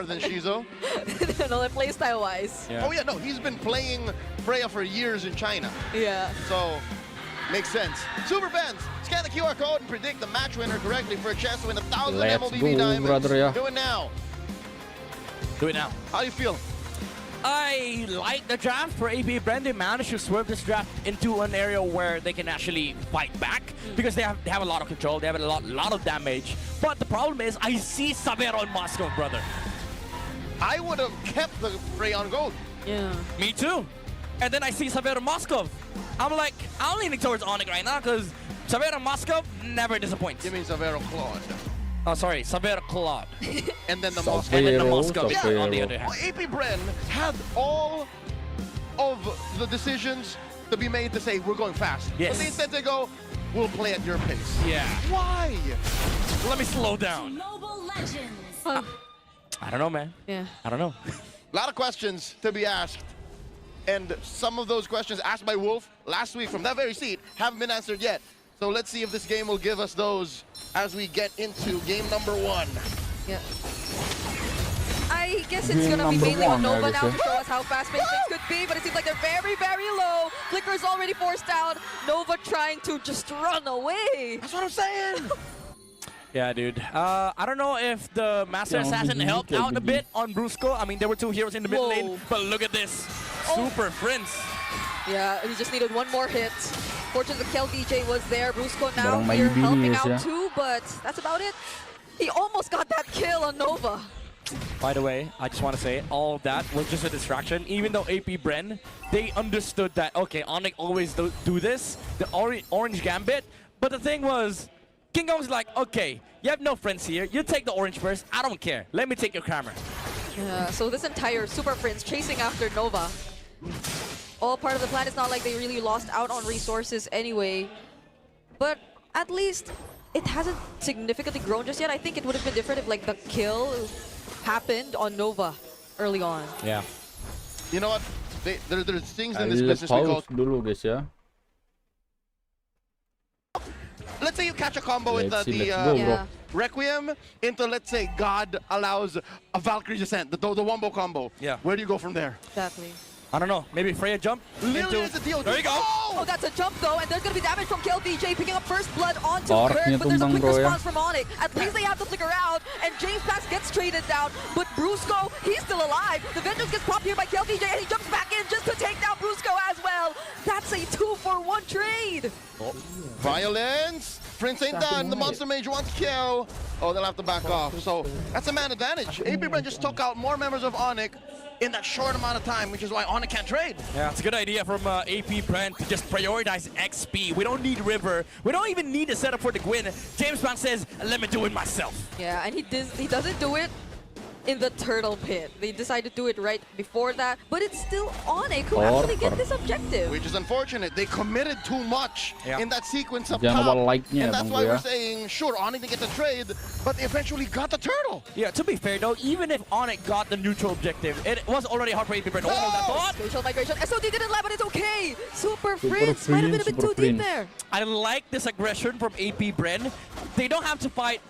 more than Shizo. No, like playstyle-wise. Yeah. Oh yeah, no, he's been playing Freya for years in China. Yeah. So, makes sense. Super fans, scan the QR code and predict the match winner correctly for a chance to win 1,000 Let's MLBB go, diamonds. brother, yeah. Do it now. Do it now. How do you feel? I like the draft for AB Bren. They managed to swerve this draft into an area where they can actually fight back because they have a lot of control. They have a lot of damage. But the problem is, I see Savero in Moscow, brother. I would have kept the Freya on gold. Yeah. Me too. And then I see Savero Moscow. I'm like, I'm leaning towards Onyx right now because Savero Moscow never disappoints. Give me Savero Claude. Oh, sorry, Savero Claude. And then the Savero, Moscow. And then the Moscow Savero. on the other hand. Well, AP Bren had all of the decisions to be made to say, we're going fast. Yes. But they instead they go, we'll play at your pace. Yeah. Why? Let me slow down. Mobile Legends. I don't know, man. Yeah. I don't know. A lot of questions to be asked. And some of those questions asked by Wolf last week from that very seat haven't been answered yet. So let's see if this game will give us those as we get into game number 1. Yeah. I guess it's Game gonna be number mainly on one, I Nova guess, now yeah. to show us how fast-paced things could be, but it seems like they're very, very low. Flicker's already forced out. Nova trying to just run away. That's what I'm saying. Yeah, dude. I don't know if the Master Yeah, Assassin BG, helped out a BG. bit on Brusco. I mean, there were 2 heroes in the mid Whoa. lane, but look at this. Oh. Super Prince. Yeah, he just needed one more hit. Fortunately, the KLDJ was there. Brusco now Barang here may helping binis, out yeah. too, but that's about it. He almost got that kill on Nova. By the way, I just want to say, all of that was just a distraction. Even though AP Bren, they understood that, okay, Onyx always do this, the orange gambit. But the thing was, King Kong's like, okay, you have no friends here. You take the orange first. I don't care. Let me take your camera. Yeah, so this entire Super Prince chasing after Nova. All part of the plan. It's not like they really lost out on resources anyway. But at least it hasn't significantly grown just yet. I think it would have been different if like the kill happened on Nova early on. Yeah. You know what? There's things in this business we call... Pause dulu guys ya. Let's say you catch a combo with Let's see, the let's go, bro. Yeah. Requiem into, let's say, God allows a Valkyrie Descent, the wombo combo. Yeah. Where do you go from there? Exactly. I don't know. Maybe Freya jump Literally, it's a deal. There you go. Oh, that's a jump though, and there's gonna be damage from KLDJ picking up first blood onto Parknya Kurt, but there's a tumbang, quick bro, ya. response from Onyx. At least they have to flicker out, and James Pax gets traded down, but Brusco, he's still alive. The Vengeance gets popped here by KLDJ, and he jumps back in just to take down Brusco as well. That's a 2-for-1 trade. Violence. Prince ain't done. The Monster Mage wants kill. Oh, they'll have to back off. So that's a man advantage. AP Bren just took out more members of Onyx in that short amount of time, which is why Onyx can't trade. Yeah, it's a good idea from AP Bren to just prioritize XP. We don't need River. We don't even need a setup for the Gwyn. James Bond says, let me do it myself. Yeah, and he doesn't do it in the turtle pit. They decided to do it right before that, but it's still Onyx who actually get this objective. Which is unfortunate. They committed too much in that sequence up Jangan top. lupa like-nya, And that's Bang why Bro, we're ya. saying, sure, Onyx didn't get the trade, but they eventually got the turtle. Yeah, to be fair though, even if Onyx got the neutral objective, it was already hard for AP Bren. Oh, that thought! Spatial migration. SOD didn't land, but it's okay. Super Super Prince might have been a bit Super too deep Prince. there. I like this aggression from AP Bren. They don't have to fight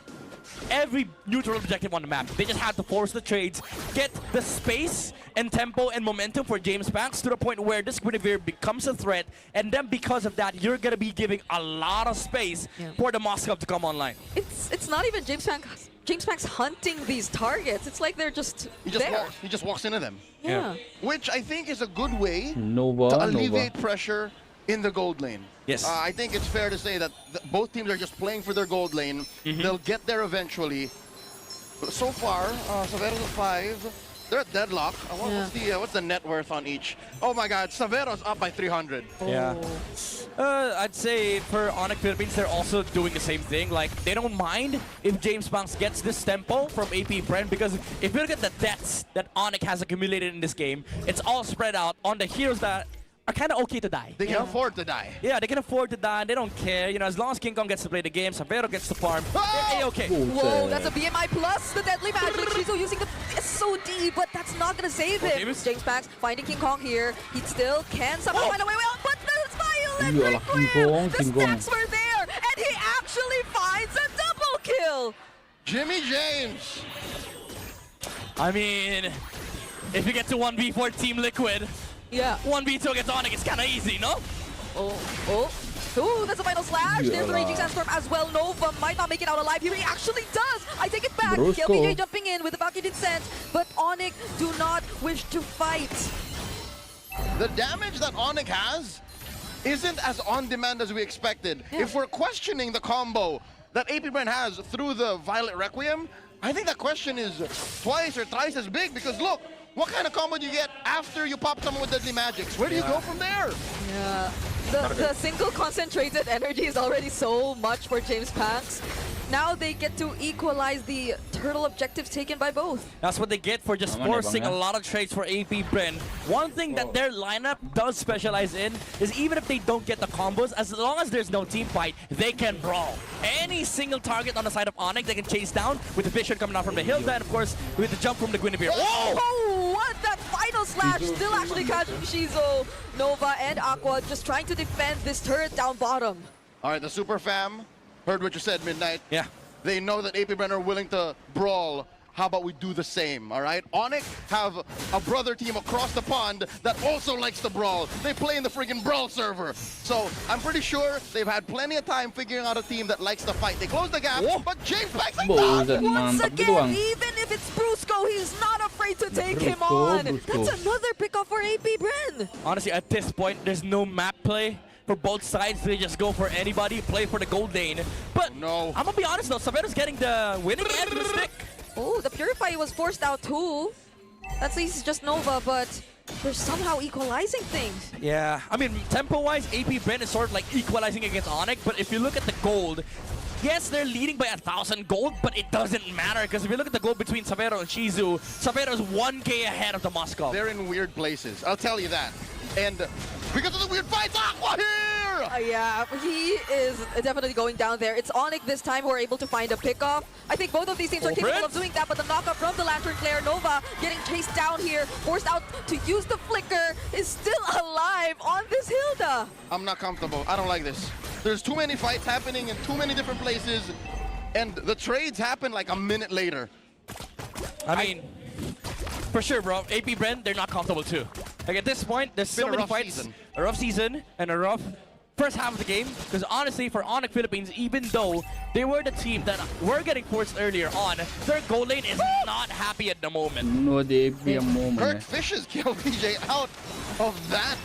every neutral objective on the map. They just have to force the trades, get the space and tempo and momentum for James Banks to the point where this Guinevere becomes a threat, and then because of that, you're gonna be giving a lot of space for the Moscow to come online. It's not even James Banks hunting these targets. It's like they're just there. He just walks into them. Yeah. Which I think is a good way Nova, to Nova. alleviate pressure in the gold lane. Yes. I think it's fair to say that both teams are just playing for their gold lane. They'll get there eventually. So far, Savero's at 5. They're at deadlock. What's the net worth on each? Oh my God, Savero's up by 300. Yeah. I'd say for Onyx Philippines, they're also doing the same thing. Like, they don't mind if James Banks gets this tempo from AP Bren, because if you look at the deaths that Onyx has accumulated in this game, it's all spread out on the heroes that are kind of okay to die. They can afford to die. Yeah, they can afford to die. They don't care. You know, as long as King Kong gets to play the game, Savero gets to farm, they're okay. Whoa, that's a BMI plus the deadly magic. Shizu using the SOD, but that's not going to save him. James Banks finding King Kong here. He still can somehow find a way out, but the violent Requiem! The stacks were there, and he actually finds a double kill! Jimmy James! I mean, if you get to 1v4 Team Liquid, Yeah. 1v2 against Onyx, it's kind of easy, no? Ooh, that's a final slash. There's the Raging Sandstorm as well. Nova might not make it out alive here. He actually does. I take it back. Brusco. KLBJ jumping in with the Valkyrie Descent, but Onyx do not wish to fight. The damage that Onyx has isn't as on-demand as we expected. Yeah. If we're questioning the combo that AP Bren has through the Violet Requiem, I think that question is twice or thrice as big because look, what kind of combo do you get after you pop someone with Deadly Magics? Where do you go from there? Yeah. The single concentrated energy is already so much for James Panks. Now they get to equalize the turtle objectives taken by both. That's what they get for just forcing a lot of trades for AP Bren. One thing that their lineup does specialize in is even if they don't get the combos, as long as there's no team fight, they can brawl. Any single target on the side of Onyx, they can chase down with the vision coming out from the Hilda, and of course, with the jump from the Guinevere. Oh, what? That final slash still actually catching Shizo. Nova and Aqua just trying to defend this turret down bottom. All right, the Super Fam heard what you said, Midnight. Yeah. They know that AP Bren are willing to brawl. How about we do the same, all right? Onyx have a brother team across the pond that also likes to brawl. They play in the friggin' brawl server. So I'm pretty sure they've had plenty of time figuring out a team that likes to fight. They close the gap, but James Panks like that. Once Mantap again, doang. even if it's Brusco, he's not afraid to take him Brusco, on. Brusco. That's another pickoff for AP Bren. Honestly, at this point, there's no map play for both sides. They just go for anybody, play for the gold lane. But no. I'm gonna be honest though, Savero's getting the winning end of the stick. Oh, the Purify was forced out too. That's at least just Nova, but they're somehow equalizing things. Yeah, I mean, tempo-wise, AP Bren is sort of like equalizing against Onyx, but if you look at the gold, yes, they're leading by 1,000 gold, but it doesn't matter because if you look at the gold between Savero and Shizu, Savero's 1k ahead of the Moscow. They're in weird places, I'll tell you that. And because of the weird fights, Aqua here! Yeah, he is definitely going down there. It's Onyx this time who are able to find a pickoff. I think both of these teams are capable of doing that, but the knockup from the Lantern Flare, Nova getting chased down here, forced out to use the flicker, is still alive on this Hilda. I'm not comfortable. I don't like this. There's too many fights happening in too many different places, and the trades happen like a minute later. I mean, for sure, bro. AP Bren, they're not comfortable too. Like at this point, there's so many fights, a rough season, and a rough first half of the game. Because honestly, for Onyx Philippines, even though they were the team that were getting forced earlier on, their goal lane is not happy at the moment. No, the AP ang moment Kirk eh. fishes KLBJ out of that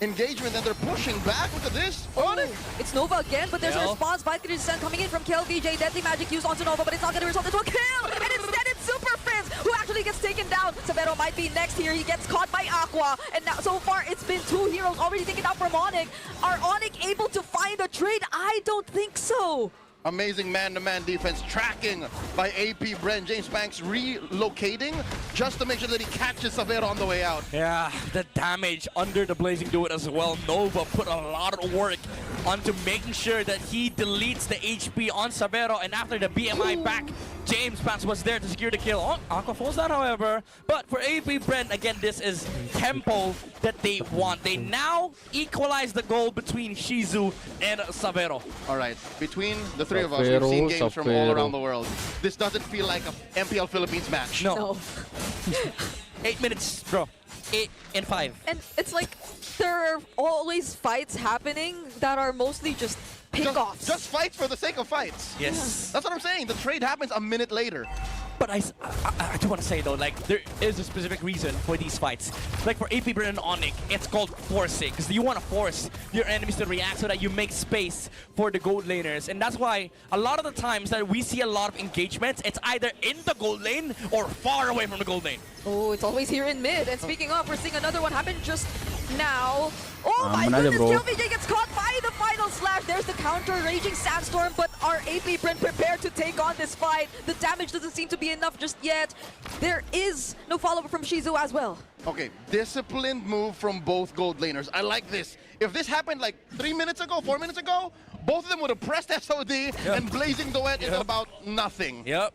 engagement, and they're pushing back. Look at this. Onyx. It's Nova again, but there's a Yeah. response. Valkyrie Descent coming in from KLBJ. Deadly Magic used onto Nova, but it's not going to result into a kill. And instead, it's Super Prince who actually gets taken down. Savero might be next here. He gets caught by Aqua. And now, so far, it's been 2 heroes already taken out from Onyx. Are Onyx able to find a trade? I don't think so. Amazing man-to-man defense, tracking by AP Bren. James Panks relocating just to make sure that he catches Savero on the way out. Yeah, the damage under the Blazing Duet as well. Nova put a lot of work onto making sure that he deletes the HP on Savero, and after the BMI back, James Panks was there to secure the kill. Oh, Aqua falls down, however. But for AP Bren, again, this is tempo that they want. They now equalize the goal between Shizu and Savero. All right, between the three of us, we've seen games from all around the world. This doesn't feel like a MPL Philippines match. No. 8 minutes, bro. 8 and 5. And it's like there are always fights happening that are mostly just pickoffs. Just fights for the sake of fights. Yes. That's what I'm saying. The trade happens a minute later. But I do want to say though, like there is a specific reason for these fights. Like for AP Bren and Onyx, it's called forcing, because you want to force your enemies to react so that you make space for the gold laners. And that's why a lot of the times that we see a lot of engagements, it's either in the gold lane or far away from the gold lane. Oh, it's always here in mid. And speaking of, we're seeing another one happen just now. Oh my Manalo, goodness, bro. KLBJ gets caught by the final slash. There's the counter, Raging Sandstorm, but are AP Bren prepared to take on this fight? The damage doesn't seem to be enough just yet. There is no follow-up from Shizu as well. Okay, disciplined move from both gold laners. I like this. If this happened like 3 minutes ago, 4 minutes ago, both of them would have pressed SOD and Blazing Duet in about nothing. Yep.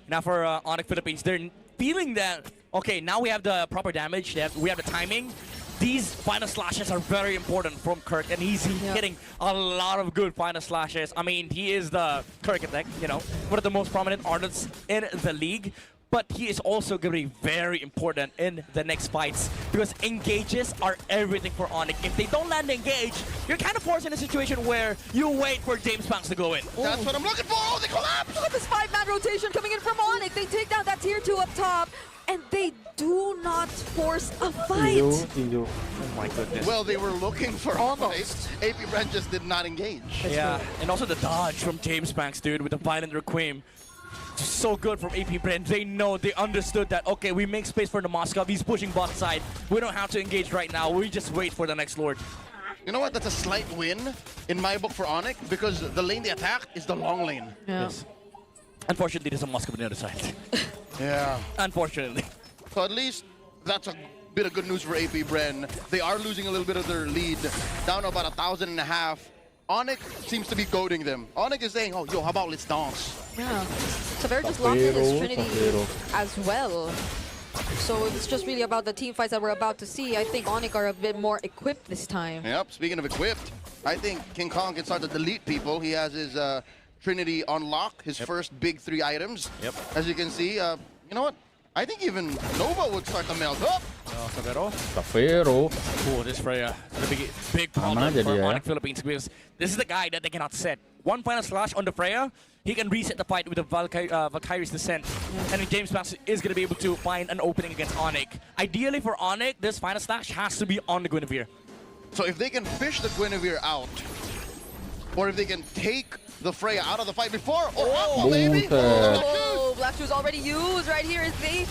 Now for Onyx Philippines, they're feeling that, okay, now we have the proper damage, we have the timing. These final slashes are very important from Kirk, and he's hitting a lot of good final slashes. I mean, he is the Kirk attack, you know, one of the most prominent artists in the league. but he is also going to be very important in the next fights because engages are everything for Onyx. If they don't land the engage, you're kind of forced in a situation where you wait for James Banks to go in. That's what I'm looking for. Oh, they collapse. Look at this 5-man rotation coming in from Onyx. They take down that tier 2 up top, and they do not force a fight. Oh my goodness. Well, they were looking for Almost. a fight. AP Bren just did not engage. Yeah, and also the dodge from James Banks, dude, with the violent requiem. So good from AP Bren. They know, they understood that, okay, we make space for the Moskov. He's pushing bot side. We don't have to engage right now. We just wait for the next Lord. You know what? That's a slight win in my book for Onyx because the lane they attack is the long lane. Yeah. Yes. Unfortunately, there's a Moskov on the other side. Yeah. Unfortunately. So at least that's a bit of good news for AP Bren. They are losing a little bit of their lead, down to about 1,500. Onyx seems to be goading them. Onyx is saying, oh, yo, how about let's dance? Yeah. So they're just locked in his Trinity as well. So it's just really about the team fights that we're about to see. I think Onyx are a bit more equipped this time. Yep, speaking of equipped, I think King Kong can start to delete people. He has his Trinity on lock, his first big 3 items. Yep. As you can see, you know what? I think even Nova would start to melt up. Oh, this Freya. It's a big problem for Onyx Philippines because this is the guy that they cannot set. One final slash on the Freya, he can reset the fight with the Valkyrie's Descent. And then James Banks is going to be able to find an opening against Onyx. Ideally for Onyx, this final slash has to be on the Guinevere. So if they can fish the Guinevere out, or if they can take the Freya out of the fight before, or Aqua maybe? Oh, Black Shoes already used right here. Is they,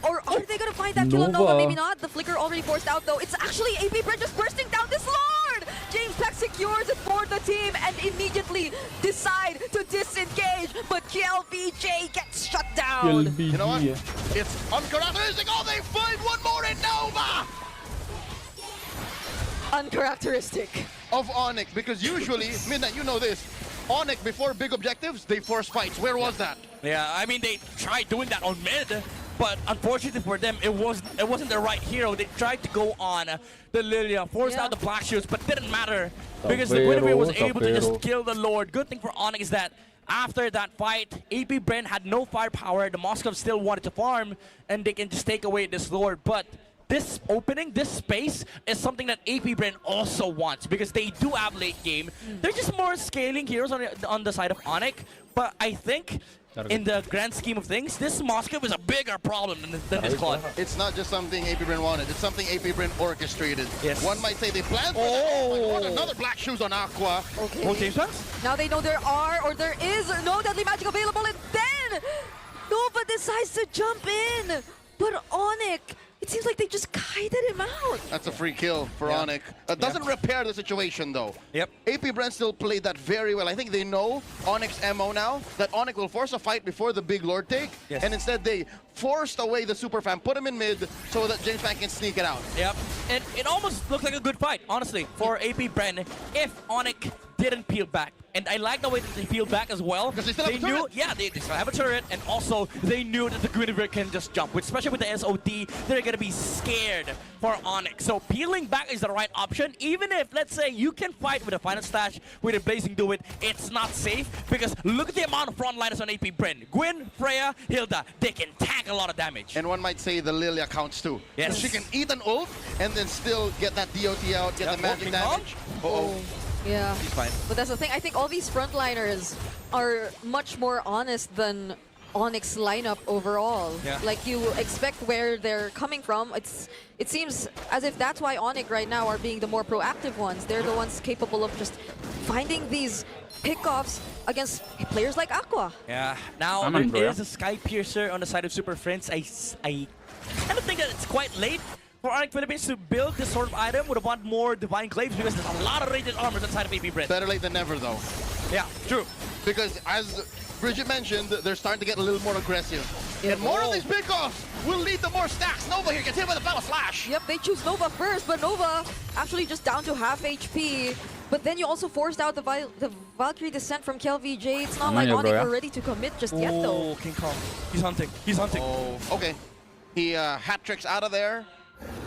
or are they gonna find that kill on Nova? Maybe not. The flicker already forced out though. It's actually AP Bren just bursting down this Lord. James Peck secures it for the team and immediately decide to disengage, but KLVJ gets shut down. You know what? It's uncharacteristic. Oh, they find one more in Nova! Uncharacteristic. Of Onyx, because usually, Midnight, you know this, Onyx, before big objectives, they force fights. Where was that? Yeah, I mean, they tried doing that on mid, but unfortunately for them, it wasn't the right hero. They tried to go on the Lilia, forced out the Black Shields, but didn't matter because the Guinevere was able to just kill the Lord. Good thing for Onyx is that after that fight, AP Bren had no firepower. The Moskov still wanted to farm, and they can just take away this Lord. But this opening, this space, is something that AP Bren also wants because they do have late game. They're just more scaling heroes on the side of Onyx, but I think in the grand scheme of things, this Moskov is a bigger problem than this Claude. It's not just something AP Bren wanted, it's something AP Bren orchestrated. Yes. One might say they planned for that. Another Black Shoes on Aqua. Okay. Oh, James Banks? Now they know there is no deadly magic available, and then Nova decides to jump in, but Onyx, it seems like they just kited him out. That's a free kill for Onyx. Doesn't repair the situation though. Yep. AP Bren still played that very well. I think they know Onyx MO now, that Onyx will force a fight before the big Lord take, and instead they forced away the super fan, put him in mid so that James Banks can sneak it out. Yep. And it almost looked like a good fight, honestly, for AP Bren if Onyx didn't peel back. And I like the way that they peeled back as well. Because they still have a turret. Yeah, they still have a turret, and also they knew that the Guinevere can just jump. Especially with the SOT, they're gonna be scared for Onyx. So peeling back is the right option, even if, let's say, you can fight with a final stash with a Blazing Do It, it's not safe, because look at the amount of frontliners on AP Bren. Gwyn, Freya, Hilda, they can tank a lot of damage. And one might say the Lilia counts too. Yes. So she can eat an ult and then still get that DOT out, get the magic damage. Yeah. He's fine. But that's the thing, I think all these frontliners are much more honest than Onyx lineup overall. Yeah. Like, you expect where they're coming from. It seems as if that's why Onyx right now are being the more proactive ones. They're the ones capable of just finding these pickoffs against players like Aqua. Yeah. Now there is a Sky Piercer on the side of Super Friends. I kind of think that it's quite late for Onyx Philippines to build this sort of item. Would have want more Divine Glaives because there's a lot of rated armors inside of AP Bren. Better late than never though. Yeah, true. Because as Bridget mentioned, they're starting to get a little more aggressive. And more of these pickoffs will lead to more stacks. Nova here gets hit with a Battle Flash. Yep, they choose Nova first, but Nova actually just down to half HP. But then you also forced out the Valkyrie Descent from KLVJ. It's not like Onyx are ready to commit just yet though. Oh, King Kong. He's hunting. He's hunting. Oh, okay. He hat tricks out of there.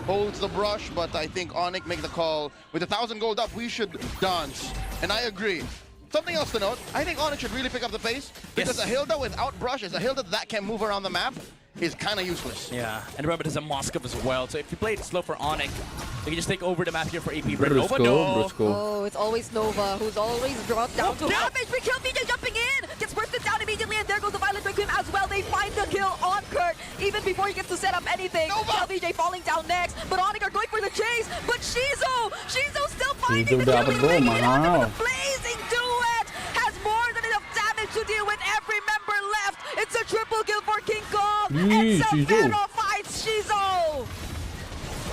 Holds the brush, but I think Onyx make the call. With 1,000 gold up, we should dance. And I agree. Something else to note, I think Onyx should really pick up the pace because a Hilda without brush is a Hilda that can move around the map. is kind of useless. Yeah, and remember there's a Moskov as well, so if you play it slow for Onyx, you can just take over the map here for AP Bren. Nova, no. Oh, it's always Nova, who's always dropped down to damage. We kill VJ jumping in, gets bursted down immediately, and there goes the Violent Requiem as well. They find the kill on Kurt, even before he gets to set up anything. Now VJ falling down next, but Onyx are going for the chase, but Shizo still finding the kill. The blazing duet has more than enough damage to deal with every member left. It's a triple kill for King Kong, and Sambil fights Shizo.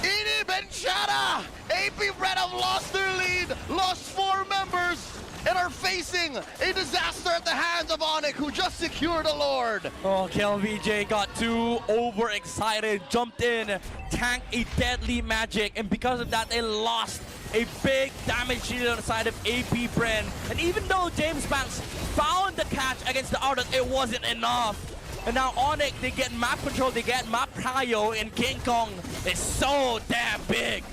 Inib and Shada! AP Bren have lost their lead, lost 4 members, and are facing a disaster at the hands of Onyx, who just secured a Lord. Oh, KLVJ got too overexcited, jumped in, tanked a deadly magic, and because of that, they lost a big damage shield on the side of AP Bren. And even though James Banks found the catch against the Ardent, it wasn't enough. And now Onyx, they get map control, they get map prio, and King Kong is so damn big.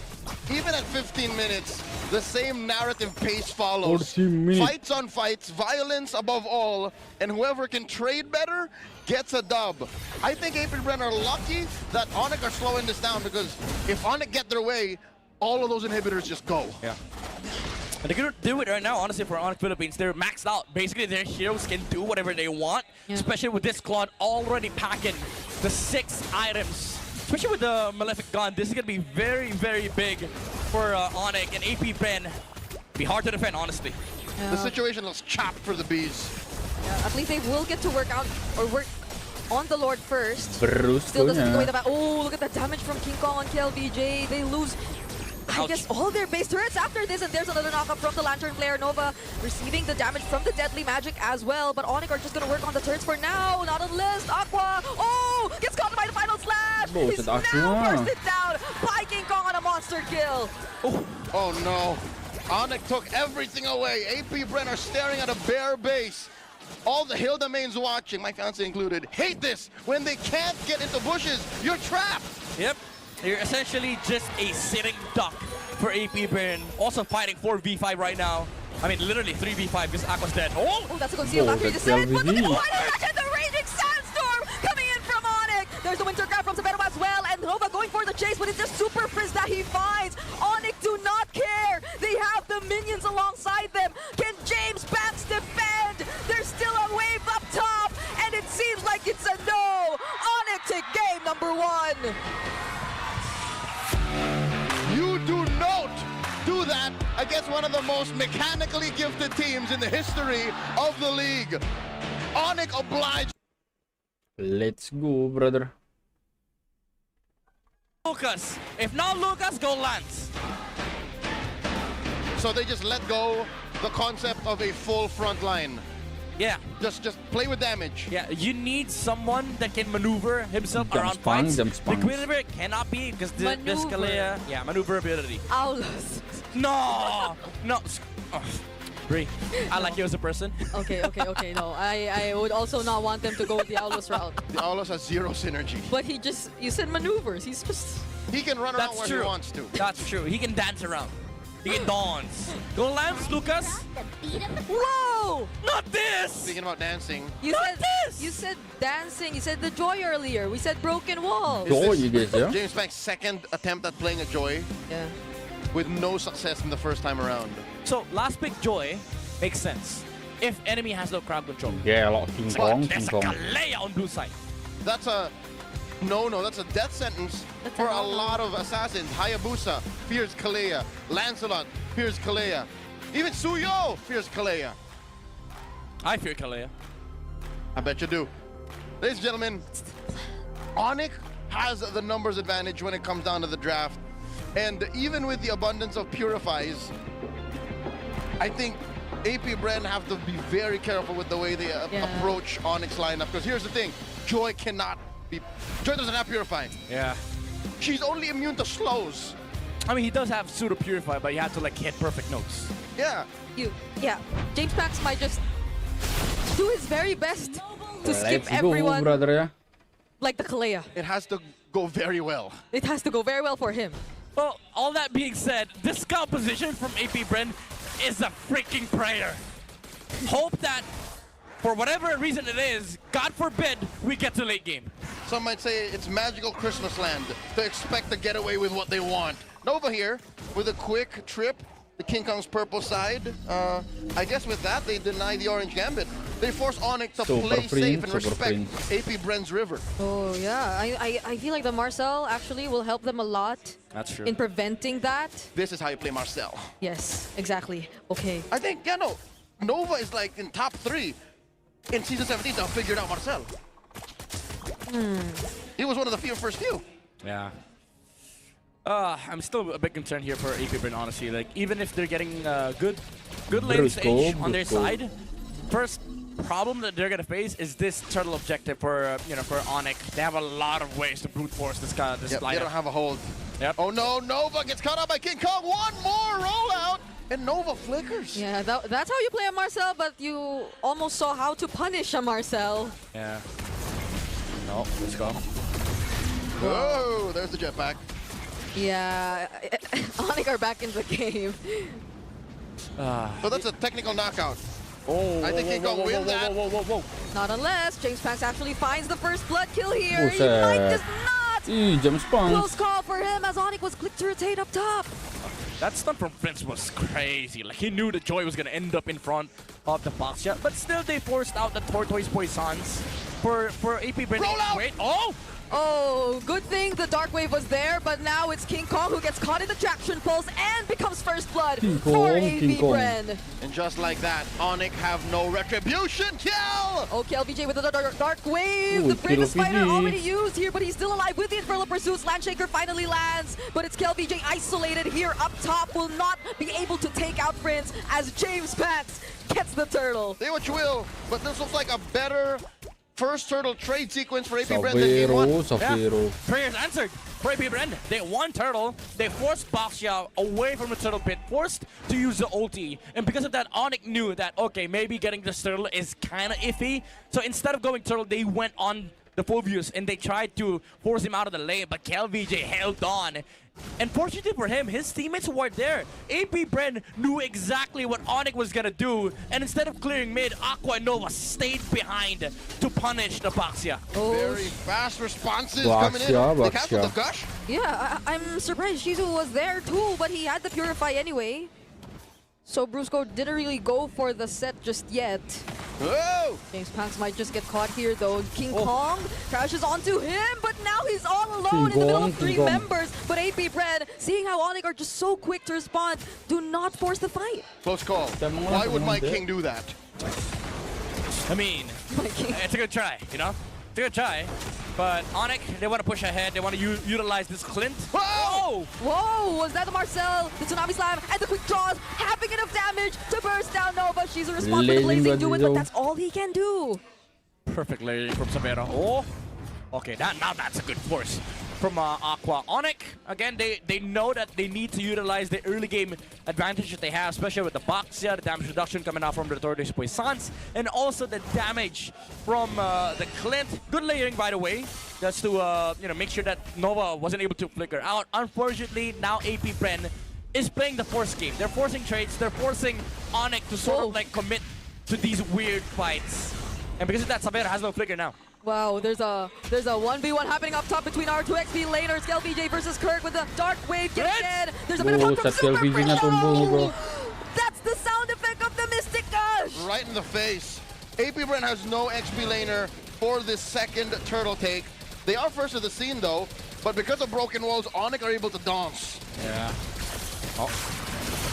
Even at 15 minutes, the same narrative pace follows. Fights on fights, violence above all, and whoever can trade better gets a dub. I think AP Bren are lucky that Onyx are slowing this down, because if Onyx get their way, all of those inhibitors just go. Yeah. And they're gonna do it right now, honestly, for Onyx Philippines. They're maxed out. Basically, their heroes can do whatever they want, especially with this squad already packing the 6 items. Especially with the Malefic gun, this is gonna be very, very big for Onyx and AP Bren. Be hard to defend, honestly. Yeah. The situation looks chopped for the Bees. Yeah, at least they will get to work out or work on the Lord first. Still doesn't take away the back. Oh, look at the damage from King Kong on KLVJ. They lose, I guess, all their base turrets after this, and there's another knockup from the Lantern player. Nova receiving the damage from the deadly magic as well, but Onyx are just gonna work on the turrets for now. Not on list. Aqua, oh, gets caught by the final slash. He's now bursted down by King Kong on a monster kill. Oh no, Onyx took everything away. AP Bren are staring at a bare base. All the hill domains watching, my fiance included, hate this. When they can't get into bushes, you're trapped. Yep. You're essentially just a sitting duck for AP Bren. Also fighting 4v5 right now. I mean, literally 3v5 because Aqua's dead. Oh, that's a concealed after descent. But look at the raging sandstorm coming in from Onyx. There's the winter grab from Severo as well, and Nova going for the chase, but it's just super frizz that he finds. Onyx do not care. They have the minions alongside them. Can James Banks defend? There's still a wave up top, and it seems like it's a no. Onyx take game number 1. You do not do that against one of the most mechanically gifted teams in the history of the league. Onyx obliged. Let's go, brother. Lucas. If not Lucas, go Lance. So they just let go the concept of a full front line. Yeah. Just play with damage. Yeah, you need someone that can maneuver himself around fights. The Quiver cannot be because this Kalea, maneuverability. Aulos. No! No. Oh. Brie, I like you as a person. Okay, no. I would also not want them to go with the Aulos route. The Aulos has 0 synergy. But you said maneuvers. He's just... He can run around where he wants to. That's true. He can dance around. He can dance. Go Lance, Lucas. Whoa! Not this! Speaking about dancing. You said dancing. You said the Joy earlier. We said broken walls. Joy, you guys, yeah? James Banks' second attempt at playing a Joy. Yeah. With no success in the first time around. So, last pick Joy makes sense. If enemy has no crowd control. Yeah, a lot of King Kong. There's a Kalea on blue side. That's a... No, that's a death sentence for a lot of assassins. Hayabusa fears Kalea. Lancelot fears Kalea. Even Suyo fears Kalea. I fear Kalea. I bet you do. Ladies and gentlemen, Onyx has the numbers advantage when it comes down to the draft. And even with the abundance of Purifies, I think AP Bren have to be very careful with the way they approach Onyx lineup. Because here's the thing, Joy cannot be... Joy doesn't have Purify. Yeah. She's only immune to slows. I mean, he does have pseudo Purify, but you have to like hit perfect notes. Yeah. James Banks might just do his very best to skip Let's everyone. Go, brother, yeah? Like the Kalea. It has to go very well. It has to go very well for him. Well, all that being said, this composition from AP Bren is a freaking prayer. Hope that for whatever reason it is, God forbid, we get to late game. Some might say it's magical Christmas land to expect to get away with what they want. Nova here with a quick trip. The King Kong's purple side. I guess with that, they deny the orange gambit. They force Onyx to play safe and respect AP Bren's river. Oh, yeah. I feel like the Marcel actually will help them a lot. That's true. In preventing that. This is how you play Marcel. Yes, exactly. Okay. I think, yeah, no. Nova is like in top 3 in Season 17 that figured out Marcel. He was one of the first few. Yeah. I'm still a bit concerned here for AP Bren, honestly. Like, even if they're getting good lane stage on their side, first problem that they're gonna face is this turtle objective for for Onyx. They have a lot of ways to brute force this guy. This lineup. They don't have a hold. Yep. Oh no, Nova gets caught up by King Kong. One more rollout, and Nova flickers. Yeah, that's how you play a Marcel, but you almost saw how to punish a Marcel. Yeah. No, let's go. Whoa, there's the jetpack. Yeah, Onyx are back in the game. So that's a technical knockout. Oh, I think King Kong wins that. Whoa. Not unless James Pax actually finds the first blood kill here. He Buset. might just not. Jam spawns. Close call for him as Onyx was click to rotate up top. That stun from Prince was crazy. Like, he knew the Joy was gonna end up in front of the Boxia, but still they forced out the Tortoise Poissons for AP Bren. Roll out! Wait, oh! Oh, good thing the Dark Wave was there, but now it's King Kong who gets caught in the traction pulse and becomes first blood for AP Bren. And just like that, Onyx have no retribution. Kill! Okay, LVJ with the Dark Wave. Ooh, The Bravest kill Spider LVJ. already used here, but he's still alive with the Infernal Pursuits. Landshaker finally lands, but it's KLVJ isolated here up top. Will not be able to take out Prince as James Pax gets the turtle. Say what you will, but this looks like a better first turtle trade sequence for AP Bren than game 1. Savero. Prayers answered for AP Bren. They won turtle. They forced Boxia away from the turtle pit, forced to use the ulti. And because of that, Onyx knew that, okay, maybe getting this turtle is kind of iffy. So instead of going turtle, they went on the Phobius and they tried to force him out of the lane, but KLVJ held on. And fortunately for him, his teammates were there. AP Bren knew exactly what Onyx was gonna do, and instead of clearing mid, Aqua and Nova stayed behind to punish the Boxia. Oh, Very fast responses coming in. They canceled the gush. yeah, I'm surprised Shizu was there too, but he had the Purify anyway. So Brusco didn't really go for the set just yet. Whoa! James Pax might just get caught here though. King Kong crashes onto him, but now he's all alone in the middle of 3 members. But AP Bren, seeing how Onyx are just so quick to respond, do not force the fight. Close call. Why would Mike King do that? I mean, it's a good try, you know? It's a good try. But Onyx, they want to push ahead. They want to utilize this Clint. Whoa! Whoa, was that the Marcel? The Tsunami Slam and the quick draws, having enough damage to burst down Nova. She's a response with the Blazing Duet, but that's all he can do. Perfect layering from Sambil. Oh, okay, now that's a good force from Aqua. Onyx, again, they know that they need to utilize the early game advantage that they have, especially with the Boxia, the damage reduction coming out from the Tortoise Poissons, and also the damage from the Clint. Good layering, by the way, just to make sure that Nova wasn't able to flicker out. Unfortunately, now AP Bren is playing the force game. They're forcing trades. They're forcing Onyx to sort of like commit to these weird fights. And because of that, Sambil has no flicker now. Wow, there's a 1v1 happening up top between our 2xp laners. KLVJ versus Kirk with the Dark Wave getting dead. There's a bit of help from Super Bro. That's the sound effect of the Mystic Gush. Right in the face. AP Bren has no XP laner for this second turtle take. They are first of the scene though, but because of broken walls, Onyx are able to dance. Yeah. Oh.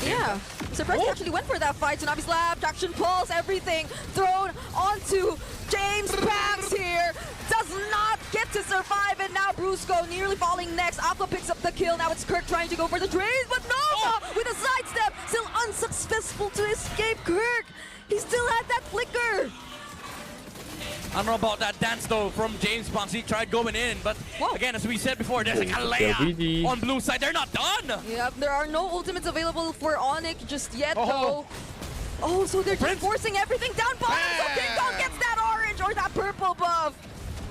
Yeah, surprised he actually went for that fight. Tsunami Slap, Traction Pulse, everything thrown onto James Pax here. Does not get to survive, and now Brusco nearly falling next. Aqua picks up the kill. Now it's Kirk trying to go for the drains, but Nova with a sidestep, still unsuccessful to escape Kirk. He still had that flicker. I don't know about that dance though from James Pax. He tried going in, but again, as we said before, there's a Kalea on blue side. They're not done. Yeah, there are no ultimates available for Onyx just yet though. Oh, so they're just forcing everything down bottom. So King Kong gets that orange or that purple buff.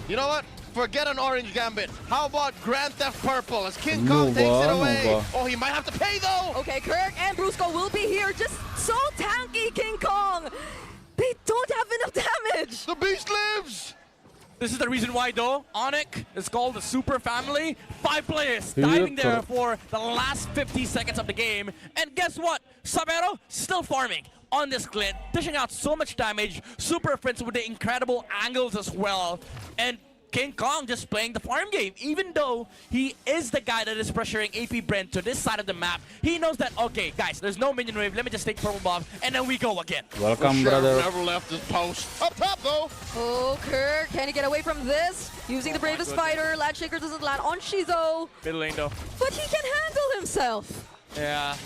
You know what? Forget an orange gambit. How about Grand Theft Purple as King Kong takes it away? Oh, he might have to pay though. Okay, Kirk and Brusco will be here. Just so tanky, King Kong. They don't have enough damage. The beast lives! This is the reason why, though. Onyx is called the Super Family. 5 players Yep. diving there for the last 50 seconds of the game. And guess what? Sabero still farming on this glint, dishing out so much damage. Super Prince with the incredible angles as well. And King Kong just playing the farm game. Even though he is the guy that is pressuring AP Bren to this side of the map, he knows that, okay, guys, there's no minion wave. Let me just take purple buff, and then we go again. Welcome, Sheriff brother. never left his post. Up top, though. Oh, Kirk, can he get away from this? Using the bravest fighter. Landshaker doesn't land on Shizo, Middle lane, though. but he can handle himself. Yeah.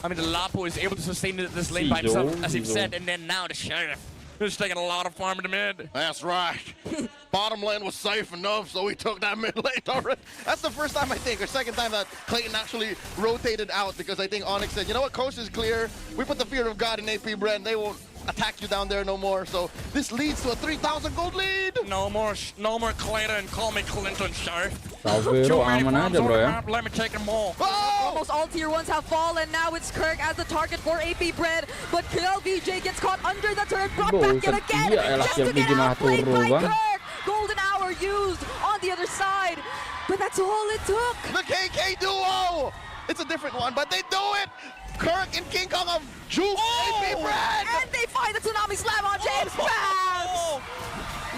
I mean, the Lapo is able to sustain this lane by himself, as you've Shizo. said, and then now the Sheriff is taking a lot of farm in the mid. That's right. Bottom lane was safe enough, so he took that mid lane already. That's the first time, I think, or second time that Clayton actually rotated out, because I think Onyx said, you know what, coast is clear. We put the fear of God in AP Bren. They won't attack you down there no more. So this leads to a 3,000 gold lead. No more Clayton. Call me Clinton, Sheriff. Sambil Too many aman farms aja, on bro the ya. map, let me take them all. Oh! Almost all tier 1s have fallen. Now it's Kirk as the target for AP Bren, but KLVJ gets caught under the turret, brought back in again, Iya, just to siap get biji mah outplayed turu, by Bang. Kirk. Golden hour used on the other side, but that's all it took. The KK duo! It's a different one, but they do it! Kirk and King Kong have juke AP Bren! And they find the Tsunami Slam on James Banks! Oh,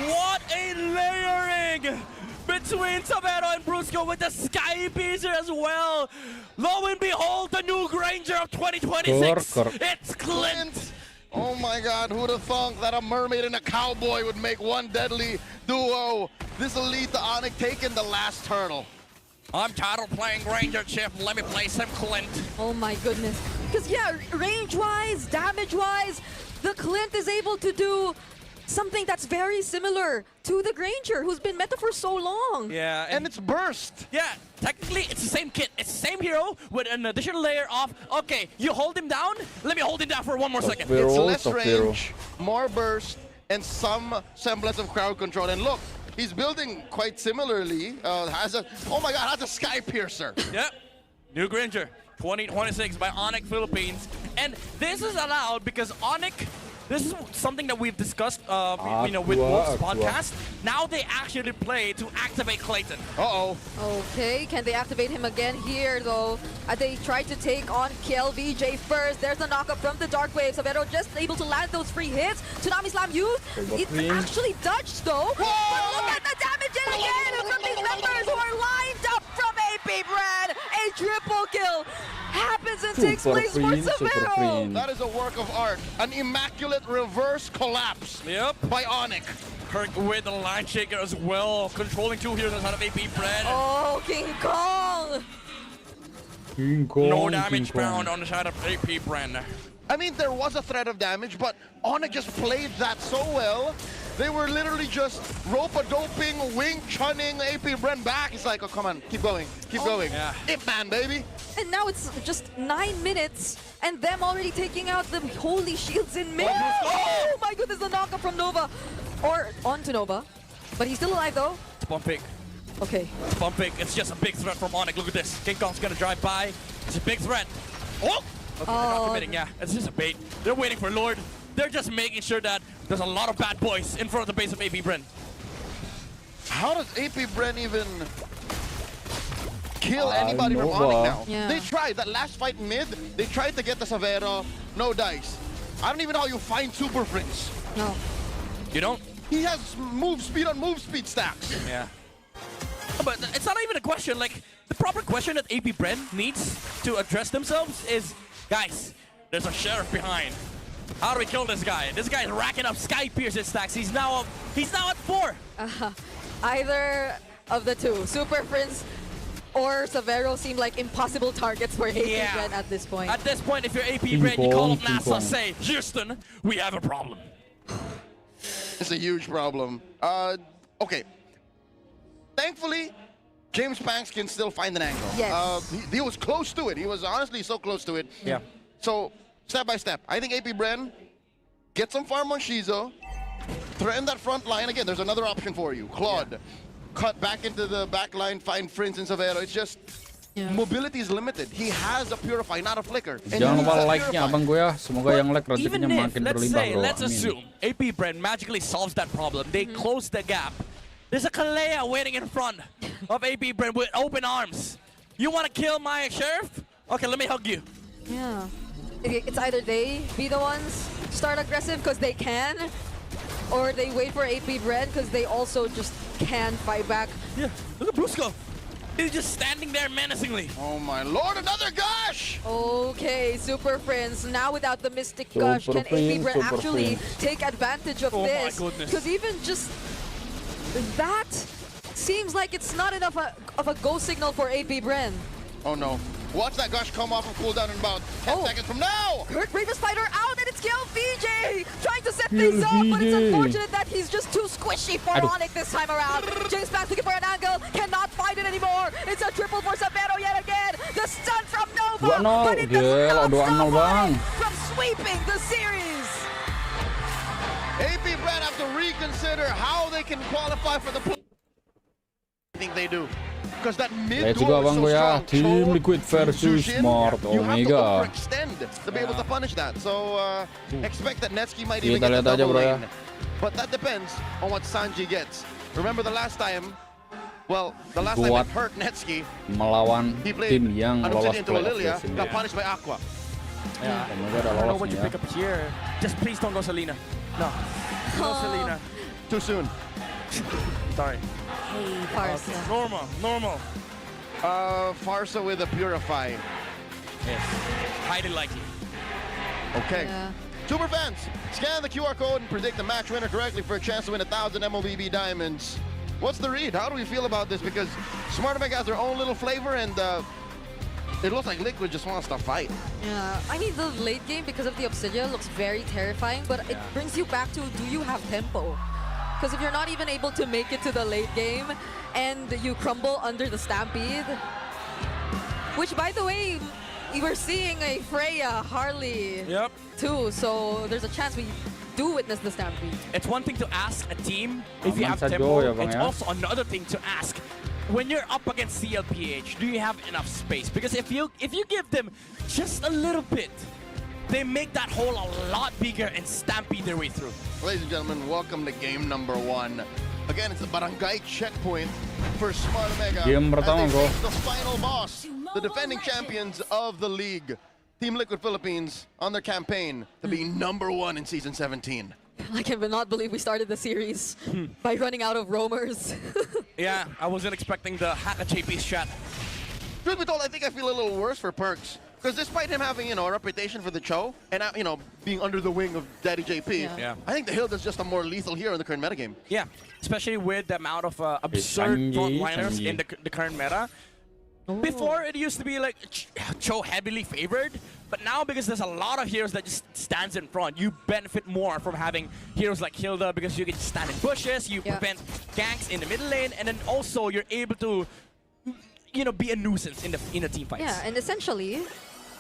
what a layering between Sabero and Brusco with the Sky Piercer as well. Lo and behold, the new Granger of 2026. Kirk. It's Clint. Oh my God, who'd have thunk that a mermaid and a cowboy would make one deadly duo? This will lead to Onyx taking the last turtle. I'm tired of playing Granger, Chip. Let me play some Clint. Oh my goodness. Because yeah, range-wise, damage-wise, the Clint is able to do something that's very similar to the Granger, who's been meta for so long. Yeah, And it's burst. yeah, technically it's the same kit. It's the same hero with an additional layer of, okay, you hold him down, let me hold him down for one more second. Zero, It's less top zero. range, more burst, and some semblance of crowd control. And look, he's building quite similarly. Has a Sky Piercer. Yep, new Granger, 2026 by Onyx Philippines. And this is allowed because Onyx, this is something that we've discussed with Wolf's podcast. Now they actually play to activate Clayton. Uh-oh. Okay, can they activate him again here though? They tried to take on KLVJ first. There's a knockup from the Dark Wave. Sabero just able to land those free hits. Tsunami Slam used. It's actually dodged though. But look at the damage in again from these members who are lined up from AP Bren. A triple kill happens and takes place for Sabero. That is a work of art. An immaculate reverse collapse Yep. by Onyx. Kirk with the line shaker as well, controlling 2 heroes inside of AP Bren. Oh, King Kong! King Kong, No damage King Kong. found on the side of AP Bren. I mean, there was a threat of damage, but Onyx just played that so well. They were literally just rope-a-doping, wing-chunning AP Bren back. It's like, oh, come on, keep going, keep going. Yeah. Ip Man, baby. And now it's just 9 minutes, and them already taking out the holy shields in mid. Oh my goodness, the knockup from Nova. Or onto Nova. But he's still alive though. It's bump pick. Okay. It's bump pick. It's just a big threat from Onyx. Look at this. King Kong's gonna drive by. It's a big threat. Oh! Okay, they're not committing. Yeah, it's just a bait. They're waiting for Lord. They're just making sure that there's a lot of bad boys in front of the base of AP Bren. How does AP Bren even kill anybody from Nova. Onyx now? Yeah. They tried. That last fight mid, they tried to get the Savero. No dice. I don't even know how you find Super Prince. No. You don't? He has move speed on move speed stacks. Yeah. But it's not even a question. Like, the proper question that AP Bren needs to address themselves is, guys, there's a Sheriff behind. How do we kill this guy? This guy's racking up Sky Piercer stacks. He's now at 4. Either of the two, Super Prince or Savero, seem like impossible targets for AP Bren at this point. At this point, if you're AP King Bren, you call up Kong, King NASA, Kong. say, Houston, we have a problem. It's a huge problem. Okay. Thankfully, James Banks can still find an angle. Yes. He was close to it. He was honestly so close to it. Yeah. So, step by step, I think AP Bren, get some farm on Shizo, threaten that front line. Again, there's another option for you. Claude, cut back into the back line, find Prince and Savero. It's just Yeah. Mobility is limited. He has a Purify, not a Flicker. And Jangan he lupa needs a like-nya Purify. abang gue ya. Semoga yang like rezekinya Even if, makin let's berlimpah say, bro. let's Amin. assume AP Bren magically solves that problem. They close the gap. There's a Kalea waiting in front of AP Bren with open arms. You want to kill my sheriff? Okay, let me hug you. Yeah. It's either they be the ones start aggressive because they can, or they wait for AP Bren because they also just can fight back. Yeah, look at Brusco. He's just standing there menacingly. Oh my lord, another gush! Okay, Super Friends, now without the Mystic Gush, can AP Bren actually take advantage of Oh my this? goodness. Because even just that seems like it's not enough of a go signal for AP Bren. Oh no. Watch that gush come off of cooldown in about 10 seconds from now! Kurt Bravest Fighter out, and it's VJ trying to set things up, but it's unfortunate that he's just too squishy for Onyx this time around. James Banks looking for an angle, cannot find it anymore. It's a triple for Sabero yet again. The stun from Nova, 2-0, but it does gila, not 2-0 stop bang. Onyx from sweeping the series. AP Bren have to reconsider how they can qualify for the I think they do. Because that mid Let's door go is so abang gue ya. strong. Team Cho, Liquid versus Zushin, Smart you have to Omega. overextend to be able to punish that. So expect that Netsky might even Kita get the lihat aja double bro ya. lane. But that depends on what Sanji gets. Remember the last time, well, the last time Buat it hurt Netsky, melawan he played tim yang lolos into playoff Lilia, biasanya. got punished by Aqua. Yeah. Omega udah I don't know lolos what nih you ya. pick up here. Just please don't go Selena. No. No Selena. Too soon. Sorry. Hey, Farsa. Normal, normal. Farsa with a Purify. Yes. Highly likely. Okay. Yeah. Super fans, scan the QR code and predict the match winner correctly for a chance to win 1,000 MOBB diamonds. What's the read? How do we feel about this? Because Smart Omega has their own little flavor, and it looks like Liquid just wants to fight. Yeah, I mean the late game because of the Obsidian looks very terrifying, but it brings you back to, do you have tempo? Because if you're not even able to make it to the late game and you crumble under the Stampede, which by the way, we were seeing a Freya Harley Yep. too, so there's a chance we do witness the Stampede. It's one thing to ask a team if you Aman have saja tempo. ya, Bang, It's ya. also another thing to ask when you're up against CLPH, do you have enough space? Because if you give them just a little bit, they make that hole a lot bigger and stampede their way through. Ladies and gentlemen, welcome to game number 1. Again, it's the barangay checkpoint for Smart Omega. Game pertama, as they bro. face the final boss, the defending champions of the league, Team Liquid Philippines, on their campaign to be number 1 in Season 17. I cannot believe we started the series by running out of roamers. Yeah, I wasn't expecting the hack at JP's shot. Truth be told, I think I feel a little worse for Perks. Because despite him having, a reputation for the Cho, and, being under the wing of Daddy JP, Yeah. I think the Hilda's just a more lethal hero in the current metagame. Yeah, especially with the amount of absurd frontliners in the current meta. Before, it used to be like Cho heavily favored, but now because there's a lot of heroes that just stands in front, you benefit more from having heroes like Hilda because you can stand in bushes, you prevent ganks in the middle lane, and then also you're able to, be a nuisance in the team fights. Yeah, and essentially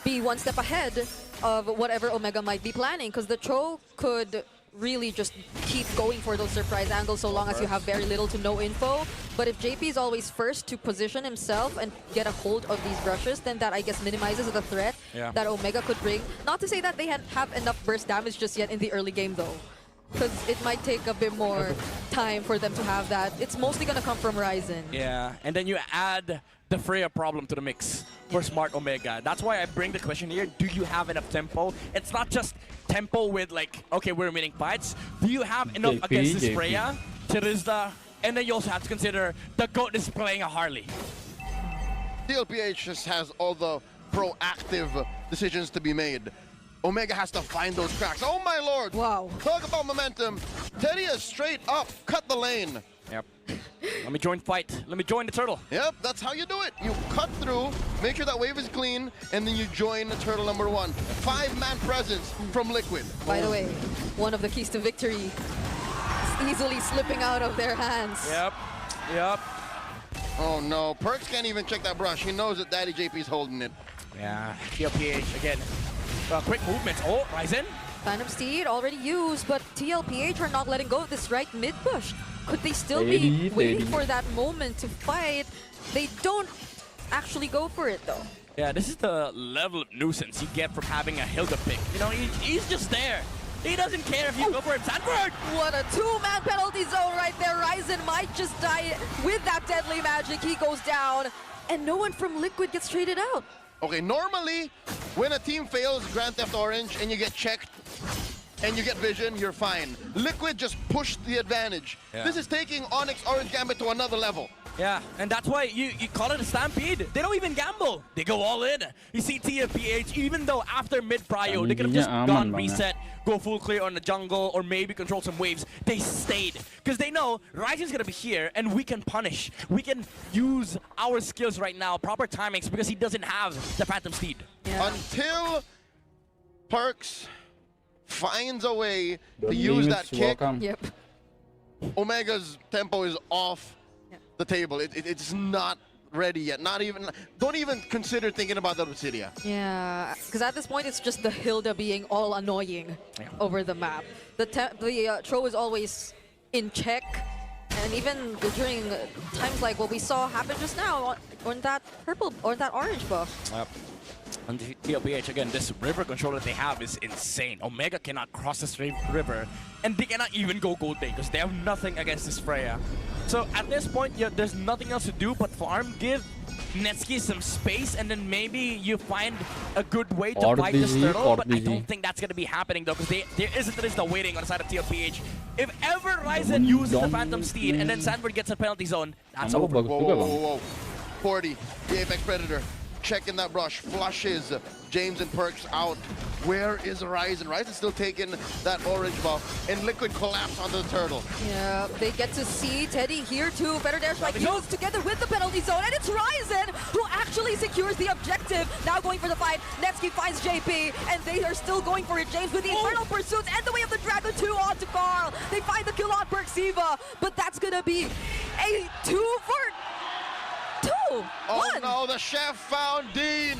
be one step ahead of whatever Omega might be planning, because the Cho could really just keep going for those surprise angles so long as you have very little to no info. But if JP is always first to position himself and get a hold of these rushes, then that, I guess, minimizes the threat that Omega could bring. Not to say that they have enough burst damage just yet in the early game, though, because it might take a bit more time for them to have that. It's mostly going to come from Ryzen. Yeah, and then you add the Freya problem to the mix for Smart Omega. That's why I bring the question here, do you have enough tempo? It's not just tempo with okay, we're winning fights. Do you have enough against this Freya, Charizda, and then you also have to consider the GOAT is playing a Harley. TLPH just has all the proactive decisions to be made. Omega has to find those cracks. Oh my lord! Wow. Talk about momentum. Teddy is straight up, cut the lane. Yep. Let me join fight. Let me join the turtle. Yep, that's how you do it. You cut through, make sure that wave is clean, and then you join the turtle number 1. 5-man presence from Liquid. By the way, one of the keys to victory is easily slipping out of their hands. Yep. Yep. Oh no, Perks can't even check that brush. He knows that Daddy JP's holding it. Yeah. TLPH again. Quick movements. Oh, Ryzen. Phantom Steed already used, but TLPH are not letting go of this right mid push. Could they still be waiting for that moment to fight? They don't actually go for it though. Yeah, this is the level of nuisance you get from having a Hilda pick. You know, he's just there. He doesn't care if you go for it. Sanford! What a two-man penalty zone right there. Ryzen might just die with that deadly magic. He goes down, and no one from Liquid gets traded out. Okay, normally, when a team fails Grand Theft Orange and you get checked and you get vision, you're fine. Liquid just pushed the advantage. Yeah. This is taking Onyx Orange Gambit to another level. Yeah, and that's why you call it a stampede. They don't even gamble. They go all in. You see TFPH, even though after mid-prio, they could have just gone reset, go full clear on the jungle, or maybe control some waves. They stayed. Because they know Ryzen's going to be here, and we can punish. We can use our skills right now, proper timings, because he doesn't have the Phantom Steed. Yeah. Until Perks finds a way to use that kick, Yep. Omega's tempo is off the table. It's not ready yet. Not even. Don't even consider thinking about the Obsidia. Yeah, because at this point it's just the Hilda being all annoying over the map. The Tro is always in check, and even during times like what we saw happen just now on that purple or that orange buff. Yep. And TLPH, again, this river control that they have is insane. Omega cannot cross this river, and they cannot even go gold lane because they have nothing against this Freya. So at this point, yeah, there's nothing else to do but farm, give Netsky some space, and then maybe you find a good way to fight this turtle. But I don't think that's going to be happening though, because there isn't at least a waiting on the side of TLPH. If ever Ryzen uses the Phantom Steed and then Sanford gets a penalty zone, that's over. Whoa. 40, the Apex Predator. Checking that brush, flushes James and Perks out. Where is Ryzen? Ryzen's still taking that orange buff, and Liquid collapse onto the turtle. Yeah, they get to see Teddy here too. Better Dash like goes together with the penalty zone, and it's Ryzen who actually secures the objective. Now going for the fight. Netsky finds JP, and they are still going for it. James with the Infernal Pursuits and the Way of the Dragon 2 onto Carl. They find the kill on Perksiva, but that's gonna be a 2 for 2. Oh no, the chef found Dean.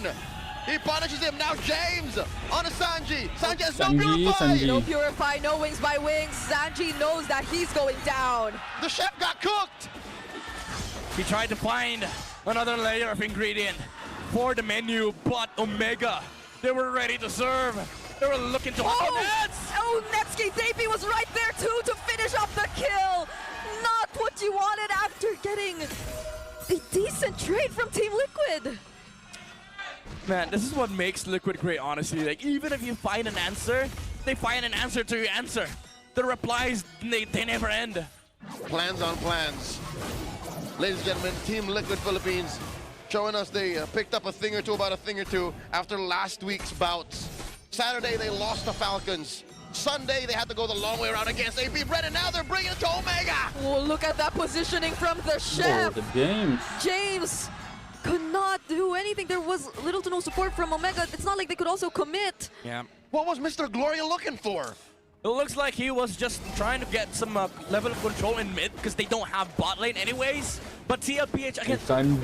He punishes him. Now James on a Sanji. Sanji has no purify. No purify, no wings by wings. Sanji knows that he's going down. The chef got cooked. He tried to find another layer of ingredient for the menu, but Omega, they were ready to serve. They were looking to hook nets. Oh, Netsky JP was right there too to finish off the kill. Not what you wanted after getting a decent trade from Team Liquid. Man, this is what makes Liquid great, honestly. Like, even if you find an answer, they find an answer to your answer. The replies, they never end. Plans on plans. Ladies and gentlemen, Team Liquid Philippines showing us they picked up a thing or two after last week's bouts. Saturday, they lost to Falcons. Sunday, they had to go the long way around against AP Bren, and now they're bringing it to Omega. Oh, look at that positioning from the chef. The games. James could not do anything. There was little to no support from Omega. It's not like they could also commit. Yeah. What was Mr. Gloria looking for? It looks like he was just trying to get some level of control in mid because they don't have bot lane anyways. But TLPH, again,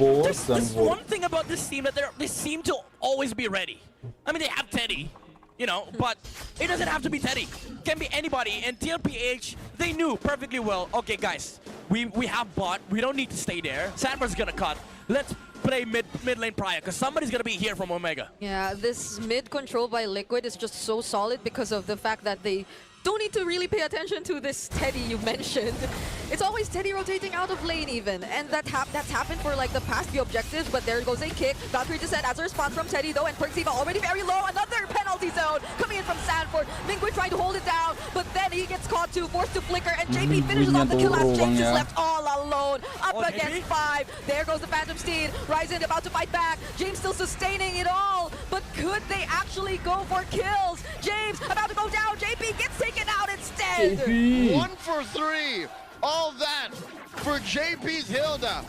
there's one thing about this team that they seem to always be ready. I mean, they have Teddy, you know, but it doesn't have to be Teddy. It can be anybody. And TLPH, they knew perfectly well, okay, guys, we have bot. We don't need to stay there. Sanford's going to cut. Let's play mid lane prior because somebody's going to be here from Omega. Yeah, this mid control by Liquid is just so solid because of the fact that they don't need to really pay attention to this Teddy you mentioned. It's always Teddy rotating out of lane even, and that's happened for like the past few objectives, but there goes a kick. Valkyrie descent as a response from Teddy though, and Perksiva already very low. Another penalty zone coming in from Sanford. Mingui trying to hold it down, but then he gets caught too, forced to flicker, and JP finishes off the kill as James is left all alone. Up against 5. There goes the Phantom Steed. Ryzen about to fight back. James still sustaining it all, but could they actually go for kills? James about to go down. JP gets taken out instead. 1 for 3. All that for JP's Hilda.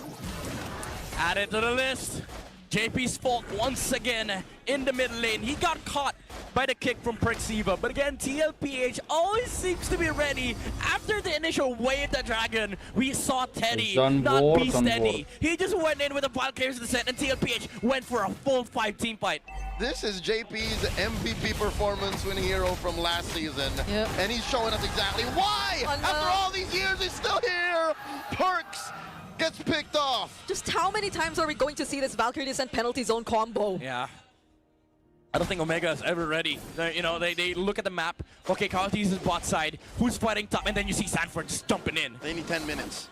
Add it to the list. JP's fault once again in the mid lane. He got caught by the kick from Perksiva. But again, TLPH always seems to be ready. After the initial wave the dragon, we saw Teddy not be steady. He just went in with a Valkyrie's descent, and TLPH went for a full 5 team fight. This is JP's MVP performance winning hero from last season. Yep. And he's showing us exactly why. After all these years, he's still here. Perks gets picked off. Just how many times are we going to see this Valkyrie Descent penalty zone combo? Yeah. I don't think Omega is ever ready. You know, they look at the map. Okay, Kawati's is bot side. Who's fighting top? And then you see Sanford just jumping in. They need 10 minutes.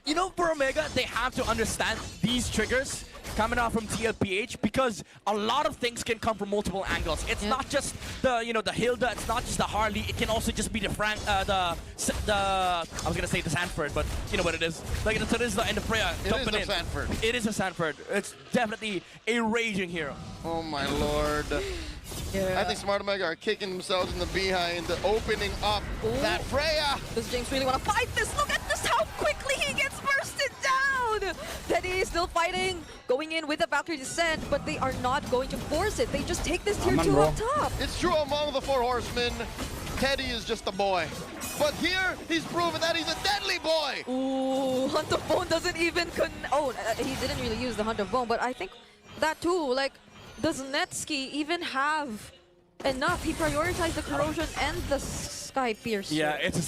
You know, for Omega, they have to understand these triggers coming out from TLPH because a lot of things can come from multiple angles. It's not just the the Hilda, it's not just the Harley. It can also just be the I was gonna say the Sanford, but you know what it is. Like it is the end of Freya jumping in. Sanford. It is a Sanford. It's definitely a raging hero. Oh my lord. I think Smart Omega are kicking themselves in the behind, opening up that Freya. Does James really want to fight this? Look at just how quickly he gets bursted down! Teddy is still fighting, going in with a Valkyrie Descent, but they are not going to force it. They just take this tier 2 bro. up top. It's true among the 4 horsemen, Teddy is just a boy. But here, he's proven that he's a deadly boy. Ooh, Hunt of Bone doesn't even he didn't really use the Hunt of Bone, but I think that too, like, does Netsky even have enough? He prioritized the Corrosion and the Sky Piercer. Yeah, it's a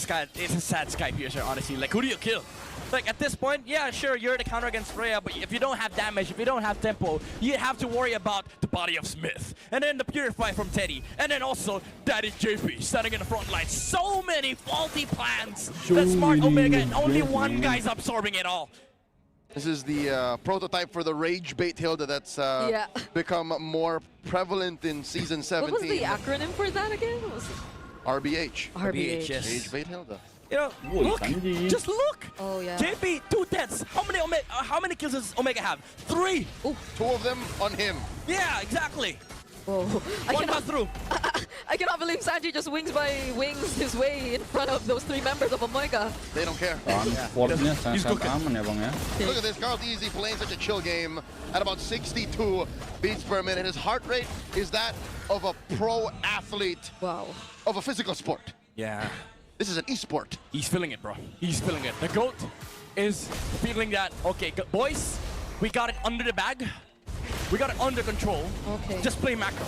sad Sky Piercer, honestly. Like, who do you kill? Like, at this point, yeah, sure, you're the counter against Freya, but if you don't have damage, if you don't have tempo, you have to worry about the body of Smith. And then the Purify from Teddy. And then also, that is JP standing in the front line. So many faulty plans. That Smart Omega, and only one guy's absorbing it all. This is the prototype for the Rage Bait Hilda that's become more prevalent in Season 17. What was the acronym for that again? RBH. RBH. yes. Rage Bait Hilda. You know, look, just look. Oh yeah. JP, 2 deaths. How many kills does Omega have? 3. Ooh. 2 of them on him. Yeah, exactly. Whoa. One pass through. I cannot believe Sanji just wings his way in front of those 3 members of Omega. They don't care. Transportnya sangat aman ya bang ya. Look at this, Carl Easy playing such a chill game at about 62 beats per minute. His heart rate is that of a pro athlete Wow. of a physical sport. Yeah. This is an esport. He's feeling it, bro. He's feeling it. The GOAT is feeling that, okay, boys, we got it under the bag. We got it under control. Okay. Just play macro.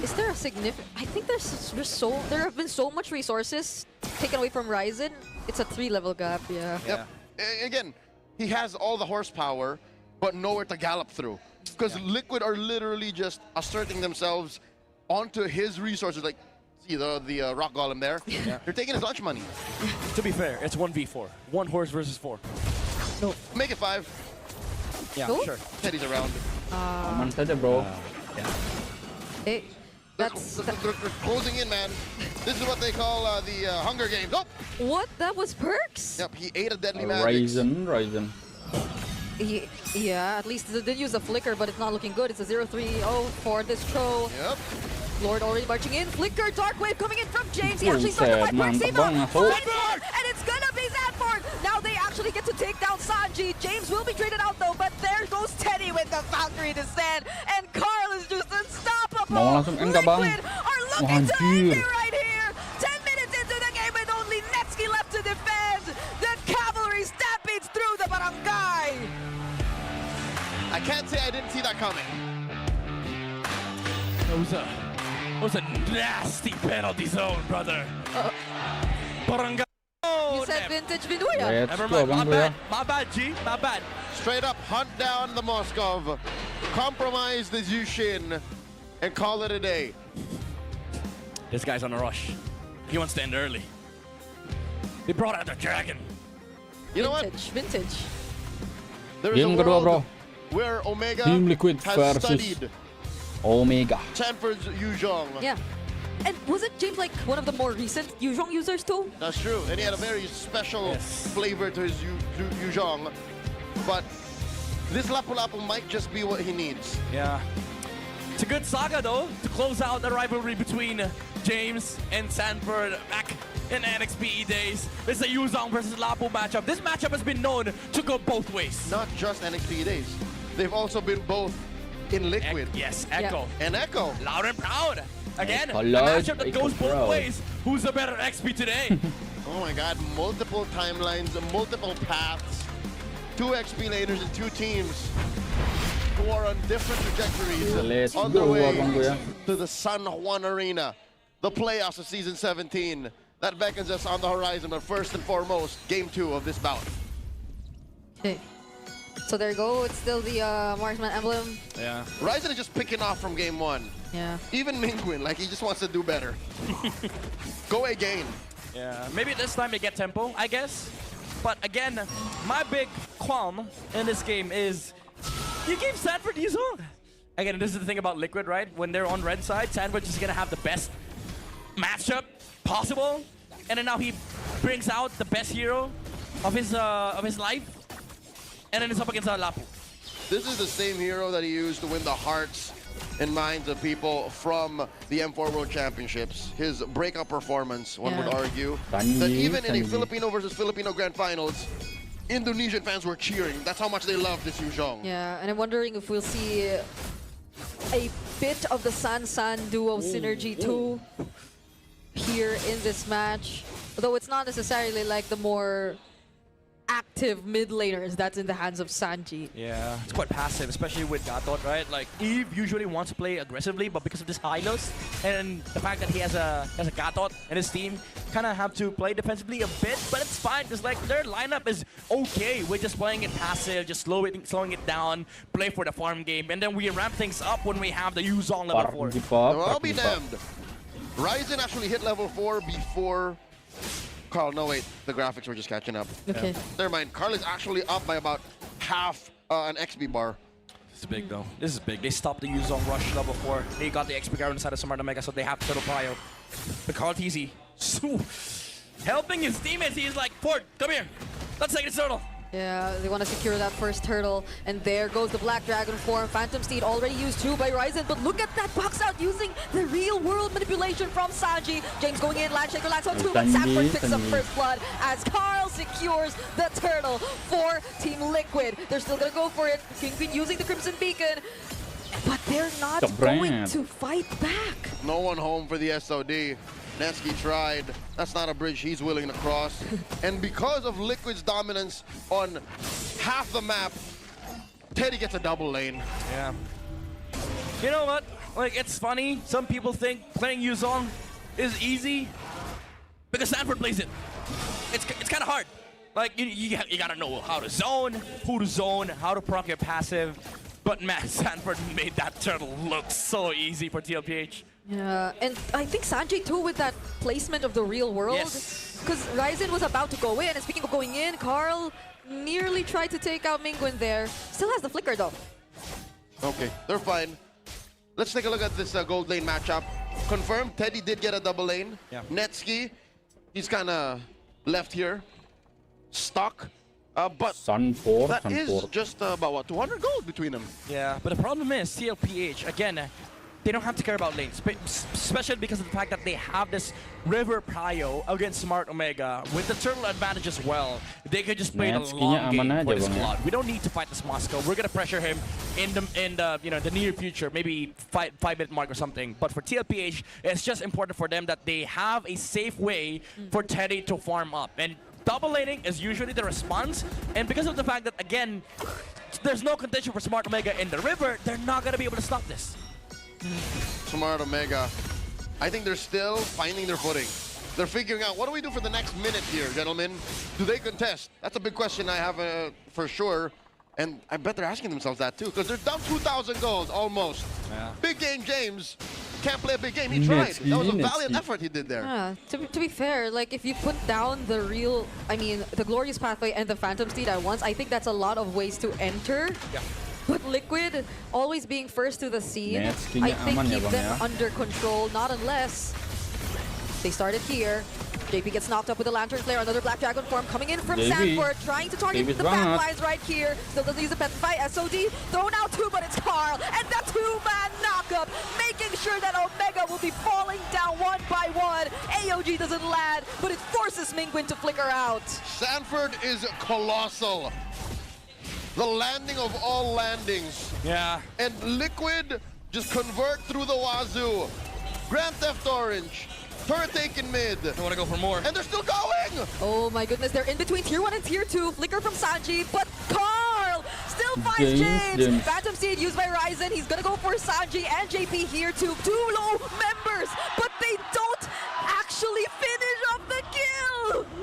Is there a significant... I think there have been so much resources taken away from Ryzen. It's a 3-level gap, yeah. Yep. Again, he has all the horsepower, but nowhere to gallop through. Because Liquid are literally just asserting themselves onto his resources. Like, see the rock golem there? They're taking his lunch money. To be fair, it's 1v4. 1 horse versus 4. No. Make it 5. Yeah, Cool. sure. Teddy's around. Aman saja bro. Yeah. Hey, that's... They're closing in, man. This is what they call the Hunger Games. Oh! What? That was Perks? Yep, he ate a deadly magic. Ryzen. Yeah, at least they did use a Flicker, but it's not looking good. It's a 0-3-0 for this Tro. Yep. Lord already marching in. Flicker, Dark Wave coming in from James. He Wait, actually started by Perks. mantap bang, masuk. And it's gonna be Zanford. Now they actually get to take down Sanji. James will be traded out though, but there goes Teddy with the Valkyrie Descent. And Carl is just unstoppable. Mau langsung enggak, Bang. Liquid are looking to end it right here. 10 minutes into the game with only Netsky left to defend. The cavalry stampedes through the barangay. I can't say I didn't see that coming. That was a nasty penalty zone, brother. Barangay. You said vintage Vinuya. Let's Never go mind, bang my bro ya. bad, G, my bad. Straight up hunt down the Moskov, compromise the Zushin, and call it a day. This guy's on a rush. He wants to end early. They brought out the dragon. You know what? Vintage. There is a Game kedua bro. world where Omega Team Liquid has versus studied Omega. Sanford's Yuzhong. Yeah. And wasn't James like one of the more recent Yuzhong users too? That's true. And he had a very special flavor to his Yuzhong. But this Lapu-Lapu might just be what he needs. Yeah. It's a good saga though, to close out the rivalry between James and Sanford back in NXPE days. It's a Yuzhong versus Lapu matchup. This matchup has been known to go both ways. Not just NXP days. They've also been both in Liquid. Yes, Echo. And Echo. Loud and proud. Again, Echo a loud, matchup that Echo goes both proud. ways. Who's the better XP today? Oh my god, multiple timelines, multiple paths. 2 XP laners and 2 teams who are on different trajectories Let's on go their way abang gue ya. to the San Juan Arena, the playoffs of Season 17. that beckons us on the horizon. But first and foremost, game 2 of this bout. Okay. So there you go. It's still the marksman emblem. Yeah. Ryzen is just picking off from game 1. Yeah. Even Mingwin, like he just wants to do better. Go again. Yeah. Maybe this time they get tempo, I guess. But again, my big qualm in this game is you gave Sanford Yuzong. Again, this is the thing about Liquid, right? When they're on red side, Sanford is gonna have the best matchup possible, and then now he brings out the best hero of his life, and then it's up against Lapu. This is the same hero that he used to win the hearts and minds of people from the M4 World Championships. His breakout performance, one would argue, that even in a Filipino versus Filipino Grand Finals, Indonesian fans were cheering. That's how much they love this Yuzong. Yeah, and I'm wondering if we'll see a bit of the San-San duo synergy too here in this match. Although it's not necessarily like the more active mid laners that's in the hands of Sanji. Yeah, it's quite passive, especially with Gatot, right? Like, Eve usually wants to play aggressively, but because of this Hylos and the fact that he has a Gatot in his team, kind of have to play defensively a bit, but it's fine, because like their lineup is okay. We're just playing it passive, just slowing it down, play for the farm game, and then we ramp things up when we have the Yuzong level 4. Well, I'll be damned. Ryzen actually hit level 4 before Carl. No, wait, the graphics were just catching up. Okay. Never mind. Carl is actually up by about half an XP bar. This is big though. This is big. They stopped the Yuzong rush level 4. They got the XP guard inside of Smart Omega, so they have Turtle Prio. But Carl TZ, helping his teammates, he's like, Ford, come here. Let's take this turtle. Yeah, they want to secure that first turtle. And there goes the Black Dragon form. Phantom Steed already used 2 by Ryzen, but look at that box out using the real world manipulation from Sanji. James going in, Land Shaker lands on 2, but Sanford picks up first blood as Carl secures the turtle for Team Liquid. They're still going to go for it. Kingpin using the Crimson Beacon, but they're not going to fight back. No one home for the SOD. Nongki tried. That's not a bridge he's willing to cross. And because of Liquid's dominance on half the map, Teddy gets a double lane. Yeah. You know what? Like, it's funny. Some people think playing Yuzong is easy because Sanford plays it. It's kind of hard. Like, you gotta know how to zone, who to zone, how to proc your passive. But man, Sanford made that turtle look so easy for TLPH. Yeah, and I think Sanjay too with that placement of the real world. Because Ryzen was about to go in, and speaking of going in, Carl nearly tried to take out Mingwin there. Still has the flicker though. Okay, they're fine. Let's take a look at this gold lane matchup. Confirmed, Teddy did get a double lane. Yeah. Nongki, he's kind of left here, stuck. But that is just about, what, 200 gold between them. Yeah, but the problem is TLPH, again, they don't have to care about lanes, especially because of the fact that they have this River Prio against Smart Omega with the turtle advantage as well. They could just play the long game for this squad. We don't need to fight this Moscow. We're gonna pressure him in the near future, maybe 5-minute mark or something. But for TLPH, it's just important for them that they have a safe way for Teddy to farm up. And double laning is usually the response, and because of the fact that, again, there's no contention for Smart Omega in the river, they're not gonna be able to stop this. Smart Omega, I think they're still finding their footing. They're figuring out, what do we do for the next minute here, gentlemen? Do they contest? That's a big question I have for sure. And I bet they're asking themselves that too, because they're down 2,000 gold almost. Yeah. Big game James can't play a big game. He tried. That was a valiant effort he did there. Yeah, to be fair, like if you put down the real, the Glorious Pathway and the Phantom Steed at once, I think that's a lot of ways to enter. Yeah. But Liquid, always being first to the scene, I think keep them under control, not unless they started here. JP gets knocked up with a Lantern Flare, another Black Dragon form coming in from Sanford, trying to target the back lines right here. Still doesn't use a Petrify. SOD thrown out 2, but it's Carl. And the 2-man knockup, making sure that Omega will be falling down one by one. AOG doesn't land, but it forces Mingwin to flicker out. Sanford is colossal. The landing of all landings. Yeah. And Liquid just convert through the wazoo. Grand Theft Orange. Turret taken mid. They want to go for more. And they're still going! Oh my goodness, they're in between tier 1 and tier 2. Flicker from Sanji, but Carl still finds James. Phantom Seed used by Ryzen. He's gonna go for Sanji and JP here too. 2 low members, but they don't actually finish up the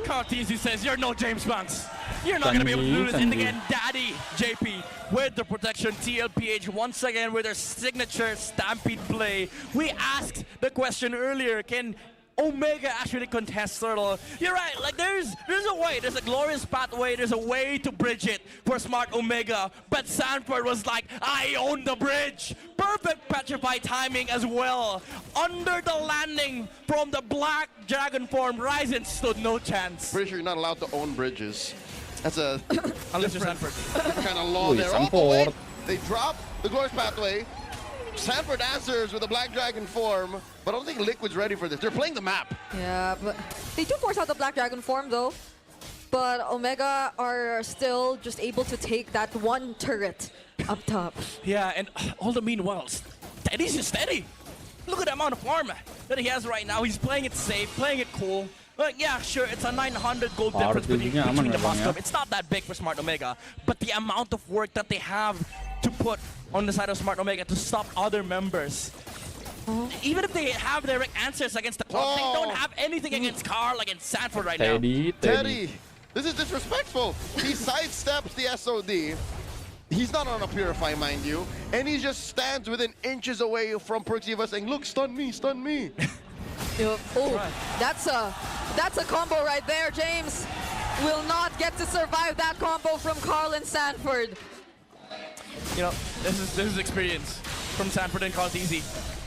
Cartesi says, you're no James Banks. You're not going to be able to do this. And Sanji. again, Daddy JP with the protection. TLPH once again with their signature Stampede play. We asked the question earlier, can Omega actually contest Turtle? You're right, like there's a way, there's a glorious pathway, there's a way to bridge it for Smart Omega, but Sanford was like, I own the bridge. Perfect petrify timing as well. Under the landing from the Black Dragon form, Ryzen stood no chance. Pretty sure you're not allowed to own bridges. That's a Unless you're different Sanford. kind of law Uy, there. Sanford. Oh, wait. They drop the glorious pathway. Sanford answers with a Black Dragon form, but I don't think Liquid's ready for this. They're playing the map. Yeah, but they do force out the Black Dragon form though. But Omega are still just able to take that one turret up top. Yeah, and all the meanwhile, Steady's just steady. Look at the amount of farm that he has right now. He's playing it safe, playing it cool. But yeah, sure, it's a 900 gold difference between the Masdondon. It's not that big for Smart Omega, but the amount of work that they have to put on the side of Smart Omega to stop other members. Even if they have direct answers against the clock, they don't have anything against Carl, against Sanford right now. Teddy, this is disrespectful. He sidesteps the SOD. He's not on a Purify, mind you. And he just stands within inches away from Perxiva saying, look, stun me, stun me. Oh, that's a combo right there. James will not get to survive that combo from Carl and Sanford. You know, this is experience from Sanford and Cartesi.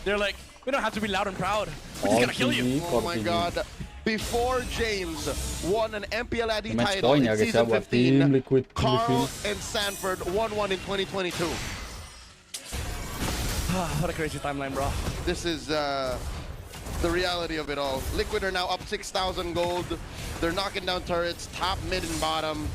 They're like, we don't have to be loud and proud. We're just gonna kill you. Oh my god. Before James won an MPL AD Match title to in niya guys, season buat 15, team Liquid Carl Philippines. and Sanford won one in 2022. What a crazy timeline, bro. This is the reality of it all. Liquid are now up 6,000 gold. They're knocking down turrets, top, mid, and bottom.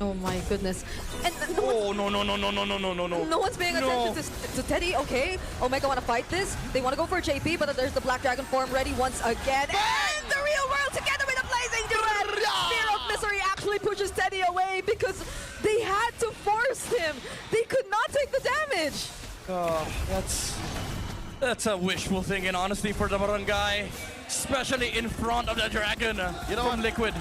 Oh my goodness. And Oh, no. no one's paying attention to Teddy. Okay, Omega want to fight this. They want to go for JP, but there's the Black Dragon form ready once again. And the real world together with a blazing duet. Fear of Misery actually pushes Teddy away because they had to force him. They could not take the damage. Oh, that's a wishful thinking, honestly, for the Barangay. Especially in front of the Dragon from Liquid.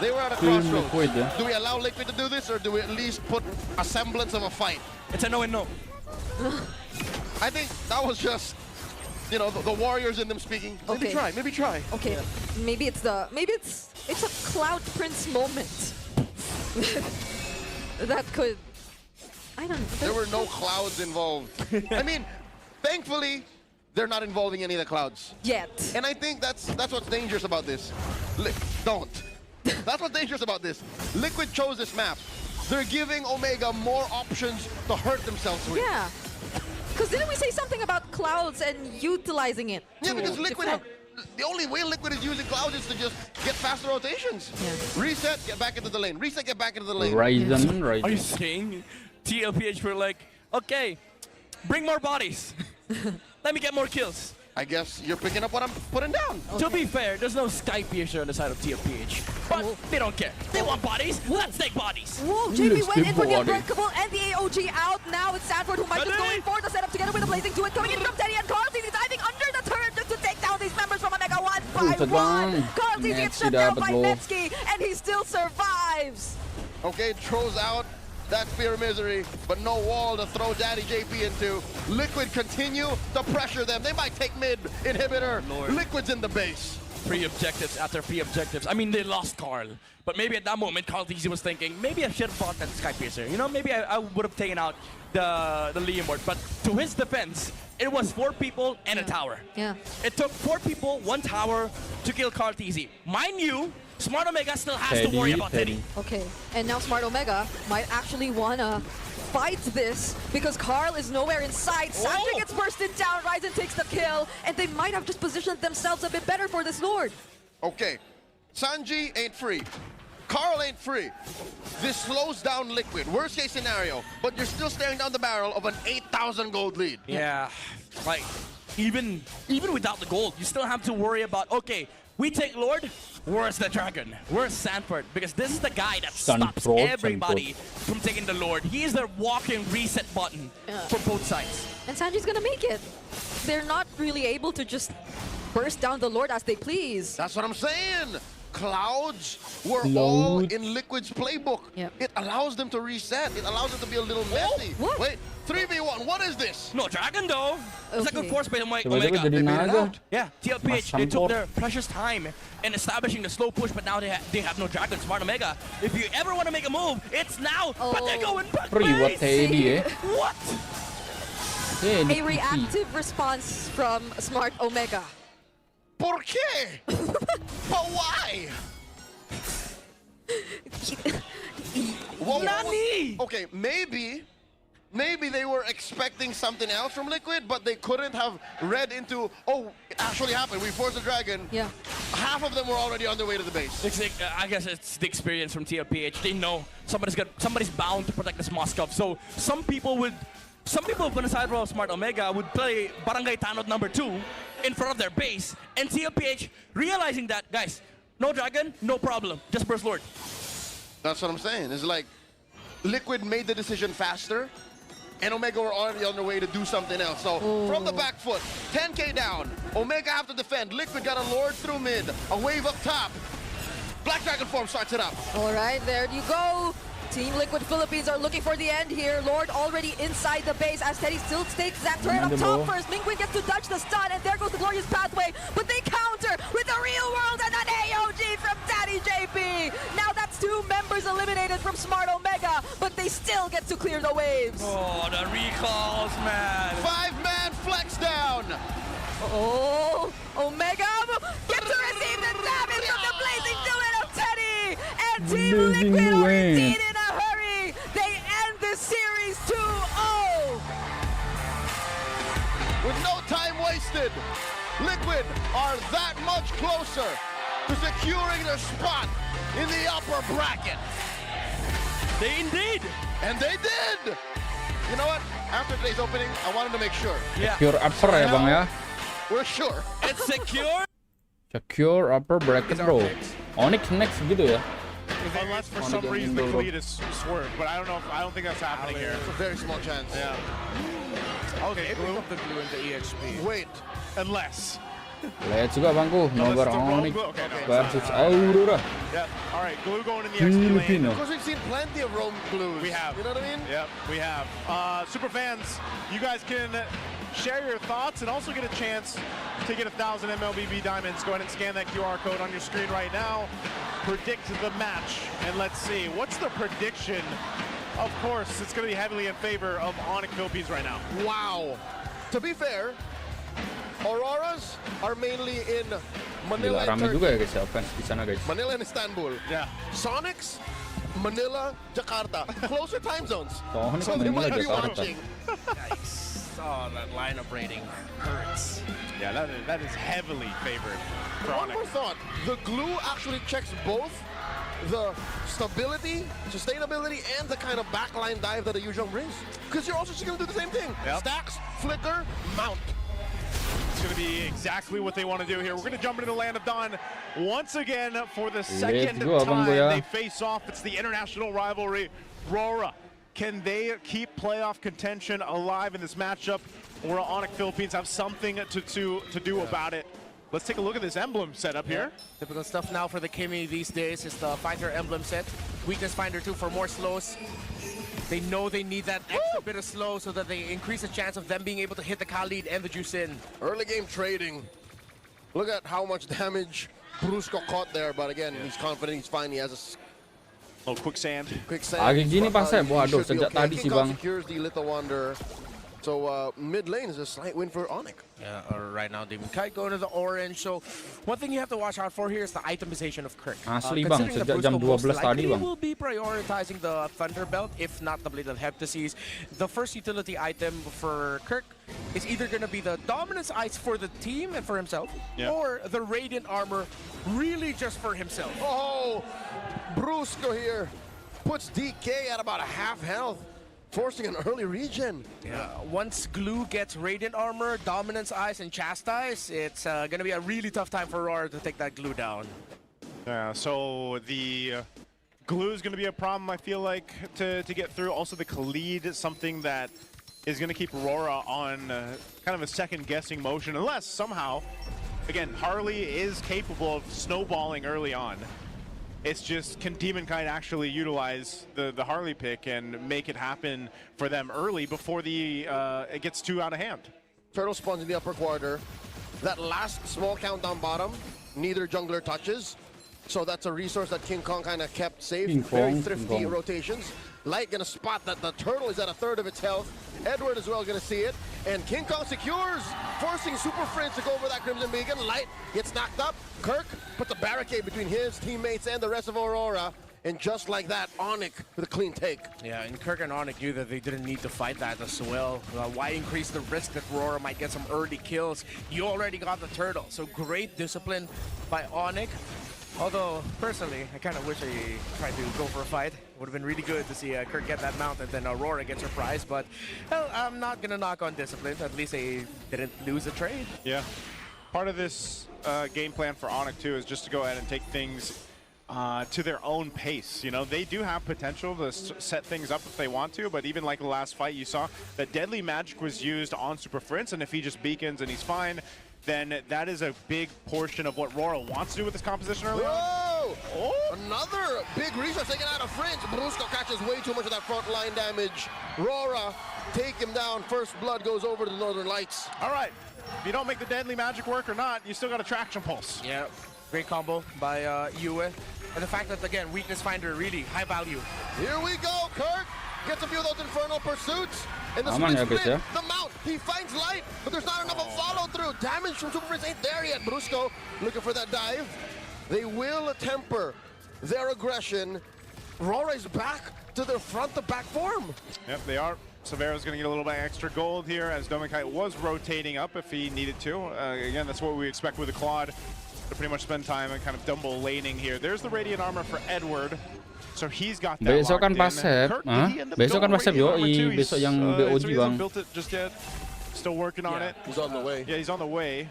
They were at a Team crossroads. Liquid, yeah. Do we allow Liquid to do this, or do we at least put a semblance of a fight? It's a no and no. I think that was just, you know, the warriors in them speaking. Maybe Okay. try, maybe try. Okay, maybe it's a Cloud Prince moment. That could, I don't know. There were no clouds involved. I mean, thankfully, they're not involving any of the clouds. Yet. And I think that's what's dangerous about this. Don't. That's what's dangerous about this. Liquid chose this map. They're giving Omega more options to hurt themselves with. Yeah. Because didn't we say something about clouds and utilizing it? Yeah, to because Liquid defend? the only way Liquid is using clouds is to just get faster rotations. Yeah. Reset, get back into the lane. Reset, get back into the lane. Are you Ryzen. saying TLPH were like, okay, bring more bodies. Let me get more kills. I guess you're picking up what I'm putting down. To be fair, there's no Sky Piercer on the side of TLPH. But they don't care. They want bodies. Let's take bodies. Whoa, JP went in for the body. Unbreakable and the AOG out. Now it's Sanford who might just go in for the setup together with the Blazing Duet coming in from Teddy and Carl. He's diving under the turret just to take down these members from Omega 1 by Usad 1. lang. Carl gets Netsky shut down dapat by go. Netsky and he still survives. Okay, throws out that Fear of Misery, but no wall to throw Daddy JP into. Liquid continue to pressure them. They might take mid inhibitor. Lord. Liquid's in the base. 3 objectives after 3 objectives. I mean, they lost Carl. But maybe at that moment, Carl Theasy was thinking, maybe I should have bought that Sky Piercer. You know, maybe I would have taken out the Leomord. But to his defense, it was 4 people and a tower. Yeah. It took 4 people, 1 tower to kill Carl Theasy. Mind you, Smart Omega still has to worry about Teddy. Okay, and now Smart Omega might actually wanna fight this because Carl is nowhere in sight. Sanji gets bursted down, Ryzen takes the kill, and they might have just positioned themselves a bit better for this Lord. Okay, Sanji ain't free. Carl ain't free. This slows down Liquid. Worst case scenario, but you're still staring down the barrel of an 8,000 gold lead. Yeah, like, even without the gold, you still have to worry about, okay, we take Lord, where's the Dragon? Where's Sanford? Because this is the guy that stops everybody from taking the Lord. He is their walking reset button for both sides. And Sanji's gonna make it. They're not really able to just burst down the Lord as they please. That's what I'm saying. clouds were all in Liquid's playbook. Yep. It allows them to reset. It allows them to be a little messy. what? Wait, 3v1, what is this? No dragon though. It's like a Okay. force bait on Tiba-tiba Omega. jadi They made it naga. out. Yeah, TLPH, they Mas took Sampor. their precious time in establishing the slow push, but now they have no dragon. Smart Omega. If you ever want to make a move, it's now. But they're Oh. going back. Reward Teddy ya. What? Teddy A reactive response from Smart Omega. ¿Por qué? But why? Nani? Okay, maybe they were expecting something else from Liquid, but they couldn't have read into, oh, it actually happened. We forced the dragon. Yeah. Half of them were already on their way to the base. I guess it's the experience from TLPH. They know somebody's bound to protect this Moskov. So some people on the side of Smart Omega would play Barangay Tanod #2 in front of their base, and TLPH realizing that, guys, no dragon, no problem, just Burst Lord. That's what I'm saying. It's like Liquid made the decision faster, and Omega were already on their way to do something else. So from the back foot, 10k down. Omega have to defend. Liquid got a Lord through mid, a wave up top. Black Dragon form starts it up. All right, there you go. Team Liquid Philippines are looking for the end here. Lord already inside the base as Teddy still takes that turret up top first. Mingwin gets to dodge the stun, and there goes the Glorious Pathway. But they counter with the Real World and an AOG from Daddy JP. Now that's 2 members eliminated from Smart Omega, but they still get to clear the waves. Oh, the recalls, man. 5-man flex down. Oh, Omega get to receive the damage from the Blazing Duet of Teddy. And Team Blazing Liquid are Duet. indeed in a hurry. They end this series 2-0. With no time wasted, Liquid are that much closer to securing their spot in the upper bracket. They indeed. And they did! You know what? After today's opening, I wanted to make sure. Yeah. Secure upper ya bang ya. We're sure. It's secure. Secure upper bracket bro. Onyx next gitu ya. Unless for some reason the Cletus swerved, but I don't think that's happening here. It's a very small chance. Yeah. Okay, glue up the glue into EXP. Wait. Unless. Let's go bangku. Nobar it's the wrong Onyx glue. Okay, no, it's versus Aurora. Yeah. All right, glue going in the XP lane. Filipino. Because we've seen plenty of roam glues. We have. You know what I mean? Yep, we have. Super fans, you guys can share your thoughts and also get a chance to get 1,000 MLBB diamonds. Go ahead and scan that QR code on your screen right now. Predict the match, and let's see. What's the prediction? Of course, it's going to be heavily in favor of Onyx Philippines right now. Wow. To be fair, Auroras are mainly in Manila Gila and rame juga ya Turkey. guys ya fans di sana guys. Manila and Istanbul. Yeah. Sonics, Manila, Jakarta. Closer time zones. Sonic, So they Manila, might be Jakarta. watching. Yikes. Oh, that lineup rating hurts. Yeah, that is heavily favored for One Onyx. more thought. The glue actually checks both the stability, sustainability, and the kind of backline dive that a Yuzhong brings. Because you're also just going to do the same thing. Yep. Stacks, flicker, mount. It's going to be exactly what they want to do here. We're going to jump into the land of Dawn once again for the second go, time Abangoya. they face off. It's the international rivalry. Rora, can they keep playoff contention alive in this matchup, or Onyx Philippines have something to do about it? Let's take a look at this emblem setup here. Typical stuff now for the Kimi these days is the Finder emblem set. Weakness Finder 2 for more slows. They know they need that extra bit of slow so that they increase the chance of them being able to hit the Khalid and the Jusin. Early game trading. Look at how much damage Bruce got caught there, but again, he's confident, he's fine, he has Oh, quicksand. a quick save. Lagi gini pas saya, He waduh should be sejak okay. tadi sih King Kong bang. secures the Little Wanderer. So mid lane is a slight win for Onyx. Yeah, right now Demon Kite going to the orange. So one thing you have to watch out for here is the itemization of Kirk. Asli bang, Considering the sejak jam Brusco most 12 tadi likely bang. will be prioritizing the Thunder Belt, if not the Blade of Heptases. The first utility item for Kirk is either going to be the Dominance Ice for the team and for himself, Yeah. or the Radiant Armor really just for himself. Oh, Brusco here puts DK at about a half health, forcing an early regen. Once Glue gets Radiant Armor, Dominance Ice, and Chastise, it's going to be a really tough time for Aurora to take that Glue down. Yeah, so the glue is going to be a problem, I feel like, to get through. Also, the Khalid is something that is going to keep Aurora on kind of a second-guessing motion, unless somehow again, Harley is capable of snowballing early on. It's just, can Demonkite actually utilize the Harley pick and make it happen for them early before the it gets too out of hand? Turtle spawns in the upper quarter. That last small countdown bottom, neither jungler touches. So that's a resource that King Kong kind of kept safe. Very thrifty rotations. Light gonna spot that the turtle is at a third of its health. Edward as well gonna see it. And King Kong secures, forcing Super Friends to go over that Crimson Beacon. Light gets knocked up. Kirk puts a barricade between his teammates and the rest of Aurora. And just like that, Onyx with a clean take. Yeah, and Kirk and Onyx knew that they didn't need to fight that as well. Why increase the risk that Aurora might get some early kills? You already got the turtle, so great discipline by Onyx. Although, personally, I kind of wish he tried to go for a fight. Would have been really good to see Kirk get that mount and then Aurora get surprised. But, hell, I'm not going to knock on discipline. At least they didn't lose a trade. Yeah. Part of this game plan for Onyx, too, is just to go ahead and take things to their own pace. You know, they do have potential to set things up if they want to, but even like the last fight you saw, that Deadly Magic was used on Super Prince, and if he just beacons and he's fine, then that is a big portion of what Rora wants to do with this composition early on. Oh! Another big resource taken out of Fringe. Brusco catches way too much of that front line damage. Rora take him down. First blood goes over to the Northern Lights. All right. If you don't make the Deadly Magic work or not, you still got a Traction Pulse. Yeah, great combo by Yue. And the fact that, again, Weakness Finder really high value. Here we go, Kirk. Gets a few of those Infernal Pursuits. And the Aman split, ya, the mount. He finds Light, but there's not enough of follow-through. Damage from Super Prince ain't there yet. Brusco looking for that dive. They will temper their aggression. Rora is back to their front-to-back form. Yep, they are. Severa's going to get a little bit extra gold here as Demonkite was rotating up if he needed to. Again, that's what we expect with the Claude. To pretty much spend time and kind of dumble laning here. There's the Radiant Armor for Edward. So he's got that Besok kan locked in. pasep, Kirk, did he end up besok kan going pasep Radiant Armor too? yoi, besok yang So BOG he bang. hasn't built it just yet. Still working on it. He's on the way. Yeah, he's on the way.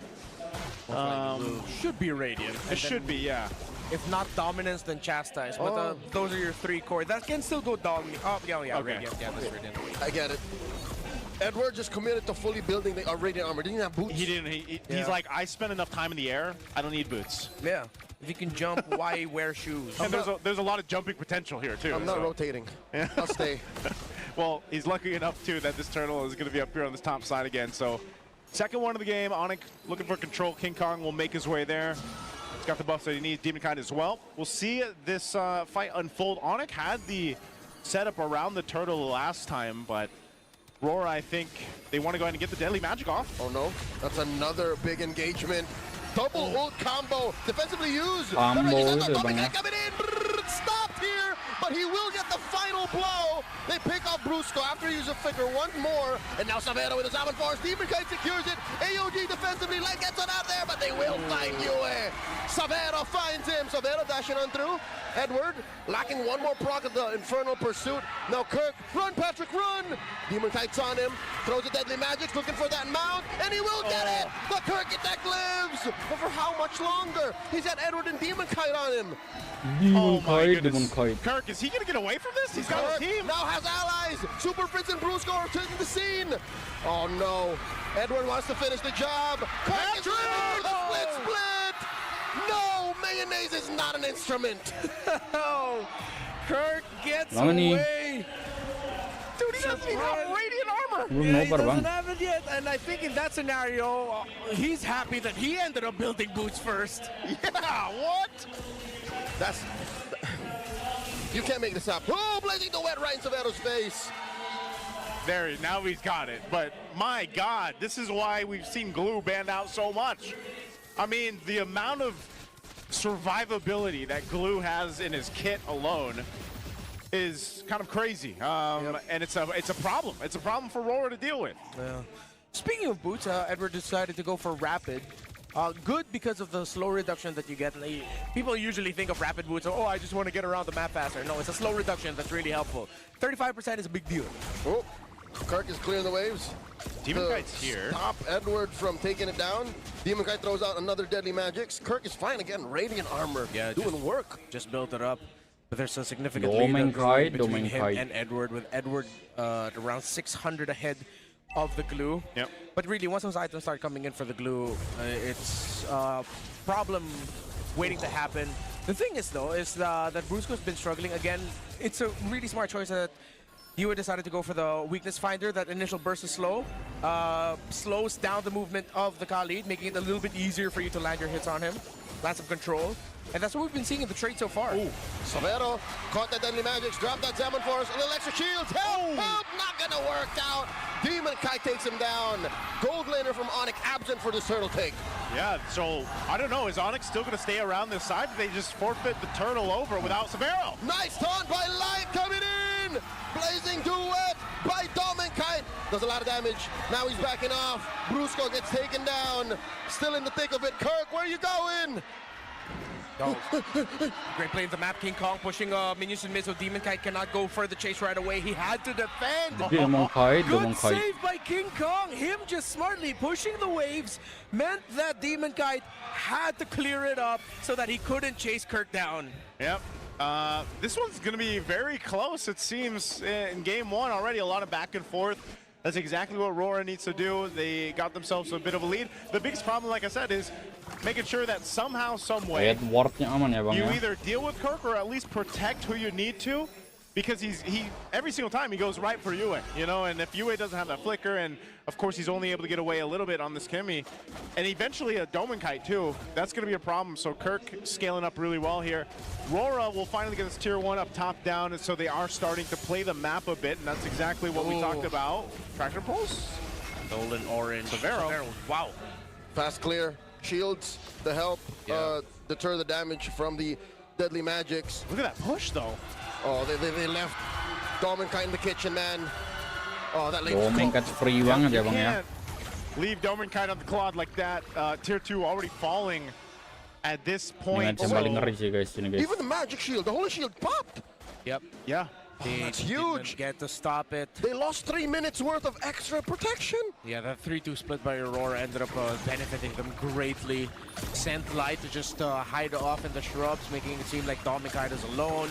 Should be Radiant. It should be, yeah. If not Dominance, then Chastise. But those are your three core. That can still go Dominance. Oh, yeah, Okay. Radiant. Yeah, that's Radiant. I get it. Edward just committed to fully building the Radiant Armor. Didn't he have boots? He didn't. He's like, I spent enough time in the air. I don't need boots. Yeah. If you can jump, why wear shoes? And there's a lot of jumping potential here too. I'm not rotating. Yeah. I'll stay. Well, he's lucky enough too that this turtle is going to be up here on this top side again. So, second one of the game. Onyx looking for control. King Kong will make his way there. He's got the buffs that he needs. Demonkite as well. We'll see this fight unfold. Onyx had the setup around the turtle last time, but Rora, I think they want to go ahead and get the Deadly Magic off. Oh no, that's another big engagement. Double ult combo, defensively used. Combo itu bang. Coming in, stopped here, but he will get the final blow. They pick up Brusco after he uses a flicker once more, and now Savera with the Salmon Force. Demonkite secures it. AOG defensively, Light gets it out there, but they will find Yue. Savera finds him. Savera dashing on through. Edward lacking one more proc of the Infernal Pursuit. Now Kirk, run Patrick, run! Demonkite's on him, throws a Deadly Magic, looking for that mount, and he will get it! The Kirk attack lives! But for how much longer? He's had Edward and Demonkite on him. Demonkite. Kirk, is he going to get away from this? He's got Kirk a team. now has allies. Super Prince and Brusco are taking the scene. Oh no. Edward wants to finish the job. Kirk is ready for the split. No, mayonnaise is not an instrument. Oh, Kirk gets Lama nih. away. Dude, he doesn't even have Radiant Armor. Belum Yeah, he nobar bang. doesn't have it yet, and I think in that scenario, he's happy that he ended up building boots first. Yeah, what? That's... You can't make this up. Oh, blazing the wet right in Savero's face. There, now he's got it. But my God, this is why we've seen Glue banned out so much. I mean, the amount of survivability that Glue has in his kit alone is kind of crazy. And it's a problem. It's a problem for Rora to deal with. Yeah. Speaking of boots, Edward decided to go for Rapid. Good because of the slow reduction that you get. Like, people usually think of Rapid boots, oh, I just want to get around the map faster. No, it's a slow reduction that's really helpful. 35% is a big deal. Oh, Kirk is clearing the waves. Demonkite's here. Stop Edward from taking it down. Demonkite throws out another Deadly Magics. Kirk is fine again. Radiant Armor doing work. Just built it up. But there's a significant Domain lead growing kite, between domain him kite. and Edward, with Edward around 600 ahead of the glue. Yep. But really, once those items start coming in for the glue, it's a problem waiting to happen. The thing is, though, is that Brusco's been struggling again. It's a really smart choice that Yue decided to go for the weakness finder. That initial burst is slow, slows down the movement of the Khalid, making it a little bit easier for you to land your hits on him. Lots of control. And that's what we've been seeing in the trade so far. Ooh. Severo caught that deadly magics, dropped that Zaman Force, a little extra shields. Help! Help! Not gonna work out. Demon Kite takes him down. Gold laner from Onyx absent for this turtle take. Yeah, so I don't know. Is Onyx still going to stay around this side? They just forfeit the turtle over without Severo. Nice taunt by Light coming in. Blazing duet by Kite. Does a lot of damage. Now he's backing off. Brusco gets taken down. Still in the thick of it. Kirk, where are you going? Oh. Great play of the map. King Kong pushing minions and mids, so Demon Kite cannot go for the chase right away. He had to defend. Good save by King Kong. Him just smartly pushing the waves meant that Demon Kite had to clear it up so that he couldn't chase Kirk down. Yep. This one's going to be very close, it seems, in game one already. A lot of back and forth. That's exactly what Aurora needs to do. They got themselves a bit of a lead. The biggest problem, like I said, is making sure that somehow, some way, you either deal with Kirk or at least protect who you need to, because he every single time he goes right for Yue, you know, and if Yue doesn't have that flicker, and of course he's only able to get away a little bit on this Kimmy, and eventually a Kite too, that's going to be a problem. So Kirk scaling up really well here. Aurora will finally get this tier 1 up top down, and so they are starting to play the map a bit, and that's exactly what we talked about. Tractor pulse? Stolen orange. Severo. Wow. Fast clear. Shields to help deter the damage from the deadly magics. Look at that push though. Oh, they left Kite in the kitchen, man. Oh, that late. Free banget ya, Bang ya. Can't leave Kite on the clod like that. Tier 2 already falling at this point. Yang paling ngeri sih guys ini guys. Even the magic shield, the holy shield popped. Yep. Yeah. That's huge. Get to stop it. They lost 3 minutes worth of extra protection. Yeah, that 3-2 split by Aurora ended up benefiting them greatly. Sent Light to just hide off in the shrubs, making it seem like Kite is alone.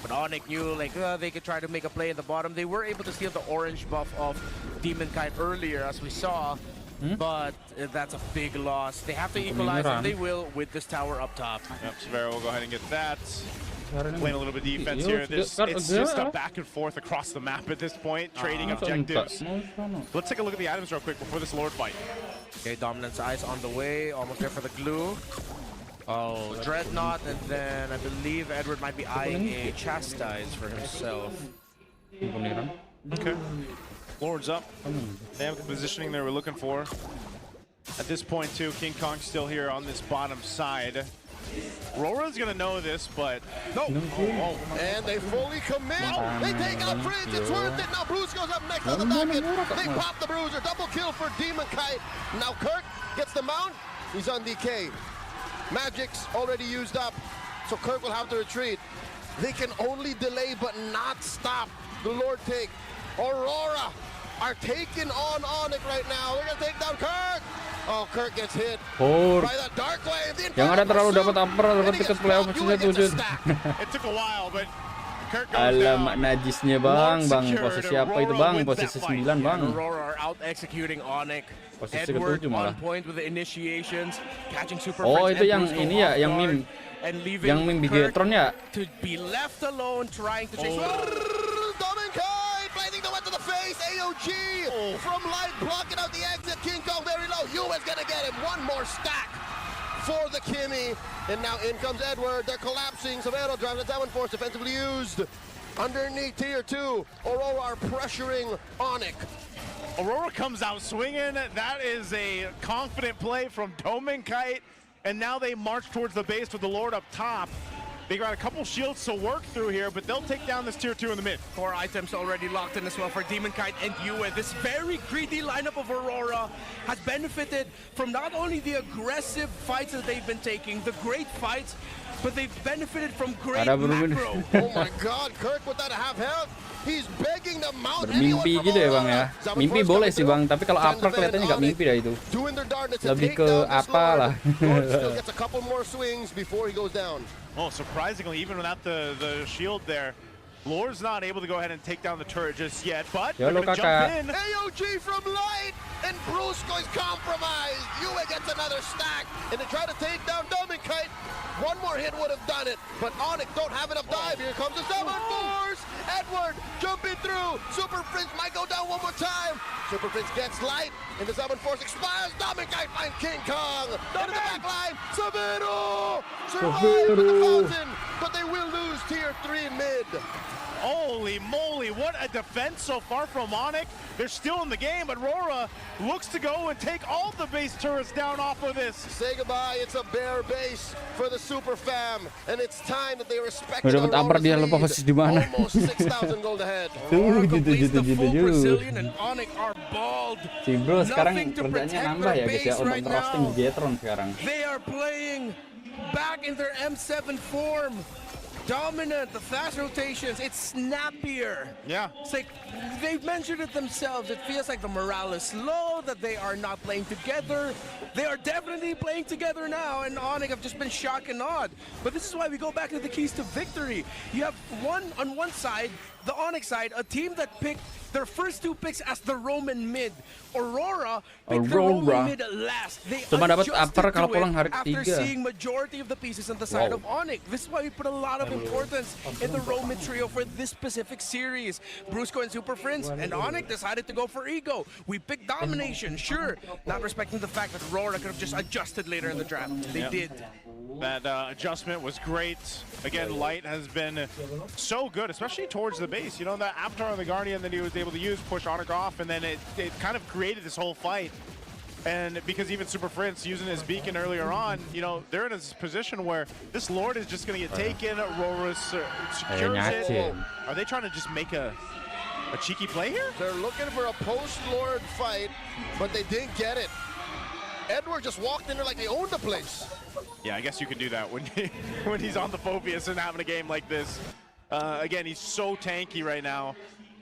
But Onyx knew like they could try to make a play in the bottom. They were able to steal the orange buff of Demon Kite earlier, as we saw. But that's a big loss. They have to equalize, and they will with this tower up top. Yep, Severo will go ahead and get that. Playing a little bit of defense here. It's just a back and forth across the map at this point, trading objectives. Let's take a look at the items real quick before this Lord fight. Okay, Dominance Eyes on the way, almost there for the glue. Oh, Dreadnought, and then I believe Edward might be eyeing a Chastise for himself. Okay. Lord's up. They have the positioning they were looking for. At this point, too, King Kong still here on this bottom side. Aurora's gonna know this, but no. And they fully commit. They take out Prince. It's worth it. Now Bruce goes up next on the back end. They pop the bruiser. Double kill for Demon Kite. Now Kirk gets the mount. He's on DK. Magic's already used up, so Kirk will have to retreat. They can only delay but not stop the Lord take. Aurora are taking on Onyx right now. They're gonna take down Kirk. Oh, Kirk gets hit by the dark wave. Yang ada terlalu dapat upper, dapat tiket playoff maksudnya tujuh. It took a while, but Kirk goes Alamak down. najisnya bang, posisi apa itu bang? Posisi 9 bang. Aurora are out executing Onyx. Posisi Edward ke-7 malah. on point with the initiations, catching super Oh friends itu and yang Brusco ini ya, off yang guard, meme, and leaving yang meme Kirk Bigetron ya. to be left alone trying to chase. Dominkite blazing the wet to the face. AOG from Light blocking out the exit. King Kong very low. Yue's gonna get him. One more stack for the Kimmy. And now in comes Edward. They're collapsing. Severo drives the Zaman Force defensively used. Underneath tier 2, Aurora are pressuring Onyx. Aurora comes out swinging. That is a confident play from Dominkite. And now they march towards the base with the Lord up top. They got a couple shields to work through here, but they'll take down this tier 2 in the mid. 4 items already locked in as well for Demon Kite and Yue. This very greedy lineup of Aurora has benefited from not only the aggressive fights that they've been taking, the great fights, but they've benefited from great macro. Oh my God, Kirk without a half health. He's begging them out. Bermimpi gitu ya bang ya. Mimpi boleh sih bang, tapi kalau upper kelihatannya nggak mimpi dah itu. Lebih ke apa lah. Still gets a couple more swings before he goes down. Oh, surprisingly, even without the shield there, Lord's not able to go ahead and take down the turret just yet, but Yo, they're gonna jump Kakak. in. AOG from Light, and Brusco is compromised. Yue gets another stack, and they try to take down Dominkite. One more hit would have done it, but Onyx don't have enough dive. Here comes the Summon Force. Edward jumping through. Super Prince might go down one more time. Super Prince gets Light, and the Summon Force expires. Dominkite finds King Kong. Into the back line. Severo survives with the fountain, but they will lose tier 3 mid. Holy moly, what a defense so far from Onyx. They're still in the game, but Rora looks to go and take all the base turrets down off of this. Say goodbye, it's a bare base for the Super Fam, and it's time that they respect Udah dapat upper dia, lupa posisi di mana. almost 6,000 gold ahead. Rora completes the Gitu. full Brazilian and Onyx are bald. Si bro sekarang Nothing to kerjanya protect nambah ya their guys ya base untuk right roasting now. Jetron sekarang. They are playing back in their M7 form. Dominant, the fast rotations, it's snappier. Yeah. It's like, they've mentioned it themselves. It feels like the morale is low, that they are not playing together. They are definitely playing together now, and Onyx have just been shocked and awed. But this is why we go back to the keys to victory. You have on one side, the Onyx side, a team that picked their first 2 picks as the Roman mid. Aurora picked the Roman mid last. They Cuma dapat adjusted upper kalau to it pulang hari after ketiga. seeing majority of the pieces on the side of Onyx. This is why we put a lot of importance in the Roman trio for this specific series. Brusco and Super Friends and Onyx decided to go for ego. We picked domination, sure, not respecting the fact that Aurora could have just adjusted later in the draft. They did. That adjustment was great. Again, Light has been so good, especially towards the base. You know, that Avatar on the Guardian that he was able to use, push Onyx off, and then it kind of created this whole fight. And because even Super Prince using his beacon earlier on, you know, they're in a position where this Lord is just going to get taken. Aurora secures it. Are they trying to just make a cheeky play here? They're looking for a post-Lord fight, but they didn't get it. Edward just walked in there like they owned the place. Yeah, I guess you can do that when when he's on the Phobius and having a game like this. Again, he's so tanky right now.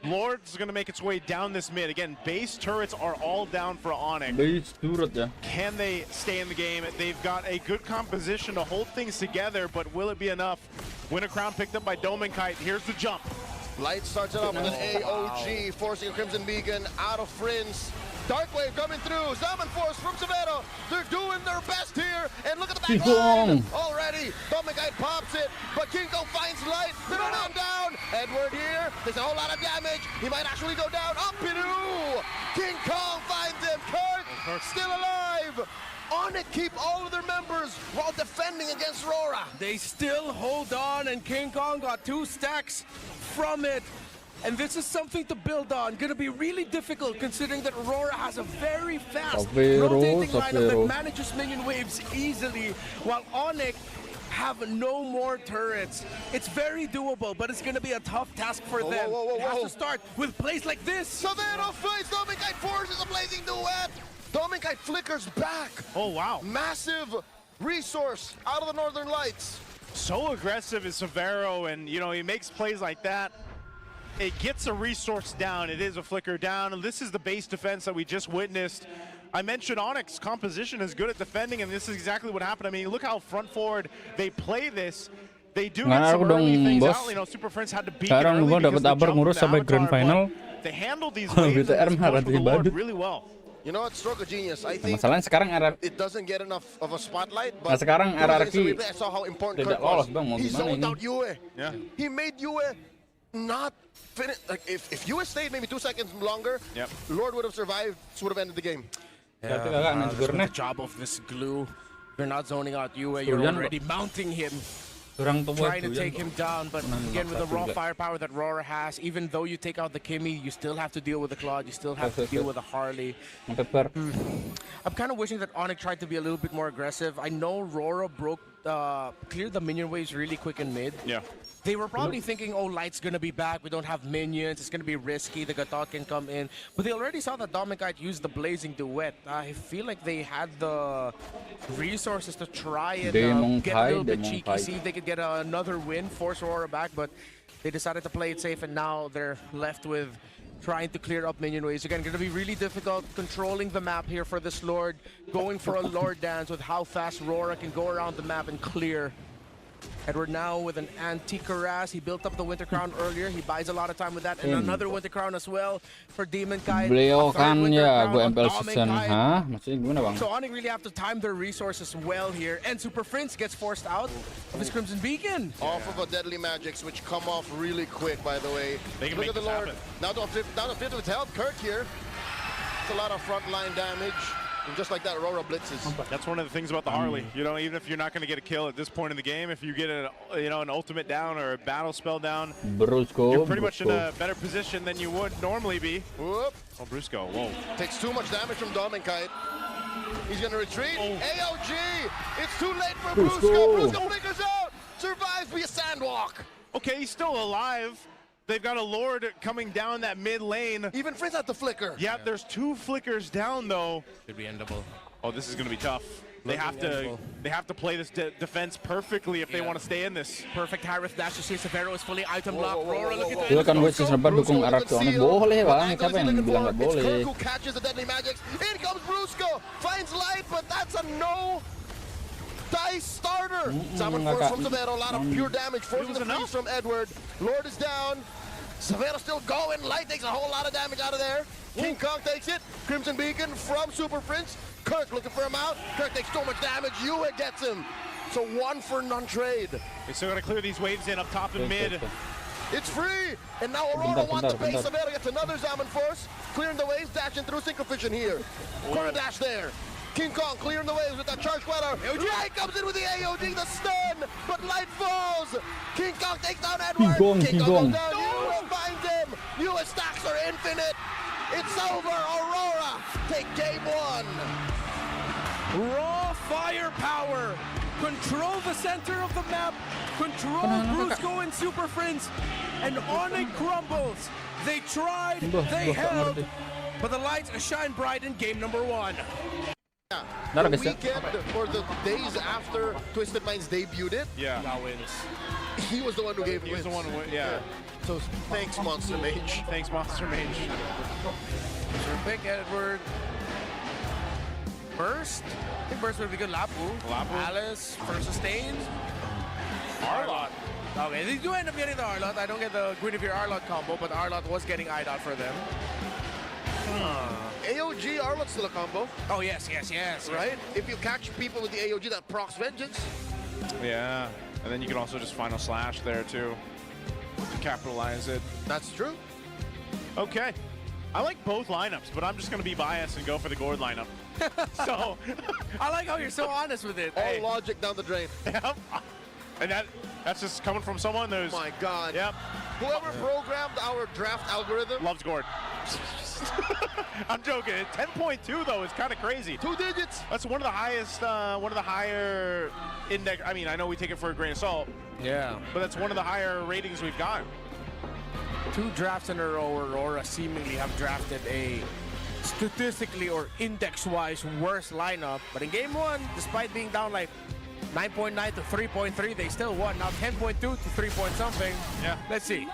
Lord's going to make its way down this mid. Again, base turrets are all down for Onyx. Base turret ya. Can they stay in the game? They've got a good composition to hold things together, but will it be enough? Winter Crown picked up by Dominkite. Here's the jump. Light starts it off with an AOG, forcing a Crimson Beacon out of Prince. Dark Wave coming through. Summon Force from Severo. They're doing their best here. And look at the back line already. Dominkite pops it, but King Kong finds Light. They're not down. Edward here. There's a whole lot of damage. He might actually go down. Up Piru. King Kong finds him. Kirk still alive. Onyx keep all of their members while defending against Rora. They still hold on, and King Kong got 2 stacks from it. And this is something to build on. Gonna be really difficult considering that Aurora has a very fast rotating lineup that manages minion waves easily, while Onyx have no more turrets. It's very doable, but it's gonna be a tough task for them. It has to start with plays like this. Severo fights Dominkite, forces a blazing duet. Dominkite flickers back. Oh, wow. Massive resource out of the Northern Lights. So aggressive is Severo, and, you know, he makes plays like that. It gets a resource down. It is a flicker down, and this is the base defense that we just witnessed. I mentioned Onyx composition is good at defending, and this is exactly what happened. I mean, look how front forward they play this. They do get some early things out. You know, Super Friends had to beat it early because the jump ngurus sampai grand final. They handled these waves really well. You know what, stroke of genius. I think Masalahnya sekarang it doesn't get enough of a spotlight, Nah, but sekarang RRQ I saw how important tidak Kirk was. lolos bang, mau He gimana zoned ini? out Yue. Yeah. He made Yue not finish. Like if Yue stayed maybe 2 seconds longer, Lord would have survived. This would have ended the game. Yeah, that's what the job of this glue. You're not zoning out Yue, you're already mounting him. Trying to take him down, but again with the raw firepower that Rora has, even though you take out the Kimmy, you still have to deal with the Claude, you still have to deal with the Harley. I'm kind of wishing that Onyx tried to be a little bit more aggressive. I know Rora cleared the minion waves really quick in mid. Yeah. They were probably thinking, oh, Light's going to be back. We don't have minions. It's going to be risky. The Gatot can come in. But they already saw that Dominkite use the Blazing Duet. I feel like they had the resources to try it, get a little bit cheeky, see if they could get another win, force Aurora back. But they decided to play it safe, and now they're left with trying to clear up minion waves. Again, going to be really difficult controlling the map here for this Lord, going for a Lord dance with how fast Rora can go around the map and clear. Edward now with an antique harass. He built up the Winter Crown earlier. He buys a lot of time with that. And another Winter Crown as well for Demon Kite. Beliau A third kan Winter ya Crown gue on MPL Domin season. Kite. Hah? Maksudnya gimana bang? So Onyx really have to time their resources well here. And Super Prince gets forced out of his Crimson Beacon. Off of a Deadly Magics, which come off really quick, by the way. They can Look make at the this Lord. happen. Down to 5th with health. Kirk here. It's a lot of frontline damage. And just like that, Aurora blitzes. That's one of the things about the Harley. You know, even if you're not going to get a kill at this point in the game, if you get an ultimate down or a battle spell down, Brusco. you're pretty much in a better position than you would normally be. Whoop. Oh, Brusco, whoa. Takes too much damage from Domin Kite. He's going to retreat. AOG! It's too late for Brusco. Brusco flickers out. Survives via Sandwalk. Okay, he's still alive. They've got a Lord coming down that mid lane. Even Frizz at the flicker. Yeah, there's 2 flickers down though. Could be endable. Oh, this is going to be tough. They have to play this defense perfectly if they want to stay in this. Perfect high-risk dash. You see Severo is fully item locked. Aurora, look at Itu this. kan gue sebenarnya dukung arah keuangan boleh bang. Siapa yang bilang nggak boleh? Kirk who catches the Deadly Magics. In comes Brusco. Finds light, but that's a no dice starter. Salmon force from Severo. A lot of pure damage. Forcing the freeze from Edward. Lord is down. Severo still going. Light takes a whole lot of damage out of there. King Kong takes it. Crimson Beacon from Super Prince. Kirk looking for him out. Kirk takes so much damage. Yue gets him. So 1 for non-trade. They still got to clear these waves in up top and mid. It's free. And now Aurora wants to base. Severo gets another Salmon force. Clearing the waves. Dashing through Synchrovision here. Corner dash there. King Kong clearing the waves with that charge queller. Light comes in with the AOG, the stun, but Light falls. King Kong takes down Edward. King Kong goes down. Yue finds him. Yue stacks are infinite. It's over. Aurora take game 1. Raw firepower. Control the center of the map. Control Brusco and Super Prince. And Onyx crumbles. They tried. They held. But the lights shine bright in game number 1. The weekend or the days after Twisted Minds debuted it, Yeah. Wins. he was the one who gave He was wins. the one who went, yeah. So thanks, Monster Mage. Thanks, Monster Mage. Sure pick Edward. Burst. I think Burst would be good. Lapu. Alice for sustain. Arlott. Okay, they do end up getting the Arlott. I don't get the Guinevere Arlott combo, but Arlott was getting eyed out for them. AOG Arlot's still a combo, Oh, yes. right? If you catch people with the AOG, that procs Vengeance. Yeah. And then you can also just Final Slash there too. To capitalize it. That's true. Okay. I like both lineups, but I'm just going to be biased and go for the Gord lineup. So, I like how you're so honest with it. All logic down the drain. yep. And that's just coming from someone who's, My God. yep, Whoever programmed our draft algorithm, loves Gord. I'm joking. 10.2 though is kind of crazy. 2 digits. That's one of the highest, one of the higher index. I mean, I know we take it for a grain of salt, Yeah. but that's one of the higher ratings we've got. 2 drafts in a row where Aurora seemingly have drafted a statistically or index-wise worse lineup. But in game 1, despite being down like 9.9 to 3.3, they still won. Now 10.2 to 3 point something. Yeah. Let's see.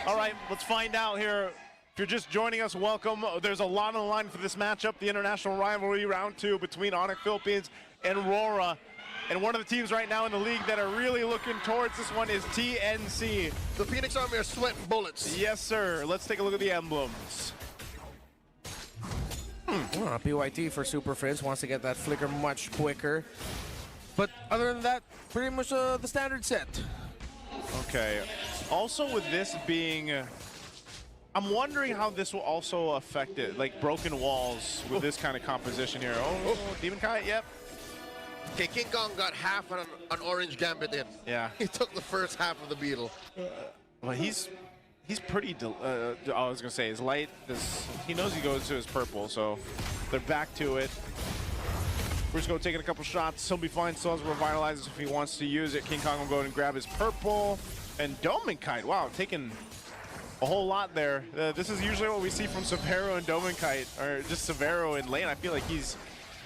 All right, let's find out here. If you're just joining us, welcome. There's a lot on the line for this matchup, the international rivalry round 2 between Onyx Philippines and Aurora. And one of the teams right now in the league that are really looking towards this one is TNC. The Phoenix Army are sweating bullets. Yes, sir. Let's take a look at the emblems. PYT for Super Prince wants to get that flicker much quicker. But other than that, pretty much the standard set. Okay. Also with this being, I'm wondering how this will also affect it, like broken walls with this kind of composition here. Oh, Demon Kite, yep. Okay, King Kong got half an orange gambit in. Yeah. He took the first half of the beetle. Well, he's pretty, I was going to say, his light, he knows he goes to his purple, so they're back to it. Brusco taking a couple shots. He'll be fine. Still has revitalizes if he wants to use it. King Kong will go and grab his purple. And Domin Kite, wow, taking a whole lot there. This is usually what we see from Severo and Domin Kite, or just Severo in lane. I feel like he's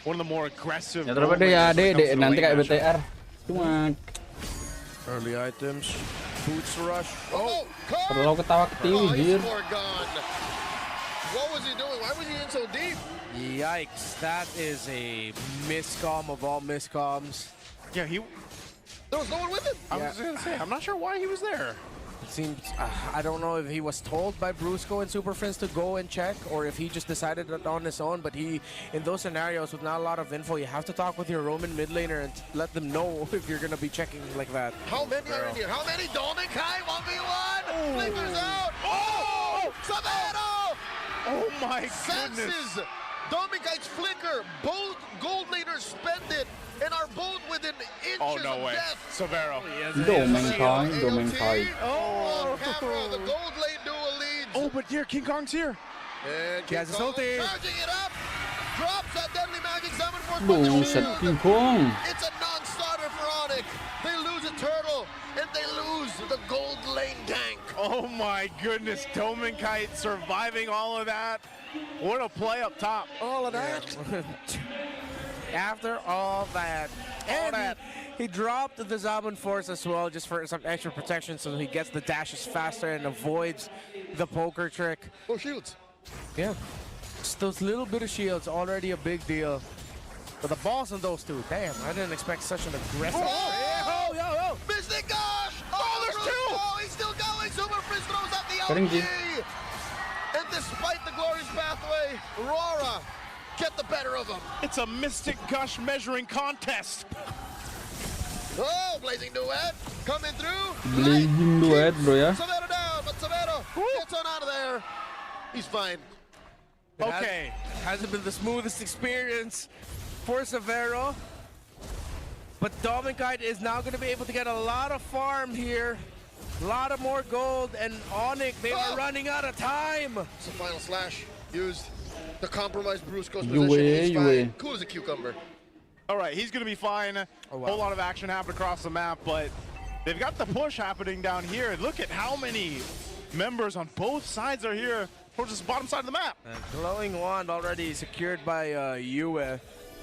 one of the more aggressive. Ya terus ya nanti kayak BTR. Cuma Early items. Boots rush. Oh, Kong! terlalu ketawa ketiwi, Oh, he's jir. far gone. What was he doing? Why was he in so deep? Yikes, that is a miscom of all miscoms. Yeah, There was no one with him. I was gonna say, I'm not sure why he was there. It seems, I don't know if he was told by Brusco and Super Friends to go and check, or if he just decided it on his own, but in those scenarios with not a lot of info, you have to talk with your Roman mid laner and let them know if you're gonna be checking like that. How many are in here? How many? Dominkai 1v1! Flickers out! Oh! Savero! Oh my goodness. Senses! Dominkai's flicker! Both gold laners spend it and are both within inches Oh, no of way. death. Severo. Domenkai. Oh, on camera, the gold lane duel leads. Oh, but here, King Kong's here. And He has his ulti. charging it up. Drops that deadly magic summon force. Buset, King Kong. It's a non-starter for Onyx. They lose a turtle, and they lose the gold lane tank. Oh my goodness, Dominkai surviving all of that. What a play up top. All of that. After all that. And he dropped the Zaman Force as well, just for some extra protection, so he gets the dashes faster and avoids the poker trick. Oh, shields. Yeah. Just those little bit of shields, already a big deal. But the balls on those two, damn, I didn't expect such an aggressive. Oh, yo. Mystic Gosh! Oh, there's two! Oh, he's still going. Super Frizz throws out the Kering, LG. And despite the glorious pathway, Aurora get the better of him. It's a Mystic Gush measuring contest. Oh, Blazing Duet coming through. Blazing Duet, bro ya. Savero down, but Savero gets on out of there. He's fine. Okay. Hasn't been the smoothest experience for Severo. But Dominkai is now going to be able to get a lot of farm here. A lot of more gold, and Onyx, they were running out of time. It's the final slash used. The compromised Brusco's Yue, position. He's Yue. fine. Cool as a cucumber. All right, he's going to be fine. Oh, wow. Whole lot of action happened across the map, but they've got the push happening down here. Look at how many members on both sides are here towards the bottom side of the map. Glowing Wand already secured by Yue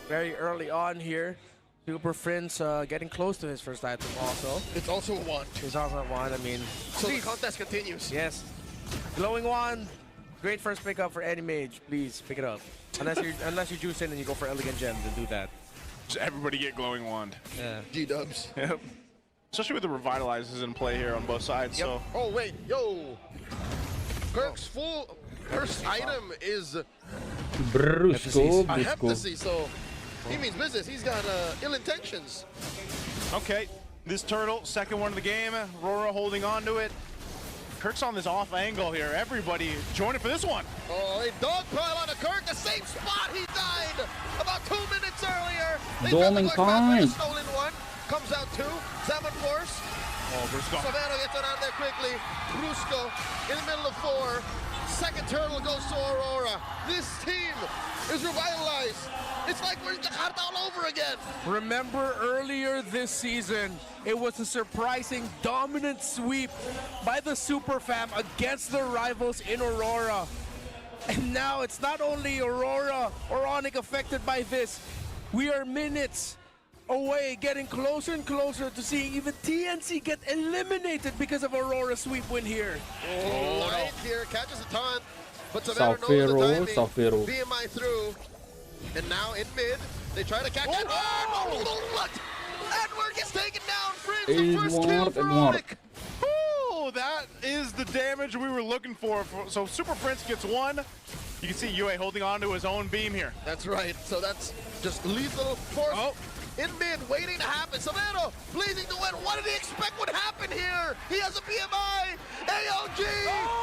very early on here. Super Prince getting close to his first item also. It's also a wand. He's also at Wand, I mean. So the contest continues. Yes. Glowing Wand, great first pickup for any mage. Please pick it up. Unless you juice in and you go for Elegant Gems and do that. Just everybody get Glowing Wand. Yeah. G-dubs. Yep. Especially with the Revitalizers in play here on both sides. Yep. So Oh, wait. Yo. Kirk's full first item is Brusco, a Brusco. heptasy, so he means business. He's got ill intentions. okay, this turtle, second one of the game. Aurora holding on to it. Kirk's on this off angle here. Everybody joining for this one. Oh, a dog pile on a Kirk, the same spot he died about 2 minutes earlier. Dominkai. Stolen one. Comes out two. Zaman Force. Oh, Brusco. Savannah gets it out of there quickly. Brusco in the middle of four. Second turtle goes to Aurora. This team is revitalized. It's like we're in Jakarta all over again. Remember earlier this season, it was a surprising dominant sweep by the Super Fam against their rivals in Aurora. And now it's not only Aurora or Onyx affected by this. We are minutes away, getting closer and closer to seeing even TNC get eliminated because of Aurora's sweep win here. Oh, Light here catches a taunt, but Savannah knows the timing. Savero. BMI through, and now in mid, they try to catch Edward. Oh, what? Edward gets taken down. Fringe, the first kill for Onyx. Oh, that is the damage we were looking for. So Super Prince gets one. You can see Yue holding on to his own beam here. That's right. So that's just lethal force. Oh. In mid, waiting to happen. Savannah, Blazing Duet. What did he expect would happen here? He has a BMI. AOG.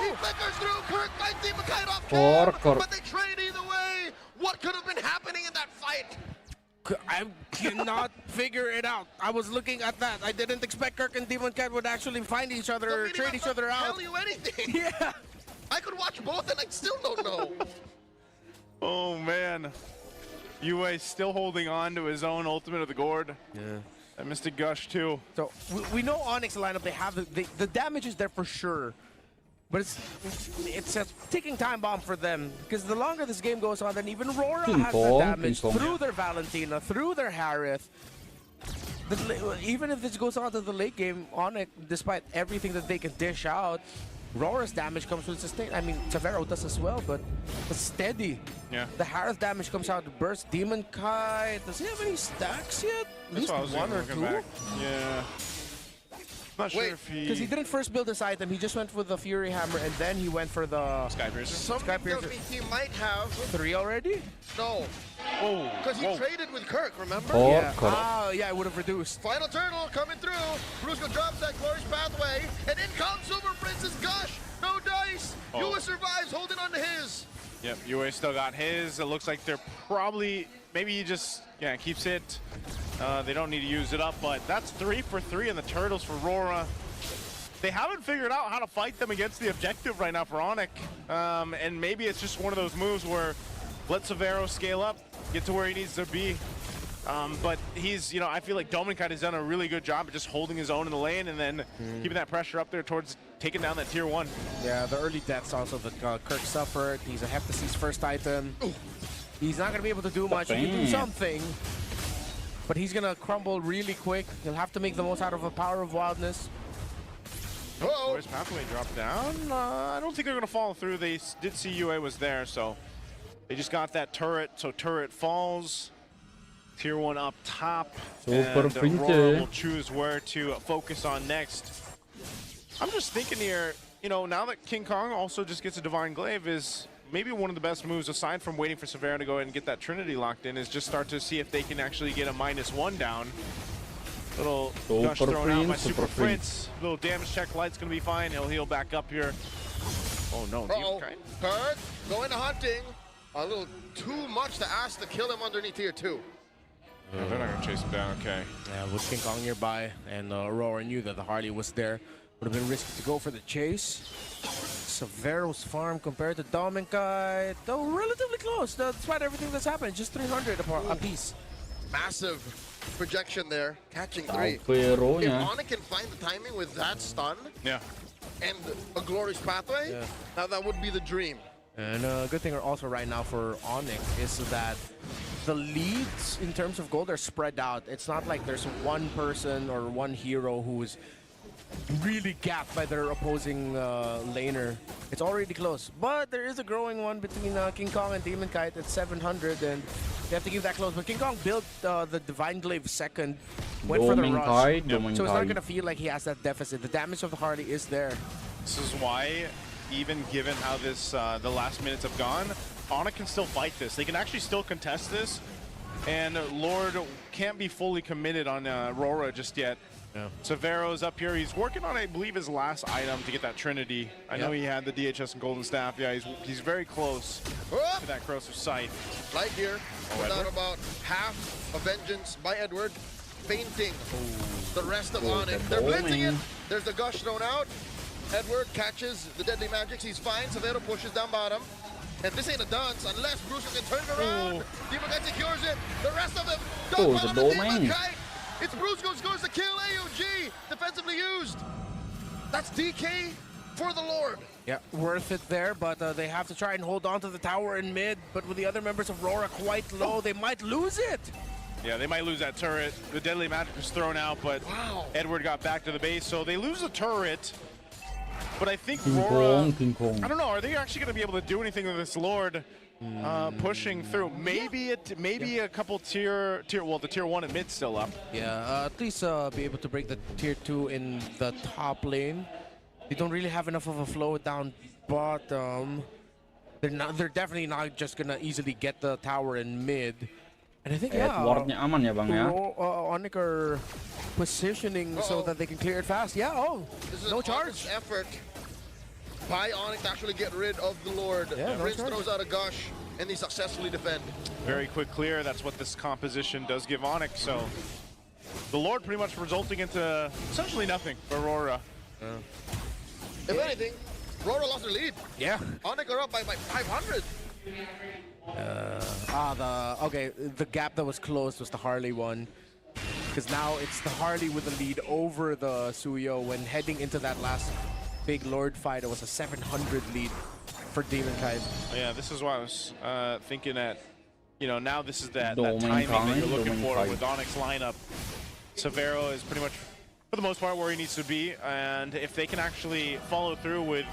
He flickers through. Kirk finds Demon Kite off cam, but they trade either way. What could have been happening in that fight? I cannot figure it out. I was looking at that. I didn't expect Kirk and Demon Cat would actually find each other or trade each other out. Tell you anything. Yeah. I could watch both and I still don't know. Oh, man. Yue still holding on to his own Ultimate of the Gourd. Yeah. And Mystic Gush, too. So we know Onyx lineup, they have the damage is there for sure. But it's a ticking time bomb for them. Because the longer this game goes on, then even Aurora has the damage through their Valentina, through their Harith. Even if this goes on to the late game, Onyx, despite everything that they can dish out, Aurora's damage comes with sustain. I mean, Severo does as well, but it's steady. Yeah. The Harith damage comes out to burst. Demon Kite, does he have any stacks yet? at least one or two. Yeah. Not sure if Because he didn't first build this item, he just went for the Fury Hammer and then he went for the Sky Piercer. Sky Piercer. He might have. 3 already? No. Oh, Because he traded with Kirk, remember? Oh, Yeah. correct. Ah, yeah, it would have reduced. Final turtle coming through. Brusco drops that glorious pathway. And in comes Super Princess Gush. No dice. Yua survives, holding on to his. Yep, UA still got his. It looks like they're probably, maybe he just, keeps it. They don't need to use it up, but that's 3 for 3 in the turtles for Rora. They haven't figured out how to fight them against the objective right now for Onyx. And maybe it's just one of those moves where let Severo scale up, get to where he needs to be. But he's, I feel like Dominicite has done a really good job of just holding his own in the lane and then keeping that pressure up there towards taking down that tier 1. Yeah, the early deaths also that Kirk suffered. He's a Heptacy's first item. Ooh. He's not going to be able to do much. He can do something, but he's going to crumble really quick. He'll have to make the most out of a Power of Wildness. Oh, his pathway dropped down. I don't think they're going to follow through. They did see UA was there, so they just got that turret. So turret falls. Tier 1 up top. Super and Aurora will choose where to focus on next. I'm just thinking here, now that King Kong also just gets a Divine Glaive, is maybe one of the best moves, aside from waiting for Severo to go ahead and get that Trinity locked in, is just start to see if they can actually get a -1 down. Little gush thrown out by Super Prince. Little damage check, Light's gonna be fine. He'll heal back up here. Oh no, Kirk going to hunting. A little too much to ask to kill him underneath tier 2. No, they're not gonna chase him down, okay. Yeah, with King Kong nearby, and Aurora knew that the Harley was there. Would have been risky to go for the chase. Severo's farm compared to Dominicite, though relatively close, despite everything that's happened. Just 300 a piece. Massive projection there, catching 3. If Vero-nya. Onyx can find the timing with that stun and a glorious pathway, now that would be the dream. And a good thing also right now for Onyx is that the leads in terms of gold are spread out. It's not like there's one person or one hero who is really gapped by their opposing laner. It's already close, but there is a growing one between King Kong and Demonkite at 700, and they have to keep that close. But King Kong built the Divine Glaive second, went for the rush, so it's not going to feel like he has that deficit. The damage of the Harley is there. This is why, even given how this the last minutes have gone, Onyx can still fight this. They can actually still contest this, and Lord can't be fully committed on Aurora just yet. Yeah. Severo's up here. He's working on, I believe, his last item to get that Trinity. I know he had the DHS and Golden Staff. Yeah, he's very close to that Corrosive Sight. Right here, without about half a vengeance by Edward, fainting the rest of Onyx. They're blitzing it. There's the gush thrown out. Edward catches the deadly magics. He's fine. Severo pushes down bottom. And this ain't a dance unless Brusco can turn it around. Demonkite secures it. The rest of them don't follow the Demonkite. It's Brusco scores the kill. AOG defensively used. That's DK for the Lord. Yeah, worth it there, but they have to try and hold on to the tower in mid. But with the other members of Aurora quite low, they might lose it. Yeah, they might lose that turret. The deadly magic was thrown out, but Edward got back to the base, so they lose the turret. But I think Aurora, I don't know, are they actually going to be able to do anything with this Lord pushing through? Maybe a couple the tier 1 and mid still up. Yeah, at least be able to break the tier 2 in the top lane. They don't really have enough of a flow down bottom. They're definitely not just going to easily get the tower in mid. And I think, Edwardnya aman ya, Bang ya. Onyx are positioning so that they can clear it fast. Yeah, this is no charge. Effort by Onyx to actually get rid of the Lord. Yeah, Prince throws out a gush, and they successfully defend. Very quick clear. That's what this composition does give Onyx. So the Lord pretty much resulting into essentially nothing for Aurora. If anything, Aurora lost their lead. Yeah. Onyx are up by 500. The gap that was closed was the Harley one. Because now it's the Harley with the lead over the Suyo. When heading into that last big Lord fight, it was a 700 lead for Demonkite. Yeah, this is why I was thinking that, now this is that timing that you're looking for with Onyx lineup. Severo is pretty much, for the most part, where he needs to be. And if they can actually follow through with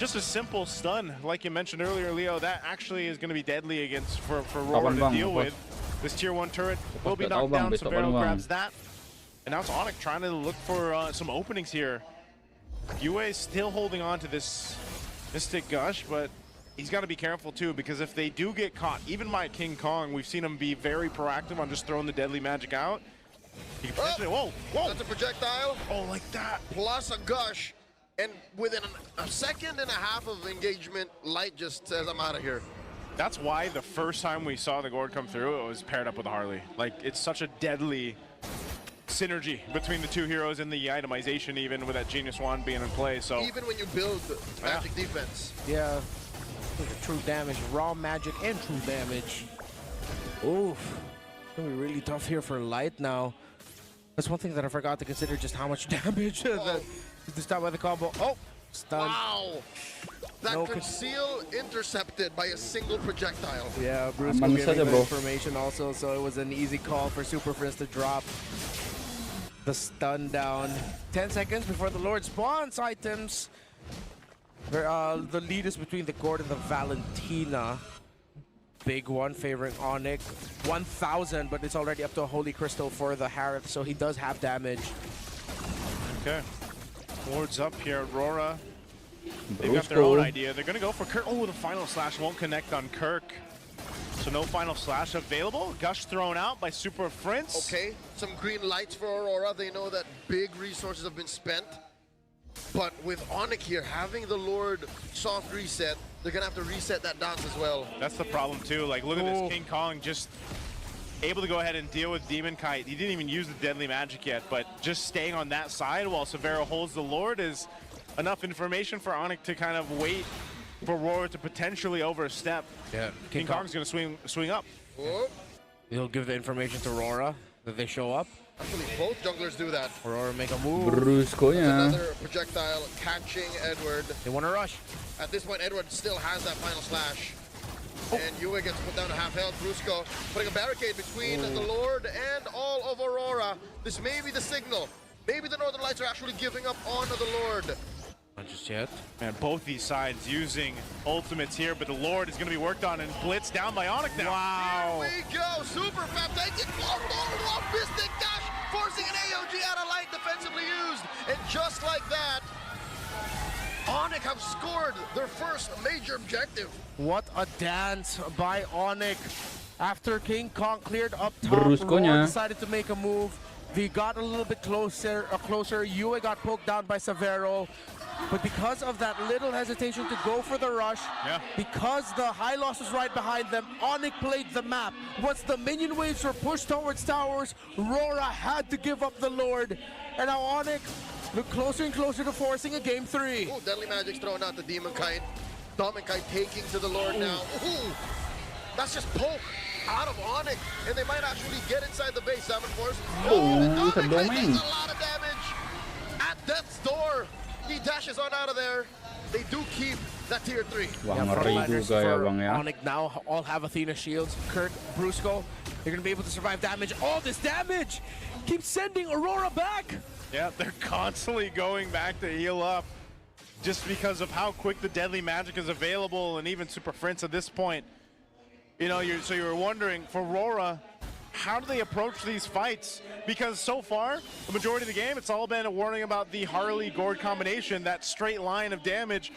just a simple stun, like you mentioned earlier, Leo, that actually is going to be deadly for Aurora to deal with. This tier 1 turret will be Nggak tahu, knocked Bang. down. Besok Severo baru, Bang. grabs that. And now it's Onyx trying to look for some openings here. UA is still holding on to this Mystic Gush, but he's got to be careful too, because if they do get caught, even by King Kong, we've seen him be very proactive on just throwing the deadly magic out. He can potentially, whoa, That's a projectile. oh, like that. Plus a gush. And within a second and a half of engagement, Light just says, I'm out of here. That's why the first time we saw the Gord come through, it was paired up with Harley. Like, it's such a deadly synergy between the two heroes and the itemization, even with that Genius Wand being in play. So Even when you build magic defense. Yeah. True damage, raw magic and true damage. Oof. It's gonna be really tough here for Light now. That's one thing that I forgot to consider, just how much damage that to stop by the combo. Oh, stun. Wow. That No conceal intercepted by a single projectile. Yeah, Bruce Aman giving saja, the bro. information also, so it was an easy call for Super Prince to drop the stun down. 10 seconds before the Lord spawns items. The lead is between the Gord and the Valentina. Big one favoring Onyx. 1,000, but it's already up to a Holy Crystal for the Harith, so he does have damage. okay. Lord's up here, Aurora. They've got their own idea. They're gonna go for Kirk. Oh, the final slash won't connect on Kirk. So no final slash available. Gush thrown out by Super Prince. Okay, some green lights for Aurora. They know that big resources have been spent. But with Onyx here, having the Lord soft reset, they're gonna have to reset that dance as well. That's the problem too. Like, look at this, King Kong just able to go ahead and deal with Demon Kite. He didn't even use the deadly magic yet, but just staying on that side while Severo holds the Lord is enough information for Onyx to kind of wait for Aurora to potentially overstep. Yeah, King Kong's gonna swing up. Oh, He'll give the information to Aurora that they show up. actually, both junglers do that. Aurora make a move. Bruskonya. Another projectile catching Edward. They want to rush. At this point, Edward still has that final slash. And Yue gets put down to half health. Brusco putting a barricade between the Lord and all of Aurora. This may be the signal. Maybe the Northern Lights are actually giving up on the Lord. Not just yet. Man, both these sides using ultimates here, but the Lord is going to be worked on and blitzed down by Onyx now. Wow. Here we go. Super Fab taking long Mystic Dash, forcing an AOG out of Light defensively used. And just like that, Onyx have scored their first major objective. What a dance by Onyx. After King Kong cleared up top, Bruskonya. Roar decided to make a move. They got a little bit closer. Yue got poked down by Severo. But because of that little hesitation to go for the rush, because the high loss was right behind them, Onyx played the map. Once the minion waves were pushed towards towers, Rora had to give up the Lord. And now Onyx look closer and closer to forcing a game 3. Ooh, Deadly Magic's thrown out the Demon Kite. Demon Kite taking to the Lord now. Ooh, that's just poke out of Onyx. And they might actually get inside the base. Salmon Force. Oh, the it's a Demon Kite domain. takes a lot of damage at death's door. He dashes on out of there. They do keep that tier 3. Wah, ngeri juga ya, Bang ya. Onyx now all have Athena shields. Kirk, Brusco, they're going to be able to survive damage. All this damage keeps sending Aurora back. Yeah, they're constantly going back to heal up just because of how quick the deadly magic is available, and even Super Prince at this point. You know, so you were wondering, for Aurora, how do they approach these fights? Because so far, the majority of the game, it's all been a warning about the Harley-Gord combination, that straight line of damage.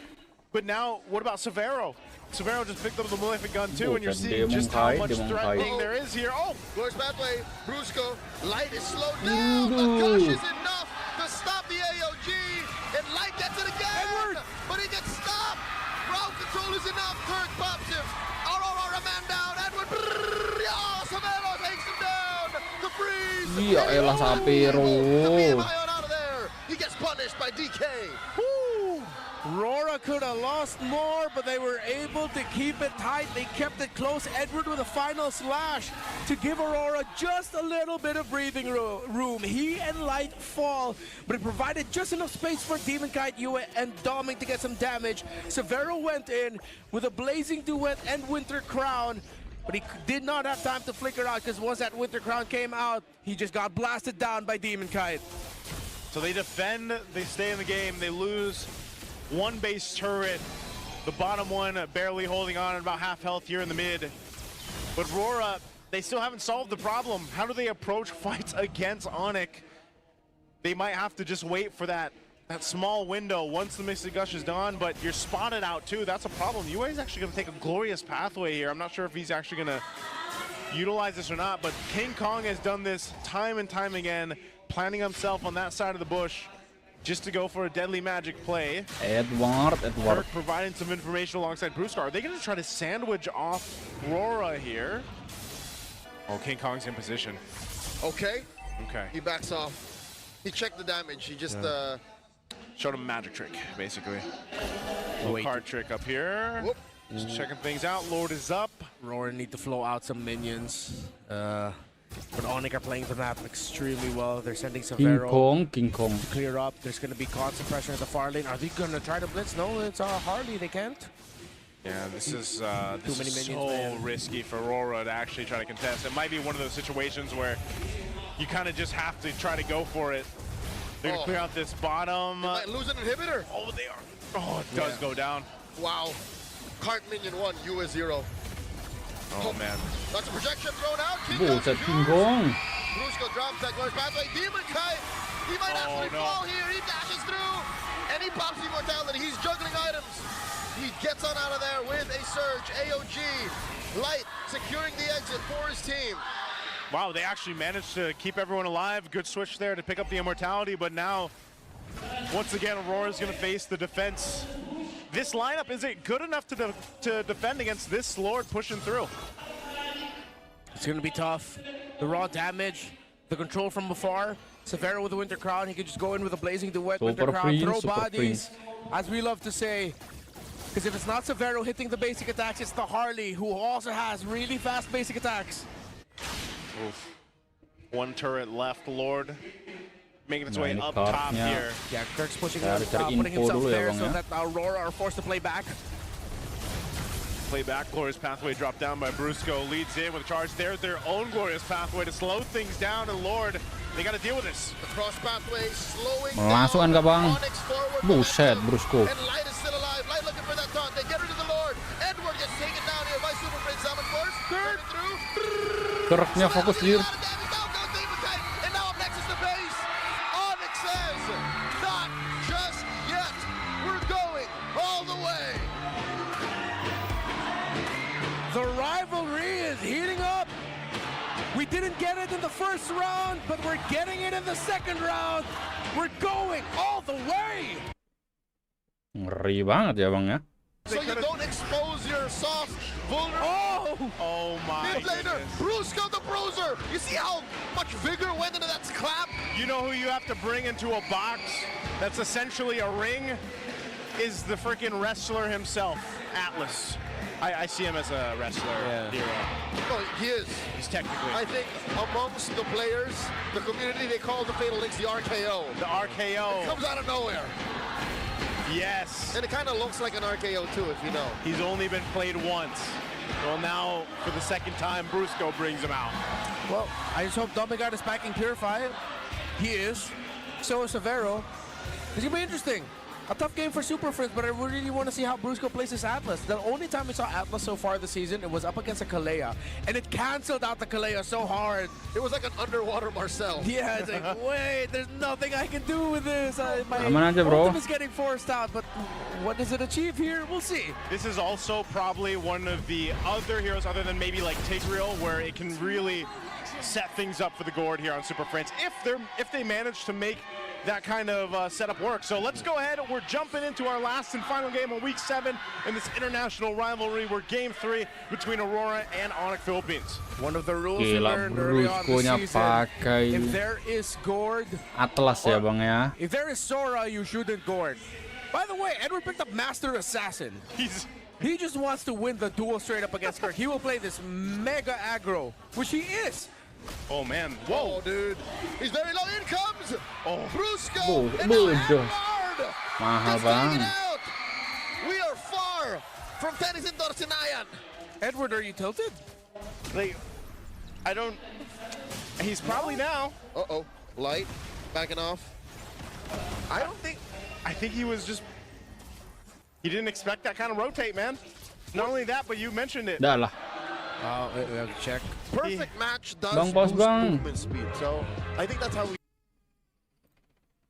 But now, what about Severo? Severo just picked up the Malefic gun too, and you're seeing just how much threatening there is here. Oh! Glorious pathway. Brusco. Light is slowed down. The Gush is enough to stop the AOG. And Light gets it again. Edward! But he gets stopped. Route control is enough. Kirk pops him. Aurora man down. Edward. Oh, Severo takes him down. The freeze. Iya elah Sapiro. Out of there. He gets punished by DK. Woo! Rora could have lost more, but they were able to keep it tight. They kept it close. Edward with a final slash to give Aurora just a little bit of breathing room. He and Light fall, but it provided just enough space for Demon Kite, Yue, and Doming to get some damage. Severo went in with a Blazing Duet and Winter Crown, but he did not have time to flicker out, because once that Winter Crown came out, he just got blasted down by Demon Kite. So they defend, they stay in the game, they lose one base turret, the bottom one barely holding on at about half health here in the mid. But Rora they still haven't solved the problem. How do they approach fights against Onyx? They might have to just wait for that small window once the Mystic Gush is done, but you're spotted out too. That's a problem. UA is actually going to take a glorious pathway here. I'm not sure if he's actually going to utilize this or not, but King Kong has done this time and time again, planting himself on that side of the bush just to go for a deadly magic play. Edward. Kirk providing some information alongside Brusco. Are they going to try to sandwich off Aurora here? Oh, King Kong's in position. Okay. Okay. He backs off. He checked the damage. He just showed him a magic trick, basically. Little card trick up here. Whoop. Just checking things out. Lord is up. Aurora need to flow out some minions. But Onyx are playing the map extremely well. They're sending Severo King Kong. to clear up. There's going to be constant pressure at the far lane. Are they going to try to blitz? No, it's Harley. They can't. Yeah, this is Too many minions, so man. risky for Aurora to actually try to contest. It might be one of those situations where you kind of just have to try to go for it. They're going to clear out this bottom. They might lose an inhibitor. Oh, they are. Oh, it does go down. Wow. Cart minion 1, UA 0. Oh, man. That's a projection thrown out. Buset, King Kong. Brusco drops that glorious pathway. Demon Kite. He might actually fall here. He dashes through. And he pops the immortality. He's juggling items. He gets on out of there with a surge. AOG. Light securing the exit for his team. Wow, they actually managed to keep everyone alive. Good switch there to pick up the immortality, but now, once again, Aurora's going to face the defense. This lineup, is it good enough to defend against this Lord pushing through? It's going to be tough. The raw damage, the control from afar. Severo with the Winter Crown, he could just go in with a Blazing Duet, Winter Crown, throw bodies, as we love to say. Because if it's not Severo hitting the basic attacks, it's the Harley, who also has really fast basic attacks. Oof. One turret left, Lord. Making its way up top here. Yeah, Kirk's pushing putting himself there so that Aurora are forced to play back. Play back, glorious pathway dropped down by Brusco. Leads in with a charge. There's their own glorious pathway to slow things down, and Lord, they got to deal with this. The cross pathway slowing Langsung down. kan bang? Onyx forward. Buset, Brusco. And Light is still alive. Light looking for that taunt. They get rid of the Lord. Edward gets taken down here by Super Prince. Summon force. Third through. Kirknya fokus clear. And now up next is the base. Onyx says, not just yet. We're going all the way. The rivalry is heating up. We didn't get it in the first round, but we're getting it in the second round. We're going all the way. Ngeri banget ya bang ya. So you don't expose your soft, vulnerable. Oh my Mid laner, Brusco the Bruiser. You see how much vigor went into that clap? You know who you have to bring into a box that's essentially a ring? Is the freaking wrestler himself, Atlas. I see him as a wrestler hero. Oh, he is. He's technically. I think amongst the players, the community, they call the Fatal Links the RKO. The RKO. It comes out of nowhere. Yes. And it kind of looks like an RKO too, if you know. He's only been played once. Well, now, for the second time, Brusco brings him out. Well, I just hope Domigard is back in Purify. He is. So is Severo. It's going to be interesting. A tough game for Super Friends, but I really want to see how Brusco plays his Atlas. The only time we saw Atlas so far this season, it was up against a Kalea. And it canceled out the Kalea so hard. It was like an underwater Marcel. Yeah, it's like, wait, there's nothing I can do with this. My Aman aja, bro. ultimate is getting forced out, but what does it achieve here? We'll see. This is also probably one of the other heroes, other than maybe like Tigreal, where it can really set things up for the Gourd here on Super Friends, if they manage to make that kind of setup work. So let's go ahead. We're jumping into our last and final game of Week 7 in this international rivalry. We're Game 3 between Aurora and Onyx Philippines. One of the rules we Gila, learned early on this Brusco-nya season, pakai if there is Gourd, Atlas ya bang ya. if there is Sora, you shouldn't Gourd. By the way, Edward picked up Master Assassin. He just wants to win the duel straight up against Kirk. He will play this mega aggro, which he is. Oh man, Whoa, dude. He's very low. In comes Brusco. Bodoh. And now Edward. Mahal Just bang. taking it out. We are far from Tennis in Dorsinayan. Edward, are you tilted? like, I don't. He's probably now. Uh-oh. Light. Backing off. I think he was just. He didn't expect that kind of rotate, man. Not only that, but you mentioned it. Dah lah. We have to check. Perfect match does Bang, boss, boost bang. movement speed. So I think that's how we.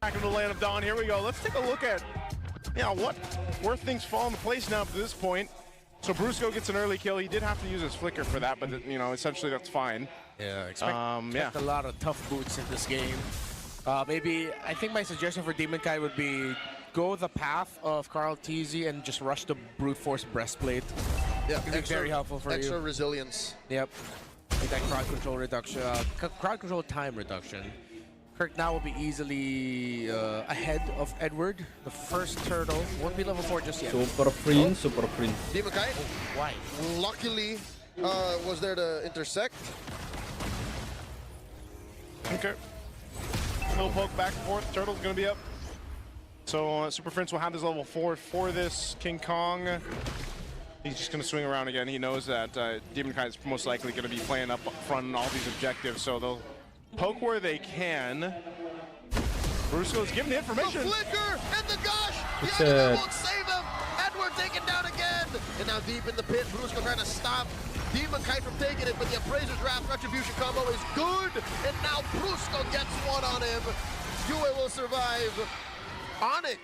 Back into the land of Dawn. Here we go. Let's take a look at where things fall into place now to this point. So Brusco gets an early kill. He did have to use his flicker for that, but essentially that's fine. Yeah, expect a lot of tough boots in this game. Maybe, I think my suggestion for Demon Kai would be go the path of Carl TZ and just rush the brute force breastplate. Yeah, It'd be very helpful for extra you. resilience. Yep. Like that crowd control reduction, crowd control time reduction. Kirk now will be easily ahead of Edward. The first turtle won't be level 4 just yet. Super Prince, Super Prince. Demon Kai, Why? luckily, was there to intersect. Okay. Little poke back and forth. Turtle's going to be up. So Super Prince will have his level 4 for this. King Kong, he's just going to swing around again. He knows that Demon Kai is most likely going to be playing up front on all these objectives, so they'll poke where they can. Brusco's giving the information. The flicker and the gush. It's The other won't save him. Edward taken down again. And now deep in the pit, Brusco trying to stop Demon Kite from taking it, but the Appraiser's Wrath Retribution combo is good. And now Brusco gets one on him. Yue will survive. Onyx,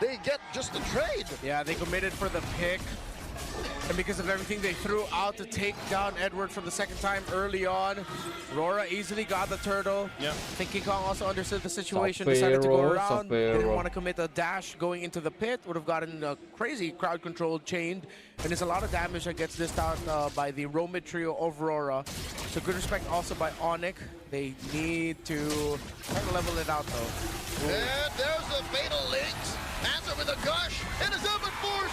they get just the trade. Yeah, they committed for the pick. And because of everything they threw out to take down Edward for the second time early on, Rora easily got the turtle. Yeah. I think King Kong also understood the situation, decided to go around. Sapphire. Didn't want to commit a dash going into the pit. Would have gotten a crazy crowd control chained. And there's a lot of damage that gets dished out by the Romid trio of Rora. So good respect also by Onyx. They need to try to level it out though. And there's the Fatal Links. Answer with a gush and a Zeppelin Force.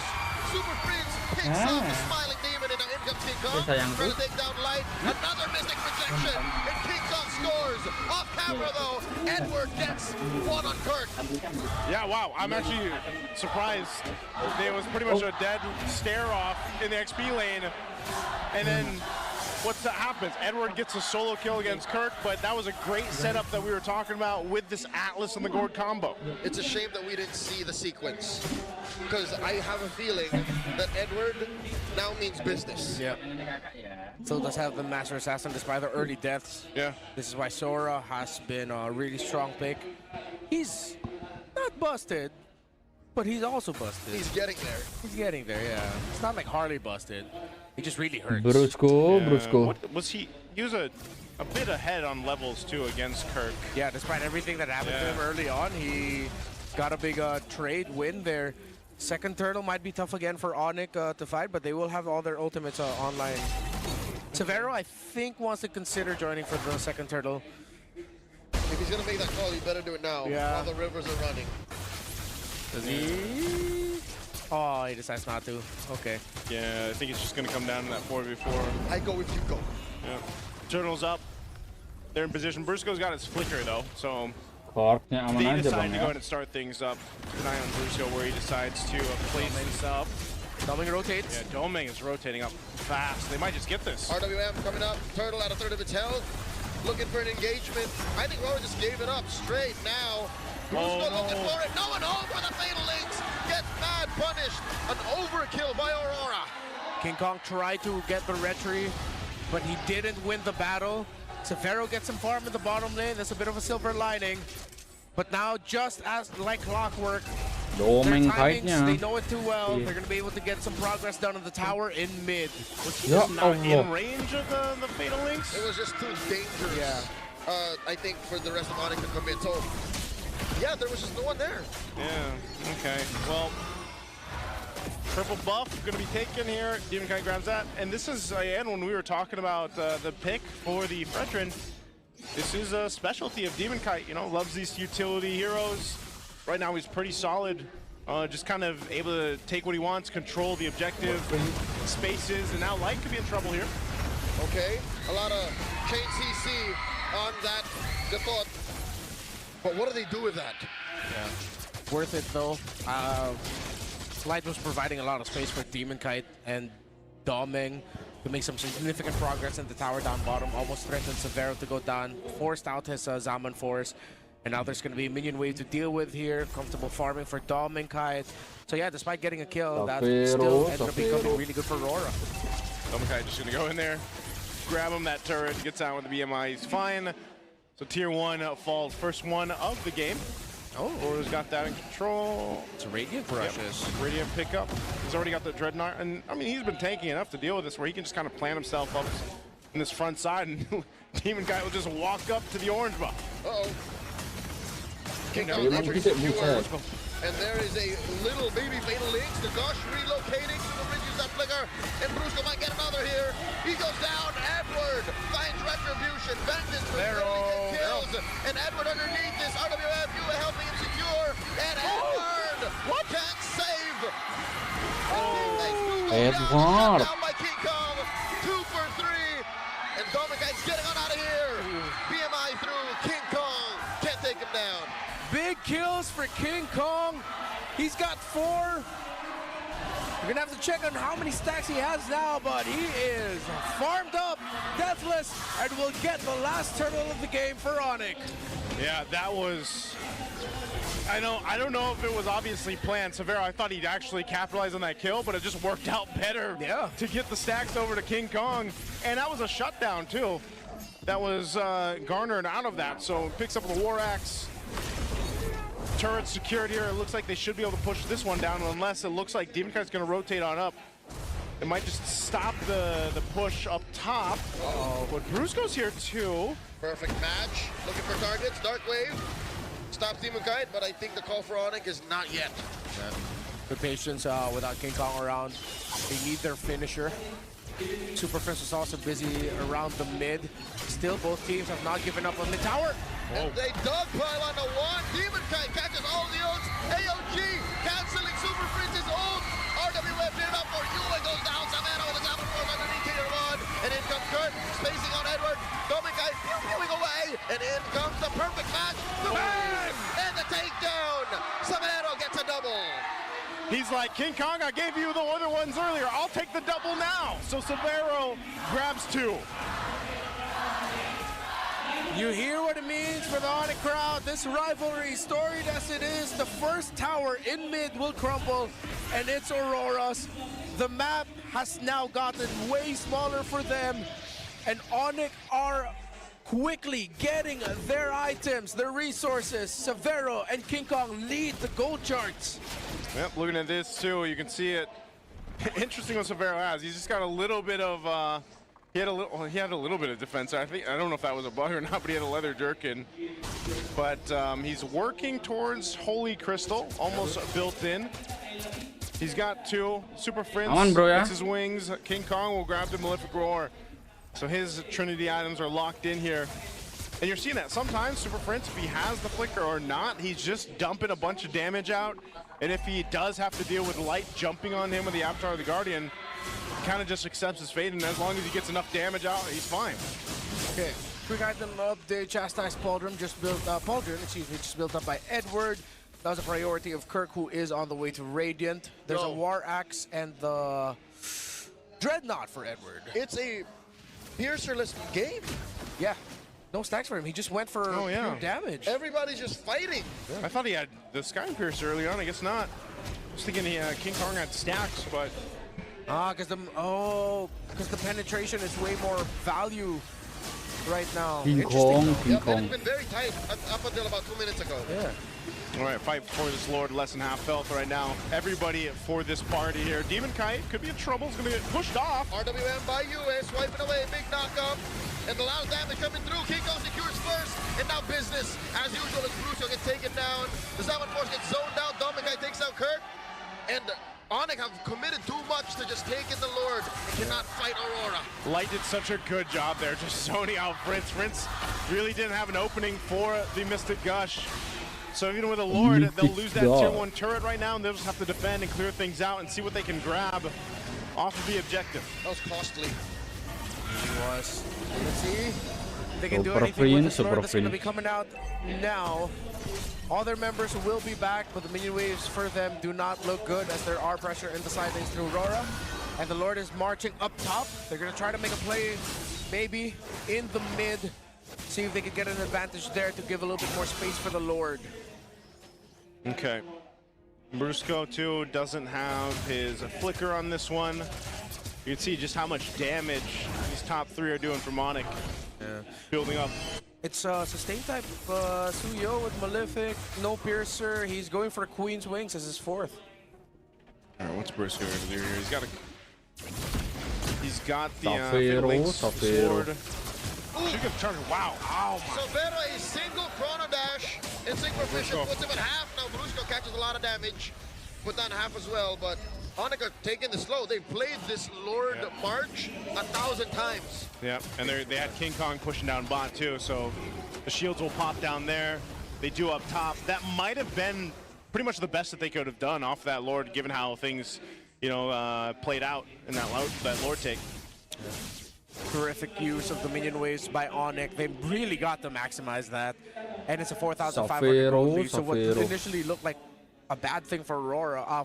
Super Prince picks up the Smiling Demon, and now in comes King Kong. Trying to take down Light. Another Mystic Projection. And King Kong scores. Off camera though, Edward gets one on Kirk. Yeah, wow. I'm actually surprised. There was pretty much a dead stare off in the XP lane. And then what's that happens? Edward gets a solo kill against Kirk, but that was a great setup that we were talking about with this Atlas and the Gord combo. It's a shame that we didn't see the sequence, because I have a feeling that Edward now means business. Yep. Still does have the Master Assassin despite the early deaths. Yeah. This is why Sora has been a really strong pick. He's not busted, but he's also busted. He's getting there. He's getting there, yeah. It's not like Harley busted. He just really hurts. Brusco, Yeah. Brusco. What was he was a bit ahead on levels too against Kirk. Yeah, despite everything that happened to him early on, he got a big trade win there. Second turtle might be tough again for Onyx to fight, but they will have all their ultimates online. Severo, I think, wants to consider joining for the second turtle. If he's gonna make that call, you better do it now. Yeah. While the rivers are running. Does he? Oh, he decides not to. Okay. Yeah, I think it's just gonna come down to that 4v4. I go if you go. Yeah. Turtle's up. They're in position. Brusco's got his flicker though, so Korknya aman they aja decide bang to go ya. ahead and start things up. Keep an eye on Brusco where he decides to place this up. Doming rotates. Yeah, Doming is rotating up fast. They might just get this. RWM coming up. Turtle at a third of its health. Looking for an engagement. I think Rora just gave it up straight now. Brusco looking for it. No one home for the Fatal Links. Gets mad punished. An overkill by Aurora. King Kong tried to get the retry, but he didn't win the battle. Severo gets some farm in the bottom lane. That's a bit of a silver lining. But now, just as like clockwork, their Domeng timings, they kite-nya. know it too well. Yeah. They're going to be able to get some progress done in the tower in mid. Ya Not in Allah. range of the Fatal Links. It was just too dangerous. Yeah. I think for the rest of Onyx to commit. So, yeah, there was just no one there. Yeah, okay. Well, triple buff going to be taken here. Demon Kai grabs that. And this is, again, when we were talking about the pick for the Fredrin, this is a specialty of Demon Kite, you know, loves these utility heroes. Right now he's pretty solid, just kind of able to take what he wants, control the objective, spaces, and now Light could be in trouble here. Okay, a lot of chain CC on that default. But what do they do with that? Yeah. Worth it, though. Light was providing a lot of space for Demon Kite and Doming to make some significant progress in the tower down bottom. Almost threatened Severo to go down, forced out his Zaman Force. And now there's going to be a minion wave to deal with here. Comfortable farming for Doming Kite. So yeah, despite getting a kill, that still ended up becoming really good for Aurora. Nongki just gonna go in there, grab him that turret, gets out with the BMI, he's fine. So tier 1 falls, first one of the game. Oh, Aura's got that in control. It's a Radiant brushes. Yep. Radiant pickup. He's already got the Dreadnought, and I mean he's been tanky enough to deal with this, where he can just kind of plant himself up in this front side, and Demon Guy will just walk up to the orange buff. Memang tidak bisa. And there is a little baby Fatal Links. The Gush relocating. Super Bridge use that flicker. And Brusco might get another here. He goes down. Edward finds Retribution. Vengeance for 30 kills. And Edward underneath this. RWF, Juga helping him secure. And Edward can't save. Edward. Down by King Kong. 2 for 3. And Dominica's getting on out of here. BMI through. King Kong can't take him down. Big kills for King Kong. He's got 4. You're gonna have to check on how many stacks he has now, but he is farmed up, deathless, and will get the last turtle of the game for Onyx. Yeah, that was... I don't know if it was obviously planned. Severo, I thought he'd actually capitalize on that kill, but it just worked out better to get the stacks over to King Kong. And that was a shutdown, too. That was garnered out of that, so picks up the War Axe. Turret secured here. It looks like they should be able to push this one down, unless it looks like Demon Kite's going to rotate on up. It might just stop the push up top. But Brusco's here too. Perfect match. Looking for targets. Dark Wave stops Demon Kite, but I think the call for Onyx is not yet. Good patience without King Kong around. They need their finisher. Super Friends was also busy around the mid. Still, both teams have not given up on the tower. And they dogpile on the one. Demon Kite catches all of the ults. AOG canceling Super Prince's ult. RWF cleared up for Juga, goes down. Savannah with a down force underneath tier 1. And in comes Kurt, spacing on Edward. Demon Kite pew-pewing away. And in comes the perfect match. The win! And the takedown. Savannah gets a double. He's like, King Kong, I gave you the other ones earlier. I'll take the double now. So Severo grabs 2. You hear what it means for the Onyx crowd. This rivalry, storied as it is, the first tower in mid will crumble, and it's Aurora's. The map has now gotten way smaller for them, and Onyx are quickly getting their items, their resources. Severo and King Kong lead the gold charts. Yep, looking at this too, you can see it. Interesting what Severo has. He's just got a little bit of he had a little bit of defense. I don't know if that was a bug or not, but he had a leather jerkin. But he's working towards Holy Crystal, almost built in. He's got 2. Super Prince gets his wings. King Kong will grab the Malefic Roar. So his Trinity items are locked in here. And you're seeing that sometimes Super Prince, if he has the flicker or not, he's just dumping a bunch of damage out. And if he does have to deal with light jumping on him with the Avatar of the Guardian, he kind of just accepts his fate, and as long as he gets enough damage out, he's fine. Okay, quick item update. Chastised Pauldron just built up by Edward. That was a priority of Kirk, who is on the way to Radiant. There's a War Axe and the Dreadnought for Edward. It's a piercerless game. Yeah, no stacks for him. He just went for pure damage. Everybody's just fighting. I thought he had the Sky Piercer early on. I guess not. I was thinking King Kong had stacks, but... because the penetration is way more value right now. King Kong. It's been very tight up until about 2 minutes ago. Yeah. All right, fight for this Lord, less than half health right now. Everybody for this party here. Demon Kite could be in trouble. He's gonna get pushed off. RWM by US, wiping away, big knockup. And the loud damage coming through. King Kong secures first, and now business. As usual, as Brusco gets taken down. The 7 Force gets zoned out. Dominic takes out Kurt. And Onyx have committed too much to just taking the Lord and cannot fight Aurora. Light did such a good job there, just zoning out Prince. Prince really didn't have an opening for the Mystic Gush. So even with a Lord, they'll lose that tier 1 turret right now, and they'll just have to defend and clear things out and see what they can grab off of the objective. That was costly. It was. Let's see if they can do anything with the Lord that's going to be coming out now. All their members will be back, but the minion waves for them do not look good, as there are pressure in the side lanes through Aurora. And the Lord is marching up top. They're going to try to make a play, maybe in the mid. See if they can get an advantage there to give a little bit more space for the Lord. Okay. Brusco, too, doesn't have his flicker on this one. You can see just how much damage these top three are doing for Onyx. Building up. It's a sustain type Suyo with Malefic, no Piercer. He's going for Queen's Wings as his fourth. All right, what's Briscoe going to do here? He's got the Sambil. Juga charge. Wow. Oh my. Severo, a single chrono dash. Instinct proficient puts him at half. Now Brusco catches a lot of damage. Put down half as well, but Onyx are taking the slow. They've played this Lord March 1,000 times. Yeah, and they had King Kong pushing down bot too, so the shields will pop down there. They do up top. That might have been pretty much the best that they could have done off that Lord, given how things, played out in that Lord take. Terrific use of the minion waves by Onyx. They really got to maximize that. And it's a 4,500 gold lead, so what initially looked like a bad thing for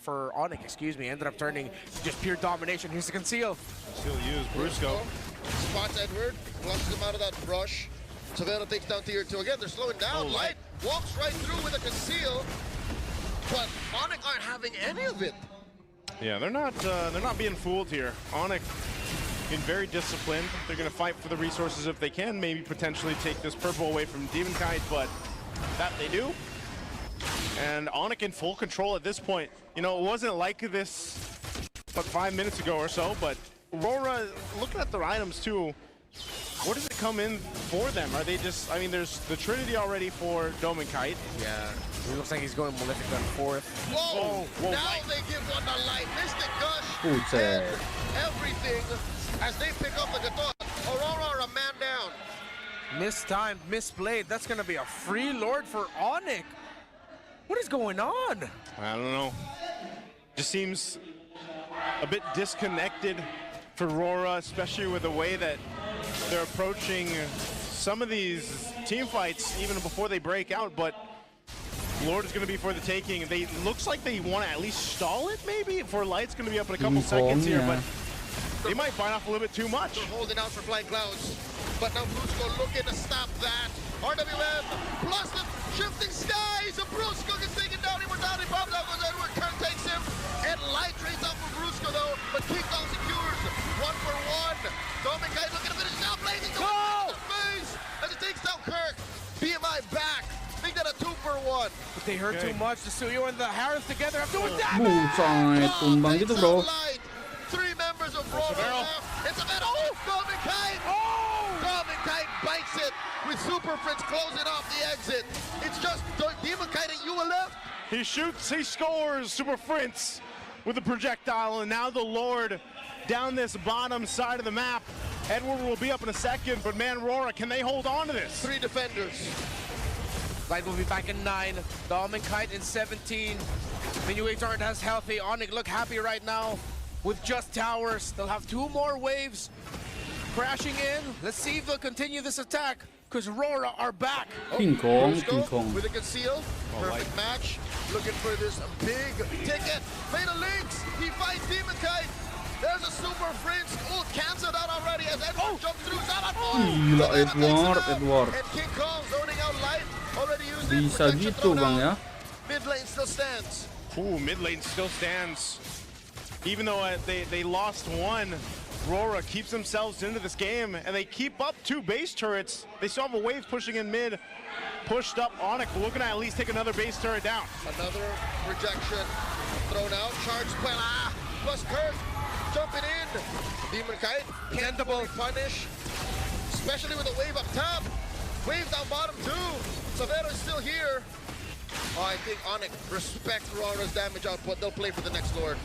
for Onyx, excuse me, ended up turning just pure domination. Here's the conceal. Still use Brusco. Spots Edward, flushes him out of that brush. Severo takes down tier 2 again. They're slowing down. Light walks right through with a conceal, but Onyx aren't having any of it. Yeah, they're not being fooled here. Onyx being very disciplined. They're going to fight for the resources if they can, maybe potentially take this purple away from Demon Kite, but that they do. And Onyx in full control at this point. It wasn't like this but 5 minutes ago or so, but Aurora, looking at their items too, what does it come in for them? Are they just, there's the Trinity already for Dome and Kite. Yeah, it looks like he's going Malefic on fourth. Whoa! Now they give one the light. Mystic Gush and everything as they pick up the Gatot. Aurora are a man down. Mistimed, misplayed. That's going to be a free Lord for Onyx. What is going on? I don't know. Just seems a bit disconnected for Aurora, especially with the way that they're approaching some of these team fights even before they break out, but Lord is going to be for the taking. Looks like they want to at least stall it maybe, for Light's going to be up in a couple seconds here, but they might bite off a little bit too much. They're holding out for Flying Clouds, but now Brusco looking to stop that. RWM plus the shifting skies. Brusco gets taken down. Immortality pops out. Goes Edward. Kern takes him. And Light trades out for Brusco though. But King Kong secures 1 for 1. Dominic Kite looking to finish now. Blazing to the face as he takes down Kirk. BMI back. Make that a 2 for 1. But they hurt too much. The Suyo and the Harris together have doing Bucay, tumbang gitu bro. 3 members of Aurora left. It's a middle. Dominic Kite. Dominic Kite bites it with Super Prince closing off the exit. It's just Demon Kite and Yua left. He shoots, he scores, Super Prince with a projectile, and now the Lord down this bottom side of the map. Edward will be up in a second, but man, Aurora, can they hold on to this? 3 defenders. Light will be back in 9. Dom and Kite in 17. Minuates aren't as healthy. Onyx look happy right now with just towers. They'll have 2 more waves crashing in. Let's see if they'll continue this attack, because Aurora are back. King Kong. With a conceal. Perfect match. Looking for this big ticket. Fatal Links. He fights Demon Kite. There's a Super Prince. Oh, canceled out already as Edward jumps through. Gila, Edward. And King Kong zoning out Light. Already used it. Bisa gitu bang ya. Mid lane still stands. Ooh, mid lane still stands. Even though they lost 1, Aurora keeps themselves into this game, and they keep up 2 base turrets. They still have a wave pushing in mid. Pushed up Onyx, looking to at least take another base turret down. Another rejection. Thrown out. Charge Quella. Plus Kurt jumping in. Demon Kite can't fully punish. Especially with a wave up top. Wave down bottom too. Severo is still here. Oh, I think Onyx respects Aurora's damage output. They'll play for the next Lord.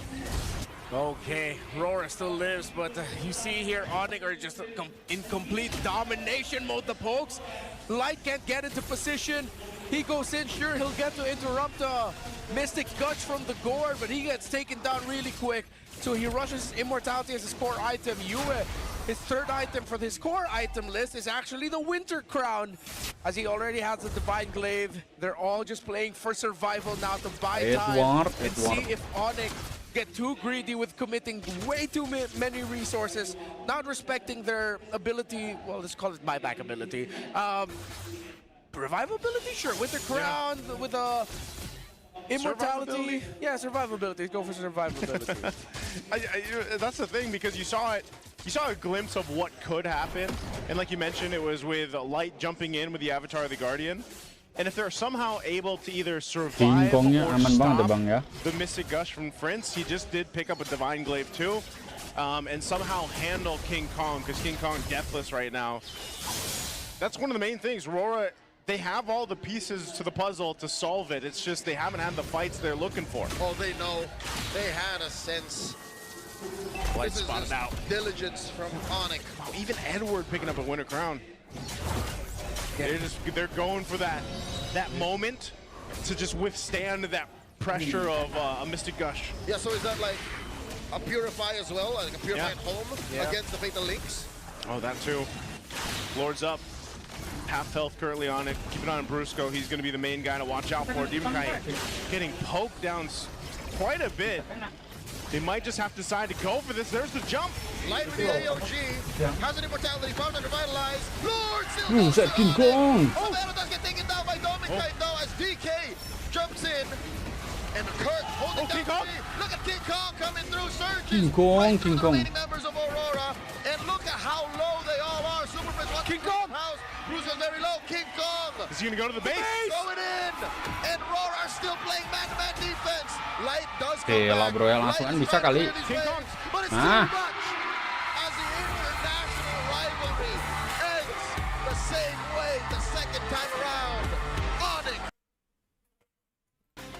Okay, Aurora still lives, but you see here, Onyx are just in complete domination mode. The pokes. Light can't get into position. He goes in, sure, he'll get to interrupt Mystic Gush from the Gourd, but he gets taken down really quick. So he rushes Immortality as his core item. Yue, his 3rd item for his core item list is actually the Winter Crown, as he already has the Divine Glaive. They're all just playing for survival now to buy time and see if Onyx get too greedy with committing way too many resources, not respecting their ability. Well, let's call it buyback ability. Revive ability, sure. Winter Crown with a Immortality. Yeah, survivability. Go for survivability. That's the thing, because you saw it. You saw a glimpse of what could happen, and like you mentioned, it was with Light jumping in with the Avatar of the Guardian. And if they're somehow able to either survive or stop the Mystic Gush from Prince, he just did pick up a Divine Glaive too, and somehow handle King Kong, because King Kong deathless right now. That's one of the main things. Aurora, they have all the pieces to the puzzle to solve it. It's just they haven't had the fights they're looking for. Oh, they know. They had a sense. Light spotted out. Diligence from Onyx. Wow, even Edward picking up a Winter Crown. They're going for that moment to just withstand that pressure of a Mystic Gush. Yeah, so is that like a Purify as well? Like a Purify at home against the Fatal Links? Oh, that too. Lord's up. Half health currently on it. Keep it on Brusco. He's going to be the main guy to watch out for. Demon Knight getting poked down quite a bit. They might just have to decide to go for this. There's the jump. Light with the AOG. Has an immortality. Found to revitalize. Lord still Set King Kong. Sambil does get taken down by Dominic Knight though as DK jumps in. And Kurt holding down King Kong. Look at King Kong coming through. Surges. King Kong, Right King through Kong. the remaining members of Aurora. And look at how low they all are. Super Prince wants King to Kong. house. Bruce is very low. King Kong. Is he going to go to the base? Going in. And Aurora still playing man-to-man defense. Light does come Lah back. bro, ya langsung kan bisa kali. King Kong. But it's too Ah. much. As the international rivalry ends the same way the second time around. Onyx.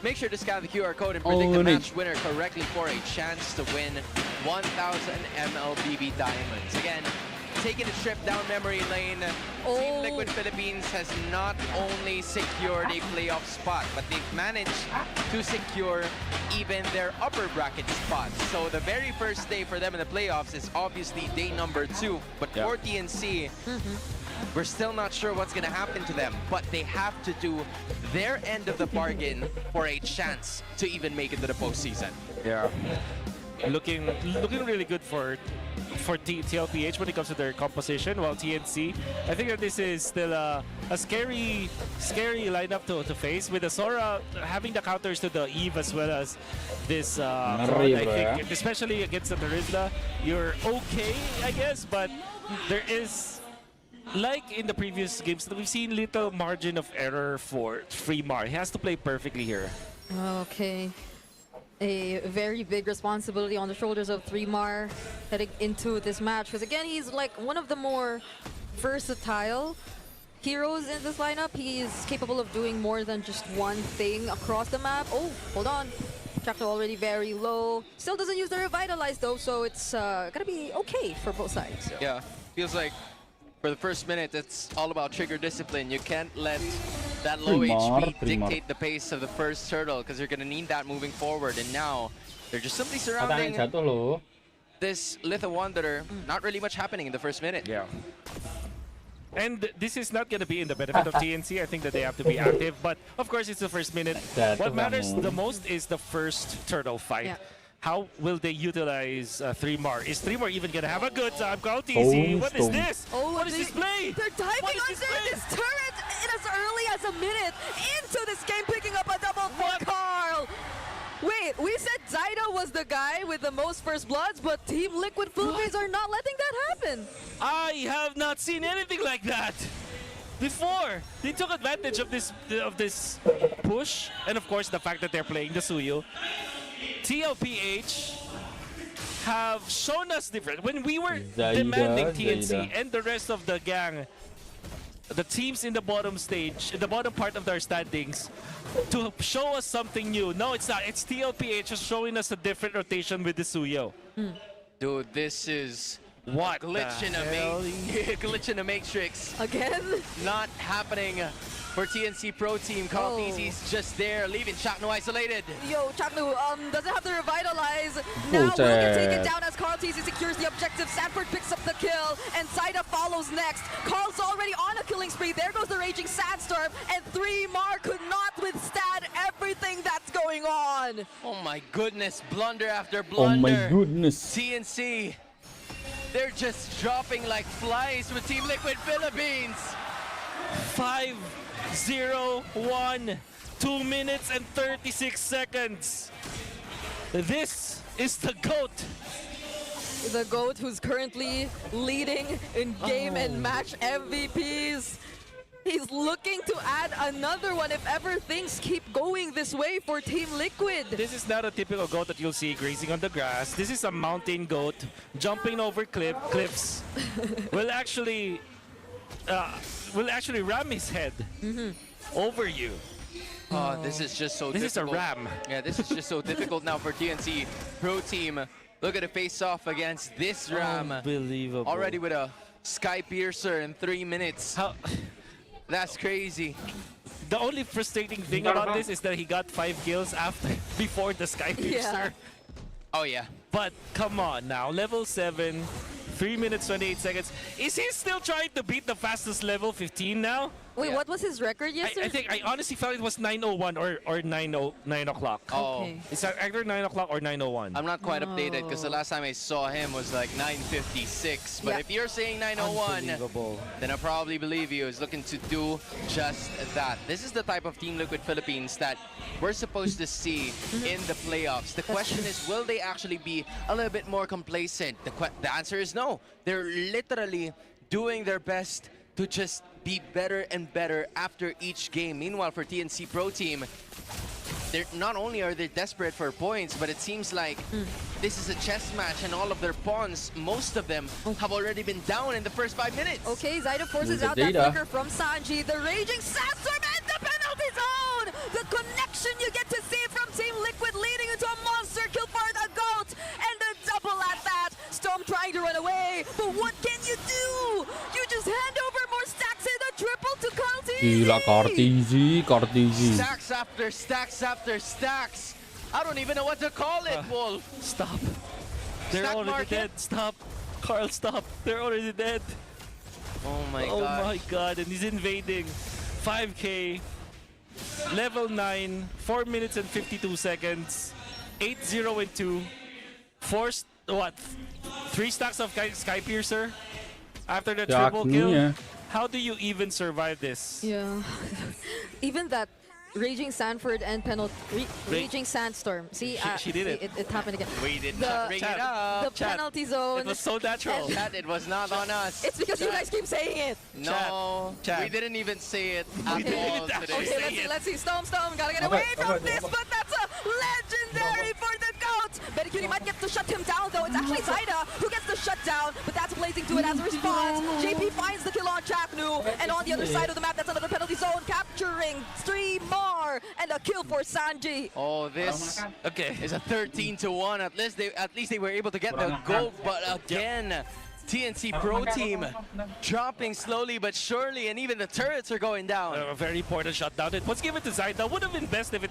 Make sure to scan the QR code and predict the Onyx. match winner correctly for a chance to win 1,000 MLBB diamonds. Again, taking a trip down memory lane, Team Liquid Philippines has not only secured a playoff spot, but they've managed to secure even their upper bracket spot. So the very first day for them in the playoffs is obviously day number 2. But for TNC, we're still not sure what's going to happen to them, but they have to do their end of the bargain for a chance to even make it to the postseason. Yeah. Looking really good for TLPH when it comes to their composition, while TNC, I think that this is still a scary lineup to face, with the Sora having the counters to the Eve as well as this Ford, I think, especially against the Meridla. You're okay, I guess, but there is, like in the previous games, we've seen little margin of error for Freemar. He has to play perfectly here. Okay. A very big responsibility on the shoulders of Freemar heading into this match, because again, he's like one of the more versatile heroes in this lineup. He's capable of doing more than just one thing across the map. Oh, hold on. Chakno already very low. Still doesn't use the Revitalize though, so it's gonna be okay for both sides. Yeah, feels like for the first minute, it's all about trigger discipline. You can't let that low HP dictate the pace of the first turtle, because you're going to need that moving forward. And now, they're just simply surrounding this Litho Wanderer. Not really much happening in the first minute. Yeah. And this is not going to be in the benefit of TNC. I think that they have to be active. But of course, it's the first minute. What matters the most is the first turtle fight. Yeah. How will they utilize Freemar? Is Freemar even going to have a good time? Call TC. What is this? Oh, what is this play? They're diving under this turret in as early as a minute into this game, picking up a double for Carl. Wait, we said Zaida was the guy with the most first bloods, but Team Liquid Philippines are not letting that happen. I have not seen anything like that before. They took advantage of this push, and of course the fact that they're playing the Suyu. TLPH have shown us different. When we were demanding TNC and the rest of the gang, the teams in the bottom stage, in the bottom part of their standings, to show us something new. No, it's not. It's TLPH just showing us a different rotation with the Suyo. Dude, this is what glitch in a matrix. Again? Not happening for TNC Pro Team. Call TC's just there, leaving Chakno isolated. Yo, Chakno doesn't have to revitalize. Now will get taken down as Carl TC secures the objective. Sanford picks up the kill, and Zaida follows next. Carl's already on a killing spree. There goes the Raging Sandstorm, and Freemar could not withstand everything that's going on. Oh my goodness, blunder after blunder. Oh my goodness. TNC, they're just dropping like flies with Team Liquid Philippines. 5-0-1 2 minutes and 36 seconds. This is the GOAT. The GOAT who's currently leading in game and match MVPs. He's looking to add another one if ever things keep going this way for Team Liquid. This is not a typical goat that you'll see grazing on the grass. This is a mountain goat jumping over cliffs. will actually ram his head over you. Oh, this is just so This difficult. is a ram. Yeah, this is just so difficult now for TNC Pro Team. Look at the face-off against this ram. Unbelievable. Already with a Sky Piercer in 3 minutes. That's crazy. The only frustrating thing about this is that he got 5 kills before the Sky Piercer. Oh yeah. But come on now, level 7, 3 minutes 28 seconds. Is he still trying to beat the fastest level 15 now? Wait, what was his record yesterday? I honestly felt it was 9:01 or 9 o'clock. Oh. Okay. It's either 9 o'clock or 9:01. I'm not quite updated because the last time I saw him was like 9:56. But if you're saying 9:01, then I probably believe you. He's looking to do just that. This is the type of Team Liquid Philippines that we're supposed to see in the playoffs. The question is, will they actually be a little bit more complacent? The answer is no. They're literally doing their best to just be better and better after each game. Meanwhile, for TNC Pro Team, they're not only are they desperate for points, but it seems like this is a chess match and all of their pawns, most of them have already been down in the first 5 minutes. Okay, Zyda forces out that flicker from Sanji. The Raging Sandstorm and the penalty zone! The connection you get to see from Team Liquid leading into a monster kill for the GOAT! And the double at that! Storm trying to run away, but what can you do? You just hand over more stacks and a triple to Karltzy! Gila, Karltzy. Stacks after stacks after stacks. I don't even know what to call it, Wolf. Stop. They're Stack already market? dead. Stop. Carl, stop. They're already dead. Oh my Oh god. my god. And he's invading. 5K. Level 9. 4 minutes and 52 seconds. 8-0 and 2. Forced, what? 3 stacks of Sky Piercer after the triple kill. How do you even survive this? Yeah. Even that Raging Sanford and Raging Sandstorm. See, she did it. It happened again. We did not bring it up. The penalty zone. It was so natural. Chat, it was not on us. It's because you guys keep saying it. No, Chat. we didn't even say it at didn't all even today. actually Okay, say let's see. Storm, gotta get away from this, but that's a legendary for the GOAT. Betty Cutie might get to shut him down, though. It's actually Zyda who gets the shutdown, but that's Blazing to it as a response. JP finds the kill on Chaknu, and on the other side of the map, that's another penalty zone, capturing STREAMER, and a kill for Sanji. Oh, this Okay. is a 13-1. At least they were able to get the goal, but again, TNC Pro Team dropping slowly but surely, and even the turrets are going down. A very important shutdown. It was given to Zyda. Would have been best if it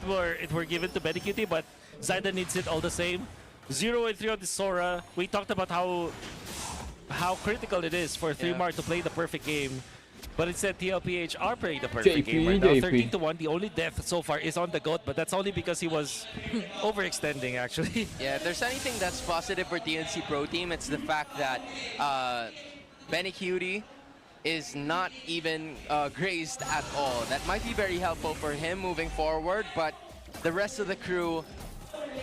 were given to Betty Kitty, but Zyda needs it all the same. 0-3 on the Sora. We talked about how critical it is for 3MAR to play the perfect game. But instead, TLPH are playing the perfect game right now. 13-1. The only death so far is on the GOAT, but that's only because he was overextending, actually. Yeah, if there's anything that's positive for TNC Pro Team, it's the fact that Benny Cutie is not even grazed at all. That might be very helpful for him moving forward, but the rest of the crew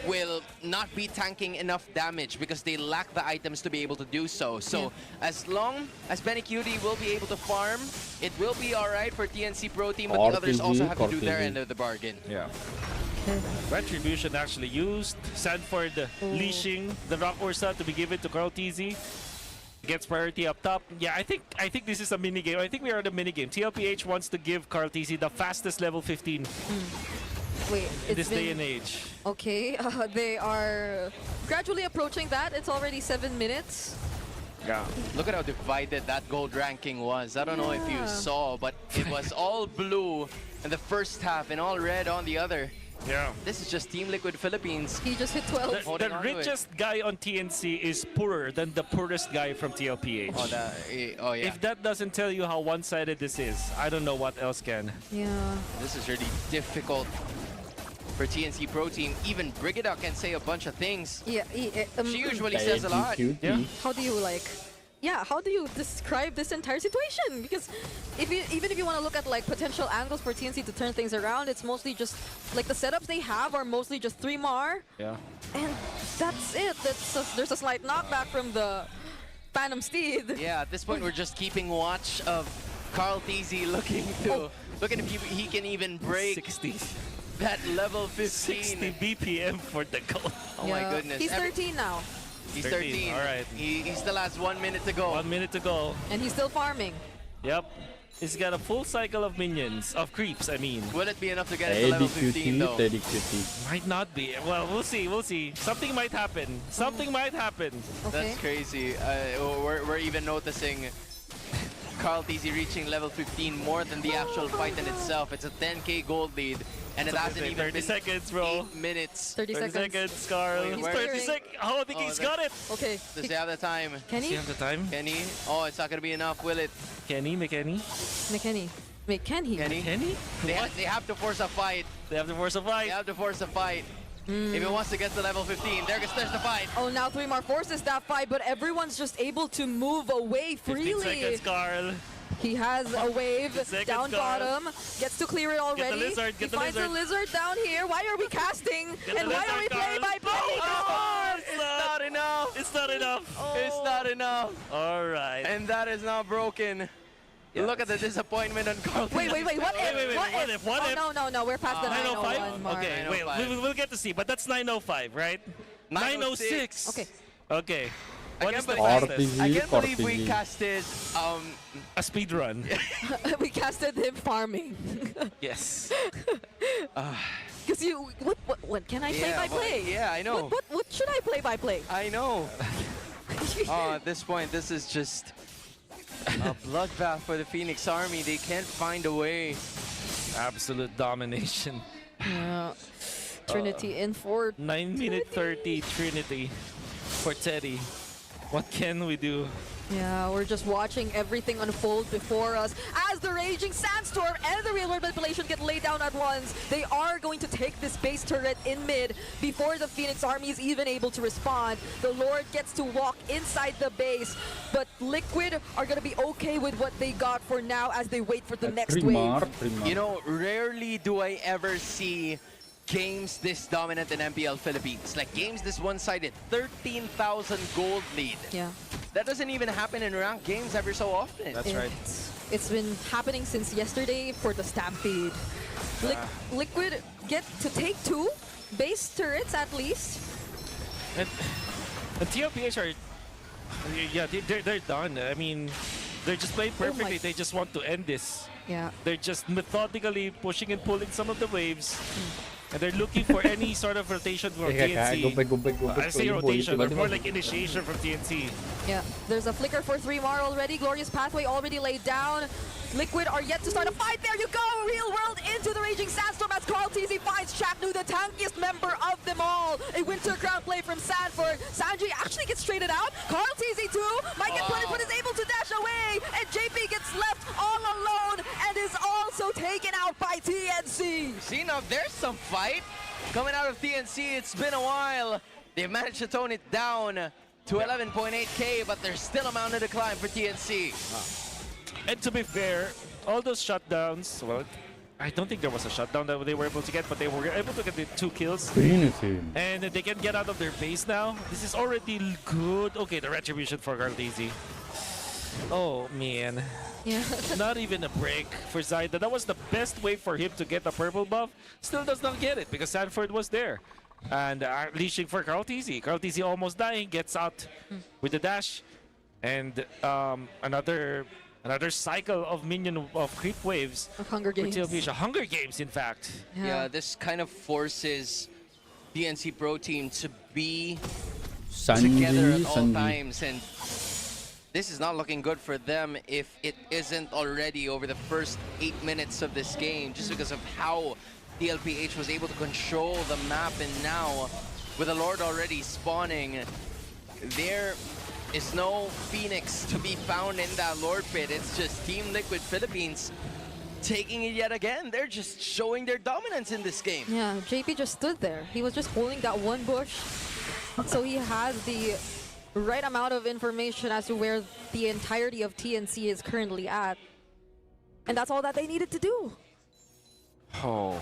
will not be tanking enough damage because they lack the items to be able to do so. So as long as Benny Cutie will be able to farm, it will be alright for TNC Pro Team, but the others also have to do their end of the bargain. Yeah. Retribution actually used. Sanford leashing the Rock Ursa to be given to Karltzy. Gets priority up top. Yeah, I think this is a mini game. I think we are at a mini game. TLPH wants to give Karltzy the fastest level 15 Wait, in this day and age. Okay, they are gradually approaching that. It's already 7 minutes. Yeah. Look at how divided that gold ranking was. I don't know if you saw, but it was all blue in the first half and all red on the other. Yeah. This is just Team Liquid Philippines. He just hit 12. The richest guy on TNC is poorer than the poorest guy from TLPH. Oh yeah. If that doesn't tell you how one-sided this is, I don't know what else can. Yeah. This is really difficult for TNC Pro Team. Even Brigida can say a bunch of things. Yeah. She usually says a lot. Yeah. How do you like? yeah, how do you describe this entire situation? Because even if you want to look at like potential angles for TNC to turn things around, it's mostly just like the setups they have are mostly just 3 Mar. Yeah. And that's it. There's a slight knockback from the Phantom Steed. Yeah, at this point we're just keeping watch of Carl TZ looking if he can even break 60. that level 15. 60 BPM for the goal. Oh my goodness. He's 13 now. He's 13, 13. all right. He still has 1 minute to go. 1 minute to go. And he's still farming. Yep. He's got a full cycle of minions, of creeps, I mean. Will it be enough to get it to level 15 though? Might not be. Well, we'll see, we'll see. Something might happen. Something might happen. Okay. That's crazy. We're even noticing Carl TZ reaching level 15 more than the actual fight in itself. It's a 10k gold lead, and it hasn't even 30 been seconds, bro. 8 minutes. 30 seconds. Carl. Wait, He's 30 clearing. seconds. Oh, I think he's got it. Okay. Does he have the time? Kenny? Does he have the time? Kenny? Oh, it's not gonna be enough, will it? Kenny, McKenny. McKenny. Wait, can he? Kenny? Kenny? They have to force a fight. They have to force a They fight. have to force a fight. If it wants to get to level 15, there's the fight. Oh, now 3 Mar forces that fight, but everyone's just able to move away 15 freely. seconds, Carl. He has a wave 15 seconds, down Carl. bottom, gets to clear it already. lizard, He get the finds the lizard down here. Why are we casting? Get And the why are we lizard, play by Carl. play? Oh, It's not enough. It's not enough. It's not enough. All right. And that is now broken. Look at the disappointment on Carl. Wait, what if? What if? Oh, no, we're past the 905? 901 mark. Okay, wait, 905. we'll get to see, but that's 905, right? 906. Okay. Okay. What is the believe- fastest? I can't believe we casted A speed run. We casted him farming. Yes. Because what can I play by but- play? yeah, I know. What should I play by play? I know. Oh, at this point, this is just a bloodbath for the Phoenix Army. They can't find a way. Absolute domination. Yeah. Trinity in for 9 minute 30 Trinity for Teddy. What can we do? Yeah, we're just watching everything unfold before us as the Raging Sandstorm and the Real World Manipulation get laid down at once. They are going to take this base turret in mid before the Phoenix Army is even able to respond. The Lord gets to walk inside the base, but Liquid are going to be okay with what they got for now as they wait for the next wave. You know, rarely do I ever see games this dominant in MPL Philippines. Like games this one-sided, 13,000 gold lead. Yeah. That doesn't even happen in ranked games every so often. That's right. It's been happening since yesterday for the Stampede. Liquid get to take 2 base turrets at least. And TLPH are, yeah, they're done. I mean, they're just playing perfectly. They just want to end this. Yeah. They're just methodically pushing and pulling some of the waves. And they're looking for any sort of rotation from TNC. I say rotation, but more like initiation from TNC. Yeah, there's a flicker for 3 Mar already. Glorious Pathway already laid down. Liquid are yet to start a fight. There you go! Real World into the Raging Sandstorm as Carl TZ finds Chapnu, the tankiest member of them all. A Winter Crown play from Sanford. Sanji actually gets traded out. Carl TZ too might get punished, but is able to dash away. And JP gets left all alone and is also taken out by TNC. See, now there's some fight coming out of TNC. It's been a while. They've managed to tone it down to 11.8k, but there's still a mountain to climb for TNC. And to be fair, all those shutdowns, well, I don't think there was a shutdown that they were able to get, but they were able to get the 2 kills. And they can get out of their base now. This is already good. Okay, the retribution for Carl-DZ. Oh, man. Yeah. Not even a break for Zaida. That was the best way for him to get a purple buff. Still does not get it because Sanford was there. And unleashing for Carl-TZ. Carl-TZ almost dying, gets out with the dash. And another cycle of minion of creep waves. Of Hunger Games. Hunger Games, in fact. Yeah, this kind of forces DNC Pro Team to be Sanji, together at all Sanji. times, and this is not looking good for them if it isn't already over the first 8 minutes of this game, just because of how DLPH was able to control the map. And now, with the Lord already spawning, there is no Phoenix to be found in that Lord pit. It's just Team Liquid Philippines taking it yet again. They're just showing their dominance in this game. Yeah, JP just stood there. He was just holding that one bush. So he has the right amount of information as to where the entirety of TNC is currently at. And that's all that they needed to do. Oh.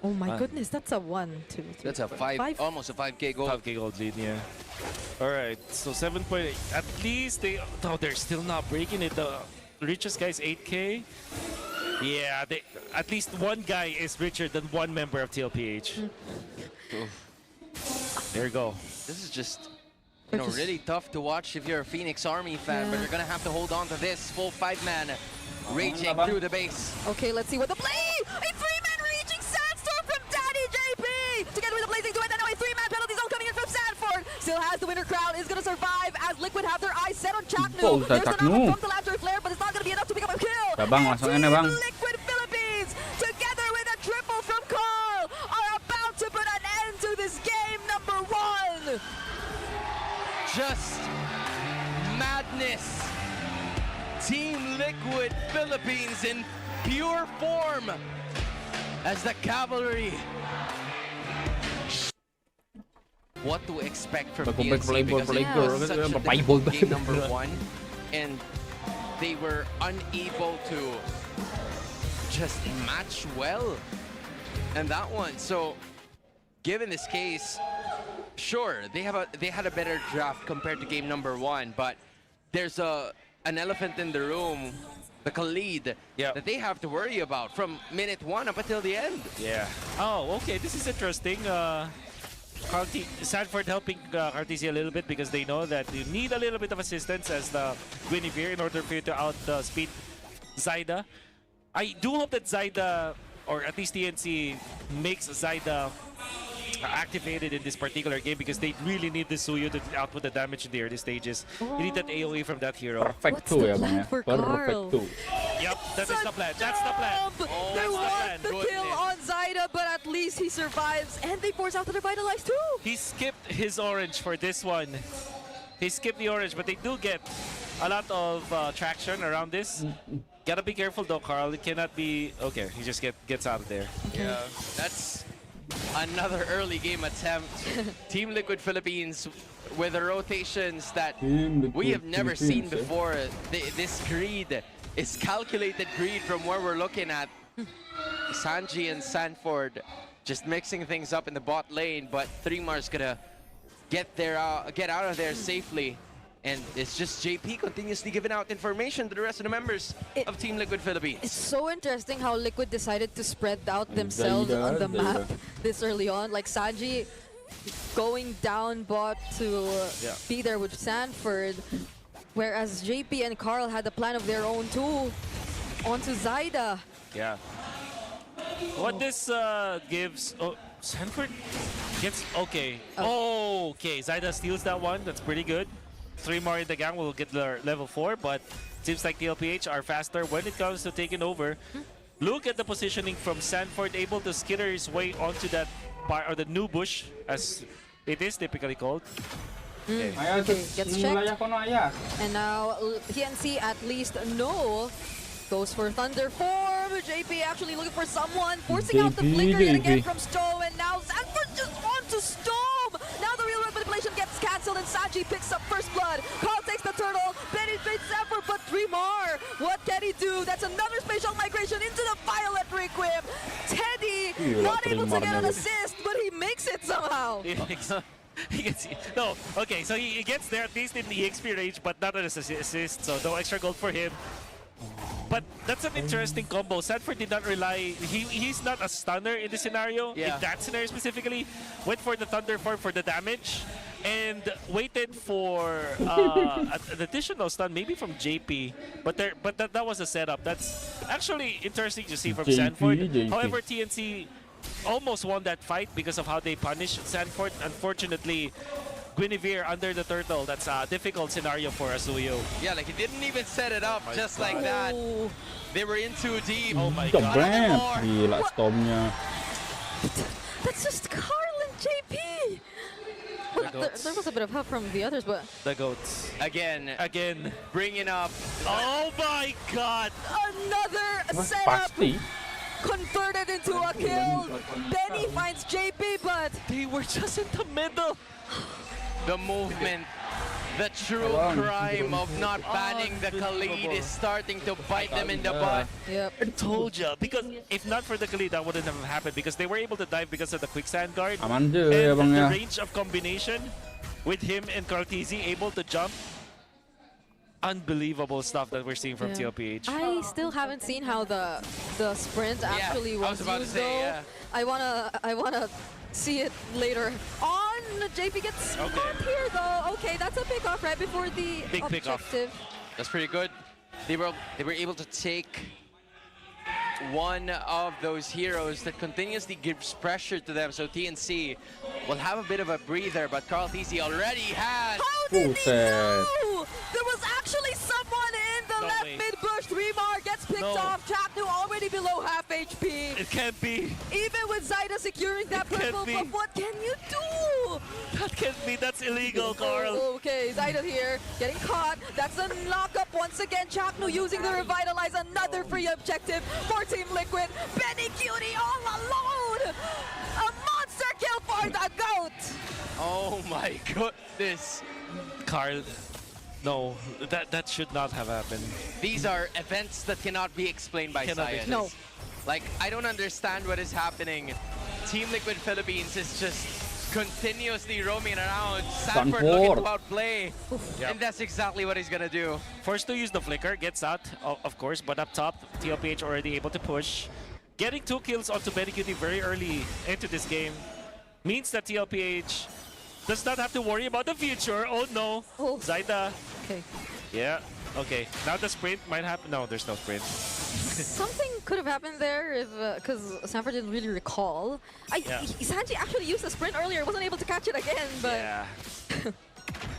Oh my goodness, that's a 1, 2, 3. That's a almost a 5K goal. 5K gold lead, yeah. All right, so 7.8. At least they're still not breaking it. The richest guy is 8K. Yeah, at least one guy is richer than one member of TLPH. There you go. This is just, you know, really tough to watch if you're a Phoenix Army fan, but you're gonna have to hold on to this full 5-man raging through the base. Okay, let's see what the play. A 3-man reaching Sandstorm from Daddy JP. Together with the blazing duet, and now a 3-man penalty zone coming in from Sanford. Still has the winner crown, is gonna survive as Liquid have their eyes set on Chaknu. There's an from the Lantern Flare, but it's not gonna be enough to pick up a kill. Bang, langsung ini, Bang. Liquid Philippines, together with a triple from Carl, are about to put an end to this game number 1. Just madness. Team Liquid Philippines in pure form as the cavalry. What to expect from TNC because it was such a difficult game number 1 and they were unable to just match well in that one. So given this case, sure, they had a better draft compared to game number 1, but there's an elephant in the room, the Khalid, that they have to worry about from minute 1 up until the end. Yeah. Oh, okay. This is interesting. Sanford helping Cartesia a little bit because they know that you need a little bit of assistance as the Guinevere in order for you to outspeed Zyda. I do hope that Zyda, or at least TNC, makes Zyda activated in this particular game because they really need the Suyo to output the damage in the early stages. You need that AoE from that hero. Perfecto ya Bang ya. Perfecto. Yep, that is the plan. That's the plan. They want the kill on Zyda, but at least he survives, and they force out the Revitalize too. He skipped his orange for this one. He skipped the orange, but they do get a lot of traction around this. Gotta be careful though, Carl. It cannot be... Okay, he just gets out of there. Yeah, that's another early game attempt. Team Liquid Philippines with the rotations that we have never seen before. This greed is calculated greed from where we're looking at. Sanji and Sanford just mixing things up in the bot lane, but 3mar's gonna get out of there safely. And it's just JP continuously giving out information to the rest of the members of Team Liquid Philippines. It's so interesting how Liquid decided to spread out themselves on the map this early on. Like Sanji going down bot to be there with Sanford, whereas JP and Carl had a plan of their own too onto Zyda. Yeah. What this gives... Oh, Sanford gets... Okay. Oh, okay. Zyda steals that one. That's pretty good. 3 more in the gang will get their level 4, but seems like TLPH are faster when it comes to taking over. Look at the positioning from Sanford, able to skitter his way onto that part, or the new bush, as it is typically called. Okay. Gets checked. And now TNC at least goes for Thunder Form. JP actually looking for someone, forcing out the flicker yet again from Stone, and now Sanford just onto Storm. Now the real manipulation gets cancelled and Sanji picks up first blood. Carl takes the turtle, Benny beats Sanford, but 3mar. What can he do? That's another spatial migration into the Violet Requiem. Teddy not able to get an assist, but he makes it somehow. He gets, no, okay, so he gets there at least in the EXP range, but not an assist, so no extra gold for him. But that's an interesting combo. Sanford did not rely... He's not a stunner in this scenario. In that scenario specifically. Went for the Thunder Form for the damage. And waited for an additional stun, maybe from JP. But that was a setup. That's actually interesting to see from Sanford. However, TNC almost won that fight because of how they punished Sanford. Unfortunately, Guinevere under the turtle, that's a difficult scenario for Azuyo. Yeah, like he didn't even set it up just like that. They were in too deep. Oh my god. Bren. Gila stormnya. That's just Carl and JP. There was a bit of help from the others, but... The goats. Again. Bringing up... Oh my god. Another setup. Converted into a kill. Benny finds JP, but... They were just in the middle. The movement The true crime of not banning the Khalid is starting to bite them in the butt. Yep. I told ya, because if not for the Khalid, that wouldn't have happened, because they were able to dive because of the quicksand guard. Aman je And ya bang the ya. range of combination with him and Kartizi able to jump. Unbelievable stuff that we're seeing from Yeah. TLPH. I still haven't seen how the sprint actually I was about to used, say, though. yeah. I wanna see it later on. JP gets caught here though. Okay, that's a pickoff right before the Big pickoff. objective. That's pretty good. They were able to take one of those heroes that continuously gives pressure to them. So TNC will have a bit of a breather, but Carl Thizi already had. How did he Buset. know? There was actually someone in the No left way. mid bush. 3mar gets picked No. off. Chapnu already below half HP. It can't be. Even with Zaida securing that It can't purple, be. but what can you do? That can't be. That's illegal, Carl. Okay, Zaida here, getting caught. That's a lockup once again. Chapnu using the Revitalize, another free objective for Team Liquid. Benny Cutie all alone! A monster kill for the GOAT! Oh my goodness. Carl, no, that should not have happened. These are events that cannot be explained by Cannot be science. No. Like, I don't understand what is happening. Team Liquid Philippines is just continuously roaming around. Sanford looking to outplay. Yep. And that's exactly what he's gonna do. Forced to use the flicker, gets out, of course, but up top, TLPH already able to push. Getting 2 kills onto Medicuty very early into this game means that TLPH does not have to worry about the future. Oh no, Oh. Zaida. Okay. Yeah, okay. Now the sprint might happen. No, there's no sprint. Something could have happened there if, because Sanford didn't really recall. Yeah. Sanji actually used the sprint earlier, wasn't able to catch it again, but... Yeah,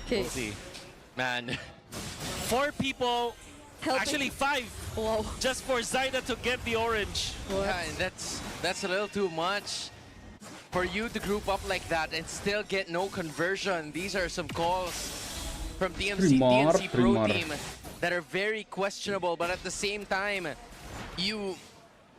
Okay. we'll see. Man, 4 people, Helping. actually 5, Wow. just for Zaida to get the orange. yeah, and that's a little too much. For you to group up like that and still get no conversion, these are some calls from TNC Pro team that are very questionable, but at the same time, you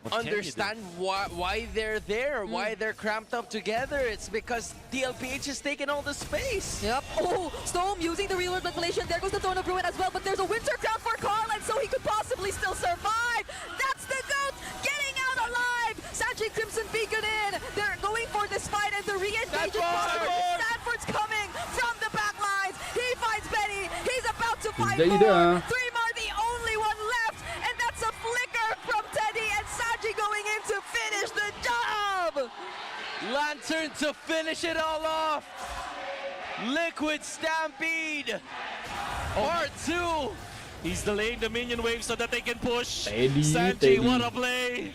What can you do? understand why they're there, why they're cramped up together. It's because DLPH has taken all the space. Yep. Oh, Storm using the reload manipulation. There goes the Throne of Ruin as well, but there's a Winter Crown for Carl, and so he could possibly still survive. That's the GOAT getting out alive. Sanji Crimson Beacon in. They're going for this fight, and the re-engage is possible. Stanford's coming from the back lines. He finds Benny. He's about to fight more. 3mar the only one left, and that's a flicker from Teddy, and Sanji going in to finish the job. Lantern to finish it all off. Liquid Stampede. Part 2. He's delaying the minion wave so that they can push. Teddy, Sanji, Teddy. what a play.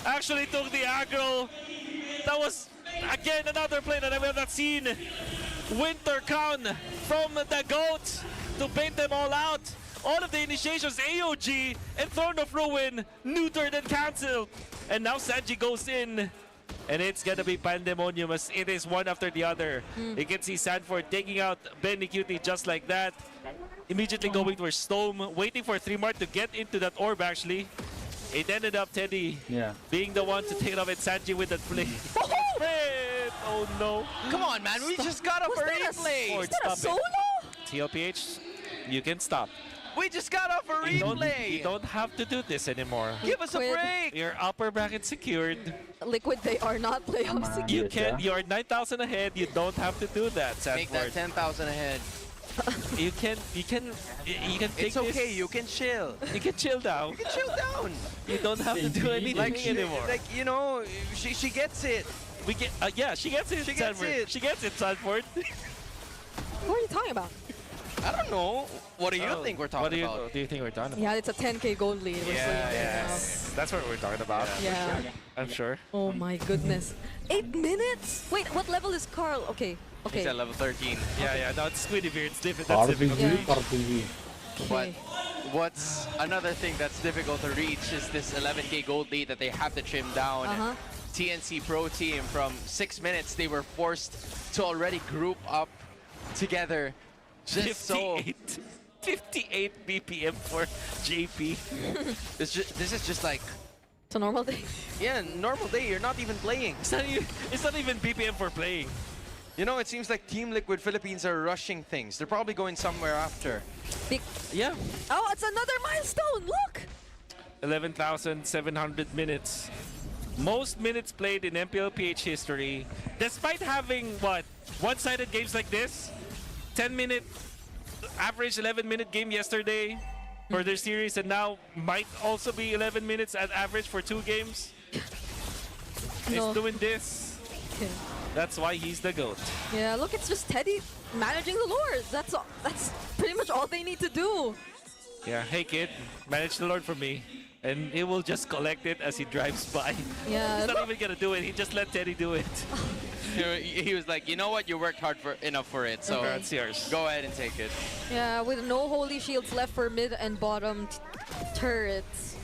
Actually took the aggro. That was, again, another play that I have not seen. Winter Crown from the GOAT to paint them all out. All of the initiations, AOG and Throne of Ruin, neutered and cancelled. And now Sanji goes in. And it's gonna be pandemonium as it is one after the other. You can see Sanford taking out Benny Cutie just like that. Immediately going towards Storm, waiting for 3mar to get into that orb actually. It ended up Teddy being the one to take it off, and Sanji with that flick. Oh no. Come on, man. We just got off a replay. Ford, Is that a stop solo? it. TLPH, you can stop. We just got off a You replay. don't have to do this anymore. Give us a Liquid. break. Your upper bracket secured. Liquid, they are not playoff secure. You can. You're 9,000 ahead. You don't have to do that, Make that Sanford. 10,000 ahead. You can take It's okay. this. You can chill. You can chill down. You can chill down. You don't have to do anything anymore. Like, you know, she gets it. We get. Yeah, she gets it. She gets Sanford. it. She gets it, Sanford. What are you talking about? I don't know. What do you Oh, think we're what talking do about? you think we're talking about? Yeah, it's a 10k gold lead. We're seeing right now. That's what we're talking about. Yeah. I'm sure. Oh my goodness. 8 minutes? Wait, what level is Carl? Okay. He's at level 13. Yeah. No, it's Squiddy Beard. It's different. That's difficult. Yeah. But what's another thing that's difficult to reach is this 11k gold lead that they have to trim down. TNC Pro team, from 6 minutes, they were forced to already group up together. Just so 58 BPM for JP. this is just like, It's a normal day. yeah, normal day. You're not even playing. It's not even BPM for playing. You know, it seems like Team Liquid Philippines are rushing things. They're probably going somewhere after. Yeah. Oh, it's another milestone. Look. 11,700 minutes. Most minutes played in MPLPH history. Despite having, what, one-sided games like this? 10-minute, average 11-minute game yesterday for their series, and now might also be 11 minutes at average for 2 games. He's doing this. Yeah. That's why he's the GOAT. Yeah, look, it's just Teddy managing the Lords. That's all, that's pretty much all they need to do. Yeah, hey kid, manage the Lord for me. And he will just collect it as he drives by. Yeah. He's not even gonna do it, he just let Teddy do it. He was like, you know what, you worked hard enough for it, so That's yours. go ahead and take it. Yeah, with no holy shields left for mid and bottom turrets.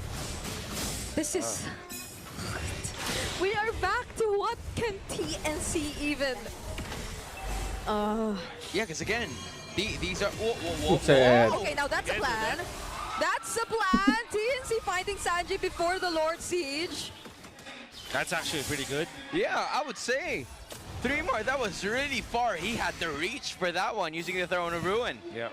This is... We are back to what can TNC even... Yeah, because again, these are... Okay, now that's a plan. That's a plan. TNC finding Sanji before the Lord Siege. That's actually pretty good. Yeah, I would say. 3 more, that was really far. He had the reach for that one, using the Throne of Ruin. Yeah.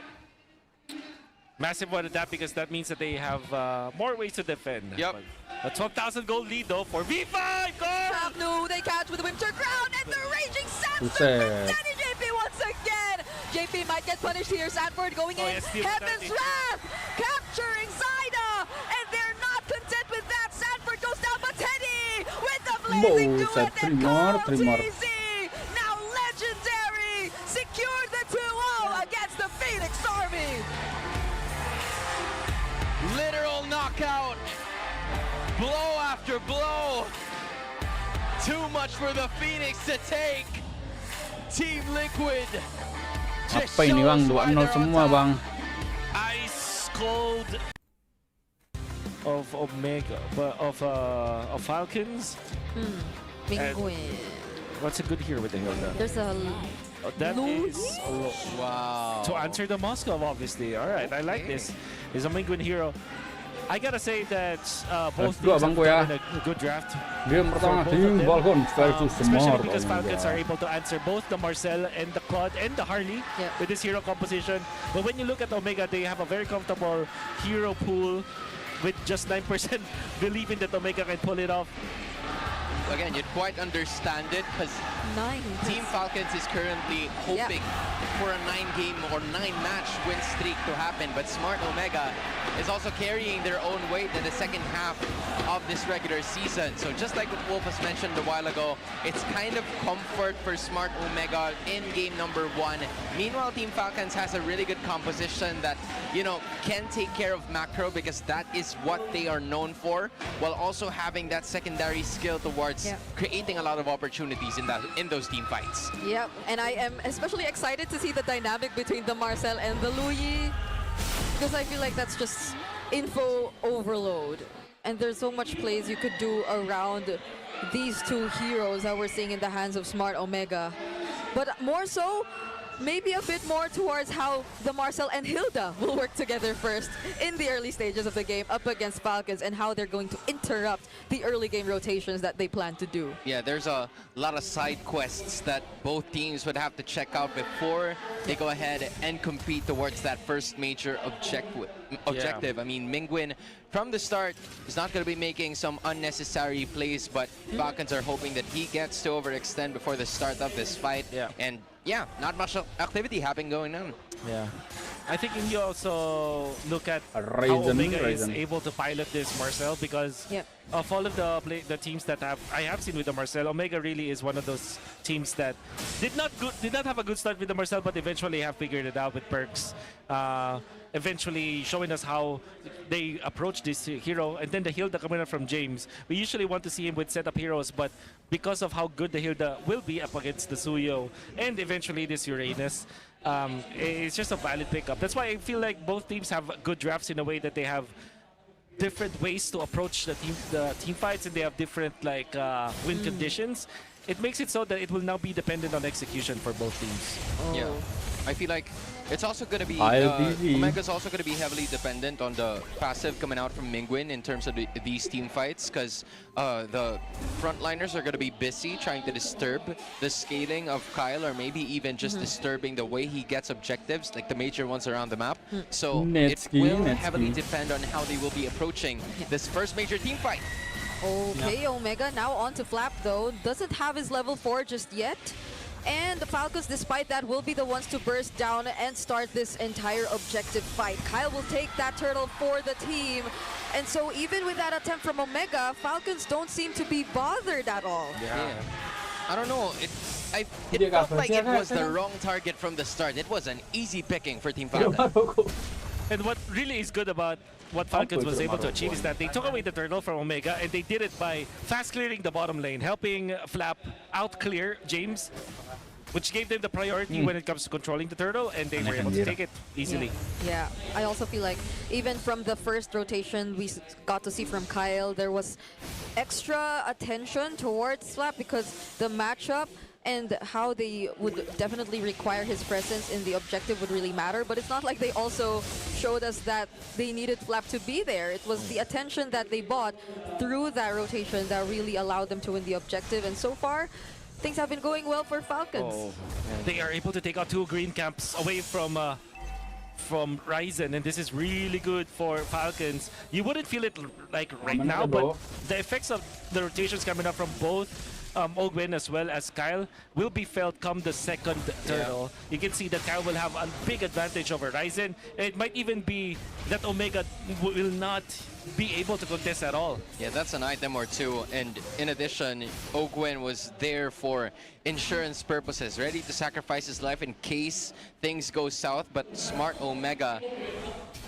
Massive one at that, because that means that they have more ways to defend. Yep. But a 12,000 gold lead though for V5! Trap no, they catch with the Winter Crown and the Raging Sandstorm from Danny JP once again. JP might get punished here. Sanford going in. Yes, Heaven's Wrath capturing Zaida, and they're not content with that. Sanford goes down, but Teddy with the blazing duet and TZ. Now Legendary secured the 2-0 against the Phoenix Army. Literal knockout. Blow after blow. Too much for the Phoenix to take. Team Liquid. Apa ini bang, 2-0 semua bang. Ice cold of Omega, but of Falcons. Penguin. What's a good hero with the Hilda? There's a That is Wow. to answer the Moskov, obviously. All right, I like this. Is a Penguin hero. I gotta say that both teams have done a good draft. Game pertama tim Falcon versus Especially because Smart. Falcons are able to answer both the Marcel and the Claude and the Harley with this hero composition. But when you look at Omega, they have a very comfortable hero pool with just 9% believing that Omega can pull it off. Again, you'd quite understand it because Team Falcons is currently hoping for a 9-game or 9-match win streak to happen, but Smart Omega is also carrying their own weight in the second half of this regular season. So just like what Wolf has mentioned a while ago, it's kind of comfort for Smart Omega in game number 1. Meanwhile, Team Falcons has a really good composition that, you know, can take care of macro because that is what they are known for, while also having that secondary skill towards creating a lot of opportunities in those team fights. Yep, and I am especially excited to see the dynamic between the Marcel and the Luyi, because I feel like that's just info overload. And there's so much plays you could do around these two heroes that we're seeing in the hands of Smart Omega. But more so, maybe a bit more towards how the Marcel and Hilda will work together first in the early stages of the game up against Falcons, and how they're going to interrupt the early game rotations that they plan to do. Yeah, there's a lot of side quests that both teams would have to check out before they go ahead and compete towards that first major objective. I mean, Mingwin from the start is not going to be making some unnecessary plays, but Falcons are hoping that he gets to overextend before the start of this fight. And yeah, not much activity happening going on. Yeah. I think you also look at how Omega is able to pilot this Marcel, because of all of the teams that I have seen with the Marcel, Omega really is one of those teams that did not have a good start with the Marcel, but eventually have figured it out with perks. Eventually showing us how they approach this hero, and then the Hilda coming up from James. We usually want to see him with setup heroes, but because of how good the Hilda will be up against the Suyo and eventually this Uranus, it's just a valid pickup. That's why I feel like both teams have good drafts in a way that they have different ways to approach the team fights, and they have different win conditions. It makes it so that it will now be dependent on execution for both teams. Yeah, I feel like It's also going to be, ILTV. Omega's also going to be heavily dependent on the passive coming out from Mingwin in terms of these team fights, because the frontliners are going to be busy trying to disturb the scaling of Kyle, or maybe even just disturbing the way he gets objectives, like the major ones around the map. So it will heavily depend on how they will be approaching this first major team fight. Okay, Omega now on to Flap though. Doesn't have his level 4 just yet. And the Falcons, despite that, will be the ones to burst down and start this entire objective fight. Kyle will take that turtle for the team. And so even with that attempt from Omega, Falcons don't seem to be bothered at all. Yeah. I don't know. It felt like it was the wrong target from the start. It was an easy picking for Team Falcon. And what really is good about what Falcons was able to achieve is that they took away the turtle from Omega, and they did it by fast clearing the bottom lane, helping Flap out clear James, which gave them the priority when it comes to controlling the turtle, and they were able to take it easily. Yeah, I also feel like even from the first rotation we got to see from Kyle, there was extra attention towards Flap because the matchup and how they would definitely require his presence in the objective would really matter. But it's not like they also showed us that they needed Flap to be there. It was the attention that they bought through that rotation that really allowed them to win the objective. And so far, things have been going well for Falcons. They are able to take out 2 green camps away from Ryzen, and this is really good for Falcons. You wouldn't feel it like right now, but the effects of the rotations coming up from both Ogwen as well as Kyle will be felt come the second turtle. You can see that Kyle will have a big advantage over Ryzen, and it might even be that Omega will not be able to contest at all. Yeah, that's an item or two. And in addition, Ogwen was there for insurance purposes, ready to sacrifice his life in case things go south. But smart Omega,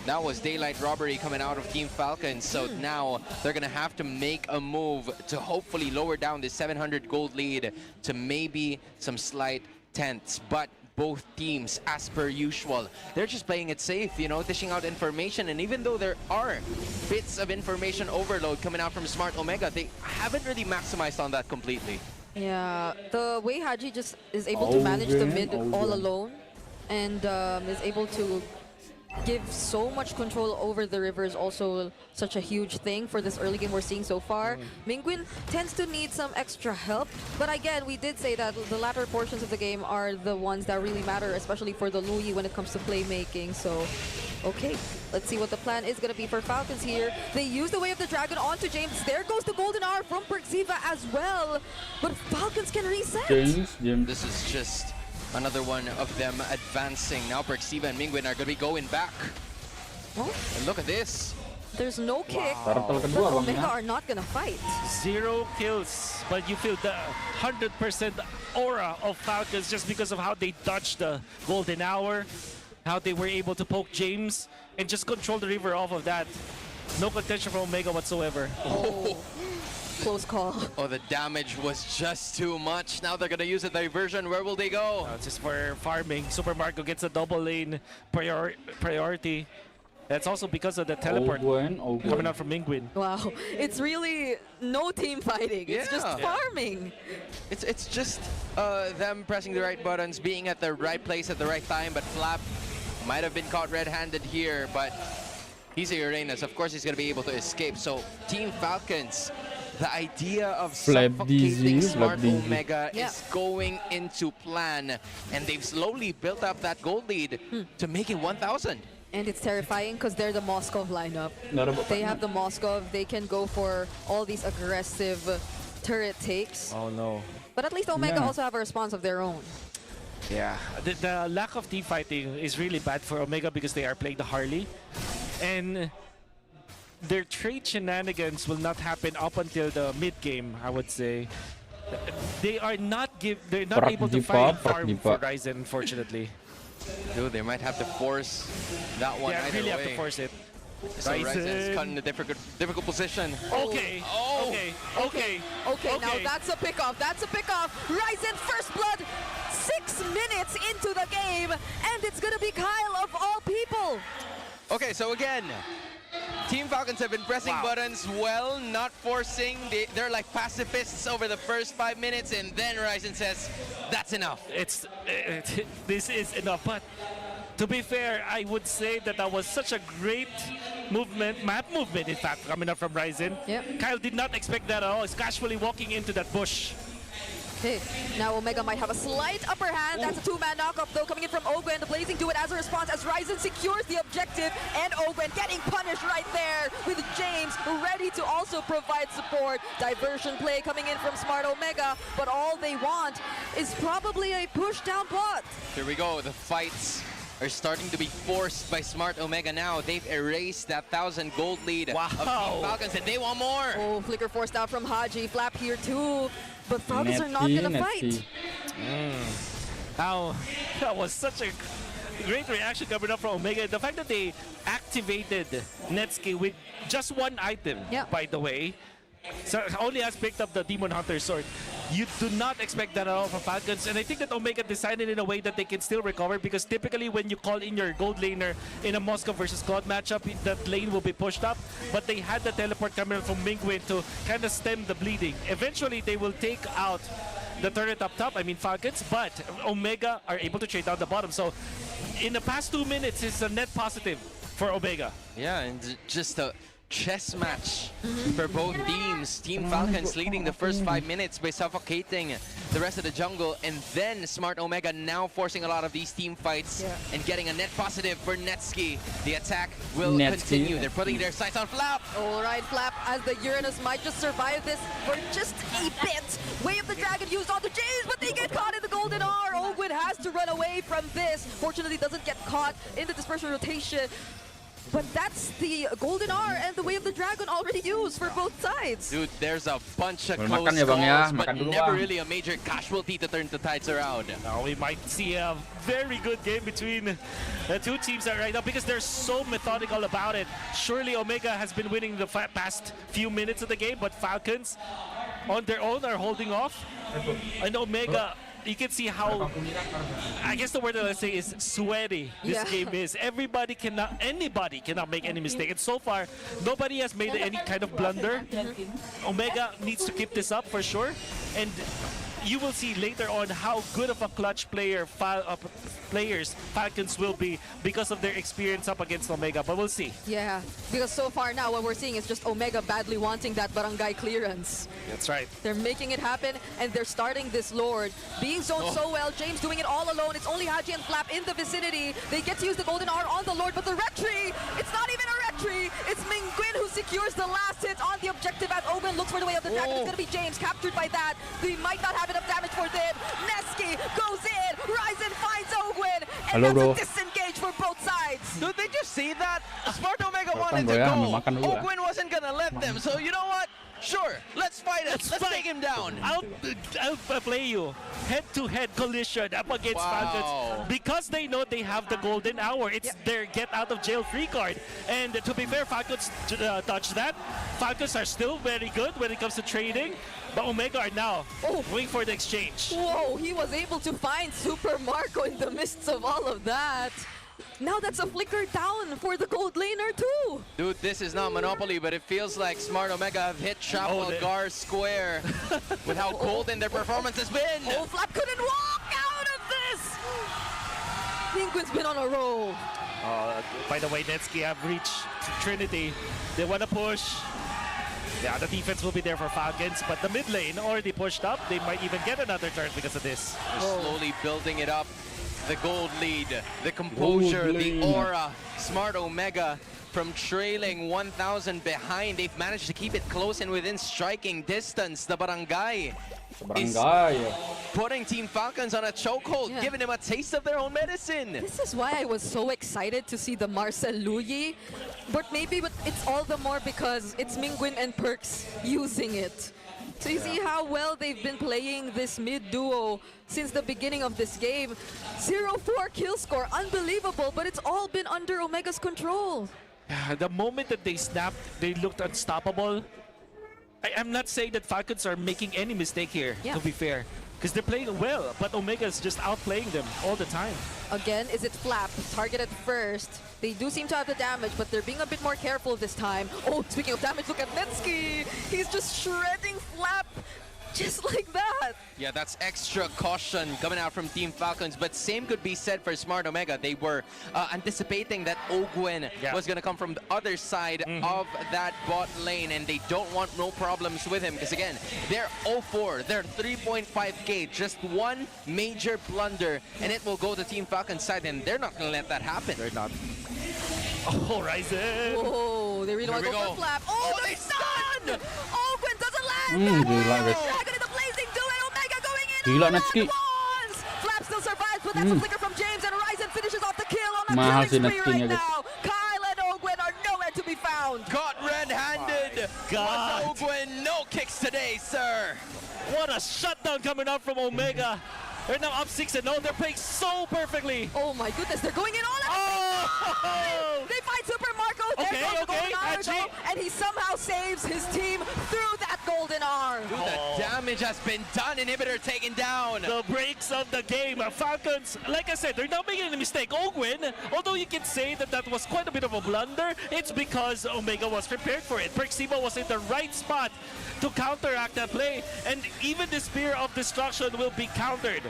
that was daylight robbery coming out of Team Falcon. So now they're going to have to make a move to hopefully lower down the 700 gold lead to maybe some slight tenths. But both teams, as per usual, they're just playing it safe, you know, dishing out information. And even though there are bits of information overload coming out from Smart Omega, they haven't really maximized on that completely. Yeah, the way Haji just is able to manage the mid all alone and is able to give so much control over the river is also such a huge thing for this early game we're seeing so far. Mingwin tends to need some extra help, but again, we did say that the latter portions of the game are the ones that really matter, especially for the Louis when it comes to playmaking. So, okay, let's see what the plan is going to be for Falcons here. They use the Way of the Dragon onto James. There goes the Golden Hour from Perxiva as well, but Falcons can reset. This is just another one of them advancing. Now Perxiva and Mingwin are going to be going back. And look at this. There's no kick, but Omega are not going to fight. 0 kills, but you feel the 100% aura of Falcons just because of how they dodged the Golden Hour, how they were able to poke James and just control the river off of that. No contention from Omega whatsoever. Close call. Oh, the damage was just too much. Now they're going to use a diversion. Where will they go? Just for farming. Super Marco gets a double lane priority. That's also because of the teleport coming out from Mingwin. Wow, it's really no team fighting. It's just farming. It's just them pressing the right buttons, being at the right place at the right time. But Flap might have been caught red-handed here, but he's a Uranus. Of course, he's going to be able to escape. So Team Falcons, the idea of suffocating Smart Omega is going into plan, and they've slowly built up that gold lead to make it 1,000. And it's terrifying because they're the Moskov lineup. They have the Moskov. They can go for all these aggressive turret takes. Oh no. But at least Omega also have a response of their own. Yeah, the lack of team fighting is really bad for Omega because they are playing the Harley. And their trade shenanigans will not happen up until the mid game, I would say. They are not able to find farm for Ryzen, unfortunately. Dude, they might have to force that one. Yeah, really have to force it. So Ryzen's caught in a difficult position. Okay. Okay. Now that's a pick-off. That's a pick-off. Ryzen first blood, 6 minutes into the game, and it's gonna be Kyle of all people. Okay, so again, Team Falcons have been pressing buttons well, not forcing. They're like pacifists over the first 5 minutes, and then Ryzen says, that's enough. This is enough, but To be fair, I would say that was such a great map movement, in fact, coming up from Ryzen. Yep. Kyle did not expect that at all. He's casually walking into that bush. Okay, now Omega might have a slight upper hand. That's a two-man knockup though coming in from Ogwen. The Blazing do it as a response as Ryzen secures the objective, and Ogwen getting punished right there with James ready to also provide support. Diversion play coming in from Smart Omega, but all they want is probably a push down bot. Here we go. The fights are starting to be forced by Smart Omega now. They've erased that 1,000 gold lead of Team Falcons, and they want more. Oh, flicker forced out from Haji. Flap here too. But Falcons are not gonna fight. Now, that was such a great reaction coming up from Omega. The fact that they activated Netsuki with just one item, by the way. So only has picked up the Demon Hunter sword. You do not expect that at all from Falcons, and I think that Omega designed it in a way that they can still recover, because typically when you call in your gold laner in a Moscow versus Cloud matchup, that lane will be pushed up, but they had the teleport coming from Mingwin to kind of stem the bleeding. Eventually they will take out the turret up top, I mean Falcons, but Omega are able to trade down the bottom. So in the past 2 minutes, it's a net positive for Omega. Yeah, and just a chess match for both teams. Team Falcons leading the first 5 minutes by suffocating the rest of the jungle, and then Smart Omega now forcing a lot of these team fights and getting a net positive for Netsuki. The attack will continue. They're putting their sights on Flap. All right, Flap, as the Uranus might just survive this for just a bit. Way of the Dragon used on the Jays, but they get caught in the Golden R. Ogwen has to run away from this. Fortunately, doesn't get caught in the dispersion rotation. But that's the Golden R and the Way of the Dragon already used for both sides. Dude, there's a bunch of close ya, calls, but never really a major casualty to turn the tides around. Now we might see a very good game between the two teams right now, because they're so methodical about it. Surely Omega has been winning the past few minutes of the game, but Falcons on their own are holding off. And Omega, you can see how, I guess the word that I say is sweaty this game is. Anybody cannot make any mistake. And so far, nobody has made any kind of blunder. Omega needs to keep this up for sure. And you will see later on how good of a clutch players Falcons will be because of their experience up against Omega, but we'll see. Yeah, because so far now what we're seeing is just Omega badly wanting that barangay clearance. That's right. They're making it happen, and they're starting this Lord. Being zoned so well, James doing it all alone. It's only Haji and Flap in the vicinity. They get to use the Golden R on the Lord, but the retry, it's not even a retry. It's Mingwin who secures the last hit on the objective as Ogwen looks for the Way of the Dragon. It's going to be James captured by that. They might not have enough damage for them. Netsuki goes in. Ryzen finds Ogwen. And that's a disengage for both sides. Dude, did you see that? Smart Omega wanted to go. Ogwen wasn't going to let them. So you know what? Sure, let's fight it. Let's take him down. I'll play you head-to-head collision up against Falcons, because they know they have the golden hour. It's their get-out-of-jail-free card. And to be fair, Falcons touch that. Falcons are still very good when it comes to trading, but Omega are now going for the exchange. Whoa, he was able to find Super Marco in the midst of all of that. Now that's a flicker down for the gold laner too. Dude, this is not Monopoly, but it feels like Smart Omega have hit Trafalgar Square with how golden their performance has been. Oh, Flap couldn't walk out of this. Mingwin's been on a roll. By the way, Netsuki have reached Trinity. They want to push. Yeah, the defense will be there for Falcons, but the mid lane already pushed up. They might even get another turn because of this. They're slowly building it up. The gold lead, the composure, the aura. Smart Omega from trailing 1,000 behind. They've managed to keep it close and within striking distance. The barangay is putting Team Falcons on a chokehold, giving them a taste of their own medicine. This is why I was so excited to see the Marcel Luyi, but it's all the more because it's Mingwin and Perks using it. So you see how well they've been playing this mid duo since the beginning of this game. 0-4 kill score, unbelievable, but it's all been under Omega's control. The moment that they snapped, they looked unstoppable. I'm not saying that Falcons are making any mistake here, to be fair, because they're playing well, but Omega's just outplaying them all the time. Again, is it Flap targeted first? They do seem to have the damage, but they're being a bit more careful this time. Oh, speaking of damage, look at Netsuki. He's just shredding Flap. Just like that. Yeah, that's extra caution coming out from Team Falcons, but same could be said for Smart Omega. They were anticipating that Ogwin was going to come from the other side of that bot lane, and they don't want no problems with him, because again, they're 0-4, they're 3.5k, just one major blunder, and it will go to Team Falcons side, and they're not going to let that happen. They're not. Oh, Ryzen! Whoa, they really want to go for flap. Oh, the stun! Ogwin doesn't land! Gila guys. Dragon in the blazing duel, Omega going in. Gila, all at Natsuki. once. Flap still survives, but that's a flicker from James, and Ryzen finishes off the kill on a Mahal killing si spree right Natsuki-nya, guys. now. Kyle and Ogwin are nowhere to be found. Got red-handed. God. Ogwin, no kicks today, sir. What a shutdown coming out from Omega. They're now up 6-0. They're playing so perfectly. Oh my goodness, they're going in all at Oh! They find Super Marco. There Okay, goes the okay, golden hour, actually- though, and he somehow saves his team through that golden arm. Dude, the damage has been done. Inhibitor taken down. The breaks of the game. Falcons, like I said, they're not making any mistake. Ogwin, although you can say that that was quite a bit of a blunder, it's because Omega was prepared for it. Perxiva was in the right spot to counteract that play, and even the Spear of Destruction will be countered.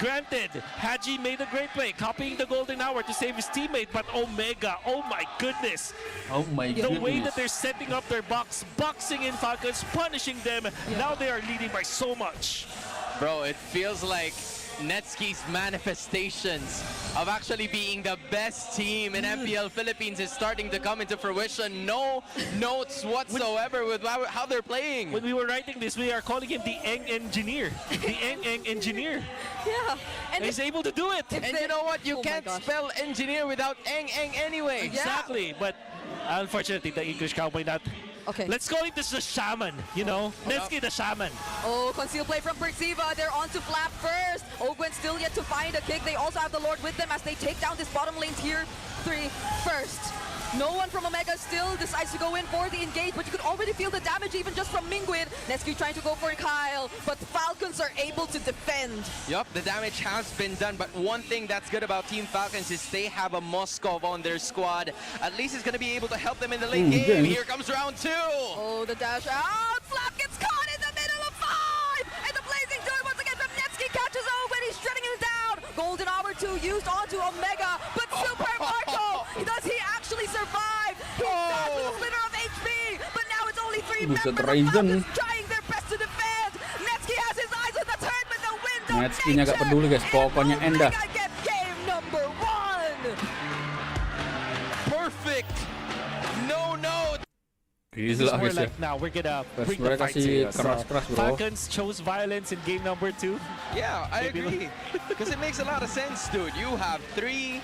Granted, Haji made a great play, copying the golden hour to save his teammate, but Omega, oh my goodness. Oh my The goodness. way that they're setting up their box, boxing in Falcons, punishing them, now they are leading by so much. Bro, it feels like Netski's manifestations of actually being the best team in MPL Philippines is starting to come into fruition. No notes whatsoever with how they're playing. When we were writing this, we are calling him the Eng Engineer. The Eng Engineer. Yeah, and He's able to do it. And you know what? You Oh my can't gosh. spell engineer without eng anyway. Exactly, but unfortunately, the English cowboy not. Okay. Let's call it the shaman, you know? Netski the shaman. Oh, conceal play from Perxiva. They're on to Flap first. Ogwin still yet to find a kick. They also have the Lord with them as they take down this bottom lane tier 3 first. No one from Omega still decides to go in for the engage, but you could already feel the damage even just from Mingwin. Netski trying to go for Kyle, but Falcons are able to defend. Yup, the damage has been done, but one thing that's good about Team Falcons is they have a Moskov on their squad. At least it's going to be able to help them in the late game. Here comes round 2. Oh, the dash out. Flap gets caught in the middle of 5! And the blazing duel once again from Netski catches Ogwin. He's shredding him down. Golden Hour 2 used onto Omega, but Super Marco, does he actually survive? He's back with a sliver of HP, but now it's only 3 members of Falcons trying their best to defend. Netski has his eyes on the turn, but the wind of Netski-nya gak peduli guys, pokoknya And endah. Omega get game number 1. Perfect. No. This is Gila more guys ya. like now we're gonna Guys, bring the mereka fight kasih serious. keras-keras, bro. Falcons chose violence in game number 2. Yeah, I agree. Because it makes a lot of sense, dude. You have 3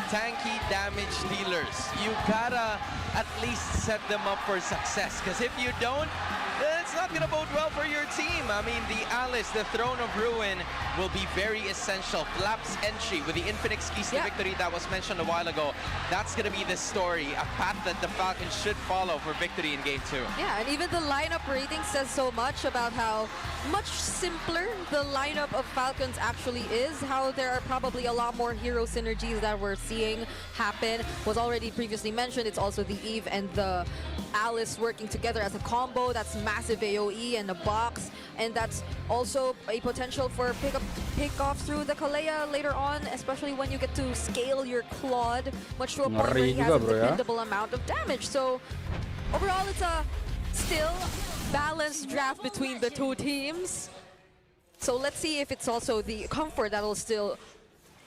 tanky damage dealers. You gotta at least set them up for success. Because if you don't, then it's not gonna bode well for your team. I mean, the Alice, the Throne of Ruin, will be very essential. Flap's entry with the infinite skis to victory that was mentioned a while ago. That's gonna be the story, a path that the Falcons should follow for victory in game 2. Yeah, and even the lineup rating says so much about how much simpler the lineup of Falcons actually is, how there are probably a lot more hero synergies that we're seeing happen. Was already previously mentioned, it's also the Eve and the Alice working together as a combo. That's massive AoE and a box, and that's also a potential for pick-offs through the Kalea later on, especially when you get to scale your Claude much to a point where he has a dependable amount of damage. So overall, it's a still balanced draft between the two teams. So let's see if it's also the comfort that'll still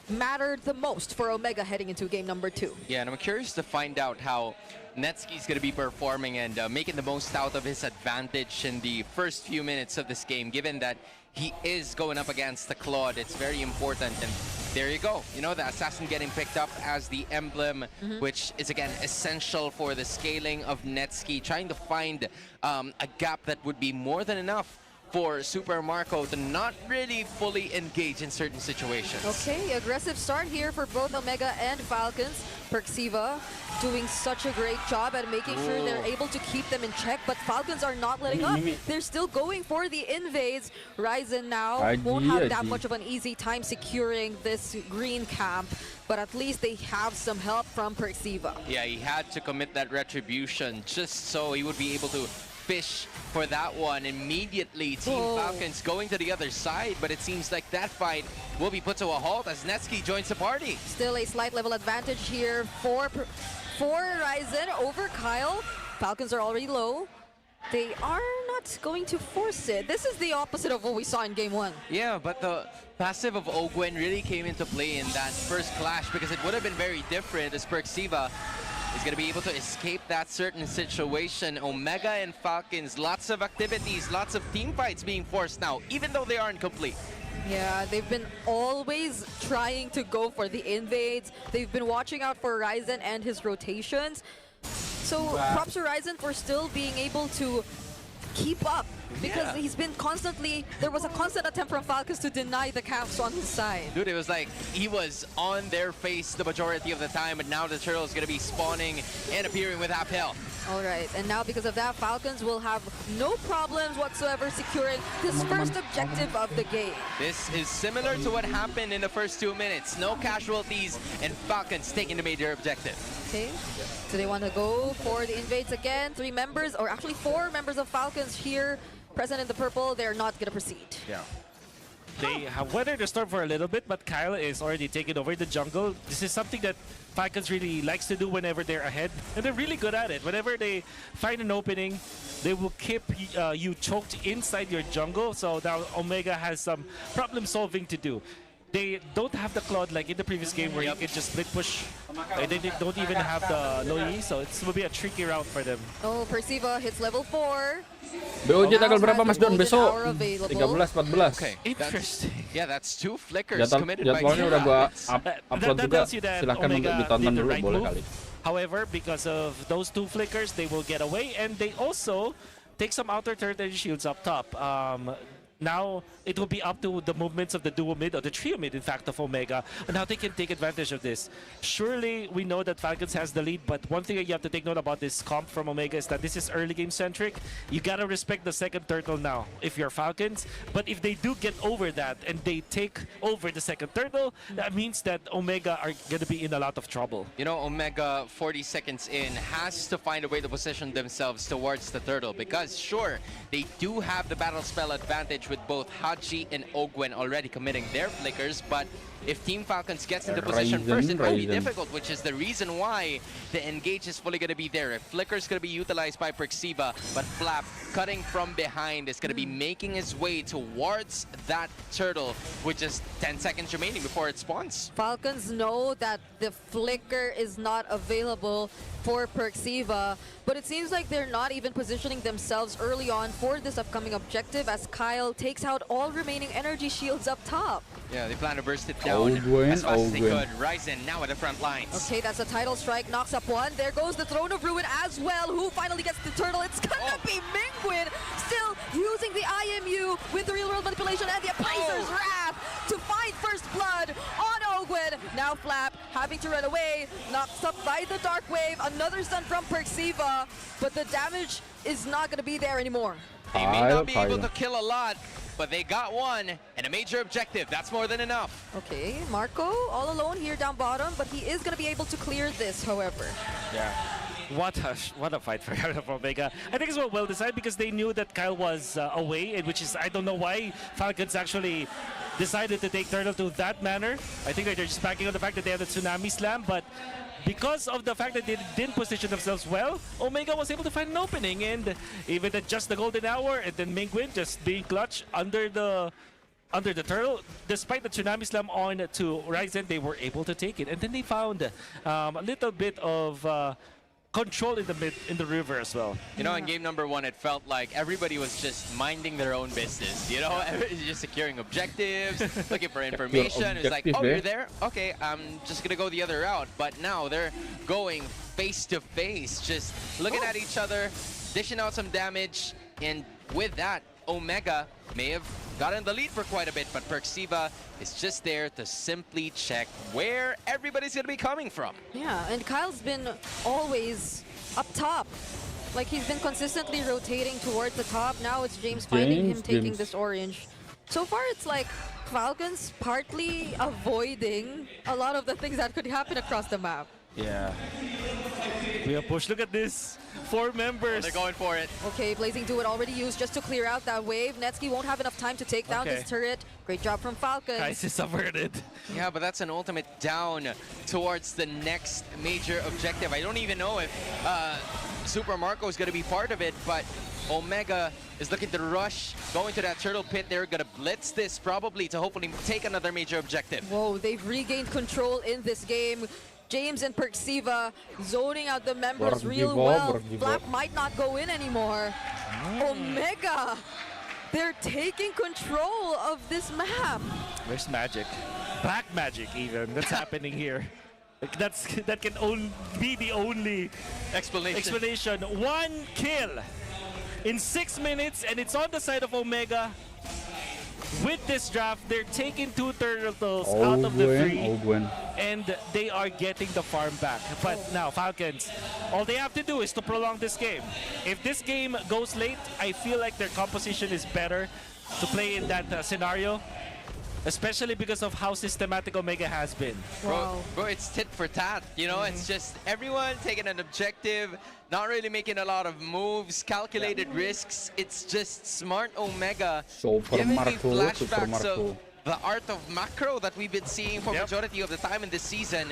matter the most for Omega heading into game number 2. Yeah, and I'm curious to find out how Netski's going to be performing and making the most out of his advantage in the first few minutes of this game, given that he is going up against the Claude. It's very important, and there you go. You know, the Assassin getting picked up as the emblem, which is, again, essential for the scaling of Netski, trying to find a gap that would be more than enough for Super Marco to not really fully engage in certain situations. Okay, aggressive start here for both Omega and Falcons. Perxiva doing such a great job at making sure they're able to keep them in check, but Falcons are not letting up. They're still going for the invades. Ryzen now won't have that much of an easy time securing this green camp, but at least they have some help from Perxiva. Yeah, he had to commit that retribution just so he would be able to fish for that one. Immediately, Team Falcons going to the other side, but it seems like that fight will be put to a halt as Netsky joins the party. Still a slight level advantage here for Ryzen over Kyle. Falcons are already low. They are not going to force it. This is the opposite of what we saw in Game 1. Yeah, but the passive of Ogwen really came into play in that first clash because it would have been very different as Perxiva is going to be able to escape that certain situation. Omega and Falcons, lots of activities, lots of team fights being forced now, even though they aren't complete. Yeah, they've been always trying to go for the invades. They've been watching out for Ryzen and his rotations. So props to Ryzen for still being able to keep up because he's been constantly, there was a constant attempt from Falcons to deny the camps on his side. Dude, it was like he was on their face the majority of the time, but now the turtle is going to be spawning and appearing with half health. All right, and now because of that, Falcons will have no problems whatsoever securing this first objective of the game. This is similar to what happened in the first 2 minutes. No casualties, and Falcons taking the major objective. Okay, so they want to go for the invades again. 3 members, or actually 4 members of Falcons here present in the purple. They're not going to proceed. Yeah. They have weathered the storm for a little bit, but Kyle is already taking over the jungle. This is something that Falcons really likes to do whenever they're ahead, and they're really good at it. Whenever they find an opening, they will keep you choked inside your jungle, so now Omega has some problem solving to do. They don't have the Claude like in the previous game where you can just split push. They don't even have the Loyi, so it will be a tricky route for them. Oh, Perxiva hits level 4. BOJ tanggal berapa Mas Don besok? 13, 14. Okay, interesting. Yeah, that's 2 flickers committed by Jadwalnya udah gua upload that juga. tells you that Silahkan Omega ditonton did the dulu right boleh move. kali. However, because of those 2 flickers, they will get away, and they also take some outer turret shields up top. Now, it will be up to the movements of the duo mid, or the trio mid, in fact, of Omega, and how they can take advantage of this. Surely, we know that Falcons has the lead, but one thing that you have to take note about this comp from Omega is that this is early game centric. You gotta respect the second turtle now, if you're Falcons. But if they do get over that, and they take over the second turtle, that means that Omega are gonna be in a lot of trouble. You know, Omega, 40 seconds in, has to find a way to position themselves towards the turtle because, sure, they do have the battle spell advantage with both Haji and Ogwen already committing their flickers, but if Team Falcons gets into position first, it might be difficult, which is the reason why the engage is fully going to be there. If Flicker's going to be utilized by Perxiva, but Flap cutting from behind is going to be making his way towards that turtle with just 10 seconds remaining before it spawns. Falcons know that the flicker is not available for Perxiva, but it seems like they're not even positioning themselves early on for this upcoming objective as Kyle takes out all remaining energy shields up top. Yeah, they plan to burst it down as fast as they could. Ryzen now at the front lines. Okay, that's a title strike, knocks up 1. There goes the Throne of Ruin as well. Who finally gets the turtle? It's gonna be Mingwin, still using the IMU with the real world manipulation and the Appraiser's Wrath to find first blood on Ogwen. Now Flap having to run away, knocked up by the Dark Wave. Another stun from Perxiva, but the damage is not gonna be there anymore. They may not be able to kill a lot, but they got 1 and a major objective. That's more than enough. Okay, Marco all alone here down bottom, but he is going to be able to clear this, however. Yeah. What a fight for Omega. I think it's well designed because they knew that Kyle was away, and which is, I don't know why Falcons actually decided to take Turtle to that manner. I think they're just backing on the fact that they have the Tsunami Slam, but because of the fact that they didn't position themselves well, Omega was able to find an opening, and even at just the golden hour, and then Mingwin just being clutch under the turtle, despite the Tsunami Slam on to Ryzen, they were able to take it, and then they found a little bit of control in the river as well. You know, in game number 1, it felt like everybody was just minding their own business. You know, everybody's just securing objectives, looking for information. It's like, oh, you're there? Okay, I'm just gonna go the other route. But now they're going face to face, just looking at each other, dishing out some damage, and with that, Omega may have gotten the lead for quite a bit, but Perxiva is just there to simply check where everybody's going to be coming from. Yeah, and Kyle's been always up top. Like, he's been consistently rotating towards the top. Now it's James finding him taking this orange. So far, it's like Falcons partly avoiding a lot of the things that could happen across the map. Yeah. We are push. Look at this. 4 members. They're going for it. Okay, Blazing Duet already used just to clear out that wave. Netsky won't have enough time to take down this turret. Great job from Falcons. Crisis averted. Yeah, but that's an ultimate down towards the next major objective. I don't even know if Super Marco is going to be part of it, but Omega is looking to rush, going to that turtle pit. They're going to blitz this probably to hopefully take another major objective. Whoa, they've regained control in this game. James and Perxiva zoning out the members real well. Flap might not go in anymore. Omega, they're taking control of this map. There's magic. Black magic even. That's happening here. Like, that can be the only explanation. 1 kill in 6 minutes, and it's on the side of Omega. With this draft, they're taking 2 turtles out of the 3, and they are getting the farm back. But now, Falcons, all they have to do is to prolong this game. If this game goes late, I feel like their composition is better to play in that scenario, especially because of how systematic Omega has been. Wow. Bro, it's tit for tat, you know? It's just everyone taking an objective, not really making a lot of moves, calculated risks. It's just smart Omega giving me flashbacks of the art of macro that we've been seeing for majority of the time in this season.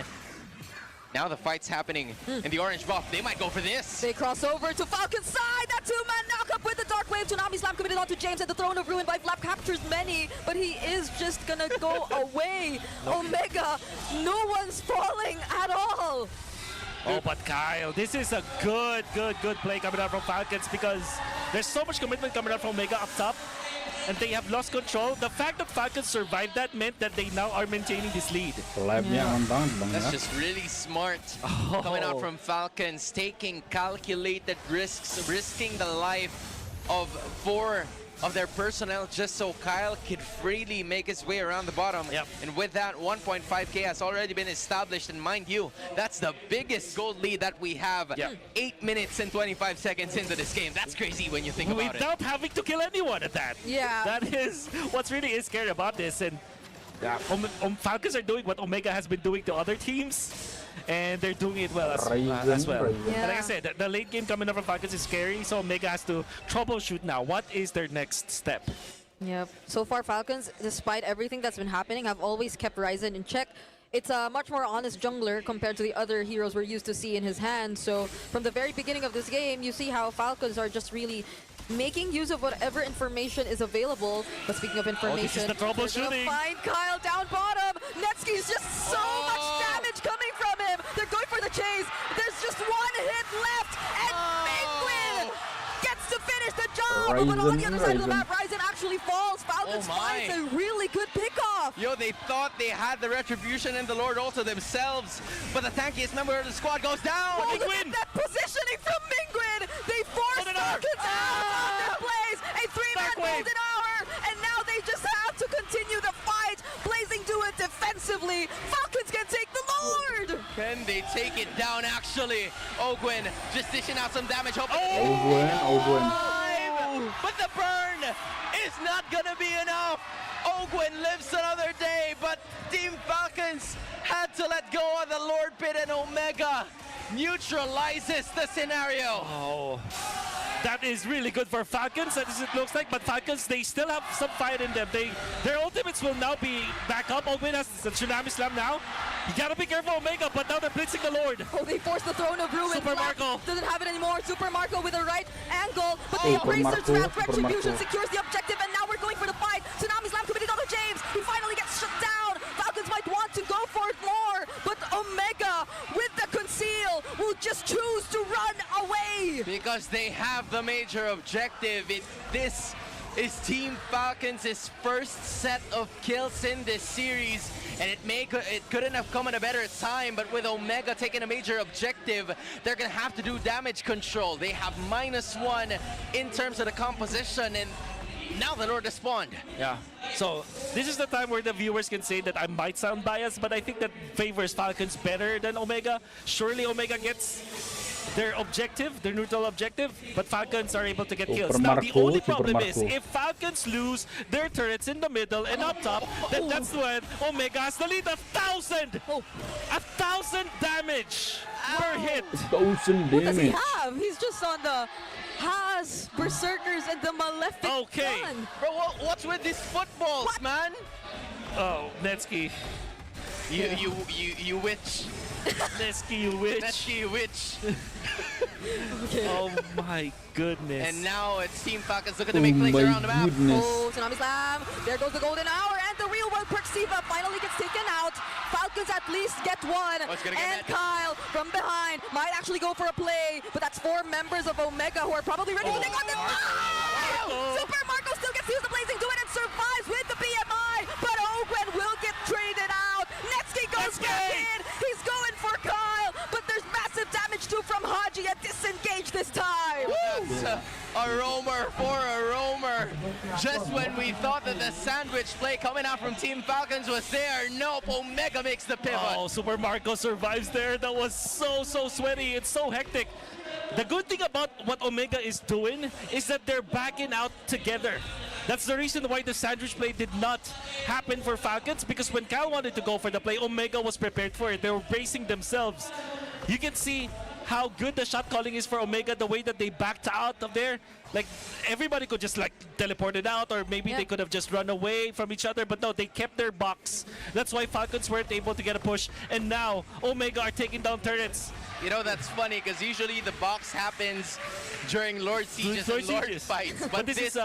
Now the fight's happening in the orange buff. They might go for this. They cross over to Falcon's side. That 2-man knockup with the Dark Wave. Tsunami Slam committed onto James, and the Throne of Ruin by Flap captures many, but he is just gonna go away. Omega, no one's falling at all. Oh, but Kyle, this is a good play coming out from Falcons, because there's so much commitment coming out from Omega up top, and they have lost control. The fact that Falcons survived that meant that they now are maintaining this lead. That's just really smart coming out from Falcons, taking calculated risks, risking the life of 4 of their personnel just so Kyle could freely make his way around the bottom. And with that, 1.5k has already been established, and mind you, that's the biggest gold lead that we have. 8 minutes and 25 seconds into this game. That's crazy when you think about it. Without having to kill anyone at that. Yeah. That is what's really scary about this. And Falcons are doing what Omega has been doing to other teams, and they're doing it well as well. Yeah. Like I said, the late game coming up from Falcons is scary, so Omega has to troubleshoot now. What is their next step? Yep. So far, Falcons, despite everything that's been happening, have always kept Ryzen in check. It's a much more honest jungler compared to the other heroes we're used to see in his hand. So from the very beginning of this game, you see how Falcons are just really making use of whatever information is available. But speaking of information, this is the troubleshooting. Find Kyle down bottom. Netsky's just so much damage coming from him. They're going for the chase. There's just 1 hit left, and Penguin gets to finish the job. But on the other side of the map, Ryzen actually falls. Falcons finds a really good pickoff. Yo, they thought they had the Retribution and the Lord also themselves, but the tankiest member of the squad goes down. Oh, look at that positioning from Mingwin. They forced Falcons out of their place. A 3-man golden hour, and now they just have to continue the fight. Blazing Duet defensively. Falcons can take the Lord. Can they take it down, actually? Ogwin just dishing out some damage. But the burn is not gonna be enough. Ogwin lives another day, but Team Falcons had to let go of the Lord Pit, and Omega neutralizes the scenario. Oh, that is really good for Falcons, that is, it looks like. But Falcons, they still have some fight in them. Their ultimates will now be back up. Ogwin has the Tsunami Slam now. You gotta be careful, Omega, but now they're blitzing the Lord. Oh, they forced the Throne of Ruin. Super Marco doesn't have it anymore. Super Marco with the right angle, but the Embracer trap Retribution secures the objective, and now we're going for the fight. Tsunami Slam committed on James. He finally gets shut down. Falcons might want to go for it more, but Omega with the conceal will just choose to run away. Because they have the major objective. This is Team Falcons' first set of kills in this series, and it couldn't have come at a better time. But with Omega taking a major objective, they're gonna have to do damage control. They have -1 in terms of the composition, and now the Lord has spawned. Yeah, so this is the time where the viewers can say that I might sound biased, but I think that favors Falcons better than Omega. Surely Omega gets their objective, their neutral objective, but Falcons are able to get kills. Super Now the Marco, only Super problem is Marco. if Falcons lose their turrets in the middle and up top, then that's when Omega has the lead. 1,000! 1,000 damage per hit. 1,000 What does he damage. have? He's just on the Haas, Berserkers, and the Malefic Okay. gun. Bro, what's with these footballs, man? Oh, Netsky. You witch. Netsky, you witch. Netsky, you witch. Oh my goodness. And now it's Team Falcons looking to Oh make plays my around the map. goodness. Oh, Tsunami Slam. There goes the golden hour, and the real world Perxiva finally gets taken out. Falcons at least get one. it's gonna get And that. Kyle from behind might actually go for a play, but that's 4 members of Omega who are probably ready. They got this. Oh! Super Marco still gets to use the blazing do it and survives with the BMI, but Ogwen will get traded out. Netsky goes back in. He's going for Kyle, but there's massive damage too from Haji and disengage this time. That's a roamer for a roamer. Just when we thought that the sandwich play coming out from Team Falcons was there, nope, Omega makes the pivot. Oh, Super Marco survives there. That was so sweaty. It's so hectic. The good thing about what Omega is doing is that they're backing out together. That's the reason why the sandwich play did not happen for Falcons, because when Kyle wanted to go for the play, Omega was prepared for it. They were bracing themselves. You can see how good the shot calling is for Omega, the way that they backed out of there. Like, everybody could just like teleport it out, or maybe they could have just run away from each other, but no, they kept their box. That's why Falcons weren't able to get a push, and now Omega are taking down turrets. You know, that's funny because usually the box happens during Lord Sieges and Lord Sieges. fights, But this is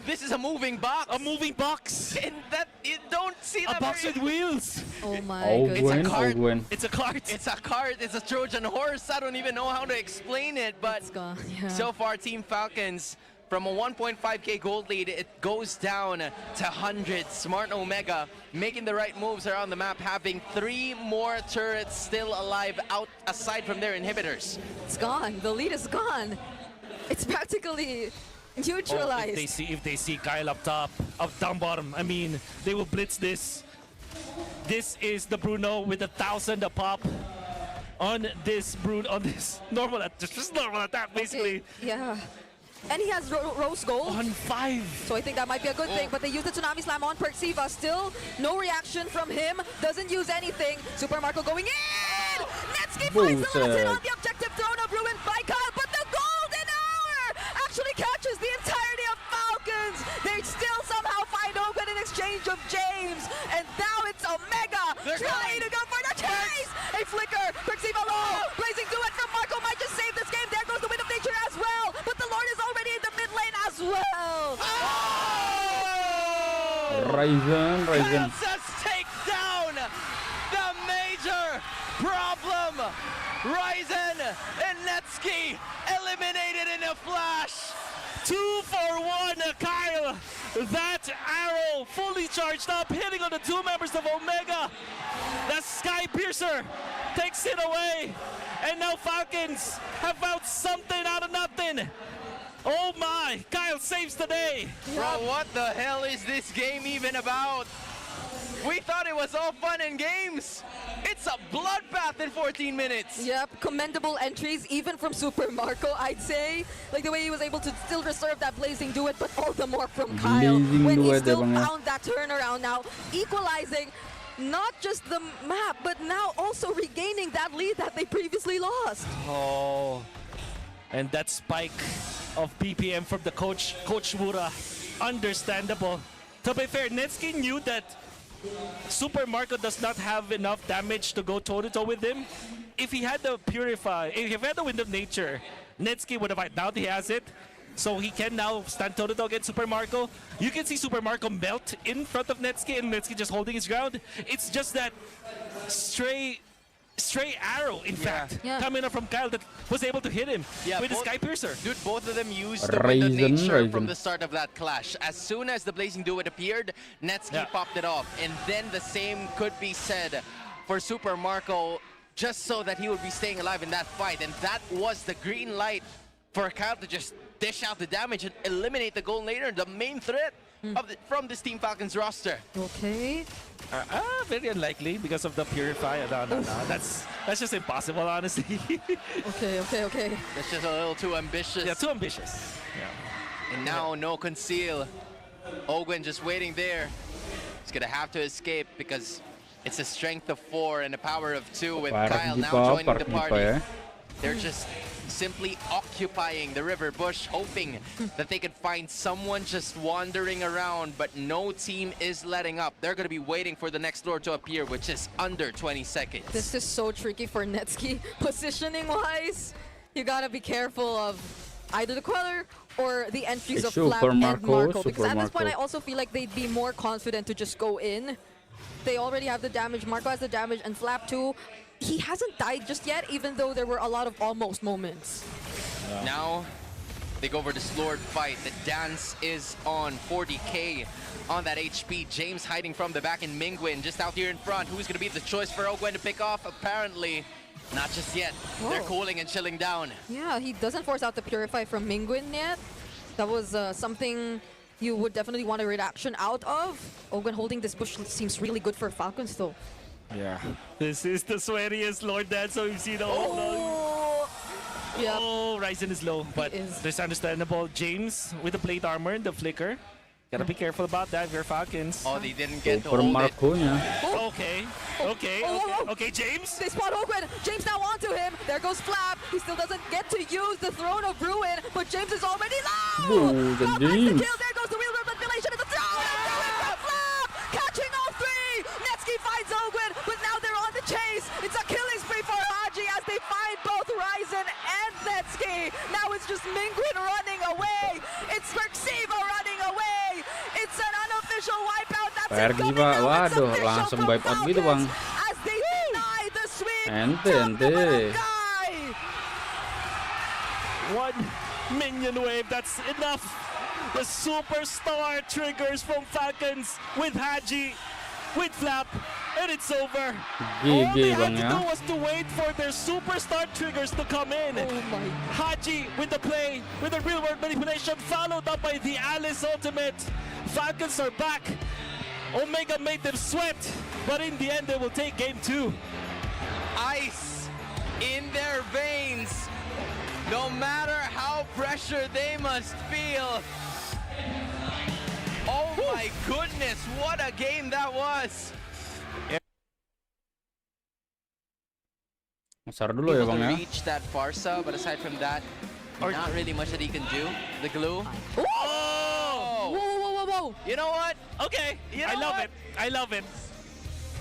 this is a moving box. a moving box. And that you don't see A that box very- with wheels. Oh my Ogwen, goodness. card. Ogwen. It's a cart. It's a cart, it's a Trojan horse. I don't even know how to explain it, but It's gone, yeah. so far Team Falcons from a 1.5k gold lead, it goes down to 100. Smart Omega making the right moves around the map, having 3 more turrets still alive out aside from their inhibitors. It's gone. The lead is gone. It's practically neutralized. If they see Kyle up top, up down bottom, I mean, they will blitz this. This is the Bruno with 1,000 a pop on this normal just normal attack basically. Okay, yeah. And he has rose gold. On 5. So I think that might be a good thing, but they use the Tsunami Slam on Perxiva. Still, no reaction from him. Doesn't use anything. Super Marco going in! Netsky finds the last hit on the objective. Throne of Ruin by Kyle, but the golden hour actually catches the entirety of Falcons. They still somehow find Ogwen in exchange of James. And now it's Omega trying to go for the chase! A flicker, Perxiva low, blazing duet from Marco might just save this game. There goes the Wind of Nature as well, but the Lord is already in the mid lane as well. Ryzen. Kansas take down the major problem. Ryzen and Netsky eliminated in a flash. 2 for 1, Kyle. That arrow fully charged up, hitting on the 2 members of Omega. The Sky Piercer takes it away. And now Falcons have found something out of nothing. Oh my, Kyle saves the day. Bro, what the hell is this game even about? We thought it was all fun and games. It's a bloodbath in 14 minutes. Yep, commendable entries, even from Super Marco, I'd say. Like the way he was able to still reserve that blazing duet, but all the more from Kyle. Blazing When he duet, still abang, found that turnaround now, equalizing not just the map, but now also regaining that lead that they previously lost. Oh, and that spike of BPM from the Coach Wura, understandable. To be fair, Netsky knew that Super Marco does not have enough damage to go toe-to-toe with him. If he had the Purify, if he had the Wind of Nature, Netsky would have, now he has it. So he can now stand toe-to-toe against Super Marco. You can see Super Marco melt in front of Netsky, and Netsky just holding his ground. It's just that stray arrow, in fact, coming up from Kyle that was able to hit him with the Sky Piercer. Dude, both of them used the Wind of Nature from Ryzen. the start of that clash. As soon as the Blazing Duet appeared, Netsky popped it off. And then the same could be said for Super Marco, just so that he would be staying alive in that fight. And that was the green light for Kyle to just dish out the damage and eliminate the gold laner, the main threat from this Team Falcons roster. Okay. Very unlikely because of the Purify. No. That's just impossible, honestly. Okay. That's just a little too ambitious. Yeah, too ambitious. Yeah. And now no conceal. Ogwen just waiting there. He's gonna have to escape because it's a strength of 4 and a power of 2 with Kyle now joining the party. They're just simply occupying the river bush, hoping that they could find someone just wandering around, but no team is letting up. They're going to be waiting for the next lord to appear, which is under 20 seconds. This is so tricky for Netski. Positioning-wise, you gotta be careful of either the Queller or the entries of Flap and Marco. Because at this point, I also feel like they'd be more confident to just go in. They already have the damage, Marco has the damage, and Flap too. He hasn't died just yet, even though there were a lot of almost moments. Now, they go for this Lord fight. The dance is on 40k on that HP. James hiding from the back, and Mingwin just out here in front. Who's going to be the choice for Ogwen to pick off? Apparently, not just yet. Whoa. They're cooling and chilling down. Yeah, he doesn't force out the Purify from Mingwin yet. That was something you would definitely want a reaction out of. Ogwen holding this bush seems really good for Falcons though. Yeah. This is the sweatiest Lord Dance we've seen all Oh! Yep. Oh, Ryzen is low, but it's understandable. James with the plate armor and the flicker. Gotta be careful about that if you're Falcons. Oh, they didn't get to hold it. Okay, James. They spot Ogwen. James now onto him. There goes Flap. He still doesn't get to use the Throne of Ruin, but James is already low. Ooh, the Flap James. the kill. There goes the wheel manipulation. It's a throw. From Flap, catching all 3. Netski finds Ogwen, but now they're on the chase. It's a killing spree for Haji as they find both Ryzen and Netski. Now it's just Mingwin running away. It's Perxiva running away. It's an unofficial wipeout. That's it coming now. It's Waduh, official langsung from wipe out gitu, Bang. as they deny the sweep Ente. to the little guy. 1 minion wave, that's enough. The superstar triggers from Falcons with Haji, with Flap, and it's over. All they had to do was to wait for their superstar triggers to come in. Oh my. Haji with the play, with the real world manipulation, followed up by the Alice ultimate. Falcons are back. Omega made them sweat, but in the end they will take game 2. Ice in their veins. No matter how pressured they must feel. Oh my goodness, what a game that was. Masar dulu ya, Bang, ya. Reach that Farsa, but aside from that, not really much that he can do. The glue. Oh! Whoa. You know what? Okay, You know I love what? it. I love it.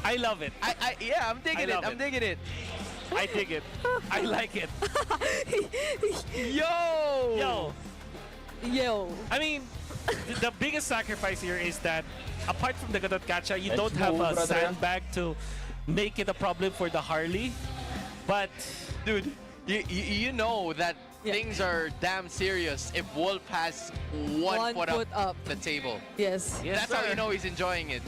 I love it. Yeah, I'm digging it. I'm digging it. I dig it. I like it. Yo! I mean, the biggest sacrifice here is that apart from the Gadot-Kacha, you don't have a sandbag to make it a problem for the Harley. But, dude, you know that things are damn serious if Wolf has one foot up the table. Yes. That's how you know he's enjoying it.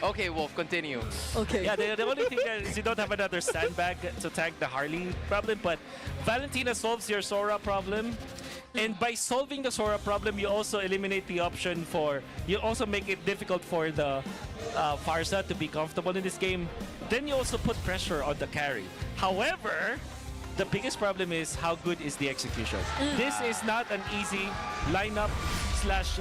Okay, Wolf, continue. Okay. yeah, the only thing is you don't have another sandbag to tank the Harley problem, but Valentina solves your Sora problem. And by solving the Sora problem, you also eliminate the option for, you also make it difficult for the Farsa to be comfortable in this game. Then you also put pressure on the carry. However, the biggest problem is how good is the execution. This is not an easy lineup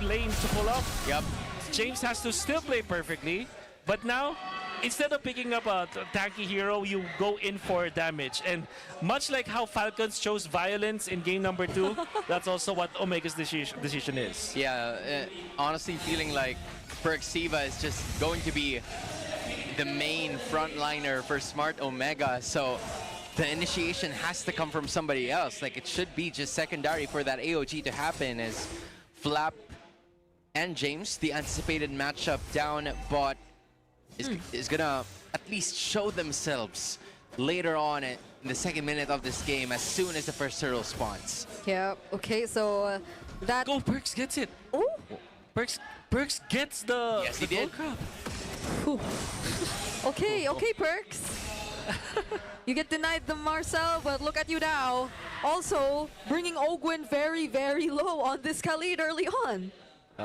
/ lane to pull off. Yep. James has to still play perfectly, but now, instead of picking up a tanky hero, you go in for damage. And much like how Falcons chose violence in game number 2, that's also what Omega's decision is. Yeah, honestly feeling like Perxiva is just going to be the main frontliner for Smart Omega. So the initiation has to come from somebody else. Like, it should be just secondary for that AOG to happen as Flap and James, the anticipated matchup down bot, is gonna at least show themselves later on in the second minute of this game as soon as the first turtle spawns. Yeah, okay, so that... Go, Perks gets it. Oh! Perks gets the... Yes, he did. Okay, Perks. You get denied the Marcel, but look at you now. Also, bringing Ogwin very, very low on this Khalid early on.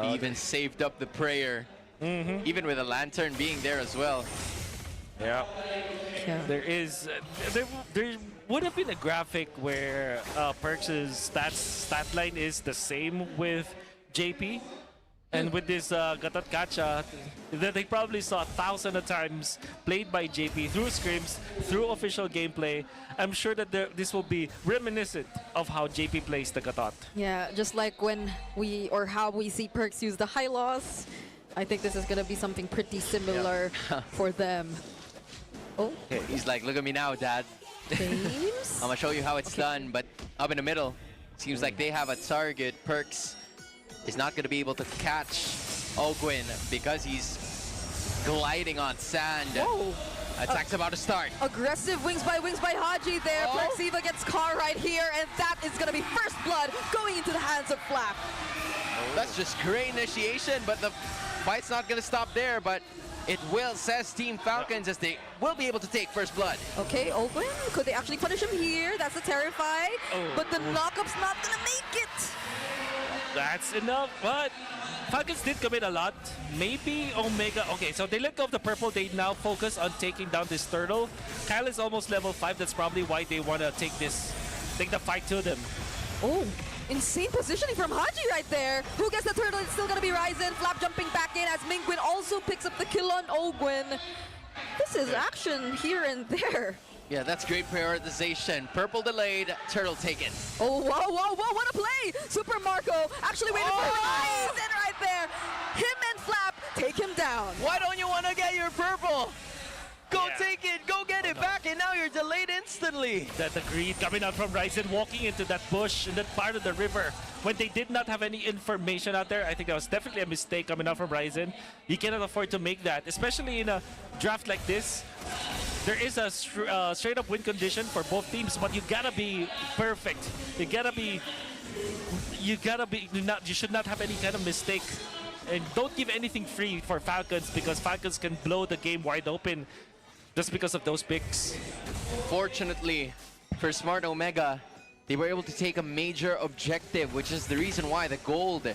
He even saved up the prayer, even with a lantern being there as well. Yeah. Yeah. There would have been a graphic where Perks' stat line is the same with JP. And with this Gatot Kacha, that they probably saw 1,000 times played by JP through scrims, through official gameplay. I'm sure that this will be reminiscent of how JP plays the Gatot. Yeah, just like when how we see Perks use the high loss. I think this is gonna be something pretty similar for them. Oh, Okay, he's like, look at me now, Dad. James? I'm gonna show you how it's done, but up in the middle, seems like they have a target. Perks is not gonna be able to catch Ogwin because he's gliding on sand. Whoa. Attack's about to start. Aggressive wings by Haji there. Oh. Plexiva gets caught right here, and that is gonna be first blood going into the hands of Flap. That's just great initiation, but the fight's not gonna stop there, but it will, says Team Falcons, as they will be able to take first blood. Okay, Ogwin, could they actually punish him here? That's a terrify. But the knockup's not gonna make it. That's enough, but Falcons did commit a lot. Maybe Omega. Okay, so they let go of the purple. They now focus on taking down this turtle. Kyle is almost level 5. That's probably why they want to take the fight to them. Oh, insane positioning from Haji right there. Who gets the turtle? It's still gonna be Ryzen. Flap jumping back in as Mingwin also picks up the kill on Ogwin. This is action here and there. Yeah, that's great prioritization. Purple delayed, turtle taken. Oh, whoa, what a play! Super Marco actually waited for Ryzen right there. Him and Flap take him down. Why don't you want to get your purple? Go take it, go get it back, and now you're delayed instantly. The greed coming out from Ryzen, walking into that bush in that part of the river when they did not have any information out there. I think that was definitely a mistake coming out from Ryzen. You cannot afford to make that, especially in a draft like this. There is a straight up win condition for both teams, but you gotta be perfect. You should not have any kind of mistake. And don't give anything free for Falcons, because Falcons can blow the game wide open just because of those picks. Fortunately for Smart Omega, they were able to take a major objective, which is the reason why the gold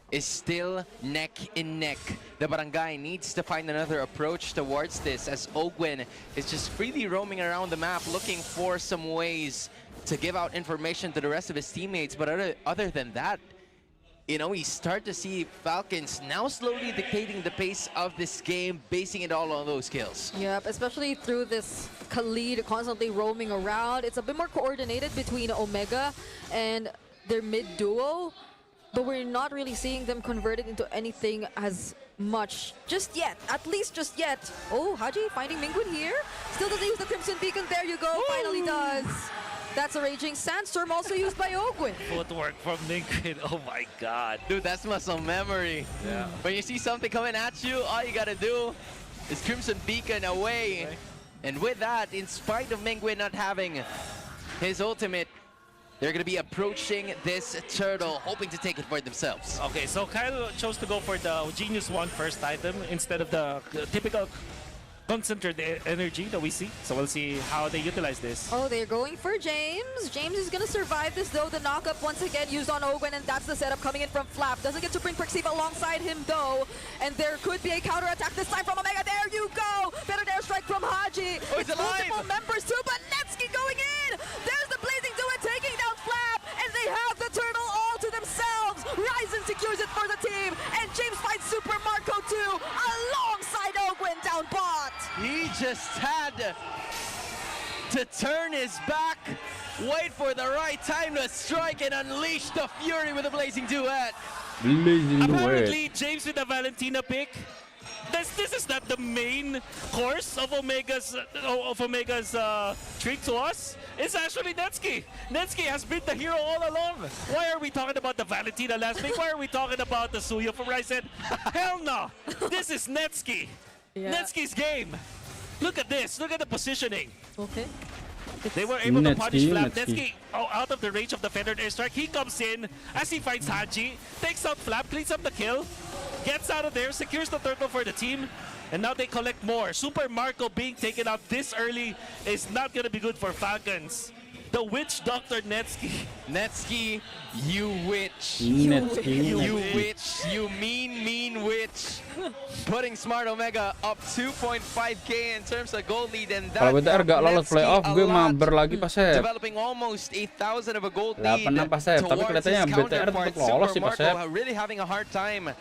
is still neck in neck. The Barangay needs to find another approach towards this, as Ogwin is just freely roaming around the map looking for some ways to give out information to the rest of his teammates. But other than that, you know, we start to see Falcons now slowly dictating the pace of this game, basing it all on those kills. Yep, especially through this Khalid constantly roaming around. It's a bit more coordinated between Omega and their mid duo, but we're not really seeing them converted into anything as much just yet, at least just yet. Oh, Haji finding Mingwin here. Still doesn't use the Crimson Beacon. There you go, finally does. That's a Raging Sandstorm, also used by Ogwin. Footwork from Nongki. Oh my god. Dude, that's muscle memory. Yeah. When you see something coming at you, all you gotta do is Crimson Beacon away. Okay. And with that, in spite of Mingwin not having his ultimate, they're gonna be approaching this turtle, hoping to take it for themselves. Okay, so Kyle chose to go for the Genius 1 first item instead of the typical concentrated energy that we see. So we'll see how they utilize this. Oh, they're going for James. James is going to survive this though. The knockup once again used on Ogwin, and that's the setup coming in from Flap. Doesn't get to bring Prexiva alongside him though. And there could be a counter attack this time from Omega. There you go. Better dare strike from Haji. Oh, it's alive. Multiple members too, but Netsky going in. There's the Blazing Duet taking down Flap, and they have the turtle all to themselves. Ryzen secures it for the team, and James finds Super Marco too, alongside Ogwin down bot. He just had to turn his back, wait for the right time to strike, and unleash the fury with a Blazing Duet. Apparently, James with the Valentina pick. This is not the main course of Omega's treat to us. It's actually Netsky. Netsky has been the hero all along. Why are we talking about the Valentina last week? Why are we talking about the Suyo from Ryzen? Hell no! This is Netsky. Yeah. Netsky's game. Look at this. Look at the positioning. Okay. They were able to punish Flap. Netsky. Netsky out of the range of the feathered airstrike. He comes in as he finds Haji, takes out Flap, cleans up the kill, gets out of there, secures the turtle for the team. And now they collect more. Super Marco being taken out this early is not going to be good for Falcons. The witch doctor Netsky. Netsky, you witch. Netsky. You witch. You mean witch. Putting Smart Omega up 2.5k in terms of gold lead, and that Kalau BTR gak lolos playoff, gue mabar lagi pas Sep. developing almost 8,000 of a gold lead 86 pas Sep, tapi towards kelihatannya his BTR counterpart. tetap lolos sih Super pas Sep. Marco really having a hard time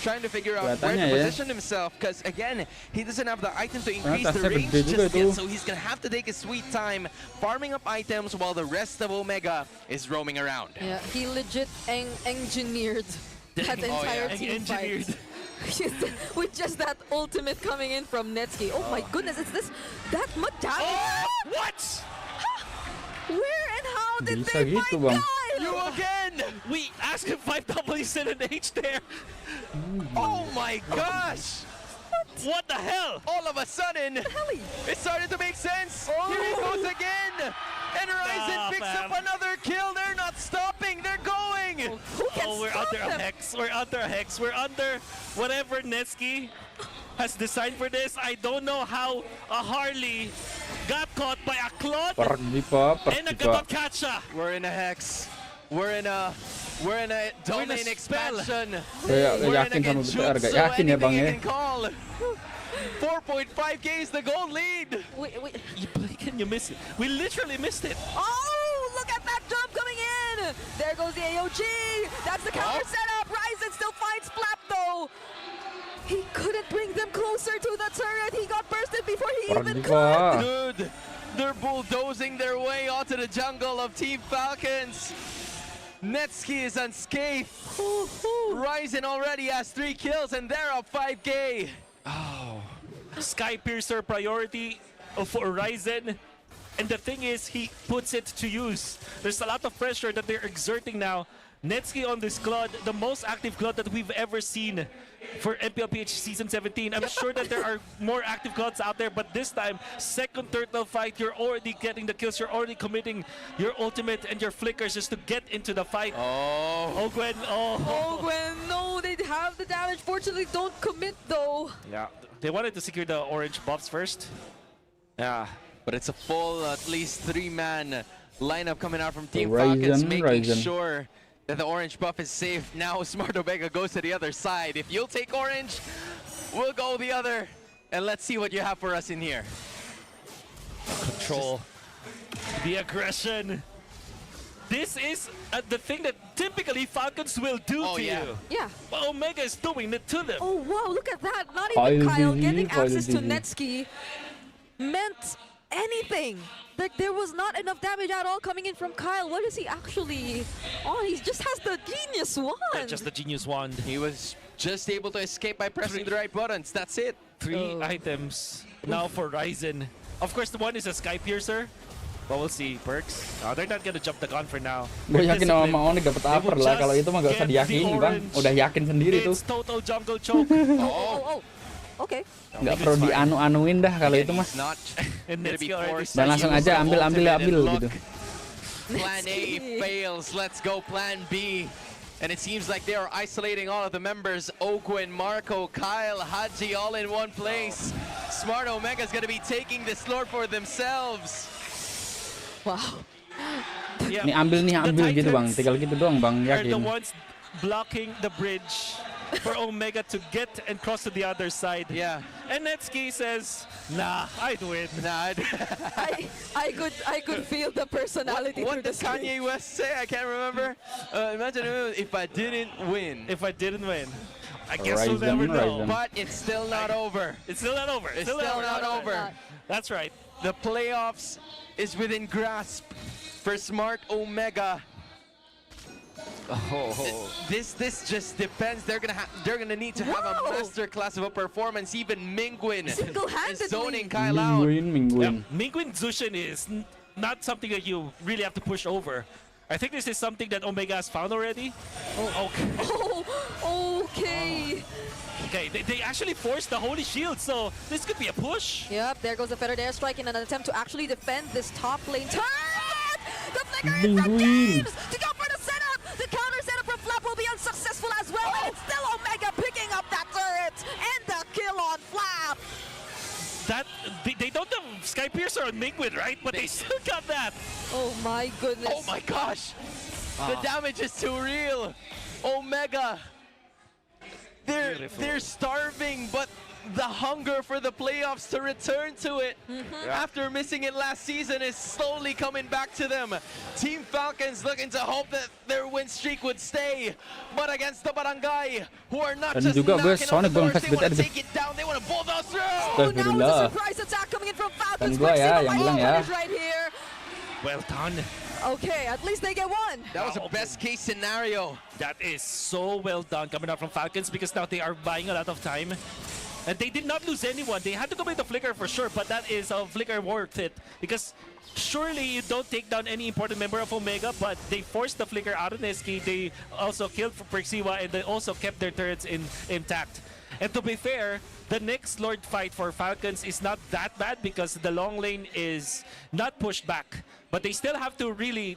trying to figure out where Kelihatannya to ya. position himself, because again, he doesn't have the item to increase the tasnya range gede juga just itu. yet, so he's gonna have to take his sweet time farming up items while the rest of Omega is roaming around. Yeah, he legit engineered that entire team fight. With just that ultimate coming in from Netsky. Oh my goodness, is this that much damage? Oh, what? Where and how did Bisa they gitu, find Bang. Kyle? You again! We asked him 5 W's and an H there. Oh my gosh! What the hell? All of a sudden, it started to make sense. Here he goes again. And Horizon Ah, picks up fam. another kill. They're not stopping. They're going. Who can Oh, we're stop under a them? hex. We're under a hex. We're under whatever Netsky has designed for this. I don't know how a Harley got caught by a Claude Pergi Pak, and a pergi Pak. Gabatkacha. We're in a hex. We're in a domain spell. expansion. Saya We're in yakin sama against BTR, gak Jutsu, yakin ya Bang anything ya. you can call. 4.5k is the gold lead. Can you miss it? We literally missed it. Oh, look at that jump coming in! There goes the AOG! That's the counter setup! Ryzen still finds Flap though! He couldn't bring them closer to the turret! He got bursted before he even Pergi could! Pak. Dude, they're bulldozing their way onto the jungle of Team Falcons. Netsky is unscathed. Ryzen already has 3 kills and they're up 5k. Sky Piercer priority for Ryzen. And the thing is, he puts it to use. There's a lot of pressure that they're exerting now. Netsky on this Claude, the most active Claude that we've ever seen for MPLPH Season 17. I'm sure that there are more active Claudes out there, but this time, second turtle fight, you're already getting the kills, you're already committing your ultimate and your flickers just to get into the fight. Oh, Gwen, oh. Gwen, no, they have the damage. Fortunately, don't commit though. Yeah, they wanted to secure the orange buffs first. Yeah. but it's a full at least 3-man lineup coming out from Team Ryzen, Falcons, making Ryzen. sure that the orange buff is safe. Now Smart Omega goes to the other side. If you'll take orange, we'll go the other. And let's see what you have for us in here. Control. The aggression. This is the thing that typically Falcons will do to you. Yeah. But Omega is doing it to them. Oh wow, look at that. Not even Kyle getting access to DV. Netsky meant anything. Like there was not enough damage at all coming in from Kyle. What is he actually on? He just has the genius wand. Just the genius wand. He was just able to escape by pressing the right buttons. That's it. 3 items now for Ryzen. Of course, the one is a Sky Piercer. But we'll see, Perks. They're not gonna jump the gun for now. Gue They're yakin sama disciplined. Onyx dapat upper lah. Kalau itu mah gak usah diyakini Bang. Udah yakin sendiri tuh. It's total jungle choke. Oh. Okay. Gak perlu dianu-anuin dah kalau itu mah. He's not And gonna it's be already forced. Dan langsung aja ambil gitu. Plan A fails. Let's go Plan B. And it seems like they are isolating all of the members. Okwin, Marco, Kyle, Haji all in one place. Smart Omega's gonna be taking this lord for themselves. Wow. Yeah. Nih ambil The gitu Bang. Titans Tinggal gitu doang Bang, are the yakin. ones blocking the bridge for Omega to get and cross to the other side. Yeah. And Netsky says, nah, I'd win. Nah, I could feel the personality what through does the screen. Kanye West say? I can't remember. Imagine if I didn't win. If I didn't win, I guess we'll Ryzen, never know. Ryzen. But it's still not over. It's still not over. It's still not over. That's right. The playoffs is within grasp for Smart Omega. This just depends. They're gonna need to have a masterclass of a performance. Even Mingwin is Single-handedly. zoning Kyle out. Mingguin. Mingwin Zushin is not something that you really have to push over. I think this is something that Omega has found already. Oh, okay. Oh, okay. Okay, they actually forced the Holy Shield, so this could be a push. Yep, there goes the Feathered Airstrike in an attempt to actually defend this top lane turret! The flicker in from James to go for the setup! The counter setup from Flap will be unsuccessful as well, and it's still Omega picking up that turret! And the kill on Flap! flickers are on Mingwin, right? But they still got that. Oh my goodness. Oh my gosh! The damage is too real. Omega, they're starving, but the hunger for the playoffs to return to it after missing it last season is slowly coming back to them. Team Falcons looking to hope that their win streak would stay, but against the Barangay, who are not just juga gue knocking on the Sonic doors, belum they want to kasih take it down, they want to bulldoze through. Oh, now it's a Astagfirullah. surprise attack coming in from Falcons. Kan gua ya, Quicksilver yang might bilang be ya. punished right here. Well done. Okay, at least they get one. That was a best case scenario. That is so well done coming out from Falcons because now they are buying a lot of time. And they did not lose anyone. They had to complete the flicker for sure, but that is a flicker worth it because surely you don't take down any important member of Omega, but they forced the flicker out of Neski. They also killed Perxiwa and they also kept their turrets intact. And to be fair, the next Lord fight for Falcons is not that bad because the long lane is not pushed back. But they still have to really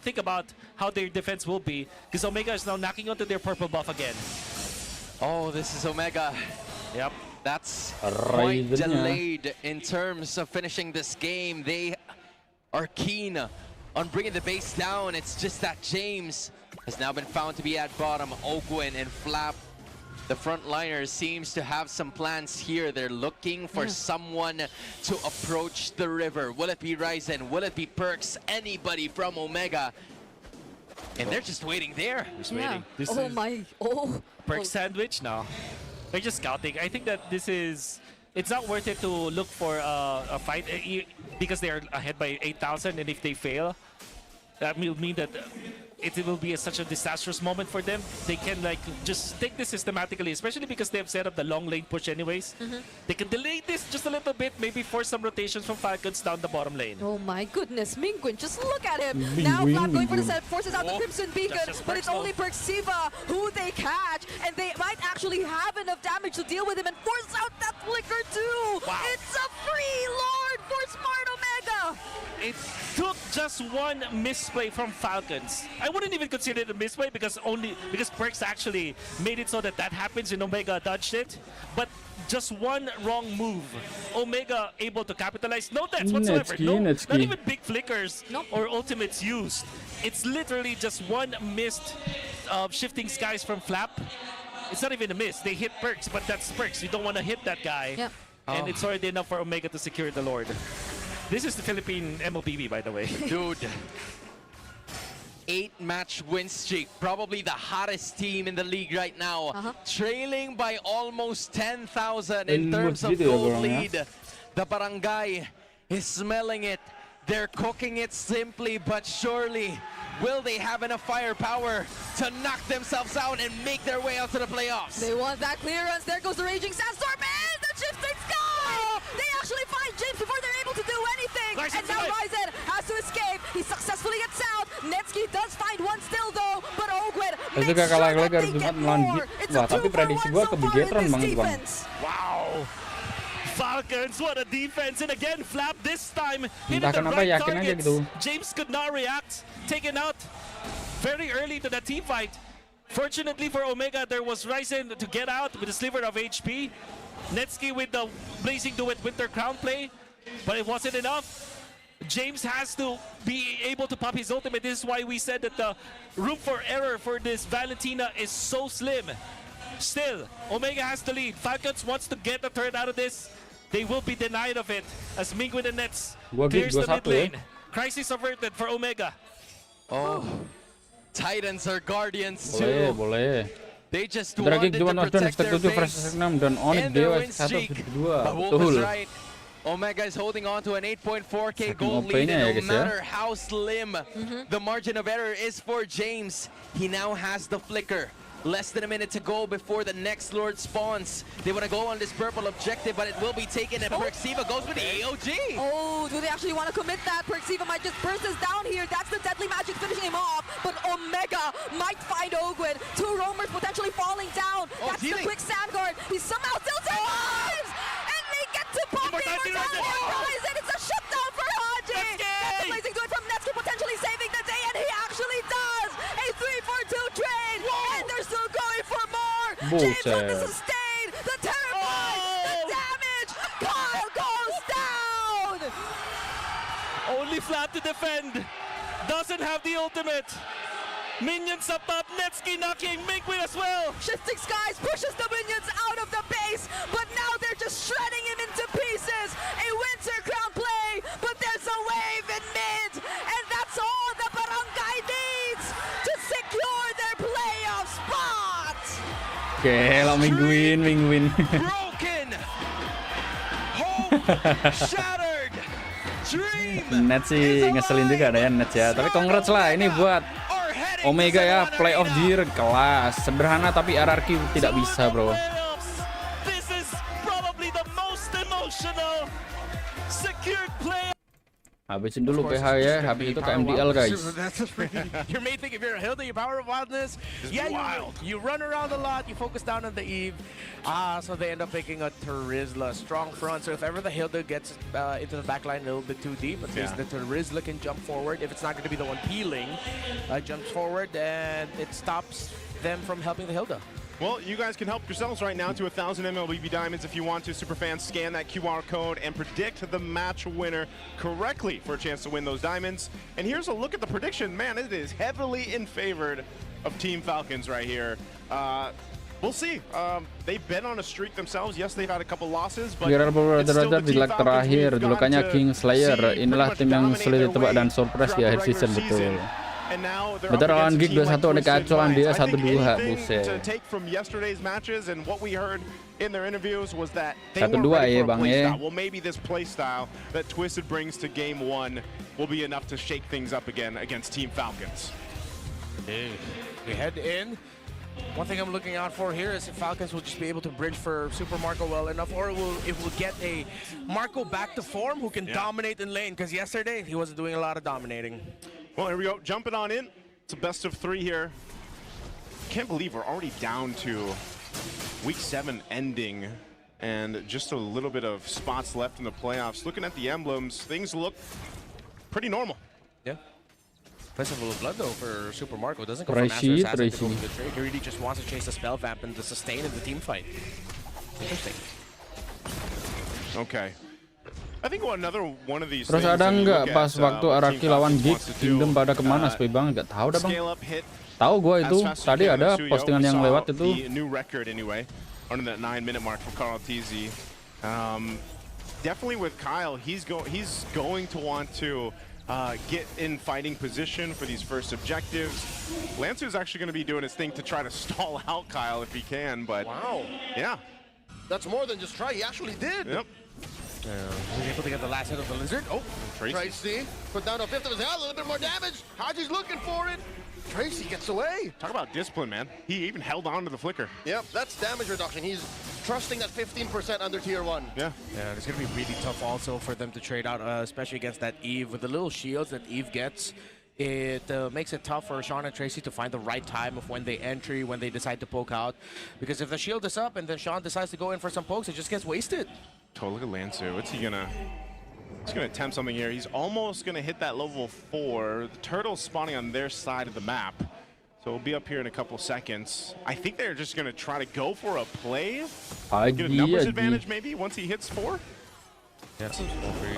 think about how their defense will be because Omega is now knocking onto their purple buff again. Oh, this is Omega. Yep. That's quite delayed in terms of finishing this game. They are keen on bringing the base down. It's just that James has now been found to be at bottom. Ogwin and Flap, the frontliners, seems to have some plans here. They're looking for someone to approach the river. Will it be Ryzen? Will it be Perks? Anybody from Omega? And they're just waiting there. Just waiting. This Oh is my. Oh. Perk sandwich? No. They're just scouting. I think that this is... It's not worth it to look for a fight because they are ahead by 8,000, and if they fail, that will mean that it will be such a disastrous moment for them. They can like just take this systematically, especially because they have set up the long lane push anyways. They can delay this just a little bit, maybe force some rotations from Falcons down the bottom lane. Oh my goodness, Mingwin, just look at him. Now Flap going for the set, forces out the Crimson Beacon, but it's only Perxiva who they catch, and they might actually have enough damage to deal with him and force out that flicker too. Wow. It's a free Lord for Smart Omega. It took just one misplay from Falcons. I wouldn't even consider it a misplay because Perks actually made it so that happens and Omega dodged it. But just one wrong move, Omega able to capitalize. No deaths whatsoever. Not even big flickers or ultimates used. It's literally just one missed shifting skies from Flap. It's not even a miss. They hit Perks, but that's Perks. You don't want to hit that guy. Yep. And it's already enough for Omega to secure the Lord. This is the Philippine MLBB, by the way. Dude. 8-match win streak. Probably the hottest team in the league right now. Trailing by almost 10,000 in terms of gold lead. The Barangay is smelling it. They're cooking it simply but surely. Will they have enough firepower to knock themselves out and make their way out to the playoffs? They want that clearance. There goes the Raging Sandstorm and the Shifting Sky! They actually find James before they're able to do anything. And now Ryzen has to escape. He successfully gets out. Netsky does find one still though, but Ogwin makes sure that they get more. It's a 2-for-1 so far in this defense. Wow! Falcons, what a defense! And again, Flap this time hit the Entah kenapa right yakin aja targets. gitu. James could not react. Taken out very early to the team fight. Fortunately for Omega, there was Ryzen to get out with a sliver of HP. Netsky with the Blazing Duet Winter Crown play, but it wasn't enough. James has to be able to pop his ultimate. This is why we said that the room for error for this Valentina is so slim. Still, Omega has the lead. Falcons wants to get the turret out of this. They will be denied of it as Mingwin and Nets clears the mid lane. Crisis averted for Omega. Oh, Titans are guardians too. Boleh. They just wanted to protect their base dan Onyx and their Dewa win streak. 1-2. But Wolf is right. Omega is holding on to an 8.4k gold lead, and no matter how slim the margin of error is for James, he now has the flicker. Less than a minute to go before the next Lord spawns. They want to go on this purple objective, but it will be taken, and Perxiva goes with the AOG. Oh, do they actually want to commit that? Perxiva might just burst us down here. That's the deadly magic finishing him off, but Omega might find Ogwin. 2 roamers potentially falling down. That's the quick Sandguard. He somehow still survives, and they get to pop the Ryzen. It's a shutdown for Haji. That's the Blazing Duet from Netsky potentially saving the day, and he actually does. A 3-for-2 trade, and they're still going for more. James on the sustain, the terrified, the damage. Kyle goes down. Flap to defend. Doesn't have the ultimate. Minions up top, Netsuki knocking Mingwin as well. Shifting Skies pushes the minions out of the base, but now they're just shredding him into pieces. A Winter Crown play, but there's a wave in mid, and that's all the Barangay needs to secure their playoff spot. Gila, Mingwin. Broken. Hope shattered. Dream. Net sih ngeselin juga ada ya Net ya. Tapi congrats lah ini buat Omega ya, playoff year kelas. Sederhana tapi RRQ tidak bisa, bro. This is probably the most emotional secured play. Habisin dulu PH ya, habis itu ke MDL guys. Your main thing, if you're a Hilda, your power of wildness, yeah, you run around a lot, you focus down on the Eve. So they end up picking a Terizla, strong front. So if ever the Hilda gets into the backline a little bit too deep, at least the Terizla can jump forward. If it's not going to be the one peeling, jumps forward, and it stops them from helping the Hilda. Well, you guys can help yourselves right now to 1,000 MLBB Diamonds if you want to. Superfans, scan that QR code and predict the match winner correctly for a chance to win those diamonds. And here's a look at the prediction. Man, it is heavily in favor of Team Falcons right here. We'll see. They've been on a streak themselves. Yes, they've had a couple losses, but it's still the di Team leg Falcons terakhir, we've julukannya gotten to King Slayer. see Inilah pretty tim yang much sulit dominate ditebak their dan way surprise di throughout akhir the regular season, betul. And now they're Bentar up lawan against a Gig team like 21 udah Twisted kecolan dia Minds. I think 1-2, anything buset. to take from yesterday's matches and what we heard in their interviews was that they 1-2 weren't ready ya, for a Bang, play ya. style. Well, maybe this play style that Twisted brings to game 1 will be enough to shake things up again against Team Falcons. We head in. One thing I'm looking out for here is if Falcons will just be able to bridge for Super Marco well enough, or it will get a Marco back to form who can dominate in lane, because yesterday he wasn't doing a lot of dominating. Well, here we go, jumping on in. It's a best of 3 here. Can't believe we're already down to week 7 ending and just a little bit of spots left in the playoffs. Looking at the emblems, things look pretty normal. Yeah. Festival of Blood though for Super Marco doesn't go Tracy, for Master Assassin to go Tracy. for the trade. He really just wants to chase the spell vamp and to sustain in the team fight. Interesting. Okay. I think another one of these Terus things ada that we nggak look pas at, waktu what RRQ Team lawan Falcons Gig wants to do, Kingdom pada kemana Spy Bang? Nggak tahu dah Bang. scale up hit Tahu gue itu, as fast as tadi you can ada with Suyo. postingan We yang saw lewat itu. the new record anyway, under that 9-minute mark for Carl TZ. Definitely with Kyle, he's going to want to get in fighting position for these first objectives. Lancer's actually going to be doing his thing to try to stall out Kyle if he can, but Wow. yeah. That's more than just try. He actually did. Yep. He's able to get the last hit of the Lizard. Oh, Tracy put down a fifth of his health, a little bit more damage. Haji's looking for it. Tracy gets away. Talk about discipline, man. He even held on to the flicker. Yep, that's damage reduction. He's trusting that 15% under tier 1. Yeah. yeah, it's going to be really tough also for them to trade out, especially against that Eve. With the little shields that Eve gets, it makes it tough for Sean and Tracy to find the right time of when they entry, when they decide to poke out. Because if the shield is up and then Sean decides to go in for some pokes, it just gets wasted. Oh, look at Lancer. What's he gonna... He's gonna attempt something here. He's almost gonna hit that level 4. The turtle's spawning on their side of the map. So we'll be up here in a couple seconds. I think they're just gonna try to go for a play. Get a numbers advantage maybe once he hits 4. Yes.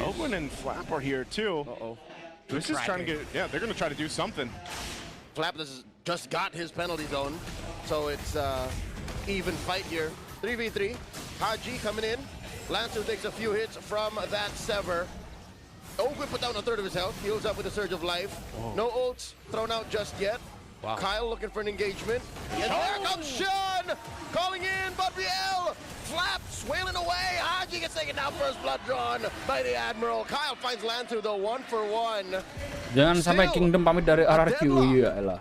Owen and Flap are here too. Uh-oh. This is trying to get... Yeah, they're gonna try to do something. Flap just got his penalty zone, so it's even fight here. 3v3. Haji coming in. Lancer takes a few hits from that Sever. Ogun put down a third of his health. Heals up with a surge of life. No ults thrown out just yet. Wow. Kyle looking for an engagement. And there comes Sean! Calling in, but Riel! Flap swailing away. Haji gets taken down. First blood drawn by the Admiral. Kyle finds Lancer though, 1-for-1. Jangan sampai Kingdom pamit dari RRQ, iya lah.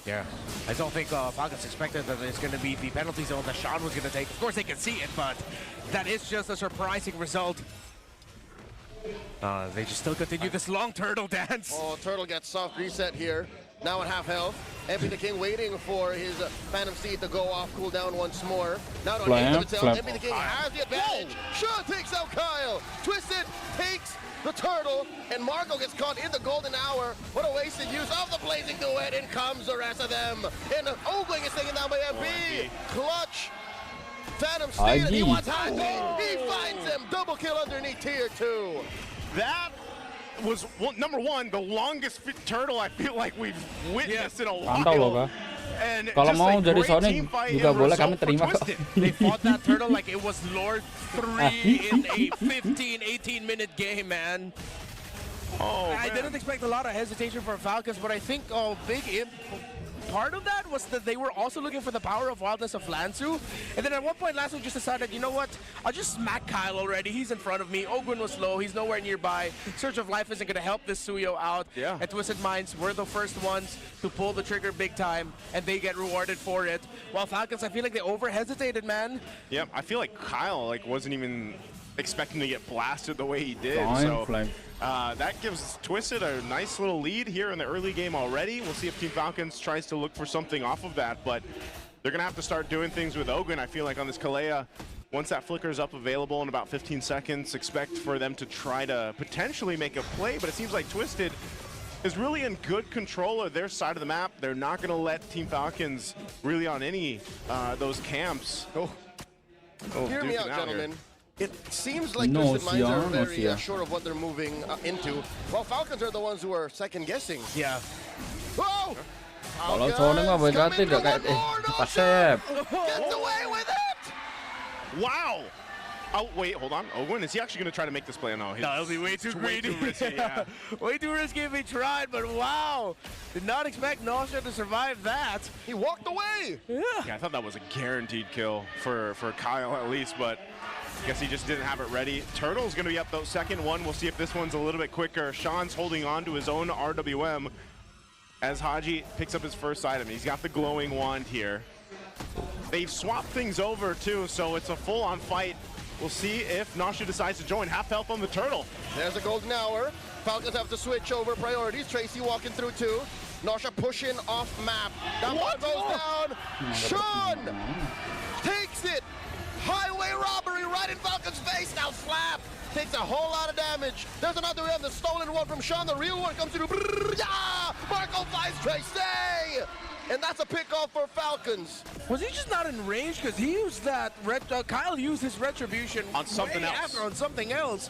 Yeah. I don't think Falcons expected that it's going to be the penalty zone that Sean was going to take. Of course, they can see it, but that is just a surprising result. They just still continue this long turtle dance. Oh, Turtle gets soft reset here. Now at half health. MP the King waiting for his Phantom Seed to go off, cool down once more. Now on 8th of itself, MP the King has the advantage. Sean takes out Kyle. Twisted takes the turtle, and Marco gets caught in the golden hour. What a wasted use of the blazing duet. In comes the rest of them. And Ogling is taken down by MP. Clutch. Phantom Steed, and he wants Haji. He finds him. Double kill underneath tier 2. That was, well, number one, the longest turtle I feel like we've witnessed in a Mantap loh, while. Kak. And Kalau just mau a jadi great Sonic team fight juga and boleh, result kami for terima kok. Twisted. They fought that turtle like it was Lord 3 in a 15, 18-minute game, man. Oh, I didn't expect a lot of hesitation from Falcons, but I think part of that was that they were also looking for the power of wildness of Lansu. And then at one point, Lansu just decided, you know what? I'll just smack Kyle already. He's in front of me. Ogwin was low. He's nowhere nearby. Surge of Life isn't going to help this Suyo out. Yeah. And Twisted Minds were the first ones to pull the trigger big time, and they get rewarded for it. While Falcons, I feel like they over-hesitated, man. Yep, I feel like Kyle wasn't even expecting to get blasted the way he did. Flame. That gives Twisted a nice little lead here in the early game already. We'll see if Team Falcons tries to look for something off of that, but they're going to have to start doing things with Ogwin. I feel like on this Kalea, once that flicker's up available in about 15 seconds, expect for them to try to potentially make a play, but it seems like Twisted is really in good control of their side of the map. They're not going to let Team Falcons really on any those camps. Hear me out, duking gentlemen. It seems like No, Twisted Minds are no, very Sia. sure of what they're moving into, while Falcons are the ones who are second guessing. Yeah. Whoa! Kalau Sonic mah BKT gak kayak Pasep. Gets away with it! Wow! Oh, wait, hold on. Ogwin, is he actually going to try to make this play? No, That would be way too greedy. Way too risky, yeah. Way too risky if he tried, but wow. Did not expect Nausea to survive that. He walked away! Yeah, I thought that was a guaranteed kill for Kyle at least, but guess he just didn't have it ready. Turtle's going to be up though, second one. We'll see if this one's a little bit quicker. Sean's holding on to his own RWM as Haji picks up his first item. He's got the glowing wand here. They've swapped things over too, so it's a full-on fight. We'll see if Nausea decides to join. Half health on the Turtle. There's a golden hour. Falcons have to switch over priorities. Tracy walking through too. Nausea pushing off map. That one goes down. Sean takes it. Highway robbery right in Falcon's face. Now Slap takes a whole lot of damage. There's another one, the stolen one from Sean. The real one comes through. Yeah! Marco finds Tracy! And that's a pick off for Falcons. Was he just not in range? Because he used that, Kyle used his retribution On something way else. after on something else.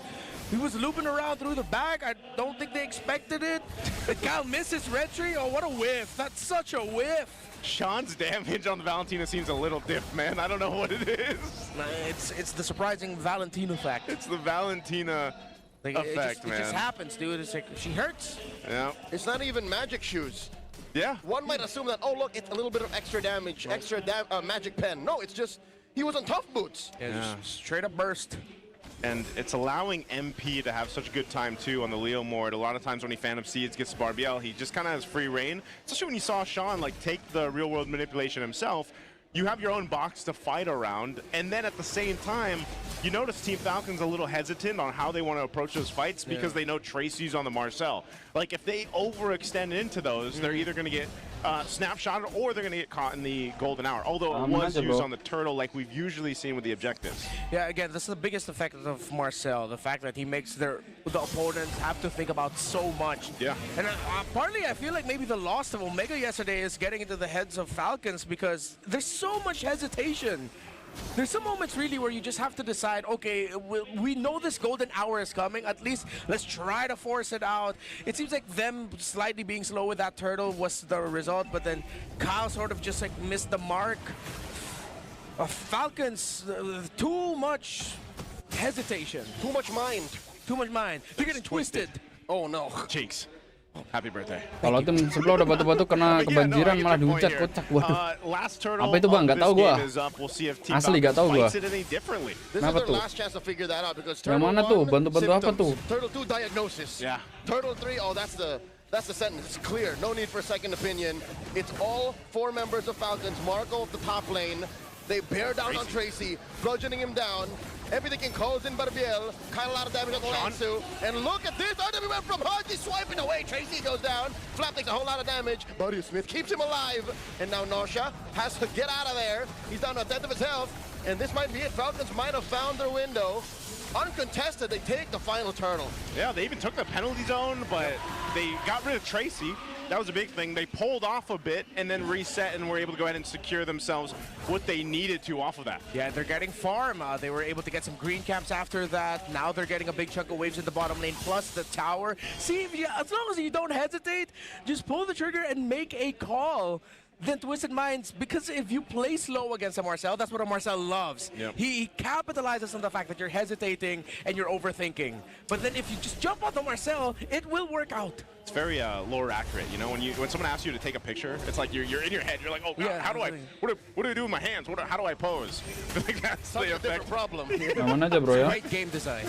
He was looping around through the back. I don't think they expected it. Did Kyle miss his retry? Oh, what a whiff. That's such a whiff. Sean's damage on the Valentina seems a little diff, man. I don't know what it is. It's the surprising Valentina effect. It's the Valentina effect, It man. just happens, dude. It's like, she hurts. Yeah. It's not even magic shoes. Yeah. One might assume that, oh look, it's a little bit of extra damage, extra magic pen. No, it's just, he was on tough boots. Yeah, just straight up burst. And it's allowing MP to have such a good time too on the Leo Mord. A lot of times when he Phantom Seeds gets to Barbiel, he just kind of has free reign. Especially when you saw Sean take the real world manipulation himself. You have your own box to fight around, and then at the same time, you notice Team Falcon's a little hesitant on how they want to approach those fights because they know Tracy's on the Marcel. Like if they overextend into those, they're either going to get snapshotted or they're going to get caught in the golden hour. Although it was used on the Turtle like we've usually seen with the objectives. Yeah, again, this is the biggest effect of Marcel, the fact that he makes the opponents have to think about so much. Yeah. And partly I feel like maybe the loss of Omega yesterday is getting into the heads of Falcons because there's so much hesitation. There's some moments really where you just have to decide, okay, we know this golden hour is coming, at least let's try to force it out. It seems like them slightly being slow with that turtle was the result, but then Kyle sort of just missed the mark. Falcons, too much hesitation. Too much mind. Too much mind. They're getting twisted. Oh no. Cheeks. Happy birthday. Kalau tim sebelah udah batu-batu kena kebanjiran malah dihujat kocak. Waduh. Last turtle Apa itu bang? Gak tau gua. Asli gak tau gua. This is Kenapa their tuh? last chance to figure that out because Yang Turtle mana 1, tuh? Bantu-bantu apa symptoms. tuh? Turtle 2, diagnosis. Yeah. Turtle 3, oh, that's the sentence. It's clear. No need for a second opinion. It's all 4 members of Falcons. Marco of the top lane. They bear down on Tracy, bludgeoning him down. Everything calls in Barbiel. Kind of a lot of damage on the Lansu. And look at this. RWM from Haji swiping away. Tracy goes down. Flap takes a whole lot of damage. Buddy Smith keeps him alive. And now Nausea has to get out of there. He's down to a tenth of his health. And this might be it. Falcons might have found their window. Uncontested, they take the final turtle. Yeah, they even took the penalty zone, but they got rid of Tracy. that was a big thing. They pulled off a bit and then reset and were able to go ahead and secure themselves what they needed to off of that. Yeah, they're getting farm. They were able to get some green camps after that. Now they're getting a big chunk of waves in the bottom lane, plus the tower. See, if you, as long as you don't hesitate, just pull the trigger and make a call. Then Twisted Minds, because if you play slow against a Marcel, that's what a Marcel loves. Yep. He capitalizes on the fact that you're hesitating and you're overthinking. But then if you just jump on the Marcel, it will work out. It's very lore accurate, you know. When someone asks you to take a picture, it's like you're in your head. You're like, oh, Yeah, how do I? What do I do with my hands? How do I pose? I think that's Such the a different effect. problem. Aman aja bro ya. Great game design.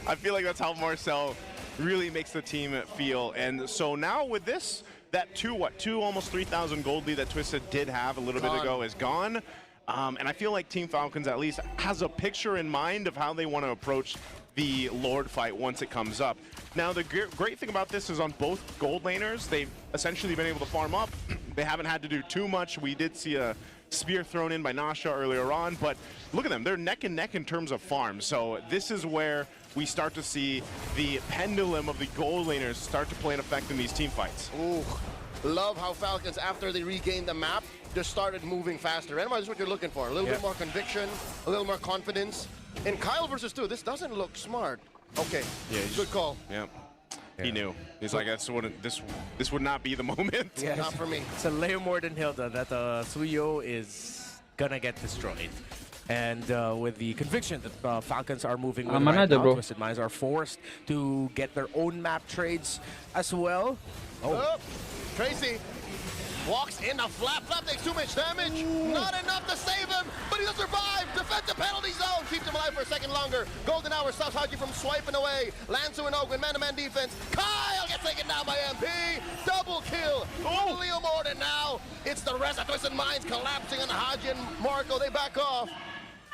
I feel like that's how Marcel really makes the team feel. And so now with this, that almost 3,000 gold lead that Twisted did have a little bit ago is gone. And I feel like Team Falcons at least has a picture in mind of how they want to approach the Lord fight once it comes up. Now, the great thing about this is on both gold laners, they've essentially been able to farm up. They haven't had to do too much. We did see a spear thrown in by Nasha earlier on, but look at them. They're neck and neck in terms of farm. So this is where we start to see the pendulum of the gold laners start to play an effect in these team fights. Ooh, love how Falcons, after they regained the map, just started moving faster. And this is what you're looking for. A little bit more conviction, a little more confidence. In Kyle versus 2, this doesn't look smart. Okay, Yeah, good call. Yeah. He knew. He's like, this would not be the moment. Yeah, Not for me. It's a layer more than Hilda that Suyo is gonna get destroyed. And with the conviction that Falcons are moving with Aman right aja, now, bro. Twisted Minds are forced to get their own map trades as well. Oh, Tracy walks in a flap. Flap takes too much damage. Not enough to save him, but he does survive. Defensive penalty zone keeps him alive for a second longer. Golden Hour stops Haji from swiping away. Lansu and Ogun, man-to-man defense. Kyle gets taken down by MP. Double kill. Oh, Leo Morden now. It's the rest of Twisted Minds collapsing on Haji and Marco. They back off.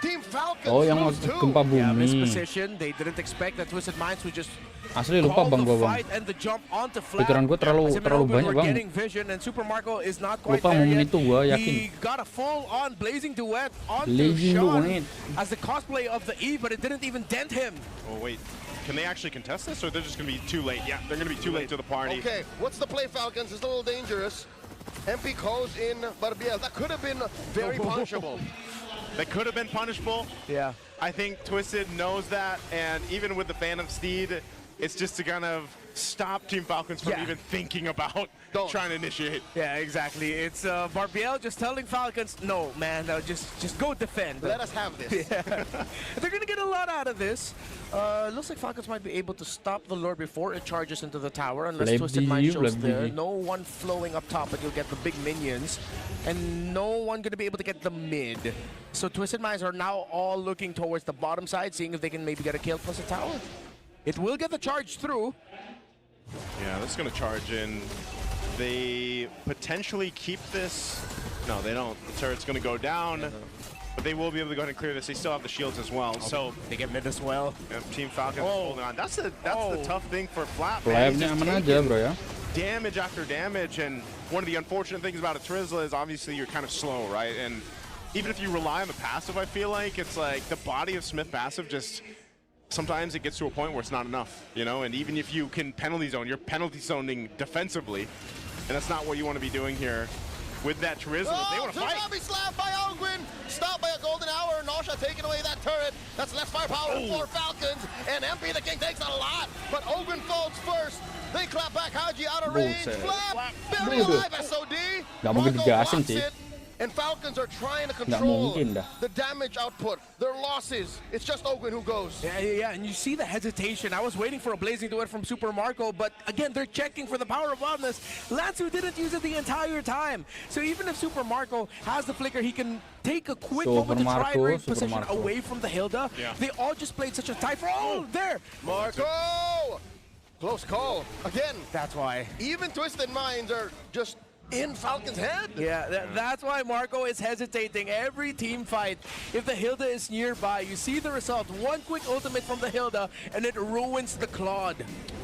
Team Falcons Oh, yang lose waktu too. gempa Yeah, bumi. misposition. They didn't expect that Twisted Minds would just Asli lupa call bang the gua bang. fight and the jump onto Flap. Pikiran gue terlalu banyak we're bang. getting vision and Super Marco is not quite Lupa there ngomongin yet. itu, gua yakin. He got a full-on blazing duet onto Blazing Sean duet. as the cosplay of the Eve, but it didn't even dent him. Oh, wait. Can they actually contest this, or they're just going to be too late? Yeah, they're going to be too late to the party. Okay, what's the play, Falcons? It's a little dangerous. MP calls in Barbiel. That could have been very punishable. That could have been punishable. Yeah. I think Twisted knows that, and even with the Phantom Steed, it's just to kind of stop Team Falcons from even thinking about trying to initiate. Yeah, exactly. It's Barbiel just telling Falcons, no, man, just go defend. Let us have this. Yeah. They're going to get a lot out of this. Looks like Falcons might be able to stop the Lord before it charges into the tower, unless Twisted Mind shows there. No one flowing up top, but you'll get the big minions. And no one going to be able to get the mid. So Twisted Minds are now all looking towards the bottom side, seeing if they can maybe get a kill plus a tower. It will get the charge through. Yeah, this is going to charge in. They potentially keep this. No, they don't. The turret's going to go down. But they will be able to go ahead and clear this. They still have the shields as well. So they get mid as well. Yeah, Team Falcons holding on. That's the tough thing for Flap. Flapnya aman aja bro ya. Damage after damage, and one of the unfortunate things about a Trizzle is obviously you're kind of slow, right? And even if you rely on the passive, I feel like it's like the body of Smith passive just sometimes it gets to a point where it's not enough, you know? And even if you can penalty zone, you're penalty zoning defensively, and that's not what you want to be doing here with that Trizzle. They want to fight. Tsunami slap by Ogwin, stopped by a Golden Hour. Nosha taking away that turret. That's less firepower for Falcons, and MP the King takes a lot, but Ogwin falls first. They clap back Haji out of range. Flap, barely alive, SOD. Gak mungkin digasin sih. And Falcons are trying to control mungkin dah. the damage output, their losses. It's just Ogwin who goes. Yeah, and you see the hesitation. I was waiting for a blazing duet from Super Marco, but again, they're checking for the power of wildness. Lansu didn't use it the entire time. So even if Super Marco has the flicker, he can take a quick moment to try and reposition away from the Hilda. Yeah. They all just played such a tight... Oh, there! Marco! Close call. Again, that's why. Even Twisted Minds are just in Falcon's head. Yeah, that's why Marco is hesitating every team fight. If the Hilda is nearby, you see the result. One quick ultimate from the Hilda, and it ruins the Claude.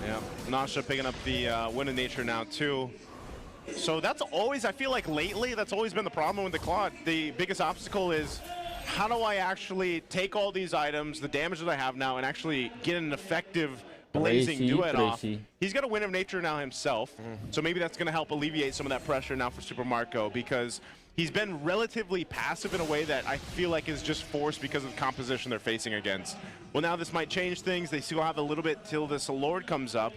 Yeah, Nasha picking up the win of nature now too. So that's always, I feel like lately, that's always been the problem with the Claude. The biggest obstacle is, how do I actually take all these items, the damage that I have now, and actually get an effective blazing Tracy, duet off. Tracy. He's got a Wind of Nature now himself, so maybe that's going to help alleviate some of that pressure now for Super Marco, because he's been relatively passive in a way that I feel like is just forced because of the composition they're facing against. Well, now this might change things. They still have a little bit till this Lord comes up,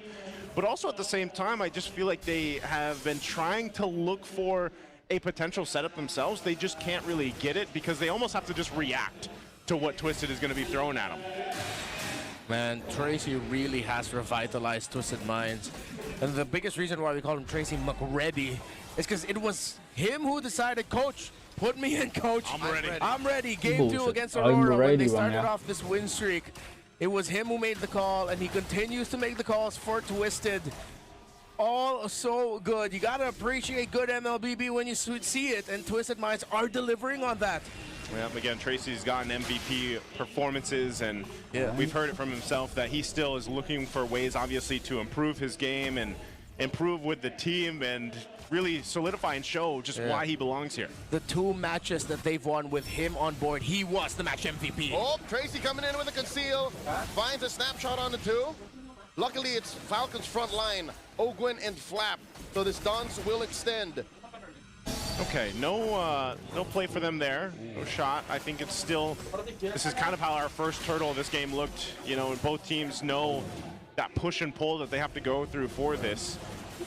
but also at the same time, I just feel like they have been trying to look for a potential setup themselves. They just can't really get it because they almost have to just react to what Twisted is going to be thrown at them. Man, Tracy really has revitalized Twisted Minds. And the biggest reason why we call him Tracy McReady is because it was him who decided, Coach, put me in, Coach. I'm ready. Game 2 against Aurora when they started off this win streak. It was him who made the call, and he continues to make the calls for Twisted. All so good. You gotta appreciate good MLBB when you see it, and Twisted Minds are delivering on that. Yeah, again, Tracy's gotten MVP performances, and we've heard it from himself that he still is looking for ways, obviously, to improve his game and improve with the team and really solidify and show just why he belongs here. The 2 matches that they've won with him on board, he was the match MVP. Oh, Tracy coming in with a conceal, finds a snapshot on the 2. Luckily, it's Falcons front line, Ogwin and Flap, so this dance will extend. Okay, no play for them there, no shot. I think it's still, this is kind of how our first turtle of this game looked. You know, both teams know that push and pull that they have to go through for this.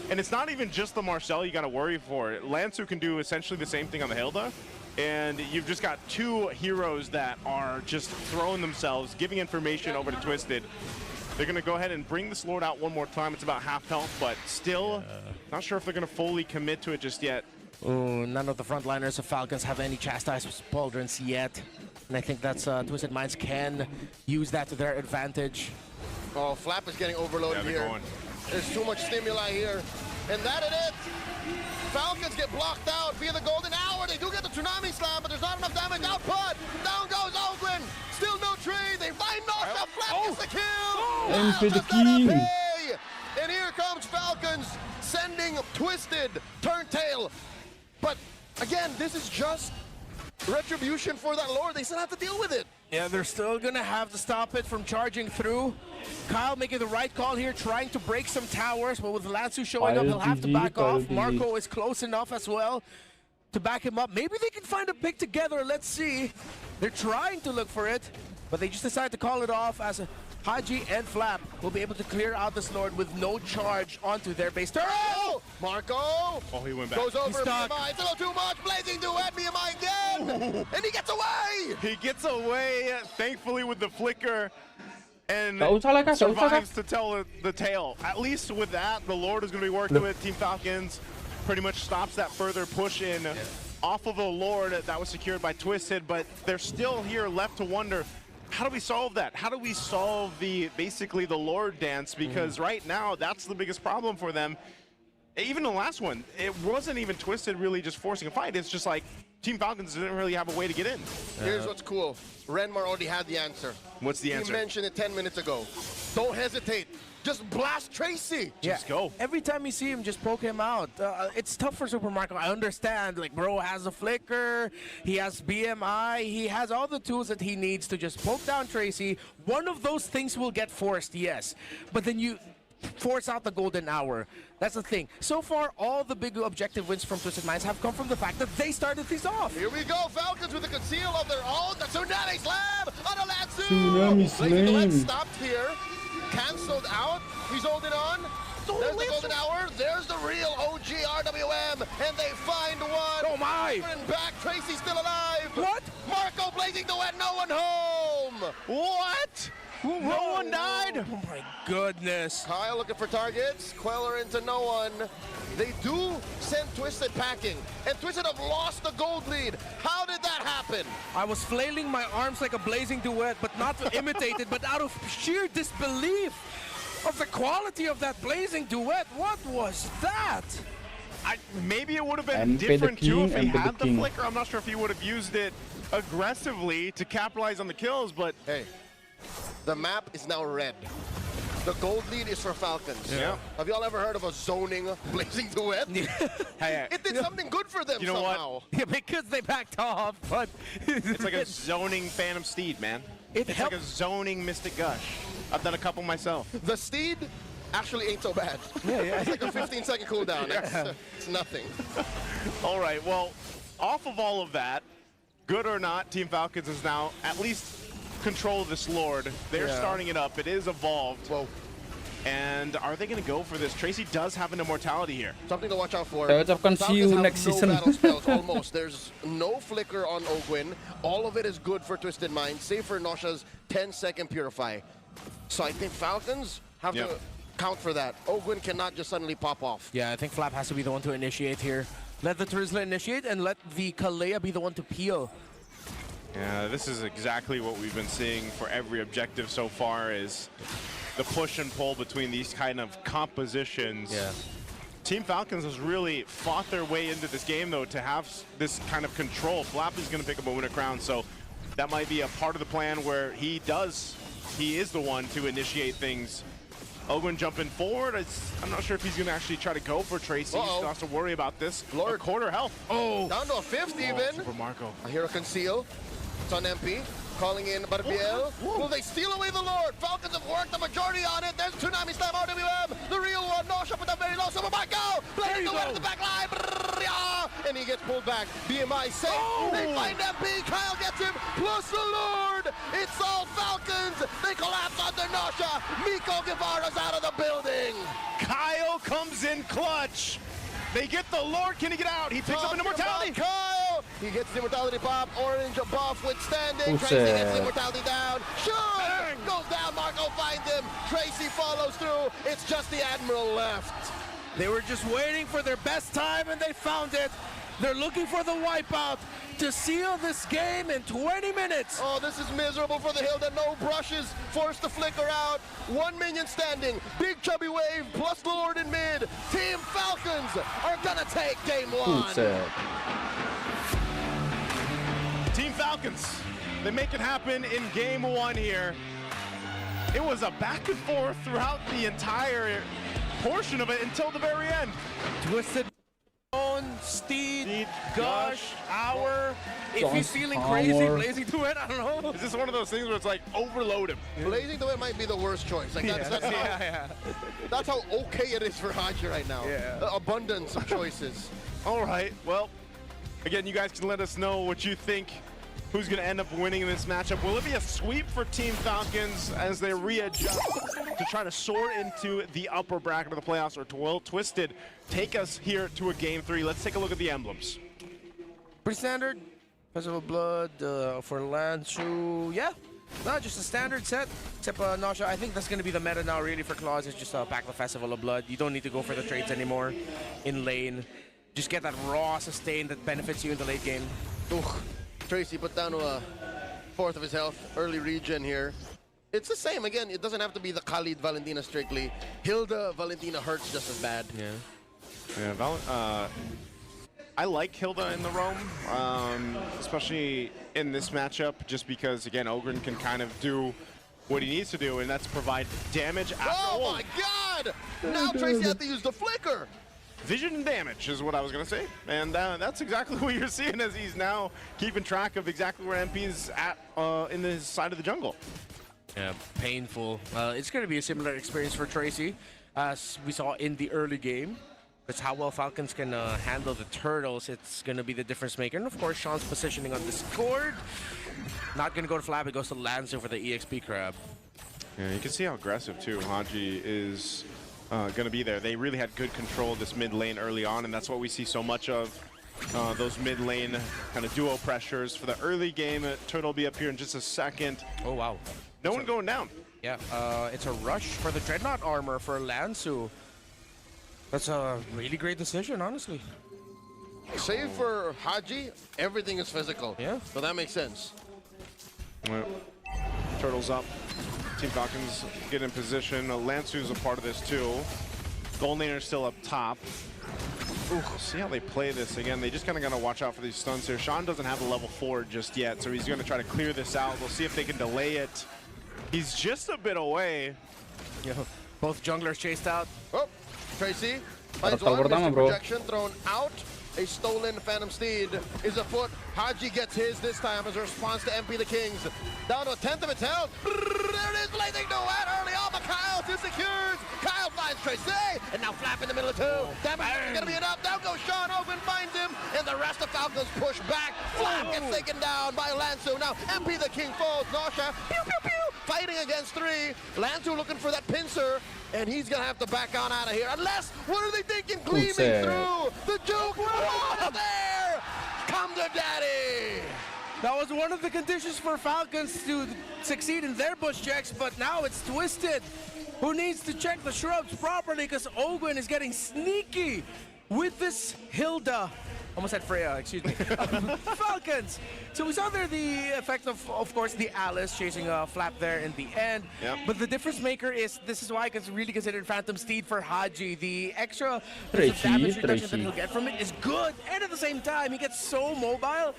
And it's not even just the Marcel you got to worry for. Lansu can do essentially the same thing on the Hilda. And you've just got 2 heroes that are just throwing themselves, giving information over to Twisted. They're going to go ahead and bring this Lord out one more time. It's about half health, but still not sure if they're going to fully commit to it just yet. Ooh, none of the frontliners of Falcons have any chastised pauldrons yet. And I think that's Twisted Minds can use that to their advantage. Oh, Flap is getting overloaded here. There's too much stimuli here. And that is it. Falcons get blocked out via the golden hour. They do get the tsunami slam, but there's not enough damage output. Down goes Ogwin. Still no tree. They find North. Flap gets the kill. And for the king. And here comes Falcons sending Twisted Turntail. But again, this is just retribution for that Lord. They still have to deal with it. Yeah, they're still gonna have to stop it from charging through. Kyle making the right call here, trying to break some towers, but with Lansu showing up, he'll have to back off. Marco is close enough as well to back him up. Maybe they can find a pick together. Let's see. They're trying to look for it, but they just decided to call it off as Haji and Flap will be able to clear out this Lord with no charge onto their base turret. Oh! Marco! Oh, he went back. Goes over BMI. It's a little too much. Blazing duet. BMI again. And he gets away. He gets away, thankfully, with the flicker. And survives to tell the tale. At least with that, the Lord is going to be working with Team Falcons. Pretty much stops that further push in off of the Lord that was secured by Twisted, but they're still here left to wonder, how do we solve that? How do we solve basically the Lord dance? Because right now, that's the biggest problem for them. Even the last one, it wasn't even Twisted really just forcing a fight. It's just like Team Falcons didn't really have a way to get in. Here's what's cool. Renmar already had the answer. What's the answer? He mentioned it 10 minutes ago. Don't hesitate. Just blast Tracy. Just go. Every time you see him, just poke him out. It's tough for Super Marco. I understand. Like, bro has a flicker. He has BMI. He has all the tools that he needs to just poke down Tracy. One of those things will get forced, yes. But then you force out the golden hour. That's the thing. So far, all the big objective wins from Twisted Minds have come from the fact that they started these off. Here we go. Falcons with a conceal of their own. The Tsunami Slam on a Lansu. Tsunami Slam. Stopped here. Cancelled out. He's holding on. There's the golden hour. There's the real OG RWM. And they find one. Oh my. And back. Tracy's still alive. What? Marco blazing duet. No one home. What? No one died? Oh my goodness. Kyle looking for targets. Queller into no one. They do send Twisted packing. And Twisted have lost the gold lead. How did that happen? I was flailing my arms like a blazing duet, but not to imitate it, but out of sheer disbelief of the quality of that blazing duet. What was that? Maybe it would have been different too if he had the flicker. I'm not sure if he would have used it aggressively to capitalize on the kills, but hey, the map is now red. The gold lead is for Falcons. Yeah. Have y'all ever heard of a zoning blazing duet? Hey, it did something good for them somehow. What? Yeah, because they backed off, but it's like a zoning Phantom Steed, man. It's like a zoning Mystic Gush. I've done a couple myself. The Steed actually ain't so bad. It's like a 15-second cooldown. It's nothing. All right, well, off of all of that, good or not, Team Falcons is now at least control this Lord. They're starting it up. It is evolved. Whoa. And are they going to go for this? Tracy does have an immortality here. Something to watch out for. Yeah, can see you Falcons next have season. no battle spells, almost. There's no flicker on Ogwin. All of it is good for Twisted Mind, save for Nosha's 10-second Purify. So I think Falcons have to count for that. Ogwin cannot just suddenly pop off. Yeah, I think Flap has to be the one to initiate here. Let the Trizla initiate and let the Kalea be the one to peel. Yeah, this is exactly what we've been seeing for every objective so far is the push and pull between these kind of compositions. Yeah. Team Falcons has really fought their way into this game, though, to have this kind of control. Flap is going to pick up a winner crown, so that might be a part of the plan where he is the one to initiate things. Ogwin jumping forward. I'm not sure if he's going to actually try to go for Tracy. He still has to worry about this. Lord. A quarter health. Oh! Down to a fifth even. Super Marco. I hear a conceal. It's on MP. Calling in Barbiel. Will they steal away the Lord? Falcons have worked the majority on it. There's Tsunami Slam RWM. The real one. Nosha with a very low summer back go. Playing the way to the back line. And he gets pulled back. BMI safe. They find MP. Kyle gets him. Plus the Lord. It's all Falcons. They collapse under Nosha. Miko Guevara's out of the building. Kyle comes in clutch. They get the Lord. Can he get out? He picks up an immortality. Kyle. He gets the immortality pop. Orange buff withstanding. Tracy gets the immortality down. Sure. Goes down. Marco finds him. Tracy follows through. It's just the Admiral left. They were just waiting for their best time and they found it. They're looking for the wipeout to seal this game in 20 minutes. Oh, this is miserable for the Hilda. No brushes, forced to flicker out. One minion standing, big chubby wave, plus the Lord in mid. Team Falcons are gonna take game one. Team Falcons, they make it happen in game one here. It was a back and forth throughout the entire portion of it until the very end. Twisted Steed, Gush, Hour. If he's feeling crazy, Blazing to it, I don't know. Is this one of those things where it's like overload him? Blazing to it might be the worst choice. Like that's how okay it is for Haji right now. The abundance of choices. All right, well, again, you guys can let us know what you think. Who's going to end up winning this matchup? Will it be a sweep for Team Falcons as they readjust to try to soar into the upper bracket of the playoffs, or will Twisted take us here to a game 3? Let's take a look at the emblems. Pretty standard. Festival of Blood for Lansu. Yeah, not just a standard set. Except Nosha, I think that's going to be the meta now really for Claws. It's just pack the Festival of Blood. You don't need to go for the trades anymore in lane. Just get that raw sustain that benefits you in the late game. Tracy put down to a fourth of his health, early regen here. It's the same, again, it doesn't have to be the Khalid Valentina strictly. Hilda Valentina hurts just as bad. I like Hilda in the roam, especially in this matchup, just because, again, Ogren can kind of do what he needs to do, and that's provide damage after. Oh my god! Now Tracy had to use the flicker! Vision and damage is what I was going to say. And that's exactly what you're seeing as he's now keeping track of exactly where MP is at in his side of the jungle. Yeah, painful. It's going to be a similar experience for Tracy as we saw in the early game. That's how well Falcons can handle the turtles. It's going to be the difference maker. And of course, Sean's positioning on Discord. Not going to go to Flap, it goes to Lancer for the EXP crab. Yeah, you can see how aggressive too Haji is going to be there. They really had good control of this mid lane early on, and that's what we see so much of. Those mid lane kind of duo pressures for the early game. Turtle will be up here in just a second. Oh, wow. No one going down. Yeah, it's a rush for the Dreadnought armor for Lansu. That's a really great decision, honestly. Save for Haji, everything is physical. Yeah. So that makes sense. Well, Turtle's up. Team Falcons get in position. Lansu's a part of this too. Gold Laner's still up top. Ooh, see how they play this again. They just kind of got to watch out for these stuns here. Sean doesn't have a level 4 just yet, so he's going to try to clear this out. We'll see if they can delay it. He's just a bit away. Yeah. Both junglers chased out. Oh, Tracy finds one, projection thrown out. A stolen Phantom Steed is afoot. Haji gets his this time as a response to MP the Kings. Down to a tenth of its health. There it is, blazing nowhere early on, but Kyle two secures. Kyle finds Tracy, and now Flap in the middle of two. Damage is gonna be enough. Down goes Sean. Open finds him, and the rest of Falcons push back. Flap gets taken down by Lansu. Now MP the King falls. Nausha, pew pew pew, fighting against three. Lansu looking for that pincer. And he's gonna have to back on out of here. Unless, what are they thinking? Gleaming through the Juke out of there! Come to daddy! That was one of the conditions for Falcons to succeed in their bush checks, but now it's Twisted, who needs to check the shrubs properly because Ogwin is getting sneaky with this Hilda. Almost said Freya, excuse me. Falcons. So we saw there the effect of course, the Alice chasing a Flap there in the end. Yep. But the difference maker is, this is why I can really consider Phantom Steed for Haji. The extra damage reduction that he'll get from it is good, and at the same time, he gets so mobile.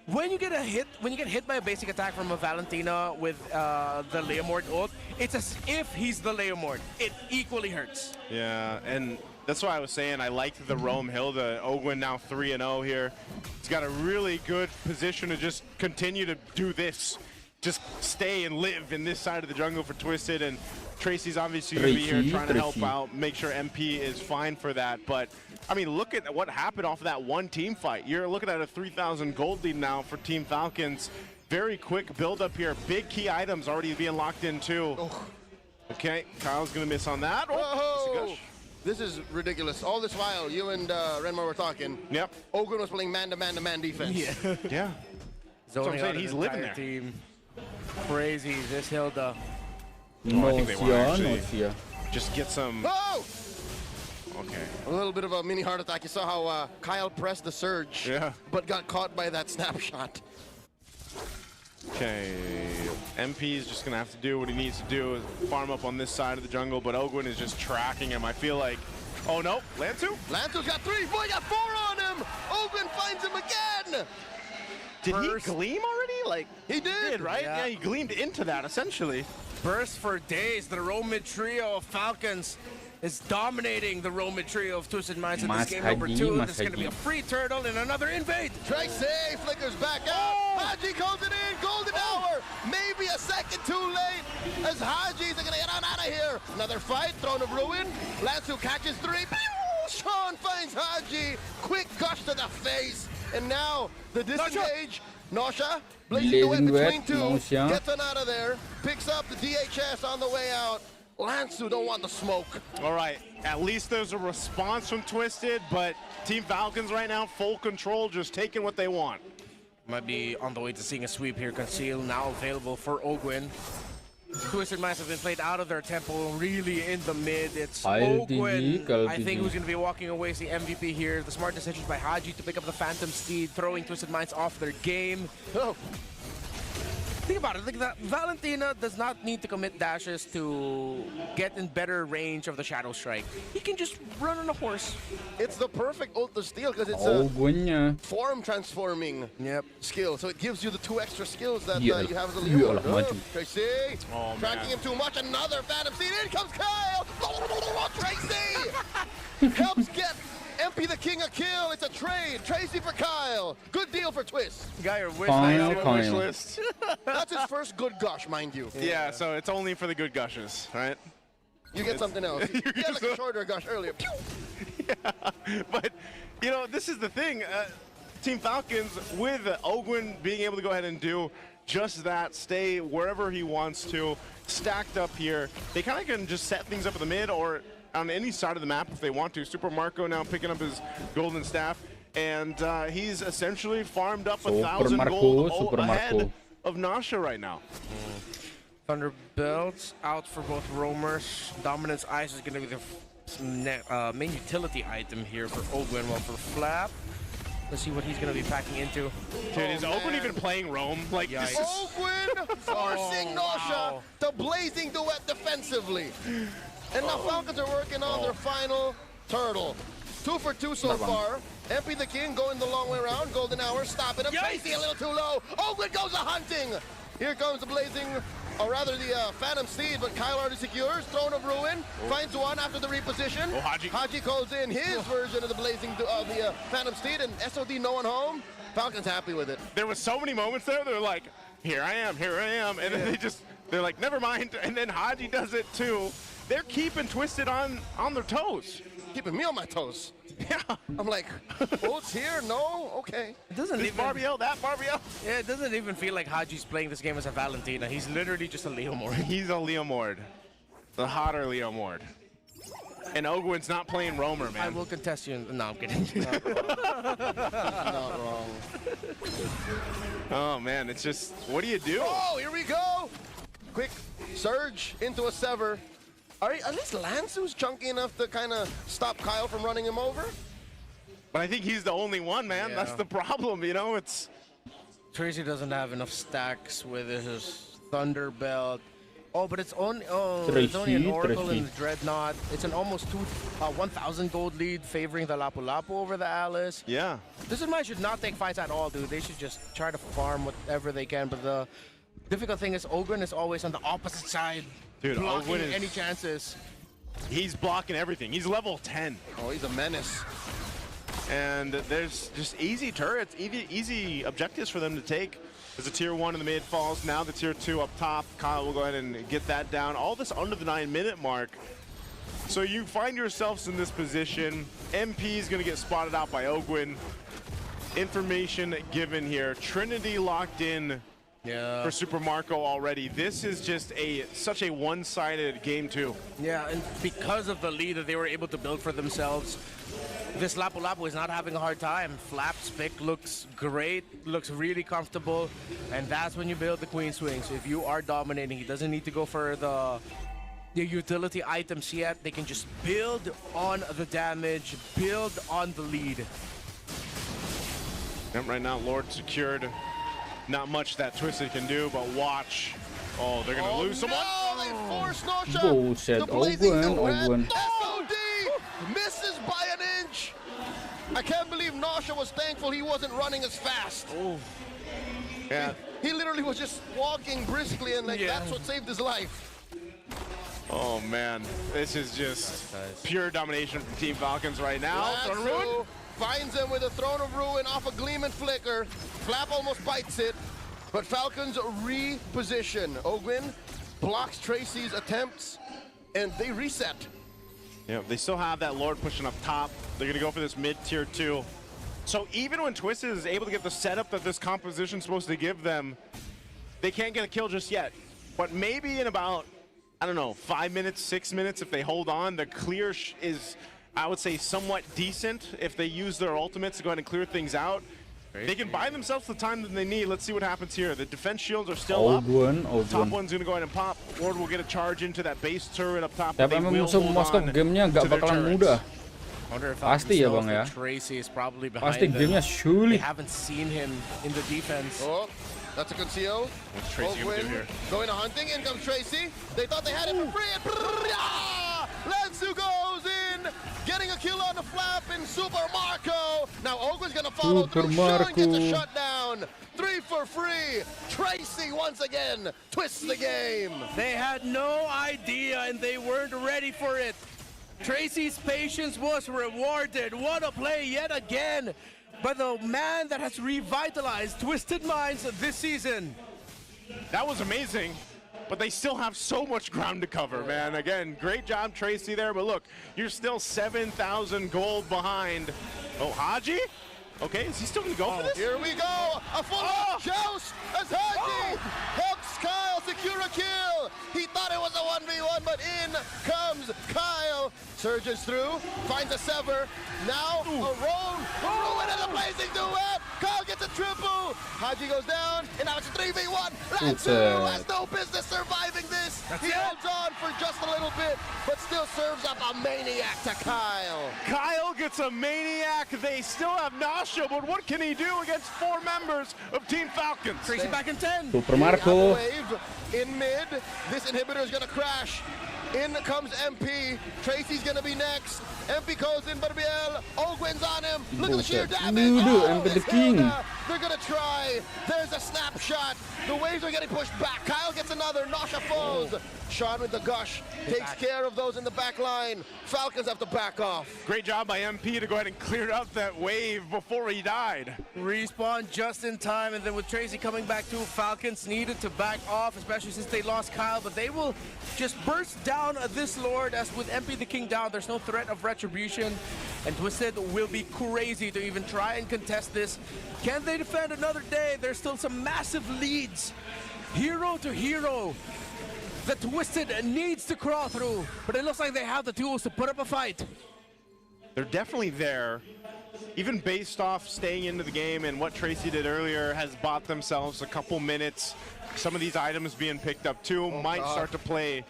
When you get hit by a basic attack from a Valentina with the Leomord ult, it's as if he's the Leomord. It equally hurts. Yeah, and that's why I was saying I liked the roam Hilda. Ogwin now 3-0 here. He's got a really good position to just continue to do this. Just stay and live in this side of the jungle for Twisted, and Tracy's obviously going to be here trying to help out, make sure MP is fine for that. But, I mean, look at what happened off of that one team fight. You're looking at a 3,000 gold lead now for Team Falcons. Very quick build up here. Big key items already being locked in too. Okay, Kyle's going to miss on that. Whoa! This is ridiculous. All this while, you and Renmar were talking. Yep. Ogwin was playing man-to-man-to-man defense. Yeah. Yeah. That's what I'm saying. He's living there. Team. Crazy, this Hilda. I think they want to actually just get some. Oh! Okay. A little bit of a mini heart attack. You saw how Kyle pressed the surge, but got caught by that snapshot. Okay, MP is just gonna have to do what he needs to do, farm up on this side of the jungle, but Ogwin is just tracking him. I feel like, oh no, Lansu? Lansu's got three, boy, got four on him! Ogwin finds him again! Did he gleam already? Like, he did, right? Yeah, he gleamed into that, essentially. Burst for days, the Romid trio of Falcons is dominating the Romid trio of Twisted Minds in this game number 2. This is going to be a free turtle and another invade. Tracy flickers back out. Haji calls it in. Golden hour. Maybe a second too late as Haji's going to get on out of here. Another fight. Throne of Ruin. Lansu catches three. Sean finds Haji. Quick gush to the face. And now the disengage. Nausha. Blazing away between two. Gets on out of there. Picks up the DHS on the way out. Lansu don't want the smoke. All right, at least there's a response from Twisted, but Team Falcons right now, full control, just taking what they want. Might be on the way to seeing a sweep here. Conceal now available for Ogwin. Twisted Minds have been played out of their tempo, really in the mid. It's Ogwin, I think, who's going to be walking away as the MVP here. The smart decision by Haji to pick up the Phantom Steed, throwing Twisted Minds off their game. Oh. Think about it, like that Valentina does not need to commit dashes to get in better range of the Shadow Strike. He can just run on a horse. It's the perfect ult to steal because it's a form transforming skill. So it gives you the 2 extra skills that you have as a leader. Tracy, tracking him too much. Another Phantom Steed. In comes Kyle. Tracy helps get MP the King a kill. It's a trade. Tracy for Kyle. Good deal for Twist. Got your wish list. That's his first good gush, mind you. Yeah, so it's only for the good gushes, right? You get something else. You had like a shorter gush earlier. Yeah, but, you know, this is the thing. Team Falcons, with Ogwin being able to go ahead and do just that, stay wherever he wants to, stacked up here, they kind of can just set things up in the mid or on any side of the map if they want to. Super Marco now picking up his golden staff, and he's essentially farmed up 1,000 gold ahead of Nasha right now. Thunderbolts out for both roamers. Dominance Ice is going to be the main utility item here for Ogwin. Well, for Flap, let's see what he's going to be packing into. Dude, is Ogwin even playing roam? Like, this is... Ogwin forcing Nasha to blazing duet defensively. And now Falcons are working on their final turtle. 2 for 2 so far. MP the King going the long way around. Golden hour stopping him. Tracy a little too low. Ogwin goes a hunting. Here comes the Blazing, or rather the Phantom Steed, but Kyle already secures. Throne of Ruin, finds one after the reposition. Haji calls in his version of the Blazing, of the Phantom Steed, and SOD no one home. Falcon's happy with it. There was so many moments there, they're like, here I am, and then they're like, never mind, and then Haji does it too. They're keeping Twisted on their toes. Keeping me on my toes. Yeah. I'm like, oh, it's here? No? Okay. It doesn't This even, Barbiel, that Barbiel. yeah, it doesn't even feel like Haji's playing this game as a Valentina. He's literally just a Leo Mord. He's a Leo Mord. The hotter Leo Mord. And Ogwin's not playing Roamer, man. I will contest you. No, I'm kidding. Not wrong. Oh, man, it's just, what do you do? Oh, here we go. Quick surge into a sever. At least Lansu's chunky enough to kind of stop Kyle from running him over. But I think he's the only one, man. Yeah. That's the problem, you know? It's Tracy doesn't have enough stacks with his Thunder Belt. Oh, but it's only an Oracle and the Dreadnought. It's an almost 1,000 gold lead favoring the Lapu Lapu over the Alice. yeah. This man should not take fights at all, dude. They should just try to farm whatever they can. But the difficult thing is Ogren is always on the opposite side, Dude, blocking Ogwen is, any chances. he's blocking everything. He's level 10. Oh, he's a menace. And there's just easy turrets, easy objectives for them to take. There's a tier 1 in the mid falls, now the tier 2 up top. Kyle will go ahead and get that down. All this under the 9-minute mark. So you find yourselves in this position. MP is going to get spotted out by Ogwin. Information given here. Trinity locked in for Super Marco already. This is just such a one-sided game too. Yeah, and because of the lead that they were able to build for themselves, this Lapu Lapu is not having a hard time. Flap's pick looks great, looks really comfortable, and that's when you build the Queen Swing. So if you are dominating, he doesn't need to go for the utility items yet. They can just build on the damage, build on the lead. And right now, Lord secured. Not much that Twisted can do, but watch. Oh, they're gonna lose someone. No, they force Nosha. Bullshit, The Blazing Ogwen. SOD misses by an inch. I can't believe Nosha was thankful he wasn't running as fast. Oh. Yeah. He literally was just walking briskly, and that's what saved his life. Oh man, this is just pure domination from Team Falcons right now. Lansu finds him with a Throne of Ruin off a Gleam and Flicker. Flap almost bites it, but Falcons reposition. Ogwin blocks Tracy's attempts, and they reset. Yeah, they still have that Lord pushing up top. They're gonna go for this mid tier 2. So even when Twisted is able to get the setup that this composition is supposed to give them, they can't get a kill just yet. But maybe in about, I don't know, 5 minutes, 6 minutes, if they hold on, the clear is, I would say, somewhat decent. If they use their ultimates to go ahead and clear things out, they can buy themselves the time that they need. Let's see what happens here. The defense shields are still up. Top one's gonna go ahead and pop. Lord will get a charge into that base turret up top. Tapi memang musuh Moskov gamenya nggak bakalan mudah. Pasti ya bang ya. Tracy is probably behind Pasti gamenya They sulit. haven't seen him in the defense. Oh, that's a good CO. What's Tracy gonna do here? Going to hunting, in comes Tracy. They thought they had it for free, and Lansu goes in, getting a kill on the Flap in Super Marco. Now Ogwen's gonna follow through, Sean gets a shutdown. 3 for free. Tracy once again twists the game. They had no idea and they weren't ready for it. Tracy's patience was rewarded. What a play yet again by the man that has revitalized Twisted Minds this season. That was amazing, but they still have so much ground to cover, man. Again, great job, Tracy, there, but look, you're still 7,000 gold behind. Oh, Haji? Okay, is he still gonna go for this? Here we go, a full joust as Haji helps Kyle secure a kill. He thought it was a 1v1, but in comes Kyle. Surges through, finds a sever. Now a Ruin and a Blazing duet. Kyle gets a triple. Haji goes down, and now it's a 3v1. Lansu has no business surviving this. He holds on for just a little bit, but still serves up a maniac to Kyle. Kyle gets a maniac. They still have Nasha, but what can he do against 4 members of Team Falcons? Tracy back in 10. Super Marco. Wave in mid. This inhibitor is gonna crash. In comes MP. Tracy's gonna be next. MP goes in, but Biel. Ogwen's on him. Look at the sheer damage. MP the King. They're gonna try. There's a snapshot. The waves are getting pushed back. Kyle gets another. Nosha falls. Sean with the gush takes care of those in the back line. Falcons have to back off. Great job by MP to go ahead and clear out that wave before he died. Respawn just in time, and then with Tracy coming back too, Falcons needed to back off, especially since they lost Kyle, but they will just burst down this Lord. As with MP the King down, there's no threat of retribution, and Twisted will be crazy to even try and contest this. Can they defend another day? There's still some massive leads, hero to hero, that Twisted needs to crawl through, but it looks like they have the tools to put up a fight. They're definitely there. Even based off staying into the game and what Tracy did earlier has bought themselves a couple minutes. Some of these items being picked up too might start to play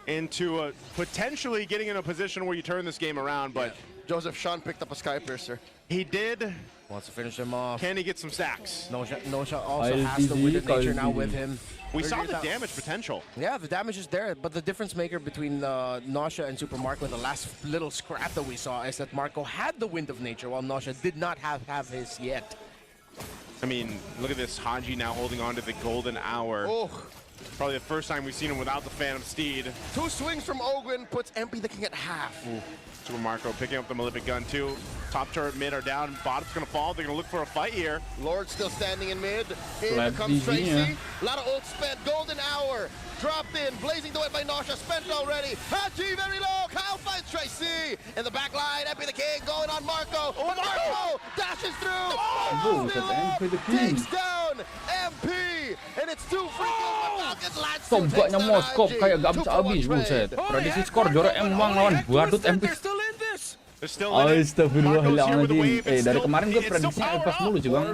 into potentially getting in a position where you turn this game around, but Joseph, Sean picked up a Sky Piercer. he did. Wants to finish him off. Can he get some stacks? Nosha also has the wind of nature now with him. We saw the damage potential. Yeah, the damage is there, but the difference maker between Nosha and Super Marco, the last little scrap that we saw, is that Marco had the wind of nature while Nosha did not have his yet. I mean, look at this Hanji now holding on to the golden hour. Oh. Probably the first time we've seen him without the Phantom Steed. 2 swings from Ogwen puts MP the King at half. Super Marco picking up the Malefic gun too. Top turret mid are down. Bottom's gonna fall. They're gonna look for a fight here. Lord still standing in mid. Here comes Tracy. A lot of ult spent. Golden hour. Dropped in. Blazing the way by Nosha. Spent already. Haji very low. Kyle finds Tracy. In the back line. MP the King going on Marco. But Marco dashes through. Still up. Takes down MP. And it's 2 free kills. Tombaknya Moskop kayak gak bisa habis, buset. Prediksi skor jorok emang lawan badut MP. Astagfirullahaladzim. Dari kemarin gue prediksi EVOS mulu sih bang.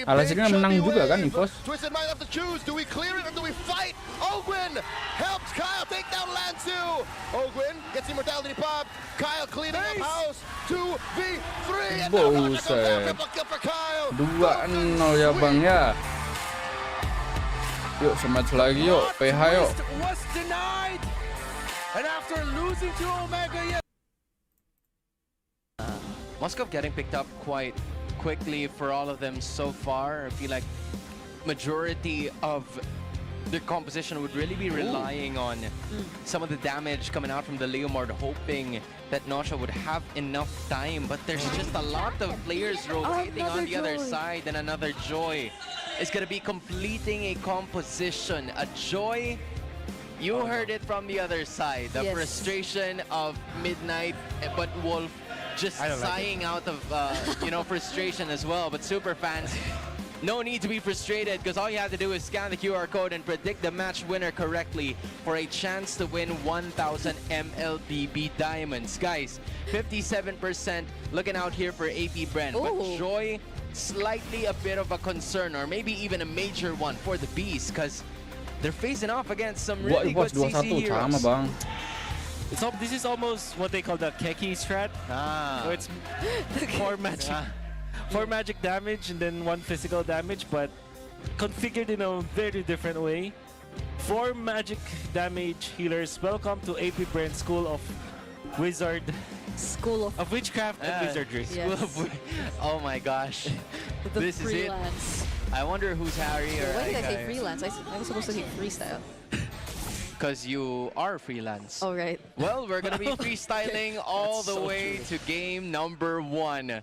Hasilnya menang juga kan EVOS. Twisted might have to choose. Do we clear it or do we fight? Ogwen helps Kyle take down Lansu. Ogwen gets immortality pop. Kyle cleaning up house. 2v3. Buset. 2-0 ya bang ya. Yuk sematch lagi yuk. PH yuk. Moskov getting picked up quite quickly for all of them so far. I feel like majority of the composition would really be relying on some of the damage coming out from the Leomord, hoping that Nosha would have enough time, but there's just a lot of players rotating on the other side, and another Joy is going to be completing a composition. A Joy, you heard it from the other side, the frustration of Midnight, but Wolf just sighing out of frustration as well. But super fans, no need to be frustrated, because all you have to do is scan the QR code and predict the match winner correctly for a chance to win 1,000 MLBB diamonds. Guys, 57% looking out here for AP Bren, but Joy, slightly a bit of a concern, or maybe even a major one for the Beast, because they're facing off against some really good CC heroes. This is almost what they call the Keki strat. So it's 4 magic damage and then 1 physical damage, but configured in a very different way. 4 magic damage healers. Welcome to AP Bren School of Wizard. School of Witchcraft and Wizardry. Yes. Oh my gosh. This is it. I wonder who's Harry or why did I say freelance? I was supposed to say freestyle. Because you are freelance. Oh, right. Well, we're going to be freestyling all the way to game number 1.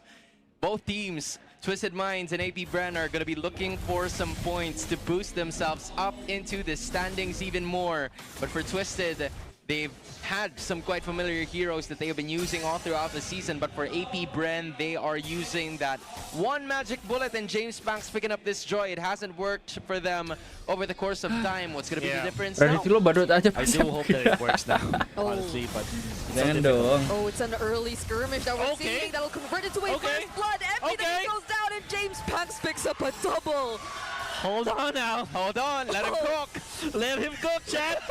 Both teams, Twisted Minds and AP Bren, are going to be looking for some points to boost themselves up into the standings even more. But for Twisted, they've had some quite familiar heroes that they have been using all throughout the season, but for AP Bren, they are using that 1 magic bullet, and James Banks picking up this Joy. It hasn't worked for them over the course of time. What's going to be the difference now? I do hope that it works now, honestly, but it's an early skirmish that we're seeing that'll convert into a first blood. Everything goes down, and James Banks picks up a double. Hold on now. Hold on. Let him cook. Let him cook, chat.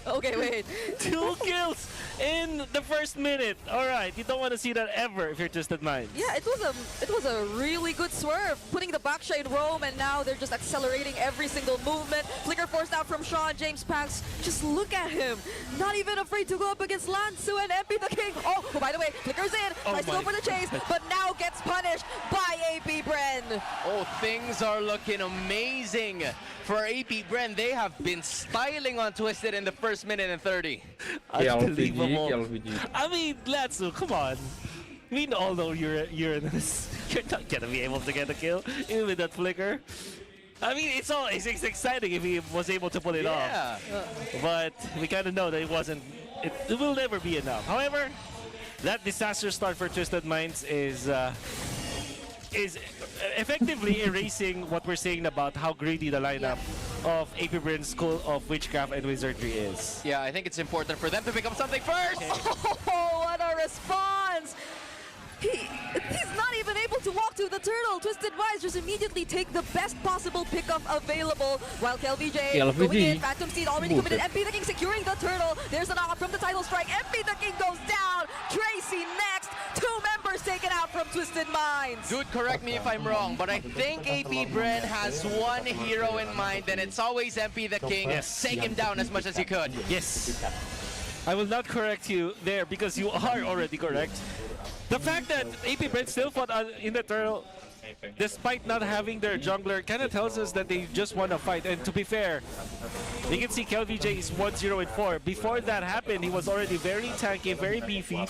Okay, wait. 2 kills in the first minute. All right, you don't want to see that ever if you're Twisted Minds. Yeah, it was a really good swerve, putting the backside in roam, and now they're just accelerating every single movement. Flicker forced out from Sean. James Pax, just look at him, not even afraid to go up against Lansu and MP the King. Oh, by the way, Flicker's in, tries to go for the chase, but now gets punished by AP Bren. Oh, things are looking amazing for AP Bren. They have been styling on Twisted in the first minute and 30. Unbelievable. KLVG. I mean, Latsu, come on. We all know you're not gonna be able to get a kill, even with that flicker. I mean, it's exciting if he was able to pull it off. But we kind of know that it will never be enough. However, that disaster start for Twisted Minds is effectively erasing what we're saying about how greedy the lineup of AP Bren's School of Witchcraft and Wizardry is. Yeah, I think it's important for them to pick up something first. Oh, what a response! He's not even able to walk to the turtle. Twisted Minds just immediately take the best possible pickup available, while KLVJ going in. Phantom Steed already committed. MP the King securing the turtle. There's an knock from the title strike. MP the King goes down. Tracy next. 2 members taken out from Twisted Minds. Dude, correct me if I'm wrong, but I think AP Bren has one hero in mind, and it's always MP the King. Yes. Take him down as much as you could. Yes. I will not correct you there because you are already correct. The fact that AP Bren still fought in the turtle, despite not having their jungler, kind of tells us that they just want to fight. And to be fair, you can see KLVJ is 1-0-4. Before that happened, he was already very tanky, very beefy.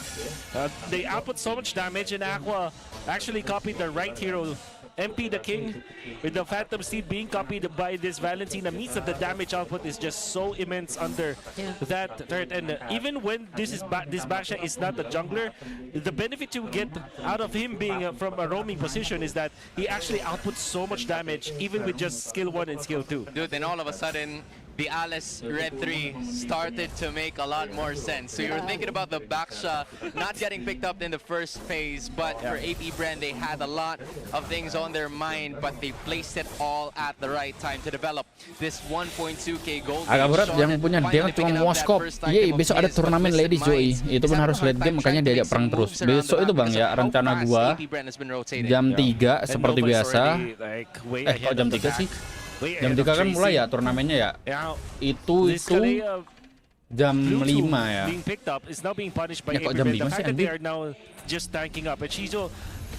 They output so much damage, and Aqua actually copied the right hero, MP the King, with the Phantom Steed being copied by this Valentina, means that the damage output is just so immense under that turret. And even when this Basha is not the jungler, the benefit you get out of him being from a roaming position is that he actually outputs so much damage, even with just skill 1 and skill 2. Dude, then all of a sudden, the Alice Red 3 started to make a lot more sense. So you're thinking about the Baksha not getting picked up in the first phase, but for AP Bren, they had a lot of things on their mind, but they placed it all at the right time to develop this 1.2k gold. Agak berat yang punya dia cuma mau skop. Yeay, besok ada turnamen Ladies Joy. Itu pun harus late game, makanya diajak perang terus. Besok itu Bang ya, rencana gua jam 3 seperti biasa. Kok jam 3 sih? Jam 3 kan mulai ya turnamennya ya. Itu jam 5 ya. Ya kok jam 5 sih anjing?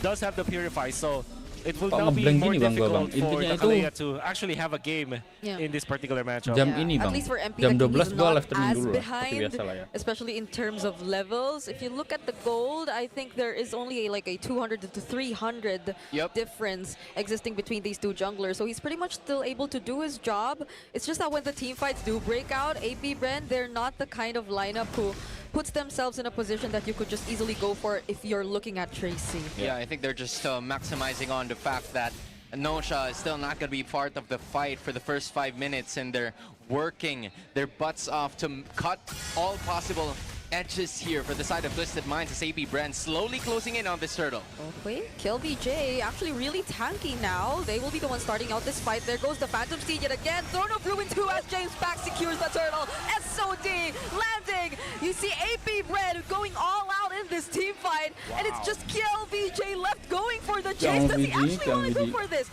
Does have the purify, so it will Kok now be ngeblank more gini Bang gua Bang. difficult for Intinya Takalea itu to actually have a game in this particular matchup. jam ini At Bang. least for MP, Jam the King 12 is gua not live streaming as dulu lah. Seperti behind, biasa lah ya. especially in terms of levels. If you look at the gold, I think there is only like a 200 to 300 difference existing between these two junglers. So he's pretty much still able to do his job. It's just that when the team fights do break out, AP Bren, they're not the kind of lineup who puts themselves in a position that you could just easily go for if you're looking at Tracy. Yeah, I think they're just maximizing on the fact that Nosha is still not going to be part of the fight for the first 5 minutes, and they're working their butts off to cut all possible edges here for the side of Twisted Minds as AP Bren slowly closing in on this turtle. Okay, KLVJ actually really tanky now. They will be the ones starting out this fight. There goes the Phantom Steed yet again. Throne of Ruin 2 as James Pack secures the turtle. SOD landing. You see AP Bren going all out in this team fight. And it's just KLVJ left going for the chase. Does he actually want to go for this?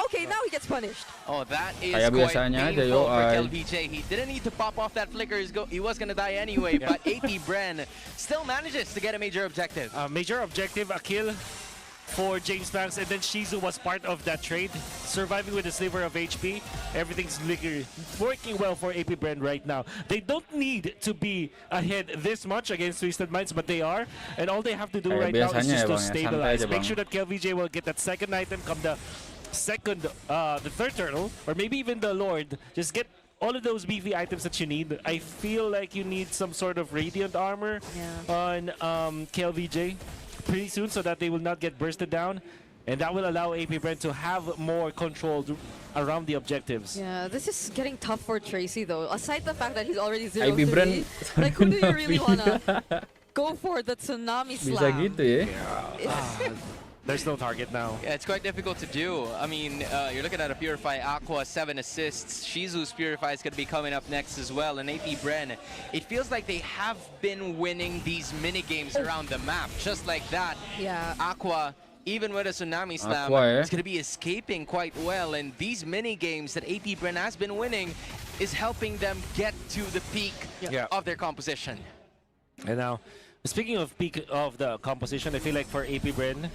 Okay, now he gets punished. Oh, that is Kayak quite biasanya aja, painful yo, for ay. KLVJ. He didn't need to pop off that flicker. He was going to die anyway, but AP Bren still manages to get a major objective. Major objective, a kill for James Banks, and then Shizu was part of that trade, surviving with a sliver of HP. Everything's working well for AP Bren right now. They don't need to be ahead this much against Twisted Minds, but they are, and all they have to do right now is just to stabilize. Make sure that KLVJ will get that second item, come the third turtle, or maybe even the Lord. Just get all of those beefy items that you need. I feel like you need some sort of radiant armor on KLVJ pretty soon, so that they will not get bursted down, and that will allow AP Bren to have more control around the objectives. Yeah, this is getting tough for Tracy though. Aside the fact that he's already 0-3, AP Bren like who do you really wanna go for the tsunami bisa slam? gitu ya. There's no target now. Yeah, it's quite difficult to do. I mean, you're looking at a Purify Aqua, 7 assists. Shizu's Purify is going to be coming up next as well. And AP Bren, it feels like they have been winning these mini-games around the map. Just like that, Yeah. Aqua, even with a Tsunami Slam, Aqua, it's going to be escaping quite well. And these mini-games that AP Bren has been winning is helping them get to the peak Yeah. of their composition. And now, speaking of peak of the composition, I feel like for AP Bren,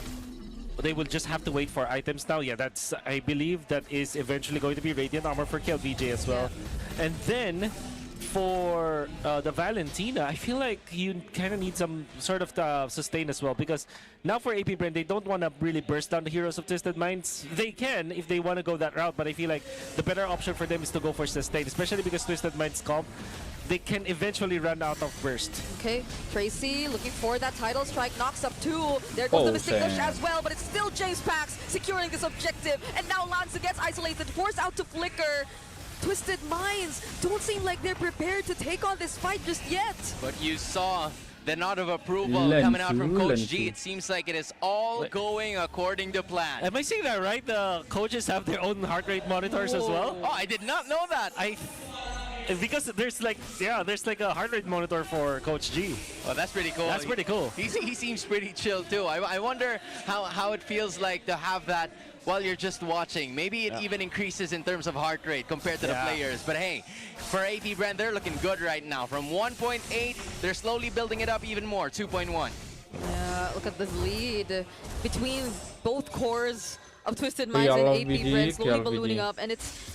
they will just have to wait for items now. Yeah, that's, I believe that is eventually going to be Radiant Armor for KLVJ as well. And then for the Valentina, I feel like you kind of need some sort of sustain as well, because now for AP Bren, they don't want to really burst down the heroes of Twisted Minds. They can if they want to go that route, but I feel like the better option for them is to go for sustain, especially because Twisted Minds comp, they can eventually run out of burst. Okay, Tracy looking for that title strike, knocks up 2. There goes the Mystic Push as well, but it's still James Pax securing this objective. And now Lanza gets isolated, forced out to Flicker. Twisted Minds don't seem like they're prepared to take on this fight just yet. But you saw the nod of approval coming out from Coach G. It seems like it is all going according to plan. Am I saying that right? The coaches have their own heart rate monitors as well? Oh, I did not know that. Because there's like, there's like a heart rate monitor for Coach G. Oh, that's pretty cool. That's pretty cool. He seems pretty chill too. I wonder how it feels like to have that while you're just watching. Maybe it even increases in terms of heart rate compared to the players. But hey, for AP Bren, they're looking good right now. From 1.8, they're slowly building it up even more, 2.1. Yeah, look at this lead between both cores of Twisted Minds and AP Bren slowly ballooning up, and it's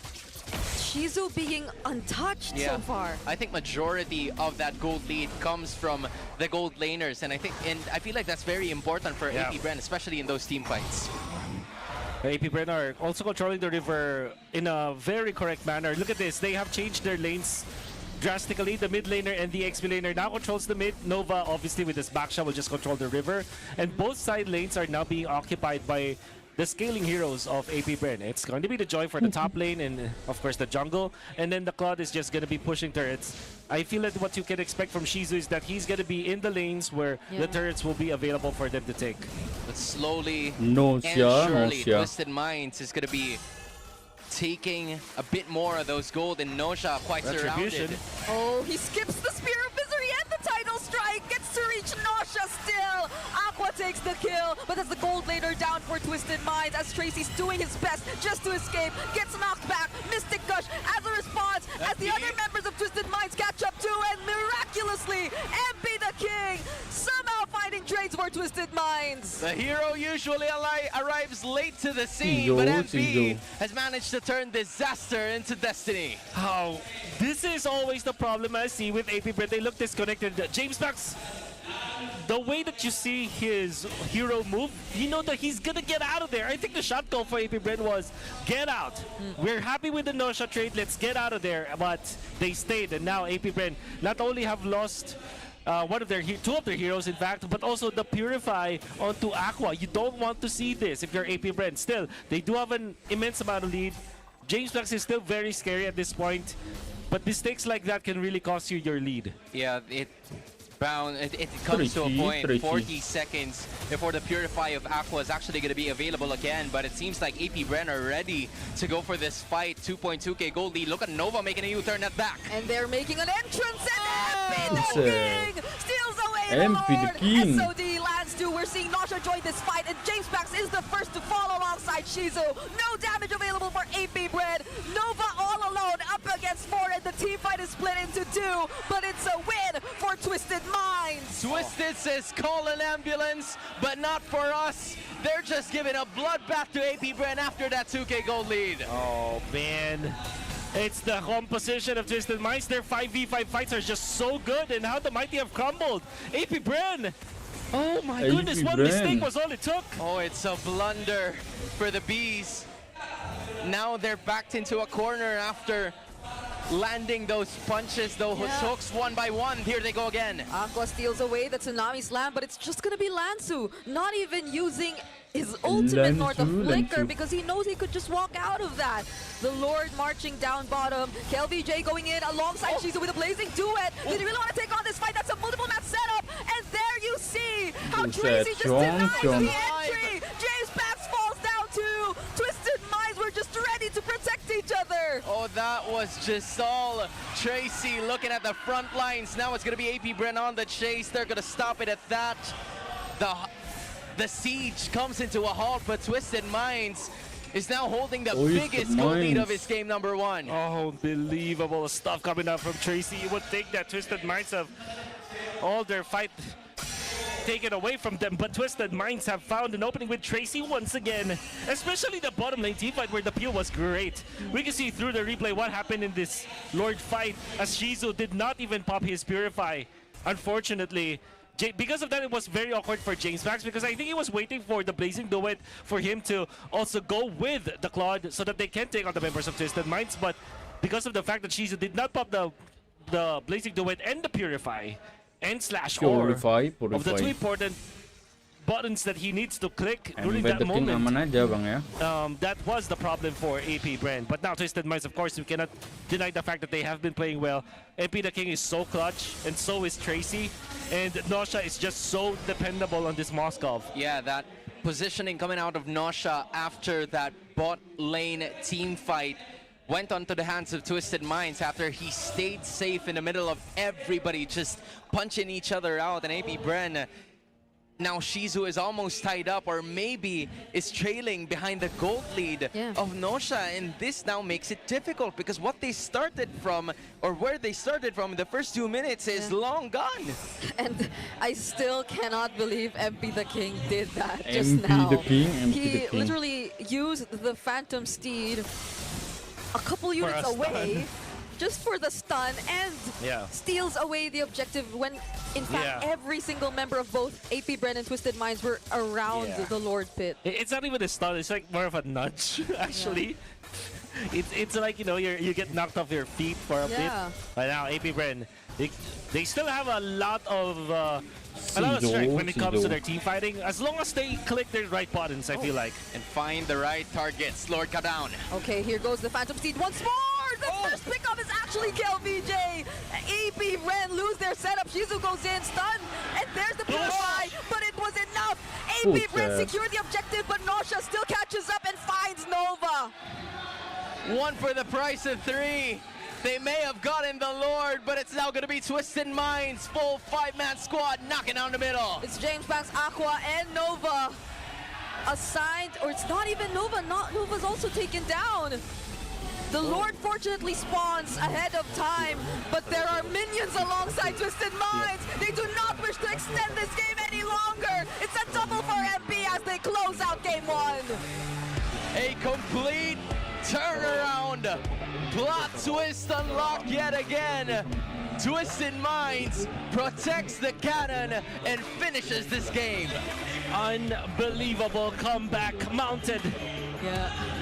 Shizu being untouched so far. I think majority of that gold lead comes from the gold laners, and I feel like that's very important for AP Bren, especially in those team fights. AP Bren are also controlling the river in a very correct manner. Look at this, they have changed their lanes drastically. The mid laner and the XP laner now controls the mid. Nova, obviously, with his backshot will just control the river. And both side lanes are now being occupied by the scaling heroes of AP Bren. It's going to be the Joy for the top lane and, of course, the jungle. And then the Claude is just going to be pushing turrets. I feel that what you can expect from Shizu is that he's going to be in the lanes where the turrets will be available for them to take. But slowly and surely, Twisted Minds is going to be taking a bit more of those gold, and Nosha quite surrounded. Oh, he skips the Spear of Misery and the title strike, gets to reach Nosha still. Aqua takes the kill, but that's the gold laner down for Twisted Minds as Tracy's doing his best just to escape, gets knocked back. Mystic Gush as a response as the other members of Twisted Minds catch up too, and miraculously, MP the King somehow finding trades for Twisted Minds. The hero usually arrives late to the scene, but MP has managed to turn disaster into destiny. Oh, this is always the problem I see with AP Bren. They look disconnected. James Pax, the way that you see his hero move, you know that he's gonna get out of there. I think the shot call for AP Bren was, get out. We're happy with the Nosha trade, let's get out of there. But they stayed, and now AP Bren not only have lost two of their heroes, in fact, but also the Purify onto Aqua. You don't want to see this if you're AP Bren. Still, they do have an immense amount of lead. James Pax is still very scary at this point, but mistakes like that can really cost you your lead. Yeah, it comes to a point, 40 seconds before the Purify of Aqua is actually going to be available again, but it seems like AP Bren are ready to go for this fight. 2.2k gold lead. Look at Nova making a U-turn at back. And they're making an entrance, and MP the King steals away the MP the King. SOD lands too. We're seeing Nosha join this fight, and James Pax is the first to fall alongside Shizu. No damage available for AP Bren. Nova all alone up against 4, and the team fight is split into 2, but it's a win for Twisted Minds. Twisted says call an ambulance, but not for us. They're just giving a bloodbath to AP Bren after that 2k gold lead. Oh man, it's the composition of Twisted Minds. Their 5v5 fights are just so good, and how the mighty have crumbled. AP Bren, oh my goodness, one mistake was all it took. Oh, it's a blunder for the Bees. Now they're backed into a corner after landing those punches, those hooks one by one. Here they go again. Aqua steals away the Tsunami Slam, but it's just gonna be Lansu, not even using his ultimate nor the flicker because he knows he could just walk out of that. The Lord marching down bottom. KLVJ going in alongside Shizu with a blazing duet. Did he really want to take on this fight? That's a multiple match setup. And there you see how Tracy just denies the entry. that was just all Tracy looking at the front lines. Now it's going to be AP Bren on the chase. They're going to stop it at that. The siege comes into a halt, but Twisted Minds is now holding the biggest goal lead of his game number 1. Oh, unbelievable stuff coming out from Tracy. You would think that Twisted Minds have all their fight taken away from them, but Twisted Minds have found an opening with Tracy once again, especially the bottom lane team fight where the peel was great. We can see through the replay what happened in this Lord fight as Shizu did not even pop his Purify. Unfortunately, because of that, it was very awkward for JamesBanks because I think he was waiting for the Blazing Duet for him to also go with the Claude so that they can take on the members of Twisted Minds, but because of the fact that Shizu did not pop the Blazing Duet and the Purify and slash or of the 2 important buttons that he needs to click during that moment, aman aja, Bang, ya. That was the problem for AP Bren. But now Twisted Minds, of course, we cannot deny the fact that they have been playing well. AP the King is so clutch, and so is Tracy. And Nosha is just so dependable on this Moskov. Yeah, that positioning coming out of Nosha after that bot lane team fight went onto the hands of Twisted Minds after he stayed safe in the middle of everybody just punching each other out. And AP Bren, now Shizu is almost tied up, or maybe is trailing behind the gold lead of Nosha, and this now makes it difficult because what they started from, or where they started from in the first 2 minutes is long gone. And I still cannot believe MP the King did that just now. He literally used the Phantom Steed a couple units away just for the stun and steals away the objective when in fact every single member of both AP Bren and Twisted Minds were around the Lord Pit. It's not even a stun, it's like more of a nudge actually. It's like, you know, you get knocked off your feet for a bit. But now AP Bren, they still have a lot of strength when it comes to their team fighting, as long as they click their right buttons, I feel like. And find the right targets. Lord cut down. Okay, here goes the Phantom Steed once more! The first pickup is actually KLVJ. AP Bren lose their setup. Shizu goes in, stun, and there's the Purify, but it was enough. AP Bren secured the objective, but Nosha still catches up and finds Nova. 1 for the price of 3. They may have gotten the Lord, but it's now going to be Twisted Minds. Full 5-man squad knocking down the middle. It's JamesBanks, Aqua, and Nova assigned, or it's not even Nova. Nova's also taken down. The Lord fortunately spawns ahead of time, but there are minions alongside Twisted Minds. They do not wish to extend this game any longer. It's a double for MP as they close out game 1. A complete turnaround. Plot twist unlocked yet again. Twisted Minds protects the cannon and finishes this game. Unbelievable comeback mounted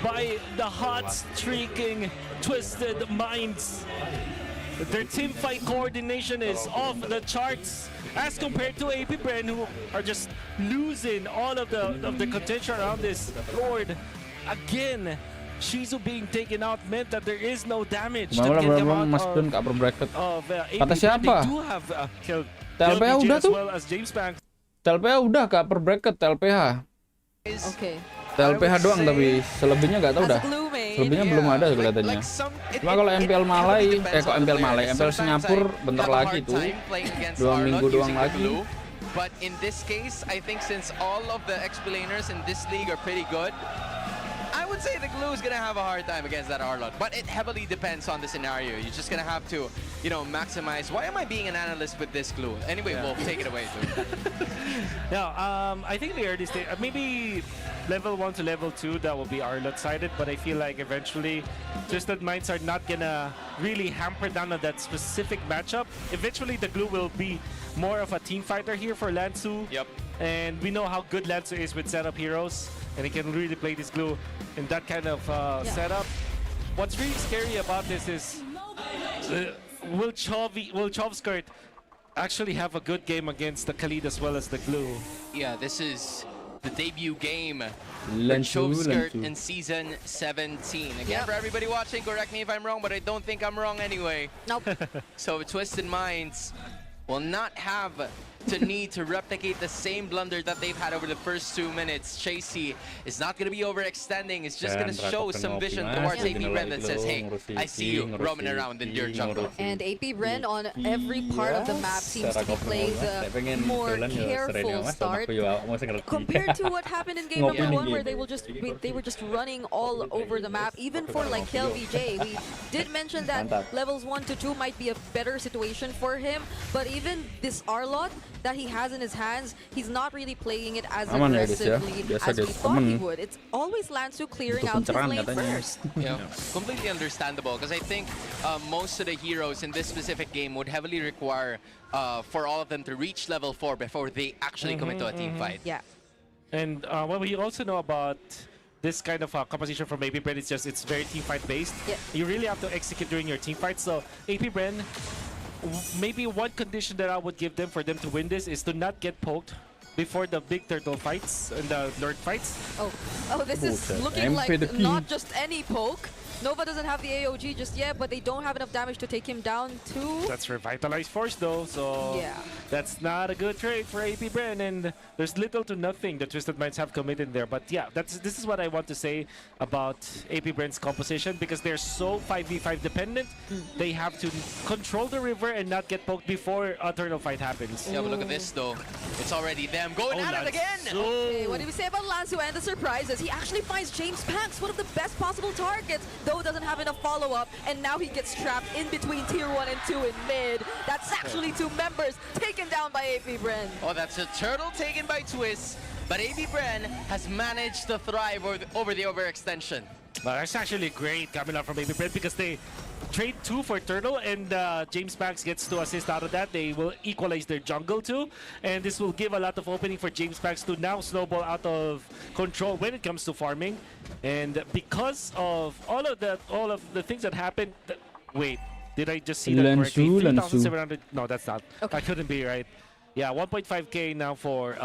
by the hot streaking Twisted Minds. Their team fight coordination is off the charts as compared to AP Bren, who are just losing all of the contention around this Lord. Again, Shizu being taken out meant that there is no damage that can come out Masdondon ke upper bracket. Kata siapa? They do have killed TLPH udah as tuh. well as JamesBanks. TLPH udah ke upper bracket, TLPH. Okay. TLPH doang tapi selebihnya nggak tahu dah. Selebihnya belum ada kelihatannya. Cuma kalau MPL Malay, MPL Singapura bentar lagi tuh. 2 minggu doang lagi. But in this case, I think since all of the explainers in this league are pretty good, I would say the Glue is going to have a hard time against that Arlott, but it heavily depends on the scenario. You're just going to have to, you know, maximize. Why am I being an analyst with this Glue? Anyway, Wolf, take it away, dude. No, I think the early stage, maybe level 1 to level 2, that will be Arlott sided, but I feel like eventually Twisted Minds are not going to really hamper down on that specific matchup. Eventually, the Glue will be more of a team fighter here for Lansu. Yep. And we know how good Lansu is with setup heroes, and he can really play this Glue in that kind of setup. What's really scary about this is will Chovskirt actually have a good game against the Khalid as well as the Glue? Yeah, this is the debut game Lansu. in Season 17. Again, for everybody watching, correct me if I'm wrong, but I don't think I'm wrong anyway. Nope. So Twisted Minds will not have to need to replicate the same blunder that they've had over the first 2 minutes. Chasey is not going to be overextending. It's just going to show some vision towards AP Bren that says, hey, I see you roaming around in your jungle. And AP Bren on every part of the map seems to be playing the more careful start compared to what happened in game number 1, where they were just running all over the map. Even for like KLVJ, we did mention that levels 1 to 2 might be a better situation for him, but even this R-Lot that he has in his hands, he's not really playing it as aggressively as we thought he would. It's always Lansu clearing out his lane first. Yeah, completely understandable, because I think most of the heroes in this specific game would heavily require for all of them to reach level 4 before they actually commit to a team fight. Yeah. And what we also know about this kind of composition from AP Bren is just it's very team fight based. Yeah. You really have to execute during your team fight. So AP Bren, maybe one condition that I would give them for them to win this is to not get poked before the big turtle fights and the lord fights. Oh, this is looking like not just any poke. Nova doesn't have the AOG just yet, but they don't have enough damage to take him down too. That's Revitalized Force though, so yeah, that's not a good trade for AP Bren, and there's little to nothing the Twisted Minds have committed there. But yeah, this is what I want to say about AP Bren's composition, because they're so 5v5 dependent. They have to control the river and not get poked before a turtle fight happens. Yeah, but look at this though. It's already them going at it again! Okay, what do we say about Lansu and the surprises? He actually finds James Panks, one of the best possible targets, though doesn't have enough follow-up, and now he gets trapped in between tier 1 and 2 in mid. That's actually 2 members taken down by AP Bren. Oh, that's a turtle taken by Twist, but AP Bren has managed to thrive over the overextension. Well, that's actually great coming out from AP Bren, because they trade 2 for turtle, and James Panks gets to assist out of that. They will equalize their jungle too, and this will give a lot of opening for James Panks to now snowball out of control when it comes to farming. And because of all of the things that happened, wait, did I just see that correctly? 3,700? No, that's not. Okay. I couldn't be right. Yeah, 1.5k now for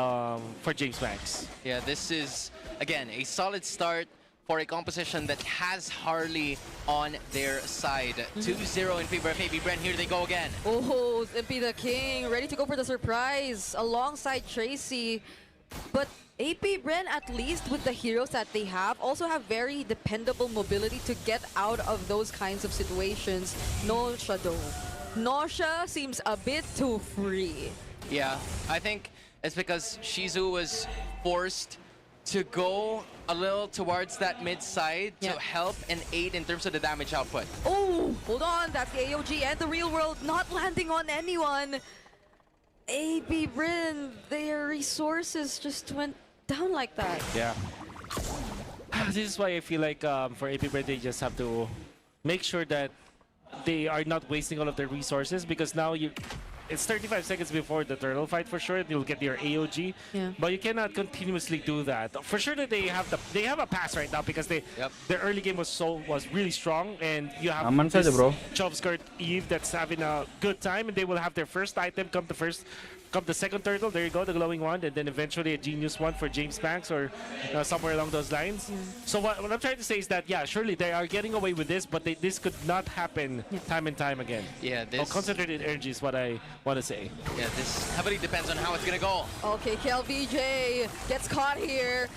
James Panks. Yeah, this is again a solid start for a composition that has Harley on their side. 2-0 in favor of AP Bren. Here they go again. Oh, Zippy the King ready to go for the surprise alongside Tracy. But AP Bren, at least with the heroes that they have, also have very dependable mobility to get out of those kinds of situations. Nosha though. Nosha seems a bit too free. Yeah, I think it's because Shizu was forced to go a little towards that mid side to help and aid in terms of the damage output. Oh, hold on, that's the AOG and the real world not landing on anyone. AP Bren, their resources just went down like that. Yeah. This is why I feel like for AP Bren, they just have to make sure that they are not wasting all of their resources, because now it's 35 seconds before the turtle fight for sure. You'll get your AOG, but you cannot continuously do that. For sure that they have a pass right now, because their early game was really strong, and you have this Chopskirt Eve that's having a good time, and they will have their first item come the second turtle. There you go, the glowing wand, and then eventually a genius one for James Panks or somewhere along those lines. So what I'm trying to say is that surely they are getting away with this, but this could not happen time and time again. Yeah, this concentrated energy is what I want to say. Yeah, this heavily depends on how it's gonna go. Okay, KLVJ gets caught here.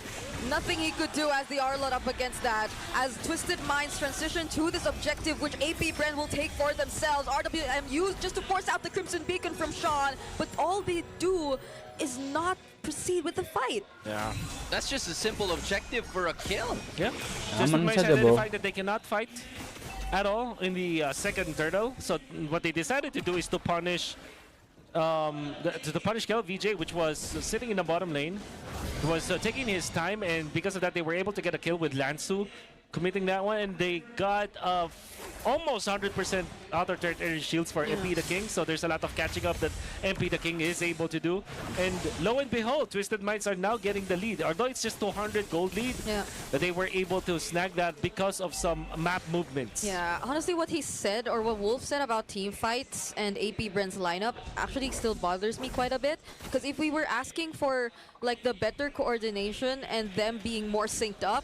Nothing he could do as the R-Lot up against that. As Twisted Minds transition to this objective, which AP Bren will take for themselves. RWM used just to force out the Crimson Beacon from Sean, but all they do is not proceed with the fight. Yeah. That's just a simple objective for a kill. Yeah. Twisted Minds identified that they cannot fight at all in the second turtle. So what they decided to do is to punish KLVJ, which was sitting in the bottom lane. He was taking his time, and because of that, they were able to get a kill with Lansu committing that one, and they got almost 100% outer turret energy shields for MP the King, so there's a lot of catching up that MP the King is able to do. And lo and behold, Twisted Minds are now getting the lead. Although it's just 200 gold lead, but they were able to snag that because of some map movements. Yeah, honestly what he said, or what Wolf said about team fights and AP Bren's lineup actually still bothers me quite a bit, because if we were asking for like the better coordination and them being more synced up,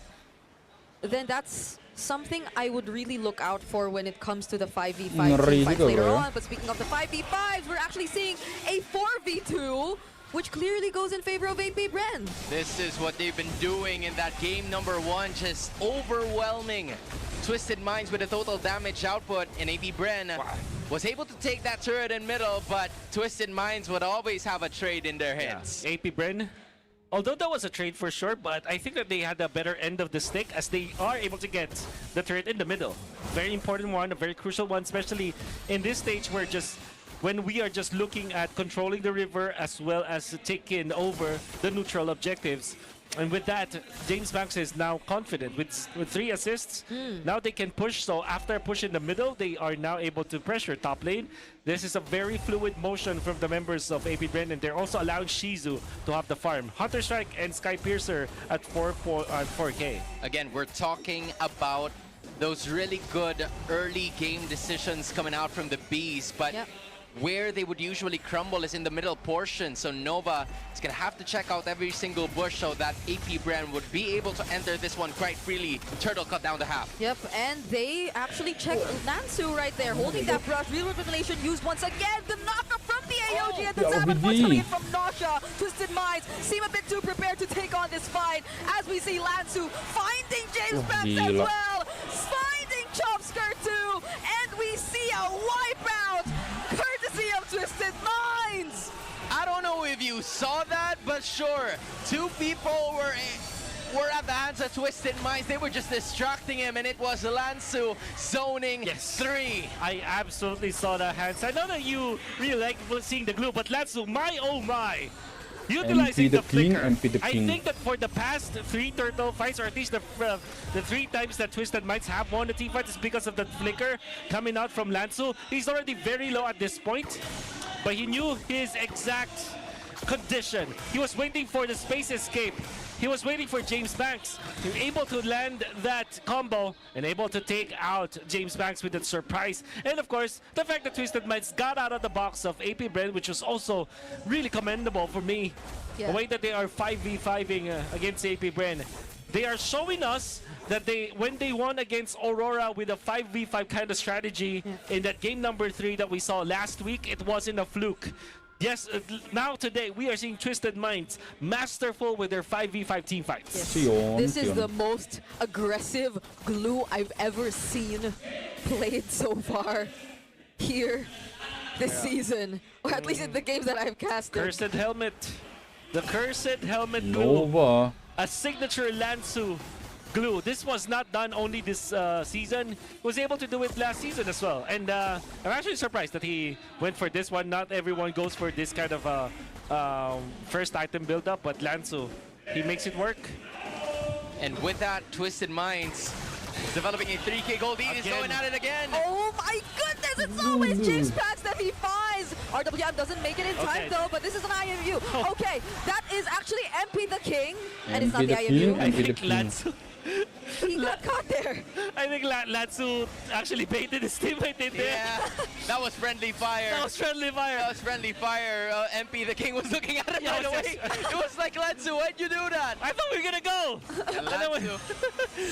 then that's something I would really look out for when it comes to the 5v5 Ngeri team fights juga, later bro. on. But speaking of the 5v5s, we're actually seeing a 4v2, which clearly goes in favor of AP Bren. This is what they've been doing in that game number 1, just overwhelming Twisted Minds with a total damage output, and AP Bren was able to take that turret in middle, but Twisted Minds would always have a trade in their hands. AP Bren, although that was a trade for sure, but I think that they had a better end of the stick as they are able to get the turret in the middle. Very important one, a very crucial one, especially in this stage where when we are just looking at controlling the river as well as taking over the neutral objectives. And with that, James Banks is now confident with 3 assists. Now they can push, so after a push in the middle, they are now able to pressure top lane. This is a very fluid motion from the members of AP Bren, and they're also allowing Shizu to have the farm. Hunter Strike and Sky Piercer at 4K. Again, we're talking about those really good early game decisions coming out from the Bees, but where they would usually crumble is in the middle portion. So Nova is going to have to check out every single bush so that AP Bren would be able to enter this one quite freely. Turtle cut down to half. Yep, and they actually checked Nansu right there, holding that brush. Real Revelation used once again. The knockup from the AOG and the Salmon Force coming in from Nausha. Twisted Minds seem a bit too prepared to take on this fight as we see Lansu finding James Banks as well, finding Chopsker too, and we see a wipeout courtesy of Twisted Minds. I don't know if you saw that, but sure, 2 people were at the hands of Twisted Minds. They were just distracting him, and it was Lansu zoning 3. I absolutely saw the hands. I know that you really like seeing the glue, but Lansu, my oh my! Utilizing the flicker. I think that for the past 3 turtle fights, or at least the 3 times that Twisted Minds have won the team fight, is because of that flicker coming out from Lansu. He's already very low at this point, but he knew his exact condition. He was waiting for the space escape. He was waiting for James Banks. He was able to land that combo and able to take out James Banks with that surprise. And of course, the fact that Twisted Minds got out of the box of AP Bren, which was also really commendable for me. The way that they are 5v5ing against AP Bren. They are showing us that when they won against Aurora with a 5v5 kind of strategy in that game number 3 that we saw last week, it wasn't a fluke. Yes, now today we are seeing Twisted Minds masterful with their 5v5 team fights. Yes. This is the most aggressive glue I've ever seen played so far here this season, or at least in the games that I've casted. Cursed Helmet. The Cursed Helmet glue. Nova. A signature Lansu glue. This was not done only this season. Was able to do it last season as well. And I'm actually surprised that he went for this one. Not everyone goes for this kind of first item build-up, but Lansu, he makes it work. And with that, Twisted Minds developing a 3K gold lead is going at it again. Oh my goodness, it's always James Banks that he finds. RWM doesn't make it in time though, but this is an IMU. Okay, that is actually MP the King, and it's not the IMU. I think Lansu. He got caught there. I think Lansu actually baited his teammate in there. Yeah, that was friendly fire. That was friendly fire. That was friendly fire. MP the King was looking at it right away. It was like, Lansu, why'd you do that? I thought we were gonna go.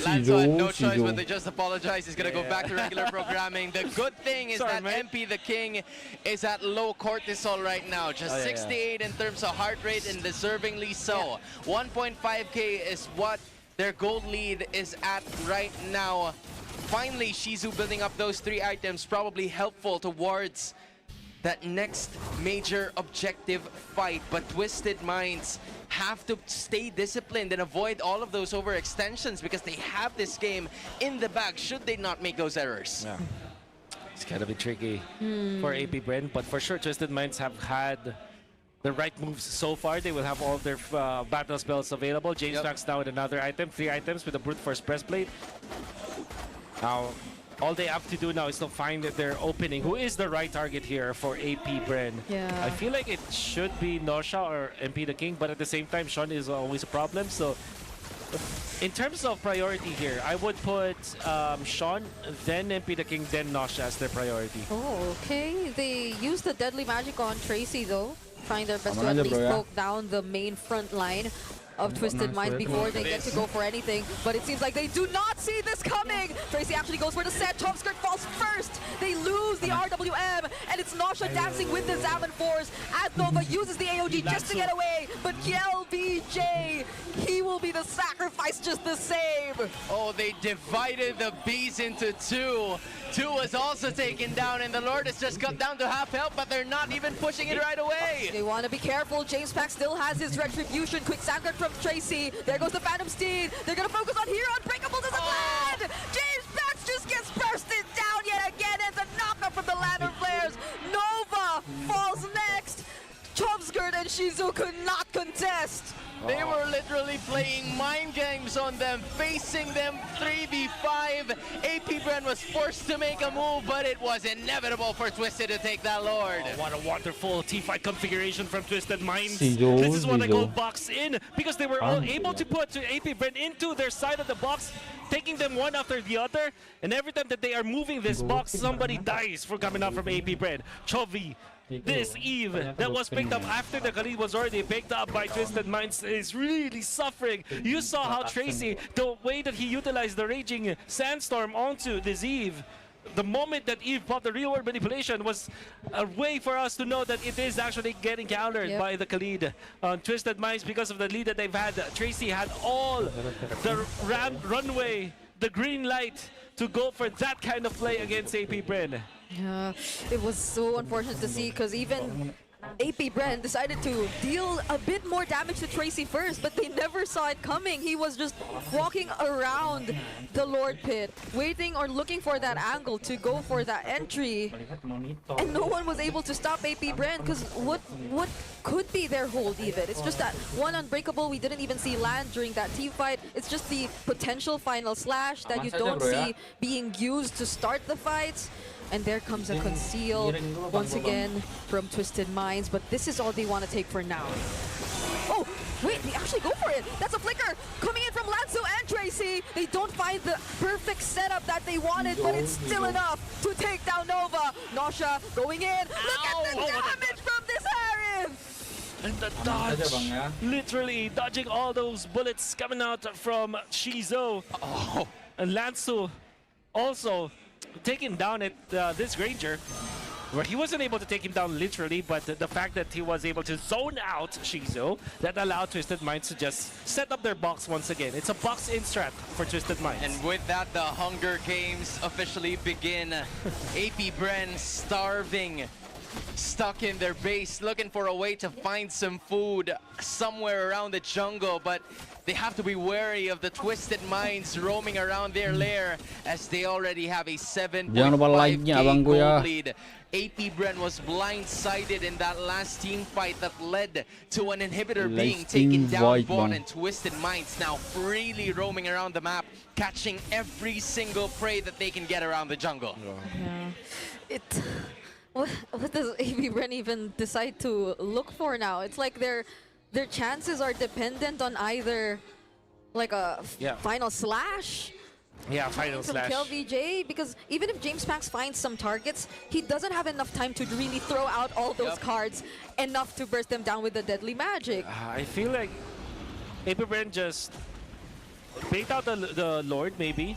Lansu had no choice, but they just apologized. He's gonna go back to regular programming. The good thing is that MP the King is at low cortisol right now. Just 68 in terms of heart rate, and deservingly so. 1.5K is what their gold lead is at right now. Finally, Shizu building up those 3 items, probably helpful towards that next major objective fight. But Twisted Minds have to stay disciplined and avoid all of those overextensions because they have this game in the bag should they not make those errors. Yeah. It's gonna be tricky for AP Bren, but for sure Twisted Minds have had the right moves so far. They will have all their battle spells available. James Banks now with another item, 3 items with a Brute Force Breastplate. Now, all they have to do now is to find their opening. Who is the right target here for AP Bren? I feel like it should be Nosha or MP the King, but at the same time, Sean is always a problem. So, in terms of priority here, I would put Sean, then MP the King, then Nosha as their priority. Oh, okay. They used the Deadly Magic on Tracy though. Trying their best to at least poke down the main front line. of Twisted Minds before they get to go for anything. But it seems like they do not see this coming. Tracy actually goes for the set. Chomskirt falls first. They lose the RWM, and it's Nosha dancing with the Zaman Force as Nova uses the AOG just to get away. But LBJ, he will be the sacrifice just the same. Oh, they divided the bees into two. Two was also taken down, and the Lord has just got down to half health, but they're not even pushing it right away. They want to be careful. James Pack still has his Retribution. Quick Sandguard from Tracy. There goes the Phantom Steed. They're going to focus on here. Unbreakable doesn't land. James Pack just gets bursted down yet again, and the knockup from the Lantern Flares. Nova falls next. Chomskirt and Shizu could not contest. They were literally playing mind games on them, facing them 3v5. AP Bren was forced to make a move, but it was inevitable for Twisted to take that Lord. Oh, what a wonderful T-fight configuration from Twisted Minds. This is what I call box in, because they were all able to put AP Bren into their side of the box, taking them one after the other, and every time that they are moving this box, somebody dies for coming out from AP Bren. Chovy, this Eve that was picked up after the Khalid was already picked up by Twisted Minds is really suffering. You saw how Tracy, the way that he utilized the Raging Sandstorm onto this Eve, the moment that Eve popped the real-world manipulation was a way for us to know that it is actually getting countered by the Khalid on Twisted Minds because of the lead that they've had. Tracy had all the runway, the green light to go for that kind of play against AP Bren. Yeah, it was so unfortunate to see because even AP Bren decided to deal a bit more damage to Tracy first, but they never saw it coming. He was just walking around the Lord Pit, waiting or looking for that angle to go for that entry. And no one was able to stop AP Bren because what could be their hold even? It's just that one Unbreakable we didn't even see land during that team fight. It's just the potential final slash that you don't see being used to start the fights. And there comes a conceal once again from Twisted Minds, but this is all they want to take for now. Oh, wait, they actually go for it. That's a flicker coming in from Lanzu and Tracy. They don't find the perfect setup that they wanted, but it's still enough to take down Nova. Nosha going in. Look at the damage from this Arif. And the dodge, literally dodging all those bullets coming out from Shizu. Oh. And Lanzu also taking down at this Granger, where he wasn't able to take him down literally, but the fact that he was able to zone out Shizu, that allowed Twisted Minds to just set up their box once again. It's a box-in strat for Twisted Minds. And with that, the Hunger Games officially begin. AP Bren starving, stuck in their base, looking for a way to find some food somewhere around the jungle, but they have to be wary of the Twisted Minds roaming around their lair as they already have a 7.5k gold lead. AP Bren was blindsided in that last team fight that led to an inhibitor being taken down bot, and Twisted Minds now freely roaming around the map, catching every single prey that they can get around the jungle. Yeah. What does AP Bren even decide to look for now? It's like their chances are dependent on either like a final slash. Yeah, final slash. From KLVJ, because even if James Pax finds some targets, he doesn't have enough time to really throw out all those cards enough to burst them down with the deadly magic. I feel like AP Bren just bait out the Lord maybe,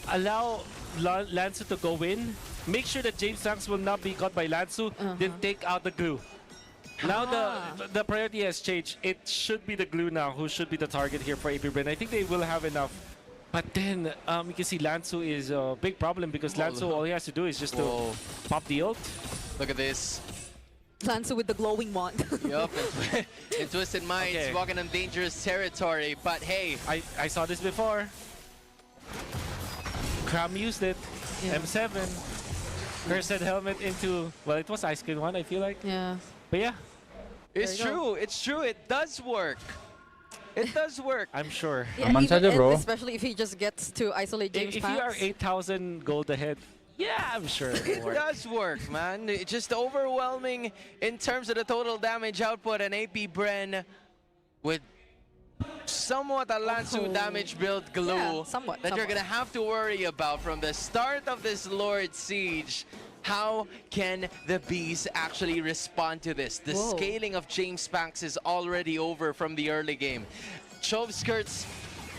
allow Lanzu to go in, make sure that James Pax will not be caught by Lanzu, then take out the glue. Now the priority has changed. It should be the glue now who should be the target here for AP Bren. I think they will have enough. But then you can see Lanzu is a big problem because Lanzu, all he has to do is just to pop the ult. Look at this. Lanzu with the glowing wand. Yup, and Twisted Minds walking on dangerous territory. But hey, I saw this before. Cram used it. M7. Cursed helmet into, well, it was Ice Cream 1, I feel like. Yeah. But yeah. It's true. It's true. It does work. It does work. I'm sure. Yeah, especially if he just gets to isolate James If Pax. you are 8,000 gold ahead, yeah, I'm sure it does work, man. It's just overwhelming in terms of the total damage output, and AP Bren with somewhat a Lansu damage build glue Yeah, somewhat. that you're gonna have to worry about from the start of this Lord Siege. How can the Bees actually respond to this? The scaling of James Banks is already over from the early game. Chovskirt's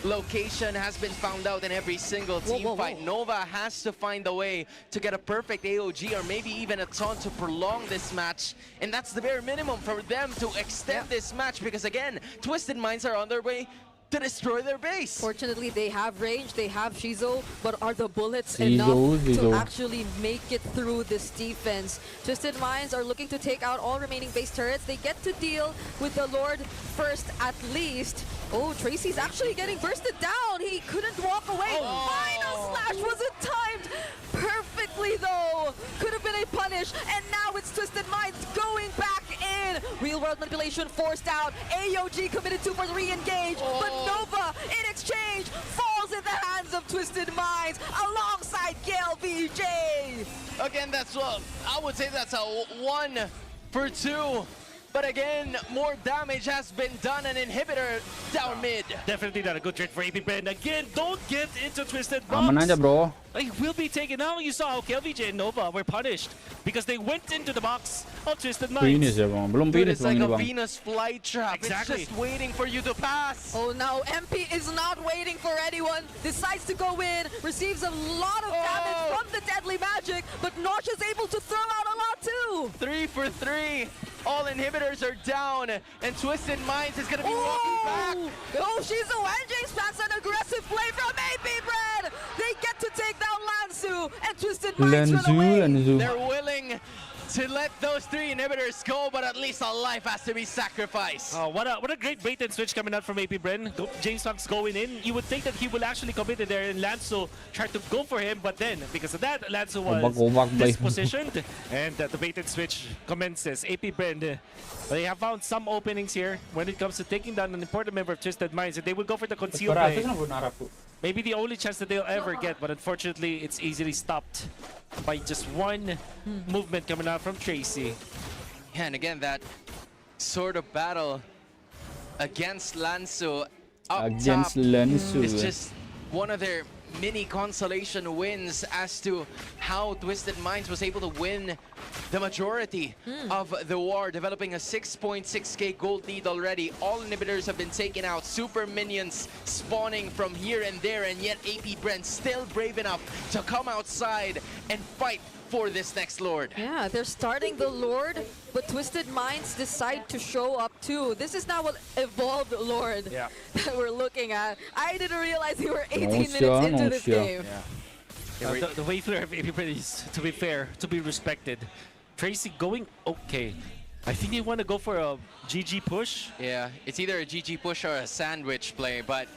location has been found out in every single team fight. Nova has to find a way to get a perfect AOG or maybe even a taunt to prolong this match. And that's the bare minimum for them to extend this match because again, Twisted Minds are on their way to destroy their base. Fortunately, they have range, they have Shizo, but are the bullets enough to actually make it through this defense? Twisted Minds are looking to take out all remaining base turrets. They get to deal with the Lord first at least. Oh, Tracy's actually getting bursted down. He couldn't walk away. Final slash wasn't timed perfectly though. Could have been a punish, and now it's Twisted Minds going back in. Real world manipulation forced out. AOG committed to for the re-engage, but Nova in exchange falls in the hands of Twisted Minds alongside Gale VJ. Again, that's what I would say. That's a 1 for 2. But again, more damage has been done. An inhibitor down mid. Definitely not a good trade for AP Bren. Again, don't get into Twisted Aman Box. aja bro. They will be taken out. You saw how KLVJ and Nova were punished because they went into the box of Twisted Minds. Finish ya bang, belum Dude, finish it's bang like ini a bang. Venus flytrap. Exactly. It's just waiting for you to pass. Oh, now MP is not waiting for anyone. Decides to go in, receives a lot of damage from the deadly magic, but Nosh is able to throw out a lot too. 3 for 3. All inhibitors are down, and Twisted Minds is gonna be walking back. Oh, she's a James Banks, an aggressive play from AP Bren. They get to take down Lansu, and Twisted Minds run away. They're willing to let those 3 inhibitors go, but at least a life has to be sacrificed. Oh, what a great bait and switch coming out from AP Bren. James Banks going in. You would think that he will actually commit it there, and Lansu tried to go for him, but then because of that, Lansu was dispositioned, and the bait and switch commences. AP Bren, they have found some openings here when it comes to taking down an important member of Twisted Minds, and they will go for the conceal play. Maybe the only chance that they'll ever get, but unfortunately, it's easily stopped by just one movement coming out from Tracy. Yeah, and again, that sort of battle against Lansu up top is just one of their mini consolation wins as to how Twisted Minds was able to win the majority of the war, developing a 6.6k gold lead already. All inhibitors have been taken out, super minions spawning from here and there, and yet AP Bren still brave enough to come outside and fight for this next Lord. Yeah, they're starting the Lord, but Twisted Minds decide to show up too. This is now what evolved Lord that we're looking at. I didn't realize they were 18 minutes into this game. The way through of AP Bren is, to be fair, to be respected. Tracy going okay. I think they want to go for a GG push. Yeah, it's either a GG push or a sandwich play, but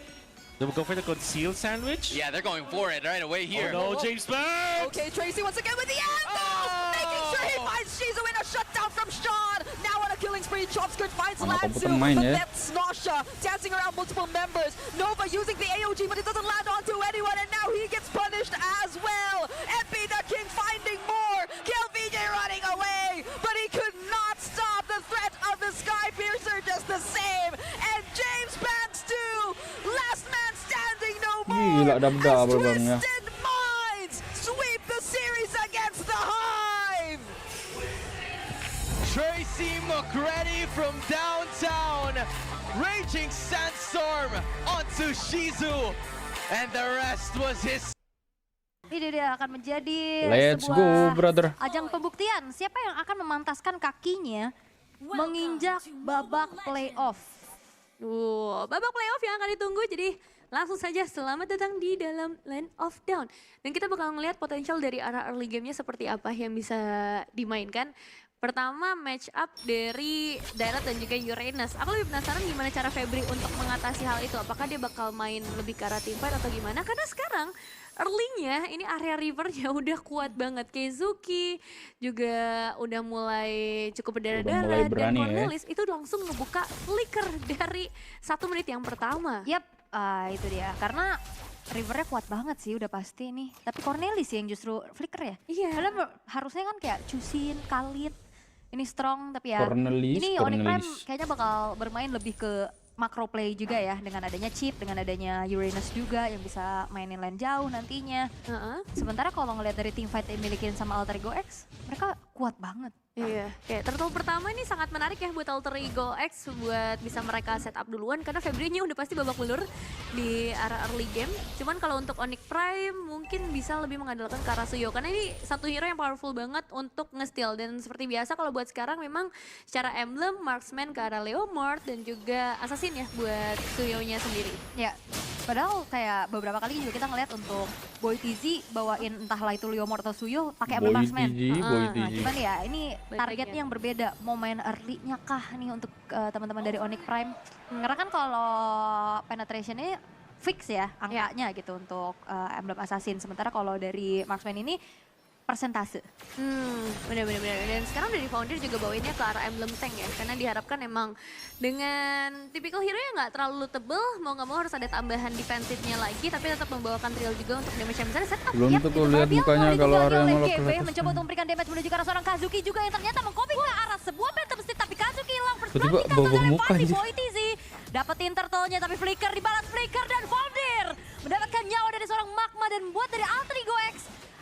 they will go for the concealed sandwich. Yeah, they're going for it right away here. Oh no, James Banks! Okay, Tracy once again with the anvil! Making sure he finds Shizu in a shutdown from Sean! Now on a killing spree, Chovskirt finds Lansu, but that's Nosha dancing around multiple members. Nova using the AOG, but it doesn't land onto anyone, and now he gets punished as well! MP the King finding more! KLVJ running away, but he could not stop the threat of the Sky Piercer just the same! And James Banks too! Last man standing no more! Gila, double bang ya. Twisted Minds sweep the series against the Hive! Tracy McReady from downtown, raging sandstorm onto Shizu, and the rest was his. Ini dia akan menjadi Let's go, sebuah brother. ajang pembuktian siapa yang akan memantaskan kakinya menginjak babak playoff. Babak playoff yang akan ditunggu, jadi langsung saja selamat datang di dalam Land of Dawn. Dan kita bakal ngelihat potensial dari arah early game-nya seperti apa yang bisa dimainkan. Pertama match up dari Dairat dan juga Uranus. Aku lebih penasaran gimana cara Febri untuk mengatasi hal itu. Apakah dia bakal main lebih ke arah teamfight atau gimana? Karena sekarang early-nya ini area rivernya udah kuat banget. Keizuki juga udah mulai cukup berdarah-darah. Dan Cornelis itu langsung ngebuka flicker dari 1 menit yang pertama. Yap, itu dia. Karena rivernya kuat banget sih udah pasti nih. Tapi Cornelis yang justru flicker ya? Iya. Padahal harusnya kan kayak Cusin, Khalid. Ini strong tapi ya Cornelis, ini Onyx Prime kayaknya bakal bermain lebih ke macro play juga ya, dengan adanya chip, dengan adanya Uranus juga yang bisa mainin lane jauh nantinya. Sementara kalau ngelihat dari team fight yang dimiliki sama Alter Ego X, mereka kuat banget. Iya, kayak turtle pertama ini sangat menarik ya buat Alter Ego X buat bisa mereka setup duluan karena Febri-nya udah pasti babak belur di arah early game. Cuman kalau untuk Onyx Prime mungkin bisa lebih mengandalkan ke arah Suyo karena ini satu hero yang powerful banget untuk nge-steal dan seperti biasa kalau buat sekarang memang secara emblem marksman ke arah Leomord dan juga assassin ya buat Suyo-nya sendiri. Ya, padahal kayak beberapa kali juga kita ngeliat untuk Boy TZ bawain entahlah itu Leomord atau Suyo pakai emblem marksman. Cuman ya ini targetnya yang berbeda, mau main early-nya kah nih untuk teman-teman dari Onyx Prime? Karena kan kalau penetration-nya fix ya angkanya gitu untuk emblem assassin. Sementara kalau dari marksman ini persentase. Bener-bener. Dan sekarang dari Founder juga bawainnya ke arah emblem tank ya. Karena diharapkan emang dengan tipikal hero yang nggak terlalu tebel, mau nggak mau harus ada tambahan defensifnya lagi, tapi tetap membawakan trill juga untuk damage yang besar. Setup Belum tuh lihat mukanya kalau area GB mencoba untuk memberikan damage menuju ke arah seorang Kazuki juga yang ternyata mengcopy ke arah sebuah phantom stick, tapi Kazuki hilang. Tiba-tiba bawa muka aja. Boy TZ dapetin turtle-nya tapi flicker dibalas flicker dan Founder mendapatkan nyawa dari seorang Magma dan buat dari Alter Ego X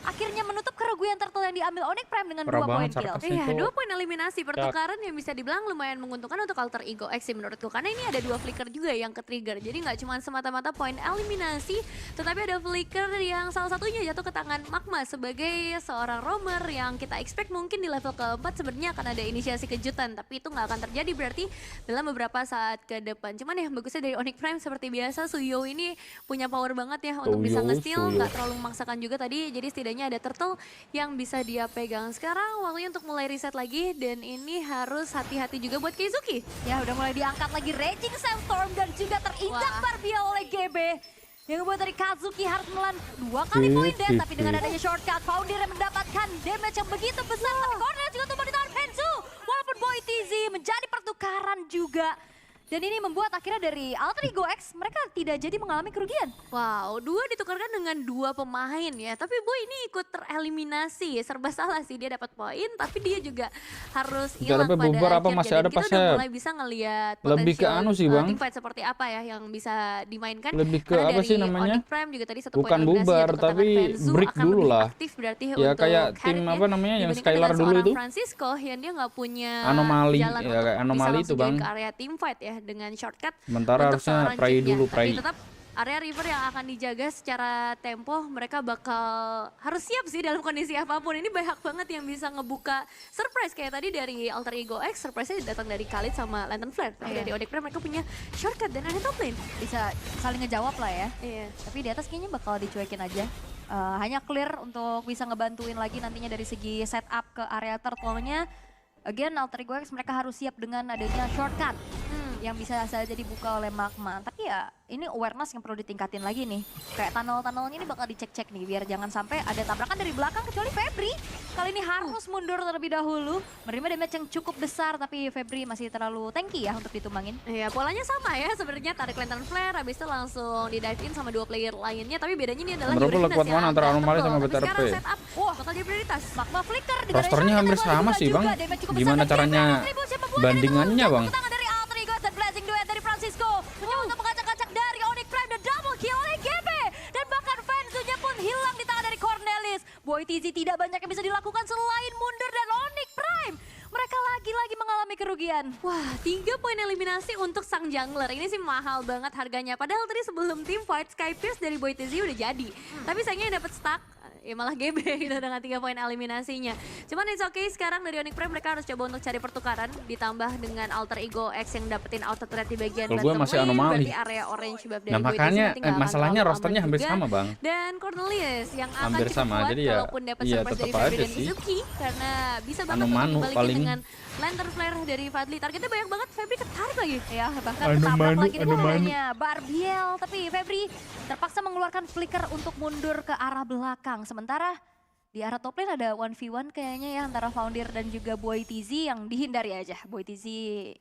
akhirnya menutup kerugian turtle yang diambil Onyx Prime dengan 2 poin kill. Iya, 2 poin eliminasi pertukaran yang bisa dibilang lumayan menguntungkan untuk Alter Ego X sih menurutku. Karena ini ada 2 flicker juga yang ke-trigger. Jadi nggak cuma semata-mata poin eliminasi, tetapi ada flicker yang salah satunya jatuh ke tangan Magma sebagai seorang roamer yang kita expect mungkin di level keempat sebenarnya akan ada inisiasi kejutan. Tapi itu nggak akan terjadi berarti dalam beberapa saat ke depan. Cuman ya bagusnya dari Onyx Prime seperti biasa, Suyo ini punya power banget ya untuk bisa nge-steal, nggak terlalu memaksakan juga tadi. Jadi setidaknya ada turtle yang bisa dia pegang. Sekarang waktunya untuk mulai reset lagi dan ini harus hati-hati juga buat Keizuki. Ya udah mulai diangkat lagi Raging Sandstorm dan juga terinjak Barbia oleh GB. Yang membuat dari Kazuki harus menelan 2 kali poin death, tapi dengan adanya shortcut Founder yang mendapatkan damage yang begitu besar. Tapi corner juga tumpah di tangan Pensu. Walaupun Boy TZ menjadi pertukaran juga. Dan ini membuat akhirnya dari Alter Ego X mereka tidak jadi mengalami kerugian. Wow, 2 ditukarkan dengan 2 pemain ya. Tapi Boy ini ikut tereliminasi. Serba salah sih, dia dapat poin tapi dia juga harus hilang pada akhir. Masih ada kita udah mulai bisa ngelihat lebih ke anu sih Bang. Team fight seperti apa ya yang bisa dimainkan. Lebih ke apa sih namanya? Onyx Prime juga tadi 1 bukan poin bubar tapi break dulu lah. Ya kayak tim apa namanya yang Skylar dulu itu. Francisco yang dia nggak punya anomali jalan ya, kayak anomali itu Bang. Ke area team fight ya dengan shortcut. Sementara harusnya pray dulu, pray. Tapi tetap area river yang akan dijaga secara tempo, mereka bakal harus siap sih dalam kondisi apapun. Ini banyak banget yang bisa ngebuka surprise kayak tadi dari Alter Ego X, surprise-nya datang dari Khalid sama Lantern Flare. Tapi dari Onyx Prime mereka punya shortcut dan ada top lane. Bisa saling ngejawab lah ya. Tapi di atas kayaknya bakal dicuekin aja. Hanya clear untuk bisa ngebantuin lagi nantinya dari segi setup ke area turtle-nya. Again, Alter Ego X mereka harus siap dengan adanya shortcut yang bisa saja dibuka oleh Magma. Tapi ya ini awareness yang perlu ditingkatin lagi nih. Kayak tunnel-tunnelnya ini bakal dicek-cek nih biar jangan sampai ada tabrakan dari belakang kecuali Febri. Kali ini harus mundur terlebih dahulu. Menerima damage yang cukup besar tapi Febri masih terlalu tanky ya untuk ditumbangin. Iya, polanya sama ya sebenarnya, tarik Lantern Flare habis itu langsung di dive in sama 2 player lainnya. Tapi bedanya ini adalah kuat mana antara anomali sama BTRP. Sekarang setup, bakal jadi prioritas. Magma flicker. Rosternya hampir sama sih Bang. Gimana caranya bandingannya Bang? Dari Francisco mencoba untuk mengacak-acak dari Onyx Prime dan double kill oleh GB dan bahkan Fanzu-nya pun hilang di tangan dari Cornelis. Boy TZ tidak banyak yang bisa dilakukan selain mundur dan Onyx Prime mereka lagi-lagi mengalami kerugian. Wah, 3 poin eliminasi untuk sang jungler. Ini sih mahal banget harganya. Padahal tadi sebelum team fight Sky Pierce dari Boy TZ udah jadi. Tapi sayangnya dapat stuck. Ya malah GB gitu dengan 3 poin eliminasinya. Cuman it's okay, sekarang dari Onyx Prime mereka harus coba untuk cari pertukaran. Ditambah dengan Alter Ego X yang dapetin auto threat di bagian gue masih anomali. Berarti area orange bab Nah dari makanya masalahnya rosternya hampir sama Bang. Dan Cornelius yang akan hampir cukup sama. kuat Jadi ya, walaupun dapat surprise dari Febri dan Izuki. Karena bisa banget untuk dibalikin dengan Lantern Flare dari Fadli. Targetnya banyak banget, Febri ketarik lagi. Ya bahkan ketabrak lagi dengan adanya Barbiel. Tapi Febri terpaksa mengeluarkan flicker untuk mundur ke arah belakang. Sementara di arah top lane ada 1v1 kayaknya ya antara Founder dan juga Boy TZ yang dihindari aja. Boy TZ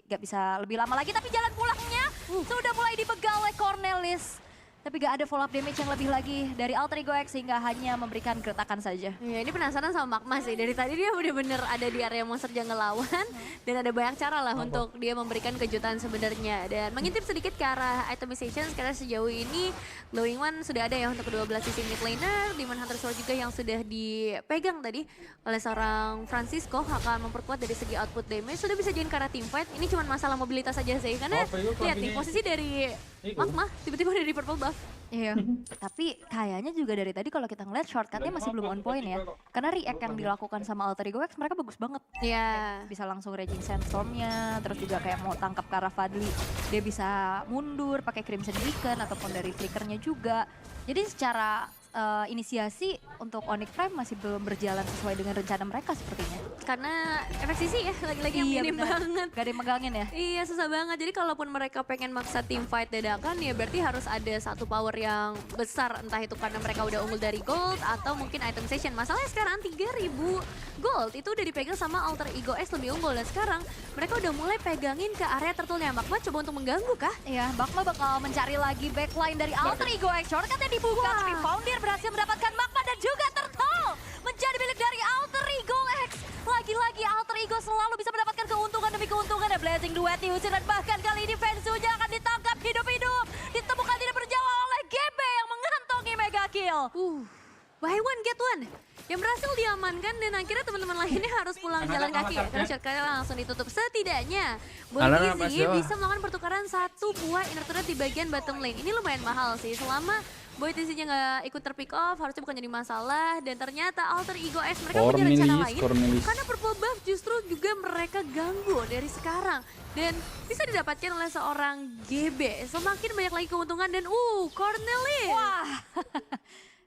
gak bisa lebih lama lagi tapi jalan pulangnya sudah mulai dipegang oleh Cornelis. tapi gak ada follow up damage yang lebih lagi dari Alter Ego X sehingga hanya memberikan geretakan saja. Ya, ini penasaran sama Magma sih. Dari tadi dia bener-bener ada di area monster jungle lawan dan ada banyak cara lah untuk dia memberikan kejutan sebenarnya. Dan mengintip sedikit ke arah itemization karena sejauh ini Glowing One sudah ada ya untuk kedua belah sisi mid laner. Demon Hunter Sword juga yang sudah dipegang tadi oleh seorang Francisco akan memperkuat dari segi output damage. Sudah bisa join ke arah teamfight. Ini cuma masalah mobilitas saja sih. Karena lihat nih posisi dari Magma tiba-tiba ada di purple buff. Iya, tapi kayaknya juga dari tadi kalau kita ngeliat shortcutnya masih belum on point ya. Karena react yang dilakukan sama Alter Ego X mereka bagus banget. Iya. Bisa langsung Raging Sandstorm-nya, terus juga kayak mau tangkap ke arah Fadli, dia bisa mundur pakai Crimson Beacon ataupun dari flickernya juga. Jadi secara inisiasi untuk Onyx Prime masih belum berjalan sesuai dengan rencana mereka sepertinya. Karena efek sisi ya lagi-lagi yang minim banget. Gak ada yang megangin ya? Iya susah banget, jadi kalaupun mereka pengen maksa team fight dadakan ya berarti harus ada satu power yang besar. Entah itu karena mereka udah unggul dari gold atau mungkin itemization. Masalahnya sekarang 3000 gold itu udah dipegang sama Alter Ego X lebih unggul. Dan sekarang mereka udah mulai pegangin ke area turtle-nya. Magma coba untuk mengganggu kah? Iya, Magma bakal mencari lagi backline dari Alter Ego X. Shortcutnya dibuka tapi Founder berhasil mendapatkan Magma dan juga turtle menjadi milik dari Alter Ego X. Lagi-lagi Alter Ego selalu bisa mendapatkan keuntungan demi keuntungan. Dan Blazing Duet diusir dan bahkan kali ini Fensunya akan ditangkap hidup-hidup. Ditemukan tidak berjawab oleh GB yang mengantongi mega kill. Buy one get one yang berhasil diamankan dan akhirnya teman-teman lainnya harus pulang jalan kaki ya. Karena shortcutnya langsung ditutup. Setidaknya Boytizi bisa melakukan pertukaran satu buah inner turret di bagian bottom lane. Ini lumayan mahal sih. Selama Boytizi-nya nggak ikut terpick off, harusnya bukan jadi masalah. Dan ternyata Alter Ego X mereka punya rencana lain. Karena purple buff justru juga mereka ganggu dari sekarang. Dan bisa didapatkan oleh seorang GB. Semakin banyak lagi keuntungan dan Cornelis. Wah.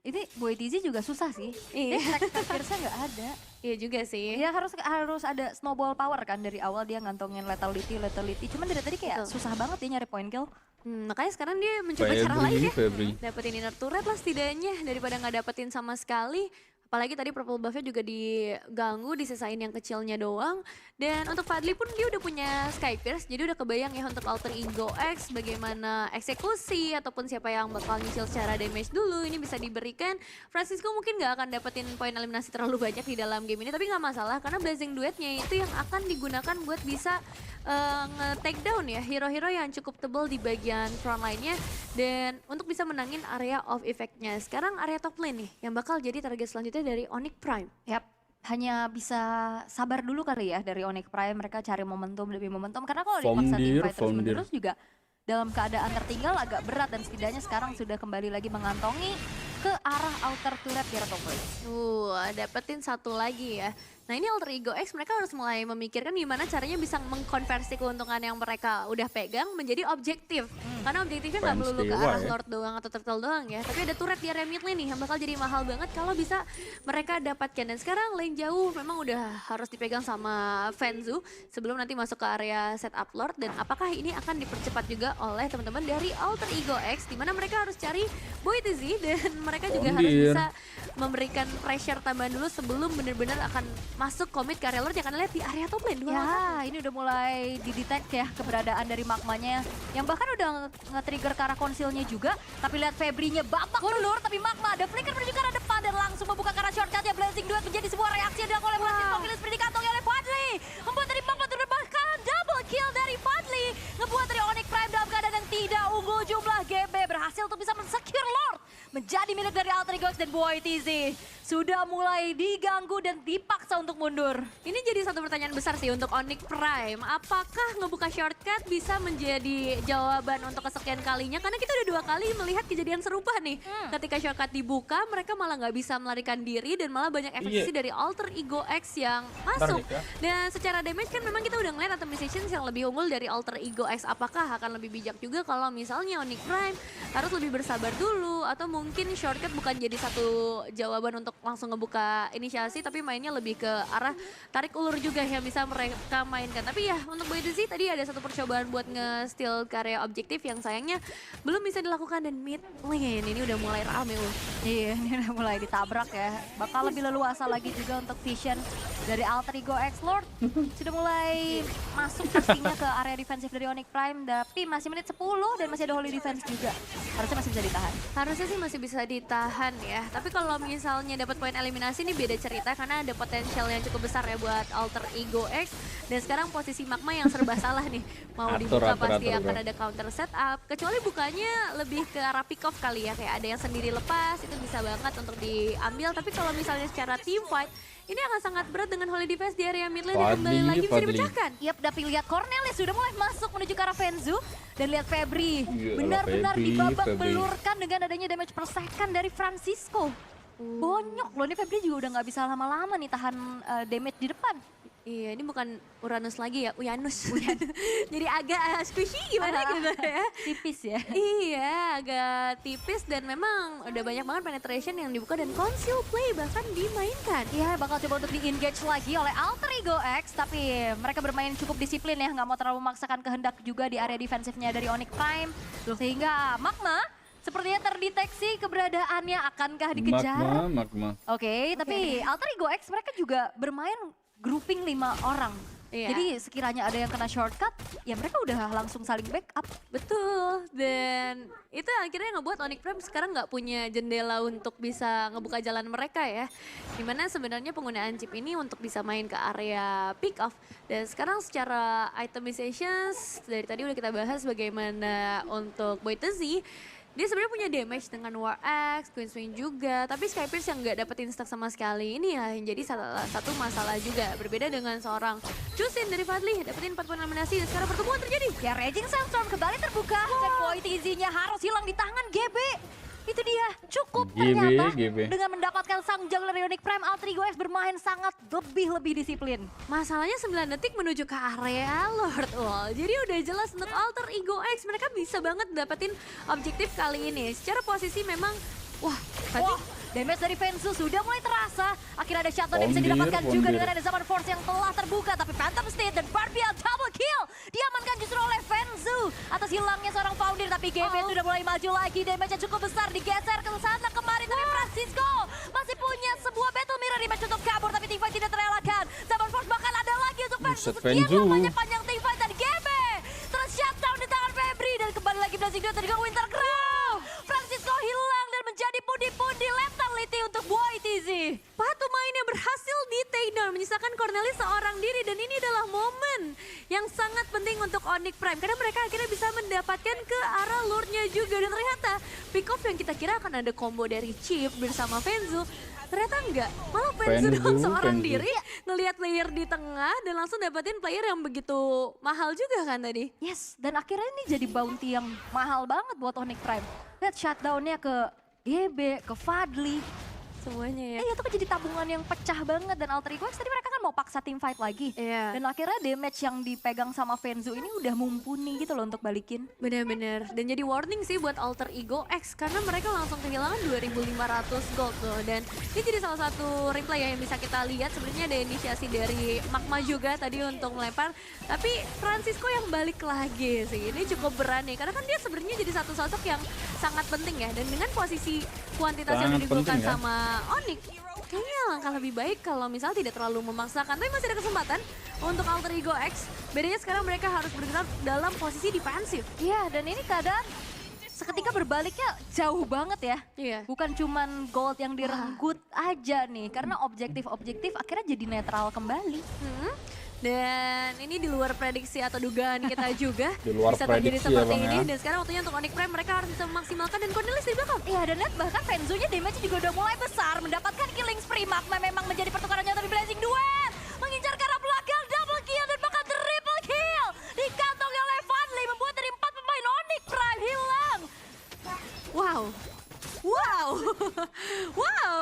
Ini Boytizi juga susah sih. Iya. Track-tracknya nggak ada. Iya juga sih. Ya harus ada snowball power kan dari awal dia ngantongin lethality. Cuman dari tadi kayak susah banget dia nyari point kill. Makanya sekarang dia mencoba cara lain ya. Dapetin inner turret lah setidaknya daripada nggak dapetin sama sekali. Apalagi tadi purple buff-nya juga diganggu, disisain yang kecilnya doang. Dan untuk Fadli pun dia udah punya Sky Pierce, jadi udah kebayang ya untuk Alter Ego X bagaimana eksekusi ataupun siapa yang bakal nyicil secara damage dulu. Ini bisa diberikan. Francisco mungkin nggak akan dapetin poin eliminasi terlalu banyak di dalam game ini, tapi nggak masalah karena Blazing Duet-nya itu yang akan digunakan buat bisa nge-take down ya hero-hero yang cukup tebal di bagian front line-nya dan untuk bisa menangin area of effect-nya. Sekarang area top lane nih yang bakal jadi target selanjutnya dari Onyx Prime. Yap, hanya bisa sabar dulu kali ya dari Onyx Prime, mereka cari momentum demi momentum karena kalau dipaksa teamfight terus-menerus juga dalam keadaan tertinggal agak berat dan setidaknya sekarang sudah kembali lagi mengantongi ke arah outer turret di top lane. Dapetin satu lagi ya. Nah ini Alter Ego X mereka harus mulai memikirkan gimana caranya bisa mengkonversi keuntungan yang mereka udah pegang menjadi objektif. Karena objektifnya nggak melulu ke arah Lord doang atau Turtle doang ya. Tapi ada turret di area mid lane nih yang bakal jadi mahal banget kalau bisa mereka dapatkan. Dan sekarang lane jauh memang udah harus dipegang sama Fenzu sebelum nanti masuk ke area setup Lord. Dan apakah ini akan dipercepat juga oleh teman-teman dari Alter Ego X dimana mereka harus cari Boytizi dan mereka juga harus bisa memberikan pressure tambahan dulu sebelum benar-benar akan masuk komit ke area Lord yang akan lihat di area top lane. Ya, ini udah mulai didetect ya keberadaan dari Magmanya yang bahkan udah nge-trigger ke arah konsilnya juga. Tapi lihat Febri-nya bapak ulur, tapi Magma ada flicker menuju ke arah depan dan langsung membuka ke arah shortcut-nya. Blazing Duet menjadi sebuah reaksi yang dilakukan oleh Francisco seperti dikantongi oleh Fadli. Membuat dari Magma terbahkan double kill dari Fadli. Ngebuat dari Onyx Prime dalam keadaan yang tidak unggul jumlah GB. Berhasil untuk bisa men-secure Lord. Menjadi milik dari Alter Ego X dan Boytizi. Sudah mulai diganggu dan dipaksa untuk mundur. Ini jadi satu pertanyaan besar sih untuk Onyx Prime. Apakah ngebuka shortcut bisa menjadi jawaban untuk kesekian kalinya? Karena kita udah 2 kali melihat kejadian serupa nih. Ketika shortcut dibuka, mereka malah nggak bisa melarikan diri dan malah banyak efek dari Alter Ego X yang masuk. Dan secara damage kan memang kita udah ngeliat atomizations yang lebih unggul dari Alter Ego X. Apakah akan lebih bijak juga kalau misalnya Onyx Prime harus lebih bersabar dulu atau mungkin shortcut bukan jadi satu jawaban untuk langsung ngebuka inisiasi, tapi mainnya lebih ke arah tarik ulur juga yang bisa mereka mainkan. Tapi ya untuk BATLLE tadi ada satu percobaan buat nge-steal karya objektif yang sayangnya belum bisa dilakukan, dan mid lane ini udah mulai rame. Iya, ini udah mulai ditabrak ya. Bakal lebih leluasa lagi juga untuk vision dari Alter Ego X Lord. Sudah mulai masuk pastinya ke area defensif dari Onyx Prime, tapi masih menit 10 dan masih ada Holy Defense juga. Harusnya masih bisa ditahan. Harusnya sih masih bisa ditahan ya. Tapi kalau misalnya dapat poin eliminasi ini beda cerita karena ada potensial yang cukup besar ya buat Alter Ego X. Dan sekarang posisi Magma yang serba salah nih. Mau dibuka pasti akan ada counter setup. Kecuali bukannya lebih ke arah pick off kali ya. Kayak ada yang sendiri lepas, itu bisa banget untuk diambil. Tapi kalau misalnya secara team fight, ini akan sangat berat dengan Holy Defense di area mid lane dan kembali lagi bisa dipecahkan. Yap, tapi lihat Cornelis sudah mulai masuk menuju ke arah Fenzu. Dan lihat Febri, benar-benar dibabak belurkan dengan adanya damage per second dari Francisco. Bonyok loh, ini Febri juga udah nggak bisa lama-lama nih tahan damage di depan. Iya, ini bukan Uranus lagi ya, Uranus. Jadi agak squishy gimana gitu ya. Tipis ya. Iya, agak tipis dan memang udah banyak banget penetration yang dibuka dan conceal play bahkan dimainkan. Iya, bakal coba untuk di-engage lagi oleh Alter Ego X, tapi mereka bermain cukup disiplin ya, nggak mau terlalu memaksakan kehendak juga di area defensifnya dari Onyx Prime. Sehingga Magma sepertinya terdeteksi keberadaannya, akankah dikejar? Magma. Oke, tapi Alter Ego X mereka juga bermain grouping 5 orang. Iya. Jadi sekiranya ada yang kena shortcut, ya mereka udah langsung saling backup. Betul, dan itu akhirnya ngebuat Onyx Prime sekarang nggak punya jendela untuk bisa ngebuka jalan mereka ya. Dimana sebenarnya penggunaan chip ini untuk bisa main ke area pick off. Dan sekarang secara itemizations, dari tadi udah kita bahas bagaimana untuk BATLLE. Dia sebenarnya punya damage dengan War Axe, Queen Swing juga, tapi Skypierce yang nggak dapetin stack sama sekali ini ya yang jadi salah satu masalah juga. Berbeda dengan seorang Chusin dari Fadli, dapetin 4 poin eliminasi dan sekarang pertemuan terjadi. Ya, Raging Sandstorm kembali terbuka dan PHILLIPINES-nya harus hilang di tangan GB. Itu dia, cukup ternyata dengan mendapatkan sang jungler dari Onyx Prime. Alter Ego X bermain sangat lebih disiplin. Masalahnya 9 detik menuju ke area Lord Wall. Jadi udah jelas untuk Alter Ego X mereka bisa banget dapetin objektif kali ini. Secara posisi memang, wah, damage dari Fenzu sudah mulai terasa. Akhirnya ada shutdown yang bisa didapatkan juga dengan ada Zaman Force yang telah terbuka. Tapi Phantom State dan Barbia double kill diamankan justru oleh Fenzu atas hilangnya seorang Founder. Tapi GB sudah mulai maju lagi. Damage-nya cukup besar digeser ke sana kemari. Tapi Francisco masih punya sebuah battle mirror di match untuk kabur. Tapi teamfight tidak terelakkan. Zaman Force bahkan ada lagi untuk Fenzu. Sekian lamanya panjang teamfight dan GB terus shutdown di tangan Febri. Dan kembali lagi Blazing Duo terjadi Winter Crown. Francisco hilang dan menjadi pundi-pundi lethality untuk BATLLE. Patu mainnya berhasil di takedown, menyisakan Cornelis seorang diri, dan ini adalah momen yang sangat penting untuk Onyx Prime karena mereka akhirnya bisa mendapatkan ke arah lure-nya juga. Dan ternyata pick off yang kita kira akan ada combo dari Chip bersama Fenzu, ternyata enggak. Malah Fenzu dengan seorang diri ngelihat player di tengah dan langsung dapetin player yang begitu mahal juga kan tadi. Yes, dan akhirnya ini jadi bounty yang mahal banget buat Onyx Prime. Lihat shutdown-nya ke GB, ke Fadli. Semuanya ya. Itu kan jadi tabungan yang pecah banget. Dan Alter Ego X tadi mereka kan mau paksa team fight lagi. Iya. Dan akhirnya damage yang dipegang sama Fenzu ini udah mumpuni gitu loh untuk balikin. Bener-bener. Dan jadi warning sih buat Alter Ego X karena mereka langsung kehilangan 2.500 gold tuh. Dan ini jadi salah satu replay ya yang bisa kita lihat. Sebenarnya ada inisiasi dari Magma juga tadi untuk melempar. Tapi Francisco yang balik lagi sih. Ini cukup berani karena kan dia sebenarnya jadi satu sosok yang sangat penting ya. Dan dengan posisi kuantitas yang digunakan sama Onyx, kayaknya langkah lebih baik kalau misalnya tidak terlalu memaksakan. Tapi masih ada kesempatan untuk Alter Ego X. Bedanya sekarang mereka harus bergerak dalam posisi defensif. Iya, dan ini keadaan seketika berbaliknya jauh banget ya. Iya. Bukan cuman gold yang direnggut aja nih, karena objektif-objektif akhirnya jadi netral kembali. Dan ini di luar prediksi atau dugaan kita juga. Di luar bisa terjadi prediksi seperti ya, Bang, ini. ya. Dan sekarang waktunya untuk Onyx Prime mereka harus bisa memaksimalkan dan Cornelis di belakang. Iya, dan lihat bahkan Fenzu-nya damage juga udah mulai besar. Mendapatkan killing spree. Magma memang menjadi pertukarannya dari Blazing Duet. Mengincar ke arah belakang, double kill dan bahkan triple kill. Dikantongi oleh Fadli, membuat dari 4 pemain Onyx Prime hilang. Wow. Wow. Wow.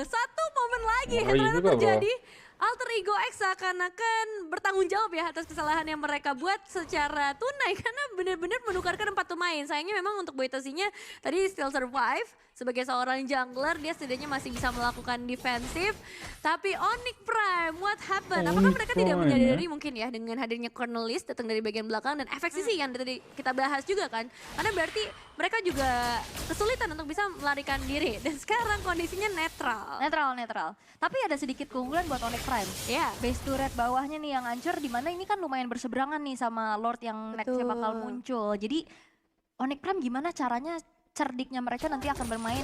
Satu momen lagi yang Ngeri ternyata juga, terjadi. Alter Ego X seakan-akan bertanggung jawab ya atas kesalahan yang mereka buat secara tunai karena benar-benar menukarkan 4 pemain. Sayangnya memang untuk Boitasinya tadi still survive sebagai seorang jungler, dia setidaknya masih bisa melakukan defensif. Tapi Onyx Prime, what happened? Apakah mereka tidak menyadari mungkin ya dengan hadirnya Cornelis datang dari bagian belakang dan efek sisi yang tadi kita bahas juga kan? Karena berarti mereka juga kesulitan untuk bisa melarikan diri dan sekarang kondisinya netral. Netral. Tapi ada sedikit keunggulan buat Onyx Prime. Ya. Base turret bawahnya nih yang hancur, dimana ini kan lumayan berseberangan nih sama Lord yang nextnya bakal muncul. Jadi Onyx Prime gimana caranya cerdiknya mereka nanti akan bermain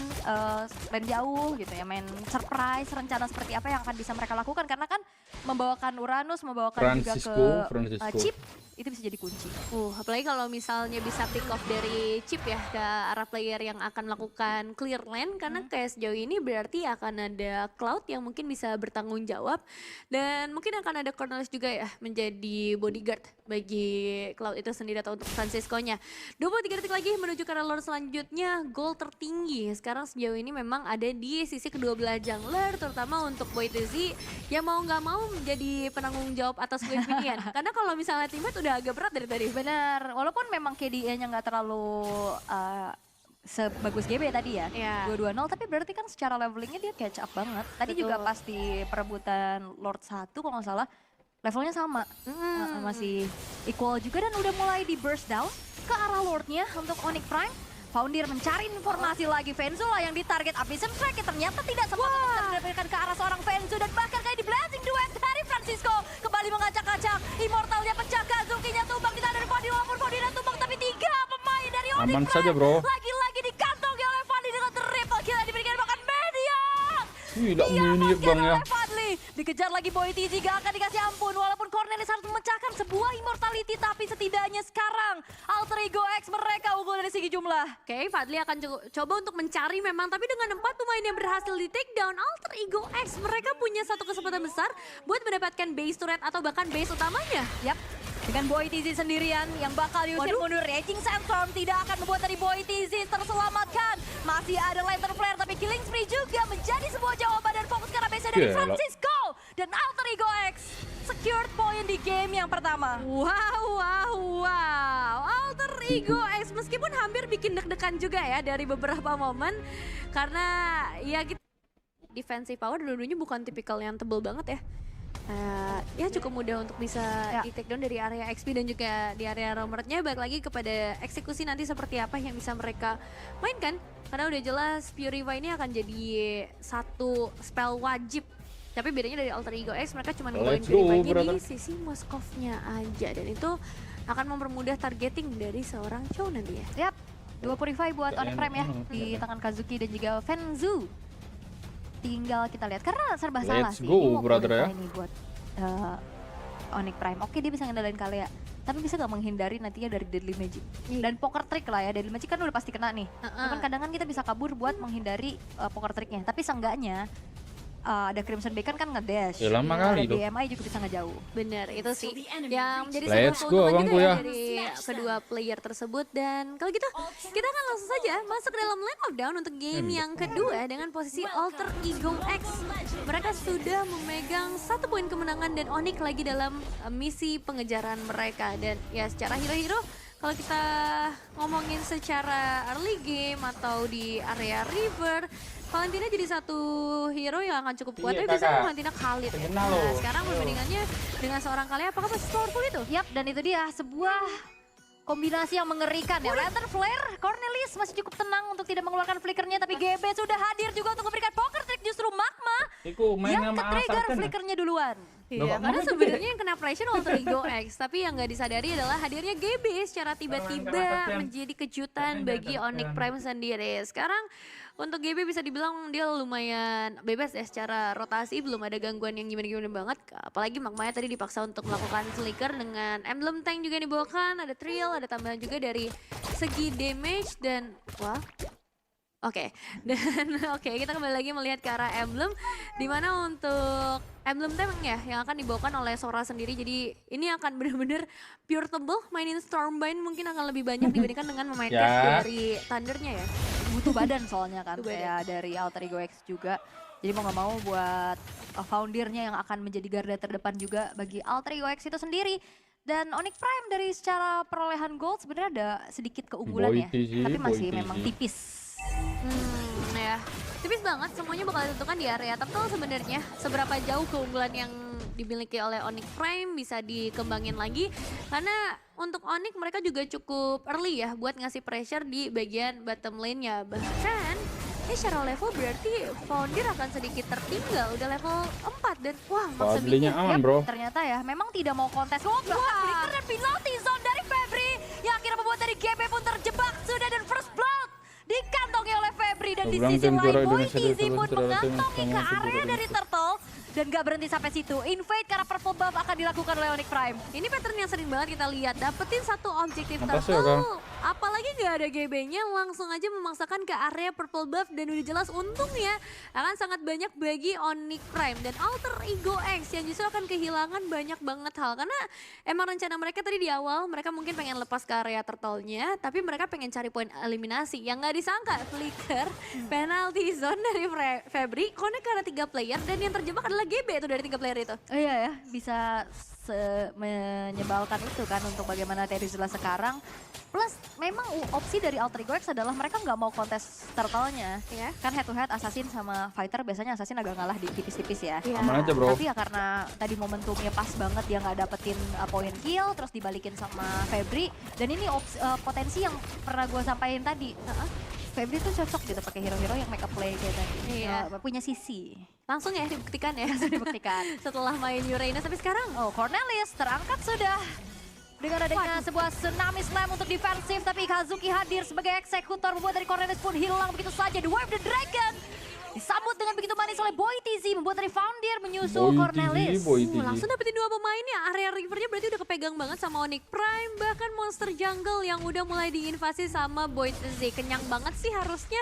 lane jauh gitu ya, main surprise, rencana seperti apa yang akan bisa mereka lakukan. Karena kan membawakan Uranus, membawakan juga ke chip, itu bisa jadi kunci. Apalagi kalau misalnya bisa pick off dari chip ya ke arah player yang akan melakukan clear lane. Karena kayak sejauh ini berarti akan ada Cloud yang mungkin bisa bertanggung jawab. Dan mungkin akan ada Cornelis juga ya menjadi bodyguard bagi Cloud itu sendiri atau untuk Francisco-nya. 23 detik lagi menuju ke arah lore selanjutnya, gol tertinggi. Sekarang sejauh ini memang ada di sisi kedua belah jungler, terutama untuk Boitasi yang mau nggak mau menjadi penanggung jawab atas wave minion. Karena kalau misalnya teammate udah agak berat dari tadi. Benar, walaupun memang KDA-nya nggak terlalu sebagus GB tadi ya, 2-2-0, tapi berarti kan secara levelingnya dia catch up banget. Tadi juga pas di perebutan Lord 1 kalau nggak salah, levelnya sama, masih equal juga dan udah mulai di burst down ke arah Lordnya untuk Onyx Prime. Foundir mencari informasi lagi, Fenzo lah yang ditarget Abyssal Strike, ternyata tidak sempat untuk diberikan ke arah seorang Fenzo dan bahkan kayak di blazing duet dari Francisco kembali mengacak-acak, Immortalnya pecah, Kazuki-nya tumbang di tangan dari Fadi, walaupun Fadi tumbang tapi 3 pemain dari Onyx Aman Prime saja bro. lagi-lagi dikantongi oleh Fadi dengan triple kill yang diberikan bahkan media. Tidak menir bang ya. Dikejar lagi Boitasi, gak akan dikasih ampun walaupun Cornelis harus memecahkan sebuah immortality, tapi setidaknya sekarang Alter Ego X mereka unggul dari segi jumlah. Oke, Fadli akan coba untuk mencari memang, tapi dengan 4 pemain yang berhasil di take down Alter Ego X, mereka punya satu kesempatan besar buat mendapatkan base turret atau bahkan base utamanya. Yap. Dengan Boitasi sendirian yang bakal diusir mundur, Raging Sandstorm tidak akan membuat dari Boitasi terselamatkan. Masih ada Lantern Flare, tapi Killing Spree juga menjadi sebuah jawaban dan fokus karena base dari Francisco. Dan Alter Ego X secured point di game yang pertama. Wow. Alter Ego X meskipun hampir bikin deg-degan juga ya dari beberapa momen. Karena ya kita defensive power dua-duanya bukan tipikal yang tebel banget ya. Ya cukup mudah untuk bisa di take down dari area XP dan juga di area romernya. Balik lagi kepada eksekusi nanti seperti apa yang bisa mereka mainkan. Karena udah jelas Purify ini akan jadi satu spell wajib. Tapi bedanya dari Alter Ego X, mereka cuma ngebawain Purify-nya di sisi Moskov-nya aja. Dan itu akan mempermudah targeting dari seorang Chow nanti ya. Yap, 2 Purify buat Onyx Prime ya di tangan Kazuki dan juga Fenzu. Tinggal kita lihat karena serba salah sih. Ini mau Purify nih buat Onyx Prime. Oke, dia bisa ngendalain Kalea, tapi bisa nggak menghindari nantinya dari Deadly Magic dan Poker Trick lah ya. Deadly Magic kan udah pasti kena nih. Cuman kadang kan kita bisa kabur buat menghindari Poker Tricknya. Tapi seenggaknya ada Crimson Bacon kan ngedash. Ya lama kali tuh. DMI juga bisa ngejauh. Bener, itu sih yang menjadi Let's sebuah go, keuntungan juga ya. dari kedua player tersebut. Dan kalau gitu kita akan langsung saja masuk ke dalam Lane of Down untuk game yang kedua dengan posisi Alter Ego X. Mereka sudah memegang 1 poin kemenangan dan Onyx lagi dalam misi pengejaran mereka. Dan ya secara hero-hero, kalau kita ngomongin secara early game atau di area river, Valentina jadi satu hero yang akan cukup kuat. Tapi biasanya Valentina Khalid ya. Nah, sekarang perbandingannya dengan seorang Kalea, apakah masih powerful itu? Yap, dan itu dia sebuah kombinasi yang mengerikan ya. Lantern Flare, Cornelis masih cukup tenang untuk tidak mengeluarkan flickernya, tapi GB sudah hadir juga untuk memberikan Poker Trick. Justru Magma yang ke-trigger flickernya duluan. Iya, karena sebenarnya yang kena pressure Alter Ego X, tapi yang nggak disadari adalah hadirnya GB secara tiba-tiba menjadi kejutan bagi Onyx Prime sendiri. Sekarang untuk GB bisa dibilang dia lumayan bebas ya secara rotasi, belum ada gangguan yang gimana-gimana banget. Apalagi Magmanya tadi dipaksa untuk melakukan flicker dengan emblem tank juga yang dibawakan, ada trill, ada tambahan juga dari segi damage dan Oke, kita kembali lagi melihat ke arah emblem, dimana untuk emblem tank ya yang akan dibawakan oleh Sora sendiri. Jadi ini akan benar-benar pure tebel, mainin Stormbind mungkin akan lebih banyak dibandingkan dengan memainkan dari Thundernya ya. Butuh badan soalnya kan, kayak dari Alter Ego X juga. Jadi mau nggak mau buat foundernya yang akan menjadi garda terdepan juga bagi Alter Ego X itu sendiri. Dan Onyx Prime dari secara perolehan gold sebenarnya ada sedikit keunggulan ya, tapi masih memang tipis. Ya, tipis banget. Semuanya bakal ditentukan di area turtle sebenarnya. Seberapa jauh keunggulan yang dimiliki oleh Onyx Prime bisa dikembangin lagi. Karena untuk Onyx mereka juga cukup early ya buat ngasih pressure di bagian bottom lane-nya. Bahkan ini secara level berarti Founder akan sedikit tertinggal. Udah level 4 dan wah Fadlinya aman bro. Ternyata ya memang tidak mau kontes. Flicker dan penalty zone dari Febri yang akhirnya membuat dari GB pun terjebak sudah dan first blood dikantongi oleh Febri dan di sisi lain BoyTZ pun mengantongi ke area dari Turtle dan gak berhenti sampai situ. Invade karena purple buff akan dilakukan oleh Onyx Prime. Ini pattern yang sering banget kita lihat. Dapetin satu objektif Turtle, apalagi gak ada GB-nya, langsung aja memaksakan ke area purple buff dan udah jelas untungnya akan sangat banyak bagi Onyx Prime dan Alter Ego X yang justru akan kehilangan banyak banget hal. Karena emang rencana mereka tadi di awal, mereka mungkin pengen lepas ke area Turtle-nya, tapi mereka pengen cari poin eliminasi. Yang gak disangka, Flicker, penalty zone dari Febri, connect karena 3 player dan yang terjebak adalah GB itu dari 3 player itu. Oh iya ya, bisa menyebalkan itu kan untuk bagaimana Terizula sekarang. Plus memang opsi dari Alter Ego X adalah mereka nggak mau kontes turtle-nya. Ya. Kan head to head Assassin sama Fighter biasanya Assassin agak ngalah di tipis-tipis ya. Aman aja bro. Tapi ya karena tadi momentumnya pas banget dia nggak dapetin poin kill terus dibalikin sama Febri. Dan ini potensi yang pernah gue sampaikan tadi. Febri tuh cocok gitu pakai hero-hero yang make up play kayak tadi. Punya sisi. Langsung ya dibuktikan ya. Langsung dibuktikan. Setelah main Yuraina sampai sekarang. Oh, Cornelis terangkat sudah. Dengan adanya sebuah tsunami slam untuk defensif, tapi Kazuki hadir sebagai eksekutor membuat dari Cornelis pun hilang begitu saja. The Wave the Dragon disambut dengan begitu manis oleh BoyTZ, membuat dari Founder menyusul Cornelis. Langsung dapetin 2 pemain ya, area rivernya berarti udah kepegang banget sama Onyx Prime. Bahkan monster jungle yang udah mulai diinvasi sama BoyTZ. Kenyang banget sih harusnya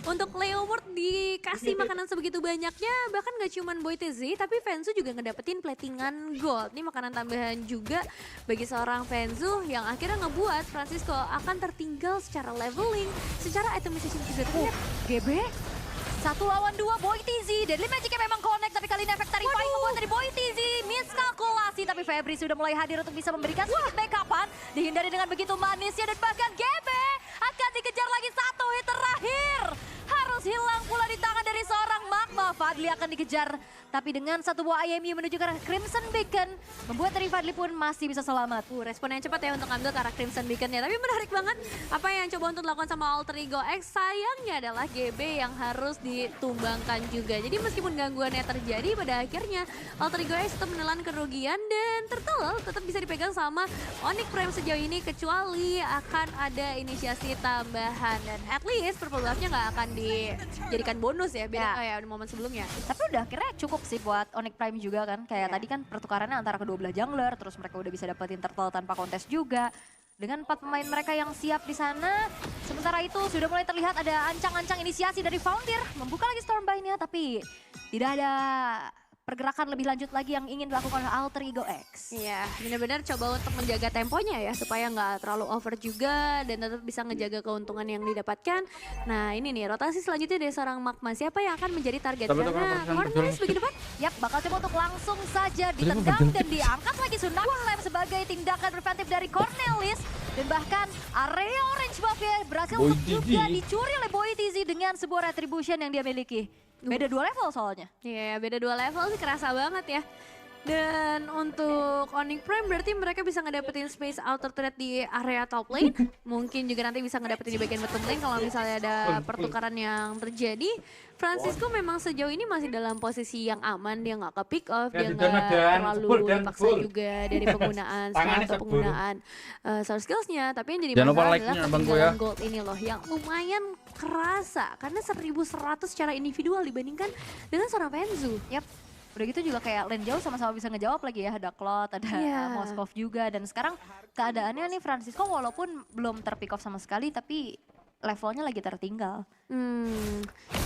untuk Leomord dikasih makanan sebegitu banyaknya. Bahkan gak cuman BoyTZ, tapi Fenzu juga ngedapetin platingan gold. Ini makanan tambahan juga bagi seorang Fenzu yang akhirnya ngebuat Francisco akan tertinggal secara leveling, secara itemization juga terlihat. GB 1 lawan 2 BoyTZ, Deadly Magic-nya memang connect tapi kali ini efek Terrifying membuat dari BoyTZ miskalkulasi, tapi Febri sudah mulai hadir untuk bisa memberikan sedikit backupan, dihindari dengan begitu manisnya dan bahkan GB akan dikejar lagi 1 hit terakhir. Harus hilang pula di tangan dari seorang Magma. Fadli akan dikejar tapi dengan satu buah IMU menuju ke arah Crimson Beacon membuat dari Fadli pun masih bisa selamat. Respon yang cepat ya untuk ambil ke arah Crimson Beacon-nya. Tapi menarik banget apa yang coba untuk dilakukan sama Alter Ego X. Sayangnya adalah GB yang harus ditumbangkan juga. Jadi meskipun gangguannya terjadi pada akhirnya Alter Ego X tetap menelan kerugian dan Turtle tetap bisa dipegang sama Onyx Prime sejauh ini kecuali akan ada inisiasi tambahan. Dan at least purple buff-nya nggak akan dijadikan bonus ya, beda kayak di momen sebelumnya. Tapi udah akhirnya cukup sih buat Onyx Prime juga kan. Kayak tadi kan pertukarannya antara kedua belah jungler, terus mereka udah bisa dapetin turtle tanpa kontes juga. Dengan 4 pemain mereka yang siap di sana. Sementara itu sudah mulai terlihat ada ancang-ancang inisiasi dari Founder. Membuka lagi Stormbind-nya tapi tidak ada pergerakan lebih lanjut lagi yang ingin dilakukan oleh Alter Ego X. Iya, benar-benar coba untuk menjaga temponya ya supaya nggak terlalu over juga dan tetap bisa ngejaga keuntungan yang didapatkan. Nah ini nih rotasi selanjutnya dari seorang Magma. Siapa yang akan menjadi target? Karena Cornelis begitu depan. Yap, bakal coba untuk langsung saja ditendang dan diangkat lagi Tsunami Slam sebagai tindakan preventif dari Cornelis. Dan bahkan area orange buff-nya berhasil untuk juga dicuri oleh BoyTZ dengan sebuah retribution yang dia miliki. Beda 2 level soalnya. Iya, beda 2 level sih kerasa banget ya. Dan untuk Onyx Prime berarti mereka bisa ngedapetin space outer threat di area top lane. Mungkin juga nanti bisa ngedapetin di bagian bottom lane kalau misalnya ada pertukaran yang terjadi. Francisco memang sejauh ini masih dalam posisi yang aman, dia nggak ke pick off, dia nggak terlalu dipaksa juga dari penggunaan skill atau penggunaan source skillsnya. Tapi yang jadi masalah adalah ketinggalan gold ini loh yang lumayan kerasa karena 1100 secara individual dibandingkan dengan seorang Fenzu. Yap. Udah gitu juga kayak lane jauh sama-sama bisa ngejawab lagi ya, ada Cloud, ada Moskov juga. Dan sekarang keadaannya nih Francisco walaupun belum terpick off sama sekali tapi levelnya lagi tertinggal.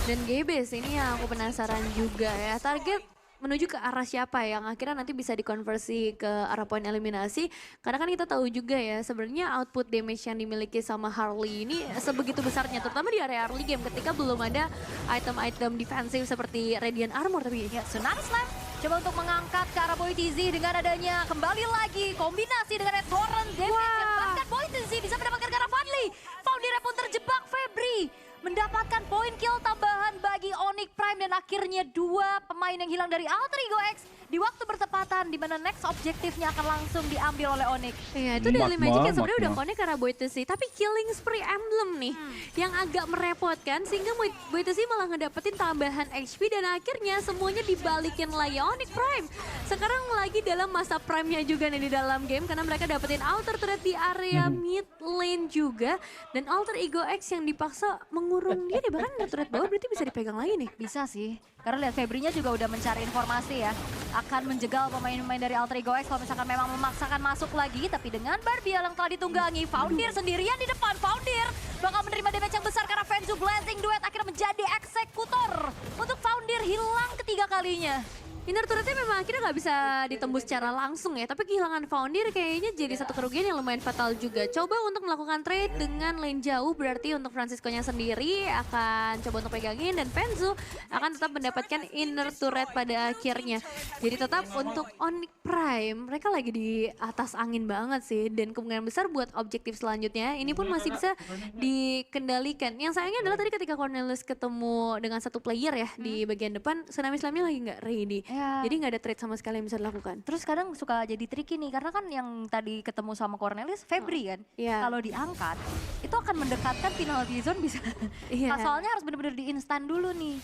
Dan GBs ini yang aku penasaran juga ya, target menuju ke arah siapa yang akhirnya nanti bisa dikonversi ke arah poin eliminasi. Karena kan kita tahu juga ya sebenarnya output damage yang dimiliki sama Harley ini sebegitu besarnya, terutama di area early game ketika belum ada item-item defensif seperti Radiant Armor. Tapi ya, Tsunami Slam coba untuk mengangkat ke arah Boy TZ dengan adanya kembali lagi kombinasi dengan Red Torrent damage yang bahkan Boy TZ bisa mendapatkan ke arah Fadli. Foundirnya pun terjebak, Febri mendapatkan poin kill tambahan bagi Onyx Prime dan akhirnya 2 pemain yang hilang dari Alter Ego X di waktu bertepatan di mana next objektifnya akan langsung diambil oleh Onyx. Iya, itu dari Magic yang sebenarnya udah connect karena Boy TZ, tapi killing spree emblem nih yang agak merepotkan sehingga Boy TZ malah ngedapetin tambahan HP dan akhirnya semuanya dibalikin lagi Onyx Prime. Sekarang lagi dalam masa prime-nya juga nih di dalam game karena mereka dapetin outer turret di area mid lane juga dan Alter Ego X yang dipaksa mengurung dia deh, bahkan turret bawah berarti bisa dipegang lagi nih. Bisa sih, karena lihat Febrinya juga udah mencari informasi ya. Akan menjegal pemain-pemain dari Alter Ego X kalau misalkan memang memaksakan masuk lagi. Tapi dengan Barbiel yang telah ditunggangi, Foundir sendirian di depan. Foundir bakal menerima damage yang besar karena Fenzu Blazing Duet akhirnya menjadi eksekutor. Untuk Foundir hilang ketiga kalinya. Inner turretnya memang akhirnya nggak bisa ditembus secara langsung ya, tapi kehilangan Foundir kayaknya jadi satu kerugian yang lumayan fatal juga. Coba untuk melakukan trade dengan lane jauh, berarti untuk Francisco-nya sendiri akan coba untuk pegangin dan Fenzu akan tetap mendapatkan inner turret pada akhirnya. Jadi tetap untuk Onyx Prime, mereka lagi di atas angin banget sih dan kemungkinan besar buat objektif selanjutnya ini pun masih bisa dikendalikan. Yang sayangnya adalah tadi ketika Cornelius ketemu dengan satu player ya di bagian depan, Tsunami Slam-nya lagi nggak ready. Ya. Jadi nggak ada trade sama sekali yang bisa dilakukan. Terus kadang suka jadi tricky nih, karena kan yang tadi ketemu sama Cornelius, Febri kan, kalau diangkat, itu akan mendekatkan penalty zone bisa. Nah, soalnya harus bener-bener di instan dulu nih.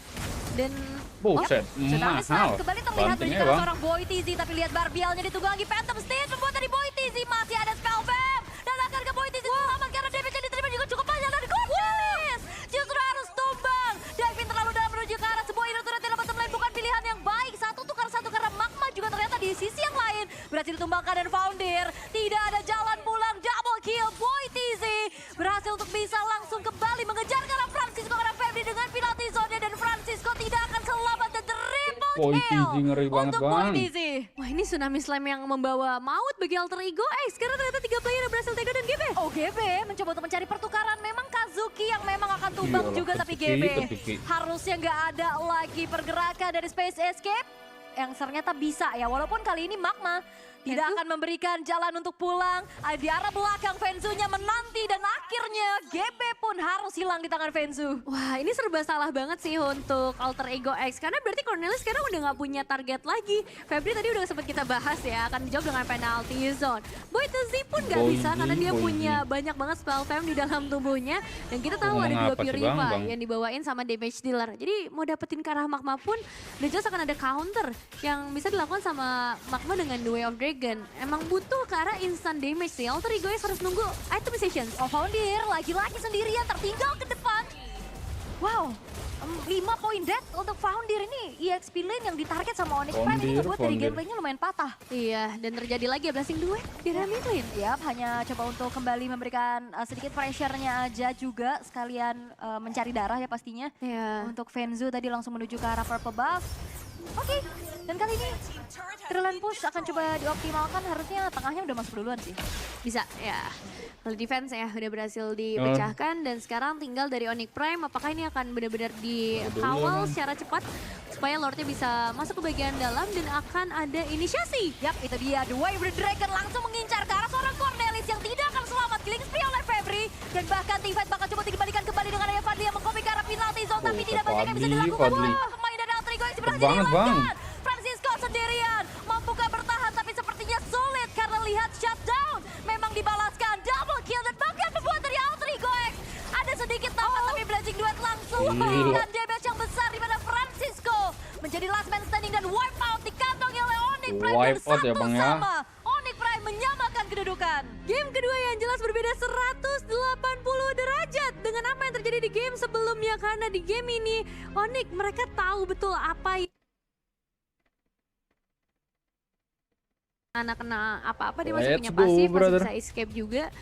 Dan buset, mahal. Kembali terlihat dari Bang. seorang Boy TZ, tapi lihat Barbielnya ditunggangi Phantom Stitch, membuat dari Boy TZ masih ada spell bam. Dan akan ke Boy TZ selamat karena damage yang diterima juga cukup banyak dari Cornelius. Justru harus tumbang. Diving terlalu dalam menuju ke arah sebuah inner turret yang bottom lane bukan pilihan yang baik. Satu karena Magma juga ternyata di sisi yang lain berhasil ditumbangkan dan Foundir. Tidak ada jalan pulang, double kill. Boy TZ berhasil untuk bisa langsung kembali mengejar ke arah Francisco karena Febri dengan penalty zone dan Francisco tidak akan selamat dan triple Boy kill TZ ngeri banget untuk bang. Boy TZ. Wah, ini Tsunami Slam yang membawa maut bagi Alter Ego X karena ternyata 3 player yang berhasil TK dan GB. Oh, GB mencoba untuk mencari pertukaran. Memang Kazuki yang memang akan tumbang juga, tapi GB harusnya nggak ada lagi pergerakan dari Space Escape yang ternyata bisa ya, walaupun kali ini Magma tidak akan memberikan jalan untuk pulang. Di arah belakang Fenzu-nya menanti dan akhirnya GB pun harus hilang di tangan Fenzu. Wah, ini serba salah banget sih untuk Alter Ego X karena berarti Cornelius sekarang udah nggak punya target lagi. Febri tadi udah sempat kita bahas ya, akan dijawab dengan penalty zone. Boy TZ pun nggak bisa karena dia punya banyak banget spell time di dalam tubuhnya dan kita tahu ada 2 Purify yang dibawain sama damage dealer. Jadi mau dapetin ke arah Magma pun udah jelas akan ada counter yang bisa dilakukan sama Magma dengan The Way of Dragon. Emang butuh ke arah instant damage sih. Alter Ego X harus nunggu item sessions. Oh, Foundir lagi-lagi sendirian tertinggal ke depan. Wow, 5 poin dead untuk Foundir ini. EXP lane yang ditarget sama Onyx Prime ini ngebuat dari gameplaynya lumayan patah. Iya, dan terjadi lagi ya blasting duet di mid lane. Yap, hanya coba untuk kembali memberikan sedikit pressure-nya aja juga. Sekalian mencari darah ya pastinya. Untuk Fenzu tadi langsung menuju ke arah purple buff. Oke, dan kali ini Trillion push akan coba dioptimalkan, harusnya tengahnya udah masuk duluan sih. Bisa, ya. Kalau defense ya udah berhasil dipecahkan dan sekarang tinggal dari Onyx Prime apakah ini akan benar-benar dikawal secara cepat supaya Lordnya bisa masuk ke bagian dalam dan akan ada inisiasi. Yap, itu dia The Way of the Dragon langsung mengincar ke arah seorang Cornelius yang tidak akan selamat. Killing spree oleh Febri dan bahkan T-Fight bakal coba dikembalikan kembali dengan Aya Fadli yang mengkopi ke arah penalty zone tapi tidak banyak yang bisa dilakukan. Wah, pemain dari Alter Ego yang berhasil dihilangkan. Francisco sendirian, mampukah bertahan tapi sepertinya sulit karena lihat shutdown. Memang dibalaskan double kill dan bahkan membuat dari Alter Ego X ada sedikit tamat tapi Blazing Duet langsung memberikan damage yang besar di mana Francisco menjadi last man standing dan wipe out dikantongi oleh Onyx Prime dan satu sama. Onyx Prime menyamakan kedudukan. Game kedua yang jelas berbeda 180 derajat dengan apa yang terjadi di game sebelumnya karena di game ini Onyx mereka tahu betul apa anak kena apa-apa dia masih punya pasif, masih bisa escape juga.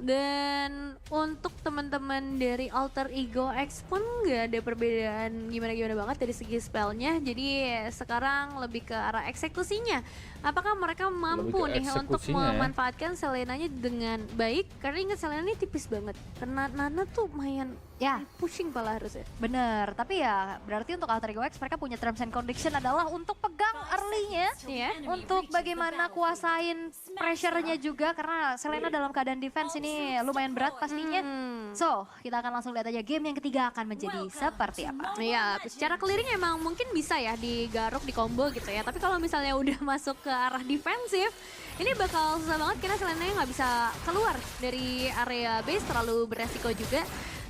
Dan untuk teman-teman dari Alter Ego X pun nggak ada perbedaan gimana-gimana banget dari segi spellnya. Jadi sekarang lebih ke arah eksekusinya. Apakah mereka mampu nih untuk memanfaatkan Selenanya dengan baik? Karena ingat Selena ini tipis banget. Karena Nana tuh lumayan pushing pala harusnya. Bener, tapi ya berarti untuk Alter Ego X mereka punya terms and condition adalah untuk pegang early-nya, untuk bagaimana kuasain pressure-nya juga karena Selena dalam keadaan defense ini lumayan berat pastinya. So, kita akan langsung lihat aja game yang ketiga akan menjadi seperti apa. Iya, secara clearing emang mungkin bisa ya digaruk, di combo gitu ya. Tapi kalau misalnya udah masuk ke arah defensif, ini bakal susah banget karena Selena nggak bisa keluar dari area base, terlalu beresiko juga.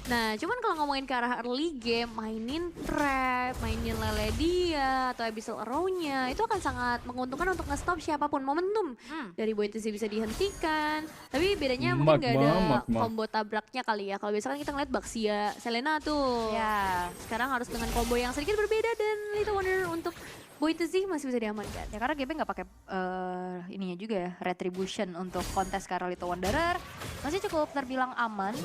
Nah, cuman kalau ngomongin ke arah early game, mainin trap, mainin lele dia, atau abyssal arrow-nya, itu akan sangat menguntungkan untuk nge-stop siapapun. Momentum dari Boytisi bisa dihentikan, tapi bedanya mungkin nggak ada combo tabraknya kali ya. Kalau biasanya kan kita ngeliat Baxia, Selena tuh. Ya, sekarang harus dengan combo yang sedikit berbeda dan Little Wonder untuk Boytisi masih bisa diamankan. Ya karena game nggak pakai ininya juga ya, retribution untuk kontes karena Little Wanderer. Masih cukup terbilang aman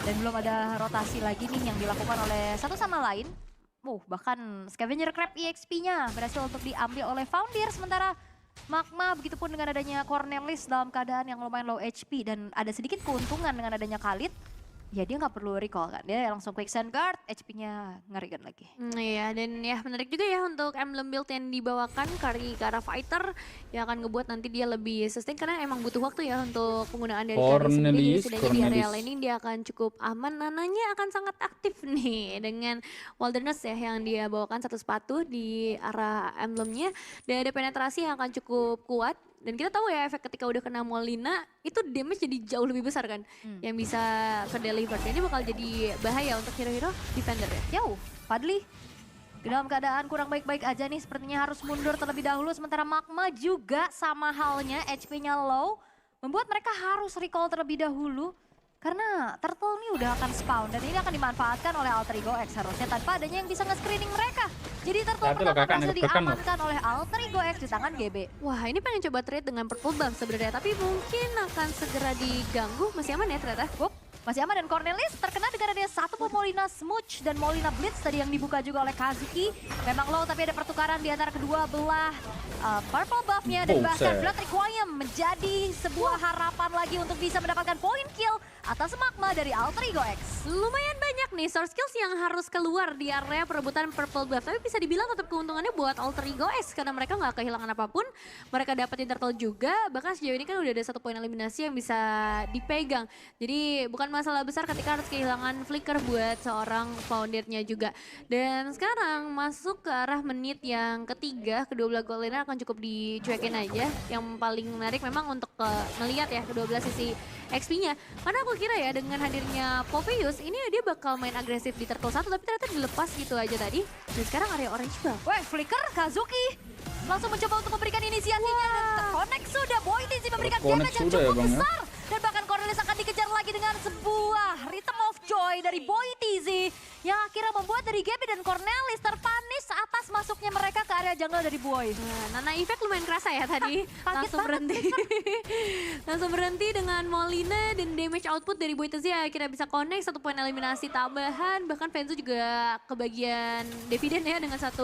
dan belum ada rotasi lagi nih yang dilakukan oleh satu sama lain. Bahkan Scavenger Crab EXP-nya berhasil untuk diambil oleh Foundir, sementara Magma begitupun dengan adanya Cornelis dalam keadaan yang lumayan low HP dan ada sedikit keuntungan dengan adanya Khalid. Ya dia nggak perlu recall kan, dia langsung quicksand guard, HP-nya ngerikan lagi. Iya, dan ya menarik juga ya untuk emblem build yang dibawakan ke arah fighter yang akan ngebuat nanti dia lebih sustain karena emang butuh waktu ya untuk penggunaan dari Kari sendiri. Setidaknya di area ini dia akan cukup aman, Nananya akan sangat aktif nih dengan Wilderness ya yang dia bawakan satu sepatu di arah emblemnya. Dan ada penetrasi yang akan cukup kuat. Dan kita tahu ya efek ketika udah kena Molina itu damage jadi jauh lebih besar kan yang bisa ke deliver. Ini bakal jadi bahaya untuk hero-hero defender ya. Fadli dalam keadaan kurang baik-baik aja nih, sepertinya harus mundur terlebih dahulu. Sementara Magma juga sama halnya HP-nya low, membuat mereka harus recall terlebih dahulu. Karena Turtle ini udah akan spawn dan ini akan dimanfaatkan oleh Alter Ego X harusnya tanpa adanya yang bisa nge-screening mereka. Jadi Turtle pertama berhasil diamankan oleh Alter Ego X di tangan GB. Wah, ini pengen coba trade dengan Purple Buff sebenarnya, tapi mungkin akan segera diganggu. Masih aman ya ternyata? Masih aman dan Cornelis terkena dengan adanya satu Molina Smooch dan Molina Blitz tadi yang dibuka juga oleh Kazuki. Memang low tapi ada pertukaran di antara kedua belah purple buff-nya dan bahkan Blood Requiem menjadi sebuah harapan lagi untuk bisa mendapatkan point kill atas Magma dari Alter Ego X. Lumayan banyak nih source kills yang harus keluar di area perebutan purple buff, tapi bisa dibilang tetap keuntungannya buat Alter Ego X karena mereka nggak kehilangan apapun. Mereka dapetin turtle juga, bahkan sejauh ini kan udah ada 1 poin eliminasi yang bisa dipegang. Jadi bukan masalah besar ketika harus kehilangan flicker buat seorang foundernya juga. Dan sekarang masuk ke arah menit yang ketiga, kedua belah goal laner akan cukup dicuekin aja. Yang paling menarik memang untuk melihat ya kedua belah sisi XP-nya. Karena aku kira ya dengan hadirnya Popeyus ini dia bakal main agresif di turtle 1 tapi ternyata dilepas gitu aja tadi. Dan sekarang area orange bang. Flicker Kazuki langsung mencoba untuk memberikan inisiasinya dan terkonek sudah. Boytisi memberikan damage yang cukup besar. Dan bahkan Cornelis akan dikejar lagi dengan sebuah Rhythm of Joy dari Boytisi yang akhirnya membuat dari Gaby dan Cornelis terpanis atas masuknya mereka ke area jungle dari Boy. Nana effect lumayan kerasa ya tadi. Langsung berhenti. Langsung berhenti dengan Molina dan damage output dari Boytisi akhirnya bisa connect 1 poin eliminasi tambahan. Bahkan Fenzu juga kebagian dividen ya dengan 1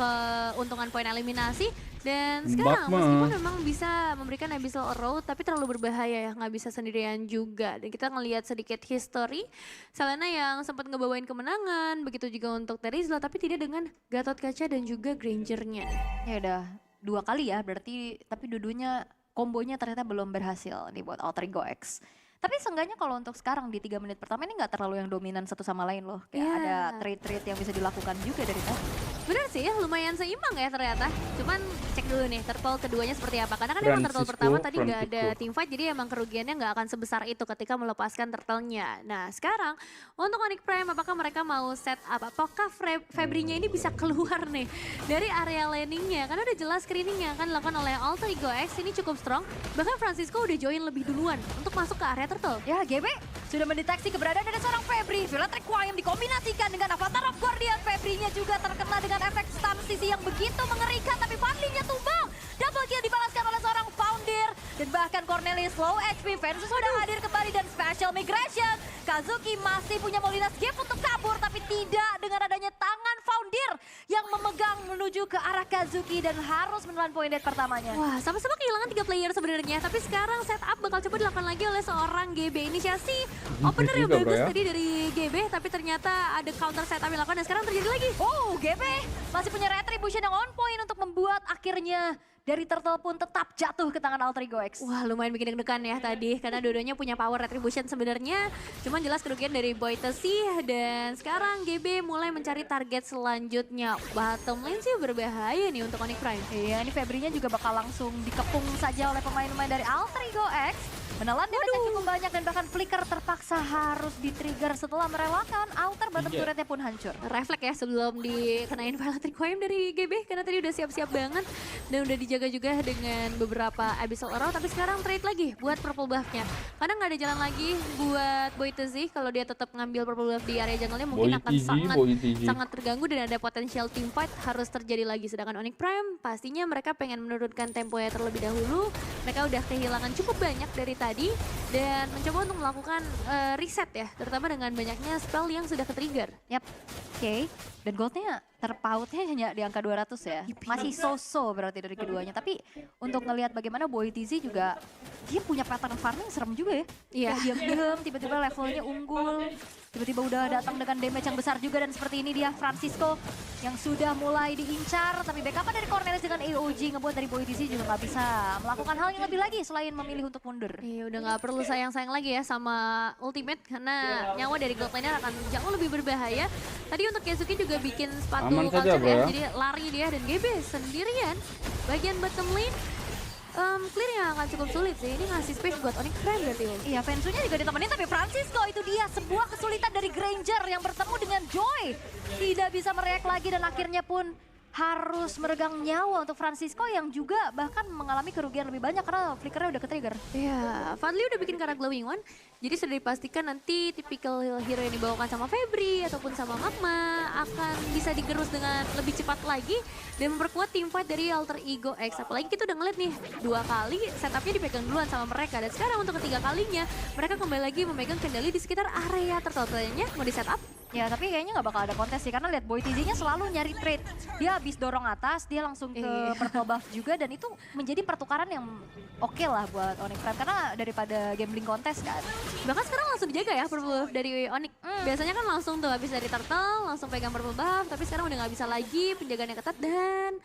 keuntungan poin eliminasi. Dan sekarang meskipun memang bisa memberikan abyssal arrow tapi terlalu berbahaya ya, nggak bisa sendirian juga. Dan kita ngelihat sedikit history Selena yang sempat ngebawain kemenangan, begitu juga untuk Terizla tapi tidak dengan Gatot Kaca dan juga Grangernya. Ya udah 2 kali ya berarti, tapi dua-duanya kombonya ternyata belum berhasil nih buat Alter Ego X. Tapi seenggaknya kalau untuk sekarang di 3 menit pertama ini nggak terlalu yang dominan satu sama lain loh. Kayak ada trade-trade yang bisa dilakukan juga dari tadi. Benar sih, lumayan seimbang ya ternyata. Cuman cek dulu nih turtle keduanya seperti apa. Karena kan emang turtle pertama tadi nggak ada teamfight, jadi emang kerugiannya nggak akan sebesar itu ketika melepaskan turtle-nya. Nah sekarang untuk Onyx Prime apakah mereka mau set up? Apakah Febri-nya ini bisa keluar nih dari area landing-nya? Karena udah jelas screening yang akan dilakukan oleh Alter Ego X ini cukup strong. Bahkan Francisco udah join lebih duluan untuk masuk ke area turtle. Ya GB sudah mendeteksi keberadaan dari seorang Febri. Violet Requiem dikombinasikan dengan Avatar of Guardian. Febri-nya juga terkena dengan efek stun sisi yang begitu mengerikan. Tapi Fadli-nya tumbang. Double kill dibalaskan oleh seorang Founder. Dan bahkan menyelamatkan Cornelis. Low HP, Vensus sudah hadir kembali dan special migration. Kazuki masih punya Molinas gift untuk kabur, tapi tidak dengan adanya tangan Foundir yang memegang menuju ke arah Kazuki dan harus menelan poin dead pertamanya. Wah, sama-sama kehilangan 3 player sebenarnya, tapi sekarang setup bakal coba dilakukan lagi oleh seorang GB. Inisiasi opener yang juga, bagus bro, ya. tadi dari GB, tapi ternyata ada counter setup yang dilakukan dan sekarang terjadi lagi. Oh, GB masih punya retribution yang on point untuk membuat akhirnya dari Turtle pun tetap jatuh ke tangan Alter Ego X. Wah, lumayan bikin deg-degan ya tadi, karena dua-duanya punya power retribution sebenarnya. Cuman jelas kerugian dari Boy Tesi, dan sekarang GB mulai mencari target selanjutnya. Bottom lane sih berbahaya nih untuk Onyx Prime. Iya, ini Febri-nya juga bakal langsung dikepung saja oleh pemain-pemain dari Alter Ego X. Menelan damage yang cukup banyak dan bahkan flicker terpaksa harus di-trigger setelah merelakan Alter bottom turretnya pun hancur. Refleks ya sebelum dikenain Violet Requiem dari GB, karena tadi udah siap-siap banget dan udah dijaga juga dengan beberapa Abyssal Arrow, tapi sekarang trade lagi buat purple buff-nya. Karena nggak ada jalan lagi buat Boy Tezi kalau dia tetap ngambil purple buff di area jungle-nya, mungkin akan sangat terganggu dan ada potensial team fight harus terjadi lagi. Sedangkan Onyx Prime pastinya mereka pengen menurunkan temponya terlebih dahulu. Mereka udah kehilangan cukup banyak dari tadi dan mencoba untuk melakukan reset ya, terutama dengan banyaknya spell yang sudah ke-trigger. Yap, oke. Dan goldnya terpautnya hanya di angka 200 ya. Masih so-so berarti dari keduanya. Tapi untuk ngelihat bagaimana Boy TZ juga, dia punya pattern farming serem juga ya. Iya. Diam-diam, tiba-tiba levelnya unggul. Tiba-tiba udah datang dengan damage yang besar juga, dan seperti ini dia Francisco yang sudah mulai diincar. Tapi backup dari Cornelis dengan AOG ngebuat dari Boy TZ juga nggak bisa melakukan hal yang lebih lagi selain memilih untuk mundur. Iya, udah nggak perlu sayang-sayang lagi ya sama ultimate, karena nyawa dari gold laner akan jauh lebih berbahaya. Tadi untuk Kazuki juga bikin sepatu Aman saja, culture bro, ya, ya. jadi lari dia dan GB sendirian. Bagian bottom lane, clear yang akan cukup sulit sih. Ini ngasih space buat Onyx Prime berarti. Iya, Vensunya juga ditemenin, tapi Francisco itu dia sebuah kesulitan dari Granger yang bertemu dengan Joy. Tidak bisa mereact lagi dan akhirnya pun harus meregang nyawa untuk Francisco yang juga bahkan mengalami kerugian lebih banyak karena flickernya udah ke-trigger. Iya, Fadli udah bikin karena Glowing One. Jadi sudah dipastikan nanti tipikal hero yang dibawakan sama Febri ataupun sama Magma akan bisa digerus dengan lebih cepat lagi dan memperkuat team fight dari Alter Ego X. Apalagi kita udah ngeliat nih 2 kali setupnya dipegang duluan sama mereka, dan sekarang untuk ketiga kalinya mereka kembali lagi memegang kendali di sekitar area turtle-nya. Mau di setup? Ya, tapi kayaknya nggak bakal ada kontes sih, karena lihat Boy TZ-nya selalu nyari trade. Dia habis dorong atas, dia langsung ke purple buff juga, dan itu menjadi pertukaran yang oke lah buat Onyx Prime, karena daripada gambling kontes kan. Bahkan sekarang langsung dijaga ya purple buff dari Onyx. Biasanya kan langsung tuh habis dari turtle, langsung pegang purple buff, tapi sekarang udah nggak bisa lagi, penjagaannya ketat dan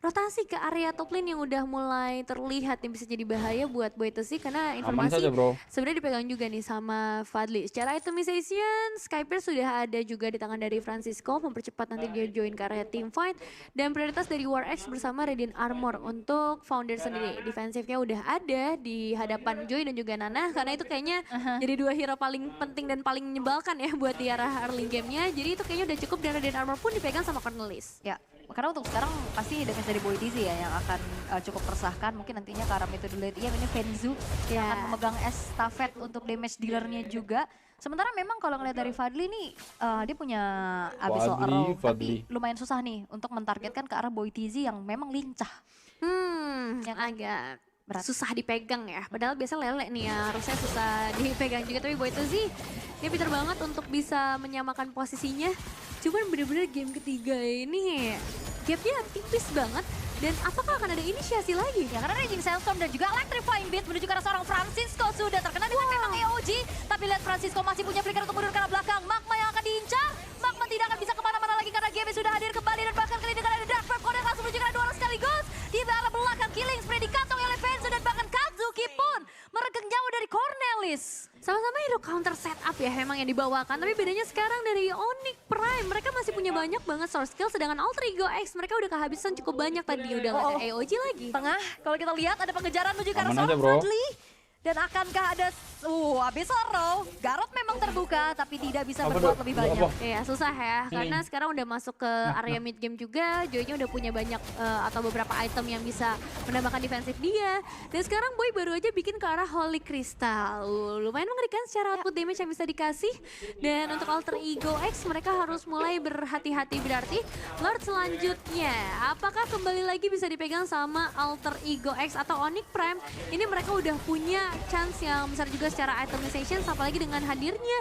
rotasi ke area top lane yang udah mulai terlihat yang bisa jadi bahaya buat Boy Tesi, karena informasi saja, bro. sebenarnya dipegang juga nih sama Fadli. Secara itemization, Skyper sudah ada juga di tangan dari Francisco, mempercepat nanti dia join ke area team fight, dan prioritas dari War X bersama Radiant Armor untuk Founder sendiri. Defensifnya udah ada di hadapan Joy dan juga Nana, karena itu kayaknya jadi 2 hero paling penting dan paling menyebalkan ya buat di arah early game-nya. Jadi itu kayaknya udah cukup, dan Radiant Armor pun dipegang sama Cornelis. Ya, karena untuk sekarang pasti defense dari Boy TZ ya yang akan cukup meresahkan. Mungkin nantinya ke arah metode late game ini Venzu yang akan memegang estafet untuk damage dealernya juga. Sementara memang kalau ngeliat dari Fadli nih, dia punya Abyssal Arrow, tapi lumayan susah nih untuk mentargetkan ke arah Boy TZ yang memang lincah. Yang agak berat. Susah dipegang ya, padahal biasa lele nih ya, harusnya susah dipegang juga. Tapi Boy Tezi dia pintar banget untuk bisa menyamakan posisinya. Cuman bener-bener game ketiga ini gapnya tipis banget. Dan apakah akan ada inisiasi lagi? Ya, karena Raging Sandstorm dan juga Electrifying Beat menuju ke arah seorang Francisco sudah terkena dengan memang AOG. Tapi lihat Francisco masih punya flicker untuk mundur ke arah belakang. Magma yang akan diincar. Magma tidak akan bisa kemana-mana lagi karena game sudah hadir kembali, dan bahkan kali ini dengan ada Dark Web Connect langsung menuju ke arah 2 orang sekaligus. Di arah belakang killing spree dikantongi oleh Venzu, dan bahkan Kazuki pun meregang nyawa dari Cornelis. Sama-sama hero counter setup ya memang yang dibawakan, tapi bedanya sekarang dari Onyx Prime, mereka masih punya banyak banget source skill, sedangkan Alter Ego X mereka udah kehabisan cukup banyak tadi, udah nggak ada AOG lagi. Tengah, kalau kita lihat ada pengejaran menuju ke arah Aman aja, seorang bro. Fadli. Dan akankah ada habis Oro, Garot memang terbuka tapi tidak bisa berbuat lebih banyak. Iya, susah ya. Karena sekarang udah masuk ke area mid game juga. Joy-nya udah punya banyak atau beberapa item yang bisa menambahkan defensif dia. Dan sekarang Boy baru aja bikin ke arah Holy Crystal. Lumayan mengerikan secara output damage yang bisa dikasih. Dan untuk Alter Ego X mereka harus mulai berhati-hati berarti. Lord selanjutnya, apakah kembali lagi bisa dipegang sama Alter Ego X atau Onyx Prime? Ini mereka udah punya chance yang besar juga secara itemization, apalagi dengan hadirnya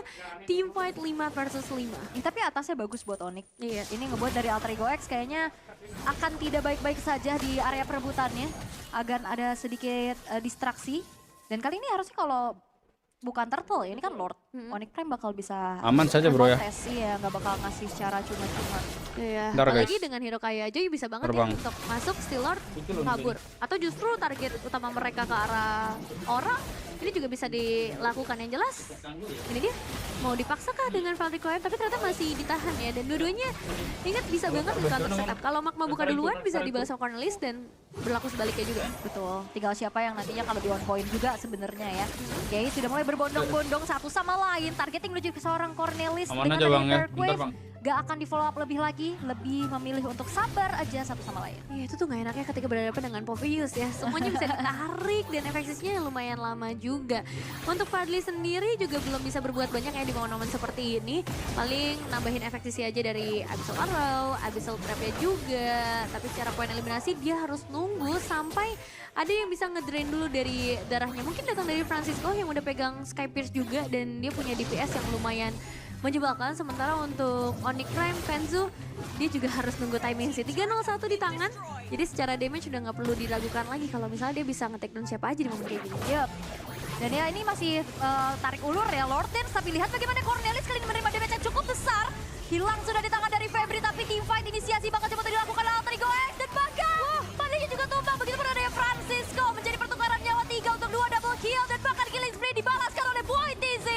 team fight 5 versus 5. Tapi atasnya bagus buat Onyx. Iya. Ini ngebuat dari Alter Ego X kayaknya akan tidak baik-baik saja di area perebutannya. Agar ada sedikit distraksi. Dan kali ini harusnya kalau bukan Turtle, ini kan Lord. Onyx Prime bakal bisa aman saja bro ya. Iya, nggak bakal ngasih secara cuma-cuma. Iya, Bentar, apalagi guys. dengan hero kayak Joy bisa banget Terbang. ya untuk masuk Steel Lord kabur. Atau justru target utama mereka ke arah orang, ini juga bisa dilakukan. Yang jelas, ini dia mau dipaksakah dengan Valkyrie Coil, tapi ternyata masih ditahan ya. Dan dua-duanya ingat bisa banget untuk setup. Kalau Magma buka duluan bisa dibalas sama Cornelis dan berlaku sebaliknya juga. Betul, tinggal siapa yang nantinya kalau di one point juga sebenarnya ya. Oke, sudah mulai berbondong-bondong satu sama lain. Targeting menuju ke seorang Cornelis Aman dengan aja, Bang, ya. Dark Bentar, Wave. Bang. Gak akan di follow up lebih lagi, lebih memilih untuk sabar aja satu sama lain. Iya, itu tuh gak enaknya ketika berhadapan dengan Povius ya. Semuanya bisa ditarik dan efektifnya lumayan lama juga. Untuk Fadli sendiri juga belum bisa berbuat banyak ya di momen-momen seperti ini. Paling nambahin efektifnya aja dari Abyssal Arrow, Abyssal Trap-nya juga. Tapi secara poin eliminasi dia harus nunggu sampai ada yang bisa ngedrain dulu dari darahnya. Mungkin datang dari Francisco yang udah pegang Sky Pierce juga dan dia punya DPS yang lumayan menjebalkan. Sementara untuk Onyx Prime, Fenzu, dia juga harus nunggu timing sih. 301 di tangan, jadi secara damage udah nggak perlu diragukan lagi kalau misalnya dia bisa nge-take down siapa aja di momen kayak gini. Yup. Dan ya ini masih tarik ulur ya Lord Dance, tapi lihat bagaimana Cornelis kali ini menerima damage yang cukup besar. Hilang sudah di tangan dari Febri, tapi team fight inisiasi bakal coba dilakukan oleh Alter Ego X. Dan bahkan Padanya juga tumbang, begitu pun ada Francisco menjadi pertukaran nyawa 3 untuk 2 double kill. Dan bahkan killing spree dibalaskan oleh Boy TZ.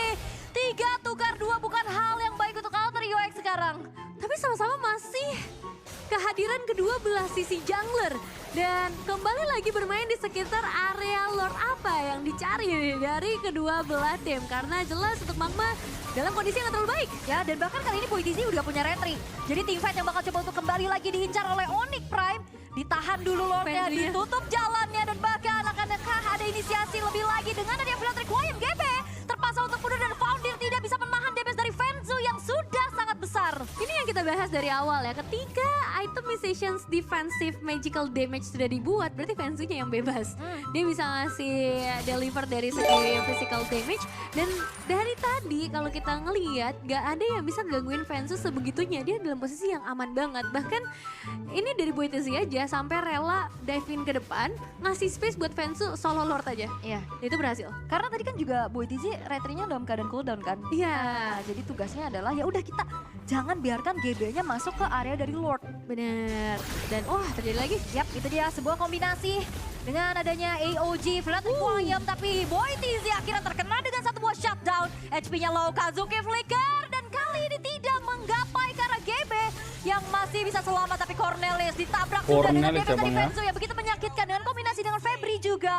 3 tukar 2 bukan hal yang baik untuk Alter Ego X sekarang. Tapi sama-sama masih kehadiran kedua belah sisi jungler. Dan kembali lagi bermain di sekitar area Lord. Apa yang dicari nih dari kedua belah tim? Karena jelas untuk Magma dalam kondisi yang terlalu baik. Ya, dan bahkan kali ini Boy TZ udah punya retri. Jadi tim fight yang bakal coba untuk kembali lagi diincar oleh Onyx Prime. Ditahan dulu Lordnya, ditutup jalannya, dan bahkan akankah ada inisiasi lebih lagi dengan ada yang bilang requiem GB. Terpaksa untuk mundur dan Foundir tidak bisa menahan damage dari Fenzu yang sudah sangat besar. Ini yang kita bahas dari awal ya, ketika itemizations defensive magical damage sudah dibuat, berarti Fenzunya yang bebas. Dia bisa ngasih deliver dari segi physical damage, dan dari tadi kalau kita ngelihat gak ada yang bisa gangguin Fenzu sebegitunya. Dia dalam posisi yang aman banget. Bahkan ini dari Boy TZ aja sampai rela dive in ke depan, ngasih space buat Fenzu solo Lord aja. Iya, itu berhasil. Karena tadi kan juga Boy TZ retrinya dalam keadaan cooldown kan. Iya. Nah, jadi tugasnya adalah ya udah kita jangan biarkan GB-nya masuk ke area dari Lord. Bener. Dan wah, terjadi lagi. Yap, itu dia sebuah kombinasi dengan adanya AOG Flat Requiem, tapi Boy TZ akhirnya terkena dengan satu buah shutdown. HP-nya low, Kazuki flicker, dan kali ini tidak menggapai ke arah GB yang masih bisa selamat, tapi Cornelis ditabrak sudah dengan Cornelis damage dari ya, Bang, Fenzu yang begitu menyakitkan, dengan kombinasi dengan Febri juga.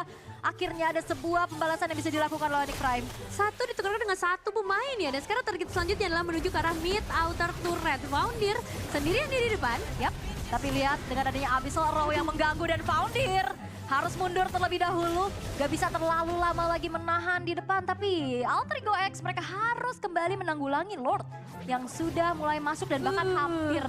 Akhirnya ada sebuah pembalasan yang bisa dilakukan oleh Onyx Prime. Satu ditukarkan dengan satu pemain ya, dan sekarang target selanjutnya adalah menuju ke arah mid outer turret. Foundir sendirian di depan. Yap, tapi lihat dengan adanya Abyssal Arrow yang mengganggu, dan Foundir harus mundur terlebih dahulu. Gak bisa terlalu lama lagi menahan di depan, tapi Alter Ego X mereka harus kembali menanggulangi Lord yang sudah mulai masuk dan bahkan hampir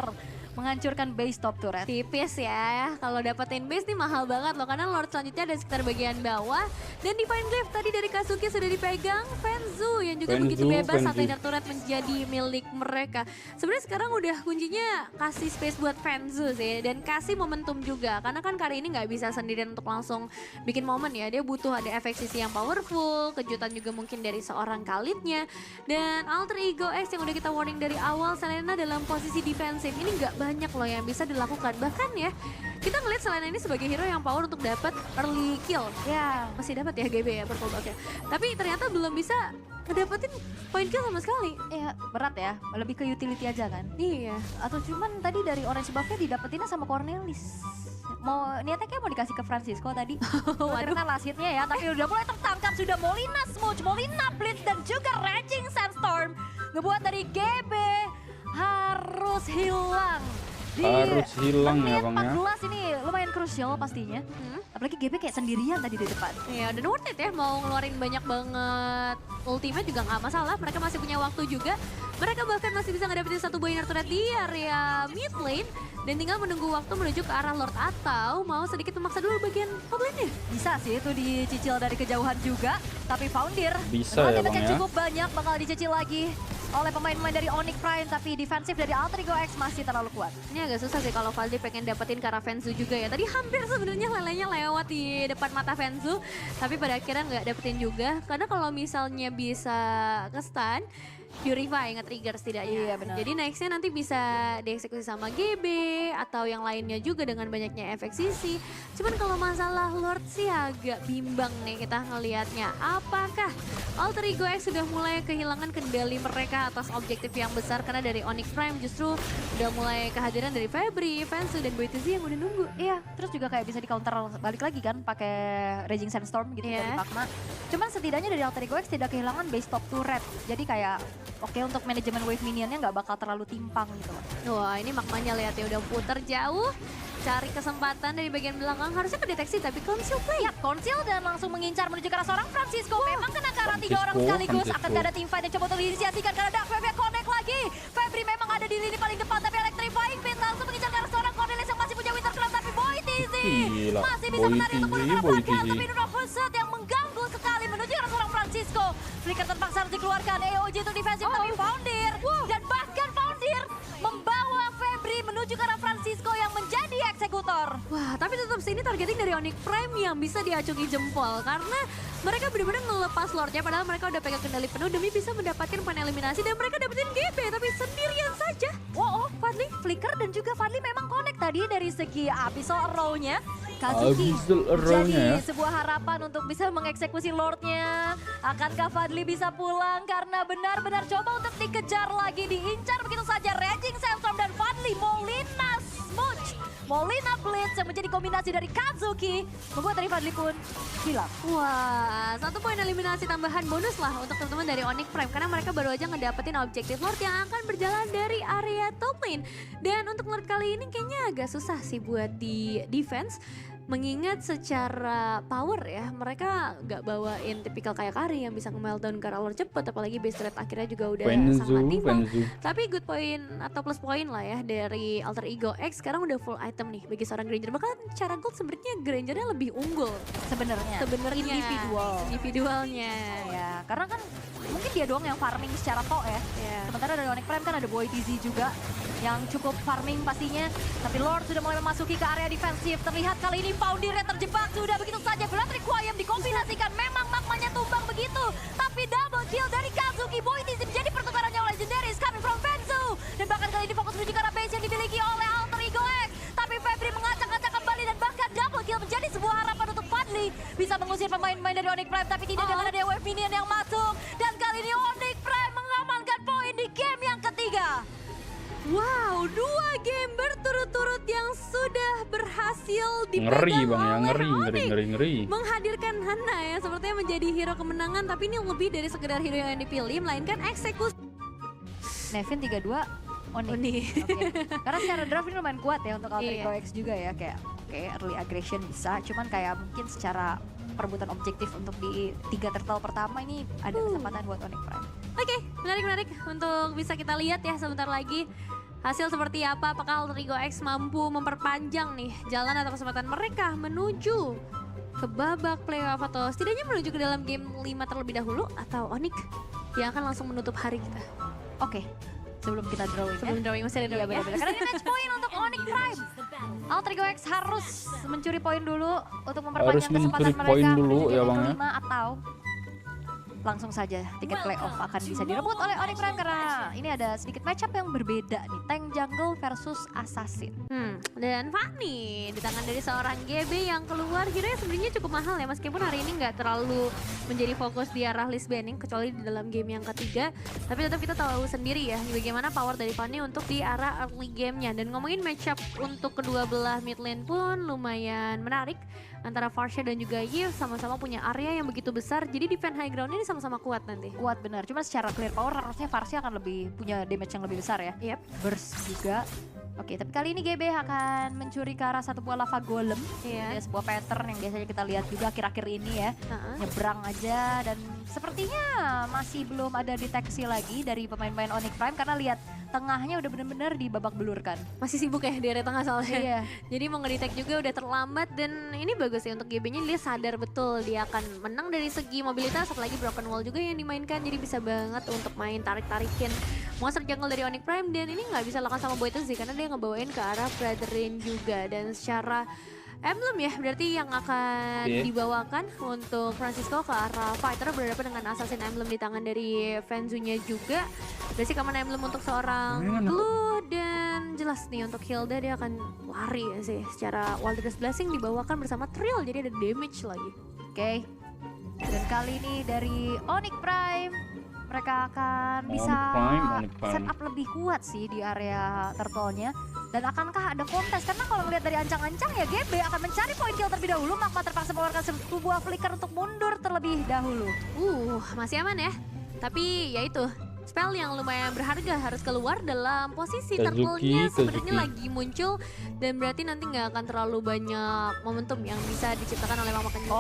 menghancurkan base top turret. Tipis ya, kalau dapetin base nih mahal banget loh, karena Lord selanjutnya ada sekitar bagian bawah. Dan Divine Glyph tadi dari Kazuki sudah dipegang Fenzu yang juga begitu bebas saat inner turret menjadi milik mereka. Sebenarnya sekarang udah kuncinya kasih space buat Fenzu sih, dan kasih momentum juga. Karena kan kali ini nggak bisa sendirian untuk langsung bikin momen ya, dia butuh ada efek sisi yang powerful, kejutan juga mungkin dari seorang Khalidnya. Dan Alter Ego X yang udah kita warning dari awal, Selena dalam posisi defensif ini nggak banyak loh yang bisa dilakukan. Bahkan ya, kita ngeliat Selena ini sebagai hero yang power untuk dapat early kill. Ya, masih dapat ya GB ya purple buff-nya. Tapi ternyata belum bisa ngedapetin point kill sama sekali. Iya, berat ya. Lebih ke utility aja kan. Iya. Atau cuman tadi dari orange buff-nya didapetinnya sama Cornelis. niatnya kayak mau dikasih ke Francisco tadi. Waduh kan last hitnya ya, tapi udah mulai tertangkap sudah Molina Smooch, Molina Blitz dan juga Raging Sandstorm ngebuat dari GB harus hilang. Harus hilang ya Bang ya. 14 ini lumayan krusial pastinya. Apalagi GB kayak sendirian tadi di depan. Iya, dan worth it ya, mau ngeluarin banyak banget ultimate juga nggak masalah. Mereka masih punya waktu juga. Mereka bahkan masih bisa ngedapetin satu buah inner turret di area mid lane. Dan tinggal menunggu waktu menuju ke arah Lord atau mau sedikit memaksa dulu bagian top lane-nya. Bisa sih itu dicicil dari kejauhan juga. Tapi Foundir bisa ya Bang ya. cukup banyak bakal dicicil lagi oleh pemain-pemain dari Onyx Prime. Tapi defensif dari Alter Ego X masih terlalu kuat. Ini agak susah sih kalau Valdi pengen dapetin ke arah Fenzu juga ya. Tadi hampir sebenarnya lelenya lewat di depan mata Fenzu. Tapi pada akhirnya nggak dapetin juga. Karena kalau misalnya bisa ke stun, Purify nge-trigger setidaknya. Iya benar. Jadi nextnya nanti bisa dieksekusi sama GB atau yang lainnya juga dengan banyaknya efek sisi. Cuman kalau masalah Lord sih agak bimbang nih kita ngelihatnya. Apakah Alter Ego X sudah mulai kehilangan kendali mereka atas objektif yang besar karena dari Onyx Prime justru udah mulai kehadiran dari Febri, Fansu dan BTZ yang udah nunggu. Iya, terus juga kayak bisa di counter balik lagi kan pakai Raging Sandstorm gitu dari Pakma. Cuman setidaknya dari Alter Ego X tidak kehilangan base top turret. Jadi kayak oke untuk manajemen wave minionnya nggak bakal terlalu timpang gitu loh. Wah ini maknanya lihat ya udah puter jauh. Cari kesempatan dari bagian belakang harusnya kedeteksi tapi conceal play. Ya conceal dan langsung mengincar menuju ke arah seorang Francisco. Memang kena ke arah 3 orang sekaligus. Akan ada tim fight yang coba untuk diinisiasikan karena Dark Wave connect lagi. Febri memang ada di lini paling depan tapi Electrifying Pit langsung mengincar ke arah seorang Cornelis yang masih punya Winter Crown tapi Boy TZ masih bisa menarik untuk menuju ke arah tapi Nura Pusat yang mengganggu sekali menuju ke arah seorang Francisco. Flicker terpaksa harus dikeluarkan AOG untuk defensif tapi Foundir dan bahkan Foundir membawa Febri menuju ke arah Francisco yang menjadi eksekutor. Wah, tapi tetap sini targeting dari Onyx Prime yang bisa diacungi jempol karena mereka benar-benar ngelepas Lordnya padahal mereka udah pegang kendali penuh demi bisa mendapatkan poin eliminasi dan mereka dapetin GB tapi sendirian saja. Oh, Fadli, Flicker dan juga Fadli memang connect tadi dari segi Abyssal Arrow-nya. Kazuki jadi sebuah harapan untuk bisa mengeksekusi Lordnya. Akankah Fadli bisa pulang karena benar-benar coba untuk dikejar lagi, diincar begitu saja Raging Sandstorm dan Fadli Molina Smooch. Molina Blitz yang menjadi kombinasi dari Kazuki membuat dari Fadli pun hilang. Wah, satu poin eliminasi tambahan bonus lah untuk teman-teman dari Onyx Prime karena mereka baru aja ngedapetin objektif Lord yang akan berjalan dari area top lane. Dan untuk Lord kali ini kayaknya agak susah sih buat di defense. Mengingat secara power ya, mereka nggak bawain tipikal kayak Kari yang bisa nge-meltdown ke arah Lord cepet, apalagi base rate akhirnya juga udah sangat timpang. Tapi good point atau plus point lah ya dari Alter Ego X sekarang udah full item nih bagi seorang Granger. Bahkan cara gold sebenarnya Grangernya lebih unggul sebenarnya. Individualnya. Ya, karena kan mungkin dia doang yang farming secara tok ya. Sementara dari Onyx Prime kan ada Boy TZ juga yang cukup farming pastinya. Tapi Lord sudah mulai memasuki ke area defensif. Terlihat kali ini Foundirnya terjebak sudah begitu saja. Blood Requiem dikombinasikan. Memang magmanya tumbang begitu. Tapi double kill dari Kazuki. Boy TZ menjadi pertukarannya oleh Legendaries coming from Fenzu. Dan bahkan kali ini fokus menuju ke arah base yang dimiliki oleh Alter Ego X. Tapi Febri mengacak-acak kembali dan bahkan double kill menjadi sebuah harapan untuk Fadli. Bisa mengusir pemain-pemain dari Onyx Prime tapi tidak dengan ada wave minion yang masuk. Dan kali ini Onyx Prime mengamankan poin di game yang ketiga. Wow, 2 game berturut-turut yang sudah berhasil dipegang ngeri Bang ya, oleh ngeri. Menghadirkan Hana ya, sepertinya menjadi hero kemenangan, tapi ini lebih dari sekedar hero yang dipilih, melainkan eksekusi. Nevin 3-2, Oni. Okay. Karena secara draft ini lumayan kuat ya untuk Alter Ego X juga ya, kayak early aggression bisa, cuman kayak mungkin secara perebutan objektif untuk di 3 turtle pertama ini ada kesempatan buat Onyx Prime. Oke, menarik untuk bisa kita lihat ya sebentar lagi. Hasil seperti apa, apakah Alter Ego X mampu memperpanjang nih jalan atau kesempatan mereka menuju ke babak playoff atau setidaknya menuju ke dalam game 5 terlebih dahulu atau Onyx yang akan langsung menutup hari kita. Oke, sebelum kita drawing masih ada drawing ya. Karena ini match point untuk Onyx Prime. Alter Ego X harus mencuri poin dulu untuk memperpanjang kesempatan mereka dulu ya Bang ya. Atau langsung saja tiket playoff akan bisa direbut oleh Onyx Prime karena ini ada sedikit matchup yang berbeda nih, tank jungle versus assassin. Dan Fanny di tangan dari seorang GB yang keluar, hero sebenarnya cukup mahal ya, meskipun hari ini nggak terlalu menjadi fokus di arah list banning kecuali di dalam game yang ketiga, tapi tetap kita tahu sendiri ya bagaimana power dari Fanny untuk di arah early gamenya. Dan ngomongin matchup untuk kedua belah mid lane pun lumayan menarik antara Farsha dan juga Yiv, sama-sama punya area yang begitu besar, jadi defense high ground ini sama-sama kuat nanti. Kuat benar, cuma secara clear power harusnya Farsha akan lebih punya damage yang lebih besar ya. Yep. Burst juga. Oke, tapi kali ini GB akan mencuri ke arah satu buah lava golem. Ada sebuah pattern yang biasanya kita lihat juga akhir-akhir ini ya. Nyebrang aja dan sepertinya masih belum ada deteksi lagi dari pemain-pemain Onyx Prime karena lihat tengahnya udah bener-bener di babak belurkan. Masih sibuk ya di area tengah soalnya. Iya. Jadi mau ngedetect juga udah terlambat dan ini bagus ya untuk GB-nya, dia sadar betul dia akan menang dari segi mobilitas, apalagi broken wall juga yang dimainkan, jadi bisa banget untuk main tarik-tarikin monster jungle dari Onyx Prime. Dan ini nggak bisa lakukan sama Boy itu sih karena dia ngebawain ke arah Bren juga. Dan secara emblem ya berarti yang akan dibawakan untuk Francisco ke arah fighter berhadapan dengan assassin emblem di tangan dari Fenzunya juga. Berarti common emblem untuk seorang Blue dan jelas nih untuk Hilda dia akan lari ya sih. Secara Wilderness Blessing dibawakan bersama Trill jadi ada damage lagi. Oke. Dan kali ini dari Onyx Prime mereka akan bisa setup lebih kuat sih di area turtle-nya. Dan akankah ada kontes? Karena kalau ngeliat dari ancang-ancang ya GB akan mencari poin kill terlebih dahulu. Magma terpaksa mengeluarkan sebuah flicker untuk mundur terlebih dahulu. Masih aman ya. Tapi ya itu, spell yang lumayan berharga harus keluar dalam posisi turtle-nya sebenarnya lagi muncul. Dan berarti nanti nggak akan terlalu banyak momentum yang bisa diciptakan oleh Mama Kenji.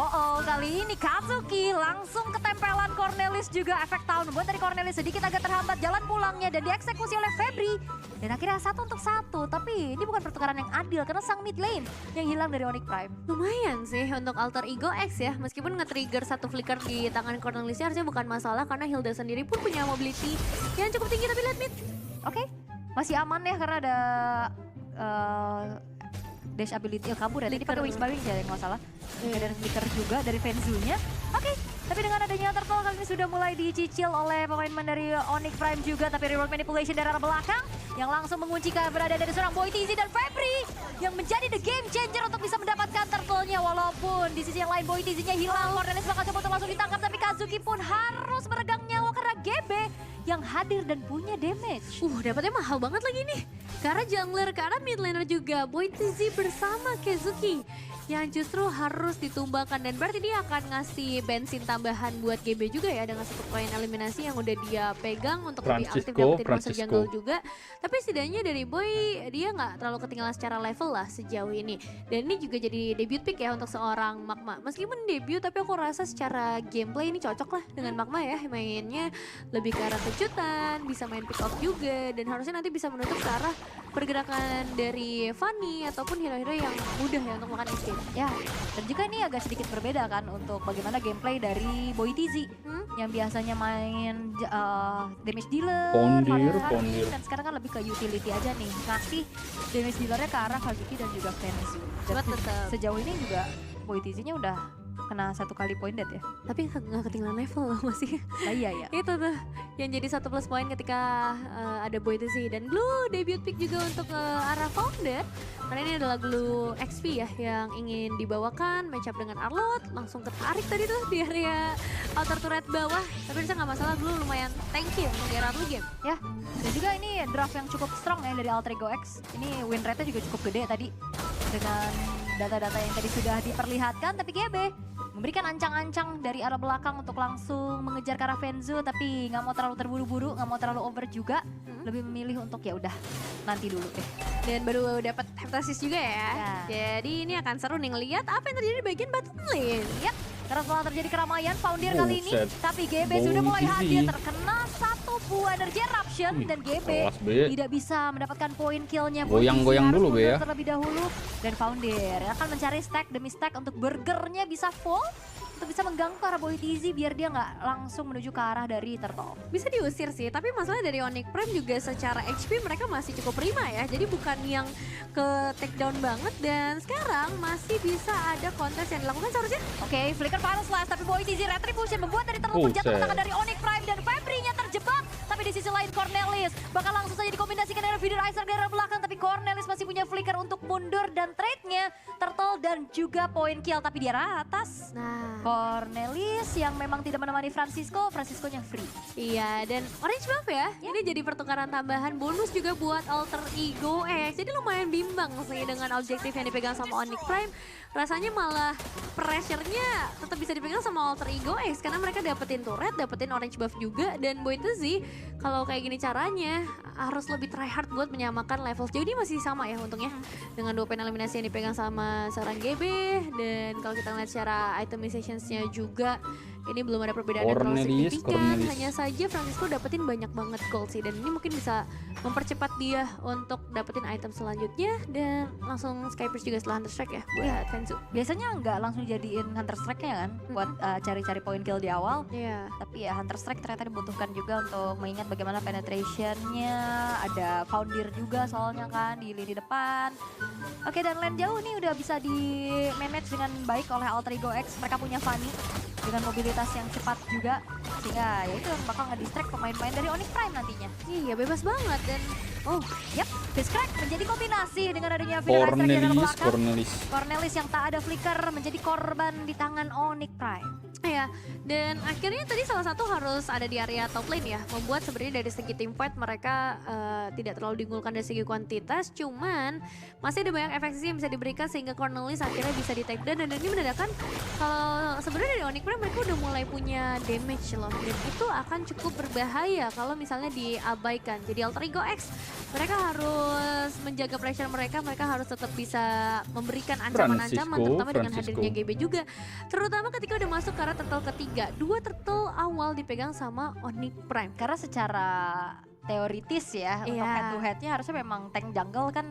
Kali ini Katsuki langsung ketempelan Cornelis juga efek tahun. Buat dari Cornelis sedikit agak terhambat jalan pulangnya dan dieksekusi oleh Febri. Dan akhirnya 1 untuk 1, tapi ini bukan pertukaran yang adil karena sang mid lane yang hilang dari Onyx Prime. Lumayan sih untuk alter ego X ya, meskipun nge-trigger satu flicker di tangan Cornelis harusnya bukan masalah karena Hilda sendiri pun punya mobility yang cukup tinggi, tapi lihat mid. Oke, masih aman ya karena ada dash ability kabur ya. Tadi pakai wings by wings ya nggak salah. Dan flicker juga dari Fenzunya. Oke, tapi dengan adanya turtle kali ini sudah mulai dicicil oleh pemain-pemain dari Onyx Prime juga. Tapi reroll manipulation dari arah belakang yang langsung mengunci keberadaan dari seorang Boy TZ dan Febri yang menjadi the game changer untuk bisa mendapatkan turtle-nya. Walaupun di sisi yang lain Boy TZ-nya hilang, Cornelis bakal coba untuk langsung ditangkap, tapi Kazuki pun harus meregang nyawa karena GB yang hadir dan punya damage. Dapatnya mahal banget lagi nih. Karena jungler, karena mid laner juga Boy TZ bersama Kazuki yang justru harus ditumbangkan, dan berarti dia akan ngasih bensin tambahan buat GB juga ya dengan satu poin eliminasi yang udah dia pegang untuk lebih aktif dapetin monster jungle juga. Tapi setidaknya dari Boy dia nggak terlalu ketinggalan secara level lah sejauh ini. Dan ini juga jadi debut pick ya untuk seorang Magma. Meskipun debut tapi aku rasa secara gameplay ini cocok lah dengan Magma ya, mainnya lebih ke arah kejutan, bisa main pick off juga, dan harusnya nanti bisa menutup ke arah pergerakan dari Fanny ataupun hero-hero yang mudah ya untuk makan escape. Ya, dan juga ini agak sedikit berbeda kan untuk bagaimana gameplay dari Boy TZ yang biasanya main damage dealer, pondir. Dan sekarang kan lebih ke utility aja nih, ngasih damage dealernya ke arah Kazuki dan juga Fenzu. Dan sejauh ini juga Boy TZ-nya udah kena 1 kali point dead ya. Tapi nggak ketinggalan level loh masih. Iya ya. Itu tuh yang jadi 1 plus poin ketika ada Boy TZ. Dan Blue debut pick juga untuk arah Founder. Karena ini adalah Blue XP ya yang ingin dibawakan, match up dengan Arlot, langsung ketarik tadi tuh di area outer turret bawah. Tapi bisa nggak masalah, Blue lumayan tanky untuk era early game. Ya, dan juga ini draft yang cukup strong ya dari Alter Ego X. Ini win rate-nya juga cukup gede tadi dengan data-data yang tadi sudah diperlihatkan. Tapi GB memberikan ancang-ancang dari arah belakang untuk langsung mengejar ke arah Fenzu, tapi nggak mau terlalu terburu-buru, nggak mau terlalu over juga. Lebih memilih untuk ya udah nanti dulu deh. Dan baru dapat heptasis juga ya. Jadi ini akan seru nih ngelihat apa yang terjadi di bagian BATLLE. Ya, karena setelah terjadi keramaian Founder kali ini, tapi GB sudah mulai hadir, terkena 1 buah energy eruption dan GB tidak bisa mendapatkan poin killnya. Goyang-goyang dulu Be ya. Terlebih dahulu, dan Founder akan mencari stack demi stack untuk burgernya bisa full untuk bisa bisa mengganggu ke arah Boy TZ biar dia nggak langsung menuju ke arah dari Turtle. Bisa diusir sih, tapi masalah dari Onyx Prime juga secara HP mereka masih cukup prima ya. Jadi bukan yang ke take down banget dan sekarang masih bisa ada kontes yang dilakukan seharusnya. Oke, flicker final slash tapi Boy TZ retribution membuat dari Turtle pun jatuh ke tangan dari Onyx Prime dan Febri-nya terjebak. Tapi di sisi lain Cornelis bakal langsung saja dikombinasikan dengan Feeder Ice dari arah belakang, tapi Cornelis masih punya flicker untuk mundur dan trade-nya Turtle dan juga point kill, tapi di arah atas. Nah, Cornelis yang memang tidak menemani Francisco-nya free. iya, dan orange buff ya. Ini jadi pertukaran tambahan bonus juga buat alter ego X. Jadi lumayan bimbang sih dengan objektif yang dipegang sama Onyx Prime. Rasanya malah pressure-nya tetap bisa dipegang sama alter ego X karena mereka dapetin turret, dapetin orange buff juga, dan Boy TZ kalau kayak gini caranya harus lebih try hard buat menyamakan level. Sejauh ini masih sama ya untungnya dengan 2 poin eliminasi yang dipegang sama seorang GB, dan kalau kita lihat secara itemizations-nya juga ini belum ada perbedaan yang terlalu signifikan. Hanya saja Francisco dapetin banyak banget gold sih, dan ini mungkin bisa mempercepat dia untuk dapetin item selanjutnya, dan langsung Skypers juga setelah Hunter Strike ya buat Fenzu. Biasanya nggak langsung jadiin Hunter Strike-nya kan buat cari-cari point kill di awal. Iya. Tapi ya Hunter Strike ternyata dibutuhkan juga untuk mengingat bagaimana penetration-nya. Ada Foundir juga soalnya kan di lini depan. Oke, dan lane jauh nih udah bisa di-manage dengan baik oleh Alter Ego X. Mereka punya Fanny dengan mobilitas yang cepat juga, sehingga ya itu yang bakal nge-distract pemain-pemain dari Onyx Prime nantinya. Iya, bebas banget, dan Fist Crack menjadi kombinasi dengan adanya Feeder Ice di dalam belakang. Cornelis yang tak ada flicker menjadi korban di tangan Onyx Prime. Ya, dan akhirnya tadi salah satu harus ada di area top lane ya. Membuat sebenarnya dari segi team fight mereka tidak terlalu diunggulkan dari segi kuantitas. Cuman masih ada banyak efek yang bisa diberikan sehingga Cornelis akhirnya bisa di take down. Dan ini menandakan kalau sebenarnya dari Onyx Prime mereka udah mulai punya damage loh. Dan itu akan cukup berbahaya kalau misalnya diabaikan. Jadi Alter Ego X mereka harus menjaga pressure mereka. Mereka harus tetap bisa memberikan ancaman-ancaman terutama dengan hadirnya GB juga. Terutama ketika udah masuk ke arah turtle ketiga. 2 turtle awal dipegang sama Onyx Prime. Karena secara teoritis ya, untuk head to headnya harusnya memang tank jungle kan.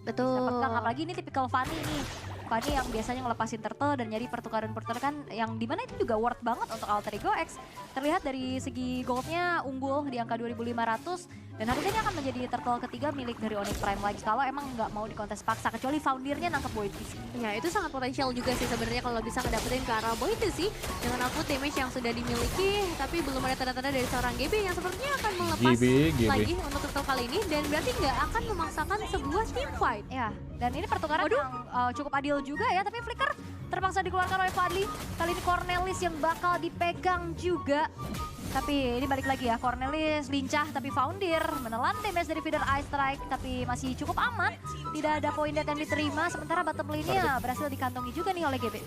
Betul. Bisa pegang, apalagi ini tipikal Fanny nih. Fanny yang biasanya ngelepasin turtle dan nyari pertukaran-pertukaran yang dimana itu juga worth banget untuk Alter Ego X. Terlihat dari segi goldnya unggul di angka 2.500 dan harusnya ini akan menjadi turtle ketiga milik dari Onyx Prime lagi kalau emang nggak mau dikontes paksa, kecuali Foundirnya nangkep Boy TZ. Ya, itu sangat potensial juga sih sebenarnya kalau bisa ngedapetin ke arah Boy TZ dengan output damage yang sudah dimiliki, tapi belum ada tanda-tanda dari seorang GB yang sepertinya akan melepas lagi untuk turtle kali ini, dan berarti nggak akan memaksakan sebuah team fight. Ya, dan ini pertukaran yang cukup adil juga ya, tapi flicker terpaksa dikeluarkan oleh Fadli. Kali ini Cornelis yang bakal dipegang juga. Tapi ini balik lagi ya, Cornelis lincah tapi Foundir menelan damage dari Feeder Ice Strike, tapi masih cukup aman. Tidak ada point death yang diterima, sementara bottom lane-nya berhasil dikantongi juga nih oleh GB.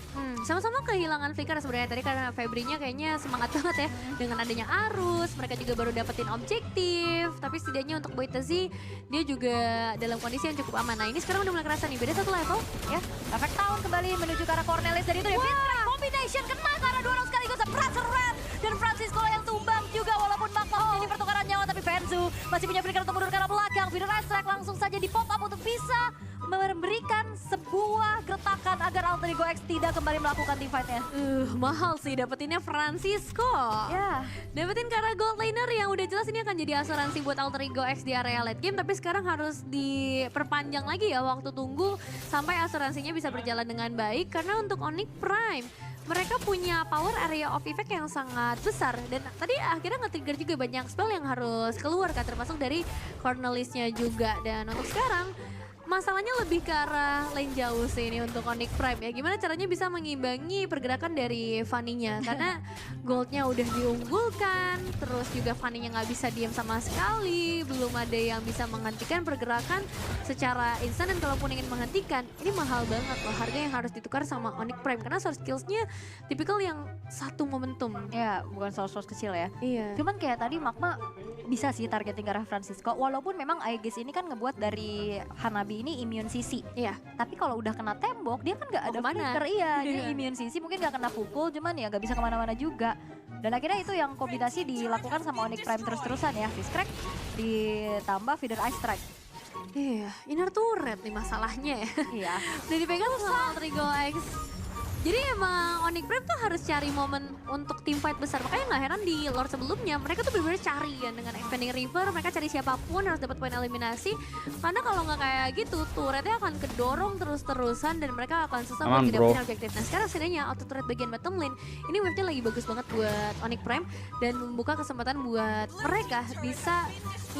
Sama-sama kehilangan flicker sebenarnya tadi karena Febri-nya kayaknya semangat banget ya dengan adanya arus. Mereka juga baru dapetin objektif, tapi setidaknya untuk Boy TZ dia juga dalam kondisi yang cukup aman. Nah, ini sekarang udah mulai kerasa nih, beda satu level ya. Efek tahun kembali menuju ke arah Cornelis, dari itu ya Fist Crack combination kena ke arah 2 orang sekaligus, pressure red dan Francisco yang tumbang juga walaupun bakal jadi pertukaran nyawa, tapi Fenzu masih punya flicker untuk mundur ke arah belakang. Feeder Ice Strike langsung saja di pop up untuk bisa memberikan sebuah gertakan agar Alter Ego X tidak kembali melakukan team fight-nya. Mahal sih dapetinnya Francisco. Ya. Dapetin ke arah gold laner yang udah jelas ini akan jadi asuransi buat Alter Ego X di area late game, tapi sekarang harus diperpanjang lagi ya waktu tunggu sampai asuransinya bisa berjalan dengan baik, karena untuk Onyx Prime mereka punya power area of effect yang sangat besar, dan tadi akhirnya nge-trigger juga banyak spell yang harus keluar kan, termasuk dari Cornelis-nya juga. Dan untuk sekarang masalahnya lebih ke arah lane jauh sih ini untuk Onyx Prime ya. Gimana caranya bisa mengimbangi pergerakan dari Fanny-nya, karena goldnya udah diunggulkan, terus juga Fanny-nya nggak bisa diam sama sekali, belum ada yang bisa menghentikan pergerakan secara instan, dan kalaupun ingin menghentikan ini mahal banget loh harga yang harus ditukar sama Onyx Prime, karena source skills-nya tipikal yang satu momentum. Ya, bukan source kecil ya. Iya. Cuman kayak tadi Magma bisa sih targeting ke arah Francisco, walaupun memang Aegis ini kan ngebuat dari Hanabi ini immune CC. Iya. Tapi kalau udah kena tembok dia kan nggak ada flicker, iya. Dia immune CC mungkin nggak kena pukul, cuman ya nggak bisa kemana-mana juga. Dan akhirnya itu yang kombinasi dilakukan sama Onyx Prime terus-terusan ya. Fist Crack ditambah Feeder Ice Strike. Iya, inner turret nih masalahnya ya. Iya. Udah dipegang sama Alter Ego X. Jadi emang Onyx Brave tuh harus cari momen untuk team fight besar. Makanya nggak heran di Lord sebelumnya mereka tuh benar-benar cari kan dengan expanding river, mereka cari siapapun harus dapat poin eliminasi. Karena kalau nggak kayak gitu, turretnya akan kedorong terus-terusan dan mereka akan susah buat dapetin objektif. Nah sekarang setidaknya auto turret bagian bottom lane ini wave-nya lagi bagus banget buat Onyx Prime dan membuka kesempatan buat mereka bisa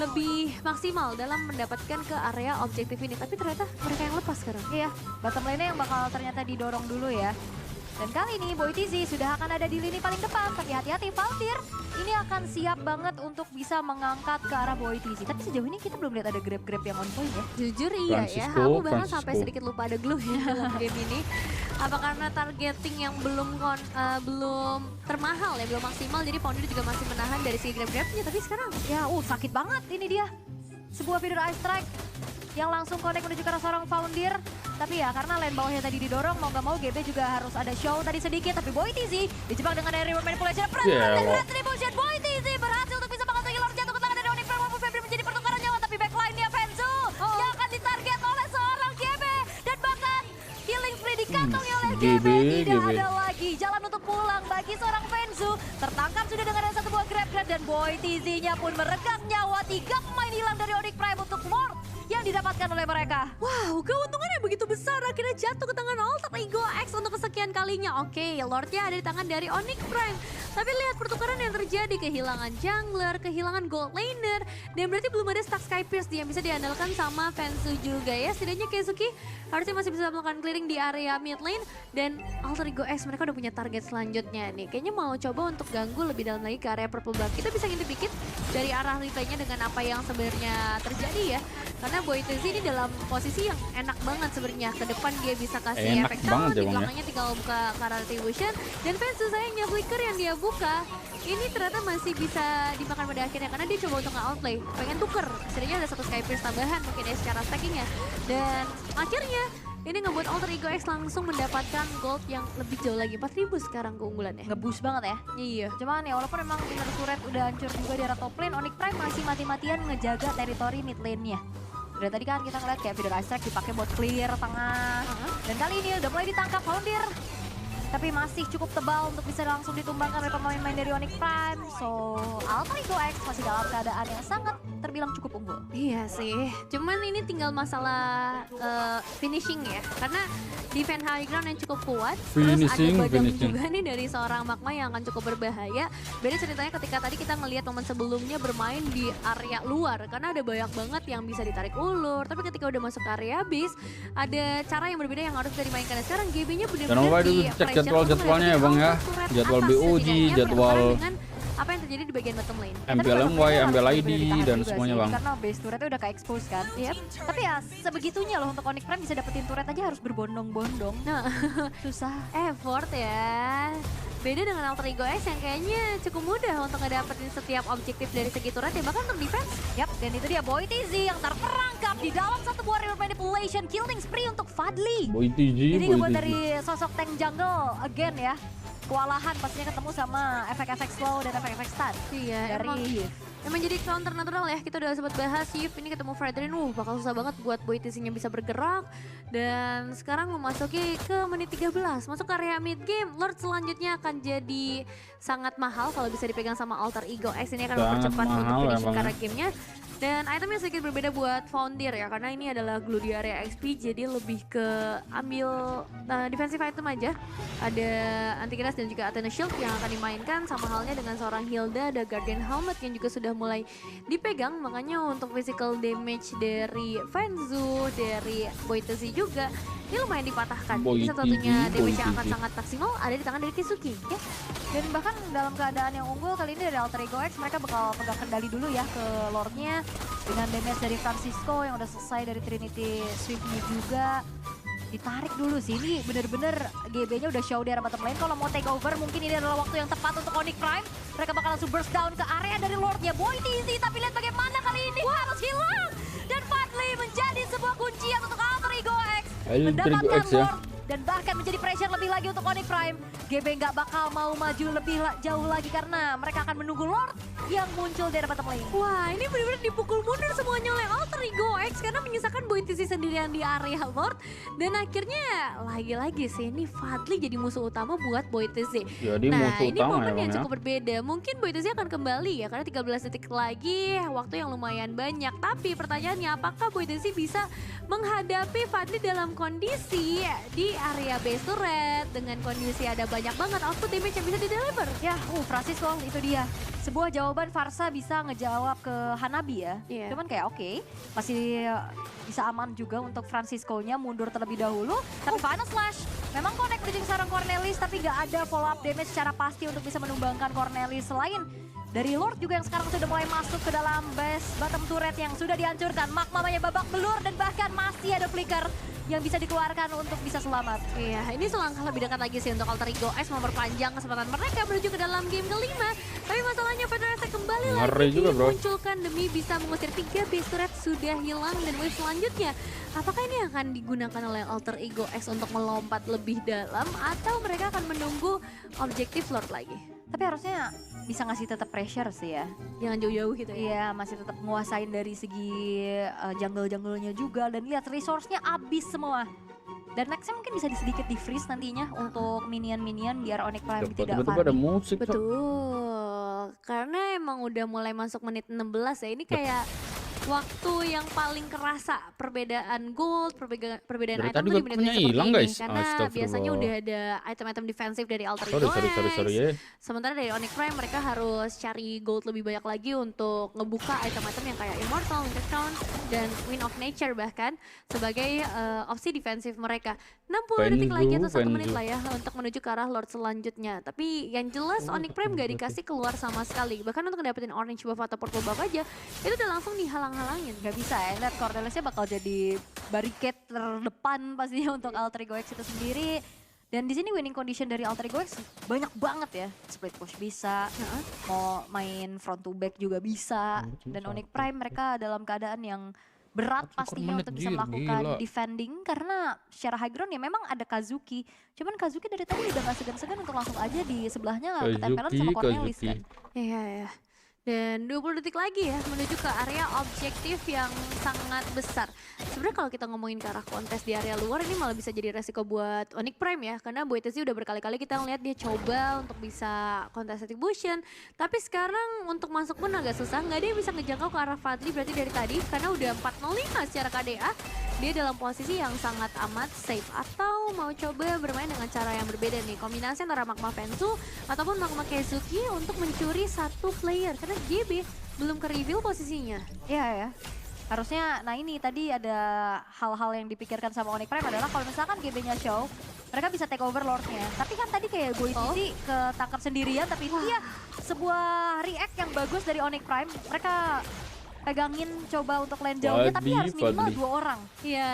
lebih maksimal dalam mendapatkan ke area objektif ini. Tapi ternyata mereka yang lepas sekarang. Iya, bottom lane-nya yang bakal ternyata didorong dulu ya. Dan kali ini Boy TZ sudah akan ada di lini paling depan. Tapi hati-hati, Valtir ini akan siap banget untuk bisa mengangkat ke arah Boy TZ. Tapi sejauh ini kita belum lihat ada grab-grab yang on point ya. Jujur iya ya, aku bahkan sampai sedikit lupa ada glue ya dalam game ini. Apa karena targeting yang belum termahal ya, belum maksimal. Jadi Founder juga masih menahan dari si grab-grabnya. Tapi sekarang ya sakit banget ini dia. Sebuah feeder ice strike yang langsung connect menuju ke arah seorang Founder. Tapi ya karena lane bawahnya tadi didorong, mau gak mau GB juga harus ada show tadi sedikit. Tapi Boy TZ dijebak dengan dari manipulation. Peraturan dan retribution. Boy TZ berhasil untuk bisa mengantongi Lord jatuh ke tangan dari Onyx Prime. Febri menjadi pertukaran nyawa. Tapi backline-nya Fenzu yang akan ditarget oleh seorang GB. Dan bahkan healing spree di kantongnya oleh GB. Tidak ada lagi jalan untuk pulang bagi seorang Fenzu. Tertangkap sudah dengan satu buah grab-grab. Dan Boy TZ-nya pun meregang nyawa. 3 pemain hilang dari Onyx Prime untuk Lord yang didapatkan oleh mereka. Wow, keuntungannya begitu besar. Akhirnya jatuh ke tangan Alter Ego X untuk kesekian kalinya. Oke, Lordnya ada di tangan dari Onyx Prime. Tapi lihat pertukaran yang terjadi. Kehilangan jungler, kehilangan gold laner. Dan berarti belum ada stack Skypierce yang bisa diandalkan sama Fenzu juga ya. Setidaknya Keisuke harusnya masih bisa melakukan clearing di area mid lane. Dan Alter Ego X mereka udah punya target selanjutnya nih. Kayaknya mau coba untuk ganggu lebih dalam lagi ke area purple buff. Kita bisa ngintip dikit dari arah replaynya dengan apa yang sebenarnya terjadi ya. Karena Boy TZ ini dalam posisi yang enak banget sebenarnya. Ke depan dia bisa kasih efek down, di belakangnya tinggal buka Kara Retribution. Dan Fenzu sayangnya flicker yang dia buka, ini ternyata masih bisa dimakan pada akhirnya. Karena dia coba untuk nge-outplay, pengen tuker. Setidaknya ada satu Skypierce tambahan mungkin ya secara stackingnya. Dan akhirnya ini ngebuat Alter Ego X langsung mendapatkan gold yang lebih jauh lagi. 4.000 sekarang keunggulannya. Nge-boost banget ya. Iya. Cuman ya walaupun emang inner turret udah hancur juga di arah top lane, Onyx Prime masih mati-matian ngejaga teritori mid lane-nya. Udah tadi kan kita ngeliat kayak feeder ice strike dipakai buat clear tengah. Dan kali ini udah mulai ditangkap Founder. Tapi masih cukup tebal untuk bisa langsung ditumbangkan oleh pemain-pemain dari Onyx Prime. So, Alter Ego X masih dalam keadaan yang sangat terbilang cukup unggul. Iya sih, cuman ini tinggal masalah finishing ya. Karena defense high ground yang cukup kuat. Terus ada badam juga nih dari seorang Magma yang akan cukup berbahaya. Beda ceritanya ketika tadi kita ngelihat momen sebelumnya bermain di area luar. Karena ada banyak banget yang bisa ditarik ulur. Tapi ketika udah masuk ke area base, ada cara yang berbeda yang harus bisa dimainkan. Sekarang GB-nya benar-benar di jadwalnya ya Bang ya, jadwal BOG, jadwal apa yang terjadi di bagian bottom lane. MPLMY, MPLID dan semuanya Bang. Karena base turretnya udah ke-expose kan. Yep. Tapi ya sebegitunya loh untuk Onyx Prime bisa dapetin turret aja harus berbondong-bondong. Nah, susah. Effort ya. Beda dengan Alter Ego X yang kayaknya cukup mudah untuk ngedapetin setiap objektif dari segi turret ya, bahkan untuk defense. Yap, dan itu dia Boy TZ yang terperangkap di dalam satu buah river manipulation killing spree untuk Fadli. Boy TZ, ini ngebuat dari sosok tank jungle again ya. Kewalahan pastinya ketemu sama efek-efek slow dan efek-efek stun. Iya, dari emang jadi counter natural ya, kita udah sempat bahas Shift ini ketemu Fredrin, bakal susah banget buat Boy TZ-nya bisa bergerak. Dan sekarang memasuki ke menit 13, masuk ke area mid game. Lord selanjutnya akan jadi sangat mahal kalau bisa dipegang sama Alter Ego X. Ini akan mempercepat untuk finishing karena gamenya. Dan itemnya sedikit berbeda buat Founder ya, karena ini adalah glue di area XP, jadi lebih ke ambil defensive item aja. Ada Antikiras dan juga Athena Shield yang akan dimainkan, sama halnya dengan seorang Hilda, ada Guardian Helmet yang juga sudah mulai dipegang. Makanya untuk physical damage dari Fenzu, dari Boy TZ juga, ini lumayan dipatahkan. Jadi satu-satunya damage yang akan sangat maksimal ada di tangan dari Keisuke. Ya. Dan bahkan dalam keadaan yang unggul kali ini dari Alter Ego X, mereka bakal pegang kendali dulu ya ke Lordnya. Dengan damage dari Francisco yang udah selesai dari Trinity Swift-nya juga. Ditarik dulu sih, ini bener-bener GB-nya udah show di arah bottom lane. Kalau mau take over mungkin ini adalah waktu yang tepat untuk Onyx Prime. Mereka bakal langsung burst down ke area dari Lordnya Boy TZ. Tapi lihat bagaimana kali ini harus hilang. Dan Fadli menjadi sebuah kuncian untuk Alter Ego X. Mendapatkan Lord dan bahkan menjadi pressure lebih lagi untuk Onyx Prime. GB nggak bakal mau maju lebih jauh lagi karena mereka akan menunggu Lord yang muncul dari bottom lane. Wah, ini benar-benar dipukul mundur semuanya oleh Alter Ego X karena menyisakan Boy TC sendirian di area Lord. Dan akhirnya lagi-lagi sih ini Fadli jadi musuh utama buat Boy TC. Jadi Nah, musuh ini utama momen ya, yang Bang, ya. cukup berbeda. Mungkin Boy TC akan kembali ya karena 13 detik lagi, waktu yang lumayan banyak. Tapi pertanyaannya apakah Boy TC bisa menghadapi Fadli dalam kondisi di area base turret dengan kondisi ada banyak banget output damage yang bisa di-deliver. Ya, Francisco itu dia. Sebuah jawaban Farsa bisa ngejawab ke Hanabi ya. Iya. Cuman kayak oke, masih bisa aman juga untuk Francisco-nya mundur terlebih dahulu. Tapi final slash, memang connect menuju ke sarang Cornelis tapi gak ada follow up damage secara pasti untuk bisa menumbangkan Cornelis. Selain dari Lord juga yang sekarang sudah mulai masuk ke dalam base bottom turret yang sudah dihancurkan. Magmanya babak belur dan bahkan masih ada flicker yang bisa dikeluarkan untuk bisa selamat. Iya, ini selangkah lebih dekat lagi sih untuk Alter Ego X memperpanjang kesempatan mereka menuju ke dalam game kelima. Tapi masalahnya Federasi kembali Ngeri lagi juga, bro. dimunculkan demi bisa mengusir 3 base turret sudah hilang dan wave selanjutnya. Apakah ini akan digunakan oleh Alter Ego X untuk melompat lebih dalam atau mereka akan menunggu objektif Lord lagi? Tapi harusnya bisa ngasih tetap pressure sih ya. Jangan jauh-jauh gitu ya. Iya, masih tetap nguasain dari segi jungle-junglenya juga dan lihat resource-nya habis semua. Dan nextnya mungkin bisa sedikit di freeze nantinya untuk minion-minion biar Onyx Prime tidak Tiba-tiba ada farming. musik. Sok. Betul. Karena emang udah mulai masuk menit 16 ya. Ini kayak waktu yang paling kerasa perbedaan gold, perbedaan Dari item tadi tuh di webcamnya menit-menit seperti hilang, ini. guys. Karena Astagfirullah. biasanya udah ada item-item defensif dari Alter Ego Sorry X. ya. Sementara dari Onyx Prime mereka harus cari gold lebih banyak lagi untuk ngebuka item-item yang kayak Immortal, Winter Crown, dan Wind of Nature bahkan sebagai opsi defensif mereka. 60 detik lagi atau 1 menit lah ya untuk menuju ke arah Lord selanjutnya. Tapi yang jelas Onyx Prime gak dikasih keluar sama sekali. Bahkan untuk ngedapetin orange buff atau purple buff aja itu udah langsung dihalang-halangin. Gak bisa ya, lihat Cornelisnya bakal jadi barricade terdepan pastinya untuk Alter Ego X itu sendiri. Dan di sini winning condition dari Alter Ego X banyak banget ya. Split push bisa, mau main front to back juga bisa. Dan Onyx Prime mereka dalam keadaan yang berat pastinya untuk bisa melakukan defending karena secara high ground ya memang ada Kazuki. Cuman Kazuki dari tadi udah gak segan-segan untuk langsung aja di sebelahnya ketempelan sama Cornelis kan. Iya. Dan 20 detik lagi ya menuju ke area objektif yang sangat besar. Sebenarnya kalau kita ngomongin ke arah kontes di area luar ini malah bisa jadi resiko buat Onyx Prime ya. Karena Boy TC udah berkali-kali kita ngeliat dia coba untuk bisa kontes distribution. Tapi sekarang untuk masuk pun agak susah. Nggak ada yang bisa ngejangkau ke arah Fadli berarti dari tadi. Karena udah 4-0-5 secara KDA. Dia dalam posisi yang sangat amat safe. Atau mau coba bermain dengan cara yang berbeda nih. Kombinasi antara Magma Fensu ataupun Magma Keisuke untuk mencuri satu player. Karena GB belum ke-reveal posisinya. Iya ya. Harusnya, nah ini tadi ada hal-hal yang dipikirkan sama Onyx Prime adalah kalau misalkan GB-nya show, mereka bisa take over Lord-nya. Tapi kan tadi kayak Boy TC ketangkap sendirian, tapi itu ya sebuah react yang bagus dari Onyx Prime. Mereka pegangin coba untuk lane jauhnya, tapi harus minimal 2 orang. Iya,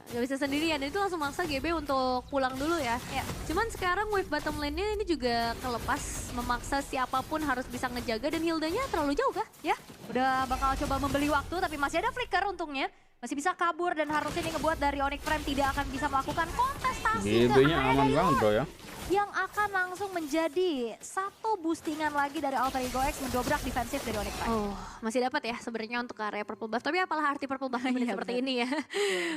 gak bisa sendirian. Dan itu langsung maksa GB untuk pulang dulu ya. Cuman sekarang wave bottom lane-nya ini juga kelepas, memaksa siapapun harus bisa ngejaga dan Hildanya terlalu jauh kah? Ya, udah bakal coba membeli waktu, tapi masih ada flicker untungnya. Masih bisa kabur dan harusnya ini ngebuat dari Onyx Prime tidak akan bisa melakukan kontestasi ke GB-nya area aman banget bro ya. yang akan langsung menjadi satu boostingan lagi dari Alter Ego X mendobrak defensif dari Onyx Prime. Oh, masih dapat ya sebenarnya untuk area purple buff. Tapi apalah arti purple buff seperti ini ya.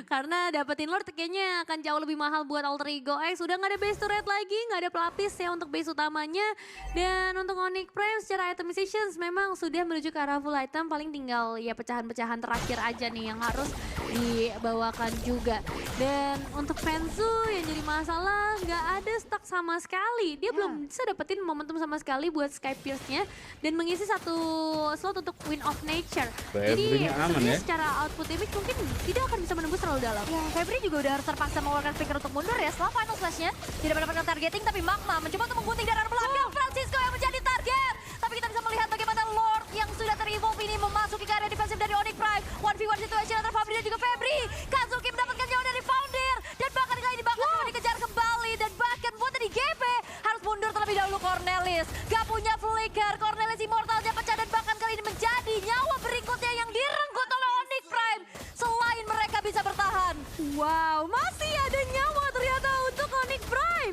Karena dapetin Lord kayaknya akan jauh lebih mahal buat Alter Ego X. Udah nggak ada base turret lagi, nggak ada pelapis ya untuk base utamanya. Dan untuk Onyx Prime secara itemizations memang sudah menuju ke arah full item. Paling tinggal ya pecahan-pecahan terakhir aja nih yang harus dibawakan juga. Dan untuk Fensu yang jadi masalah nggak ada stuck sama sekali. Dia belum bisa dapetin momentum sama sekali buat Sky Pierce-nya dan mengisi satu slot untuk Wind of Nature. Jadi sebenarnya secara output damage mungkin tidak akan bisa menembus terlalu dalam. Ya, Febri juga udah harus terpaksa mengeluarkan speaker untuk mundur ya setelah final slash-nya. Tidak mendapatkan targeting tapi Magma mencoba untuk menggunting dari arah belakang. Francisco yang menjadi target. Tapi kita bisa melihat bagaimana Lord yang sudah ter-evolve ini memasuki ke area defensif dari Onyx Prime. 1v1 situation antara Fabri dan juga Febri. Kazuki mendapatkan nyawa dari Founder. Dan bahkan kali ini bakal coba dikejar kembali. Dan bahkan buat tadi GP harus mundur terlebih dahulu Cornelis. Gak punya flicker. Cornelis immortalnya pecah dan bahkan kali ini menjadi nyawa berikutnya yang direnggut oleh Onyx Prime. Selain mereka bisa bertahan. Wow, masih ada nyawa ternyata untuk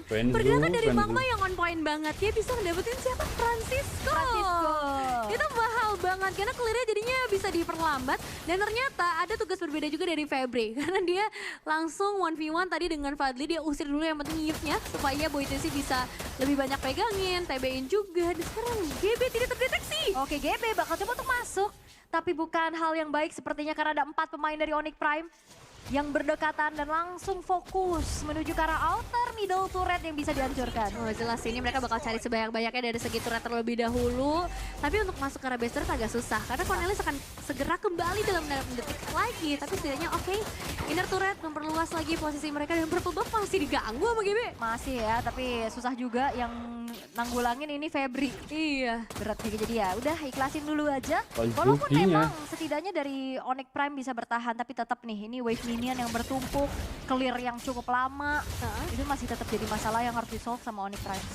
Pergerakan dari Magma yang on point banget. Dia bisa ngedapetin siapa? Francisco. Itu mahal banget karena clear-nya jadinya bisa diperlambat. Dan ternyata ada tugas berbeda juga dari Febri. Karena dia langsung 1v1 tadi dengan Fadli. Dia usir dulu yang penting Yves-nya supaya Boytesi bisa lebih banyak pegangin, TB-in juga. Dan sekarang GB tidak terdeteksi. Oke, GB bakal coba untuk masuk. Tapi bukan hal yang baik sepertinya karena ada 4 pemain dari Onyx Prime yang berdekatan dan langsung fokus menuju ke arah outer middle turret yang bisa dihancurkan. Oh jelas ini mereka bakal cari sebanyak-banyaknya dari segi turret terlebih dahulu. Tapi untuk masuk ke arah base turret agak susah karena Cornelis akan segera kembali dalam detik lagi. Tapi setidaknya oke, inner turret memperluas lagi posisi mereka dan purple buff masih diganggu sama GB. Masih ya, tapi susah juga yang nanggulangin ini Febri. Iya. Berat juga jadi ya, udah ikhlasin dulu aja. Walaupun memang setidaknya dari Onyx Prime bisa bertahan, tapi tetap nih ini wave minion yang bertumpuk, clear yang cukup lama, itu masih tetap jadi masalah yang harus di-solve sama Onyx Prime.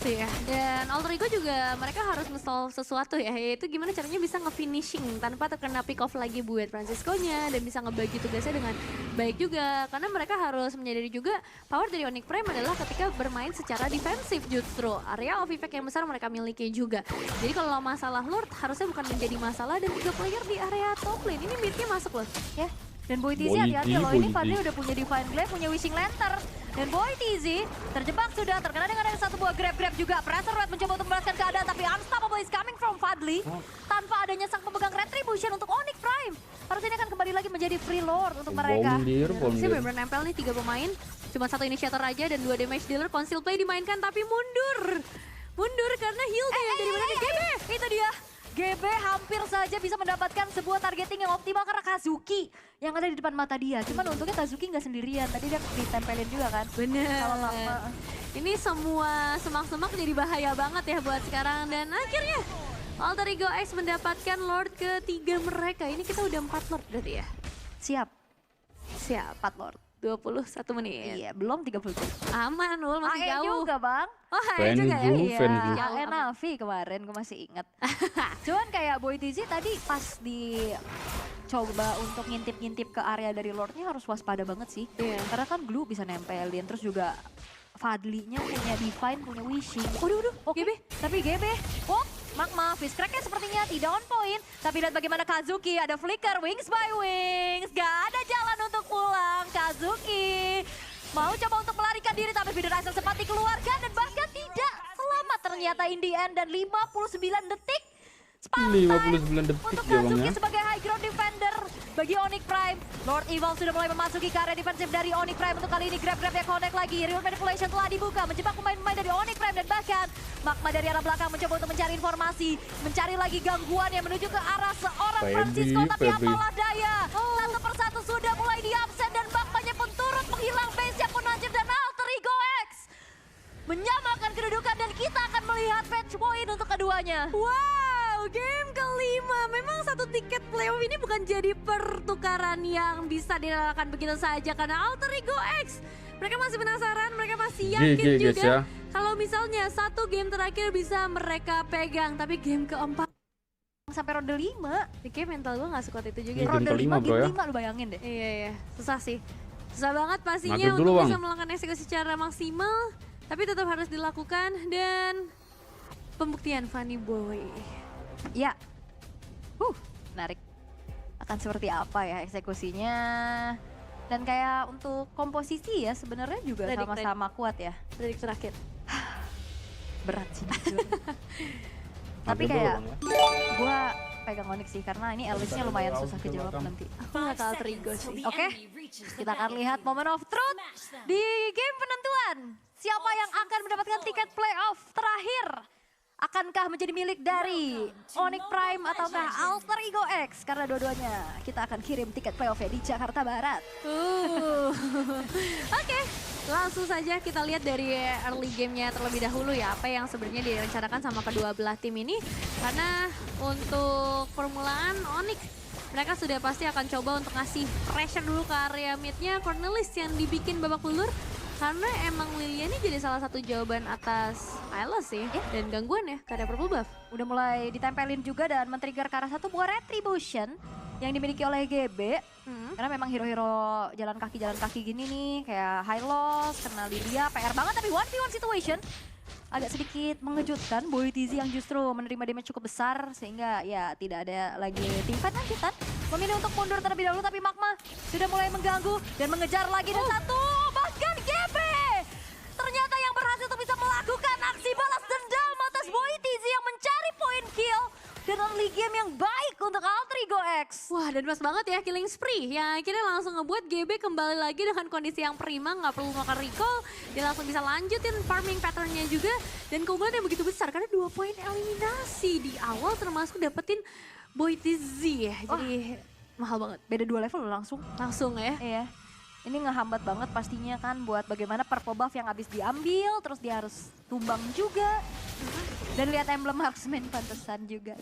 Iya, dan Alter Ego juga mereka harus nge-solve sesuatu ya, yaitu gimana caranya bisa nge-finishing tanpa terkena pick off lagi buat Francisco-nya dan bisa ngebagi tugasnya dengan baik juga. Karena mereka harus menyadari juga power dari Onyx Prime adalah ketika bermain secara defensif justru. Area of effect yang besar mereka miliki juga. Jadi kalau masalah Lord harusnya bukan menjadi masalah dan 3 player di area top lane. Ini mid-nya masuk loh. Ya. Dan Boy TZ hati-hati loh, ini Fadli udah punya Divine Glaive, punya Wishing Lantern. Dan Boy TZ terjebak sudah, terkena dengan ada satu buah grab-grab juga. Pressure Red mencoba untuk membalaskan keadaan, tapi unstoppable is coming from Fadli. Tanpa adanya sang pemegang Retribution untuk Onyx Prime. Harusnya ini akan kembali lagi menjadi free lord untuk mereka. Sih bener-bener nempel nih 3 pemain. Cuma 1 initiator aja dan 2 damage dealer. Conceal play dimainkan tapi mundur. Mundur karena heal yang dari mana nih GB? Itu dia. GB hampir saja bisa mendapatkan sebuah targeting yang optimal karena Kazuki yang ada di depan mata dia. Cuman untungnya Kazuki nggak sendirian, tadi dia ditempelin juga kan. Bener. Ini semua semak-semak jadi bahaya banget ya buat sekarang. Dan akhirnya Alter Ego X mendapatkan Lord ketiga mereka. Ini kita udah 4 Lord berarti ya? Siap. Siap. 4 Lord. 21 menit. Iya, belum 30 menit. Aman, Ul, masih AE jauh. juga, Bang. Oh, AE juga ya? Iya. Yang Navi kemarin, gue masih ingat. Cuman kayak Boy TZ tadi pas di coba untuk ngintip-ngintip ke area dari Lordnya harus waspada banget sih. Iya. Karena kan Glue bisa nempelin, terus juga Fadlinya punya Divine, punya Wishing. Waduh, oke. Tapi GB, Magma, Fist Crack-nya sepertinya tidak on point. Tapi lihat bagaimana Kazuki, ada flicker, wings by wings. Gak ada jalan untuk pulang, Kazuki. Mau coba untuk melarikan diri, tapi Biderizer sempat dikeluarkan. Dan bahkan tidak selamat ternyata in the end. Dan 59 detik. 59 detik untuk ya Bang Kazuki ya. sebagai high ground defender bagi Onyx Prime. Lord Evil sudah mulai memasuki ke area defensif dari Onyx Prime. Untuk kali ini grab-grab yang connect lagi. Real manipulation telah dibuka, menjebak pemain-pemain dari Onyx Prime. Dan bahkan Magma dari arah belakang mencoba untuk mencari informasi. Mencari lagi gangguan yang menuju ke arah seorang Francisco. Tapi apalah daya. Satu persatu sudah mulai di absen. Dan Magmanya pun turut menghilang base-nya pun Najib dan Alter Ego X menyamakan kedudukan. Dan kita akan melihat match point untuk keduanya. Wow, game kelima. Memang satu tiket playoff ini bukan jadi pertukaran yang bisa direlakan begitu saja. Karena Alter Ego X, mereka masih penasaran, mereka masih yakin juga. Ya. Kalau misalnya satu game terakhir bisa mereka pegang. Tapi game keempat Sampai ronde 5. kayak mental gue gak sekuat itu juga. Ronde 5, bro, game ya. 5 lu bayangin deh. Iya, susah sih. Susah banget pastinya Maghrib untuk dulu, bisa Bang. melakukan eksekusi secara maksimal. Tapi tetap harus dilakukan. Dan pembuktian Funny Boy. Ya, menarik. Akan seperti apa ya eksekusinya. Dan kayak untuk komposisi ya sebenarnya juga sama-sama kuat ya. Predik terakhir. Berat sih. Tapi kayak gue pegang Onyx sih karena ini Alice-nya lumayan susah kejawab nanti. Aku gak tau Trigo sih. Oke, kita akan lihat moment of truth di game penentuan. Siapa yang akan mendapatkan tiket playoff terakhir? Akankah menjadi milik dari Onyx Prime ataukah Alter Ego X? Karena dua-duanya kita akan kirim tiket playoff-nya di Jakarta Barat. Oke, langsung saja kita lihat dari early game-nya terlebih dahulu ya. Apa yang sebenarnya direncanakan sama kedua belah tim ini. Karena untuk permulaan Onyx, mereka sudah pasti akan coba untuk ngasih pressure dulu ke area mid-nya. Cornelis yang dibikin babak belur. Karena emang Lilia ini jadi salah satu jawaban atas Ayla sih. Dan gangguan ya, ke area purple buff. Udah mulai ditempelin juga dan men-trigger ke arah satu buah Retribution. yang dimiliki oleh GB. Karena memang hero-hero jalan kaki gini nih, kayak High Loss, kena Lilia, PR banget tapi 1v1 situation. Agak sedikit mengejutkan Boy TZ yang justru menerima damage cukup besar sehingga ya tidak ada lagi teamfight lanjutan. Memilih untuk mundur terlebih dahulu tapi Magma sudah mulai mengganggu dan mengejar lagi dan satu bahkan GB ternyata yang berhasil untuk bisa melakukan aksi balas dendam atas Boy TZ yang mencari point kill dan early game yang baik untuk Alter Ego X. Wah, dan pas banget ya killing spree yang akhirnya langsung ngebuat GB kembali lagi dengan kondisi yang prima, nggak perlu makan recall, dia langsung bisa lanjutin farming patternnya juga dan keunggulan yang begitu besar karena 2 poin eliminasi di awal termasuk dapetin Boy TZ ya, jadi mahal banget. Beda 2 level loh langsung. Langsung ya. Iya. Ini ngehambat banget pastinya kan buat bagaimana purple buff yang habis diambil, terus dia harus tumbang juga. Dan lihat emblem marksman pantesan juga.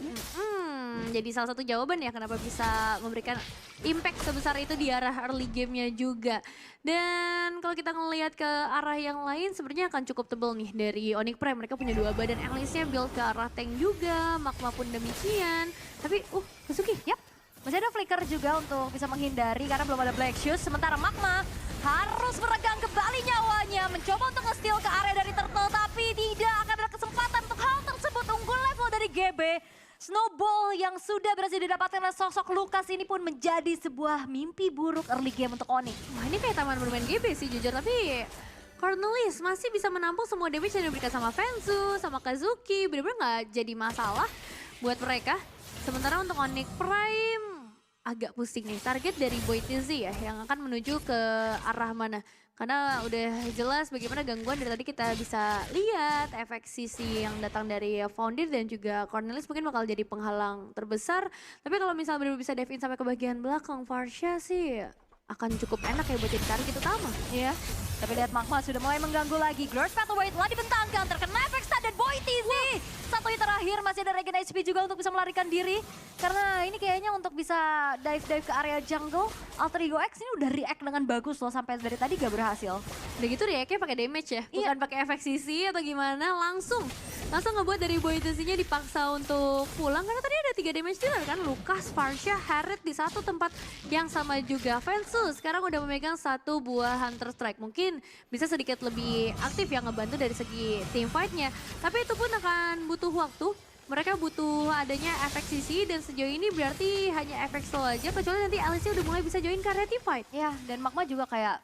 Jadi salah satu jawaban ya kenapa bisa memberikan impact sebesar itu di arah early game-nya juga. Dan kalau kita ngelihat ke arah yang lain sebenarnya akan cukup tebel nih dari Onyx Prime. Mereka punya 2 badan Alisnya build ke arah tank juga, Magma pun demikian. Tapi Kazuki, yap. Masih ada flicker juga untuk bisa menghindari karena belum ada Black Shoes. Sementara Magma harus meregang kembali nyawanya. Mencoba untuk nge-steal ke area dari Turtle tapi tidak akan ada kesempatan untuk hal tersebut. Unggul level dari GB. Snowball yang sudah berhasil didapatkan oleh sosok Lukas ini pun menjadi sebuah mimpi buruk early game untuk Onyx. Wah ini kayak taman bermain GB sih jujur tapi Cornelis masih bisa menampung semua damage yang diberikan sama Fenzu, sama Kazuki. Bener-bener gak jadi masalah buat mereka. Sementara untuk Onyx Prime agak pusing nih. Target dari Boy TZ ya yang akan menuju ke arah mana. Karena udah jelas bagaimana gangguan dari tadi kita bisa lihat efek sisi yang datang dari Foundir dan juga Cornelis mungkin bakal jadi penghalang terbesar. Tapi kalau misalnya benar bisa dive in sampai ke bagian belakang Farsha sih akan cukup enak ya buat jadi target utama. Iya. Tapi lihat Magma sudah mulai mengganggu lagi. Glorious Pathway telah dibentangkan, terkena efek stun dan Boy TZ. Satu hit terakhir masih ada regen HP juga untuk bisa melarikan diri. Karena ini kayaknya untuk bisa dive ke area jungle, Alter Ego X ini udah react dengan bagus loh sampai dari tadi gak berhasil. Udah gitu react-nya pakai damage ya, bukan pakai efek sisi atau gimana, langsung ngebuat dari Boy TZ-nya dipaksa untuk pulang karena tadi ada 3 damage dealer kan, Lukas, Farsha, Harriet di satu tempat yang sama juga. Fenzu sekarang udah memegang 1 buah Hunter Strike, mungkin bisa sedikit lebih aktif ya ngebantu dari segi team fight-nya. Tapi itu pun akan butuh waktu. Mereka butuh adanya efek sisi dan sejauh ini berarti hanya efek slow aja. Kecuali nanti Alicia udah mulai bisa join ke area team fight. Ya dan Magma juga kayak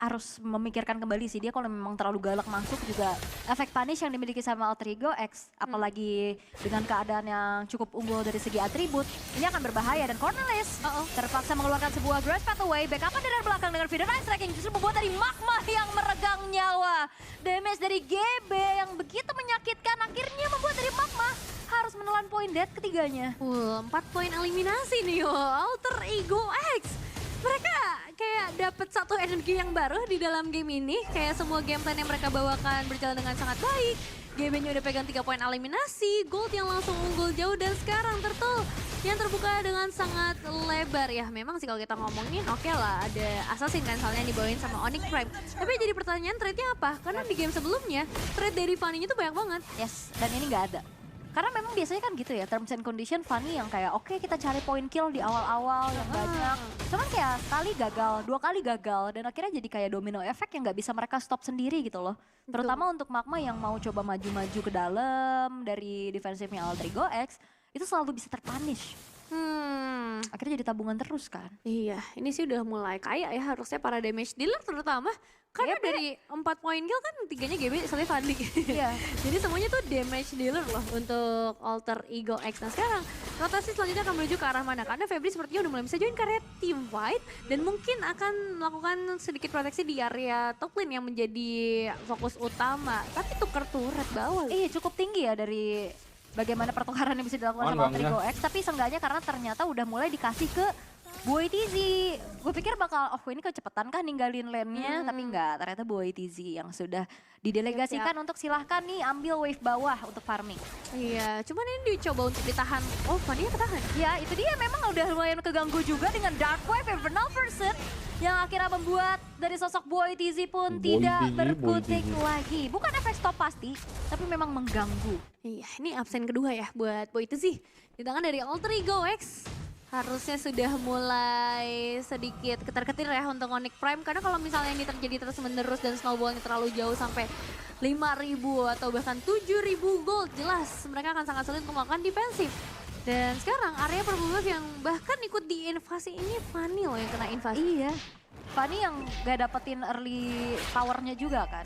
harus memikirkan kembali sih dia kalau memang terlalu galak masuk juga efek punish yang dimiliki sama Alter Ego X apalagi dengan keadaan yang cukup unggul dari segi atribut ini akan berbahaya dan Cornelis terpaksa mengeluarkan sebuah Grace Pathway backupan dari belakang dengan Feeder Ice Striking justru membuat dari Magma yang meregang nyawa damage dari GB yang begitu menyakitkan akhirnya membuat dari Magma harus menelan poin death ketiganya. 4 poin eliminasi nih Alter Ego X. Mereka kayak dapat satu energi yang baru di dalam game ini. Kayak semua game plan yang mereka bawakan berjalan dengan sangat baik. GB-nya udah pegang 3 poin eliminasi. Gold yang langsung unggul jauh dan sekarang Turtle yang terbuka dengan sangat lebar. Ya memang sih kalau kita ngomongin oke lah ada Assassin kan soalnya dibawain sama Onyx Prime. Tapi jadi pertanyaan trade-nya apa? Karena di game sebelumnya trade dari Fanny-nya tuh banyak banget. Yes, dan ini nggak ada. Karena memang biasanya kan gitu ya, terms and condition Fanny yang kayak oke, kita cari point kill di awal-awal yang banyak. Cuman kayak sekali gagal, 2 kali gagal dan akhirnya jadi kayak domino effect yang nggak bisa mereka stop sendiri gitu loh. Terutama untuk Magma yang mau coba maju-maju ke dalam dari defensifnya Alter Ego X, itu selalu bisa terpunish. Akhirnya jadi tabungan terus kan. Iya, ini sih udah mulai kaya ya harusnya para damage dealer terutama. Karena dari 4 poin kill kan 3-nya GB soalnya Fadli. Iya. Jadi semuanya tuh damage dealer loh untuk Alter Ego X. Nah sekarang rotasi selanjutnya akan menuju ke arah mana? Karena Febri sepertinya udah mulai bisa join ke area team fight. Dan mungkin akan melakukan sedikit proteksi di area top lane yang menjadi fokus utama. Tapi tuker turret bawah. Iya cukup tinggi ya dari bagaimana pertukaran yang bisa dilakukan sama Alter Ego X. Tapi seenggaknya karena ternyata udah mulai dikasih ke Boy TZ. Gue pikir bakal, ini kecepatan kah ninggalin lane-nya, tapi enggak. Ternyata Boy TZ yang sudah didelegasikan untuk silahkan nih ambil wave bawah untuk farming. Iya, cuman ini dicoba untuk ditahan. Oh, Fanny ketahan. Ya, itu dia memang udah lumayan keganggu juga dengan Dark Wave Infernal Person yang akhirnya membuat dari sosok Boy TZ pun tidak berkutik lagi. Bukan efek stop pasti, tapi memang mengganggu. Iya, ini absen kedua ya buat Boy TZ. Di tangan dari Alter Ego X. harusnya sudah mulai sedikit ketar-ketir ya untuk Onyx Prime. Karena kalau misalnya ini terjadi terus-menerus dan snowballnya terlalu jauh sampai 5.000 atau bahkan 7.000 gold, jelas mereka akan sangat sulit untuk melakukan defensif. Dan sekarang area purple buff yang bahkan ikut di invasi ini Fanny loh yang kena invasi. Iya, Fanny yang gak dapetin early powernya juga kan.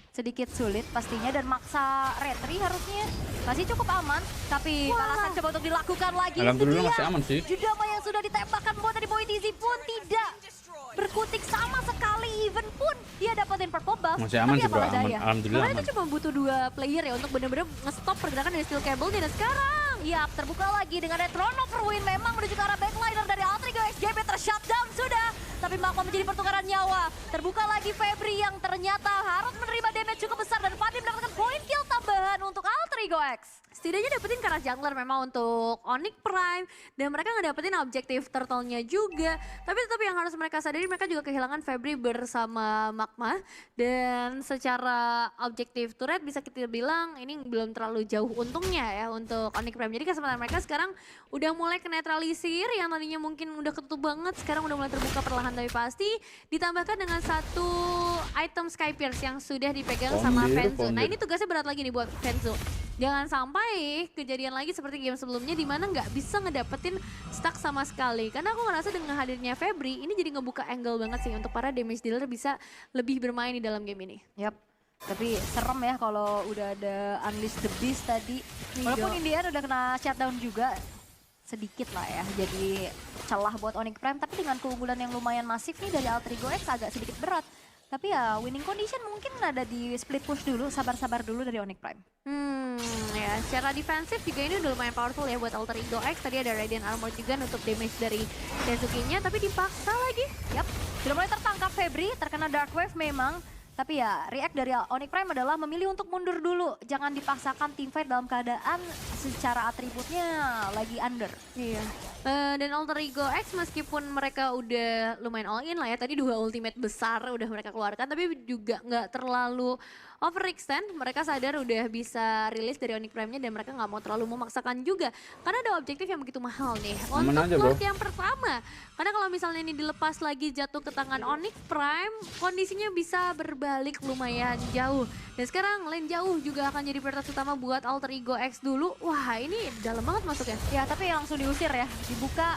Sedikit sulit pastinya dan maksa retry harusnya masih cukup aman, tapi balasan coba untuk dilakukan lagi. Alhamdulillah masih aman sih. Juga yang sudah ditembakkan buat dari Decisive pun tidak berkutik sama sekali, even pun dia dapetin purple buff. Masih aman sih bro, alhamdulillah Karena aman. itu cuma butuh 2 player ya untuk benar-benar nge-stop pergerakan dari steel cable-nya. Dan sekarang Yap, terbuka lagi dengan Retrono Perwin memang menuju ke arah backliner dari Altrigo XGB tershutdown sudah. Tapi Magma menjadi pertukaran nyawa. Terbuka lagi Febri yang ternyata harus menerima damage cukup besar dan Fadli mendapatkan poin kill tambahan untuk Altrigo X. setidaknya dapetin karat jungler memang untuk Onyx Prime. Dan mereka ngedapetin objektif turtle-nya juga. Tapi tetap yang harus mereka sadari, mereka juga kehilangan Febri bersama Magma. Dan secara objektif turret bisa kita bilang ini belum terlalu jauh untungnya ya untuk Onyx Prime. Jadi kesempatan mereka sekarang udah mulai kenetralisir, yang tadinya mungkin udah ketutup banget, sekarang udah mulai terbuka perlahan tapi pasti. Ditambahkan dengan satu item Sky Pierce yang sudah dipegang sama Fenzo. Nah ini tugasnya berat lagi nih buat Fenzo. Jangan sampai kejadian lagi seperti game sebelumnya di mana nggak bisa ngedapetin stack sama sekali. Karena aku ngerasa dengan hadirnya Febri, ini jadi ngebuka angle banget sih untuk para damage dealer bisa lebih bermain di dalam game ini. Yap. Tapi serem ya kalau udah ada Unleash the Beast tadi. Walaupun Indian udah kena shutdown juga. Sedikit lah ya, jadi celah buat Onyx Prime. Tapi dengan keunggulan yang lumayan masif nih dari Altrigo X agak sedikit berat. Tapi ya winning condition mungkin ada di split push dulu, sabar-sabar dulu dari Onyx Prime. Ya secara defensif juga ini udah lumayan powerful ya buat Altrigo X. Tadi ada Radiant Armor juga nutup damage dari Densuke-nya, tapi dipaksa lagi. Yap, sudah mulai tertangkap Febri, terkena Dark Wave memang. Tapi ya react dari Onyx Prime adalah memilih untuk mundur dulu. Jangan dipaksakan teamfight dalam keadaan secara atributnya lagi under. Iya. Dan Altrigo X meskipun mereka udah lumayan all in lah ya. Tadi 2 ultimate besar udah mereka keluarkan. Tapi juga nggak terlalu overextend. Mereka sadar udah bisa rilis dari Onyx Prime-nya dan mereka nggak mau terlalu memaksakan juga. Karena ada objektif yang begitu mahal nih. Untuk Lord yang pertama. Karena kalau misalnya ini dilepas lagi jatuh ke tangan Onyx Prime, kondisinya bisa berbalik lumayan jauh. Dan sekarang lane jauh juga akan jadi prioritas utama buat Altrigo X dulu. Wah ini dalam banget masuknya. Ya tapi langsung diusir ya. Dibuka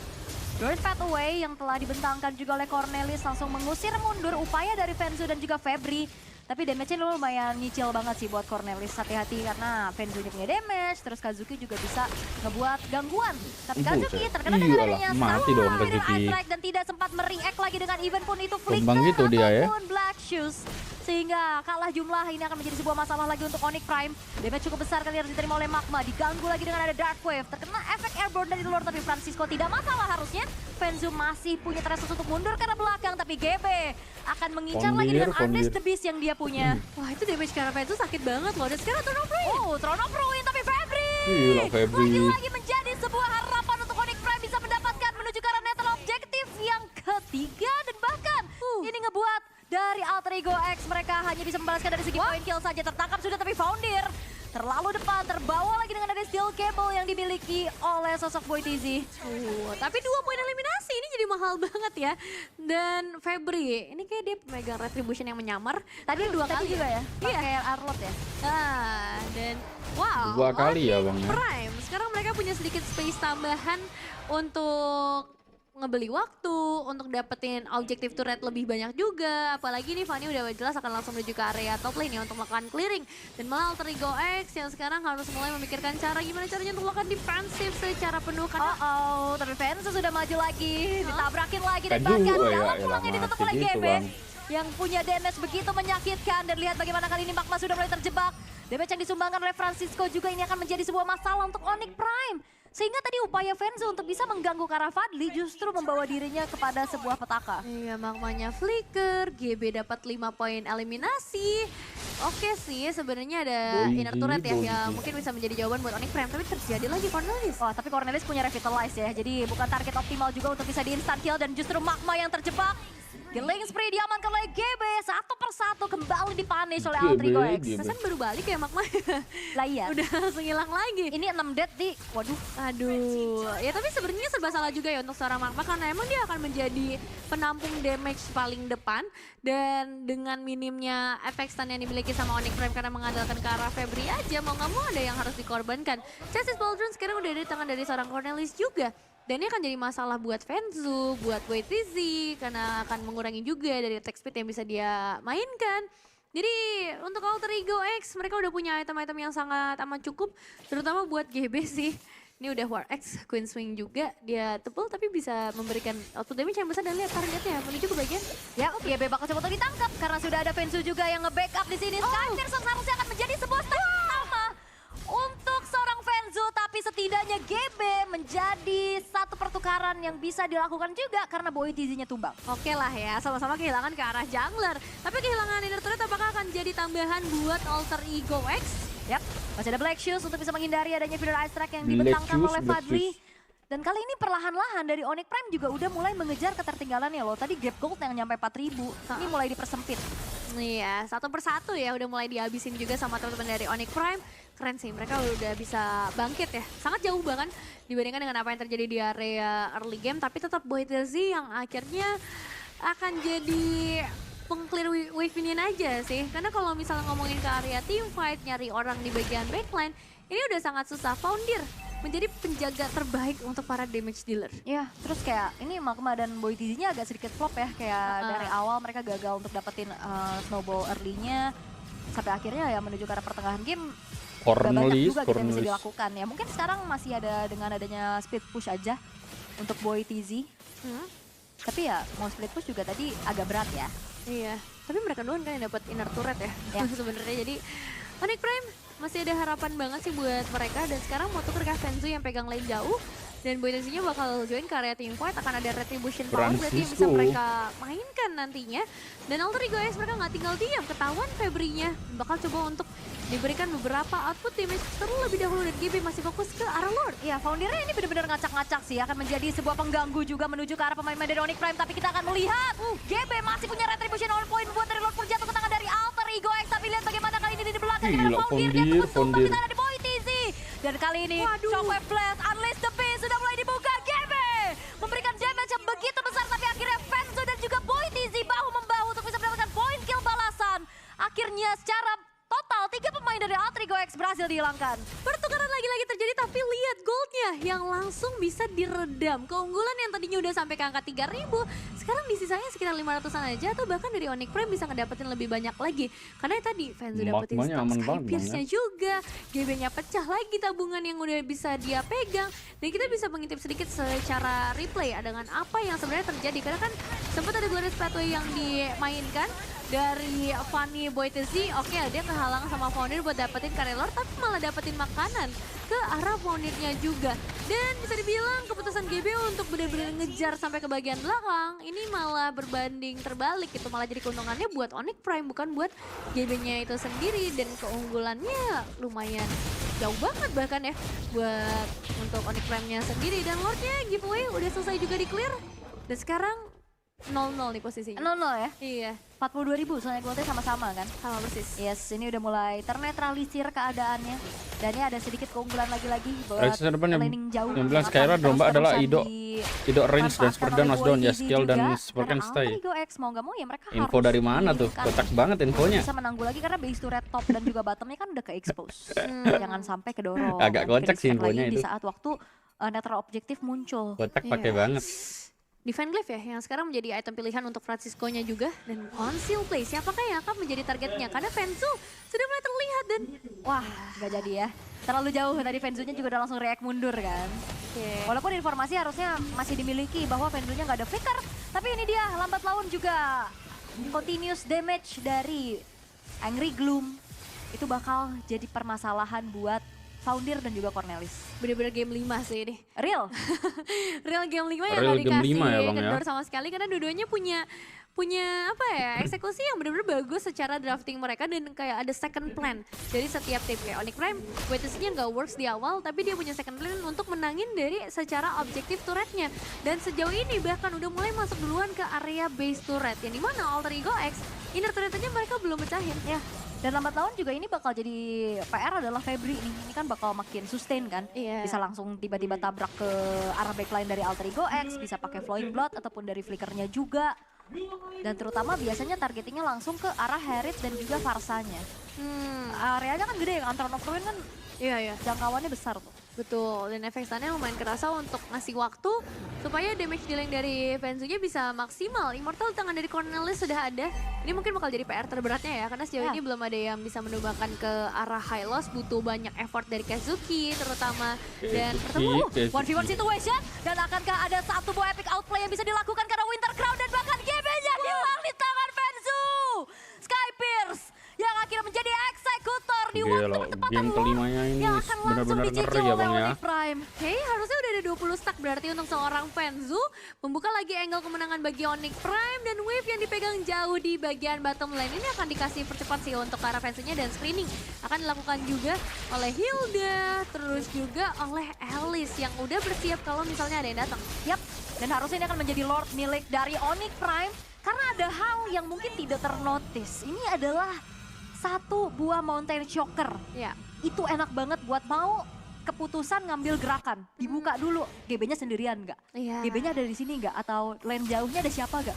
Burst Path Away yang telah dibentangkan juga oleh Cornelis langsung mengusir mundur upaya dari Fenzo dan juga Febri. Tapi damage-nya lumayan nyicil banget sih buat Cornelis. Hati-hati karena Fenzo-nya punya damage, terus Kazuki juga bisa ngebuat gangguan. Tapi Kazuki terkena dengan adanya mati dong Kazuki. Dan tidak sempat mereact lagi dengan event pun itu flicker gitu dia ya. Black Shoes. Sehingga kalah jumlah ini akan menjadi sebuah masalah lagi untuk Onyx Prime. Damage cukup besar kali harus diterima oleh Magma. Diganggu lagi dengan ada Dark Wave. Terkena efek airborne dari luar tapi Francisco tidak masalah harusnya. Fenzo masih punya teresus untuk mundur karena belakang. Tapi GB akan mengincar lagi dengan Unleash the Beast yang dia punya. Wah itu damage karena Fenzo sakit banget loh. Dan sekarang Throne of Ruin. Oh Throne of Ruin tapi Febri. Gila Febri. Lagi-lagi menjadi sebuah harapan untuk Onyx Prime bisa mendapatkan menuju ke arah netral objektif yang ketiga. Dan bahkan ini ngebuat dari Altrigo X mereka hanya bisa membalaskan dari segi poin kill saja. Tertangkap sudah tapi Foundir terlalu depan, terbawa lagi dengan ada steel cable yang dimiliki oleh sosok Boy TZ. Tapi 2 poin eliminasi ini jadi mahal banget ya. Dan Febri, ini kayak dia pemegang retribution yang menyamar. Tadi 2 kali juga ya, pakai Arlot ya. Nah, dan wow. 2 kali ya Bang ya. Prime, sekarang mereka punya sedikit space tambahan untuk ngebeli waktu, untuk dapetin objektif turret lebih banyak juga. Apalagi nih Fanny udah jelas akan langsung menuju ke area top lane ya untuk melakukan clearing. Dan malah Altrigo X yang sekarang harus mulai memikirkan cara gimana caranya untuk melakukan defensif secara penuh. Karena tapi Fenzo sudah maju lagi, ditabrakin lagi dan bahkan dalam pulangnya ditutup oleh GB. Yang punya damage begitu menyakitkan dan lihat bagaimana kali ini Magma sudah mulai terjebak. Damage yang disumbangkan oleh Francisco juga ini akan menjadi sebuah masalah untuk Onyx Prime. Sehingga tadi upaya Fenzo untuk bisa mengganggu Kara Fadli justru membawa dirinya kepada sebuah petaka. Iya, Magmanya flicker, GB dapat 5 poin eliminasi. Oke sih, sebenarnya ada inner turret ya yang mungkin bisa menjadi jawaban buat Onyx Prime. Tapi terjadi lagi Cornelis. Oh, tapi Cornelis punya revitalize ya. Jadi bukan target optimal juga untuk bisa di instant kill dan justru Magma yang terjebak. Killing spree diamankan oleh GB, satu persatu kembali dipunish oleh Altrigo X. Sasan baru balik ya Magma. Lah iya. Udah langsung hilang lagi. Ini 6 dead di, waduh. Aduh, ya tapi sebenarnya serba salah juga ya untuk seorang Magma karena emang dia akan menjadi penampung damage paling depan dan dengan minimnya efek stun yang dimiliki sama Onyx Prime karena mengandalkan ke arah Febri aja mau nggak mau ada yang harus dikorbankan. Chassis Baldron sekarang udah di tangan dari seorang Cornelis juga. Dan ini akan jadi masalah buat Fenzu, buat YTZ, karena akan mengurangi juga dari attack speed yang bisa dia mainkan. Jadi untuk Alter Ego X, mereka udah punya item-item yang sangat amat cukup, terutama buat GB sih. Ini udah War X, Queen Swing juga, dia tebal tapi bisa memberikan output damage yang besar dan lihat targetnya menuju ke bagian. Ya, GB bakal coba untuk ditangkap karena sudah ada Fenzu juga yang nge-backup di sini. Skyverson seharusnya akan menjadi sebuah step pertama untuk seorang Fenzu, tapi setidaknya GB menjadi satu pertukaran yang bisa dilakukan juga karena Boy TZ-nya tumbang. Oke lah ya, sama-sama kehilangan ke arah jungler. Tapi kehilangan inner turret apakah akan jadi tambahan buat Alter Ego X? Yap, masih ada Black Shoes untuk bisa menghindari adanya feeder ice track yang dibentangkan oleh Fadli. Dan kali ini perlahan-lahan dari Onyx Prime juga udah mulai mengejar ketertinggalannya loh. Tadi gap gold yang nyampe 4.000, ini mulai dipersempit. Iya, satu persatu ya udah mulai dihabisin juga sama teman-teman dari Onyx Prime. Keren sih, mereka udah bisa bangkit ya. Sangat jauh bahkan dibandingkan dengan apa yang terjadi di area early game. Tapi tetap Boy TZ yang akhirnya akan jadi peng-clear wave ini aja sih. Karena kalau misalnya ngomongin ke area team fight, nyari orang di bagian backline, ini udah sangat susah. Foundir menjadi penjaga terbaik untuk para damage dealer. Ya, terus kayak ini Magma dan Boy TZ-nya agak sedikit flop ya. Kayak dari awal mereka gagal untuk dapetin snowball early-nya. Sampai akhirnya ya menuju ke arah pertengahan game. Cornelis, juga gitu yang bisa dilakukan ya. Mungkin sekarang masih ada dengan adanya speed push aja untuk Boy TZ. Tapi ya mau split push juga tadi agak berat ya. Iya, tapi mereka doang kan yang dapat inner turret ya. Sebenarnya jadi Onyx Prime masih ada harapan banget sih buat mereka. Dan sekarang mau tuker ke Fenzu yang pegang lane jauh. Dan Boy TZ-nya bakal join ke area team fight, akan ada retribution power berarti yang bisa mereka mainkan nantinya. Dan Alter Ego X mereka nggak tinggal diam, ketahuan Febri-nya bakal coba untuk diberikan beberapa output damage terlebih dahulu dan GB masih fokus ke arah Lord. Ya, Foundirnya ini benar-benar ngacak-ngacak sih, akan menjadi sebuah pengganggu juga menuju ke arah pemain-pemain dari Onyx Prime. Tapi kita akan melihat, GB masih punya retribution on point buat dari Lord jatuh ke tangan dari Alter Ego X. Tapi lihat bagaimana kali ini di belakang kita ada Foundir, dia tumbang di tangan dari Boy TZ. Dan kali ini, Shockwave Blast, Unleash the Beast sudah mulai dibuka. GB memberikan damage yang begitu besar, tapi akhirnya Fenzu dan juga Boy TZ bahu-membahu untuk bisa mendapatkan point kill balasan. Akhirnya secara total 3 pemain dari Alter Ego X berhasil dihilangkan. Pertukaran lagi-lagi terjadi tapi lihat goldnya yang langsung bisa diredam. Keunggulan yang tadinya udah sampai ke angka 3.000 sekarang disisanya sekitar 500-an aja atau bahkan dari Onyx Prime bisa ngedapetin lebih banyak lagi. Karena tadi Fenzu dapetin Skypierce-nya juga, GB-nya pecah lagi tabungan yang udah bisa dia pegang. Dan kita bisa mengintip sedikit secara replay dengan apa yang sebenarnya terjadi. Karena kan sempat ada Glorious Pathway yang dimainkan dari Fanny Boy TZ. Oke, dia kehalang sama Foundir buat dapetin Karelor, tapi malah dapetin makanan ke arah Foundirnya juga. Dan bisa dibilang keputusan GB untuk benar-benar ngejar sampai ke bagian belakang ini malah berbanding terbalik gitu, malah jadi keuntungannya buat Onyx Prime bukan buat GB-nya itu sendiri. Dan keunggulannya lumayan jauh banget bahkan ya buat untuk Onyx Prime-nya sendiri. Dan Lordnya giveaway udah selesai juga di clear. Dan sekarang 0-0 nih posisinya. 0-0 ya? Iya. 42.000 soalnya goldnya sama-sama kan? Sama persis. Yes, ini udah mulai ternetralisir keadaannya. Dan ini ada sedikit keunggulan lagi-lagi buat laning jauh. Yang bilang Skyra domba adalah Ido range dan seperti Masdondon ya, skill dan Spark stay. Mau nggak mau ya mereka info dari mana tuh? Kocak banget infonya. Bisa menangguh lagi karena base to red top dan juga bottomnya kan udah ke expose. Jangan sampai kedorong. Agak kocak sih infonya itu. Di saat waktu netral objektif muncul. Kocak pakai banget. Defend Glaive ya, yang sekarang menjadi item pilihan untuk Francisco-nya juga. Dan conceal play, siapakah yang akan menjadi targetnya? Karena Fenzu sudah mulai terlihat dan... Wah, gak jadi ya. Terlalu jauh, tadi Fenzu-nya juga udah langsung react mundur kan. Walaupun informasi harusnya masih dimiliki bahwa Fenzu-nya gak ada flicker. Tapi ini dia, lambat laun juga continuous damage dari Angry Gloom. Itu bakal jadi permasalahan buat Foundir dan juga Cornelis. Bener-bener game 5 sih ini. Real. Real game 5 yang Real gak game dikasih 5 ya, Bang, ya? kendor sama sekali karena dua-duanya punya apa ya, eksekusi yang benar-benar bagus secara drafting mereka dan kayak ada second plan dari setiap tim. Kayak Onyx Prime, waitlistnya nggak works di awal tapi dia punya second plan untuk menangin dari secara objektif turretnya. Dan sejauh ini bahkan udah mulai masuk duluan ke area base turret yang dimana Alter Ego X inner turret aja mereka belum pecahin ya. Dan lambat laun juga ini bakal jadi PR adalah Febri nih. Ini kan bakal makin sustain kan. Iya. Bisa langsung tiba-tiba tabrak ke arah backline dari Alter Ego X, bisa pakai Flowing Blood ataupun dari flickernya juga. Dan terutama biasanya targetingnya langsung ke arah Harith dan juga Farsanya. Areanya kan gede, Antron of Ruin kan Iya. jangkauannya besar tuh. Betul, dan efek stunnya lumayan kerasa untuk ngasih waktu supaya damage dealing dari Fenzunya bisa maksimal. Immortal di tangan dari Cornelis sudah ada. Ini mungkin bakal jadi PR terberatnya ya, karena sejauh ini belum ada yang bisa menumbuhkan ke arah high loss. Butuh banyak effort dari Kazuki terutama. Dan bertemu 1v1 situation, dan akankah ada satu buah epic outplay yang bisa dilakukan karena Winter Crown dan bahkan GB-nya hilang di tangan Fenzu. Sky Pierce yang akhirnya menjadi eksekutor di waktu bertepatan game kelimanya ini yang akan langsung benar-benar dicicil ngeri ya, oleh Bang, ya. Onyx Prime. Oke, harusnya udah ada 20 stack berarti untuk seorang Fenzu. Membuka lagi angle kemenangan bagi Onyx Prime dan wave yang dipegang jauh di bagian bottom lane ini akan dikasih percepat sih untuk para Fenzunya dan screening akan dilakukan juga oleh Hilda, terus juga oleh Alice yang udah bersiap kalau misalnya ada yang datang. Yap, dan harusnya ini akan menjadi Lord milik dari Onyx Prime karena ada hal yang mungkin tidak ternotis. Ini adalah satu buah Mountain Shocker. Ya. Itu enak banget buat mau keputusan ngambil gerakan. Dibuka dulu, GB-nya sendirian nggak? Iya. GB-nya ada di sini nggak? Atau lane jauhnya ada siapa nggak?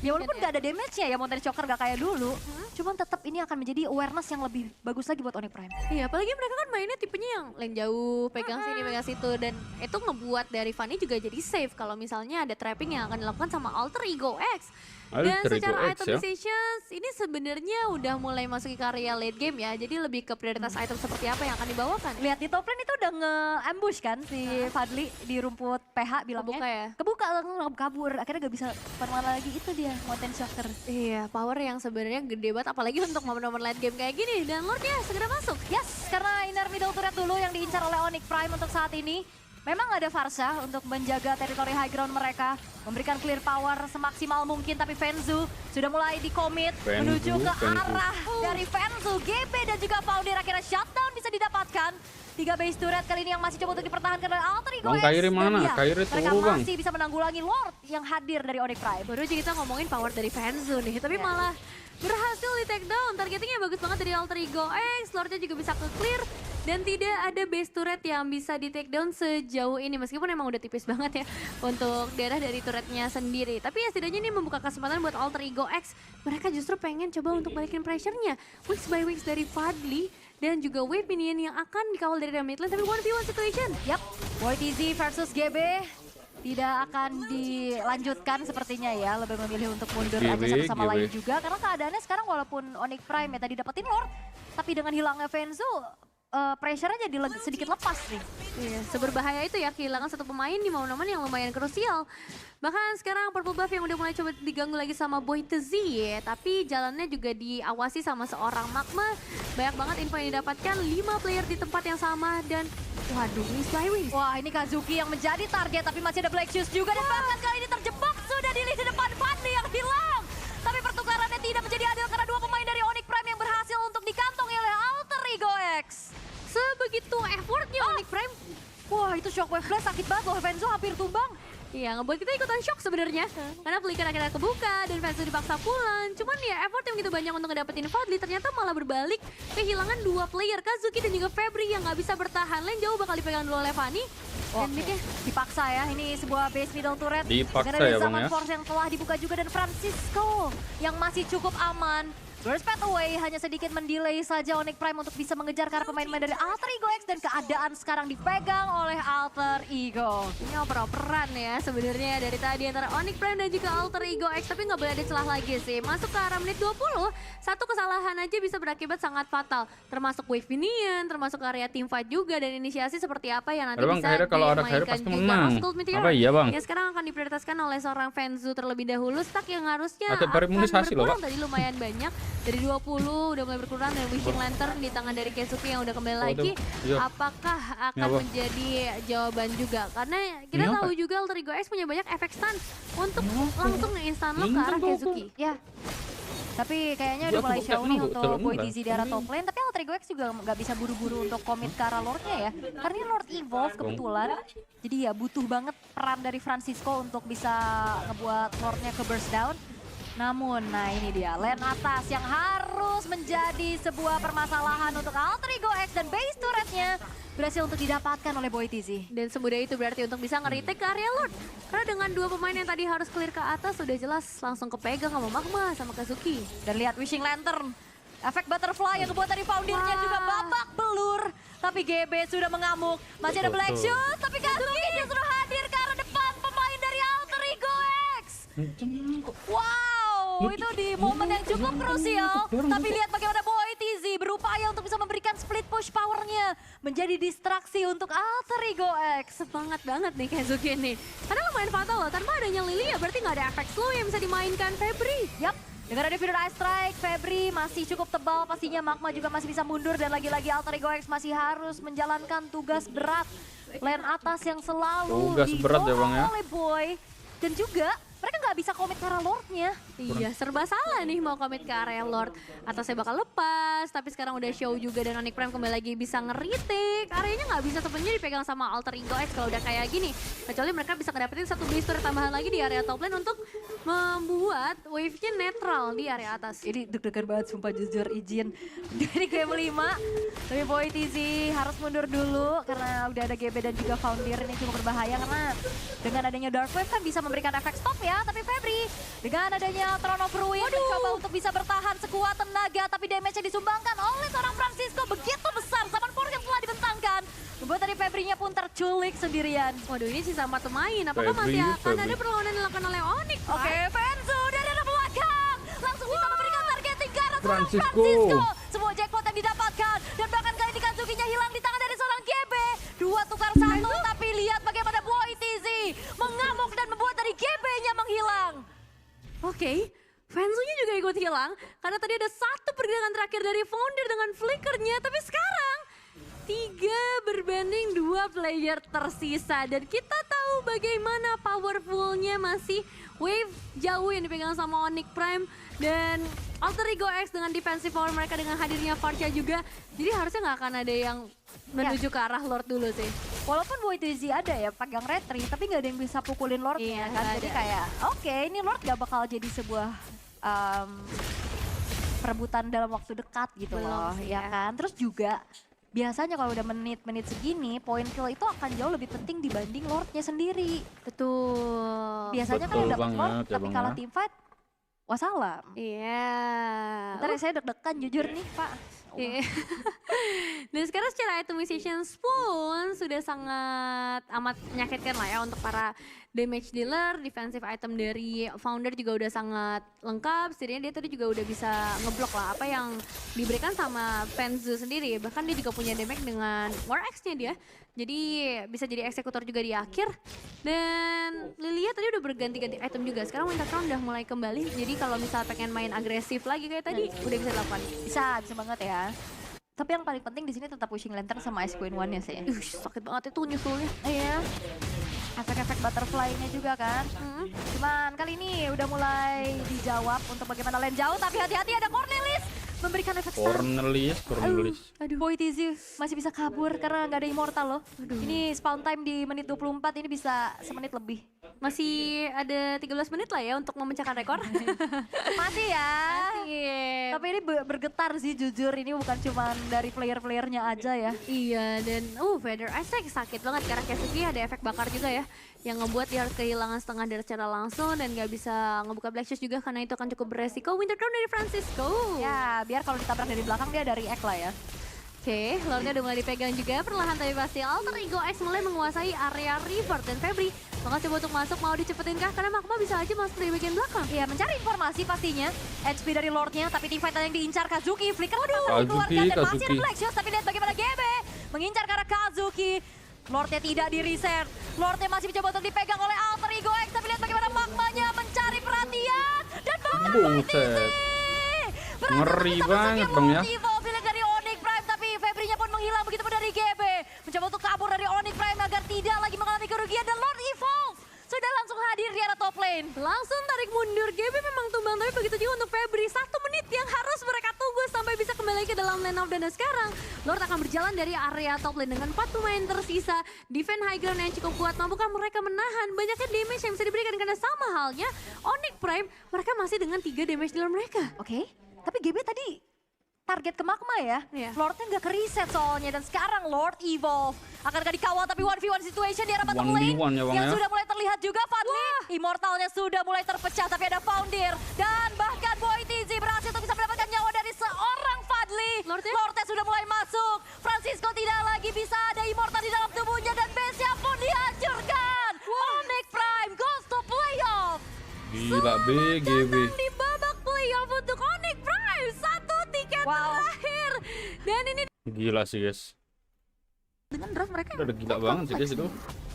Ya walaupun nggak ada damage-nya ya Mountain Shocker nggak kayak dulu. Cuman tetap ini akan menjadi awareness yang lebih bagus lagi buat Onyx Prime. Iya, apalagi mereka kan mainnya tipenya yang lane jauh, pegang sini, pegang situ. Dan itu ngebuat dari Fanny juga jadi safe kalau misalnya ada trapping yang akan dilakukan sama Alter Ego X. Dan secara itemizations ini sebenarnya udah mulai masuk ke area late game ya. Jadi lebih ke prioritas item seperti apa yang akan dibawakan. Lihat di top lane itu udah nge-ambush kan si Fadli di rumput PH bilangnya. Kebuka ya? Kebuka langsung kabur. Akhirnya gak bisa kemana lagi, itu dia Mountain Shocker. Iya, power yang sebenarnya gede banget apalagi untuk momen-momen late game kayak gini. Dan Lordnya segera masuk. Yes, karena inner middle turret dulu yang diincar oleh Onyx Prime untuk saat ini. Memang ada Farsha untuk menjaga teritori high ground mereka, memberikan clear power semaksimal mungkin, tapi Fenzu sudah mulai di-commit menuju ke arah dari Fenzu. GB dan juga Foundir akhirnya shutdown bisa didapatkan. 3 base turret kali ini yang masih coba untuk dipertahankan oleh Alter Ego X. Kairi mana? Ya, Kairi mereka turu, Bang. masih bisa menanggulangi Lord yang hadir dari Onyx Prime. Baru aja kita ngomongin power dari Fenzu nih, tapi malah berhasil di take down. Targetingnya bagus banget dari Alter Ego X, Lordnya juga bisa ke clear. Dan tidak ada base turret yang bisa di take down sejauh ini. Meskipun emang udah tipis banget ya untuk daerah dari turretnya sendiri. Tapi ya setidaknya ini membuka kesempatan buat Alter Ego X. Mereka justru pengen coba untuk balikin pressure-nya. Wings by wings dari Fadli. Dan juga wave minion yang akan dikawal dari mid lane. Tapi 1v1 situation. Yap, YTZ versus GB. Tidak akan dilanjutkan sepertinya ya, lebih memilih untuk mundur aja satu sama lain juga. Karena keadaannya sekarang walaupun Onyx Prime ya tadi dapetin Lord. Tapi dengan hilangnya Fenzu, pressure-nya jadi sedikit lepas nih. Iya, seberbahaya itu ya kehilangan satu pemain di momen-momen yang lumayan krusial. Bahkan sekarang purple buff yang udah mulai coba diganggu lagi sama Boy Tezi ya. Tapi jalannya juga diawasi sama seorang Magma. Banyak banget info yang didapatkan, 5 player di tempat yang sama dan waduh, Wings by Wings. Wah, ini Kazuki yang menjadi target tapi masih ada Black Shoes juga. Dan bahkan kali ini terjebak sudah di lini depan Fadli yang hilang. Tapi pertukarannya tidak menjadi adil karena 2 pemain dari Onyx Prime yang berhasil untuk dikantongi oleh Alter Ego X. Sebegitu effortnya Onyx Prime. Wah, itu shockwave blast sakit banget loh, Fenzu hampir tumbang. Iya, ngebuat kita ikutan shock sebenarnya. Karena flicker akhirnya kebuka dan Fenzu dipaksa pulang. Cuman ya effort yang begitu banyak untuk ngedapetin Fadli ternyata malah berbalik kehilangan 2 player, Kazuki dan juga Febri yang nggak bisa bertahan. Lane jauh bakal dipegang dulu oleh Fanny. Dan midnya dipaksa ya, ini sebuah base middle turret. Dipaksa dengan ya, Bang, zaman ya. force yang telah dibuka juga dan Francisco yang masih cukup aman. Burst path away, hanya sedikit mendelay saja Onyx Prime untuk bisa mengejar karena pemain-pemain dari Alter Ego X dan keadaan sekarang dipegang oleh Alter Ego. Ini oper-operan ya sebenarnya dari tadi antara Onyx Prime dan juga Alter Ego X, tapi nggak boleh ada celah lagi sih. Masuk ke arah menit 20, satu kesalahan aja bisa berakibat sangat fatal. Termasuk wave minion, termasuk area team fight juga dan inisiasi seperti apa yang nanti Bang, bisa Kairi kalau ada Kairi dimainkan pasti juga. menang. Gold Meteor. Apa iya, Bang? Ya sekarang akan diprioritaskan oleh seorang Fenzu terlebih dahulu. Stack yang harusnya Atau akan imunisasi loh, berkurang Pak. tadi lumayan banyak. Dari 20 udah mulai berkurang dan Wishing Lantern di tangan dari Keisuke yang udah kembali lagi. Apakah akan menjadi jawaban juga? Karena kita tahu juga Alter Ego X punya banyak efek stun untuk langsung nge-instan lock ke arah Keisuke. Ya. Tapi kayaknya udah mulai show nih untuk Boy Dizzy di arah top lane. Tapi Alter Ego X juga nggak bisa buru-buru untuk commit ke arah Lordnya ya. Karena ini Lord Evolve kebetulan. Jadi ya butuh banget peran dari Francisco untuk bisa ngebuat Lordnya ke burst down. Namun, nah ini dia, lane atas yang harus menjadi sebuah permasalahan untuk Alter Ego X dan base turretnya berhasil untuk didapatkan oleh Boy Dizzy. Dan semudah itu berarti untuk bisa nge-retake ke area Lord. Karena dengan dua pemain yang tadi harus clear ke atas, sudah jelas langsung kepegang sama Magma sama Kazuki. Dan lihat Wishing Lantern, efek butterfly yang kebuat dari foundernya juga babak belur. Tapi GB sudah mengamuk, masih ada Black Shoes, tapi Kazuki justru hadir ke arah depan pemain dari Alter Ego X. Wow, itu di momen yang cukup krusial. Tapi lihat bagaimana Boy Dizzy berupaya untuk bisa memberikan split push powernya. Menjadi distraksi untuk Alter Ego X. Semangat banget nih Kazuki nih. Karena lumayan fatal loh, tanpa adanya Lily ya berarti nggak ada efek slow yang bisa dimainkan Febri. Yap. Dengan ada Feeder Ice Strike, Febri masih cukup tebal, pastinya Magma juga masih bisa mundur dan lagi-lagi Alter Ego X masih harus menjalankan tugas berat. Lane atas yang selalu digolong oleh Boy. Dan juga mereka nggak bisa komit ke arah Lordnya. Iya, serba salah nih mau komit ke area Lord. Atasnya bakal lepas, tapi sekarang udah show juga dan Onyx Prime kembali lagi bisa nge-retake. Areanya nggak bisa sepenuhnya dipegang sama Alter Ego X kalau udah kayak gini. Kecuali mereka bisa ngedapetin satu base turret tambahan lagi di area top lane untuk membuat wave-nya netral di area atas. Ini deg-degan banget sumpah jujur izin. Dari game 5, tapi Boy Dizzy harus mundur dulu karena udah ada GB dan juga Founder ini cukup berbahaya karena dengan adanya Dark Wave kan bisa memberikan efek stop ya. Tapi Febri dengan adanya Throne of Ruin mencoba untuk bisa bertahan sekuat tenaga tapi damage-nya disumbangkan oleh seorang Francisco begitu besar. Zaman Forget telah dibentangkan. Membuat dari Febrinya pun terculik sendirian. Waduh ini sisa 4 pemain. Apakah masih akan ada perlawanan yang dilakukan oleh Onyx? Oke, Fenzu dari arah belakang. Langsung bisa memberikan targeting ke arah seorang Francisco. Semua jackpot yang didapatkan. Dan bahkan kali ini Kazuki-nya hilang di tangan dari seorang GB. 2 tukar 1, tapi lihat bagaimana Boy Dizzy mengamuk dan membuat dari GB-nya menghilang. Oke, Fenzu-nya juga ikut hilang. Karena tadi ada satu pergerakan terakhir dari Founder dengan flickernya. Tapi sekarang 3 berbanding 2 player tersisa. Dan kita tahu bagaimana powerfulnya masih wave jauh yang dipegang sama Onyx Prime. Dan Alter Ego X dengan defensive power mereka dengan hadirnya Farcha juga. Jadi harusnya nggak akan ada yang menuju ke arah Lord dulu sih. Walaupun Boy Dizzy ada ya pegang retri, tapi nggak ada yang bisa pukulin Lordnya kan. Jadi kayak oke, ini Lord gak bakal jadi sebuah perebutan dalam waktu dekat gitu loh, ya kan. Terus juga biasanya kalau udah menit-menit segini, point kill itu akan jauh lebih penting dibanding Lordnya sendiri. Betul. Biasanya kan dapat Lord, tapi kalau team fight, wassalam. Iya. Ntar saya deg-degan jujur nih Pak. Dan sekarang secara itemisation pun sudah sangat amat menyakitkan lah ya untuk para damage dealer. Defensive item dari Founder juga udah sangat lengkap. Setidaknya dia tadi juga udah bisa ngeblok lah apa yang diberikan sama Fenzu sendiri. Bahkan dia juga punya damage dengan War X-nya dia. Jadi bisa jadi eksekutor juga di akhir. Dan Lilia tadi udah berganti-ganti item juga. Sekarang Winter Crown udah mulai kembali. Jadi kalau misal pengen main agresif lagi kayak tadi udah bisa dilakukan. Bisa banget ya. Tapi yang paling penting di sini tetap pushing lantern sama Ice Queen One-nya sih. Sakit banget itu nyusulnya. Iya. Efek-efek butterfly-nya juga kan. Cuman kali ini udah mulai dijawab untuk bagaimana lane jauh. Tapi hati-hati ada Cornelis memberikan efek stun. Cornelis. Aduh. Boy Dizzy masih bisa kabur karena nggak ada immortal loh. Ini spawn time di menit 24 ini bisa semenit lebih. Masih ada 13 menit lah ya untuk memecahkan rekor. Masih ya. Masih. Tapi ini bergetar sih jujur, ini bukan cuma dari player-playernya aja ya. Iya dan Feather Ice sakit banget karena Keisuke ada efek bakar juga ya. Yang ngebuat dia harus kehilangan setengah dari secara langsung dan gak bisa ngebuka Black Shoes juga karena itu akan cukup beresiko. Winter Crown dari Francisco. Ya biar kalau ditabrak dari belakang dia ada react lah ya. Oke, Lordnya udah mulai dipegang juga, perlahan tapi pasti Alter Ego X mulai menguasai area river dan Febri bakal coba untuk masuk, mau dicepetin kah? Karena Magma bisa aja masuk dari bagian belakang. Iya, mencari informasi pastinya. HP dari Lordnya, tapi teamfight yang diincar Kazuki. Flicker dikeluarkan dan masih ada Black Shoes, tapi lihat bagaimana GB mengincar ke arah Kazuki. Lordnya tidak di reset. Lordnya masih mencoba untuk dipegang oleh Alter Ego X, tapi lihat bagaimana Magmanya mencari perhatian. Dan bahkan Ngeri banget bang ya. Evolve dari Onyx Prime, tapi Febri-nya pun menghilang, begitu pun dari GB. Mencoba untuk kabur dari Onyx Prime agar tidak lagi mengalami kerugian, dan Lord Evolve sudah langsung hadir di arah top lane. Langsung tarik mundur, GB memang tumbang, tapi begitu juga untuk Febri. 1 menit yang harus mereka tunggu sampai bisa kembali ke dalam lane of, dan sekarang Lord akan berjalan dari area top lane dengan 4 pemain tersisa. Defense high ground yang cukup kuat, mampukah mereka menahan banyaknya damage yang bisa diberikan, karena sama halnya Onyx Prime, mereka masih dengan 3 damage dealer mereka. Oke, tapi GB tadi target ke magma ya. Lordnya nggak ke-reset soalnya, dan sekarang Lord Evolve akankah dikawal, tapi 1v1 situation di arah bottom lane 1v1 ya, Bang, yang ya. sudah mulai terlihat juga. Fadli, Immortalnya sudah mulai terpecah, tapi ada Foundir, dan bahkan Boy TZ berhasil untuk bisa mendapatkan nyawa dari seorang Fadli. Lordnya sudah mulai masuk, Francisco tidak lagi bisa ada Immortal di dalam tubuhnya, dan base-nya pun dihancurkan. Onyx Prime goes to playoff. Gila BGB. Di babak playoff untuk Onyx Prime, 1 tiket terakhir. Dan ini Gila sih guys. dengan draft mereka Udah gila banget sih guys itu.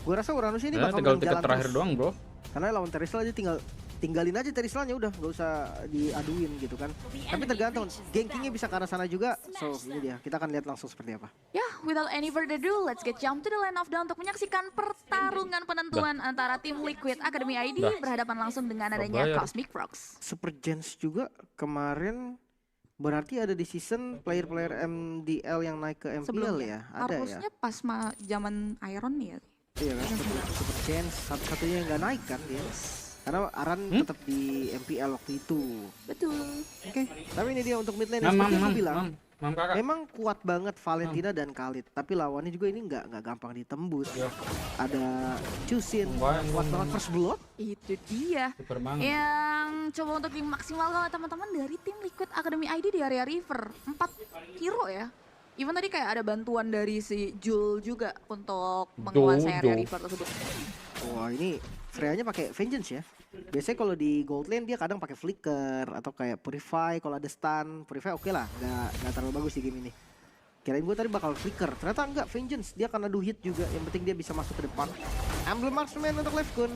Gue rasa Uranus ini Ya, bakal tinggal jalan tiket terakhir terus. doang bro. Karena lawan Terisla aja tinggalin aja Terislanya, udah gak usah diaduin gitu kan. Tapi tergantung, gankingnya bisa ke arah sana juga. So ini dia, kita akan lihat langsung seperti apa. ya, without any further ado, let's get jump to the line of down untuk menyaksikan pertarungan penentuan antara tim Liquid Academy ID berhadapan langsung dengan adanya Bayar. Cosmic Frogs. Super Gens juga kemarin berarti ada di season player-player MDL yang naik ke MPL ya? Ada Harusnya ya? pas Zaman Iron ya. Iya kan, Super Gens satu-satunya yang nggak naik kan dia. Karena Aran tetap di MPL waktu itu. Betul. Oke, tapi ini dia untuk mid lane. Mam, Seperti mam, aku bilang, mam kakak. memang kuat banget Valentina dan Khalid. Tapi lawannya juga ini nggak gampang ditembus. Ada Chusin, kuat banget first blood. Itu dia Super banget. yang coba untuk dimaksimalkan teman-teman dari tim Liquid Academy ID di area river. 4 hero ya. Even tadi kayak ada bantuan dari si Jul juga untuk menguasai area river tersebut. Wah ini Freya-nya pakai Vengeance ya. Biasanya kalau di gold lane dia kadang pakai Flicker atau kayak Purify kalau ada stun. Purify oke lah, nggak terlalu bagus di game ini. Kirain gue tadi bakal Flicker, ternyata enggak, Vengeance. Dia akan adu hit juga, yang penting dia bisa masuk ke depan. Emblem Marksman untuk Lefkun.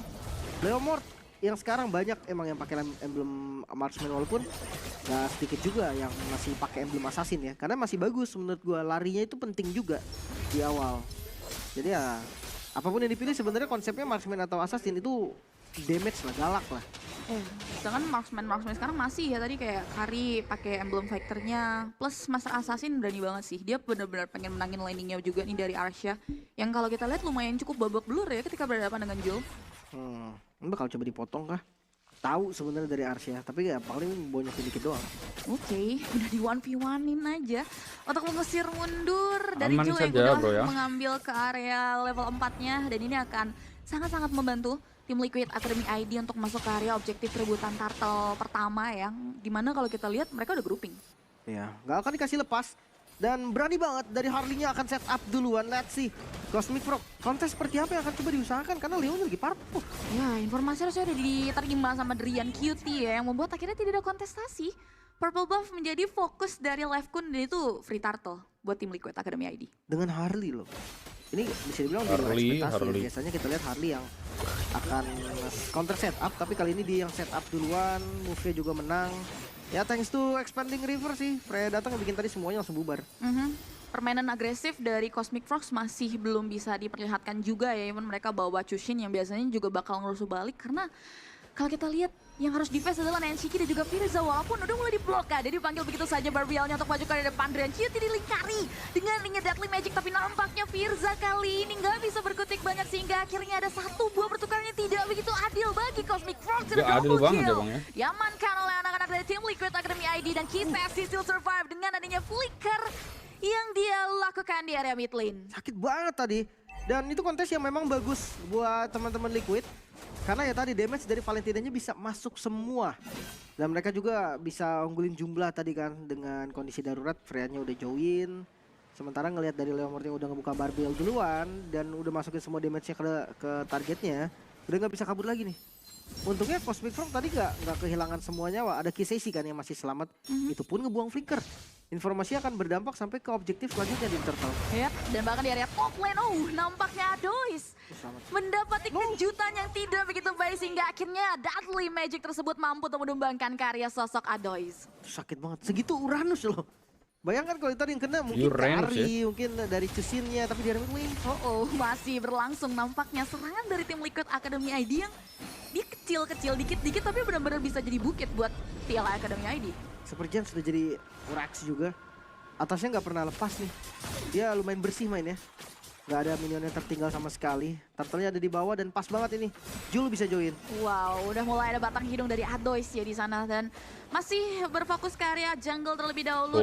Leomord yang sekarang banyak emang yang pakai emblem Marksman, walaupun nggak sedikit juga yang masih pakai emblem Assassin ya. Karena masih bagus menurut gue, larinya itu penting juga di awal. Jadi ya apapun yang dipilih sebenarnya konsepnya Marksman atau Assassin itu damage lah, galak lah. Sedangkan marksman sekarang masih ya, tadi kayak Kari pakai emblem fighternya, plus Master Assassin berani banget sih. Dia benar-benar pengen menangin laningnya juga nih dari Arsha, yang kalau kita lihat lumayan cukup babak belur ya ketika berhadapan dengan Joel. Ini bakal coba dipotong kah? Tahu sebenarnya dari Arsha, tapi ya paling bonyokin dikit doang. Oke, udah di 1v1-in aja untuk mengusir mundur dari Aman Joel yang saja, udah bro, ya. mengambil ke area level 4-nya, dan ini akan sangat-sangat membantu tim Liquid Academy ID untuk masuk ke area objektif rebutan turtle pertama, yang dimana kalau kita lihat mereka udah grouping. Ya, nggak akan dikasih lepas. Dan berani banget dari Harley-nya akan set up duluan. Let's see, Cosmic Frog kontes seperti apa yang akan coba diusahakan, karena Leon lagi parpuh. Ya, informasi harusnya udah diterima sama Drian QT ya, yang membuat akhirnya tidak ada kontestasi. Purple buff menjadi fokus dari Lefkun, dan itu free turtle buat tim Liquid Academy ID. Dengan Harley loh. Ini bisa dibilang di luar ekspektasi. Harley. Biasanya kita lihat Harley yang akan counter set up, tapi kali ini dia yang set up duluan, move-nya juga menang. Ya thanks to expanding river sih, Freya datang yang bikin tadi semuanya langsung bubar. Permainan agresif dari Cosmic Frogs masih belum bisa diperlihatkan juga ya, even mereka bawa Chushin yang biasanya juga bakal ngerusuh balik, karena kalau kita lihat yang harus defense adalah Nongki dan juga Firza, walaupun udah mulai diblokade, dipanggil begitu saja Barbielnya untuk maju ke depan, dan QT dilingkari dengan ringnya Deadly Magic, tapi nampaknya Firza kali ini nggak bisa berkutik banyak sehingga akhirnya ada satu buah pertukaran yang tidak begitu adil bagi Cosmic Frogs. Gak adil banget ya bang ya. Diamankan oleh anak-anak dari tim Liquid Academy ID, dan Kisses still survive dengan adanya flicker yang dia lakukan di area mid lane. Sakit banget tadi. Dan itu kontes yang memang bagus buat teman-teman Liquid. Karena ya tadi damage dari Valentinanya bisa masuk semua. Dan mereka juga bisa unggulin jumlah tadi kan dengan kondisi darurat. Freya-nya udah join. Sementara ngelihat dari Leomord yang udah ngebuka Barbiel duluan dan udah masukin semua damage-nya ke targetnya. Udah nggak bisa kabur lagi nih. Untungnya Cosmic Frog tadi nggak kehilangan semuanya. Ada Kisesi kan yang masih selamat. Itu pun ngebuang flicker. informasi akan berdampak sampai ke objektif selanjutnya di Turtle. Yap, dan bahkan di area top lane, nampaknya Adois mendapati kejutan yang tidak begitu baik sehingga akhirnya Deadly Magic tersebut mampu untuk menumbangkan karya sosok Adois. Sakit banget, segitu Uranus loh. Bayangkan kalau itu yang kena mungkin Uranus, Kari, mungkin dari Cusinnya, tapi di area mid lane. Masih berlangsung nampaknya serangan dari tim Liquid Academy ID yang dia kecil-kecil dikit-dikit tapi benar-benar bisa jadi bukit buat TL Academy ID. Sepertinya sudah jadi reaksi juga. Atasnya nggak pernah lepas nih. Dia lumayan bersih mainnya. Nggak ada minion yang tertinggal sama sekali. Turtle-nya ada di bawah dan pas banget ini. Jul bisa join. Wow, udah mulai ada batang hidung dari Adois ya di sana dan masih berfokus ke area jungle terlebih dahulu.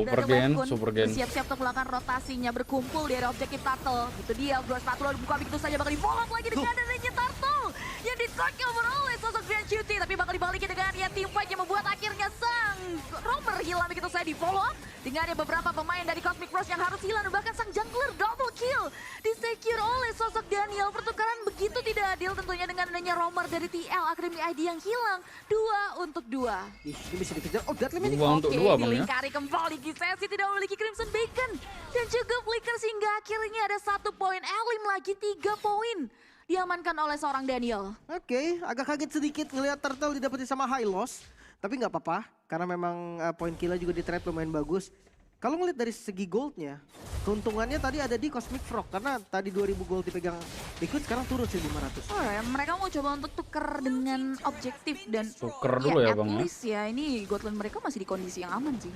Super Gen. Siap-siap untuk melakukan rotasinya berkumpul di area objektif Turtle. Itu dia, bro, sepatu dibuka begitu saja bakal di-follow lagi dengan adanya Turtle yang di-take over oleh sosok Grand Cutie, tapi bakal dibalikin dengan ya team fight yang membuat akhirnya sang roamer hilang begitu saya di-follow up dengan ada beberapa pemain dari Cosmic Frost yang harus hilang dan bahkan sang jungler double kill di-secure oleh sosok Daniel. Pertukaran begitu tidak adil tentunya dengan adanya roamer dari TL Academy ID yang hilang 2 untuk 2. Ini bisa dikejar. Deadly Magic. 2 untuk 2 bang ya. Dilingkari kembali Gisesi tidak memiliki Crimson Bacon dan juga Flicker sehingga akhirnya ada 1 poin. Elim lagi 3 poin diamankan oleh seorang Daniel. Oke, agak kaget sedikit ngelihat Turtle didapetin sama High Loss. Tapi nggak apa-apa, karena memang poin killnya juga di trade lumayan bagus. Kalau ngeliat dari segi goldnya, keuntungannya tadi ada di Cosmic Frog. Karena tadi 2000 gold dipegang Liquid, sekarang turun 1500. Mereka mau coba untuk tuker dengan objektif dan tuker dulu ya bang at least ya ini gold lane mereka masih di kondisi yang aman sih.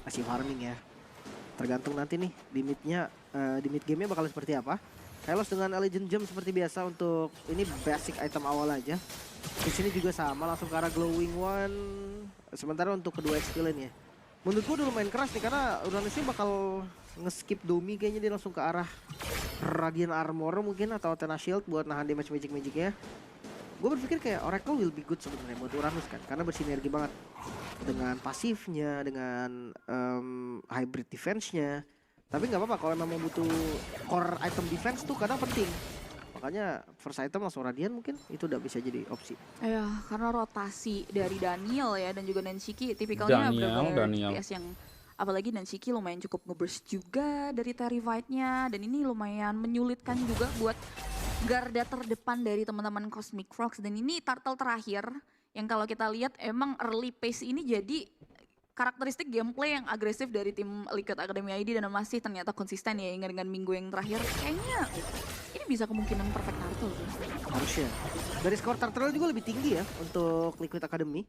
Masih farming ya. Tergantung nanti nih di midnya, di mid gamenya bakal seperti apa. Helos dengan Legend Gem seperti biasa untuk ini basic item awal aja. Di sini juga sama, langsung ke arah Glowing One. Sementara untuk kedua XP lane ya. Menurutku udah lumayan keras nih karena Uranusnya bakal nge-skip Domi, kayaknya dia langsung ke arah Radiant Armor mungkin atau Athena Shield buat nahan damage magic-magicnya. Gue berpikir kayak Oracle will be good sebenarnya buat Uranus kan, karena bersinergi banget dengan pasifnya, dengan hybrid defense-nya. Tapi nggak apa-apa kalau memang butuh core item defense tuh kadang penting. Makanya first item langsung Radiant mungkin itu udah bisa jadi opsi. Ya, karena rotasi dari Daniel ya dan juga Nonki tipikalnya benar-benar FPS yang apalagi Nonki lumayan cukup ngeburst juga dari Terrified-nya dan ini lumayan menyulitkan juga buat garda terdepan dari teman-teman Cosmic Frogs. Dan ini Turtle terakhir yang kalau kita lihat emang early pace ini jadi karakteristik gameplay yang agresif dari tim Liquid Academy ID dan masih ternyata konsisten ya dengan minggu yang terakhir. Kayaknya ini bisa kemungkinan perfect Turtle. Harusnya. Dari skor Turtle juga lebih tinggi ya untuk Liquid Academy.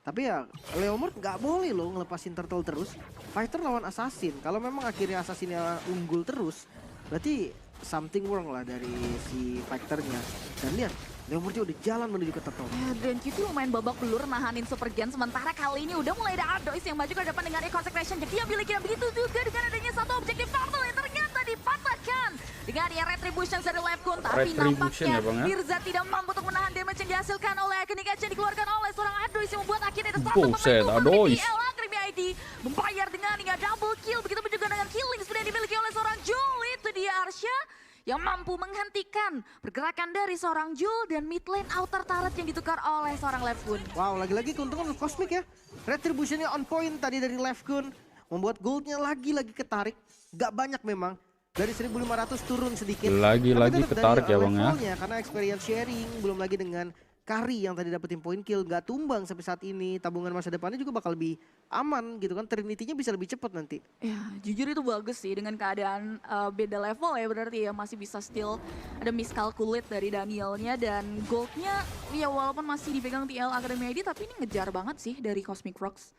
Tapi ya Leomord nggak boleh loh ngelepasin Turtle terus. Fighter lawan Assassin. Kalau memang akhirnya Assassinnya unggul terus, berarti something wrong lah dari si fighternya. Dan lihat, Leomordnya udah jalan menuju ke Turtle. Dan Cutie lumayan babak belur nahanin Super Gen. Sementara kali ini udah mulai ada Adois yang maju ke depan dengan Consecration. Jadi dia miliki begitu juga dengan adanya satu objektif Turtle yang ternyata dipatahkan dengan ya Retribution dari Lefkun. Tapi nampaknya Mirza tidak mampu untuk menahan damage yang dihasilkan oleh Iconic Edge yang dikeluarkan oleh seorang Adois yang membuat akhirnya ada satu momentum dari TL Academy ID membayar dengan hingga double kill. Begitu juga dengan killing spree yang dimiliki oleh seorang Jul. Itu dia Arsha yang mampu menghentikan pergerakan dari seorang Jul dan mid lane outer turret yang ditukar oleh seorang Lefkun. Wow, lagi-lagi keuntungan untuk Cosmic ya. Retributionnya on point tadi dari Lefkun, membuat goldnya lagi-lagi ketarik. Gak banyak memang, dari 1500 turun sedikit. Lagi-lagi ketarik ya bang ya. Karena experience sharing, belum lagi dengan Kari yang tadi dapetin poin kill, gak tumbang sampai saat ini. Tabungan masa depannya juga bakal lebih aman gitu kan, Trinity-nya bisa lebih cepat nanti. Ya jujur itu bagus sih dengan keadaan beda level ya, berarti ya masih bisa still ada miscalculate dari Danielnya. Dan goldnya ya walaupun masih dipegang TL Academy ID tapi ini ngejar banget sih dari Cosmic Frogs.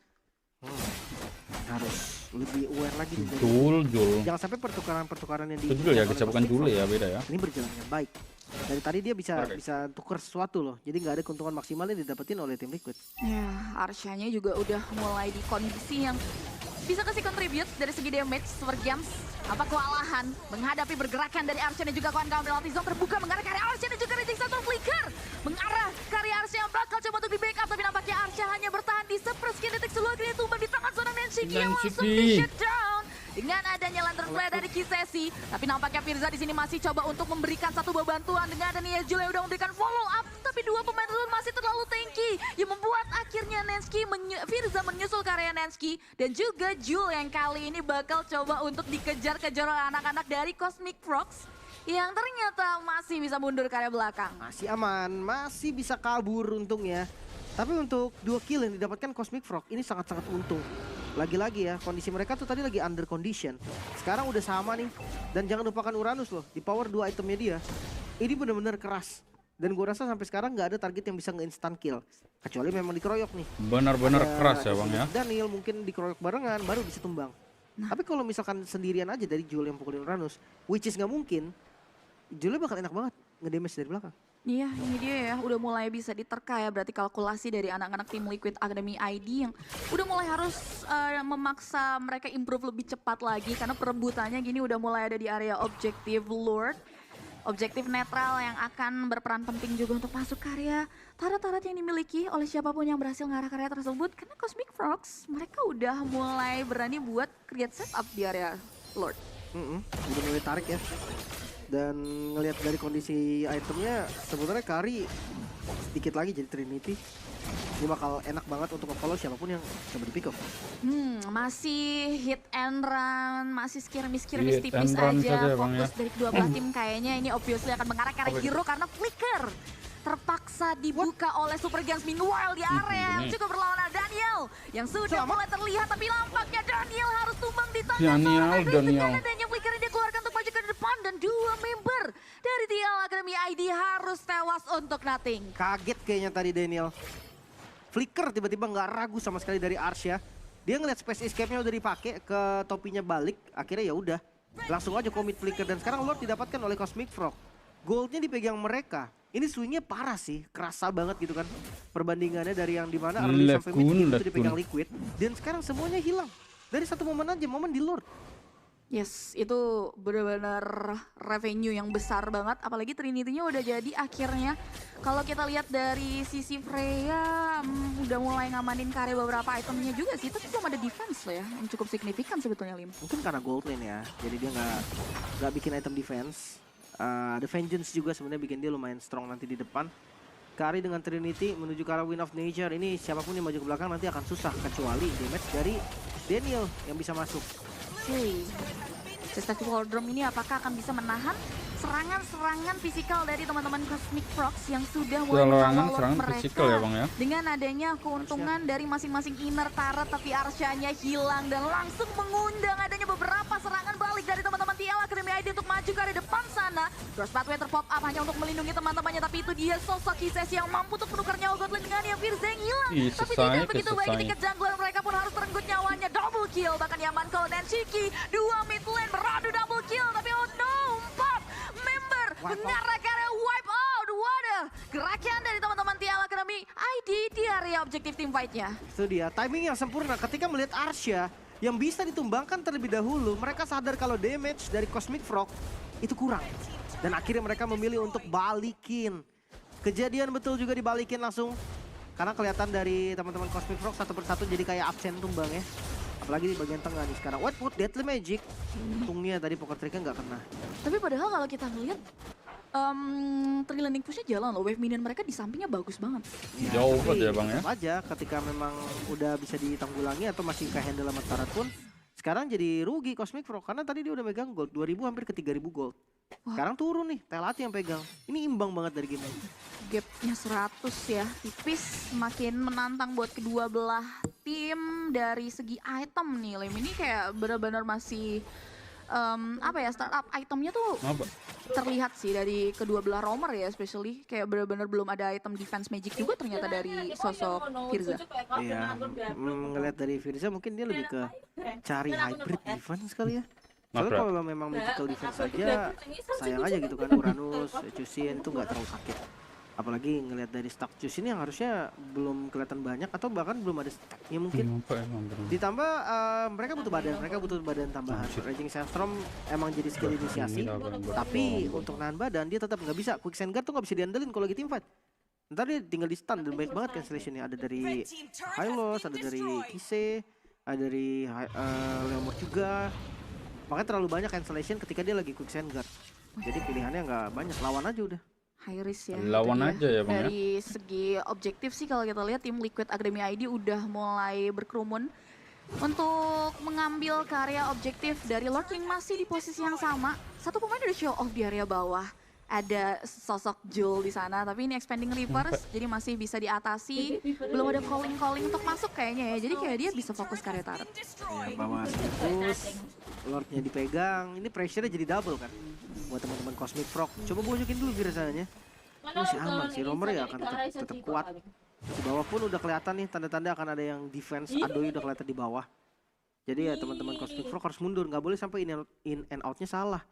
Harus lebih aware lagi nih. Jul. Jangan sampai pertukaran-pertukaran yang Jul ya, kita bukan Jul ya, beda ya. Ini berjalan dengan baik. Dari tadi dia bisa tukar sesuatu loh. Jadi nggak ada keuntungan maksimal yang didapetin oleh tim Liquid. Ya, Arshanya juga udah mulai di kondisi yang bisa kasih contribute dari segi damage. Super Games, apa kewalahan menghadapi pergerakan dari Arsha dan juga kawan-kawan penalti zone terbuka mengarah ke area Arsha dan juga reject satu flicker. Mengarah ke area Arsha yang bakal coba untuk di backup, tapi nampaknya Arsha hanya bertahan di sepersekian detik seluruh kini tumbang di tangan seorang Nongki yang langsung di shutdown. Dengan adanya lantern flare dari Gisesi, tapi nampaknya Firza di sini masih coba untuk memberikan satu bantuan dengan adanya Jul yang udah memberikan follow up. tapi dua pemain tersebut masih terlalu tanky yang membuat akhirnya Firza menyusul ke area Nongki dan juga Jul yang kali ini bakal coba untuk dikejar-kejar oleh anak-anak dari Cosmic Frogs yang ternyata masih bisa mundur ke area belakang. Masih aman, masih bisa kabur untungnya. Tapi untuk 2 kill yang didapatkan Cosmic Frog ini sangat-sangat untung. Lagi-lagi ya, kondisi mereka tuh tadi lagi under condition. Sekarang udah sama nih. Dan jangan lupakan Uranus loh, di power 2 itemnya dia. Ini bener-bener keras. Dan gue rasa sampai sekarang nggak ada target yang bisa nge-instant kill. Kecuali memang dikeroyok nih. Benar-benar keras ya Bang ya. Daniel mungkin dikeroyok barengan baru bisa tumbang. Tapi kalau misalkan sendirian aja dari Jul yang pukulin Uranus, which is nggak mungkin, Julnya bakal enak banget nge-damage dari belakang. Iya, ini dia ya, udah mulai bisa diterka ya berarti kalkulasi dari anak-anak tim Liquid Academy ID yang udah mulai harus memaksa mereka improve lebih cepat lagi karena perebutannya gini udah mulai ada di area Objective Lord. Objektif netral yang akan berperan penting juga untuk masuk ke area tarat-tarat yang dimiliki oleh siapapun yang berhasil ngarah ke area tersebut. Karena Cosmic Frogs, mereka udah mulai berani buat create setup di area Lord. Udah mulai tarik ya. Dan ngelihat dari kondisi itemnya, sebenarnya Kari sedikit lagi jadi Trinity. Ini bakal enak banget untuk nge-follow siapapun yang coba di pick up. Masih hit and run, masih skirmish tipis aja. Fokus dari kedua belah tim kayaknya ini obviously akan mengarah ke arah hero karena flicker terpaksa dibuka oleh Super Gangs. Meanwhile di area yang cukup berlawanan Daniel yang sudah mulai terlihat, tapi nampaknya Daniel harus tumbang di tangan Daniel. dan yang flicker dia keluarkan untuk maju ke depan dan dua member dari TL Academy ID harus tewas untuk nothing. Kaget kayaknya tadi Daniel. Flicker tiba-tiba nggak ragu sama sekali dari Arsya. Dia ngeliat space escape-nya udah dipakai, ke topinya balik, akhirnya ya udah langsung aja commit flicker dan sekarang Lord didapatkan oleh Cosmic Frog. Goldnya dipegang mereka. Ini swingnya parah sih, kerasa banget gitu kan. Perbandingannya dari yang dimana early sampai mid itu dipegang Liquid. Dan sekarang semuanya hilang. Dari satu momen aja, momen di Lord. Yes, itu benar-benar revenue yang besar banget. Apalagi Trinity-nya udah jadi akhirnya. Kalau kita lihat dari sisi Freya, udah mulai ngamanin karya beberapa itemnya juga sih. Tapi belum ada defense loh ya, yang cukup signifikan sebetulnya Lim. Mungkin karena gold lane ya, jadi dia nggak bikin item defense. Ada Vengeance juga sebenarnya bikin dia lumayan strong nanti di depan. Kari dengan Trinity menuju ke arah Wind of Nature. Ini siapapun yang maju ke belakang nanti akan susah. Kecuali damage dari Daniel yang bisa masuk. Decisive Wardrobe ini apakah akan bisa menahan serangan-serangan fisikal dari teman-teman Cosmic Frogs yang sudah mulai mengawal mereka ya, Bang, ya? Dengan adanya keuntungan dari masing-masing inner turret, tapi Arsyanya hilang dan langsung mengundang adanya beberapa serangan balik dari teman-teman TL Academy ID untuk maju ke arah depan sana. Cross pathway terpop up hanya untuk melindungi teman-temannya, tapi itu dia sosok Kises yang mampu untuk menukar nyawa Godlin dengan yang Firza yang hilang. Tapi tidak begitu baik ketika jungler mereka pun harus terenggut nyawanya. Double kill bahkan Yamanko dan Shiki, dua mid lane beradu double kill, tapi oh no, 4 member mengarah ke area wipe out. Waduh, gerakan dari teman-teman TL Academy ID di area objektif team fight-nya. Itu dia, timing yang sempurna ketika melihat Arsya yang bisa ditumbangkan terlebih dahulu. Mereka sadar kalau damage dari Cosmic Frog itu kurang. Dan akhirnya mereka memilih untuk balikin. Kejadian betul juga dibalikin langsung. Karena kelihatan dari teman-teman Cosmic Frog satu persatu jadi kayak absen tumbang ya. Apalagi di bagian tengah nih sekarang. What put Deadly Magic. Untungnya tadi poker tricknya nggak kena. Tapi padahal kalau kita ngeliat Trilanding push-nya jalan loh. Wave minion mereka di sampingnya bagus banget. Ya, jauh banget ya Bang ya. Aja ketika memang udah bisa ditanggulangi atau masih ke handle sama Tarat pun. Sekarang jadi rugi Cosmic Frog karena tadi dia udah megang gold 2000 hampir ke 3000 gold. Sekarang turun nih, Telat yang pegang. Ini imbang banget dari game ini. Gapnya 100 ya, tipis, makin menantang buat kedua belah tim. Dari segi item nih, Lim ini kayak benar-benar masih startup itemnya tuh terlihat sih dari kedua belah roamer ya, especially kayak benar-benar belum ada item defense magic juga ternyata dari sosok Firza. Iya, ngeliat dari Firza mungkin dia lebih ke cari hybrid defense kali ya. Soalnya kalau memang magical defense saja sayang aja gitu kan, Uranus, Cusin itu nggak terlalu sakit. Apalagi ngelihat dari stack Cusin yang harusnya belum kelihatan banyak atau bahkan belum ada stacknya mungkin. Ditambah mereka butuh badan tambahan. Raging Sandstorm emang jadi skill inisiasi, tapi untuk nahan badan dia tetap nggak bisa. Quick Sand Guard tuh nggak bisa diandelin kalau lagi teamfight. Ntar dia tinggal di stun dan baik banget cancellationnya. Ada dari Hylos, ada dari Kise, ada dari Leomord juga. Makanya terlalu banyak cancellation ketika dia lagi Quick Sand Guard. Jadi pilihannya nggak banyak, lawan aja udah. high risk ya. Lawan itu aja ya, Bang, ya. Dari segi objektif sih kalau kita lihat tim Liquid Academy ID udah mulai berkerumun untuk mengambil ke area objektif dari Lord yang masih di posisi yang sama. Satu pemain dari show off di area bawah. Ada sosok Jul di sana, tapi ini expanding reverse, jadi masih bisa diatasi. Belum ada calling untuk masuk kayaknya ya, jadi kayak dia bisa fokus ke area turret. Ya, bawah terus Lordnya dipegang, ini pressure-nya jadi double kan buat teman-teman Cosmic Frog. Coba bujukin dulu biasanya. Masih aman sih, Romer ya akan tetap kuat. Di bawah pun udah kelihatan nih tanda-tanda akan ada yang defense, Adoy udah kelihatan di bawah. Jadi ya teman-teman Cosmic Frog harus mundur, nggak boleh sampai in and out-nya salah.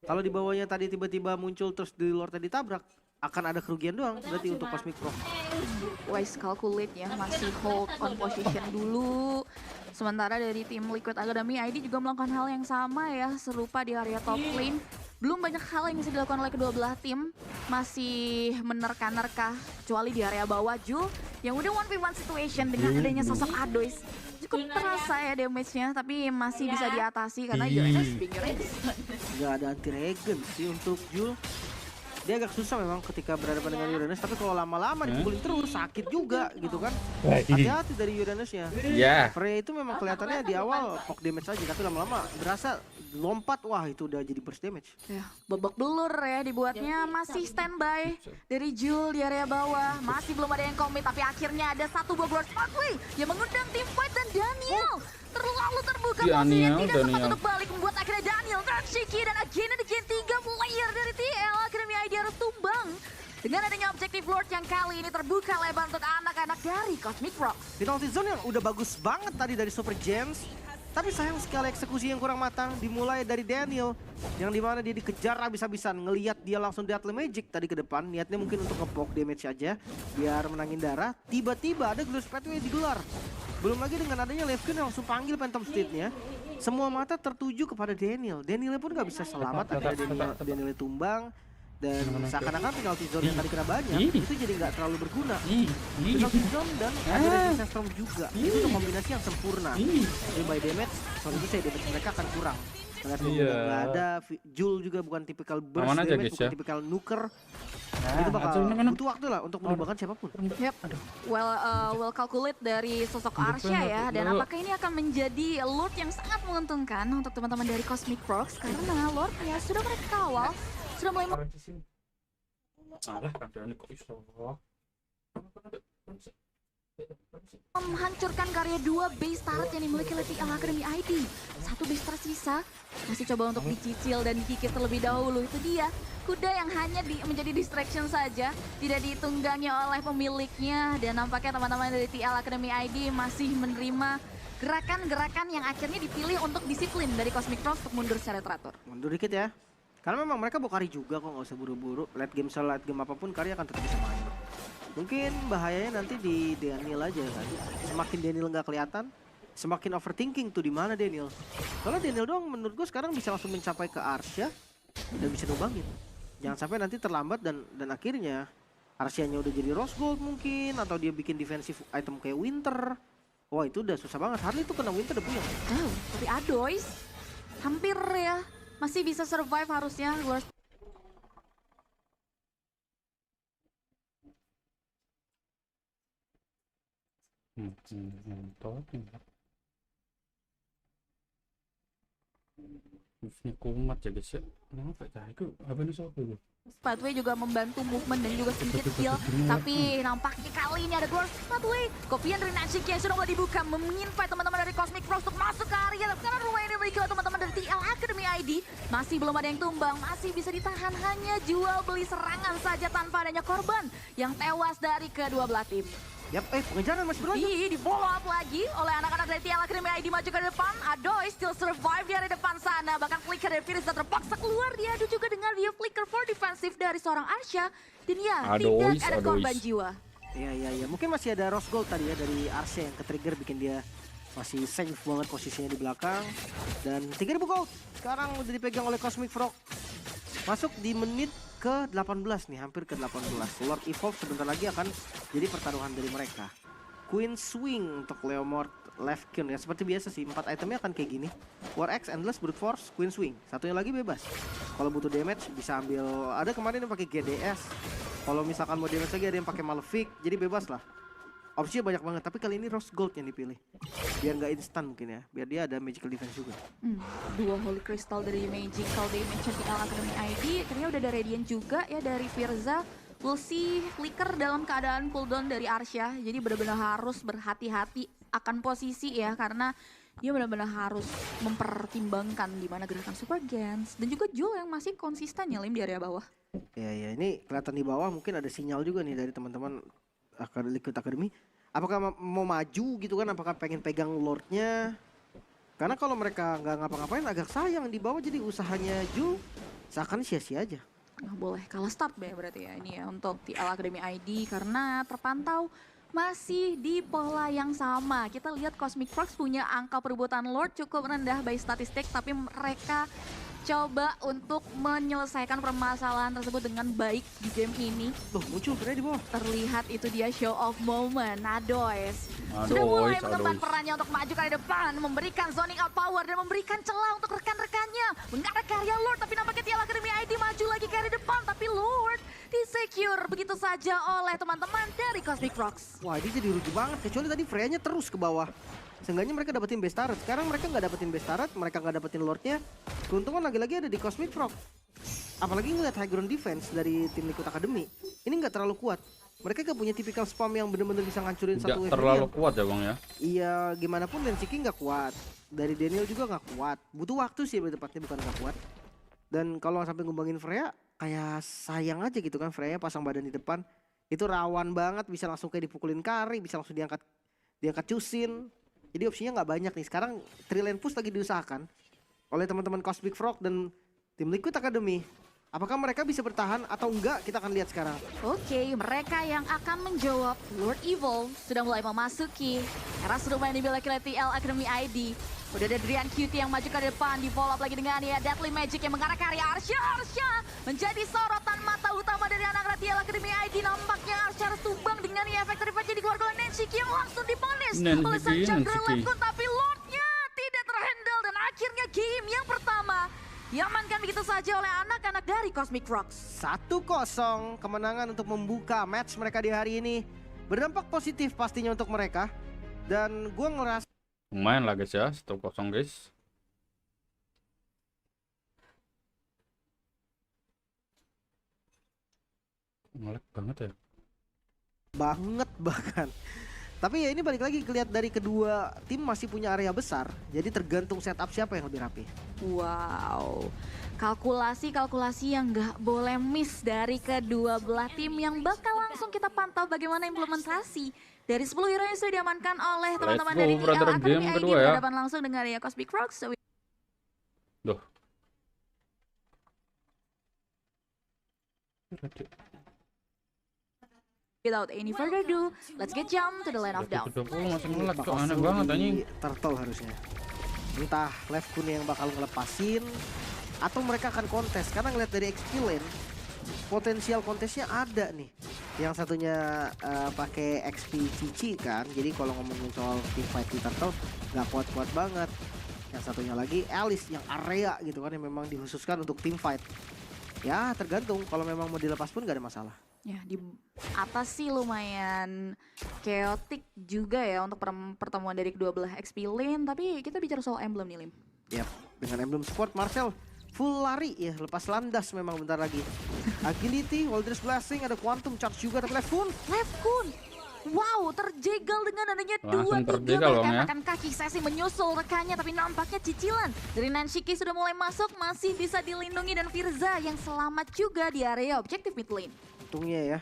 Kalau di bawahnya tadi tiba-tiba muncul terus di Lordnya ditabrak, akan ada kerugian doang berarti untuk Cosmic Frog. Wise calculate ya, masih hold on position dulu. Sementara dari tim Liquid Academy ID juga melakukan hal yang sama ya, serupa di area top lane. Belum banyak hal yang bisa dilakukan oleh kedua belah tim, masih menerka-nerka, kecuali di area bawah Jul yang udah 1v1 situation dengan adanya sosok Adois. Cukup terasa ya damage-nya, tapi masih bisa diatasi karena Uranus big range. Nggak ada anti-regen sih untuk Jul. Dia agak susah memang ketika berhadapan dengan Uranus, tapi kalau lama-lama dipukulin terus sakit juga gitu kan. Hati-hati dari Uranusnya. Ya. Frey itu memang kelihatannya di awal poke damage aja, tapi lama-lama berasa lompat, wah itu udah jadi burst damage. Ya, babak belur ya dibuatnya, masih standby dari Jul di area bawah. Masih belum ada yang komit, tapi akhirnya ada satu buah burst pathway yang mengundang tim fight dan Daniel. Terlalu terbuka posisinya, tidak sempat untuk balik, membuat akhirnya Daniel dan Shiki dan again 3 player dari TL Academy ID harus tumbang. Dengan adanya objektif Lord yang kali ini terbuka lebar untuk anak-anak dari Cosmic Frog. Penalty zone yang udah bagus banget tadi dari Super Gems, tapi sayang sekali eksekusi yang kurang matang dimulai dari Daniel, yang dimana dia dikejar habis-habisan. Ngelihat dia langsung Battle Magic tadi ke depan, niatnya mungkin untuk nge-poke damage aja biar menangin darah. Tiba-tiba ada Glue Pathway digelar. Belum lagi dengan adanya Levkin yang langsung panggil Phantom State-nya. Semua mata tertuju kepada Daniel. Danielnya pun gak bisa selamat, akhirnya Daniel tumbang. Dan seakan-akan penalty zone yang tadi kena banyak, itu jadi nggak terlalu berguna. Penalty zone dan ada resistance storm juga. Itu untuk kombinasi yang sempurna. Jadi by damage, soal itu saya damage mereka akan kurang. Karena nggak ada, Jul juga bukan tipikal burst damage, bukan tipikal nuker. Itu bakal butuh waktu lah untuk menimbangkan siapapun. Yep. Well calculate dari sosok Arsha ya. Dan apakah ini akan menjadi Lord yang sangat menguntungkan untuk teman-teman dari Cosmic Frogs? Karena Lord ya sudah mereka kawal, sudah mulai menghancurkan karya 2 base turret yang dimiliki oleh TL Academy ID. 1 base turret sisa, masih coba untuk dicicil dan dikikis terlebih dahulu. Itu dia, kuda yang hanya menjadi distraction saja, tidak ditunggangi oleh pemiliknya. Dan nampaknya teman-teman dari TL Academy ID masih menerima gerakan-gerakan yang akhirnya dipilih untuk disiplin dari Cosmic Frogs untuk mundur secara teratur. Mundur dikit ya. Karena memang mereka bawa kari juga kok, nggak usah buru-buru. Late game apapun kari akan tetap bisa main. Mungkin bahayanya nanti di Daniel aja kan. Semakin Daniel nggak kelihatan, semakin overthinking tuh di mana Daniel. Kalau Daniel doang menurut gue sekarang bisa langsung mencapai ke Arsha dan bisa numbangin. Jangan sampai nanti terlambat dan akhirnya Arshanya udah jadi rose gold mungkin, atau dia bikin defensive item kayak Winter. Wah itu udah susah banget. Harley tuh kena Winter udah puyeng. Oh, tapi Adois hampir ya. Masih bisa survive harusnya. Kumat ya guys ya. Kenapa ya? Itu apa nih soal itu? Pathway juga membantu movement dan juga sedikit kill. Tapi nampaknya kali ini ada Growth Pathway. Kopian dari Nashiki yang sudah mulai dibuka, menginvite teman-teman dari Cosmic Frogs untuk masuk ke area. Karena rumah ini memiliki teman-teman dari TL Academy ID. Masih belum ada yang tumbang, masih bisa ditahan. Hanya jual beli serangan saja tanpa adanya korban yang tewas dari kedua belah tim. Yap, pengejaran masih berlanjut. Di follow up lagi oleh anak-anak dari TL Academy ID maju ke depan. Adoy still survive di area depan sana. Bahkan flicker dari Virus terpaksa keluar. Diadu juga dengan view flicker for defensive dari seorang Arsha. Dan ya, tidak ada korban jiwa. Iya. Mungkin masih ada rose gold tadi ya dari Arsha yang ke-trigger bikin dia masih safe banget posisinya di belakang. Dan 3000 gold sekarang udah dipegang oleh Cosmic Frog. Masuk di menit ke-18 nih, hampir ke-18. Lord Evolve sebentar lagi akan jadi pertaruhan dari mereka. Queen Swing untuk Leomord left Kyun ya. Seperti biasa sih, 4 itemnya akan kayak gini. War X, Endless, Brute Force, Queen Swing. Satunya lagi bebas. Kalau butuh damage bisa ambil, ada kemarin yang pakai GDS. Kalau misalkan mau damage lagi ada yang pakai Malefic, jadi bebas lah. Opsinya banyak banget, tapi kali ini Rose Gold yang dipilih. Biar nggak instan mungkin ya, biar dia ada magical defense juga. Dua Holy Crystal dari Magical Dimension PL Academy ID, akhirnya udah ada Radiant juga ya dari Firza. We'll see Flicker dalam keadaan cooldown dari Arsya, jadi benar-benar harus berhati-hati akan posisi ya, karena dia benar-benar harus mempertimbangkan di mana gerakan Super Gens dan juga Jul yang masih konsisten ya Lim di area bawah. Ya, ini kelihatan di bawah mungkin ada sinyal juga nih dari teman-teman Liquid Academy. Apakah mau maju gitu kan? Apakah pengen pegang Lordnya? Karena kalau mereka nggak ngapa-ngapain agak sayang di bawah, jadi usahanya Jul seakan sia-sia aja. Nggak boleh kalah start ya berarti ya ini ya untuk TL Academy ID karena terpantau masih di pola yang sama. Kita lihat Cosmic Frogs punya angka perebutan Lord cukup rendah by statistik, tapi mereka coba untuk menyelesaikan permasalahan tersebut dengan baik di game ini. Loh, muncul Bren di bawah. Terlihat itu dia show of moment. Nadois sudah mulai mengemban perannya untuk maju ke depan, memberikan zoning out power dan memberikan celah untuk rekan-rekannya. Mengarah ke area Lord, tapi nampaknya TL Academy ID maju lagi ke area depan, tapi Lord disecure begitu saja oleh teman-teman dari Cosmic Frogs. Wah, ini jadi rugi banget, kecuali tadi Freya-nya terus ke bawah. Seenggaknya mereka dapetin base turret. Sekarang mereka nggak dapetin base turret, mereka nggak dapetin Lordnya. Keuntungan lagi-lagi ada di Cosmic Frog. Apalagi ngeliat high ground defense dari tim Liquid Academy, ini nggak terlalu kuat. Mereka gak punya tipikal spam yang bener-bener bisa ngancurin satu wave. Nggak terlalu kuat ya Bang ya? Iya, gimana pun Lensiki nggak kuat. Dari Daniel juga nggak kuat. Butuh waktu sih lebih tepatnya, bukan nggak kuat. Dan kalau sampai ngumbangin Freya, kayak sayang aja gitu kan. Freya pasang badan di depan, itu rawan banget, bisa langsung kayak dipukulin Kari, bisa langsung diangkat Cusin. Jadi opsinya nggak banyak nih. Sekarang Trilane push lagi diusahakan oleh teman-teman Cosmic Frog dan tim Liquid Academy. Apakah mereka bisa bertahan atau enggak? Kita akan lihat sekarang. Oke, mereka yang akan menjawab Lord Evil sudah mulai memasuki era serupa yang dimiliki oleh TL Academy ID. Udah ada Drian QT yang maju ke depan, di follow up lagi dengan ya Deadly Magic yang mengarah ke area Arsya. Arsya menjadi sorotan mata utama dari anak TL Academy ID. Nampaknya Arsya harus tumbang dengan ya efek terlibat jadi keluarga oleh Nongki yang langsung diponis oleh sang Chandra Levkun, tapi Lordnya tidak terhandle dan akhirnya game yang pertama diamankan begitu saja oleh anak-anak dari Cosmic Frogs. 1-0 kemenangan untuk membuka match mereka di hari ini. Berdampak positif pastinya untuk mereka. Dan gue ngerasa lumayan lah guys ya, 1-0 guys. Ngelag banget ya. Banget bahkan. Tapi ya ini balik lagi lihat dari kedua tim masih punya area besar. Jadi tergantung setup siapa yang lebih rapi. Wow, kalkulasi-kalkulasi yang nggak boleh miss dari kedua belah tim yang bakal langsung kita pantau bagaimana implementasi dari 10 hero yang sudah diamankan oleh teman-teman dari TL Academy ID berhadapan langsung dengan ya Cosmic Frogs. Duh. Without any further ado, let's get jump to the line of down. Masih ngelag tuh, aneh banget anjing. Turtle harusnya. Entah Levkun yang bakal ngelepasin atau mereka akan kontes. Karena ngeliat dari XP lane, potensial kontesnya ada nih. Yang satunya pakai XP Cici kan. Jadi kalau ngomongin soal team fight di Turtle nggak kuat-kuat banget. Yang satunya lagi Alice yang area gitu kan, yang memang dikhususkan untuk team fight. Ya tergantung, kalau memang mau dilepas pun gak ada masalah. Ya di atas sih lumayan chaotic juga ya untuk pertemuan dari kedua belah XP lane. Tapi kita bicara soal emblem nih Lim. Yap, dengan emblem support Marcel full lari ya, lepas landas memang bentar lagi. Agility, Wilderness Blessing, ada Quantum Charge juga, tapi Levkun. Wow, terjegal dengan adanya Langsung 2-3 bahkan ya. Akan kaki sesi menyusul rekannya, tapi nampaknya cicilan dari Nongki sudah mulai masuk, masih bisa dilindungi dan Firza yang selamat juga di area objektif mid lane. Untungnya ya,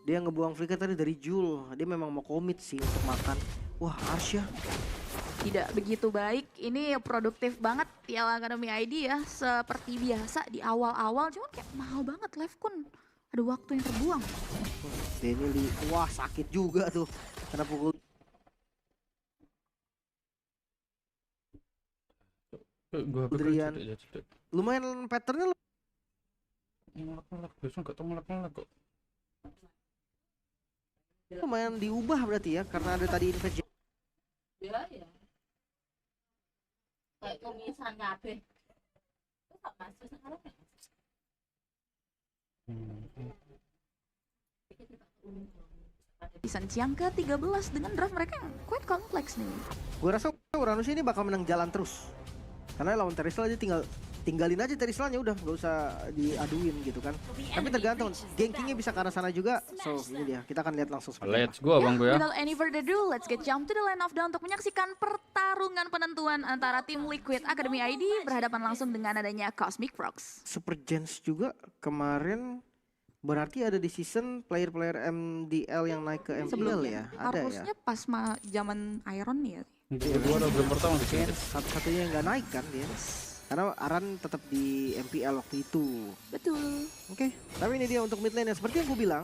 dia ngebuang flicker tadi dari Jul. Dia memang mau komit sih untuk makan. Wah, Arsya tidak begitu baik. Ini produktif banget TL Academy ID ya, seperti biasa di awal-awal. Cuman kayak mahal banget Levkun. Ada waktu yang terbuang. Daniel wah sakit juga tuh. Kena pukul. Adrian. Lumayan patternnya. Ngelak-ngelak, biasanya gak tau ngelak-ngelak kok. Lumayan diubah berarti ya, karena ada tadi invest. Ya. Season yang ke-13 dengan draft mereka yang quite kompleks nih. Gue rasa Uranus ini bakal menang jalan terus. Karena lawan Terisla aja tinggalin aja Terislanya udah, nggak usah diaduin gitu kan. Tapi tergantung, gankingnya bisa ke arah sana juga. So ini dia, kita akan lihat langsung seperti Let's go abang gue ya. Without any further ado, let's get jump to the line of down untuk menyaksikan pertarungan penentuan antara tim Liquid Academy ID berhadapan langsung dengan adanya Cosmic Frogs. Super Gens juga kemarin berarti ada di season player-player MDL yang naik ke MPL ya? Ada Harusnya ya? pas zaman Iron ya. Kedua udah game pertama di sini. Satu-satunya yang nggak naik kan dia. Karena Aran tetap di MPL waktu itu. Betul. Oke, tapi ini dia untuk mid lane. Seperti yang gue bilang,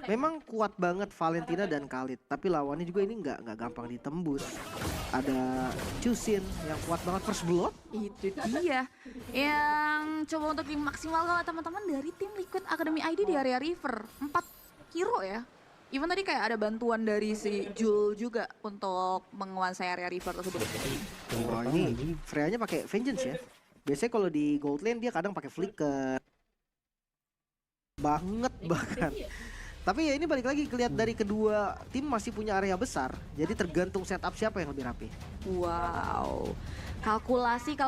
memang kuat banget Valentina dan Khalid. Tapi lawannya juga ini nggak gampang ditembus. Ada Chusin yang kuat banget first blood. Itu dia yang coba untuk dimaksimalkan oleh teman-teman dari tim Liquid Academy ID di area river. 4 hero ya. Even tadi kayak ada bantuan dari si Jul juga untuk menguasai area river tersebut. Wah ini Freya-nya pakai Vengeance ya. Biasanya kalau di gold lane dia kadang pakai flicker. Banget bahkan. Tapi ya ini balik lagi kelihat dari kedua tim masih punya area besar. Jadi tergantung setup siapa yang lebih rapi. Wow. Kalkulasi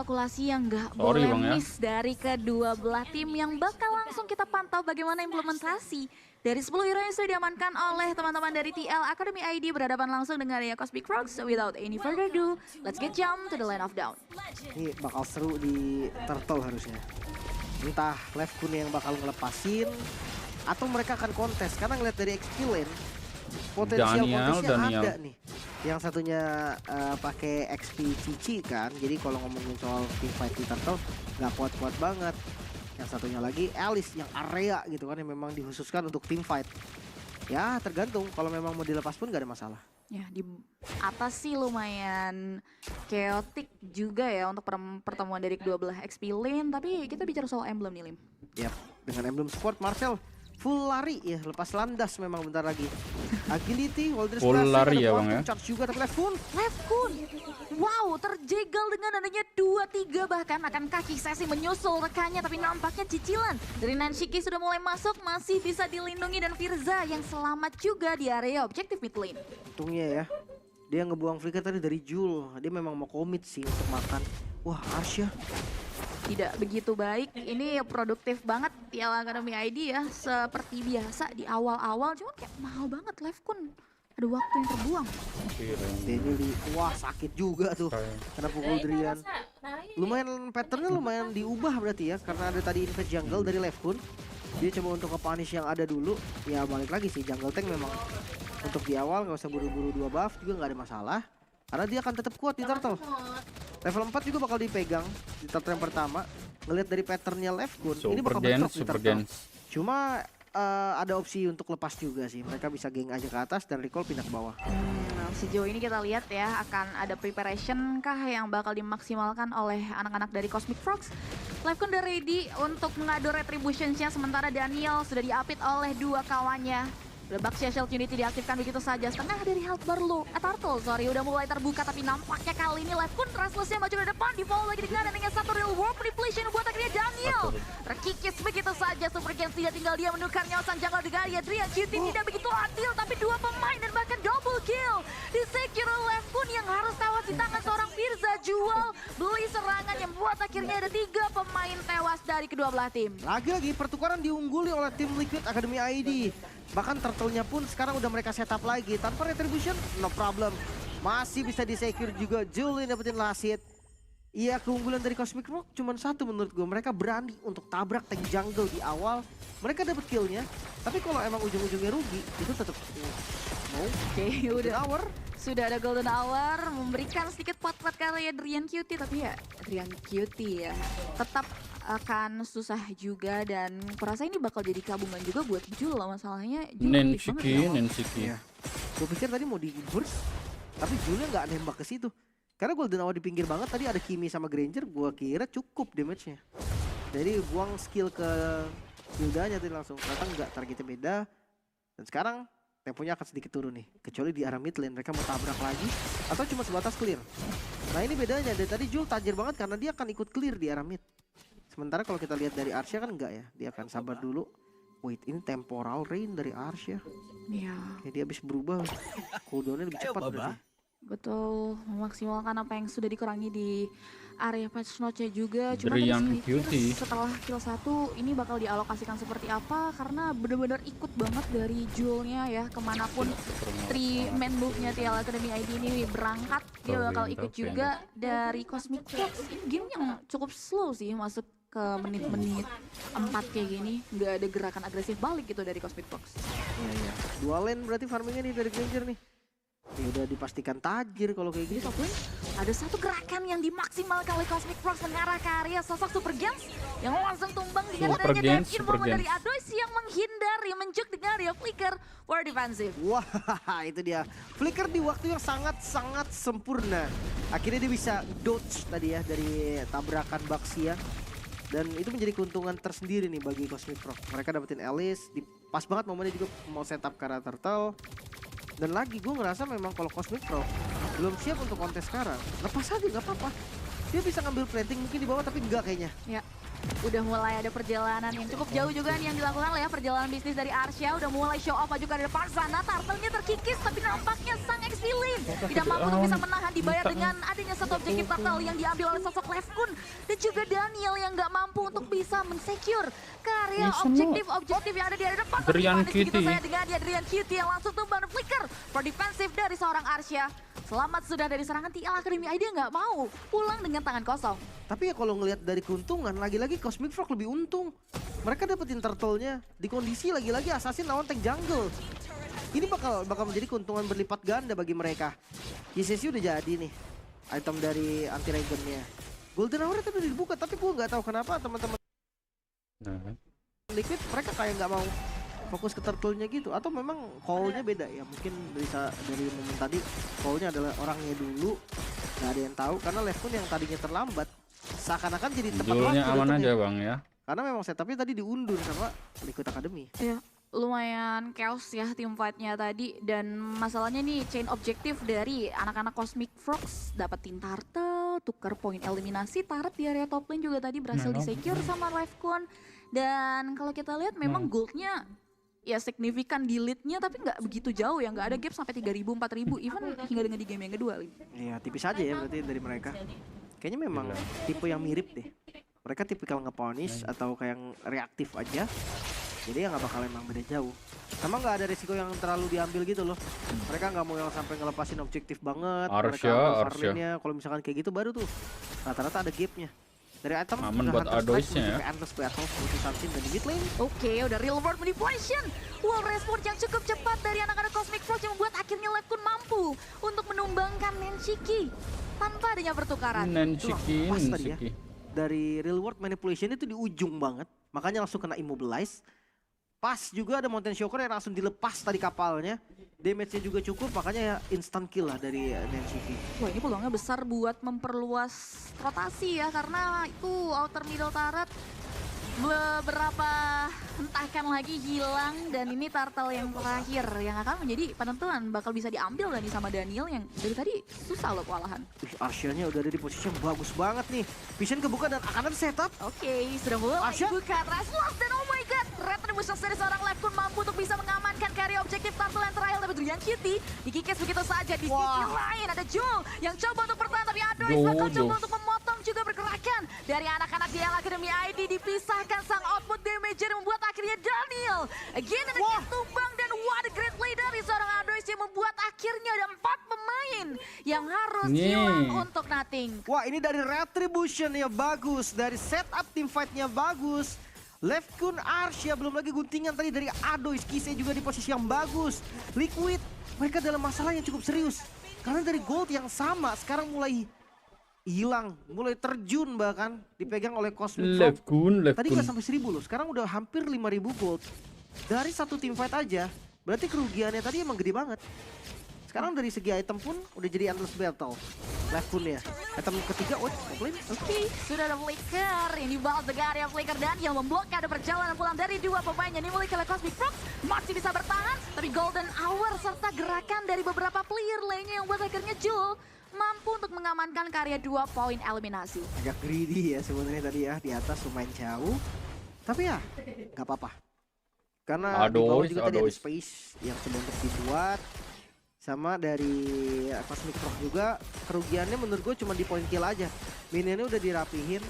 yang nggak boleh miss dari kedua belah tim yang bakal langsung kita pantau bagaimana implementasi dari 10 hero yang sudah diamankan oleh teman-teman dari TL Academy ID berhadapan langsung dengan area Cosmic Frogs. So without any further ado, let's get jump to the line of down. Ini bakal seru di Turtle harusnya. Entah Lefkun yang bakal ngelepasin atau mereka akan kontes karena ngeliat dari XP lane potensial kontesnya ada nih. Yang satunya pakai XP Cici kan, jadi kalau ngomongin soal team fight di Turtle nggak kuat-kuat banget. Yang satunya lagi Alice yang area gitu kan, yang memang dikhususkan untuk team fight. Ya tergantung, kalau memang mau dilepas pun gak ada masalah. Ya di atas sih lumayan chaotic juga ya untuk pertemuan dari kedua belah XP lane. Tapi kita bicara soal emblem nih Lim. Yap, dengan emblem support Marcel full lari ya, lepas landas memang bentar lagi. Agility, Wilderness full lari ya bang ya. Charge juga tapi Lefkun. Wow, terjegal dengan adanya 2-3 bahkan akan kaki sesi menyusul rekannya, tapi nampaknya cicilan dari Nanshiki sudah mulai masuk, masih bisa dilindungi dan Firza yang selamat juga di area objektif mid lane. Untungnya ya, dia ngebuang flicker tadi dari Jul, dia memang mau komit sih untuk makan. Wah, Arsya tidak begitu baik, ini produktif banget TL Academy ID ya, seperti biasa di awal-awal, cuman kayak mahal banget Lefkun. Ada waktu yang terbuang. Denili, wah sakit juga tuh karena pukul Drian. Lumayan patternnya lumayan diubah berarti ya, karena ada tadi invade jungle dari Lefkun. Dia coba untuk nge-punish yang ada dulu. Ya balik lagi sih, jungle tank memang untuk di awal nggak usah buru-buru 2 buff juga nggak ada masalah. Karena dia akan tetap kuat di turtle. Level 4 juga bakal dipegang di turtle yang pertama. Ngelihat dari patternnya Lefkun, ini bakal bentrok di turtle. Cuma ada opsi untuk lepas juga sih. Mereka bisa geng aja ke atas dan recall pindah ke bawah. Sejauh ini kita lihat ya, akan ada preparation kah yang bakal dimaksimalkan oleh anak-anak dari Cosmic Frogs. Lefkun udah ready untuk mengadu retributions-nya, sementara Daniel sudah diapit oleh 2 kawannya. Lebak Shield Unity diaktifkan begitu saja, setengah dari health bar lo. Turtle, sorry, udah mulai terbuka, tapi nampaknya kali ini Lefkun Restless-nya maju ke depan, di follow lagi dengan satu real world manipulation buat akhirnya Daniel. Terkikis begitu saja, Super Gens tidak tinggal dia menukar nyawa sang jungle di Garia. Drian Cutie tidak begitu adil, tapi 2 pemain dan bahkan double kill. Disecure Lefkun yang harus tewas di tangan seorang Firza. Jual beli serangan yang membuat akhirnya ada 3 pemain tewas dari kedua belah tim. Lagi-lagi pertukaran diungguli oleh tim Liquid Academy ID. Bahkan turtle-nya pun sekarang udah mereka setup lagi. Tanpa retribution, no problem. Masih bisa di-secure juga. Jul yang dapetin last hit. Iya, keunggulan dari Cosmic Rock cuma satu menurut gue. Mereka berani untuk tabrak tank jungle di awal. Mereka dapet kill-nya. Tapi kalau emang ujung-ujungnya rugi, itu tetap Oke, udah sudah ada golden hour, memberikan sedikit pot-pot karya Drian Cutie. Tapi ya, Drian Cutie ya tetap akan susah juga, dan kurasa ini bakal jadi kabungan juga buat Jul lah masalahnya. Nongki. Ya. Gue pikir tadi mau di burst, tapi Julnya nggak nembak ke situ. Karena golden hour di pinggir banget, tadi ada Kimi sama Granger, gue kira cukup damage-nya. Jadi buang skill ke Yudanya tadi langsung, ternyata nggak, targetnya beda. Dan sekarang temponya akan sedikit turun nih. Kecuali di arah mid lane mereka mau tabrak lagi atau cuma sebatas clear. Nah ini bedanya, dari tadi Jul tajir banget karena dia akan ikut clear di arah mid. Sementara kalau kita lihat dari Arsya kan enggak ya, dia akan sabar dulu. Wait, ini temporal rain dari Arsya. Iya. Ya, dia habis berubah, cooldownnya lebih cepat berarti. Betul, memaksimalkan apa yang sudah dikurangi di area patch note-nya juga. Cuma Bren tadi setelah kill 1 ini bakal dialokasikan seperti apa, karena benar-benar ikut banget dari Jul-nya ya, kemanapun 3-man move-nya TL Academy ID ini berangkat, dia bakal ikut juga dari Cosmic Fox. Ini game yang cukup slow sih, masuk ke menit-menit 4 kayak gini, nggak ada gerakan agresif balik gitu dari Cosmic Fox. Iya. Dua lane berarti farmingnya nih dari Granger nih. Ya udah dipastikan tajir kalau kayak Jadi gitu. top lane ada satu gerakan yang dimaksimalkan oleh Cosmic Fox mengarah ke area sosok Super Gens yang langsung tumbang dengan adanya dive involvement dari Adois yang menghindari menjuk dengan area flicker for defensive. Wah, itu dia. Flicker di waktu yang sangat-sangat sempurna. Akhirnya dia bisa dodge tadi ya dari tabrakan Baxia. Dan itu menjadi keuntungan tersendiri nih bagi Cosmic Fox. Mereka dapetin Alice, pas banget momennya juga mau setup ke arah Turtle. Dan lagi gue ngerasa memang kalau Cosmic Pro belum siap untuk kontes sekarang, lepas aja nggak apa-apa. Dia bisa ngambil planting mungkin di bawah tapi enggak kayaknya. Ya, udah mulai ada perjalanan yang cukup jauh juga nih yang dilakukan lah ya, perjalanan bisnis dari Arsya. Udah mulai show off juga di depan sana, Turtle-nya terkikis tapi nampaknya sang Exilin tidak mampu untuk bisa menahan dibayar dengan adanya satu objektif Turtle yang diambil oleh sosok Lefkun. Dan juga Daniel yang nggak mampu untuk bisa mensecure ke area objektif yang ada di area depan. Drian Kitty. Saya dengan dia Drian Kitty yang langsung tumbang flicker for defensive dari seorang Arsya. Selamat sudah dari serangan TL Academy ID nggak mau pulang dengan tangan kosong. Tapi ya kalau ngelihat dari keuntungan, lagi-lagi Cosmic Frog lebih untung. Mereka dapetin turtle-nya di kondisi lagi-lagi assassin lawan tank jungle. Ini bakal menjadi keuntungan berlipat ganda bagi mereka. GCC udah jadi nih item dari anti Regennya. Golden Hour itu udah dibuka, tapi gue nggak tahu kenapa teman-teman Liquid mereka kayak nggak mau fokus ke turtle-nya gitu, atau memang call-nya beda ya. Mungkin dari momen tadi call-nya adalah orangnya dulu, nggak ada yang tahu karena Lefkun yang tadinya terlambat seakan-akan jadi tepat waktu. Aman aja bang ya. Karena memang setupnya tadi diundur sama Liquid Academy. Iya, lumayan chaos ya tim fight-nya tadi. Dan masalahnya nih chain objektif dari anak-anak Cosmic Frogs dapetin turtle, tukar poin eliminasi, turret di area top lane juga tadi berhasil di-secure sama Lefkun. Dan kalau kita lihat memang goldnya ya signifikan di lead-nya tapi nggak begitu jauh ya, nggak ada gap sampai 3.000, 4.000, even hingga dengan di game yang kedua. Iya, tipis aja ya berarti dari mereka. Kayaknya memang tipe yang mirip deh. Mereka tipikal nge-punish atau kayak reaktif aja. Jadi ya nggak bakal emang beda jauh. Sama nggak ada resiko yang terlalu diambil gitu loh. Mereka nggak mau yang sampai ngelepasin objektif banget. Arsya. Kalau misalkan kayak gitu baru tuh rata-rata ada gapnya. Dari item aman buat Adoisnya ya. Endless Battle untuk Sambil dan di mid lane. Oke, udah real world manipulation. Wall respon yang cukup cepat dari anak-anak Cosmic Frogs yang membuat akhirnya Lefkun mampu untuk menumbangkan Nongki tanpa adanya pertukaran. Nongki. Ya. Dari real world manipulation itu di ujung banget, makanya langsung kena immobilize. Pas juga ada Mountain Shocker yang langsung dilepas tadi kapalnya. Damage-nya juga cukup, makanya ya instant kill lah dari Nongki. Wah, ini peluangnya besar buat memperluas rotasi ya, karena itu outer middle turret beberapa hentakan lagi hilang, dan ini turtle yang terakhir yang akan menjadi penentuan bakal bisa diambil Dani sama Daniel yang dari tadi susah loh kewalahan. Arsya-nya udah ada di posisi yang bagus banget nih. Vision kebuka dan akan ada setup. Oke, sudah mulai buka Restless dan oh my god, retribution dari seorang Lefkun mampu untuk bisa mengamankan carry objektif turtle yang terakhir dari Drian Kitty. Dikikis begitu saja. Di sisi lain ada Jul yang coba untuk bertahan, tapi Adois bakal coba untuk memotong juga pergerakan dari anak-anak DL Academy ID. Dipisahkan sang output damager yang membuat akhirnya Daniel again dan tumbang, dan what a great play dari seorang Adois yang membuat akhirnya ada 4 pemain yang harus hilang untuk nothing. Wah, ini dari retribution ya bagus, dari setup team fight-nya bagus. Lefkun, Arsya, belum lagi guntingan tadi dari Adois. Kisah juga di posisi yang bagus. Liquid, mereka dalam masalah yang cukup serius. Karena dari gold yang sama sekarang mulai hilang, mulai terjun bahkan dipegang oleh Cosmic Frog. Tadi nggak sampai 1.000 loh, sekarang udah hampir 5.000 gold. Dari satu tim fight aja, berarti kerugiannya tadi emang gede banget. Sekarang dari segi item pun udah jadi endless battle. Lefkun ya. Item ketiga, Oke, sudah ada flicker. Ini balas dengan area flicker dan yang memblokade perjalanan pulang dari dua pemainnya. Ini mulai oleh Cosmic Frog, masih bisa bertahan. Tapi golden hour serta gerakan dari beberapa player lainnya yang buat akhirnya Jul mampu untuk mengamankan karya 2 poin eliminasi. Agak greedy ya sebenarnya tadi ya, di atas lumayan jauh. Tapi ya nggak apa-apa. Karena di bawah juga tadi ada space yang sudah untuk dibuat. Sama dari Cosmic Frog juga, kerugiannya menurut gue cuma di point kill aja. Minionnya udah dirapihin.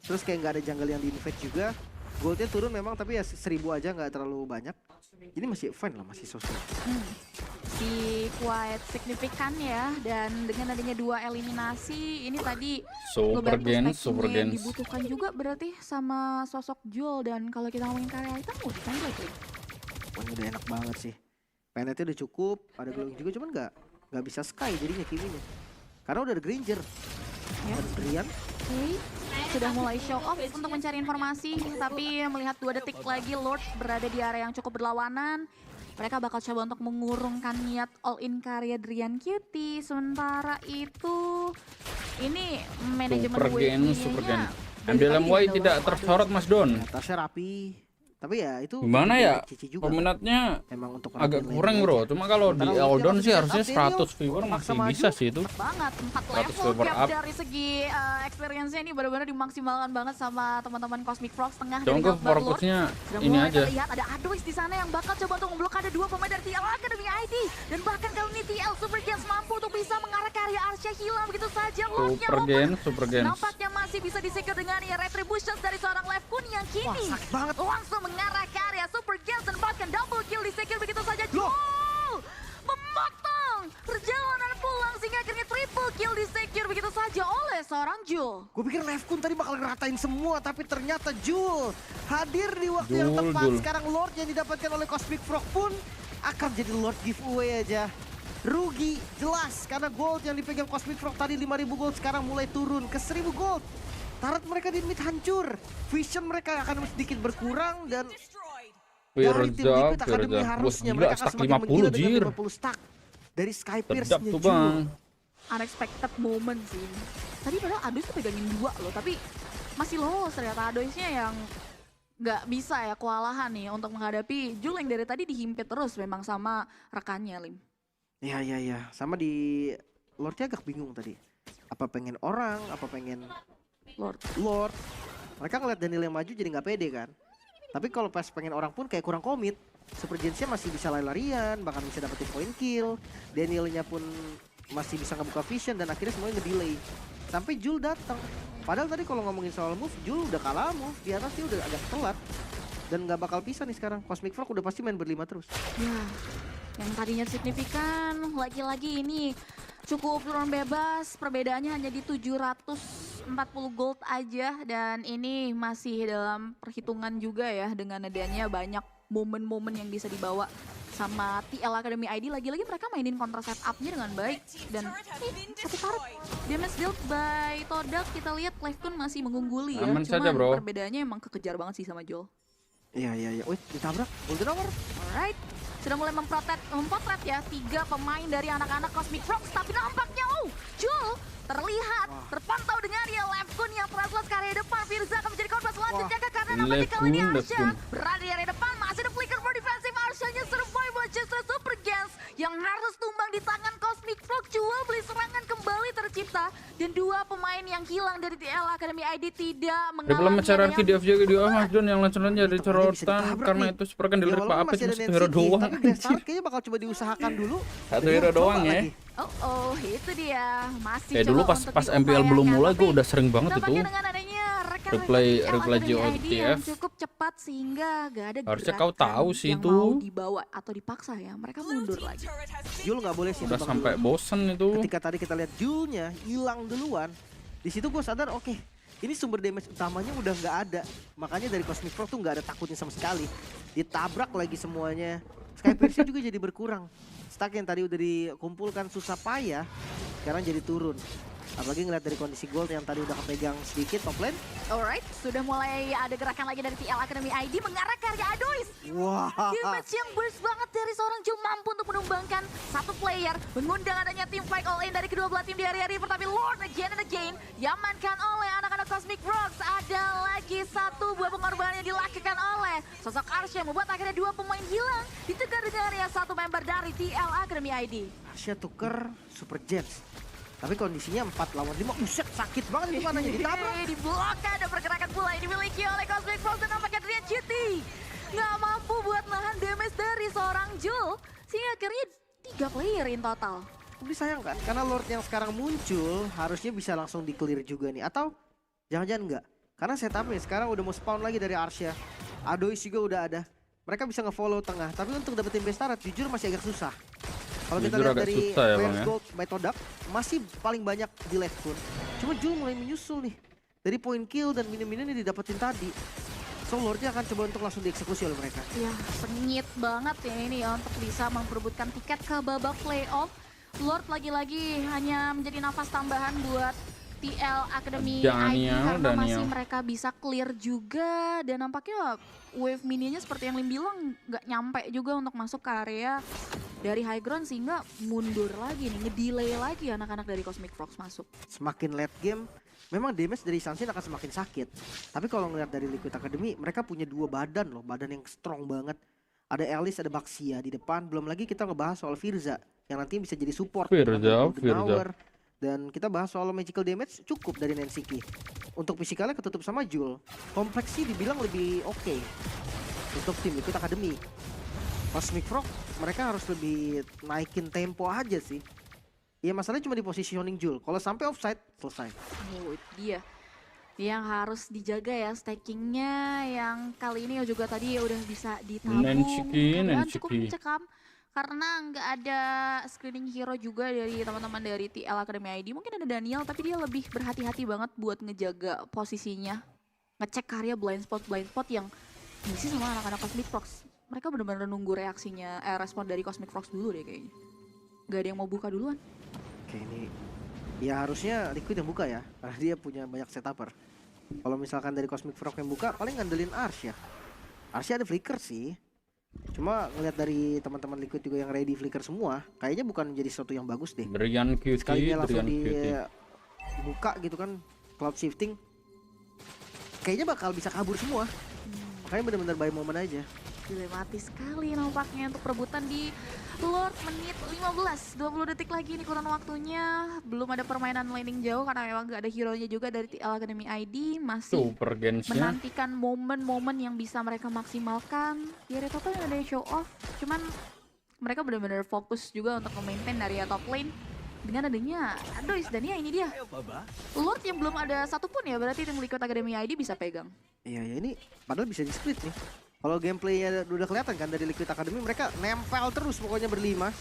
Terus kayak nggak ada jungle yang di-invade juga. Goldnya turun memang, tapi ya 1000 aja, nggak terlalu banyak. Ini masih fine lah, masih sosial. Si quite signifikan ya, dan dengan adanya 2 eliminasi, ini tadi Super Gens. yang dibutuhkan juga berarti sama sosok Jul. Dan kalau kita ngomongin karya item, ditanya lagi. Ini udah enak banget sih. Penetnya udah cukup, ada glowing juga, cuman nggak bisa sky jadinya Kiminya. Karena udah ada Granger. Ya. Dan Brian. Sudah mulai show off untuk mencari informasi, tapi melihat 2 detik lagi Lord berada di area yang cukup berlawanan. Mereka bakal coba untuk mengurungkan niat all-in karya Drian Cutie. Sementara itu, ini manajemen Super MDLMY tidak tersorot Mas Don. Atasnya rapi. Tapi ya itu gimana ya, peminatnya emang untuk agak kurang bro. Cuma kalau di Eldon sih harusnya 100 viewer masih bisa sih itu. Banget, 4 level cap dari segi experience-nya ini benar-benar dimaksimalkan banget sama teman-teman Cosmic Frogs tengah dari Contoh fokusnya ini aja. Lihat ada Adois di sana yang bakal coba untuk memblok, ada 2 pemain dari TL Academy ID, dan bahkan kali ini TL Super Gens mampu untuk bisa mengarah karya Arsya hilang begitu saja. Super Gens nampaknya masih bisa disecure dengan retributions dari seorang Lefkun yang kini langsung mengarah karya Super Gens dan bahkan double kill disecure begitu saja. Jul memotong perjalanan pulang sehingga akhirnya triple kill disecure begitu saja oleh seorang Jul. Gue pikir Lefkun tadi bakal ngeratain semua, tapi ternyata Jul hadir di waktu yang tepat. Sekarang Lord yang didapatkan oleh Cosmic Frog pun akan jadi Lord giveaway aja. Rugi jelas karena gold yang dipegang Cosmic Frog tadi 5000 gold sekarang mulai turun ke 1000 gold. Turret mereka di mid hancur, vision mereka akan sedikit berkurang dan dari tim Liquid Academy harusnya mereka akan semakin menggila dengan 50 stack dari Skypierce-nya Jul. Unexpected moment sih. Tadi padahal Adois tuh pegangin 2 loh, tapi masih lolos ternyata Adoisnya yang nggak bisa ya kewalahan nih untuk menghadapi Jul yang dari tadi dihimpit terus memang sama rekannya Lim. Iya. Sama di Lordnya agak bingung tadi. Apa pengen orang, apa pengen Lord. Mereka ngeliat Daniel yang maju jadi nggak pede kan. Tapi kalau pas pengen orang pun kayak kurang komit. Super Gens-nya masih bisa lari-larian, bahkan bisa dapetin point kill. Danielnya pun masih bisa ngebuka vision dan akhirnya semuanya nge-delay. Sampai Jul datang. Padahal tadi kalau ngomongin soal move, Jul udah kalah move. Di atas dia udah agak telat. Dan nggak bakal bisa nih sekarang. Cosmic Frog udah pasti main berlima terus. Ya, yang tadinya signifikan, lagi-lagi ini cukup turun bebas, perbedaannya hanya di 740 gold aja, dan ini masih dalam perhitungan juga ya dengan adanya banyak momen-momen yang bisa dibawa sama TL Academy ID. Lagi-lagi mereka mainin counter setup-nya dengan baik, dan satu turret damage dealt by Todak kita lihat Lefkun masih mengungguli ya. Aman Cuman saja, bro. Perbedaannya emang kekejar banget sih sama Jol. Iya. Wih, ditabrak. Golden hour. Alright. Sudah mulai mempotret ya 3 pemain dari anak-anak Cosmic Frogs, tapi nampaknya Jul terlihat terpantau dengan ya Lefkun yang terasa ke area depan. Firza akan menjadi korban selanjutnya karena nampaknya kali ini Arsya berada di area depan. Masih ada flicker for defensive, Arsyanya survive buat justru Super Gens yang harus tumbang di tangan Cosmic Frog. Jul beli serangan kembali tercipta dan 2 pemain yang hilang dari TL Academy ID tidak mengalami. Belum mencaraki di FJ di Mas Don yang lancarnya jadi sorotan karena itu seperti dilirik Pak Apes masih hero doang. Kayaknya bakal coba diusahakan dulu. Satu hero doang ya. Oh, itu dia. Masih Dulu pas MPL belum mulai gue udah sering banget itu replay GOTF. Cukup cepat sehingga gak ada harusnya kau tahu sih yang itu mau dibawa atau dipaksa ya. Mereka mundur lagi. Jul nggak boleh sih. Udah sampai bosen itu. Ketika tadi kita lihat Julnya hilang duluan, di situ gue sadar oke, ini sumber damage utamanya udah nggak ada. Makanya dari Cosmic Frog tuh nggak ada takutnya sama sekali. Ditabrak lagi semuanya. Skypierce juga jadi berkurang. Stack yang tadi udah dikumpulkan susah payah, sekarang jadi turun. Apalagi ngeliat dari kondisi gold yang tadi udah kepegang sedikit top lane. Alright, sudah mulai ada gerakan lagi dari TL Academy ID mengarah ke area Adois. Wah. Game match yang burst banget dari seorang Jul mampu untuk menumbangkan satu player. Mengundang adanya tim fight all in dari kedua belah tim di area river. Tapi Lord again and again diamankan oleh anak-anak Cosmic Frogs. Ada lagi satu buah pengorbanan yang dilakukan oleh sosok Arsya. Membuat akhirnya dua pemain hilang. Ditukar dengan area satu member dari TL Academy ID. Arsya tuker Super Jets. Tapi kondisinya 4 lawan 5, uset sakit banget di mananya ditabrak. Di blok ada pergerakan pula yang dimiliki oleh Cosmic Frogs dan nampaknya Drian GT nggak mampu buat nahan damage dari seorang Jul. Sehingga akhirnya 3 player in total. Tapi sayang kan, karena Lord yang sekarang muncul harusnya bisa langsung di-clear juga nih. Atau jangan-jangan enggak. Karena setupnya sekarang udah mau spawn lagi dari Arsya. Adois juga udah ada. Mereka bisa nge-follow tengah, tapi untuk dapetin best turret jujur masih agak susah. Kalau kita lihat dari Players Gold by Todak, masih paling banyak di left pun. Cuma Jul mulai menyusul nih. Dari point kill dan minion-minion yang didapetin tadi. So Lordnya akan coba untuk langsung dieksekusi oleh mereka. Ya, sengit banget ya ini ya untuk bisa memperebutkan tiket ke babak playoff. Lord lagi-lagi hanya menjadi nafas tambahan buat TL Academy ID karena masih mereka bisa clear juga. Dan nampaknya wave minionnya seperti yang Lim bilang nggak nyampe juga untuk masuk ke area dari high ground sehingga mundur lagi nih, ngedelay lagi anak-anak dari Cosmic Frogs masuk. Semakin late game, memang damage dari S17 akan semakin sakit. Tapi kalau ngeliat dari Liquid Academy, mereka punya 2 badan loh, badan yang strong banget. Ada Alice, ada Baxia di depan, belum lagi kita ngebahas soal Firza yang nanti bisa jadi support. Firza. Dan kita bahas soal magical damage cukup dari Nongki. Untuk fisikalnya ketutup sama Jul. Kompleksi dibilang lebih oke untuk tim Liquid Academy. Cosmic Frog mereka harus lebih naikin tempo aja sih. Ya masalahnya cuma di positioning Jul. Kalau sampai offside selesai. Oh itu dia. Yang harus dijaga ya stackingnya yang kali ini juga tadi udah bisa ditabung. Cukup mencekam. Karena nggak ada screening hero juga dari teman-teman dari TL Academy ID. Mungkin ada Daniel, tapi dia lebih berhati-hati banget buat ngejaga posisinya. Ngecek karya blind spot yang diisi sama anak-anak Cosmic Frogs. Mereka benar-benar nunggu reaksinya, respon dari Cosmic Frogs dulu deh kayaknya. Nggak ada yang mau buka duluan. Oke ini, ya harusnya Liquid yang buka ya. Karena dia punya banyak setuper. Kalau misalkan dari Cosmic Frog yang buka, paling ngandelin Arsya. Arsya ada flicker sih. Cuma ngeliat dari teman-teman Liquid juga yang ready flicker semua, kayaknya bukan menjadi sesuatu yang bagus deh. Sekalinya langsung dibuka gitu kan, cloud shifting. Kayaknya bakal bisa kabur semua. Makanya benar-benar buy moment aja. Dilematis sekali nampaknya untuk perebutan di Lord. Menit 15, 20 detik lagi ini kurang waktunya. Belum ada permainan laning jauh karena memang gak ada hero-nya juga dari TL Academy ID. Masih menantikan momen-momen yang bisa mereka maksimalkan. Di area top lane ada show off, cuman mereka benar-benar fokus juga untuk memaintain area top lane. Dengan adanya Adois dan ya ini dia Lord yang belum ada satupun ya, berarti tim Liquid Academy ID bisa pegang. Iya ya, ini padahal bisa di split nih. Kalau gameplaynya udah kelihatan kan dari Liquid Academy, mereka nempel terus pokoknya berlima.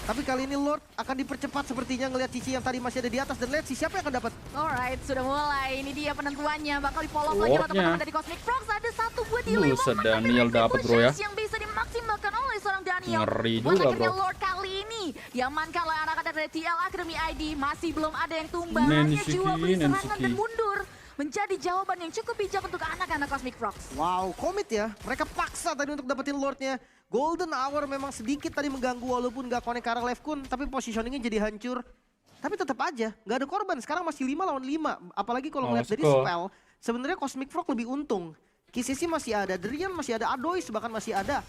Tapi kali ini Lord akan dipercepat sepertinya ngelihat Cici yang tadi masih ada di atas. Dan lihat siapa yang akan dapat. Alright, sudah mulai. Ini dia penentuannya. Bakal di-follow lagi oleh teman-teman dari Cosmic Frogs. Ada satu buat delay momen Daniel dapat bro ya. Yang bisa dimaksimalkan oleh seorang Daniel. Ngeri juga bro. Lord kali ini diamankan oleh anak-anak dari TL Academy ID. Masih belum ada yang tumbang. Hanya jiwa beli serangan dan mundur. Menjadi jawaban yang cukup bijak untuk anak-anak Cosmic Frogs. Wow, komit ya. Mereka paksa tadi untuk dapetin Lordnya. Golden Hour memang sedikit tadi mengganggu walaupun gak connect ke arah left kun. Tapi positioningnya jadi hancur. Tapi tetap aja, gak ada korban. Sekarang masih 5 lawan 5. Apalagi kalau ngeliat dari spell, sebenarnya Cosmic Frog lebih untung. Kisisi masih ada, Drian masih ada, Adois bahkan masih ada.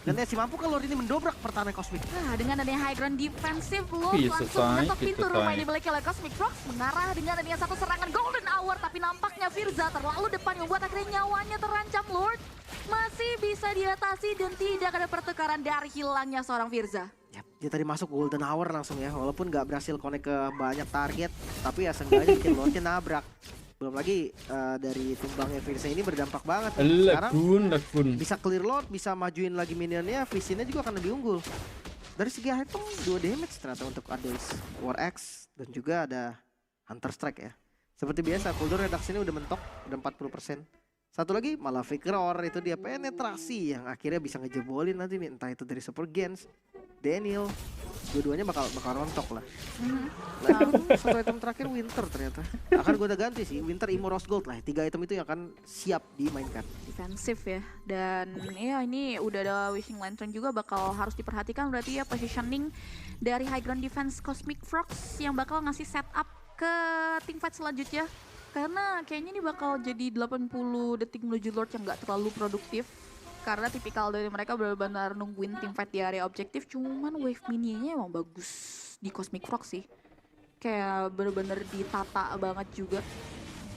Dan si mampu kan Lord ini mendobrak pertahanan Cosmic. Nah, dengan adanya high ground defensive, Lord langsung mengetok pintu rumah yang dimiliki oleh Cosmic Frogs. Mengarah dengan adanya satu serangan Golden Hour, tapi nampaknya Firza terlalu depan yang membuat akhirnya nyawanya terancam. Lord masih bisa diatasi dan tidak ada pertukaran dari hilangnya seorang Firza. Yap, dia tadi masuk Golden Hour langsung ya, walaupun gak berhasil connect ke banyak target. Tapi ya seenggaknya bikin Lordnya nabrak. Belum lagi dari tumbangnya Firza ini berdampak banget. Sekarang bisa clear Lord, bisa majuin lagi minionnya, Visionnya juga akan lebih unggul. Dari segi item 2 damage ternyata untuk Adois, War X, dan juga ada Hunter Strike ya. Seperti biasa, cooldown reduction-nya udah mentok, udah 40%. Satu lagi Malefic Roar, itu dia penetrasi yang akhirnya bisa ngejebolin nanti nih, entah itu dari Super Gens, Daniel, dua-duanya bakal rontok lah. Nah, satu item terakhir Winter ternyata. Akan gue udah ganti sih, Winter, Imo, Rose Gold lah. 3 item itu yang akan siap dimainkan. Defensif ya, dan ya ini udah ada Wishing Lantern juga bakal harus diperhatikan berarti ya positioning dari high ground defense Cosmic Frogs yang bakal ngasih setup ke teamfight selanjutnya. Karena kayaknya ini bakal jadi 80 detik menuju Lord yang gak terlalu produktif. Karena tipikal dari mereka benar-benar nungguin teamfight di area objektif. Cuman wave mininya emang bagus di Cosmic Frog sih. Kayak bener-bener ditata banget juga.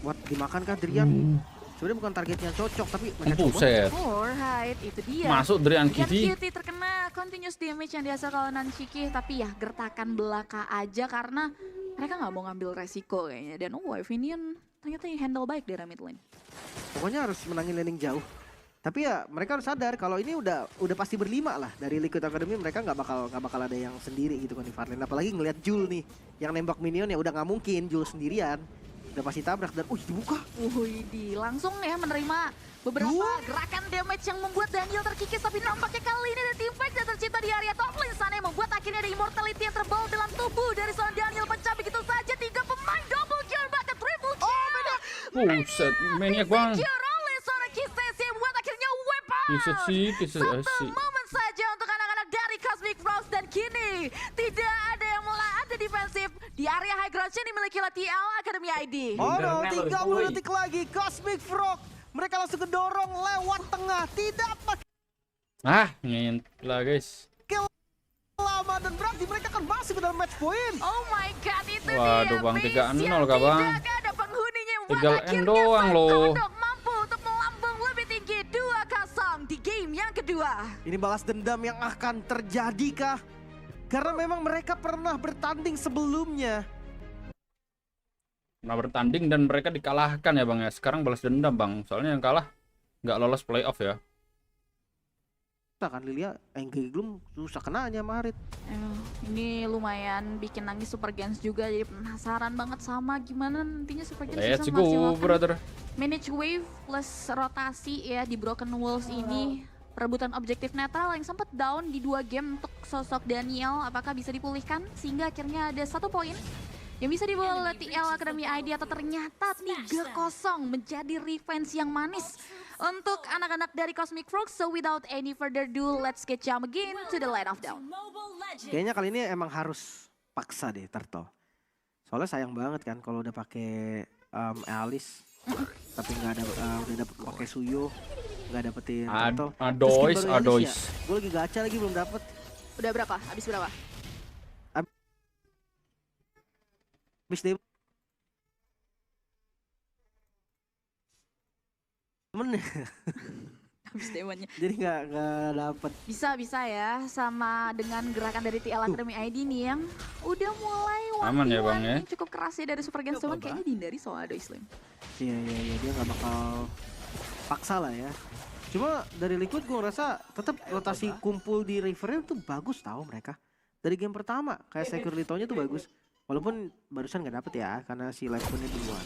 Buat dimakan kah Drian? Sebenarnya bukan targetnya cocok, tapi mereka coba. Alright, itu dia. Masuk Drian Kitty. Kitty terkena continuous damage yang biasa kalau Nonki, tapi ya gertakan belaka aja karena mereka nggak mau ngambil resiko kayaknya. Dan wave minion ternyata handle baik dari mid lane. Pokoknya harus menangin laning jauh. Tapi ya mereka harus sadar kalau ini udah pasti berlima lah dari Liquid Academy, mereka nggak bakal ada yang sendiri gitu kan di far lane. Apalagi ngelihat Jul nih yang nembak minion ya udah nggak mungkin Jul sendirian. Udah pasti tabrak dan dibuka. Langsung ya menerima beberapa gerakan damage yang membuat Daniel terkikis, tapi nampaknya kali ini ada teamfight yang tercipta di area top lane sana yang membuat akhirnya ada immortality yang terbawa dalam tubuh dari seorang Daniel. Pecah begitu saja 3 pemain double kill bahkan triple kill. Buset, maniak bang. Satu momen saja untuk anak-anak dari Cosmic Frogs dan kini tidak ada yang mulai ada defensif di area high ground yang dimiliki oleh TL Academy ID. Oh no, 30 detik lagi Cosmic Frog. Mereka langsung kedorong lewat tengah, tidak pakai ngintip lah guys. lama dan berarti mereka akan masuk ke dalam match point. Oh my god, itu dia. Waduh bang, 3-0 kah bang? Ada penghuninya yang Tinggal end doang loh. Mampu untuk melambung lebih tinggi 2-0 di game yang kedua. Ini balas dendam yang akan terjadi kah? Karena memang mereka pernah bertanding sebelumnya. Pernah bertanding dan mereka dikalahkan ya bang ya. Sekarang balas dendam bang. Soalnya yang kalah nggak lolos playoff ya. Kan Lilia Gloom susah kenanya sama Harit. Ini lumayan bikin nangis Super Gens juga, jadi penasaran banget sama gimana nantinya Super Gens Let's bisa go, brother. Manage wave plus rotasi ya di Broken Walls ini. Perebutan objektif netral yang sempat down di 2 game untuk sosok Daniel, apakah bisa dipulihkan sehingga akhirnya ada 1 poin yang bisa dibawa oleh TL Academy ID, atau ternyata 3-0 menjadi revenge yang manis untuk anak-anak dari Cosmic Frogs. So without any further ado, let's get jump again to the line of down. Kayaknya kali ini emang harus paksa deh Turtle. Soalnya sayang banget kan kalau udah pakai Alice, tapi nggak ada udah dapet pakai Suyo, nggak dapetin Turtle. Adois. Gue lagi gacha lagi belum dapet. Udah berapa? Habis berapa? Habis deh. Habis demonnya. Jadi nggak dapet. Bisa ya sama dengan gerakan dari TL Academy ID nih yang udah mulai aman ya bang ya. Cukup keras ya dari Super Gens, cuman kayaknya dihindari soal Adois Slim. Iya dia nggak bakal paksa lah ya. Cuma dari Liquid gue ngerasa tetap rotasi kumpul di Rivernya tuh bagus tahu mereka. Dari game pertama kayak Security-nya tuh bagus. Walaupun barusan nggak dapet ya karena si Live-nya duluan.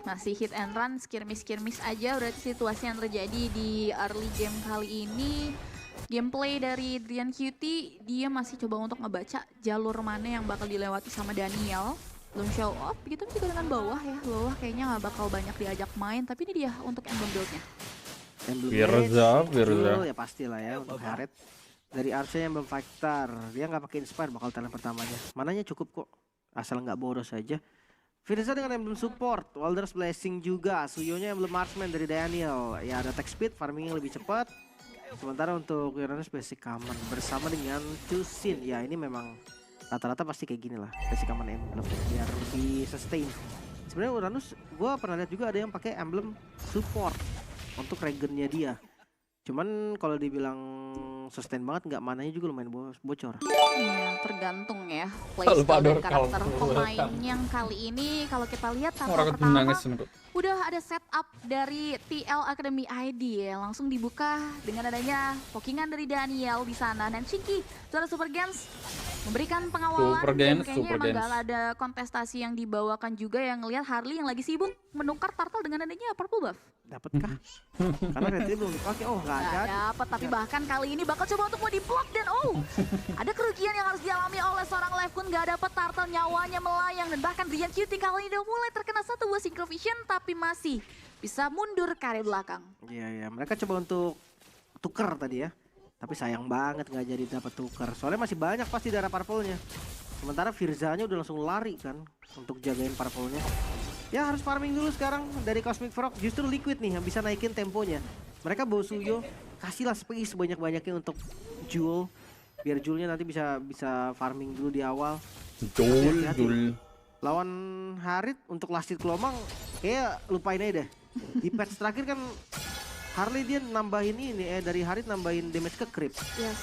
Masih hit and run, skirmish aja berarti situasi yang terjadi di early game kali ini. Gameplay dari Drian Cutie, dia masih coba untuk ngebaca jalur mana yang bakal dilewati sama Daniel. Belum show off, begitu juga dengan bawah ya. Bawah kayaknya nggak bakal banyak diajak main, tapi ini dia untuk emblem build-nya. Virza. Ya pastilah ya untuk Harit. Dari Arce yang belum fighter, dia nggak pakai inspire bakal talent pertamanya. Mananya cukup kok, asal nggak boros saja. Virza dengan emblem support, Walder's Blessing juga, Suyonya emblem marksman dari Daniel. Ya ada attack speed, farmingnya lebih cepat. Sementara untuk Uranus basic common bersama dengan Chusin, ya ini memang rata-rata pasti kayak gini lah, basic common emblem biar lebih sustain. Sebenarnya Uranus, gue pernah lihat juga ada yang pakai emblem support untuk regennya dia. Cuman kalau dibilang sustain banget nggak, mananya juga lumayan bocor. Tergantung ya playstyle dan karakter pemain yang kali ini. Kalau kita lihat tahap pertama udah ada setup dari TL Academy ID ya, langsung dibuka dengan adanya pokingan dari Daniel di sana. Dan Shinky, suara Super Gens memberikan pengawalan, dan kayaknya emang gak ada kontestasi yang dibawakan juga, yang ngelihat Harley yang lagi sibuk menukar Turtle dengan adanya purple buff. Dapatkah? Karena Redri belum dipakai. Oh nggak ada. Dapat, tapi bahkan kali ini bakal bakal coba untuk mau di-block dan ada kerugian yang harus dialami oleh seorang Lefkun, gak dapet turtle, nyawanya melayang dan bahkan Rian Cutie kali ini udah mulai terkena satu buah synchrovision tapi masih bisa mundur ke area belakang. Iya, mereka coba untuk tuker tadi ya. Tapi sayang banget nggak jadi dapat tuker. Soalnya masih banyak pasti darah purple-nya. Sementara Firzanya udah langsung lari kan untuk jagain purple-nya. Ya harus farming dulu sekarang dari Cosmic Frog. Justru Liquid nih yang bisa naikin temponya. Mereka bawa Suyo, kasihlah space sebanyak-banyaknya untuk Jewel. Biar Jewelnya nanti bisa farming dulu di awal. Jewel. Lawan Harit untuk last hit Kelomang kayak lupain aja deh. Di patch terakhir kan Harley dia nambahin dari Harit nambahin damage ke creep. Yes,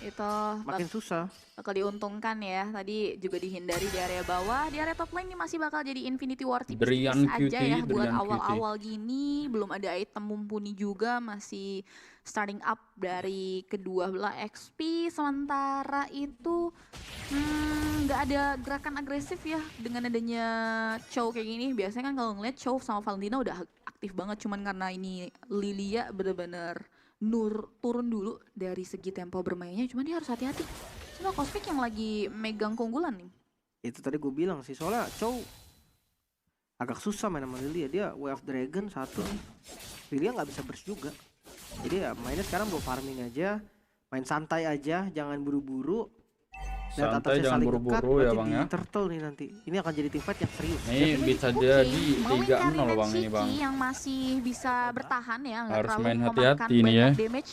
itu makin susah. Bakal diuntungkan ya. Tadi juga dihindari di area bawah. Di area top lane ini masih bakal jadi Infinity War tipis-tipis aja ya buat awal-awal gini. Belum ada item mumpuni juga, masih starting up dari kedua belah XP. Sementara itu nggak ada gerakan agresif ya dengan adanya Chow kayak gini. Biasanya kan kalau ngeliat Chow sama Valentina udah aktif banget, cuman karena ini Lilia bener-bener turun dulu dari segi tempo bermainnya, cuman dia harus hati-hati sama Cosmic yang lagi megang keunggulan nih. Itu tadi gue bilang sih, soalnya Chow agak susah main sama Lilia. Dia Way of Dragon satu, Lilia nggak bisa burst juga. Jadi ya mainnya sekarang bawa farming aja, main santai aja, jangan buru-buru. Santai, jangan buru-buru ya Bang ya. Turtle nih nanti. Ini akan jadi teamfight yang serius. Ini bisa jadi 3-0 Bang ini Bang. Yang masih bisa bertahan ya, nggak harus terlalu main memakan hati-hati nih ya. Damage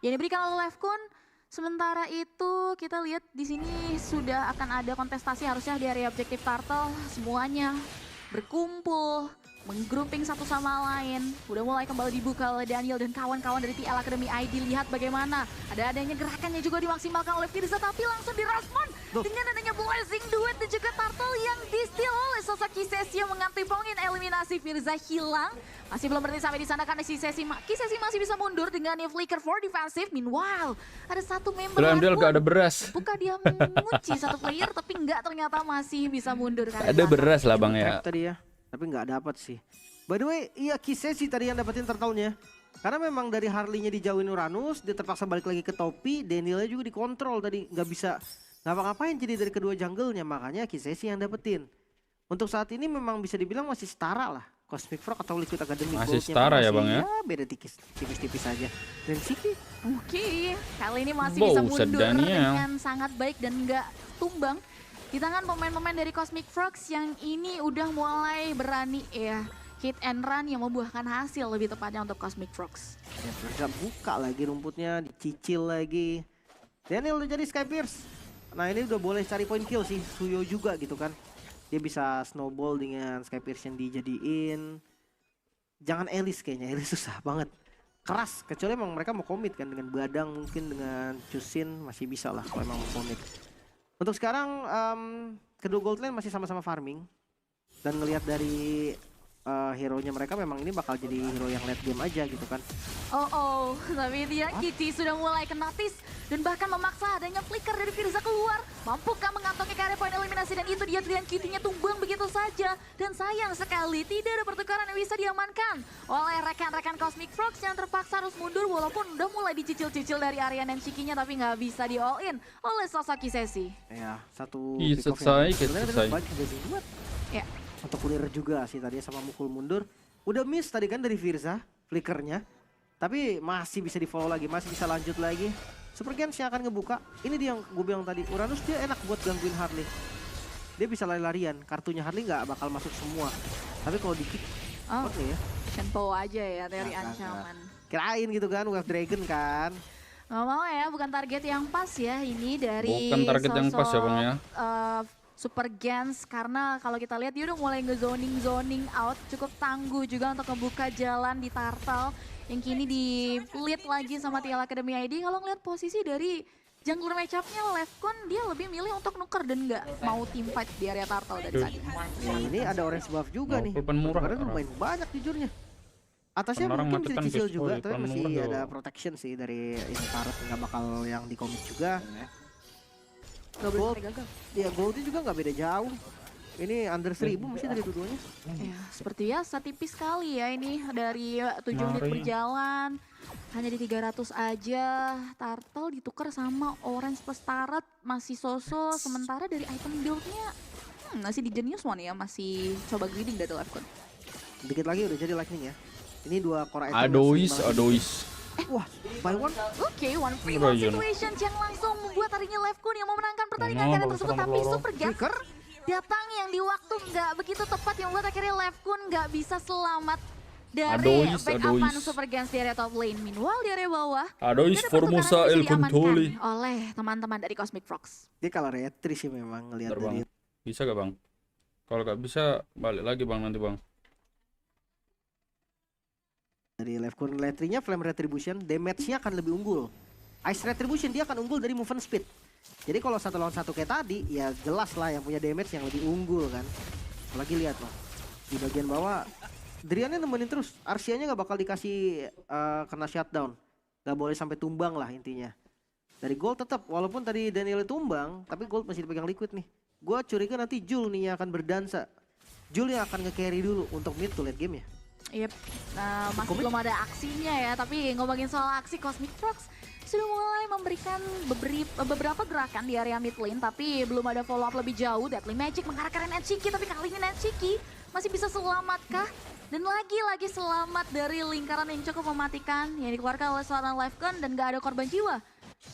yang diberikan oleh Lefkun. Sementara itu kita lihat di sini sudah akan ada kontestasi harusnya di area objektif Turtle. Semuanya berkumpul, menggrouping satu sama lain. Udah mulai kembali dibuka oleh Daniel dan kawan-kawan dari TL Academy ID. Lihat bagaimana adanya gerakannya juga dimaksimalkan oleh Firza, tapi langsung direspon dengan adanya blessing duet dan juga Turtle yang di-steal oleh sosok Kisesi yang mengantipongin eliminasi. Firza hilang. Masih belum berhenti sampai di sana karena Kisesi masih bisa mundur dengan flicker for defensive. Meanwhile, ada satu member Sambil gak ada beras. Bukan dia mengunci satu player tapi enggak, ternyata masih bisa mundur. Ada beras lah Bang ya. Tadi ya. Tapi nggak dapat sih. By the way, iya Kisesi tadi yang dapetin turtle-nya. Karena memang dari Harley-nya dijauhin Uranus, dia terpaksa balik lagi ke topi, Daniel-nya juga dikontrol tadi, nggak bisa ngapa-ngapain jadi dari kedua jungle-nya, makanya Kisesi yang dapetin. Untuk saat ini memang bisa dibilang masih setara lah. Cosmic Frog atau Liquid Academy masih setara ya Bang ya? Beda tipis-tipis aja. Dan Siki Oke, kali ini masih bisa mundur dengan sangat baik dan nggak tumbang di tangan pemain-pemain dari Cosmic Frogs yang ini udah mulai berani ya hit and run yang membuahkan hasil lebih tepatnya untuk Cosmic Frogs. Ya bisa buka lagi rumputnya, dicicil lagi. Daniel udah jadi Sky Pierce. Nah ini udah boleh cari point kill sih, Suyo juga gitu kan. Dia bisa snowball dengan Sky Pierce yang dijadiin. Jangan Elise kayaknya, Elise susah banget. Keras, kecuali emang mereka mau komit kan dengan Badang mungkin dengan Chusin masih bisa lah kalau emang mau komit. Untuk sekarang kedua gold lane masih sama-sama farming. Dan ngelihat dari hero-nya mereka memang ini bakal jadi hero yang late game aja gitu kan. Tapi dia Kitty sudah mulai kena tis dan bahkan memaksa adanya flicker dari Firza keluar. Mampukah mengantongi carry point eliminasi dan itu dia Drian Kitty-nya tumbang begitu saja. Dan sayang sekali tidak ada pertukaran yang bisa diamankan oleh rekan-rekan Cosmic Frogs yang terpaksa harus mundur walaupun udah mulai dicicil-cicil dari area Nenshikinya tapi nggak bisa di all in oleh sosok Kisesi. Ya, satu selesai. Ya. Untuk clear juga sih tadi sama mukul mundur. Udah miss tadi kan dari Firza, flickernya. Tapi masih bisa di follow lagi, masih bisa lanjut lagi. Super Gens yang akan ngebuka. Ini dia yang gue bilang tadi, Uranus dia enak buat gangguin Harley. Dia bisa lari-larian, kartunya Harley nggak bakal masuk semua. Tapi kalau di kick, oke ya. Tempo aja ya dari ancaman. Kirain gitu kan, Wave Dragon kan. Nggak mau ya, bukan target yang pas ya ini dari bukan target yang pas ya Bang ya. Super Gens, karena kalau kita lihat dia udah mulai zoning out, cukup tangguh juga untuk membuka jalan di Turtle yang kini di lead lagi sama TL Academy ID. Kalau ngeliat posisi dari jungler matchup-nya Lefkun, dia lebih milih untuk nuker dan nggak mau team fight di area Turtle dari tadi. Ini ada orange buff juga nih. Karena lumayan banyak jujurnya. Atasnya mungkin bisa dicicil juga, tapi masih ada protection sih dari ini Tarot, nggak bakal yang di commit juga. Gold, ya Goldnya juga nggak beda jauh. Ini under 1000 masih dari dua-duanya. Ya, seperti biasa tipis sekali ya ini dari 7 menit berjalan. Hanya di 300 aja. Turtle ditukar sama Orange plus Turret. Masih so-so. Sementara dari item build-nya masih di Genius One ya. Masih coba greeding dari AKUN. Dikit lagi udah jadi lightning ya. Ini 2 core item. Adois. Wah, by one. Oke, one free one situation yang langsung membuat harinya AKUN yang memenangkan pertandingan kali tersebut. Tapi Super Gas datang yang di waktu nggak begitu tepat yang membuat akhirnya AKUN nggak bisa selamat dari backupan Super Gens di area top lane. Meanwhile di area bawah, Adois Formosa El Contoli oleh teman-teman dari Cosmic Frogs. Dia kalau retri sih memang ngelihat dari. Bisa gak bang? Kalau gak bisa balik lagi bang nanti bang. Dari AKUN retrinya Flame Retribution, damage-nya akan lebih unggul. Ice Retribution dia akan unggul dari movement speed. Jadi kalau 1 lawan 1 kayak tadi, ya jelas lah yang punya damage yang lebih unggul kan. Apalagi lihat loh, di bagian bawah Driannya nemenin terus, Arsia-nya gak bakal dikasih kena shutdown. Gak boleh sampai tumbang lah intinya. Dari Gold tetap, walaupun tadi Daniel tumbang, tapi Gold masih dipegang Liquid nih. Gua curiga nanti Jul nih yang akan berdansa. Jul yang akan nge-carry dulu untuk mid to late game ya. Yep, masih belum ada aksinya ya, tapi ngomongin soal aksi Cosmic Frogs sudah mulai memberikan beberapa gerakan di area mid lane, tapi belum ada follow up lebih jauh. Deadly Magic mengarahkan Nongki, tapi kali ini Nongki masih bisa selamatkah? Dan lagi-lagi selamat dari lingkaran yang cukup mematikan yang dikeluarkan oleh seorang AKUN dan gak ada korban jiwa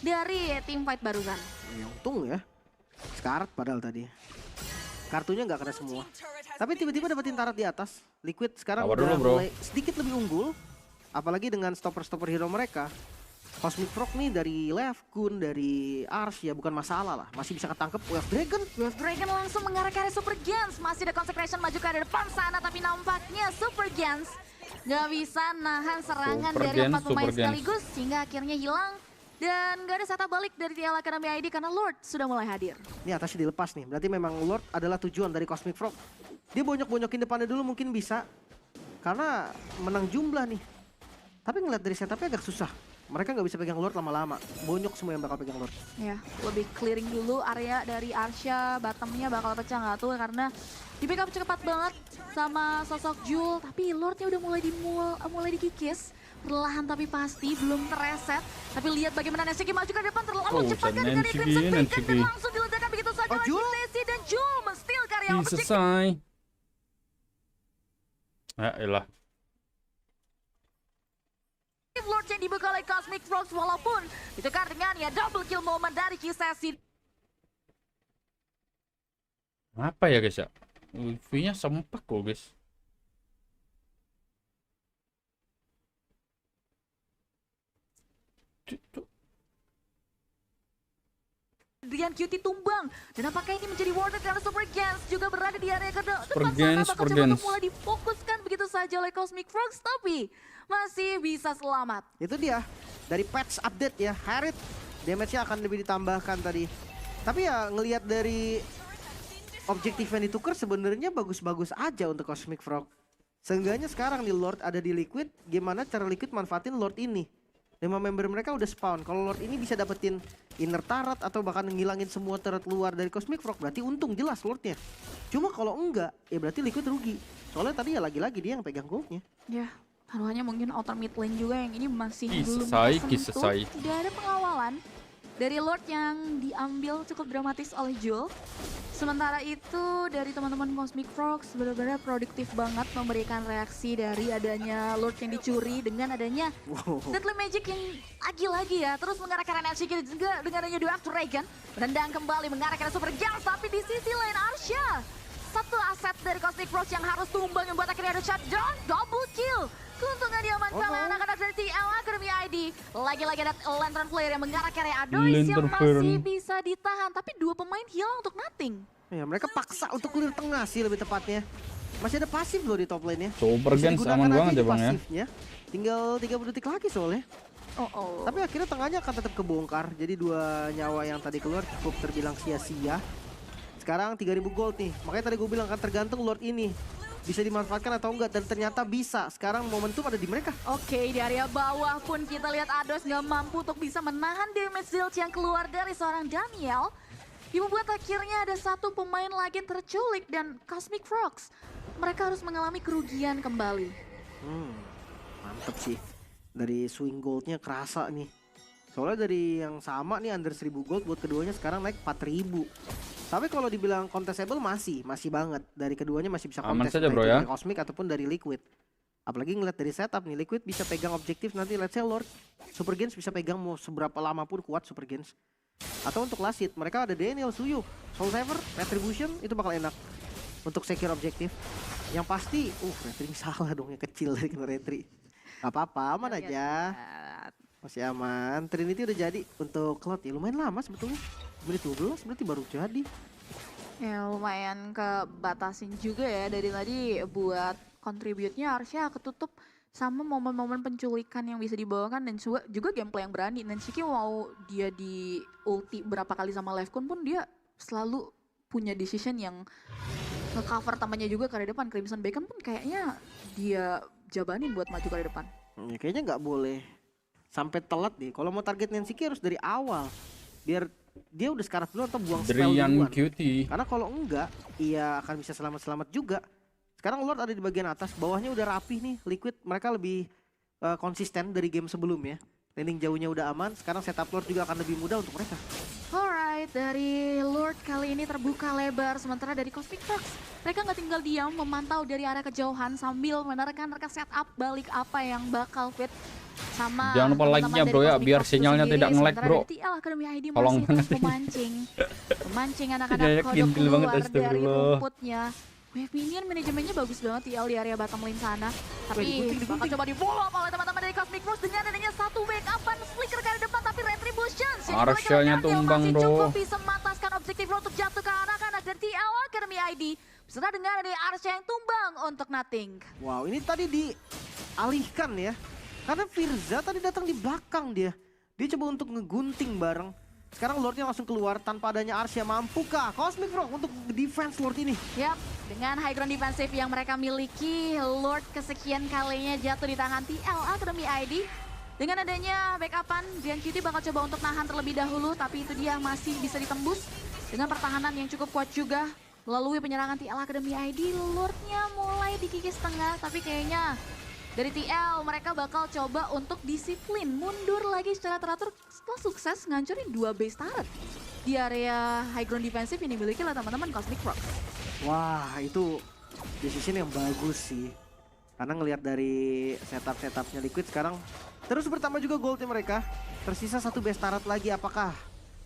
dari tim fight barusan. Ya, untung ya, Scarlet padahal tadi. Kartunya nggak kena semua. Tapi tiba-tiba dapetin turret di atas. Liquid sekarang udah mulai sedikit lebih unggul. Apalagi dengan stopper-stopper hero mereka. Cosmic Frog nih dari AKUN, dari Ars ya bukan masalah lah. Masih bisa ketangkep Wave Dragon. Wave Dragon langsung mengarah ke arah Super Gens. Masih ada Consecration maju ke arah depan sana. Tapi nampaknya Super Gens nggak bisa nahan serangan dari 4 pemain sekaligus. Sehingga akhirnya hilang. Dan nggak ada setup balik dari TL Academy ID karena Lord sudah mulai hadir. Ini atasnya dilepas nih. Berarti memang Lord adalah tujuan dari Cosmic Frog. Dia bonyok-bonyokin depannya dulu mungkin bisa. Karena menang jumlah nih. Tapi ngeliat dari setupnya agak susah. Mereka nggak bisa pegang Lord lama-lama. Bonyok semua yang bakal pegang Lord. Ya, lebih clearing dulu area dari Arsya. Bottomnya bakal pecah nggak tuh karena di backup cepat banget sama sosok Jul. Tapi Lordnya udah mulai dikikis. Perlahan tapi pasti belum tereset. Tapi lihat bagaimana Nongki maju ke depan terlalu cepat dari Crimson Beacon dan langsung diledakan begitu saja oleh Decisive dan Jul men-steal karya objektif. Selesai. Ya elah. Lord yang dibuka oleh Cosmic Frogs walaupun ditukar dengan ya double kill moment dari Kisesi. Apa ya guys ya? UV-nya sempak kok guys. Drian Cutie tumbang dan apakah ini menjadi warded karena Super Gens juga berada di area kedua Super depan sana bakal coba Gens. mulai difokuskan begitu saja oleh Cosmic Frogs tapi masih bisa selamat. Itu dia dari patch update ya, Harith damage-nya akan lebih ditambahkan tadi. Tapi ya ngelihat dari objektif yang ditukar sebenarnya bagus-bagus aja untuk Cosmic Frog. Seenggaknya sekarang nih Lord ada di Liquid, gimana cara Liquid manfaatin Lord ini. 5 member mereka udah spawn. Kalau Lord ini bisa dapetin inner turret atau bahkan ngilangin semua turret luar dari Cosmic Frog, berarti untung jelas Lordnya. Cuma kalau enggak, ya berarti Liquid rugi. Soalnya tadi ya lagi-lagi dia yang pegang goldnya. Ya, taruhannya mungkin outer mid lane juga yang ini masih belum tersentuh. Tidak ada pengawalan dari Lord yang diambil cukup dramatis oleh Jul. Sementara itu dari teman-teman Cosmic Frogs benar-benar produktif banget memberikan reaksi dari adanya Lord yang dicuri dengan adanya Deadly Magic yang lagi-lagi ya terus mengarahkan Nongki juga dengan adanya Dwarf Dragon menendang kembali mengarahkan Super Gens tapi di sisi lain Arsya satu aset dari Cosmic Frogs yang harus tumbang yang buat akhirnya ada shutdown double kill. Keuntungan diamankan oleh anak-anak dari TL Academy ID. Lagi-lagi ada Lantern Player yang mengarah ke area Adois yang masih bisa ditahan. Tapi 2 pemain hilang untuk nothing. Ya mereka paksa untuk clear tengah sih lebih tepatnya. Masih ada pasif loh di top lane-nya. Super Gens aman banget ya bang ya. Tinggal 30 detik lagi soalnya. Tapi akhirnya tengahnya akan tetap kebongkar. Jadi 2 nyawa yang tadi keluar cukup terbilang sia-sia. Sekarang 3000 gold nih. Makanya tadi gue bilang kan tergantung Lord ini bisa dimanfaatkan atau enggak, dan ternyata bisa. Sekarang momentum ada di mereka. Oke, di area bawah pun kita lihat Ados nggak mampu untuk bisa menahan damage dealt yang keluar dari seorang Daniel. Yang membuat akhirnya ada 1 pemain lagi terculik dan Cosmic Frogs mereka harus mengalami kerugian kembali. Mantep sih. Dari swing goldnya kerasa nih. Soalnya dari yang sama nih under 1000 gold buat keduanya sekarang naik 4000. Tapi kalau dibilang contestable masih banget. Dari keduanya masih bisa Aman contest saja, bro, ya. dari Cosmic ataupun dari Liquid. Apalagi ngeliat dari setup nih, Liquid bisa pegang objektif nanti let's say Lord. Super Gens bisa pegang mau seberapa lama pun kuat Super Gens. Atau untuk last hit, mereka ada Daniel, Suyu, Soul Saver, Retribution, itu bakal enak untuk secure objektif. Yang pasti, Retri salah dong, yang kecil dari kena Retri. Gak apa-apa, aman aja. Masih aman. Trinity udah jadi untuk Cloud ya, lumayan lama sebetulnya. Menit 12 berarti baru jadi. Ya lumayan kebatasin juga ya dari tadi buat contribute-nya harusnya ketutup sama momen-momen penculikan yang bisa dibawakan dan juga gameplay yang berani. Dan Shiki mau dia di ulti berapa kali sama Lefkun pun dia selalu punya decision yang nge-cover tamannya juga ke depan. Crimson Bacon pun kayaknya dia jabanin buat maju ke depan. Ya, kayaknya nggak boleh sampai telat deh. Kalau mau target Nongki harus dari awal. Biar dia udah sekarat dulu atau buang spell duluan. Karena kalau enggak, ia akan bisa selamat-selamat juga. Sekarang Lord ada di bagian atas, bawahnya udah rapih nih. Liquid mereka lebih konsisten dari game sebelumnya. Landing jauhnya udah aman, sekarang setup Lord juga akan lebih mudah untuk mereka. Alright, dari Lord kali ini terbuka lebar, sementara dari Cosmic Fox mereka nggak tinggal diam, memantau dari arah kejauhan sambil menerka-nerka setup balik apa yang bakal fit sama. Jangan lupa like-nya bro ya, biar sinyalnya tidak nge-lag bro. Tolong memancing anak-anak kodok keluar dari rumputnya. Wave minion manajemennya bagus banget TL di area bottom lane sana. Tapi bakal coba di-follow oleh teman-teman dari Cosmic Fox dengan adanya satu backupan flicker ke depan, tapi Retribution Arshanya tumbang bro. cukup bisa memantaskan objektif untuk jatuh ke anak-anak dari TL Academy ID. Beserta dengan ada Arsha yang tumbang untuk Nothing. Wow, ini tadi dialihkan ya. Karena Firza tadi datang di belakang dia. Dia coba untuk ngegunting bareng. Sekarang Lordnya langsung keluar tanpa adanya Arsha. Mampukah Cosmic Frog untuk defense Lord ini? Yap, dengan high ground defensive yang mereka miliki, Lord kesekian kalinya jatuh di tangan TL Academy ID. Dengan adanya backupan, Grand Cutie bakal coba untuk nahan terlebih dahulu, tapi itu dia masih bisa ditembus. Dengan pertahanan yang cukup kuat juga, melalui penyerangan TL Academy ID, Lordnya mulai dikikis tengah, tapi kayaknya dari TL mereka bakal coba untuk disiplin, mundur lagi secara teratur setelah sukses ngancurin 2 base turret di area high ground defensive yang dimiliki oleh teman-teman Cosmic Frog. Wah, itu decision yang bagus sih. Karena ngelihat dari setup-setupnya Liquid sekarang terus bertambah juga goldnya mereka. Tersisa 1 base turret lagi, apakah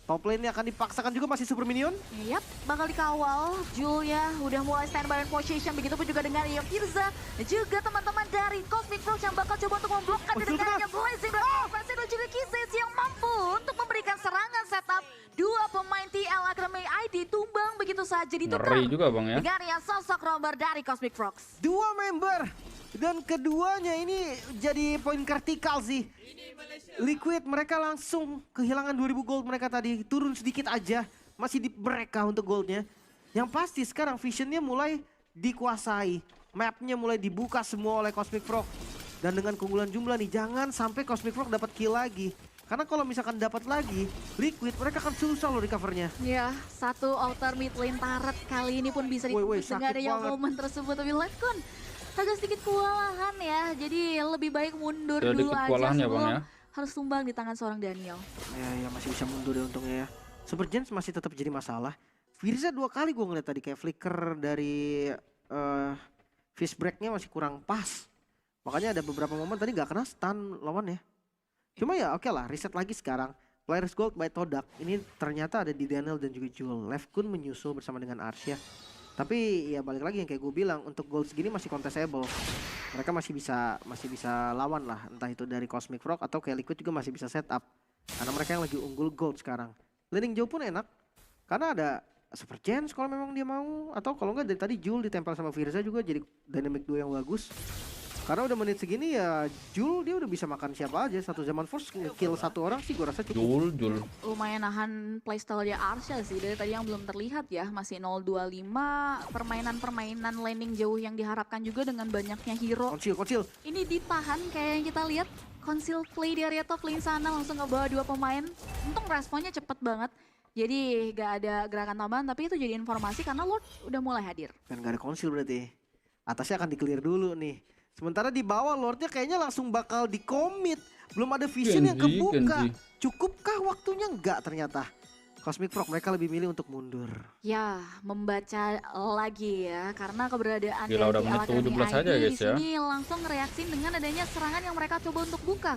top lane-nya akan dipaksakan juga masih super minion? Yap, bakal dikawal. Julia udah mulai standby in position, begitupun juga dengan Firza dan juga teman-teman dari Cosmic Frog yang bakal coba untuk memblokkan dengannya Blazing Blast dan juga Kisses yang mampu untuk memberikan serangan setup. 2 pemain TL Academy ID tumbang begitu saja ditukar. Ngeri juga bang ya. Dengan yang sosok romer dari Cosmic Frogs. 2 member dan keduanya ini jadi poin vertikal sih. Liquid mereka langsung kehilangan 2000 gold mereka tadi, turun sedikit aja, masih di mereka untuk goldnya. Yang pasti sekarang visionnya mulai dikuasai, mapnya mulai dibuka semua oleh Cosmic Frog. Dan dengan keunggulan jumlah nih, jangan sampai Cosmic Frog dapat kill lagi. Karena kalau misalkan dapat lagi, Liquid mereka akan susah loh recovernya. Ya, 1 outer mid lane turret kali ini pun bisa ditembus dengan adanya momen tersebut. Tapi Lefkun agak sedikit kewalahan ya, jadi lebih baik mundur dulu aja sebelum ya, harus tumbang di tangan seorang Daniel. Ya masih bisa mundur ya untungnya ya. Super Gens masih tetap jadi masalah. Firza 2 kali gue ngeliat tadi kayak flicker dari fish break-nya masih kurang pas. Makanya ada beberapa momen tadi gak kena stun lawan ya. Cuma ya oke lah, reset lagi sekarang. Players Gold by Todak ini ternyata ada di Daniel dan juga Jewel. Lefkun menyusul bersama dengan Arsha. Tapi ya balik lagi yang kayak gue bilang, untuk gold segini masih contestable. Mereka masih bisa lawan lah, entah itu dari Cosmic Frog atau kayak Liquid juga masih bisa setup. Karena mereka yang lagi unggul gold sekarang. Landing jauh pun enak, karena ada Super Chance kalau memang dia mau. Atau kalau enggak dari tadi Jul ditempel sama Firza juga jadi dynamic duo yang bagus. Karena udah menit segini ya Jul dia udah bisa makan siapa aja. Satu zaman force kill 1 orang sih gue rasa cukup. Jul lumayan nahan playstyle dia Arsha sih dari tadi yang belum terlihat ya. Masih 0-25 permainan landing jauh yang diharapkan juga dengan banyaknya hero. Kocil. Ini ditahan kayak yang kita lihat. Conceal play di area top lane sana langsung ngebawa 2 pemain. Untung responnya cepet banget. Jadi gak ada gerakan tambahan tapi itu jadi informasi karena Lord udah mulai hadir. Kan gak ada conceal berarti. Atasnya akan di-clear dulu nih. Sementara di bawah Lordnya kayaknya langsung bakal di-commit. Belum ada vision yang kebuka. Cukupkah waktunya? Enggak ternyata. Cosmic Frog mereka lebih milih untuk mundur. Ya, membaca lagi ya, karena keberadaan Gila, udah dari menit Academy 17 aja, ID di guys, ya. sini langsung reaksi dengan adanya serangan yang mereka coba untuk buka.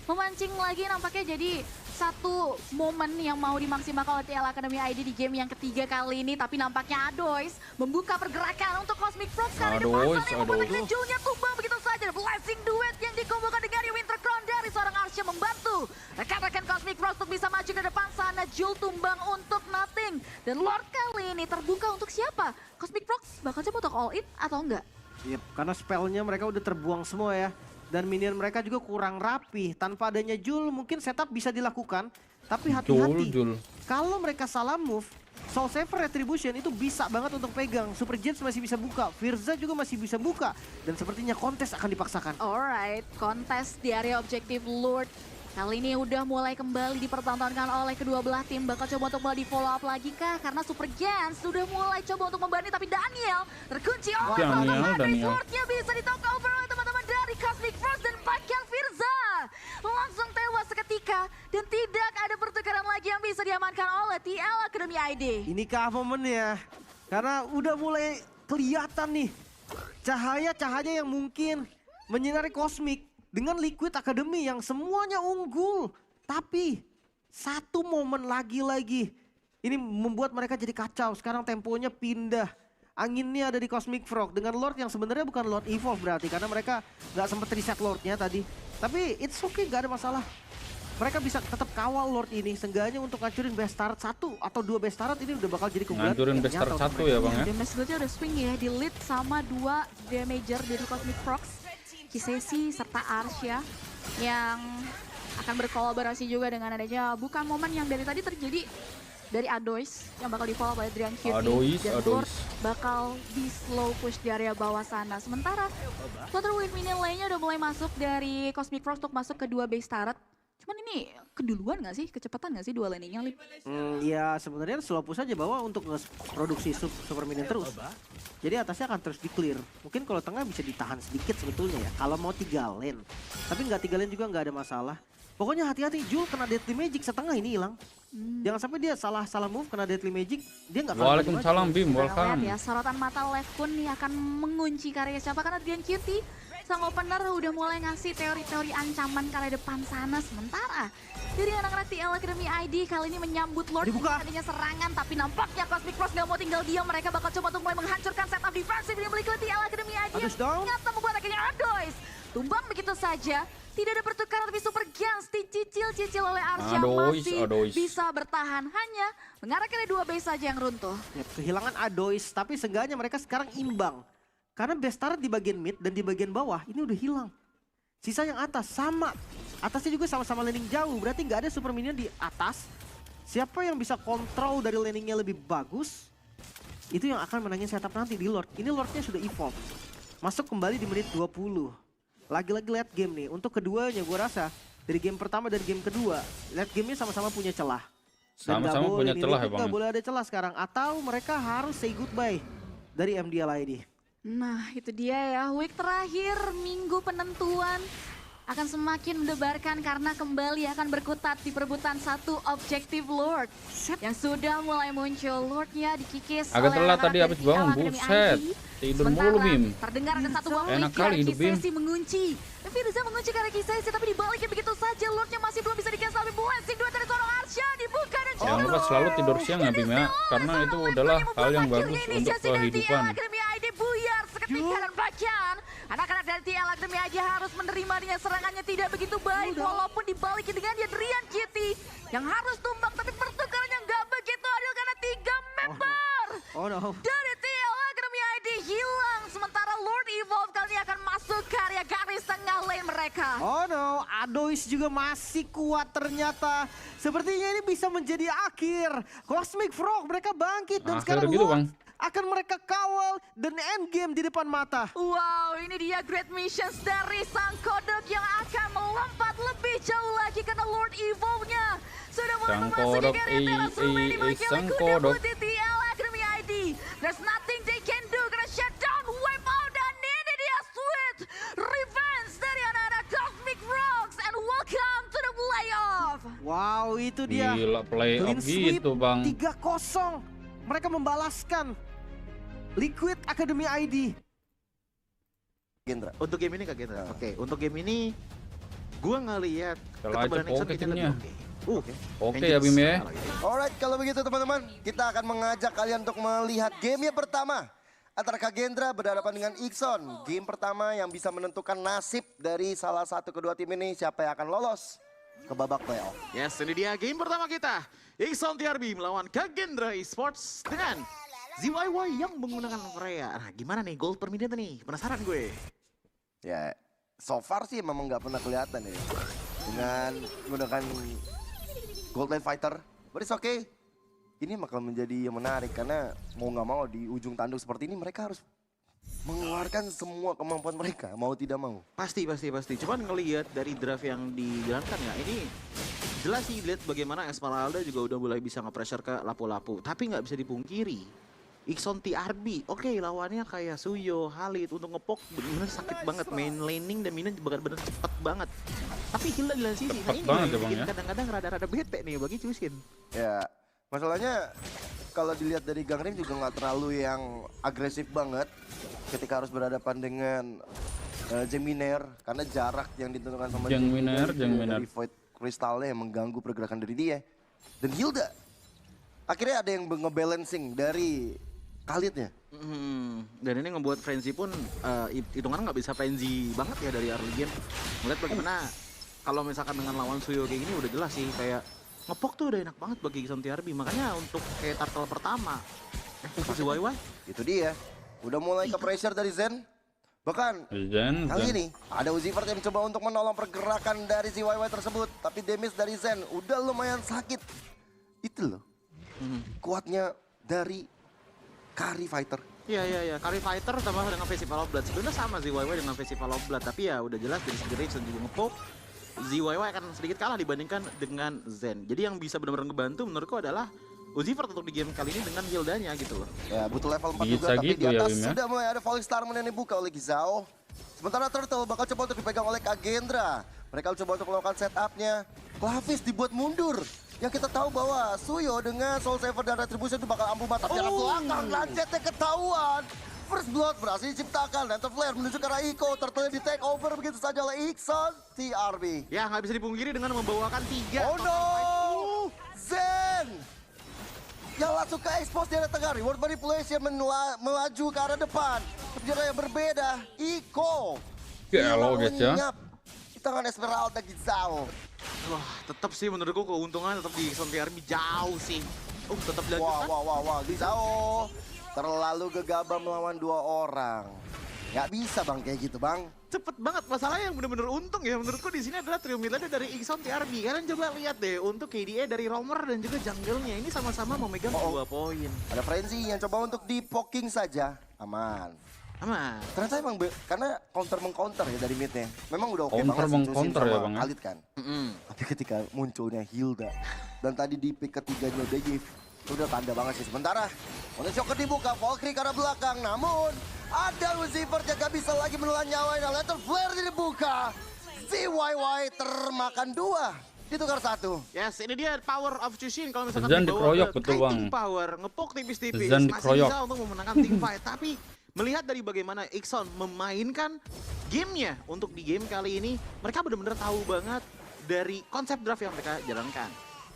Memancing lagi nampaknya jadi satu momen yang mau dimaksimalkan oleh TL Academy ID di game yang ketiga kali ini. Tapi nampaknya Adois membuka pergerakan untuk Cosmic Frog kali depan sana yang membuat Julnya tumbang begitu saja. Blessing duet yang dikombokan dengan Winter Crown dari seorang Arsha membantu rekan-rekan Cosmic Frog untuk bisa maju ke depan sana. Jul tumbang untuk nothing. Dan Lord kali ini terbuka untuk siapa? Cosmic Frog bakal coba untuk all in atau enggak? Yep, karena spellnya mereka udah terbuang semua ya. Dan minion mereka juga kurang rapi. Tanpa adanya Jul mungkin setup bisa dilakukan. Tapi hati-hati. Kalau mereka salah move, Soul Saver Retribution itu bisa banget untuk pegang. Super Jets masih bisa buka. Firza juga masih bisa buka. Dan sepertinya kontes akan dipaksakan. Alright, kontes di area objektif Lord. Kali ini udah mulai kembali dipertontonkan oleh kedua belah tim. Bakal coba untuk mulai di follow up lagi kah? Karena Super Gens sudah mulai coba untuk membani. Tapi Daniel terkunci oleh Daniel. Swordnya bisa di-talk over oleh teman-teman dari Cosmic Frost. Dan bahkan Firza langsung tewas seketika. Dan tidak ada pertukaran lagi yang bisa diamankan oleh TL Academy ID. Inikah momennya? Karena udah mulai kelihatan nih. Cahaya-cahaya yang mungkin menyinari Cosmic. Dengan Liquid Academy yang semuanya unggul. Tapi satu momen lagi-lagi. Ini membuat mereka jadi kacau. Sekarang temponya pindah. Anginnya ada di Cosmic Frog. Dengan Lord yang sebenarnya bukan Lord Evolve berarti. Karena mereka nggak sempat reset Lordnya tadi. Tapi it's okay, nggak ada masalah. Mereka bisa tetap kawal Lord ini. Seenggaknya untuk ngancurin best start 1 atau 2 best start ini udah bakal jadi keunggulan. Ngancurin best start 1 ya bang ya. Damage nya udah swing ya. Di lead sama 2 damager dari Cosmic Frogs. Kisesi serta Arsha yang akan berkolaborasi juga dengan adanya bukan momen yang dari tadi terjadi dari Adois yang bakal di-follow oleh Adrian Cutie dan Lord bakal di slow push di area bawah sana. Sementara Floater Wind Minion lainnya udah mulai masuk dari Cosmic Frost untuk masuk ke 2 base turret. Cuman ini keduluan gak sih? Kecepatan gak sih dua landingnya, Lip? Ya sebenarnya slow push aja bawa untuk produksi super minion terus. Jadi atasnya akan terus di-clear. Mungkin kalau tengah bisa ditahan sedikit sebetulnya ya. Kalau mau 3 lane. Tapi nggak 3 lane juga nggak ada masalah. Pokoknya hati-hati, Jul kena Deadly Magic setengah ini hilang. Jangan sampai dia salah move kena Deadly Magic. Dia nggak akan. Waalaikumsalam Bim, welcome. Ya, sorotan mata Lefkun nih akan mengunci karya siapa karena Adrian Cutie sang opener udah mulai ngasih teori-teori ancaman ke arah depan sana. Sementara dari anak-anak TL Academy ID kali ini menyambut Lord adanya serangan, tapi nampaknya Cosmic Frost gak mau tinggal diam. Mereka bakal coba untuk mulai menghancurkan setup defensif yang dimiliki TL Academy ID yang ternyata membuat akhirnya Adois tumbang begitu saja. Tidak ada pertukaran tapi Super Gens dicicil-cicil oleh Arsha masih bisa bertahan. Hanya mengarah ke 2 base saja yang runtuh. Ya, kehilangan Adois tapi seenggaknya mereka sekarang imbang. Karena best turret di bagian mid dan di bagian bawah ini udah hilang. Sisa yang atas sama. Atasnya juga sama-sama landing jauh. Berarti nggak ada super minion di atas. Siapa yang bisa kontrol dari landingnya lebih bagus, itu yang akan menangin setup nanti di Lord. Ini Lordnya sudah evolve. Masuk kembali di menit 20. Lagi-lagi late game nih. Untuk keduanya gue rasa dari game pertama dan game kedua, late game-nya sama-sama punya celah. Sama-sama punya celah ya bang. Nggak boleh ada celah sekarang. Atau mereka harus say goodbye dari MDL ID. Nah itu dia ya, week terakhir minggu penentuan akan semakin mendebarkan karena kembali akan berkutat di perebutan 1 objektif Lord yang sudah mulai muncul. Lordnya dikikis agak telat tadi habis bangun, buset. Tidur mulu Bim. Terdengar ada satu buah enak kali hidup Bim. mengunci. Firza mengunci karena Kisesi tapi dibaliknya begitu saja. Lordnya masih belum bisa di-cancel tapi blessing dua dari seorang Arsha dibuka dan jangan lupa selalu tidur siang ya Bim ya. Karena itu adalah hal yang bagus untuk kehidupan. Buyar seketika dan bahkan anak-anak dari TL Academy aja harus menerima dengan serangannya tidak begitu baik walaupun dibalikin dengan dia Adrian Cutie yang harus tumbang tapi pertukarannya nggak begitu adil karena 3 member dari TL Academy ID hilang. Sementara Lord Evolve kali ini akan masuk ke area garis tengah lane mereka. Oh no, Adois juga masih kuat ternyata. Sepertinya ini bisa menjadi akhir. Cosmic Frog mereka bangkit dan sekarang gitu, Lord akan mereka kawal dan endgame di depan mata. Wow, ini dia great missions dari sang kodok yang akan melompat lebih jauh lagi karena Lord Evolve-nya sudah mulai memasuki area teras ini bagi kuda putih TL Academy ID. There's nothing they can do karena shutdown, wipe out dan ini dia sweet Itu dia. Gila, play Clean off sweep, gitu, Bang. 3-0. Mereka membalaskan Liquid Academy ID. Gendra. Untuk game ini Kak Gendra. Oke, untuk game ini gua ngelihat Kalau aja poke timnya. Oke ya Bim ya. Alright, kalau begitu teman-teman, kita akan mengajak kalian untuk melihat game yang pertama antara Kak Gendra berhadapan dengan Ixon. Game pertama yang bisa menentukan nasib dari salah satu kedua tim ini, siapa yang akan lolos ke babak playoff. Yes, ini dia game pertama kita. Ixon TRB melawan Kak Gendra Esports dengan ZYY yang menggunakan Freya. Nah, gimana nih gold per minute nih? Penasaran gue. Ya, so far sih memang nggak pernah kelihatan ya. Dengan menggunakan Gold Lane Fighter. But it's okay. Ini bakal menjadi yang menarik karena mau nggak mau di ujung tanduk seperti ini mereka harus mengeluarkan semua kemampuan mereka, mau tidak mau. Pasti. Cuman ngelihat dari draft yang dijalankan ya, ini jelas sih lihat bagaimana Esmeralda juga udah mulai bisa nge-pressure ke lapu-lapu. Tapi nggak bisa dipungkiri, Ixon TRB, oke lawannya kayak Suyo, Halid untuk ngepok bener-bener sakit banget. Main laning dan minnya bener-bener cepet banget. Tapi Hilda di lain sisi, nah ini yang bikin kadang-kadang rada-rada bete nih bagi Cusin. Ya, masalahnya kalau dilihat dari Gangrim juga nggak terlalu yang agresif banget ketika harus berhadapan dengan Geminer karena jarak yang ditentukan sama Geminer dari Void Crystalnya yang mengganggu pergerakan dari dia. Dan Hilda akhirnya ada yang ngebalancing dari Khalidnya. Dan ini ngebuat Frenzy pun hitungan nggak bisa frenzy banget ya dari early game. Melihat bagaimana kalau misalkan dengan lawan Suyo kayak gini udah jelas sih kayak ngepok tuh udah enak banget bagi Ixon TRB. Makanya untuk kayak turtle pertama si YY itu dia udah mulai ke pressure dari Zen. Bahkan kali ini ada Uziver yang mencoba untuk menolong pergerakan dari si YY tersebut, tapi damage dari Zen udah lumayan sakit. Itu loh kuatnya dari Carry Fighter. Iya, Carry Fighter tambah dengan Festival of Blood. Sebenarnya sama ZYY dengan Festival of Blood, tapi ya udah jelas dari segi range dan juga ngepoke ZYY akan sedikit kalah dibandingkan dengan Zen. Jadi yang bisa benar-benar ngebantu menurutku adalah Uziver untuk di game kali ini dengan Hildanya gitu loh. Ya butuh level 4 juga, tapi di atas sudah mulai ada Falling Star yang dibuka oleh Gizao. Sementara Turtle bakal coba untuk dipegang oleh Kak Gendra. Mereka coba untuk melakukan setupnya. Klavis dibuat mundur. Yang kita tahu bahwa Suyo dengan Soul Saver dan Retribution itu bakal ampuh mata di arah belakang. Lancetnya ketahuan. First Blood berhasil diciptakan. Lantern Flare menuju ke arah Iko. Turtle di take over begitu saja oleh Ixon TRB. Ya nggak bisa dipungkiri dengan membawakan 3. Oh no! Zen! Yang langsung ke expose di arah tengah. Reward Manipulation melaju ke arah depan. Tapi di arah yang berbeda. Iko. Gelo guys ya. Di tangan Esmeralda Gizao. Wah, tetap sih menurutku keuntungan tetap di Ixon TRB jauh sih. Tetap dilanjutkan. Wah, Gizao terlalu gegabah melawan 2 orang. Gak bisa bang kayak gitu bang. Cepet banget, masalahnya yang bener-bener untung ya menurutku di sini adalah trio midlane dari Ixon TRB. Kalian coba lihat deh untuk KDA dari Roamer dan juga jungle-nya ini sama-sama memegang 2 poin. Ada Frenzy yang coba untuk di poking saja, aman. Ternyata emang karena counter-meng-counter ya dari midnya. Memang udah oke banget sih counter ya bang Khalid kan. Tapi ketika munculnya Hilda dan tadi di pick ketiganya Decisive, itu udah tanda banget sih. Sementara Onyx Shocker dibuka, Valkyrie ke arah belakang, namun ada Lucifer yang gak bisa lagi menelan nyawa. Lantern Flare dibuka, ZYY termakan 2, ditukar 1. Yes, ini dia power of Chushin kalau misalkan Zan dikeroyok betul bang. Power, ngepok tipis-tipis, Zan masih bisa untuk memenangkan team fight. Tapi melihat dari bagaimana Ixon memainkan gamenya untuk di game kali ini, mereka benar-benar tahu banget dari konsep draft yang mereka jalankan.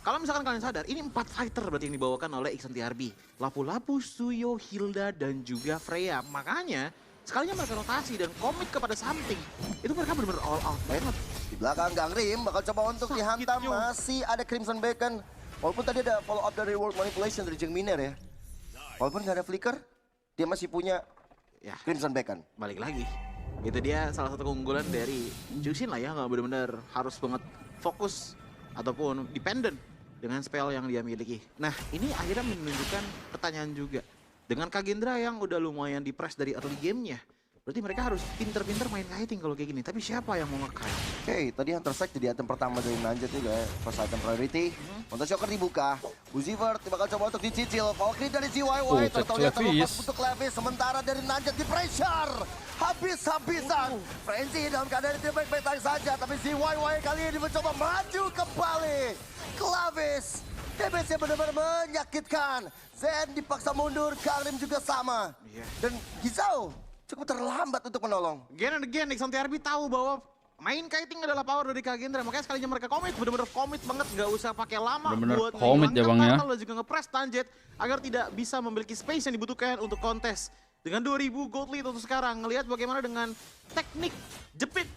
Kalau misalkan kalian sadar, ini 4 fighter berarti yang dibawakan oleh Ixon TRB. Lapu-Lapu, Suyo, Hilda, dan juga Freya. Makanya, sekalinya mereka rotasi dan komit kepada something, itu mereka benar-benar all out banget. Di belakang Gangrim bakal coba untuk dihantam, masih ada Crimson Bacon. Walaupun tadi ada follow up dari World Manipulation dari Miner ya. Walaupun nggak ada flicker, dia masih punya Crimson Bacon. Balik lagi, itu dia salah satu keunggulan dari Jushin lah ya, nggak benar-benar harus banget fokus ataupun dependent dengan spell yang dia miliki. Nah, ini akhirnya menunjukkan pertanyaan juga. Dengan Kak Gendra yang udah lumayan di-press dari early game-nya, Berarti mereka harus pinter-pinter main kiting kalau kayak gini. Tapi siapa yang mau nge-kite? Oke, tadi Hunter Strike jadi item pertama dari Nanjat juga ya. First item priority. Untuk Shocker dibuka. Uziver bakal coba untuk dicicil. Valkyrie dari ZYY. Tertolnya terlepas untuk Levis. Sementara dari Nanjat di pressure. Habis-habisan. Frenzy dalam keadaan tidak baik-baik saja. Tapi ZYY kali ini mencoba maju kembali. Levis. DBC benar-benar menyakitkan. Zen dipaksa mundur. Karim juga sama. Dan Gizao cukup terlambat untuk menolong. Again and again, Nixon TRB tahu bahwa main kiting adalah power dari Kagendra. Makanya sekalinya mereka komit, bener-bener komit banget. Nggak usah pakai lama buat komit ya bang ya. Dan juga nge-press Tanjet agar tidak bisa memiliki space yang dibutuhkan untuk kontes. Dengan 2000 gold lead untuk sekarang. Ngelihat bagaimana dengan teknik jepit.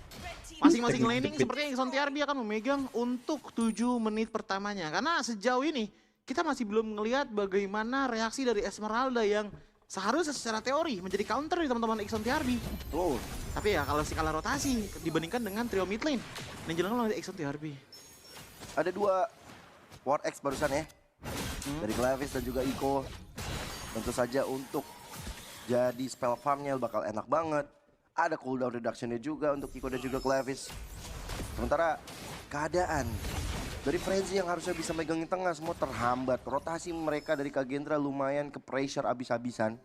Masing-masing laning sepertinya Nixon TRB akan memegang untuk 7 menit pertamanya. Karena sejauh ini kita masih belum ngelihat bagaimana reaksi dari Esmeralda yang seharusnya secara teori menjadi counter di teman-teman Ixon TRB. Tapi ya kalau skala rotasi dibandingkan dengan trio mid lane yang jalan oleh Ixon TRB. Ada 2 War X barusan ya. Dari Glavis dan juga Iko. Tentu saja untuk jadi spell farmnya bakal enak banget. Ada cooldown reductionnya juga untuk Iko dan juga Glavis. Sementara keadaan dari Frenzy yang harusnya bisa megangin tengah semua terhambat. Rotasi mereka dari Kagendra lumayan ke pressure abis-abisan.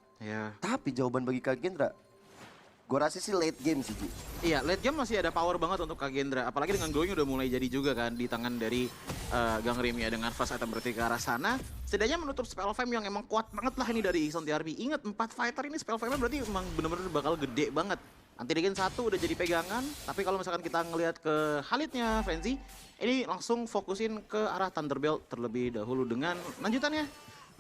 Tapi jawaban bagi Kagendra, gue rasa sih late game sih, Ji. Iya, late game masih ada power banget untuk Kagendra. Apalagi dengan glowing udah mulai jadi juga kan di tangan dari Gangrim ya. Dengan fast item berarti ke arah sana. Setidaknya menutup spell fam yang emang kuat banget lah ini dari Ixon TRB. Ingat 4 fighter ini spell famnya berarti emang bener-bener bakal gede banget. Anti-regen 1 udah jadi pegangan, tapi kalau misalkan kita ngelihat ke Halidnya Frenzy, ini langsung fokusin ke arah Thunderbelt terlebih dahulu dengan lanjutannya.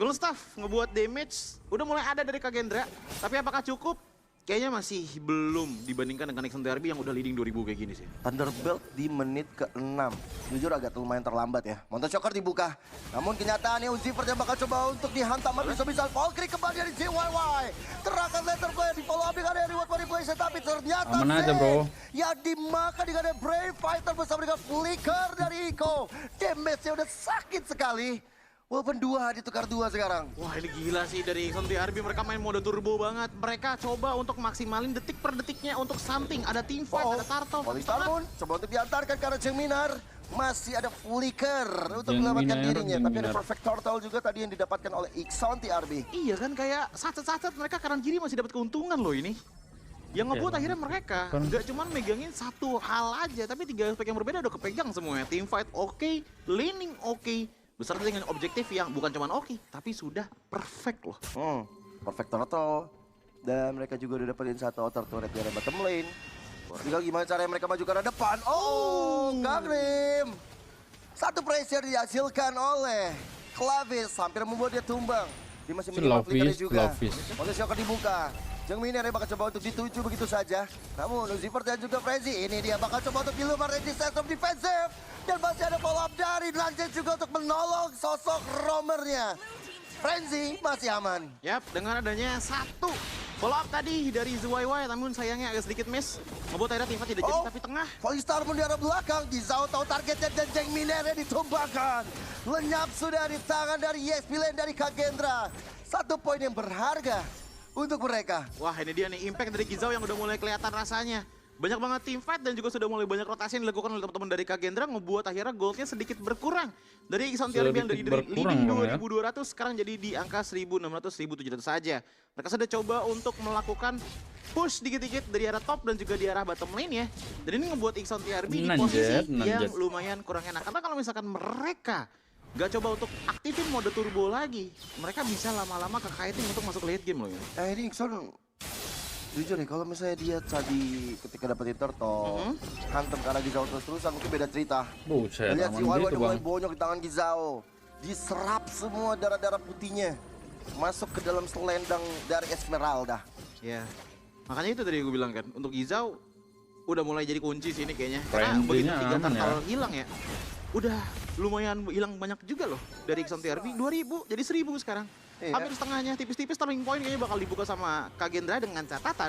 Golden Staff ngebuat damage, udah mulai ada dari Kagendra, tapi apakah cukup? Kayaknya masih belum dibandingkan dengan Nixon TRB yang udah leading 2000 kayak gini sih. Thunderbelt di menit ke-6. Jujur agak lumayan terlambat ya. Monster Shocker dibuka. Namun kenyataannya Uziver yang bakal coba untuk dihantam. Bisa-bisa Valkyrie kembali dari ZYY. Terakan letter play di follow up dengan reward manipulation. Tapi ternyata aman aja bro. Yang dimakan dengan Brave Fighter bersama dengan Flicker dari Iko. Damage-nya udah sakit sekali. Walaupun 2 ditukar 2 sekarang. Wah ini gila sih dari Ixon TRB, mereka main mode turbo banget. Mereka coba untuk maksimalin detik per detiknya untuk something. Ada team fight, ada turtle. Polistar pun coba untuk diantarkan karena Jengminar. Masih ada Flicker untuk menyelamatkan dirinya. Tapi ada perfect turtle juga tadi yang didapatkan oleh Ixon TRB. Iya kan kayak saat-saat mereka kanan kiri masih dapat keuntungan loh ini. Yang ngebuat akhirnya mereka nggak cuma megangin satu hal aja. Tapi 3 aspek yang berbeda udah kepegang semuanya. Team fight oke, laning oke. Beserta dengan objektif yang bukan cuma oke, tapi sudah perfect loh. Perfect turtle. Dan mereka juga udah dapetin 1 outer turret dari bottom lane. Tinggal gimana caranya mereka maju ke arah depan. Gangrim. 1 pressure dihasilkan oleh Clavis. Hampir membuat dia tumbang. Dia masih minimal flicker juga. Monster Shocker dibuka. Jengminer bakal coba untuk dituju begitu saja. Namun Uziver dan juga Frenzy ini dia bakal coba untuk dilumar Decisive defensive. Dan masih ada follow up dari Lanjut juga untuk menolong sosok roamernya. Frenzy masih aman. Yap, dengan adanya 1 follow up tadi dari ZYY, namun sayangnya agak sedikit miss. Ngebuat akhirnya tim tidak jadi tapi tengah. Polistar pun di arah belakang. Gizao tahu targetnya dan Jengminer ditumbangkan. Lenyap sudah di tangan dari EXP Lane dari Kagendra. 1 poin yang berharga untuk mereka. Wah ini dia nih impact dari Gizao yang udah mulai kelihatan rasanya. Banyak banget team fight dan juga sudah mulai banyak rotasi yang dilakukan oleh teman-teman dari Kagendra ngebuat akhirnya goldnya sedikit berkurang. Dari Ixon TRB yang dari leading 2200 sekarang jadi di angka 1600, 1700 saja. Mereka sudah coba untuk melakukan push dikit-dikit dari arah top dan juga di arah bottom lane ya. Dan ini ngebuat Ixon TRB di posisi yang lumayan kurang enak. Karena kalau misalkan mereka gak coba untuk aktifin mode turbo lagi, mereka bisa lama-lama ke kiting untuk masuk late game loh ya. Ini Ixon jujur nih, kalau misalnya dia tadi ketika dapetin turtle, hantem ke arah Gizao terus-terusan, mungkin beda cerita. Lihat si Wawan mulai bonyok di tangan Gizao. Diserap semua darah-darah putihnya. Masuk ke dalam selendang dari Esmeralda. Ya, makanya itu tadi gue bilang kan, untuk Gizao udah mulai jadi kunci sini kayaknya. Karena begitu 3 turtle hilang ya, udah lumayan hilang banyak juga loh dari Ixon TRB. 2000 jadi 1000 sekarang. Hampir setengahnya, tipis-tipis turning point kayaknya bakal dibuka sama Kagendra dengan catatan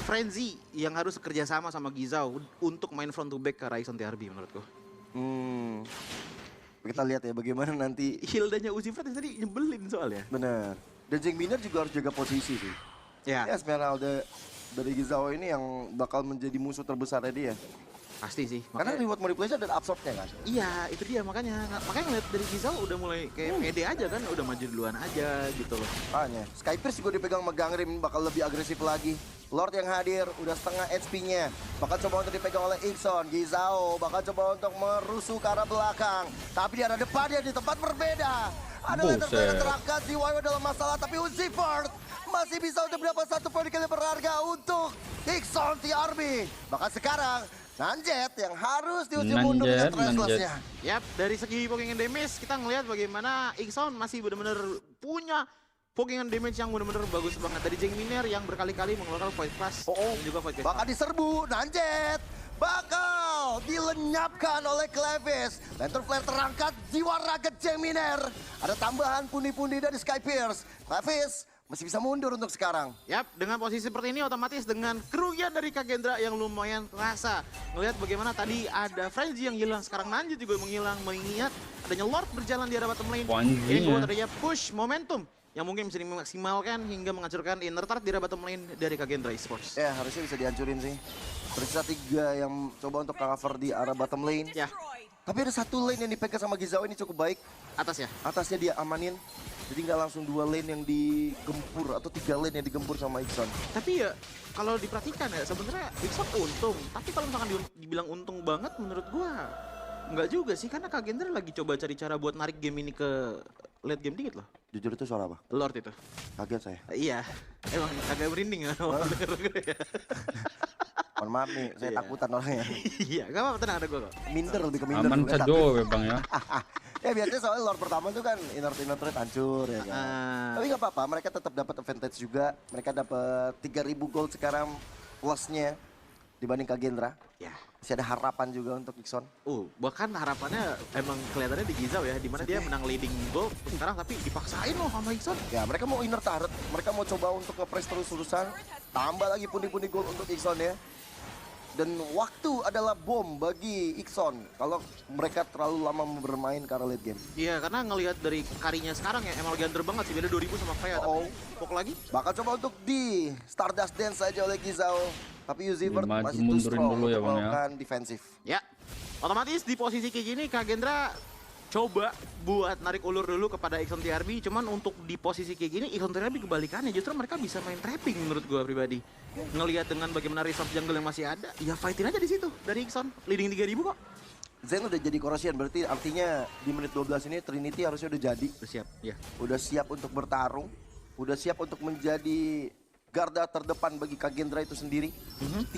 Frenzy yang harus kerja sama Gizao untuk main front to back ke arah Ixon TRB menurutku. Kita lihat ya bagaimana nanti Hildanya Uziver tadi nyebelin soalnya. Bener. Dan Jengminer juga harus jaga posisi sih. Ya Esmeralda dari Gizao ini yang bakal menjadi musuh terbesarnya dia. Pasti sih. Karena reward manipulation dan absorbnya kan. Iya, itu dia makanya ngeliat dari Gizao udah mulai kayak pede aja kan, udah maju duluan aja gitu loh. Makanya, Skypierce juga dipegang sama Gangrim bakal lebih agresif lagi. Lord yang hadir udah setengah HP-nya. Bakal coba untuk dipegang oleh Ixon. Gizao bakal coba untuk merusuh ke arah belakang. Tapi di arah depannya di tempat berbeda. Ada letter terangkat, Ziwayo dalam masalah, tapi Uziford masih bisa untuk mendapat satu poin kali berharga untuk Ixon TRB. Bahkan sekarang Nanjet yang harus diusir mundur dengan Seikhlasnya. Yap, dari segi poking damage kita ngelihat bagaimana Ixon masih benar-benar punya poking damage yang benar-benar bagus banget. Dari Miner yang berkali-kali mengeluarkan void class dan juga void bakal diserbu, Nanjet bakal dilenyapkan oleh Clevis. Lantern Flare terangkat, jiwa raga Miner. Ada tambahan pundi-pundi dari Skypierce. Clevis masih bisa mundur untuk sekarang. Yap, dengan posisi seperti ini otomatis dengan kerugian dari Kagendra yang lumayan terasa. Ngelihat bagaimana tadi ada Frenzy yang hilang, sekarang Nanji juga menghilang, mengingat adanya Lord berjalan di arah bottom lane. Ini buat adanya push momentum yang mungkin bisa dimaksimalkan hingga menghancurkan inner turret di arah bottom lane dari Kagendra Esports. Ya, harusnya bisa dihancurin sih. Tersisa 3 yang coba untuk cover di arah bottom lane. Ya. Tapi ada satu lane yang dipegang sama Gizao ini cukup baik. Atasnya? Atasnya dia amanin. Jadi nggak langsung 2 lane yang digempur atau 3 lane yang digempur sama Ixon. Tapi ya kalau diperhatikan ya sebenarnya Ixon untung. Tapi kalau misalkan dibilang untung banget menurut gua nggak juga sih, karena Kagendra lagi coba cari cara buat narik game ini ke late game dikit loh. Jujur itu suara apa? Lord itu. Kaget saya. Iya. Emang agak merinding ya. Mohon maaf nih, saya takutan orangnya. Iya, gak apa-apa, tenang, ada gue kok. Minder, lebih ke minder. Aman saja ya Bang ya. Ya biasanya soalnya Lord pertama tuh kan inner turret hancur ya kan. Tapi gak apa-apa, mereka tetap dapat advantage juga. Mereka dapat 3.000 gold sekarang plusnya dibanding Kagendra. Ya. Masih ada harapan juga untuk Ixon. Bahkan harapannya emang kelihatannya di Gizao ya, dimana dia menang leading gold sekarang tapi dipaksain loh sama Ixon. Ya mereka mau inner turret, mereka mau coba untuk nge-press terus-terusan. Tambah lagi pundi-pundi gold untuk Ixon ya. Dan waktu adalah bom bagi Ixon kalau mereka terlalu lama bermain ke arah late game. Iya, karena ngelihat dari karinya sekarang ya emang gander banget sih, beda 2000 sama Freya. Tapi pok lagi. Bakal coba untuk di Stardust Dance saja oleh Gizao. Tapi Uzivert masih too mundurin strong dulu ya, untuk Bang, ya. melakukan defensif. Ya, otomatis di posisi kayak gini Kagendra coba buat narik ulur dulu kepada Ixon TRB. Cuman untuk di posisi kayak gini Ixon TRB kebalikannya, justru mereka bisa main trapping menurut gua pribadi. Ngelihat dengan bagaimana resource jungle yang masih ada, ya fightin aja di situ dari Ixon, leading 3000 kok. Zen udah jadi corrosion, berarti artinya di menit 12 ini Trinity harusnya udah jadi. Udah siap, ya. Udah siap untuk bertarung, udah siap untuk menjadi garda terdepan bagi Kagendra itu sendiri.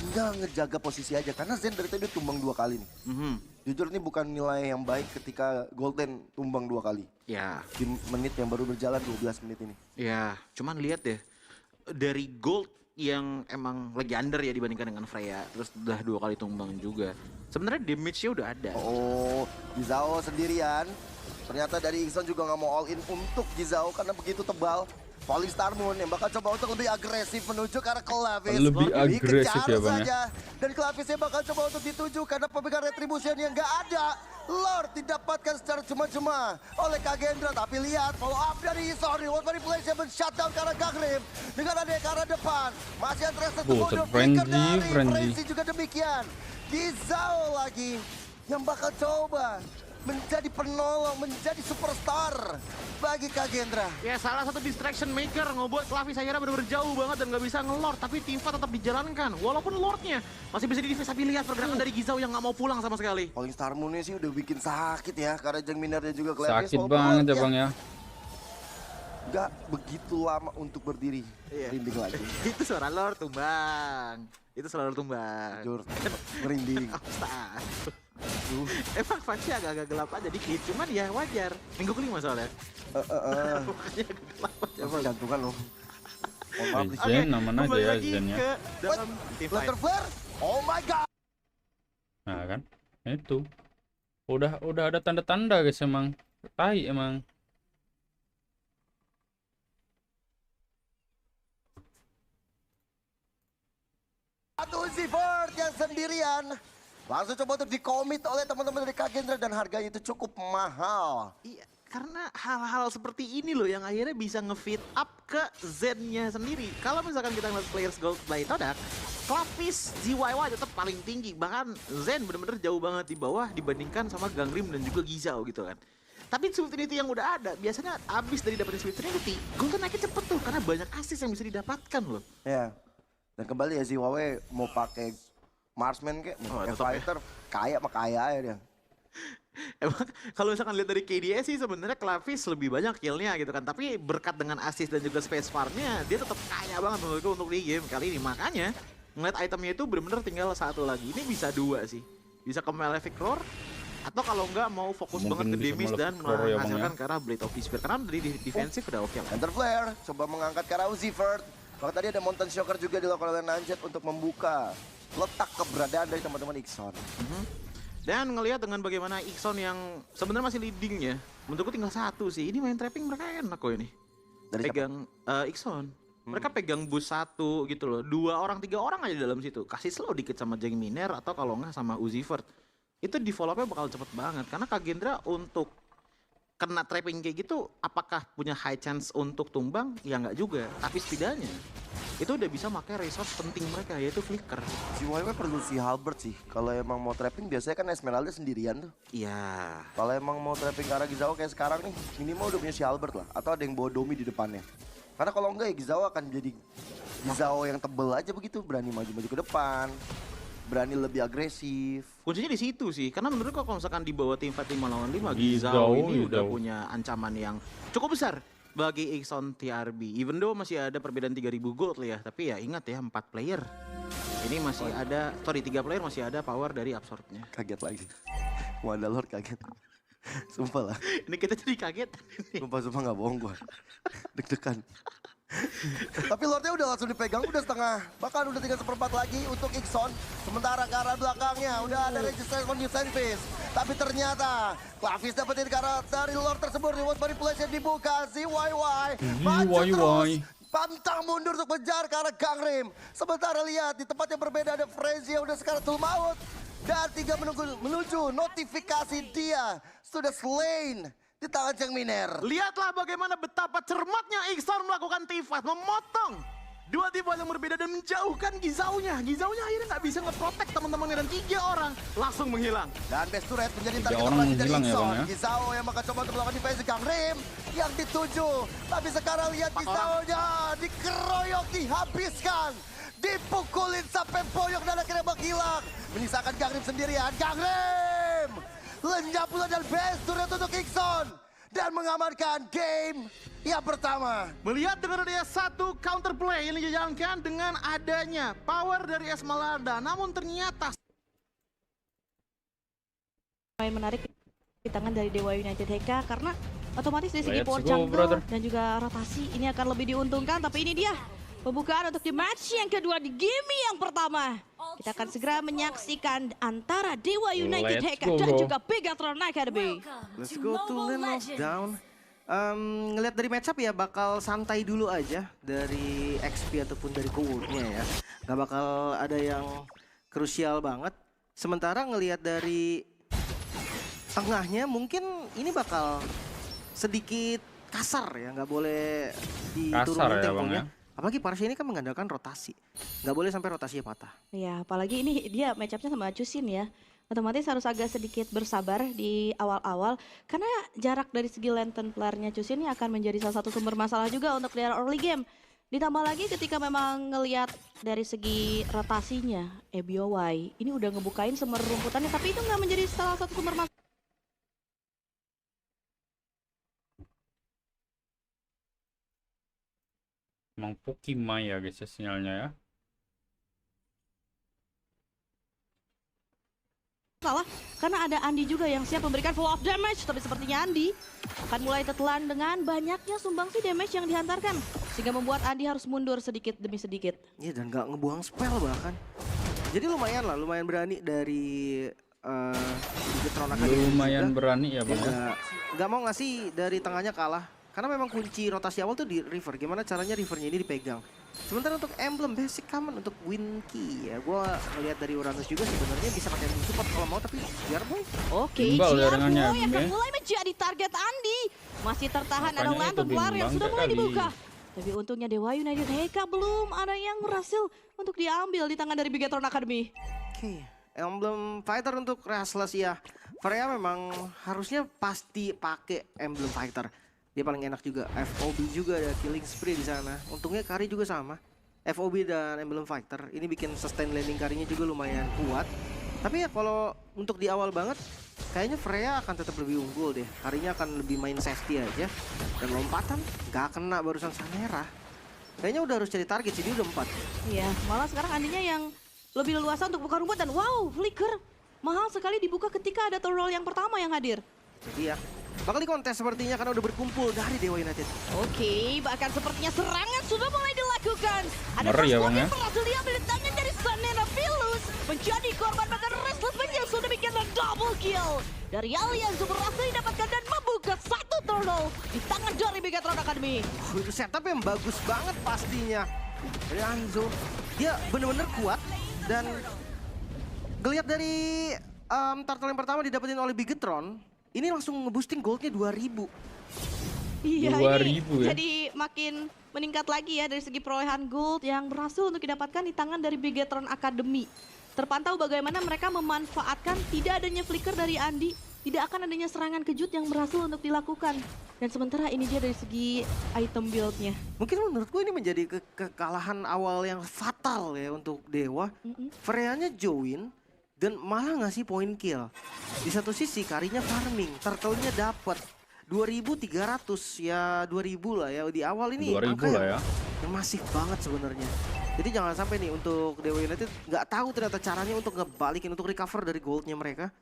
Tinggal ngejaga posisi aja, karena Zen dari tadi tumbang 2 kali nih. Jujur ini bukan nilai yang baik ketika Golden tumbang 2 kali. Ya. Di menit yang baru berjalan 12 menit ini. Ya, cuman lihat deh. Dari Gold yang emang lagi under ya dibandingkan dengan Freya, terus udah 2 kali tumbang juga. Sebenarnya damage-nya udah ada. Gizao sendirian. Ternyata dari Ixon juga nggak mau all in untuk Gizao karena begitu tebal. Falling Star Moon yang bakal coba untuk lebih agresif menuju ke arah Clevis. Lebih agresif ya Bang ya. Dan Clevisnya bakal coba untuk dituju karena pemegang retribution yang nggak ada. Lord didapatkan secara cuma-cuma oleh Kagendra. Tapi lihat follow up dari Ixon. Reward manipulation men-shutdown ke arah Gangrim. Dengan ada ke arah depan. Masih ada rest untuk mundur. Frenzy juga demikian. Gizao lagi yang bakal coba menjadi penolong, menjadi superstar bagi Kagendra. Ya, salah satu distraction maker ngebuat Clevis akhirnya benar-benar jauh banget dan nggak bisa nge-lord, tapi teamfight tetap dijalankan. Walaupun lordnya masih bisa di-defense, tapi lihat pergerakan dari Gizao yang nggak mau pulang sama sekali. Falling Star Moon-nya sih udah bikin sakit ya, karena Minernya juga Clevis. Sakit banget ya Bang ya. Nggak begitu lama untuk berdiri. Merinding lagi. Itu suara lord tumbang. Itu suara lord tumbang. Jujur, merinding. Emang fightnya agak-agak gelap aja dikit, cuman ya wajar. Minggu kelima soalnya. Makanya agak gelap aja. Jantungan loh. Zen namanya aja ya Zen ya. Dalam tim fight. Oh my god. Nah kan, itu. Udah ada tanda-tanda guys emang. Tai emang. Uzivert yang sendirian. Langsung coba untuk dikomit oleh teman-teman dari Kagendra dan harganya itu cukup mahal. Iya, karena hal-hal seperti ini loh yang akhirnya bisa nge-feed up ke Zen-nya sendiri. Kalau misalkan kita ngeliat players gold by Todak, Clavis GYY tetap paling tinggi. Bahkan Zen bener-bener jauh banget di bawah dibandingkan sama Gangrim dan juga Gizao gitu kan. Tapi Swift Trinity yang udah ada, biasanya abis dari dapetin Swift Trinity, Golden naiknya cepet tuh karena banyak assist yang bisa didapatkan loh. Ya, dan kembali ya GYY mau pakai Marksman kayak, fighter, kaya mah kaya ya dia. Emang kalau misalkan lihat dari KDA sih sebenarnya Clavis lebih banyak killnya gitu kan. Tapi berkat dengan assist dan juga space farmnya, dia tetap kaya banget menurutku untuk di game kali ini. Makanya ngeliat itemnya itu bener-bener tinggal satu lagi. Ini bisa dua sih. Bisa ke Malefic Roar, atau kalau nggak mau fokus banget ke damage dan menghasilkan ke arah Blade of Despair. Karena dari defensif udah oke lah. Enter Flare, coba mengangkat ke arah Uzi first. Kalau tadi ada Mountain Shocker juga dilakukan oleh Nanjet untuk membuka letak keberadaan dari teman-teman Ixon. Dan ngelihat dengan bagaimana Ixon yang sebenarnya masih leading ya. Menurutku tinggal satu sih. Ini main trapping mereka enak kok ini. Dari pegang Ixon. Mereka pegang boost 1 gitu loh. 2 orang 3 orang aja di dalam situ. Kasih slow dikit sama Jeng Miner atau kalau nggak sama Uzi first. Itu developnya bakal cepet banget. Karena Kagendra untuk kena trapping kayak gitu, apakah punya high chance untuk tumbang? Ya nggak juga. Tapi setidaknya itu udah bisa pakai resource penting mereka, yaitu Flicker. Si YY perlu si Halberd sih. Kalau emang mau trapping biasanya kan Esmeralda sendirian tuh. Iya. Kalau emang mau trapping ke arah Gizao kayak sekarang nih, minimal udah punya si Halberd lah. Atau ada yang bawa Domi di depannya. Karena kalau enggak ya Gizao akan jadi Gizao yang tebel aja begitu. Berani maju-maju ke depan. Berani lebih agresif. Kuncinya di situ sih, karena menurut kalau misalkan di bawah tim fight 5 lawan 5, Gizao ini udah punya ancaman yang cukup besar bagi Ixon TRB. Even though masih ada perbedaan 3000 gold ya, tapi ya ingat ya 4 player. Ini masih ada, 3 player masih ada power dari absorbnya. Kaget lagi. Wandalord kaget. Sumpah lah. Ini kita jadi kaget. Sumpah nggak bohong gua. Deg-degan. Tapi Lordnya udah langsung dipegang, udah setengah. Bahkan udah tinggal 1/4 lagi untuk Ixon. Sementara ke arah belakangnya udah ada Registration on New Sandfish. Tapi ternyata Clavis dapetin ke arah dari Lord tersebut. Reward manipulation dibuka. ZYY maju terus. Pantang mundur untuk menjar ke arah Gangrim. Sementara lihat di tempat yang berbeda ada Frenzy yang udah sekarang maut. Dan 3 menuju notifikasi dia sudah slain di tangan Jeng Miner. Lihatlah bagaimana betapa cermatnya Ixon melakukan teamfight, memotong 2 tim yang berbeda dan menjauhkan Gizao-nya. Gizao-nya akhirnya nggak bisa nge-protect teman-temannya dan 3 orang langsung menghilang. Dan best turret menjadi target terlagi dari Ixon. Gizao yang bakal coba untuk melakukan defense Gangrim yang dituju. Tapi sekarang lihat Gizao-nya dikeroyok, dihabiskan. Dipukulin sampai boyok dan akhirnya menghilang. Menyisakan Gangrim sendirian. Gangrim lenyap pula dan best turret untuk Ixon. Dan mengamankan game yang pertama. Melihat dengan adanya satu counterplay yang dijalankan dengan adanya power dari Esmeralda. Namun ternyata main menarik di tangan dari Dewa United HK karena otomatis dari segi power jungle dan juga rotasi ini akan lebih diuntungkan. Tapi ini dia pembukaan untuk di match yang kedua di game yang pertama. Kita akan segera menyaksikan antara Dewa United HK dan juga Pegatron Academy. Let's go to lane of down. Ngelihat dari matchup ya bakal santai dulu aja dari XP ataupun dari goldnya ya. Gak bakal ada yang krusial banget. Sementara ngelihat dari tengahnya mungkin ini bakal sedikit kasar ya. Gak boleh diturunin temponya. Apalagi Parsi ini kan mengandalkan rotasi. Nggak boleh sampai rotasinya patah. Ya, apalagi ini dia match-up-nya sama Cusin ya. Otomatis harus agak sedikit bersabar di awal-awal. Karena jarak dari segi lantern flare-nya Cusin ini akan menjadi salah satu sumber masalah juga untuk di early game. Ditambah lagi ketika memang ngelihat dari segi rotasinya, BOY ini udah ngebukain sumber rumputannya. Tapi itu nggak menjadi salah satu sumber masalah. Emang Pokima ya guys ya sinyalnya ya. Salah, karena ada Andi juga yang siap memberikan full of damage. Tapi sepertinya Andi akan mulai tetelan dengan banyaknya sumbangsi damage yang dihantarkan. Sehingga membuat Andi harus mundur sedikit demi sedikit. Iya dan nggak ngebuang spell bahkan. Jadi lumayan lah, lumayan berani dari lumayan juga berani ya Bang. Nggak mau ngasih dari tengahnya kalah. Karena memang kunci rotasi awal tuh di river. Gimana caranya rivernya ini dipegang. Sementara untuk emblem basic common untuk win key ya. Gue ngeliat dari Uranus juga sebenarnya bisa pakai support kalau mau, tapi biar boy. Oke, Ciarboy akan mulai menjadi target Andi. Masih tertahan, ada Nonton keluar yang sudah mulai dibuka. Tapi untungnya Dewa United Heka belum ada yang berhasil untuk diambil di tangan dari Bigetron Academy. Oke, emblem fighter untuk Restless ya. Freya memang harusnya pasti pakai emblem fighter. Dia paling enak juga. FOB juga ada killing spree di sana. Untungnya carry juga sama. FOB dan emblem fighter ini bikin sustain landing carry-nya juga lumayan kuat. Tapi ya kalau untuk di awal banget kayaknya Freya akan tetap lebih unggul deh. Carry-nya akan lebih main safety aja. Dan lompatan gak kena barusan Sanera. Kayaknya udah harus jadi target sih, dia udah 4. Iya, malah sekarang Andinya yang lebih leluasa untuk buka rumput dan wow, flicker mahal sekali dibuka ketika ada turn roll yang pertama yang hadir. Jadi ya, bakal dikontes sepertinya karena udah berkumpul dari Dewa United. Oke, bahkan sepertinya serangan sudah mulai dilakukan. Ada Ngeri ya, Bang, ya. yang berhasil diambil di tangan dari Sanera Philus. Menjadi korban bahkan Restless Vengeance sudah bikin double kill. Dari Allianz berhasil didapatkan dan membuka satu turn roll di tangan dari Bigetron Academy. Itu setup yang bagus banget pastinya. Dari Anzo, dia bener-bener kuat dan ngeliat dari turtle yang pertama didapetin oleh Bigetron. Ini langsung nge-boosting goldnya 2000. Iya, 2000 ini ya. jadi makin meningkat lagi ya dari segi perolehan gold yang berhasil untuk didapatkan di tangan dari Bigetron Academy. Terpantau bagaimana mereka memanfaatkan tidak adanya flicker dari Andi, tidak akan adanya serangan kejut yang berhasil untuk dilakukan. Dan sementara ini dia dari segi item build-nya. Mungkin menurutku ini menjadi kekalahan awal yang fatal ya untuk Dewa. Freya-nya join dan malah ngasih point kill. Di satu sisi karinya farming, turtle-nya dapat 2.300 ya 2.000 lah ya di awal ini. 2000 lah ya. Yang masif banget sebenarnya. Jadi jangan sampai nih untuk Dewa United nggak tahu ternyata caranya untuk ngebalikin, untuk recover dari goldnya mereka.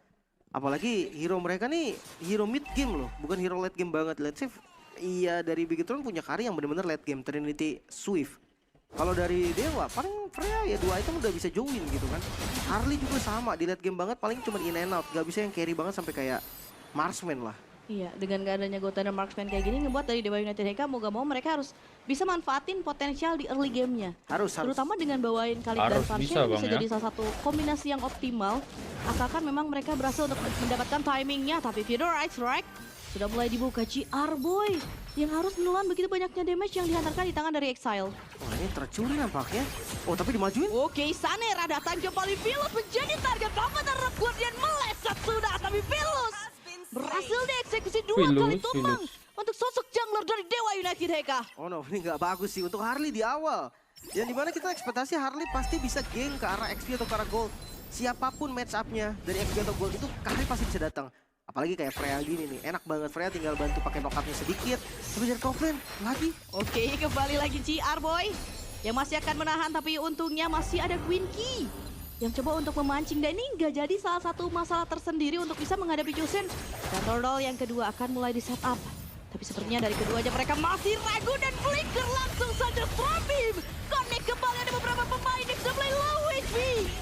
Apalagi hero mereka nih hero mid game loh, bukan hero late game banget. Let's say iya dari Bigetron punya kari yang benar-benar late game, Trinity Swift. Kalau dari Dewa paling Freya ya 2 item udah bisa join gitu kan. Harley juga sama di late game banget, paling cuma in and out, gak bisa yang carry banget sampai kayak Marksman lah. Iya, dengan gak adanya Goten dan Marksman kayak gini ngebuat dari Dewa United Heka mau gak mau mereka harus bisa manfaatin potensial di early game-nya. Harus. Terutama dengan bawain Khalid dan Farshin bisa jadi salah satu kombinasi yang optimal. Asalkan memang mereka berhasil untuk mendapatkan timingnya. Tapi Fedor Strike sudah mulai dibuka. Ciarboy yang harus menelan begitu banyaknya damage yang dihantarkan di tangan dari Exile. Wah ini tercuri nampaknya. Oh tapi dimajuin. Oke, Sanera datang kembali. Philus menjadi target. Kapan terhadap Guardian meleset sudah. Tapi Philus berhasil dieksekusi 2 kali tumbang untuk sosok jungler dari Dewa United Heka. Oh no, ini nggak bagus sih untuk Harley di awal. Yang dimana kita ekspektasi Harley pasti bisa gank ke arah XP atau ke arah gold. Siapapun match up-nya dari XP atau gold itu Harley pasti bisa datang. Apalagi kayak Freya gini nih, enak banget. Freya tinggal bantu pakai knock-up-nya sedikit. Tapi dari top lane lagi. Oke, kembali lagi Ciarboy yang masih akan menahan, tapi untungnya masih ada Queen Key yang coba untuk memancing, dan ini nggak jadi salah satu masalah tersendiri untuk bisa menghadapi Jusin. Dan turtle yang kedua akan mulai di setup. Tapi sepertinya dari keduanya mereka masih ragu dan flicker langsung saja Storm Beam. Connect kembali, ada beberapa pemain yang sudah mulai low HP.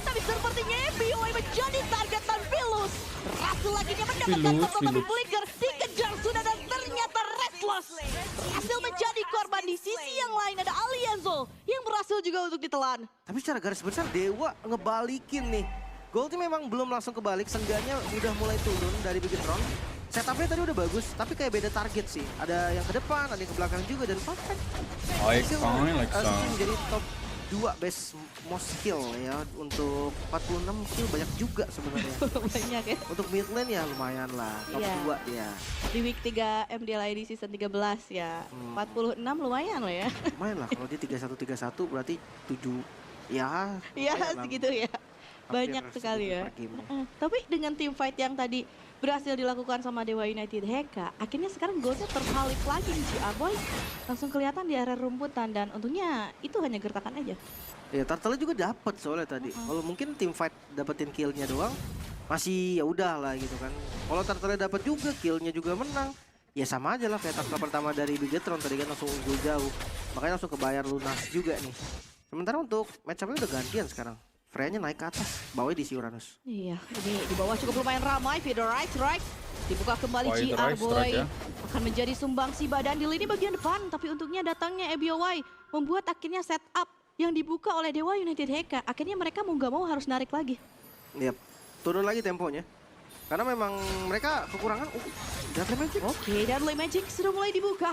Tapi sepertinya BOI menjadi target dan Philus berhasil lagi dia mendapatkan turtle, tapi flicker dikejar sudah dan ternyata Restless berhasil menjadi korban. Di sisi yang lain ada Alianzo yang berhasil juga untuk ditelan. Tapi secara garis besar Dewa ngebalikin nih. Goldnya memang belum langsung kebalik, sengganya udah mulai turun dari Bigetron. Setupnya tadi udah bagus, tapi kayak beda target sih. Ada yang ke depan, ada yang ke belakang juga, dan perfect. Jadi top 2 best most kill ya. Untuk 46 kill banyak juga sebenarnya. Banyak ya. Untuk mid lane ya lumayan lah, top 2 dia. Di week 3 MDLI di season 13 ya, 46 lumayan loh ya. Lumayan lah, kalau dia 31-31 berarti 7 ya. Iya segitu ya. Banyak sekali ya. Tapi dengan team fight yang tadi berhasil dilakukan sama Dewa United Heka, akhirnya sekarang goalnya tersalip lagi nih Ciarboy. Langsung kelihatan di area rumputan dan untungnya itu hanya gertakan aja. Ya turtle juga dapat soalnya tadi. Kalau mungkin team fight dapetin killnya doang, masih ya udah lah gitu kan. Kalau turtle dapat juga killnya juga menang, ya sama aja lah kayak turtle pertama dari Bigetron tadi kan langsung unggul jauh. Makanya langsung ke Bayar lunas juga nih. Sementara untuk match up-nya udah gantian sekarang. Freya-nya naik ke atas, bawahnya di Uranus. Iya, ini di bawah cukup lumayan ramai. Fedor Strike Dibuka kembali Wide GR right, Boy. strike ya. Akan menjadi sumbang si badan di lini bagian depan. Tapi untungnya datangnya EBOY membuat akhirnya setup yang dibuka oleh Dewa United HK. Akhirnya mereka mau gak mau harus narik lagi. Yap, turun lagi temponya. Karena memang mereka kekurangan Battle Magic. Oke, Battle Magic sudah mulai dibuka.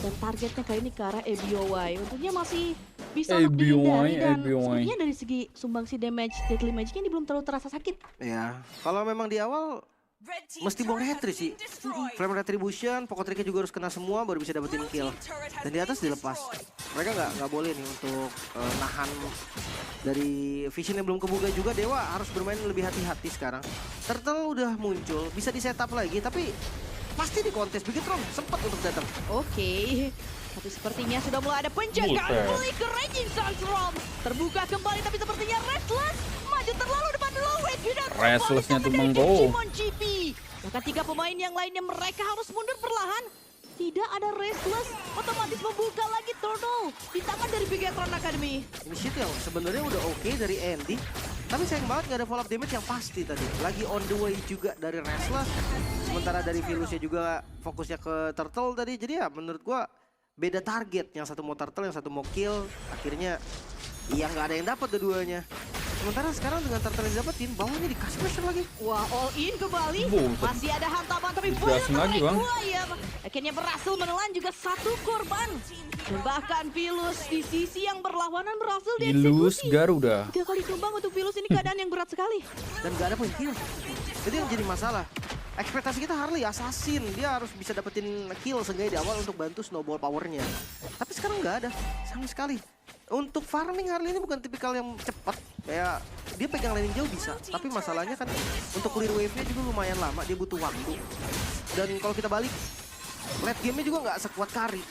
Dan targetnya kali ini ke arah EBOY. Untungnya masih bisa untuk dihindari dan sebenarnya dari segi sumbangsi damage Deadly Magic ini belum terlalu terasa sakit. Ya, kalau memang di awal mesti buang retri sih. Flame Retribution, Pocket Tricknya juga harus kena semua baru bisa dapetin kill. Dan di atas dilepas. Mereka nggak boleh nih untuk nahan dari vision yang belum kebuka juga. Dewa harus bermain lebih hati-hati sekarang. Turtle udah muncul, bisa di setup lagi tapi pasti di kontes Bigetron sempat untuk datang. Oke. Tapi sepertinya sudah mulai ada penjagaan flicker Raging Sunstorm. Terbuka kembali tapi sepertinya Restless maju terlalu depan low edge. Restlessnya tuh menggo. Bahkan 3 pemain yang lainnya mereka harus mundur perlahan. Tidak ada Restless, otomatis membuka lagi Turtle di tangan dari Bigetron Academy. Ini shit yang sebenarnya udah oke dari Andy. Tapi sayang banget gak ada follow up damage yang pasti tadi. Lagi on the way juga dari Restless. Sementara dari Virusnya juga fokusnya ke Turtle tadi. Jadi ya menurut gua beda target. Yang satu mau Turtle, yang satu mau kill. Akhirnya ya nggak ada yang dapat keduanya. Sementara sekarang dengan Turtle yang dapetin, bawahnya dikasih pressure lagi. Wah, all in kembali. Masih ada hantaman tapi lagi, Bang. Akhirnya berhasil menelan juga 1 korban. Dan bahkan Pilus di sisi yang berlawanan berhasil Pilus dieksekusi. Garuda. 3 kali tumbang untuk Pilus ini keadaan yang berat sekali. Dan gak ada poin kill. Jadi yang jadi masalah. Ekspektasi kita Harley assassin, dia harus bisa dapetin kill seenggaknya di awal untuk bantu snowball powernya. Tapi sekarang nggak ada sama sekali. Untuk farming Harley ini bukan tipikal yang cepat, kayak dia pegang laning jauh bisa. Tapi masalahnya kan untuk clear wave-nya juga lumayan lama, dia butuh waktu. Dan kalau kita balik, late game-nya juga nggak sekuat Kari.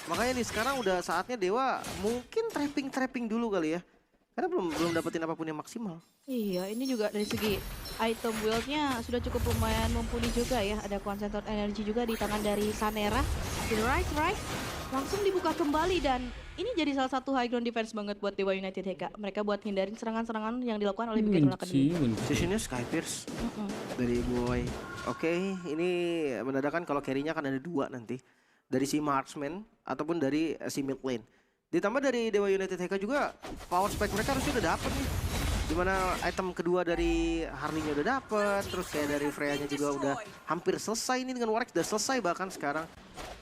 Makanya nih sekarang udah saatnya Dewa mungkin trapping dulu kali ya. Karena belum dapetin apapun yang maksimal. Iya, ini juga dari segi item build-nya sudah cukup lumayan mumpuni juga ya. Ada concentrate energy juga di tangan dari Sanera. Di right, langsung dibuka kembali dan ini jadi salah satu high ground defense banget buat Dewa United HK. Mereka buat hindarin serangan-serangan yang dilakukan oleh Bigetron Academy. Posisinya Sky Pierce dari Boy. Oke, ini menandakan kalau carry-nya akan ada 2 nanti. Dari si Marksman ataupun dari si mid lane. Ditambah dari Dewa United HK juga power spike mereka harusnya udah dapet nih. Dimana item kedua dari Harley-nya udah dapet, terus kayak dari Freya-nya juga udah hampir selesai ini dengan Warwick udah selesai bahkan sekarang.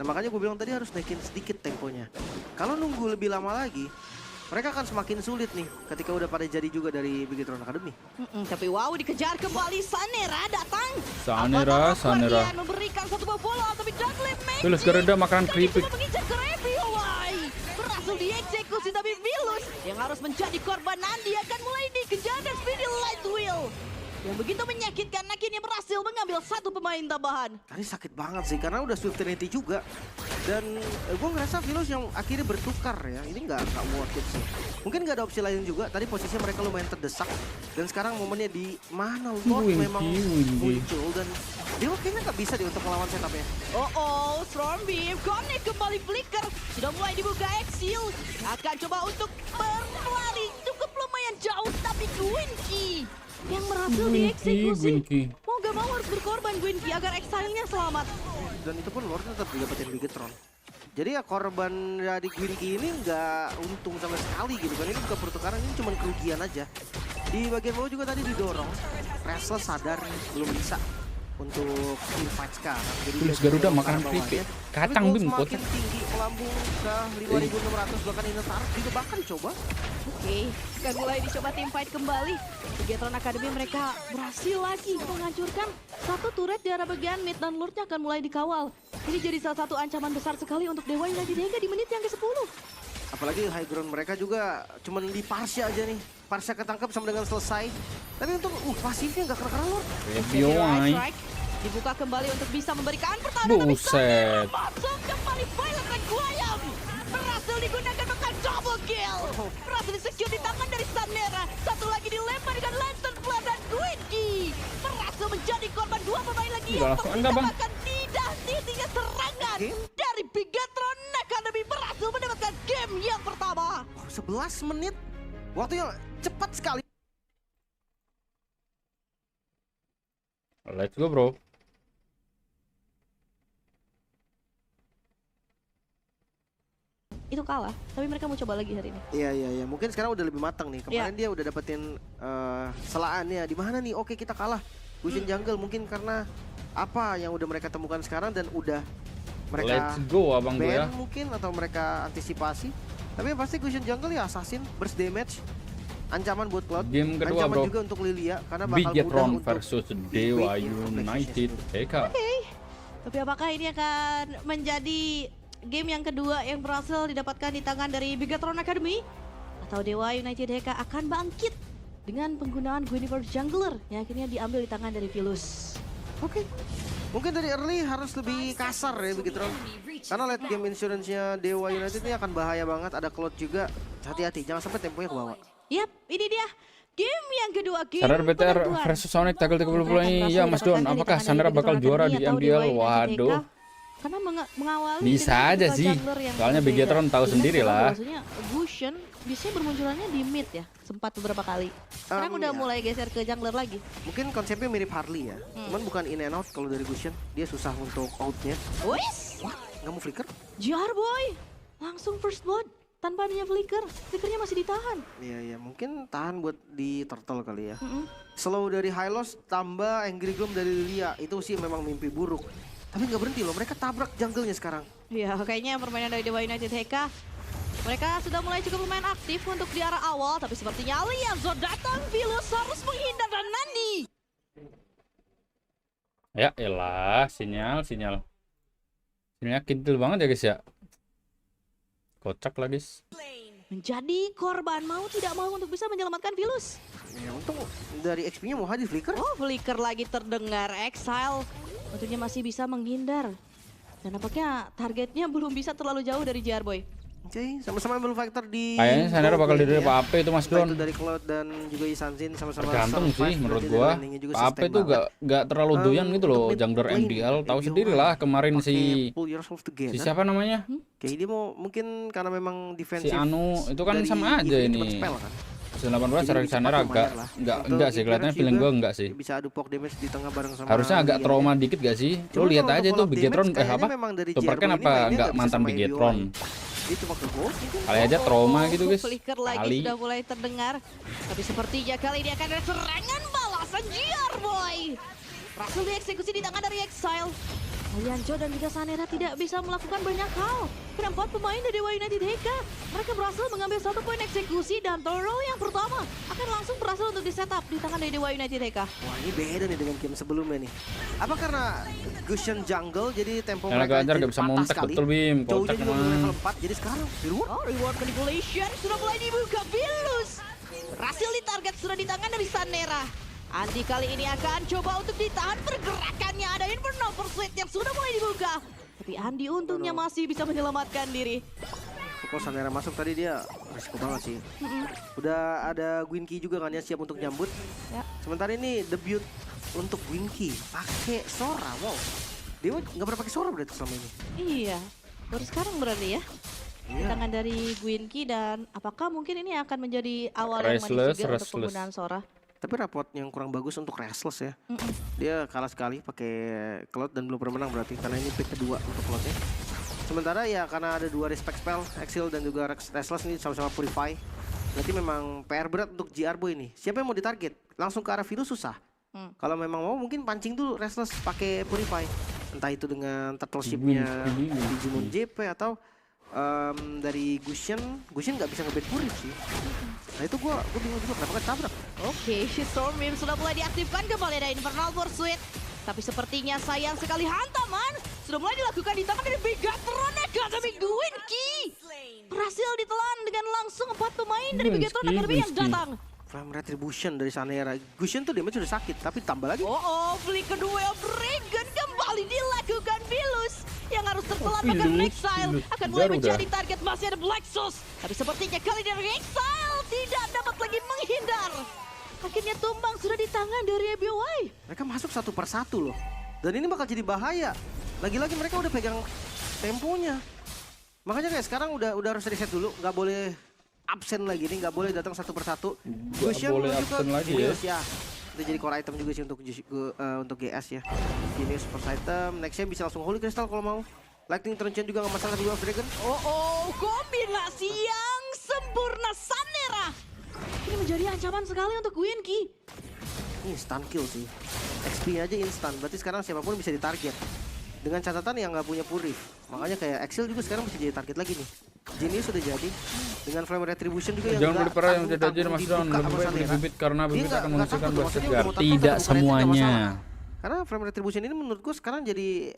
Nah makanya gue bilang tadi harus naikin sedikit temponya. Kalau nunggu lebih lama lagi, mereka akan semakin sulit nih ketika udah pada jadi juga dari Bigetron Academy. Tapi wow, dikejar kembali Sanera datang. Sanera. Memberikan satu bola tapi Dudley Magic. Pilus Garuda makanan keripik. Mengincar ke EBOY. Berhasil dieksekusi tapi Pilus yang harus menjadi korban nanti akan mulai dikejar dan Speedy Light Wheel. Yang begitu menyakitkan akhirnya berhasil mengambil 1 pemain tambahan. Tadi sakit banget sih karena udah Swift Trinity juga. Dan gue ngerasa Vilus yang akhirnya bertukar ya, ini nggak worth it sih. Mungkin nggak ada opsi lain juga, tadi posisinya mereka lumayan terdesak. Dan sekarang momennya di mana Lord memang muncul dan dia kayaknya nggak bisa deh untuk melawan setupnya. Storm Beam, connect kembali Flicker. Sudah mulai dibuka Exil. Akan coba untuk berlari cukup lumayan jauh tapi Gwinky yang berhasil dieksekusi. Mau gak mau harus berkorban Gwinky agar exile-nya selamat. Dan itu pun Lord tetap didapetin Bigetron. Jadi ya korban dari Gwinky ini nggak untung sama sekali gitu kan. Ini bukan pertukaran, ini cuma kerugian aja. Di bagian bawah juga tadi didorong. Restless sadar belum bisa untuk team fight sekarang. Pilus Garuda makanan keripik. Kacang bim semakin tinggi melambung ke 5.600 bahkan ini taruh juga bahkan dicoba. Oke, akan mulai dicoba tim fight kembali. Bigetron Academy mereka berhasil lagi menghancurkan 1 turret di arah bagian mid dan Lordnya akan mulai dikawal. Ini jadi salah satu ancaman besar sekali untuk Dewa United HK di menit yang ke-10. Apalagi high ground mereka juga cuman di Parsha aja nih. Parsha ketangkep sama dengan selesai. Tapi untuk pasifnya nggak kena-kena Lord. Dibuka kembali untuk bisa memberikan pertahanan. Buset. Masuk kembali Violet dan Guayam. Berhasil digunakan untuk double kill. Berhasil di-secure di tangan dari Sanera. Satu lagi dilempar dengan Lantern Flare dan Gwinky. Berhasil menjadi korban 2 pemain lagi yang mendapatkan tidak henti-hentinya serangan dari Bigetron Academy. Berhasil mendapatkan game yang pertama. 11 menit. Waktu yang cepat sekali. Let's go bro. itu kalah, tapi mereka mau coba lagi hari ini. Iya. Mungkin sekarang udah lebih matang nih. Kemarin dia udah dapetin selaannya. Di mana nih? Oke, kita kalah. Gusion jungle mungkin karena apa yang udah mereka temukan sekarang dan udah mereka Let's go abang gue ya. mungkin atau mereka antisipasi. Tapi yang pasti Gusion jungle ya assassin, burst damage. Ancaman buat Cloud. Game kedua ancaman bro. juga untuk Lilia karena bakal mudah Bigetron untuk versus Dewa United Eka. Tapi apakah ini akan menjadi game yang kedua yang berhasil didapatkan di tangan dari Bigetron Academy? Atau Dewa United Heka akan bangkit dengan penggunaan Guinevere Jungler yang akhirnya diambil di tangan dari Philus? Oke. Mungkin dari early harus lebih kasar ya Bigetron. Karena late game insurance-nya Dewa United ini akan bahaya banget. Ada Cloud juga. Hati-hati, jangan sampai temponya ke bawah. Yap, ini dia game yang kedua. Sandra BTR versus Sonic tanggal 30 ini ya Mas Don, apakah Sandra bakal juara di MDL? Waduh. Karena mengawali bisa aja sih, soalnya Bigetron tahu sendiri lah. Maksudnya Gusion biasanya bermunculannya di mid ya, sempat beberapa kali. Sekarang udah mulai geser ke jungler lagi. Mungkin konsepnya mirip Harley ya, cuman bukan in and out kalau dari Gusion. Dia susah untuk outnya. Wes, wah nggak mau flicker? Jar boy, langsung first blood. Tanpa adanya flickernya masih ditahan. Iya, mungkin tahan buat di turtle kali ya. Slow dari Hylos tambah Angry Gloom dari Lilia, itu sih memang mimpi buruk. Tapi nggak berhenti loh, mereka tabrak jungle-nya sekarang. Iya, kayaknya permainan dari Dewa United Heka, mereka sudah mulai cukup lumayan aktif untuk di arah awal, tapi sepertinya Alianzo datang, Philus harus menghindar dan Nandi. Ya elah, sinyalnya kintil banget ya guys ya. Kocak lah guys. Menjadi korban mau tidak mau untuk bisa menyelamatkan Philus. Ya untung dari XP-nya mau hadir flicker. Oh, flicker lagi terdengar. Exile tentunya masih bisa menghindar. Dan nampaknya targetnya belum bisa terlalu jauh dari JR Boy. Oke, sama-sama ambil factor di... Kayaknya Sandra bakal diri Pak Ape itu Mas Don. Itu dari Cloud dan juga Isanzin sama-sama. Tergantung sih menurut gua. Pak Ape tuh gak terlalu doyan gitu loh jungler MDL. Tahu sendiri lah kemarin si siapa namanya? Kayak dia mau mungkin karena memang defensif. Si Anu itu kan sama aja ini. 18 secara Sandra enggak sih, kelihatannya feeling gua enggak sih. Bisa adu poke damage di tengah bareng sama. Harusnya agak trauma dikit gak sih? Lo lihat aja tuh Bigetron apa? Tuperkan apa enggak mantan Bigetron? Dia cuma ke gol. Kali aja trauma gitu guys. Flicker lagi sudah mulai terdengar. Tapi sepertinya kali ini akan ada serangan balasan JR Boy. Berhasil dieksekusi di tangan dari Exile. Alianzo dan juga Sanera tidak bisa melakukan banyak hal. Keempat pemain dari Dewa United Heka, mereka berhasil mengambil 1 poin eksekusi dan throw yang pertama akan langsung berhasil untuk di-setup di tangan dari Dewa United Heka. Wah ini beda nih dengan game sebelumnya nih. Apa karena Gusion jungle jadi tempo mereka mereka gak bisa montek betul Bim. Jauhnya juga level 4 jadi sekarang reward. Oh reward manipulation sudah mulai dibuka. Philus berhasil ditarget sudah di tangan dari Sanera. Andi kali ini akan coba untuk ditahan pergerakannya. Ada Infernal Pursuit yang sudah mulai dibuka. Tapi Andi untungnya masih bisa menyelamatkan diri. Kalau Sanera masuk tadi dia risiko banget sih. Udah ada Gwinki juga kan ya siap untuk nyambut. Ya. Sementara ini debut untuk Gwinki pakai Sora. Wow. Dia nggak pernah pakai Sora berarti selama ini. Iya. Baru sekarang berarti ya. Di tangan dari Gwinki dan apakah mungkin ini akan menjadi awal yang manis juga untuk penggunaan Sora. Tapi raport yang kurang bagus untuk Restless ya. Dia kalah sekali pakai Cloud dan belum pernah menang berarti karena ini pick kedua untuk Cloudnya. Sementara ya karena ada 2 respect spell, Exile dan juga Restless ini sama-sama Purify. Berarti memang PR berat untuk JR Boy ini. Siapa yang mau ditarget? Langsung ke arah Philus susah. Kalau memang mau mungkin pancing dulu Restless pakai Purify. Entah itu dengan turtle ship-nya di Jumon JP atau dari Gusion nggak bisa nge-bait Purif sih. Nah itu gue bingung juga kenapa kan tabrak. Oke, Stormim sudah mulai diaktifkan kembali ada Infernal Pursuit. Tapi sepertinya sayang sekali hantaman sudah mulai dilakukan di tangan dari Bigetron Academy. Gwinki berhasil ditelan dengan langsung 4 pemain dari Bigetron Academy yang datang. Flame Retribution dari Sanera. Gusion tuh damage sudah sakit tapi tambah lagi. Flick kedua Bregan kembali dilakukan. Philus yang harus tertelan bahkan Exile akan mulai menjadi target. Masih ada Black Sauce. Tapi sepertinya kali dari Exile tidak dapat lagi menghindar. Akhirnya tumbang sudah di tangan dari ABY. Mereka masuk 1 per 1 loh. Dan ini bakal jadi bahaya. Lagi-lagi mereka udah pegang temponya. Makanya kayak sekarang udah harus reset dulu. Nggak boleh absen lagi nih. Nggak boleh datang 1 per 1. Nggak boleh absen lagi ya. Itu jadi core item juga sih untuk GS ya. Ini first item. Nextnya bisa langsung Holy Crystal kalau mau. Lightning Trenchant juga nggak masalah di Wolf Dragon. Kombinasi yang sempurna Samnera. Ini menjadi ancaman sekali untuk Winky. Ini stun kill sih. XP aja instan, berarti sekarang siapapun bisa ditarget. Dengan catatan yang nggak punya Purif. Makanya kayak Axel juga sekarang bisa jadi target lagi nih. Genius sudah jadi. Dengan Flame Retribution juga yang jangan berperang yang tidak jadi Masdondon. Lebih baik beli bibit karena bibit akan menghasilkan buah segar. Tidak semuanya. Karena Flame Retribution ini menurut gue sekarang jadi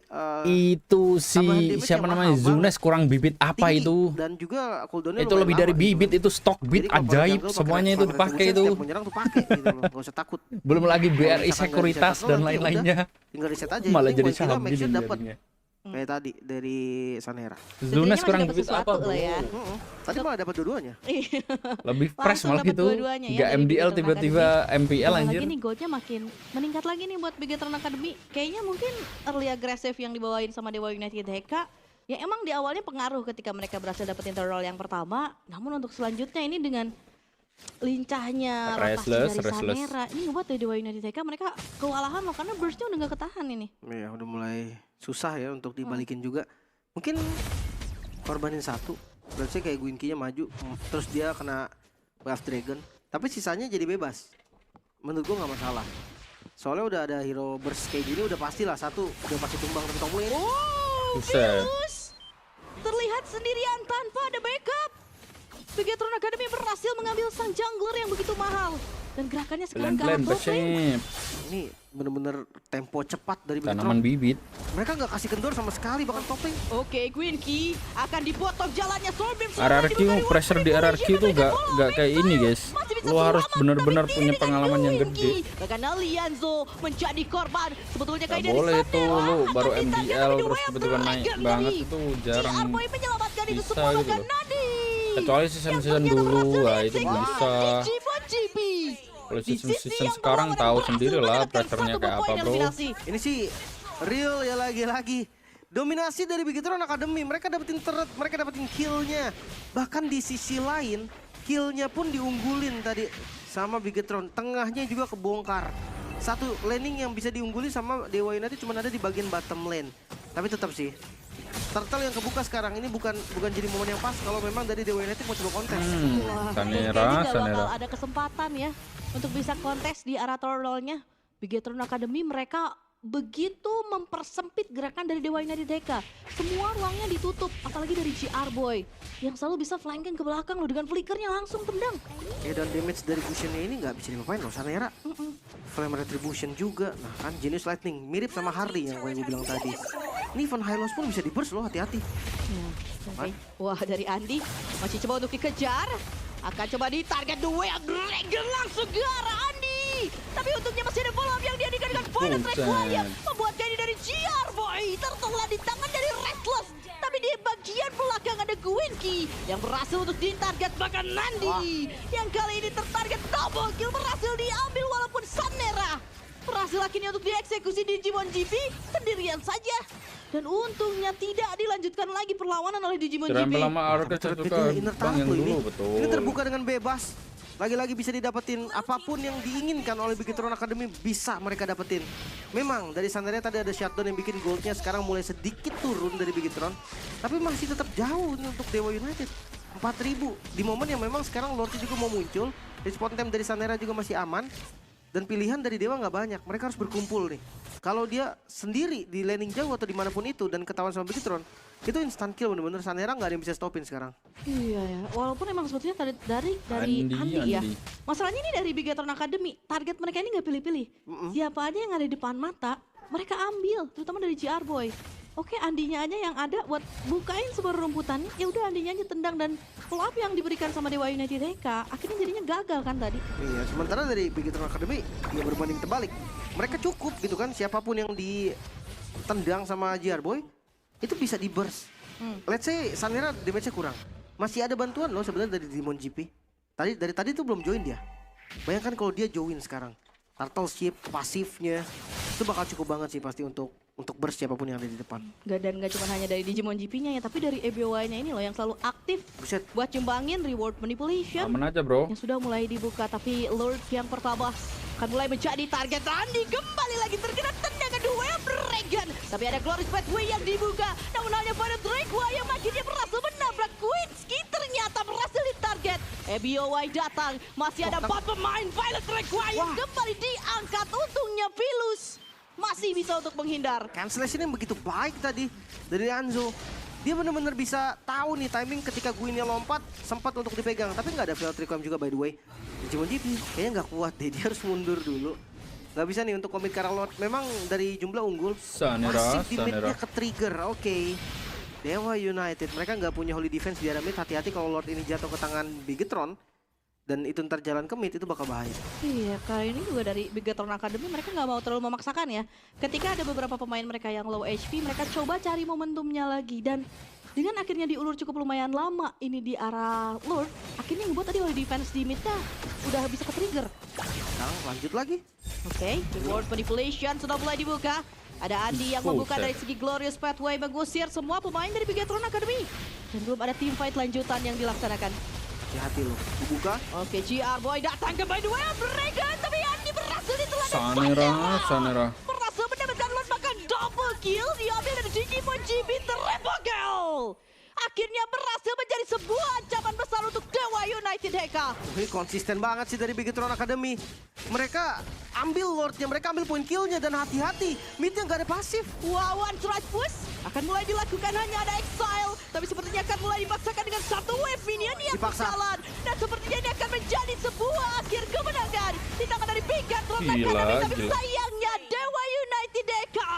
itu si siapa namanya Zunes kurang bibit apa tinggi. itu? Dan juga cooldownnya itu lebih dari bibit gitu. itu stok bit ajaib semuanya itu dipakai itu. Menyerang tuh pakai gitu loh, nggak usah takut. Belum lagi BRI sekuritas dan lain-lainnya. Tinggal reset aja. Malah jadi saham gini dapat. Kayak tadi dari Sanera. Zunes kurang bibit apa bro? Ya. Tadi malah dapat dua-duanya. Lebih fresh malah gitu. Gak MDL tiba-tiba MPL anjir. Lagi nih goldnya makin meningkat lagi nih buat Bigetron Academy. Kayaknya mungkin early aggressive yang dibawain sama Dewa United HK. Ya emang di awalnya pengaruh ketika mereka berhasil dapetin roll yang pertama. Namun untuk selanjutnya ini dengan lincahnya rotasi dari Sanera. Ini ngebuat dari Dewa United HK mereka kewalahan loh karena burstnya udah gak ketahan ini. Iya udah mulai susah ya untuk dibalikin juga. Mungkin korbanin satu. Berarti kayak Gwinky-nya maju. Terus dia kena Wave Dragon. Tapi sisanya jadi bebas. Menurut gua gak masalah. Soalnya udah ada hero burst kayak gini udah pastilah satu. Udah pasti tumbang dari top lane. Virus terlihat sendirian tanpa ada backup. Bigetron Academy berhasil mengambil sang jungler yang begitu mahal. Dan gerakannya sekarang ke arah top lane. Ini bener-bener tempo cepat dari Bigetron. Tanaman bibit. Mereka nggak kasih kendor sama sekali bahkan top lane. Oke, Gwinky akan dipotong jalannya. RRQ pressure di RRQ tuh gak kayak ini guys. Lo harus benar-benar punya pengalaman yang gede. Karena Lianzo menjadi korban. Sebetulnya kayak dari boleh tuh lo baru MDL terus tiba-tiba naik banget itu jarang bisa gitu loh. Kecuali season dulu, wah itu bisa. Kalau season sekarang tahu sendiri lah pressure-nya kayak apa bro. Ini sih real ya lagi-lagi. Dominasi dari Bigetron Academy, mereka dapetin turret, mereka dapetin kill-nya. Bahkan di sisi lain, kill-nya pun diunggulin tadi sama Bigetron. Tengahnya juga kebongkar. Satu laning yang bisa diungguli sama Dewa United cuma ada di bagian bottom lane. Tapi tetap sih, turtle yang kebuka sekarang ini bukan jadi momen yang pas kalau memang dari Dewa United mau coba kontes. Sanera. Bakal ada kesempatan ya untuk bisa kontes di arah turtle-nya. Bigetron Academy mereka begitu mempersempit gerakan dari Dewa United DK. Semua ruangnya ditutup, apalagi dari GR Boy yang selalu bisa flanking ke belakang loh dengan flickernya langsung tendang. Ya dan damage dari Fusionnya ini nggak bisa dilupain loh, Sanera. Flame Retribution juga, nah kan Genius Lightning mirip sama Harley yang gue bilang tadi. Ini Van Hylos pun bisa di burst loh, hati-hati. Wah dari Andi masih coba untuk dikejar, akan coba di target duel Dragon langsung ke arah Andi. Tapi untungnya masih ada follow up yang diadakan dengan point track William. Membuat Kenny dari GR Boy tertelan di tangan dari Restless. Tapi di bagian belakang ada Gwinky yang berhasil untuk ditarget, bahkan Nandi yang kali ini tertarget double kill berhasil diambil walaupun Sanera berhasil akhirnya untuk dieksekusi di Digimon GP sendirian saja. Dan untungnya tidak dilanjutkan lagi perlawanan oleh Digimon GP. Ini terbuka dengan bebas. Lagi-lagi bisa didapetin apapun yang diinginkan oleh Bigetron Academy bisa mereka dapetin. Memang dari Sanera tadi ada shutdown yang bikin goldnya sekarang mulai sedikit turun dari Bigetron. Tapi masih tetap jauh nih untuk Dewa United. 4.000 di momen yang memang sekarang Lordnya juga mau muncul. Respawn time dari Sanera juga masih aman. Dan pilihan dari Dewa nggak banyak, mereka harus berkumpul nih. Kalau dia sendiri di laning jauh atau dimanapun itu dan ketahuan sama Bigetron, itu instant kill bener-bener. Sanera nggak ada yang bisa stopin sekarang. Iya ya, walaupun emang sebetulnya dari Andi ya. Masalahnya ini dari Bigetron Academy, target mereka ini nggak pilih-pilih. Siapa aja yang ada di depan mata, mereka ambil, terutama dari GR Boy. Oke, Andinya aja yang ada buat bukain sebuah rumputan, ya udah Andinya aja tendang dan pull up yang diberikan sama Dewa United DK, akhirnya jadinya gagal kan tadi. Iya, sementara dari Bigetron Academy ya berbanding terbalik. Mereka cukup gitu kan, siapapun yang ditendang sama GR Boy itu bisa di burst. Let's say Sanera damage-nya kurang. Masih ada bantuan loh sebenarnya dari Digimon GP. Dari tadi tuh belum join dia. Bayangkan kalau dia join sekarang. Turtle ship, pasifnya itu bakal cukup banget sih pasti untuk burst siapapun yang ada di depan. Dan gak cuma hanya dari Digimon GP-nya ya, tapi dari EBY-nya ini loh yang selalu aktif buat nyumbangin reward manipulation. Aman aja bro. Yang sudah mulai dibuka, tapi Lord yang pertama akan mulai menjadi target. Andi kembali lagi terkena tendangan duel Dragon. Tapi ada Glorious Pathway yang dibuka. Namun hanya pada Drake yang akhirnya berhasil menabrak Quinski. Ternyata berhasil ditarget. EBOY datang. Masih ada 4 pemain. Violet Drake yang kembali diangkat. Untungnya Philus masih bisa untuk menghindar. Cancellation yang begitu baik tadi dari Anzo. Dia benar-benar bisa tahu nih timing ketika Gwynnya lompat, sempat untuk dipegang. Tapi nggak ada field requiem juga by the way. Cuma GP kayaknya nggak kuat deh, dia harus mundur dulu. Nggak bisa nih untuk komit karena Lord. Memang dari jumlah unggul, masih di mid-nya ke-trigger. Oke. Dewa United, mereka nggak punya holy defense di area mid. Hati-hati kalau Lord ini jatuh ke tangan Bigetron. Dan itu ntar jalan ke mid, itu bakal bahaya. Iya, kali ini juga dari Bigetron Academy mereka nggak mau terlalu memaksakan ya. Ketika ada beberapa pemain mereka yang low HP, mereka coba cari momentumnya lagi. Dan dengan akhirnya diulur cukup lumayan lama ini di arah Lord, akhirnya ngebuat tadi oleh defense di mid-nya udah bisa ke-trigger. Sekarang lanjut lagi. Oke, Reward Manipulation sudah mulai dibuka. Ada Andi yang membuka dari segi Glorious Pathway, mengusir semua pemain dari Bigetron Academy. Dan belum ada team fight lanjutan yang dilaksanakan. Hati-hati loh, dibuka. Oke, GR Boy datang ke by the way, Dragon, tapi Andi berhasil ditelan. Sanera. Berhasil mendapatkan Lord, bahkan double kill, diambil dari Digimon GB, triple kill. Akhirnya berhasil menjadi sebuah ancaman besar untuk Dewa United Heka. Ini konsisten banget sih dari Bigetron Academy. Mereka ambil Lordnya, mereka ambil poin killnya, dan hati-hati, midnya nggak ada pasif. Wow, one strike push akan mulai dilakukan, hanya ada exile. Tapi sepertinya akan mulai dipaksakan dengan satu wave ini yang berjalan. Dan sepertinya ini akan menjadi sebuah akhir kemenangan di tangan dari Bigetron Academy. Tapi sayangnya Dewa United Heka,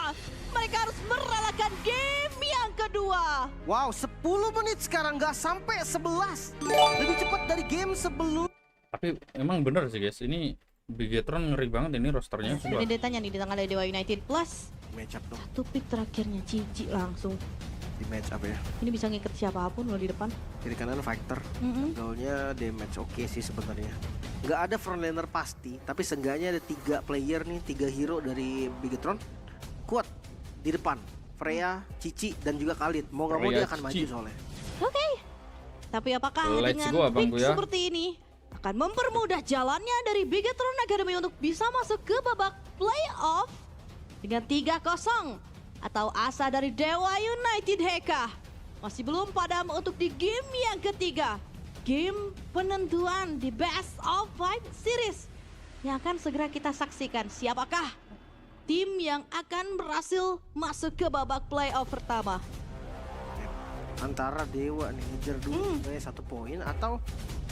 mereka harus merelakan game yang kedua. Wow, 10 menit sekarang, nggak sampai 11. Lebih cepat dari game sebelum. Tapi emang bener sih guys, ini Bigetron ngeri banget ini rosternya. Ini datanya nih di tangan dari Dewa United plus match up dong. Satu pick terakhirnya Cici langsung. Di match up ya. Ini bisa ngikat siapapun loh di depan. Kiri kanan fighter. Goalnya damage oke sih sebenarnya. Nggak ada frontlaner pasti, tapi seenggaknya ada 3 player nih, 3 hero dari Bigetron kuat di depan. Freya, Cici, dan juga Khalid. Mau nggak mau dia akan maju soalnya. Oke. Tapi apakah dengan pick seperti ini akan mempermudah jalannya dari Bigetron Academy untuk bisa masuk ke babak playoff dengan 3-0? Atau asa dari Dewa United Heka masih belum padam untuk di game yang ketiga? Game penentuan di Best of 5 Series yang akan segera kita saksikan. Siapakah tim yang akan berhasil masuk ke babak playoff pertama? Antara Dewa nih ngejar dulu kayak 1 poin atau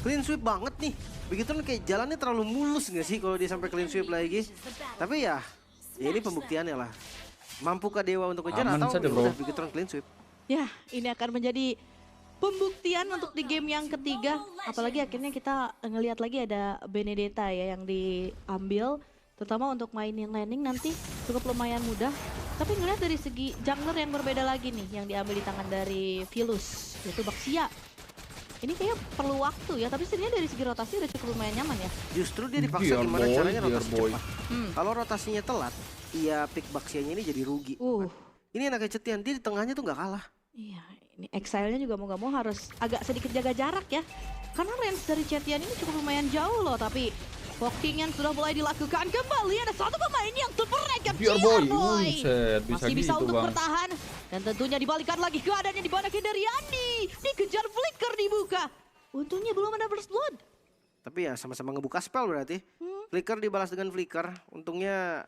clean sweep banget nih. Begitu kayak jalannya terlalu mulus nggak sih kalau dia sampai clean sweep lagi. Tapi ya ini pembuktiannya lah. Mampukah Dewa untuk ngejar atau udah Bigetron clean sweep? Ya, ini akan menjadi pembuktian untuk di game yang ketiga. Apalagi akhirnya kita ngelihat lagi ada Benedetta ya yang diambil. Terutama untuk mainin landing nanti cukup lumayan mudah. Tapi ngelihat dari segi jungler yang berbeda lagi nih yang diambil di tangan dari Philus, yaitu Baxia. Ini kayaknya perlu waktu ya, tapi sebenarnya dari segi rotasi udah cukup lumayan nyaman ya. Justru dia dipaksa gimana caranya rotasi cepat. Kalau rotasinya telat, iya pick Baxianya ini jadi rugi. Ini enaknya Cetian, dia di tengahnya tuh nggak kalah. Iya, ini exile-nya juga mau nggak mau harus agak sedikit jaga jarak ya. Karena range dari Cetian ini cukup lumayan jauh loh, tapi poking yang sudah mulai dilakukan kembali. Ada satu pemain yang terperekan, Boy. Masih bisa untuk bertahan. Dan tentunya dibalikan lagi keadaannya dibalikin dari Andi. Dikejar flicker dibuka. Untungnya belum ada burst blood. Tapi ya sama-sama ngebuka spell berarti. Flicker dibalas dengan flicker. Untungnya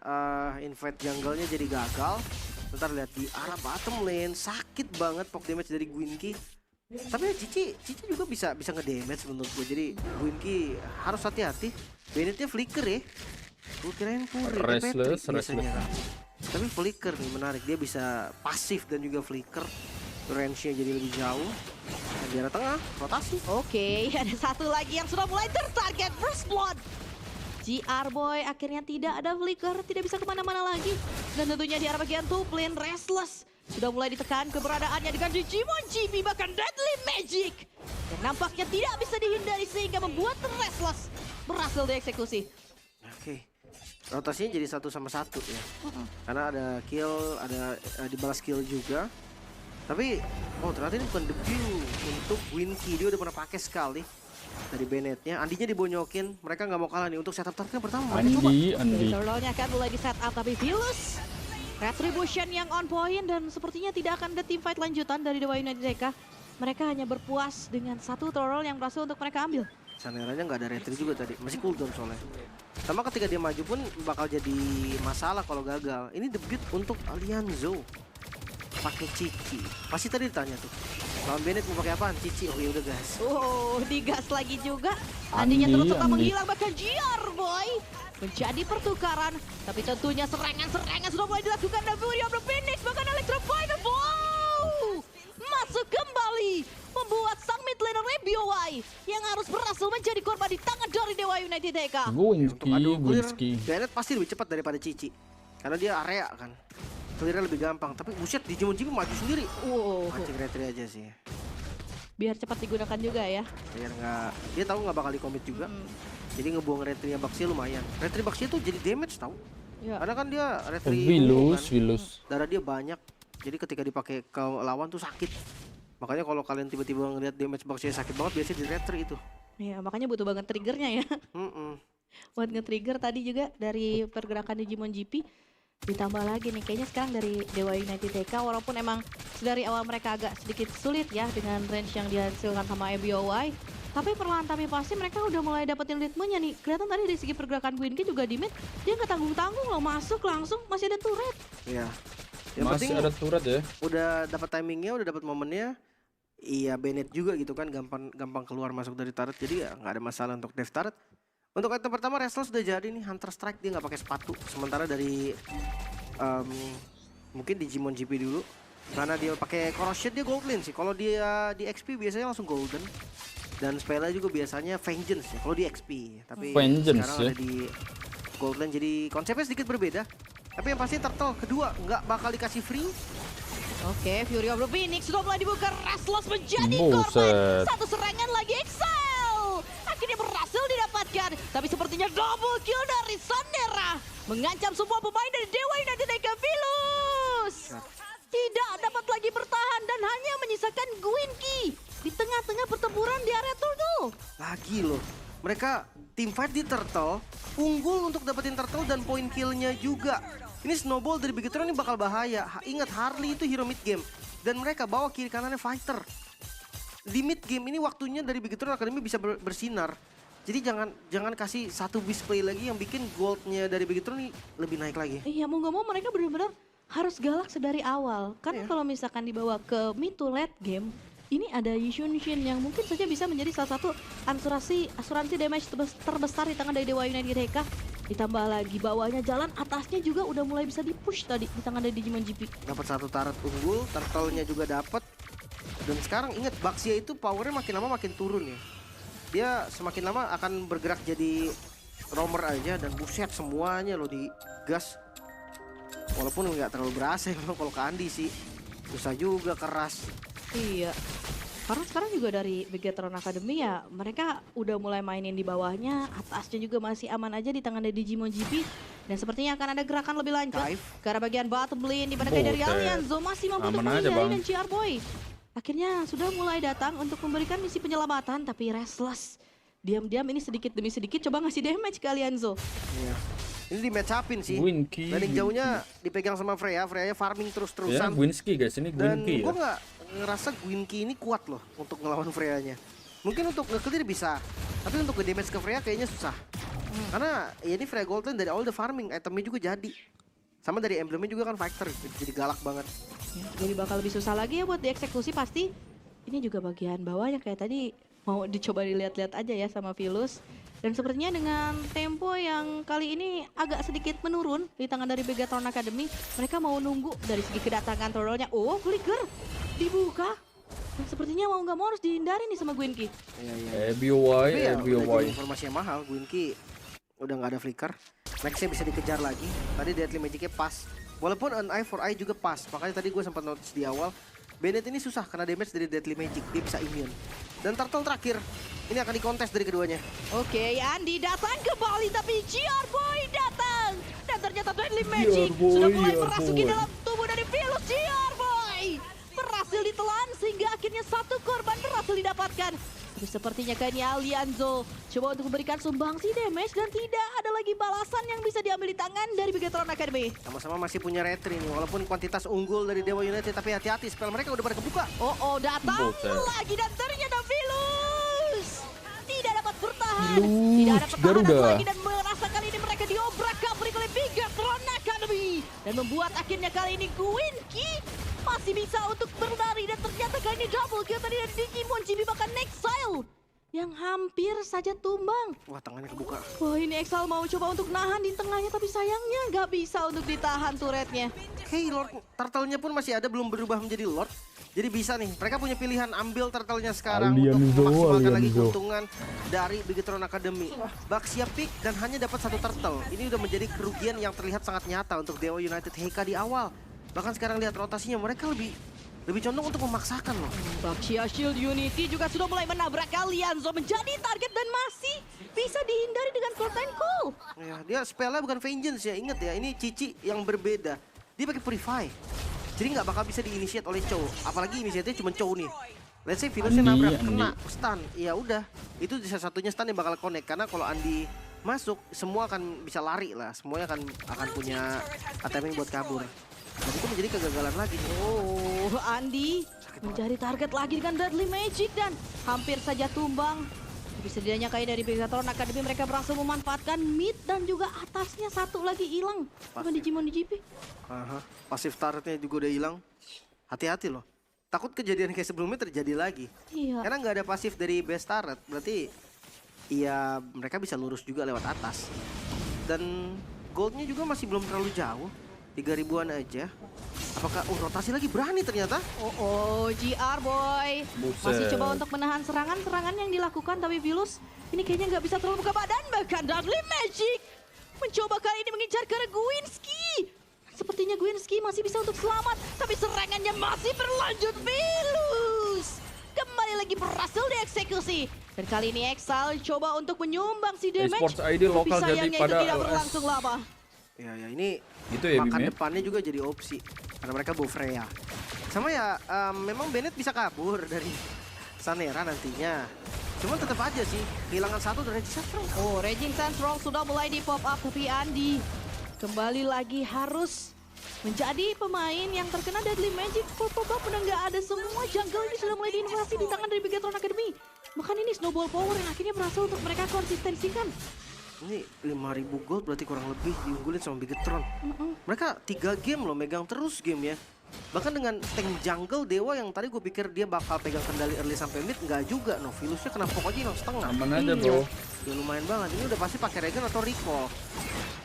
invade jungle-nya jadi gagal. Ntar lihat di arah bottom lane. Sakit banget poke damage dari Gwynki. Tapi ya Cici juga bisa ngedamage menurut gue. Jadi Gwynki harus hati-hati. Benedetta flicker ya. Gue kirain Puri, restless. Tapi flicker nih menarik. Dia bisa pasif dan juga flicker. Range-nya jadi lebih jauh. Di arah tengah, rotasi. Oke, ada satu lagi yang sudah mulai tertarget. First blood. GR Boy akhirnya tidak ada flicker, tidak bisa kemana-mana lagi. Dan tentunya di arah bagian top lane Restless sudah mulai ditekan keberadaannya dengan Digimon GB, bahkan Deadly Magic yang nampaknya tidak bisa dihindari sehingga membuat Restless berhasil dieksekusi. Oke, rotasinya jadi 1-1 ya. Karena ada kill, ada dibalas kill juga. Tapi, ternyata ini bukan debut untuk Gwynki. Dia udah pernah pakai sekali dari Bennett-nya. Andinya dibonyokin, mereka nggak mau kalah nih untuk setup targetnya pertama. Andi. Turtle-nya akan mulai di setup, tapi Philus Retribution yang on point dan sepertinya tidak akan ada teamfight lanjutan dari Dewa United DK. Mereka hanya berpuas dengan satu troll yang berhasil untuk mereka ambil. Saneranya nggak ada retri juga tadi, masih cooldown soalnya. Sama ketika dia maju pun bakal jadi masalah kalau gagal. Ini debut untuk Alianzo. Pakai Cici. Pasti tadi ditanya tuh. Lawan Bennett mau pakai apaan? Cici. Oh ya udah gas. Oh, digas lagi juga. Tadinya terus tetap menghilang bahkan GR boy. Menjadi pertukaran, tapi tentunya serangan-serangan sudah mulai dilakukan dari Fury of the Phoenix, bahkan Electrifier. Wow! Masuk kembali, membuat sang mid laner BOY yang harus berhasil menjadi korban di tangan dari Dewa United DK. Gwinski. Bennett pasti lebih cepat daripada Cici. Karena dia area kan. Clear-nya lebih gampang, tapi buset di Jimon maju sendiri. Mancing retri aja sih. Biar cepat digunakan juga ya. Biar nggak, dia tahu nggak bakal di-commit juga. Jadi ngebuang retrinya Baxia lumayan. Retri Baxia tuh jadi damage tahu. Ya. Karena kan dia retri Vilus. Darah dia banyak. Jadi ketika dipakai ke lawan tuh sakit. Makanya kalau kalian tiba-tiba ngeliat damage Baxia sakit banget biasanya di retri itu. Iya, makanya butuh banget triggernya ya. Buat nge-trigger tadi juga dari pergerakan Digimon GP. Ditambah lagi nih, kayaknya sekarang dari Dewa United DK, walaupun emang dari awal mereka agak sedikit sulit ya dengan range yang dihasilkan sama EBOY, tapi perlahan tapi pasti mereka udah mulai dapetin ritmenya nih. Kelihatan tadi dari segi pergerakan Gwinki juga di mid, dia nggak tanggung-tanggung loh, masuk langsung, masih ada turret. Iya. Masih ada turret ya. Udah dapat timingnya, udah dapat momennya. Iya, Bennett juga gitu kan, gampang keluar masuk dari turret, jadi ya nggak ada masalah untuk dev turret. Untuk item pertama Restless sudah jadi nih, Hunter Strike dia nggak pakai sepatu. Sementara dari mungkin Digimon GP dulu, karena dia pakai Corrosion dia gold lane sih. Kalau dia di XP biasanya langsung golden. Dan spellnya juga biasanya Vengeance ya, kalau di XP. Tapi Vengeance, sekarang ada di gold lane, jadi konsepnya sedikit berbeda. Tapi yang pasti Turtle kedua nggak bakal dikasih free. Oke, Fury of the Phoenix sudah mulai dibuka, Restless menjadi korban. Satu serangan lagi Excel. Akhirnya berhasil didapatkan, tapi sepertinya double kill dari Sanera. Mengancam semua pemain dari Dewa United DK. Vilus tidak dapat lagi bertahan dan hanya menyisakan Gwinki di tengah-tengah pertempuran di area Turtle. Lagi loh, mereka team fight di Turtle, unggul untuk dapetin Turtle dan point killnya juga. Ini snowball dari Bigetron ini bakal bahaya. Ingat, Harley itu hero mid game dan mereka bawa kiri kanannya fighter. Di mid game ini waktunya dari Bigetron Academy bisa bersinar. Jadi jangan kasih satu display lagi yang bikin goldnya dari Bigetron ini lebih naik lagi. Iya, mau nggak mau mereka benar-benar harus galak sedari awal. Karena kalau misalkan dibawa ke mid to late game, ini ada Yishunshin yang mungkin saja bisa menjadi salah satu asuransi damage terbesar di tangan dari Dewa United DK. Ditambah lagi bawahnya jalan, atasnya juga udah mulai bisa di-push tadi di tangan dari Digimon GP. Dapat satu turret unggul, turtle-nya juga dapat. Dan sekarang ingat, Baxia itu powernya makin lama makin turun ya. Dia semakin lama akan bergerak jadi roamer aja dan buset semuanya loh di gas. Walaupun nggak terlalu berasa memang kalau ke Andi sih. Susah juga, keras. Iya. Karena sekarang juga dari Bigetron Academy ya, mereka udah mulai mainin di bawahnya, atasnya juga masih aman aja di tangan dari Digimon GP. Dan sepertinya akan ada gerakan lebih lanjut ke arah bagian bottom lane, di mana dari Alianzo masih mampu untuk menghindari dan CR Boy. Akhirnya sudah mulai datang untuk memberikan misi penyelamatan, tapi Restless diam-diam ini sedikit demi sedikit coba ngasih damage ke Alianzo. Iya. Ini di match upin sih. Dari jauhnya dipegang sama Freya, Freya farming terus-terusan. Ya, Gwinski guys, ini Gwinki ya. Dan gue nggak ngerasa Gwinki ini kuat loh untuk ngelawan Freya-nya. Mungkin untuk nge-clear bisa, tapi untuk nge-damage ke Freya kayaknya susah. Karena ya ini Freya Golden dari all the farming, itemnya juga jadi. Sama dari emblemnya juga kan fighter, jadi galak banget. Ya, jadi bakal lebih susah lagi ya buat dieksekusi pasti. Ini juga bagian bawahnya kayak tadi mau dicoba dilihat-lihat aja ya sama Vilus. Dan sepertinya dengan tempo yang kali ini agak sedikit menurun di tangan dari Bigetron Academy, mereka mau nunggu dari segi kedatangan trollnya. Oh, flicker dibuka. Dan sepertinya mau nggak mau harus dihindari nih sama Gwinki. Iya. BOY. Informasi yang mahal, Gwinki udah nggak ada flicker. Nextnya bisa dikejar lagi. Tadi Deadly Magic-nya pas. Walaupun an eye for eye juga pas. Makanya tadi gue sempat notice di awal. Bennett ini susah karena damage dari Deadly Magic. Dia bisa immune. Dan Turtle terakhir. Ini akan dikontes dari keduanya. Oke, Andi datang kembali tapi GR Boy datang. Dan ternyata Deadly Magic sudah mulai merasuki dalam tubuh dari Vilus. GR Boy berhasil ditelan sehingga akhirnya satu korban berhasil didapatkan. Tapi sepertinya kayaknya Alianzo coba untuk memberikan sumbangsi damage dan tidak ada lagi balasan yang bisa diambil di tangan dari Bigetron Academy. Sama-sama masih punya retri nih, walaupun kuantitas unggul dari Dewa United, tapi hati-hati spell mereka udah pada kebuka. Oh, datang lagi dan ternyata Vilus tidak dapat bertahan. Tidak ada pertahanan lagi dan merasa kali ini mereka diobrak-abrik oleh Bigetron Academy. Dan membuat akhirnya kali ini Gwinky masih bisa untuk berlari dan ternyata kali ini double kill tadi dari Digimon GB bahkan Exile yang hampir saja tumbang. Wah, tangannya kebuka. Wah, ini Exile mau coba untuk nahan di tengahnya tapi sayangnya nggak bisa untuk ditahan turretnya. Hey, Lord Turtle-nya pun masih ada, belum berubah menjadi Lord. Jadi bisa nih, mereka punya pilihan ambil Turtle-nya sekarang untuk memaksimalkan lagi keuntungan dari Bigetron Academy. Baxia pick dan hanya dapat 1 Turtle. Ini udah menjadi kerugian yang terlihat sangat nyata untuk Dewa United HK di awal. Bahkan sekarang lihat rotasinya, mereka lebih condong untuk memaksakan loh. Baxia Shield Unity juga sudah mulai menabrak Alianzo menjadi target dan masih bisa dihindari dengan Curtain Call. Ya, dia spellnya bukan Vengeance ya, inget ya, ini Cici yang berbeda. Dia pakai Purify. Jadi nggak bakal bisa diinitiate oleh Chow. Apalagi initiate-nya cuma Chow nih. Let's say Venusnya nabrak, kena stun. Ya udah, itu satu-satunya stun yang bakal connect. Karena kalau Andi masuk, semua akan bisa lari lah. Semuanya akan punya timing buat kabur. Dan itu menjadi kegagalan lagi. Oh, Andi menjadi target lagi dengan Deadly Magic dan hampir saja tumbang. Tapi setidaknya kayak dari Bigetron Academy mereka berhasil memanfaatkan mid dan juga atasnya satu lagi hilang. Bukan Digimon di GP. Pasif turretnya juga udah hilang. Hati-hati loh. Takut kejadian kayak sebelumnya terjadi lagi. Iya. Karena nggak ada pasif dari base turret, berarti ya mereka bisa lurus juga lewat atas. Dan goldnya juga masih belum terlalu jauh. 3.000-an aja. Apakah rotasi lagi berani ternyata? GR boy. Masih coba untuk menahan serangan yang dilakukan tapi Vilus ini kayaknya nggak bisa terlalu buka badan. Bahkan Deadly Magic mencoba kali ini mengincar ke Gwinky. Sepertinya Gwinky masih bisa untuk selamat tapi serangannya masih berlanjut. Vilus kembali lagi berhasil dieksekusi. Dan kali ini Exile coba untuk menyumbang si damage. Esports ID tapi lokal jadi sayangnya pada itu tidak berlangsung lama. Ya ini gitu ya, makan Bim, ya? depannya juga jadi opsi karena mereka bawa Freya. Sama ya, memang Bennett bisa kabur dari Sanera nantinya. Cuman tetap aja sih, kehilangan 1 dari Decisive. Oh, Raging Central sudah mulai di pop up tapi Andi kembali lagi harus menjadi pemain yang terkena Deadly Magic. Pop up udah nggak ada, semua jungle ini sudah mulai diinvasi di tangan dari Bigetron Academy. Bahkan ini snowball power yang akhirnya berhasil untuk mereka konsistensikan. Ini 5.000 gold berarti kurang lebih diunggulin sama Bigetron. Mereka 3 game loh, megang terus game ya. Bahkan dengan tank jungle Dewa yang tadi gue pikir dia bakal pegang kendali early sampai mid, nggak juga. No, Vilusnya kena pok aja hilang setengah. Aman aja bro. Ya lumayan banget, ini udah pasti pakai regen atau recall.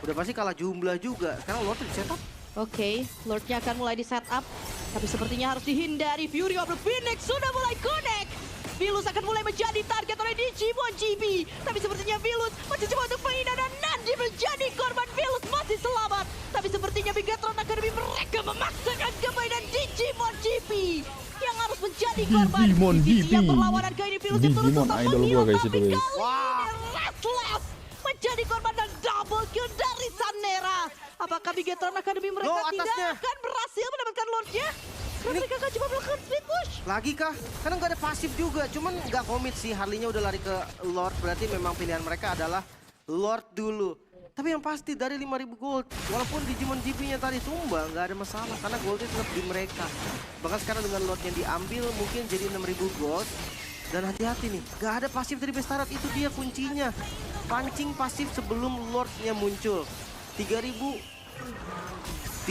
Udah pasti kalah jumlah juga. Sekarang Lord di setup. Oke, Lordnya akan mulai di setup. Tapi sepertinya harus dihindari. Fury of the Phoenix sudah mulai connect. Vilus akan mulai menjadi target oleh Digimon GB. Tapi sepertinya Vilus masih coba untuk menghindar dan Nandi menjadi korban. Vilus masih selamat. Tapi sepertinya Bigetron Academy mereka memaksakan kembali dan Digimon GB yang harus menjadi korban. Digimon Di GB. siang perlawanan kali ini Vilus yang terus Digimon tetap idol gua menghilang. guys Tapi itu kali guys. ini Restless menjadi korban dan double kill dari Sanera. Apakah Bigetron Academy mereka tidak akan berhasil mendapatkan Lordnya? Karena mereka akan coba melakukan split push. Lagi kah? Karena nggak ada pasif juga, cuman nggak komit sih. Harley-nya udah lari ke Lord, berarti memang pilihan mereka adalah Lord dulu. Tapi yang pasti dari 5.000 gold, walaupun Digimon GP-nya tadi tumbang, nggak ada masalah karena goldnya tetap di mereka. Bahkan sekarang dengan Lord yang diambil mungkin jadi 6.000 gold. Dan hati-hati nih, nggak ada pasif dari Bestarat, itu dia kuncinya. Pancing pasif sebelum Lord-nya muncul. 37.000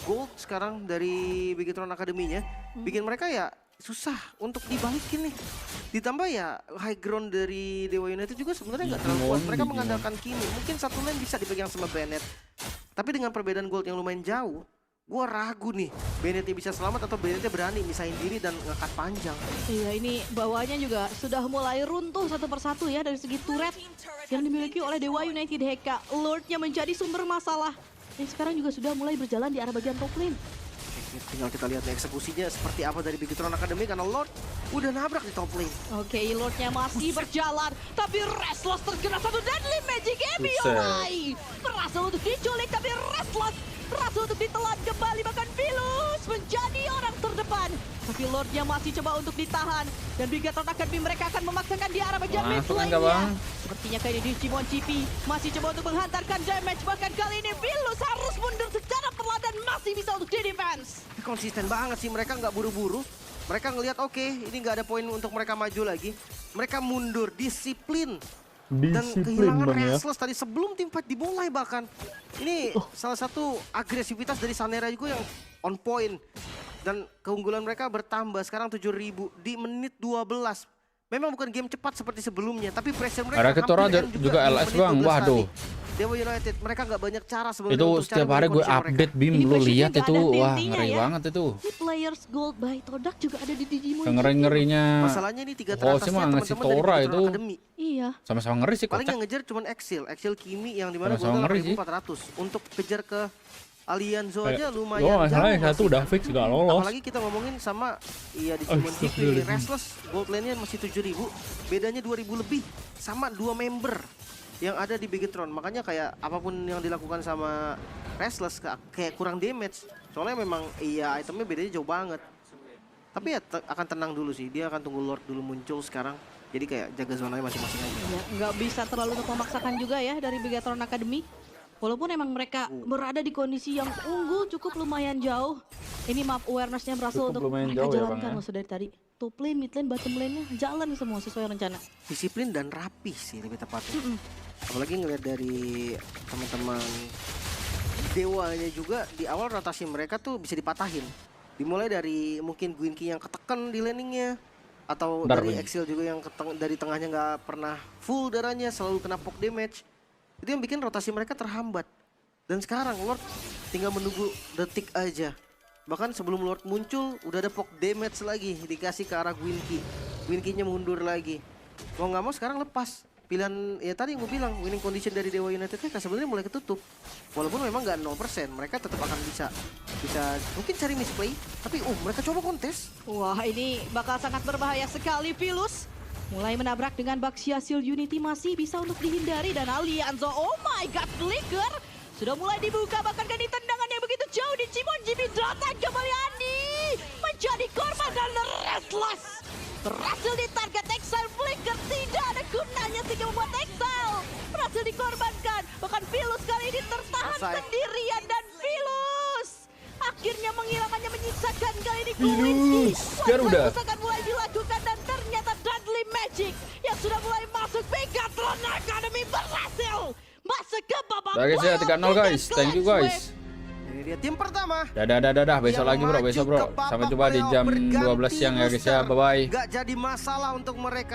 gold sekarang dari Bigetron Academy-nya. Bikin mereka ya susah untuk dibalikin nih. Ditambah ya high ground dari Dewa United juga sebenarnya nggak terlalu kuat. Mereka mengandalkan Kimi. Mungkin satu lane bisa dipegang sama Bennett. Tapi dengan perbedaan gold yang lumayan jauh, gue ragu nih Bennettnya bisa selamat atau Bennettnya berani misahin diri dan ngangkat panjang. Iya, ini bawahnya juga sudah mulai runtuh satu persatu ya dari segi turret yang dimiliki oleh Dewa United HK. Lordnya menjadi sumber masalah. Dan sekarang juga sudah mulai berjalan di arah bagian top lane. Tinggal kita lihat eksekusinya seperti apa dari Bigetron Academy karena Lord udah nabrak di top lane. Oke, Lordnya masih berjalan, tapi Restless terkena satu Deadly Magic MBOI. Berhasil untuk diculik, tapi Restless berhasil untuk ditelan kembali. Bahkan Vilus menjadi orang terdepan. Tapi Lordnya masih coba untuk ditahan. Dan Bigatron Academy mereka akan memaksakan di arah bagian mid Masuk enggak, lane-nya. Bang? Sepertinya kali ini Digimon GP masih coba untuk menghantarkan damage. Bahkan kali ini Philus harus mundur secara perlahan dan masih bisa untuk di-defense. Konsisten banget sih, mereka nggak buru-buru. Mereka ngelihat oke, ini nggak ada poin untuk mereka maju lagi. Mereka mundur, disiplin. Dan kehilangan Bang, ya. restless tadi sebelum tim fight dimulai bahkan. Ini salah satu agresivitas dari Sanera juga yang on point. Dan keunggulan mereka bertambah sekarang 7.000 di menit 12. Memang bukan game cepat seperti sebelumnya, tapi pressure mereka Ada Ketora juga LS Bang, waduh. Dewa United, mereka nggak banyak cara sebenarnya. Itu untuk setiap cara hari gue kondisi update mereka. Bim, lu lihat itu, wah henti-hentinya ngeri ya. banget itu. Ini players gold by Todak juga ada di Digimon Ngeri-ngerinya. Masalahnya ini tiga Oh teratasnya sih mah ngasih teman-teman dari Tora Bigatron itu. Academy. Iya. Sama-sama ngeri sih Paling kocak. yang ngejar cuma Axel Kimi yang dimana Sama-sama golnya ngeri sih. 8.400. Untuk kejar ke Alianzo aja Lo lumayan masalah yang jauh satu masih. udah fix gak lolos. Apalagi kita ngomongin sama iya di Digimon GP, Restless gold lane-nya masih 7.000, bedanya 2.000 lebih sama 2 member yang ada di Bigatron. Makanya kayak apapun yang dilakukan sama Restless kayak kurang damage. Soalnya memang iya itemnya bedanya jauh banget. Tapi ya akan tenang dulu sih, dia akan tunggu Lord dulu muncul sekarang. Jadi kayak jaga zonanya masing-masing aja. Ya, nggak bisa terlalu untuk memaksakan juga ya dari Bigatron Academy. Walaupun emang mereka berada di kondisi yang unggul cukup lumayan jauh. Ini map awareness-nya berhasil Cukup untuk lumayan mereka jauh ya, jalankan Bang, ya. loh dari tadi. Top lane, mid lane, bottom lane-nya jalan semua sesuai rencana. Disiplin dan rapi sih lebih tepatnya. Apalagi ngeliat dari teman-teman Dewanya juga di awal rotasi mereka tuh bisa dipatahin. Dimulai dari mungkin Gwinki yang ketekan di landingnya. Atau Bentar, dari Win. Axel juga yang dari tengahnya nggak pernah full darahnya, selalu kena poke damage. Itu yang bikin rotasi mereka terhambat. Dan sekarang Lord tinggal menunggu detik aja. Bahkan sebelum Lord muncul udah ada poke damage lagi dikasih ke arah Gwinki. Gwinki-nya mundur lagi. Mau nggak mau sekarang lepas. Pilihan ya tadi yang gue bilang winning condition dari Dewa United kan sebenarnya mulai ketutup. Walaupun memang nggak 0%, mereka tetap akan bisa mungkin cari misplay, tapi mereka coba kontes. Wah, ini bakal sangat berbahaya sekali. Philus mulai menabrak dengan Baxia Shield Unity masih bisa untuk dihindari dan Alianzo, oh my god, flicker sudah mulai dibuka, bahkan kan di tendangan yang begitu jauh di Digimon GP datang kembali Andi menjadi korban dan Restless berhasil ditarget. Exile flicker tidak ada gunanya sehingga membuat Exile berhasil dikorbankan. Bahkan Philus kali ini tertahan sendirian dan Philus akhirnya menghilangkannya, menyisakan kali ini Philus, Garuda. akan mulai dilakukan dan ternyata Deadly Magic yang sudah mulai masuk. Bigatron Academy berhasil masuk ke babak Oke sih, 3-0 guys. Thank you guys. Ini dia tim pertama. Dadah. Besok lagi bro, besok bro. Sampai jumpa di jam 12 siang ya guys ya. Bye-bye. Gak jadi masalah untuk mereka.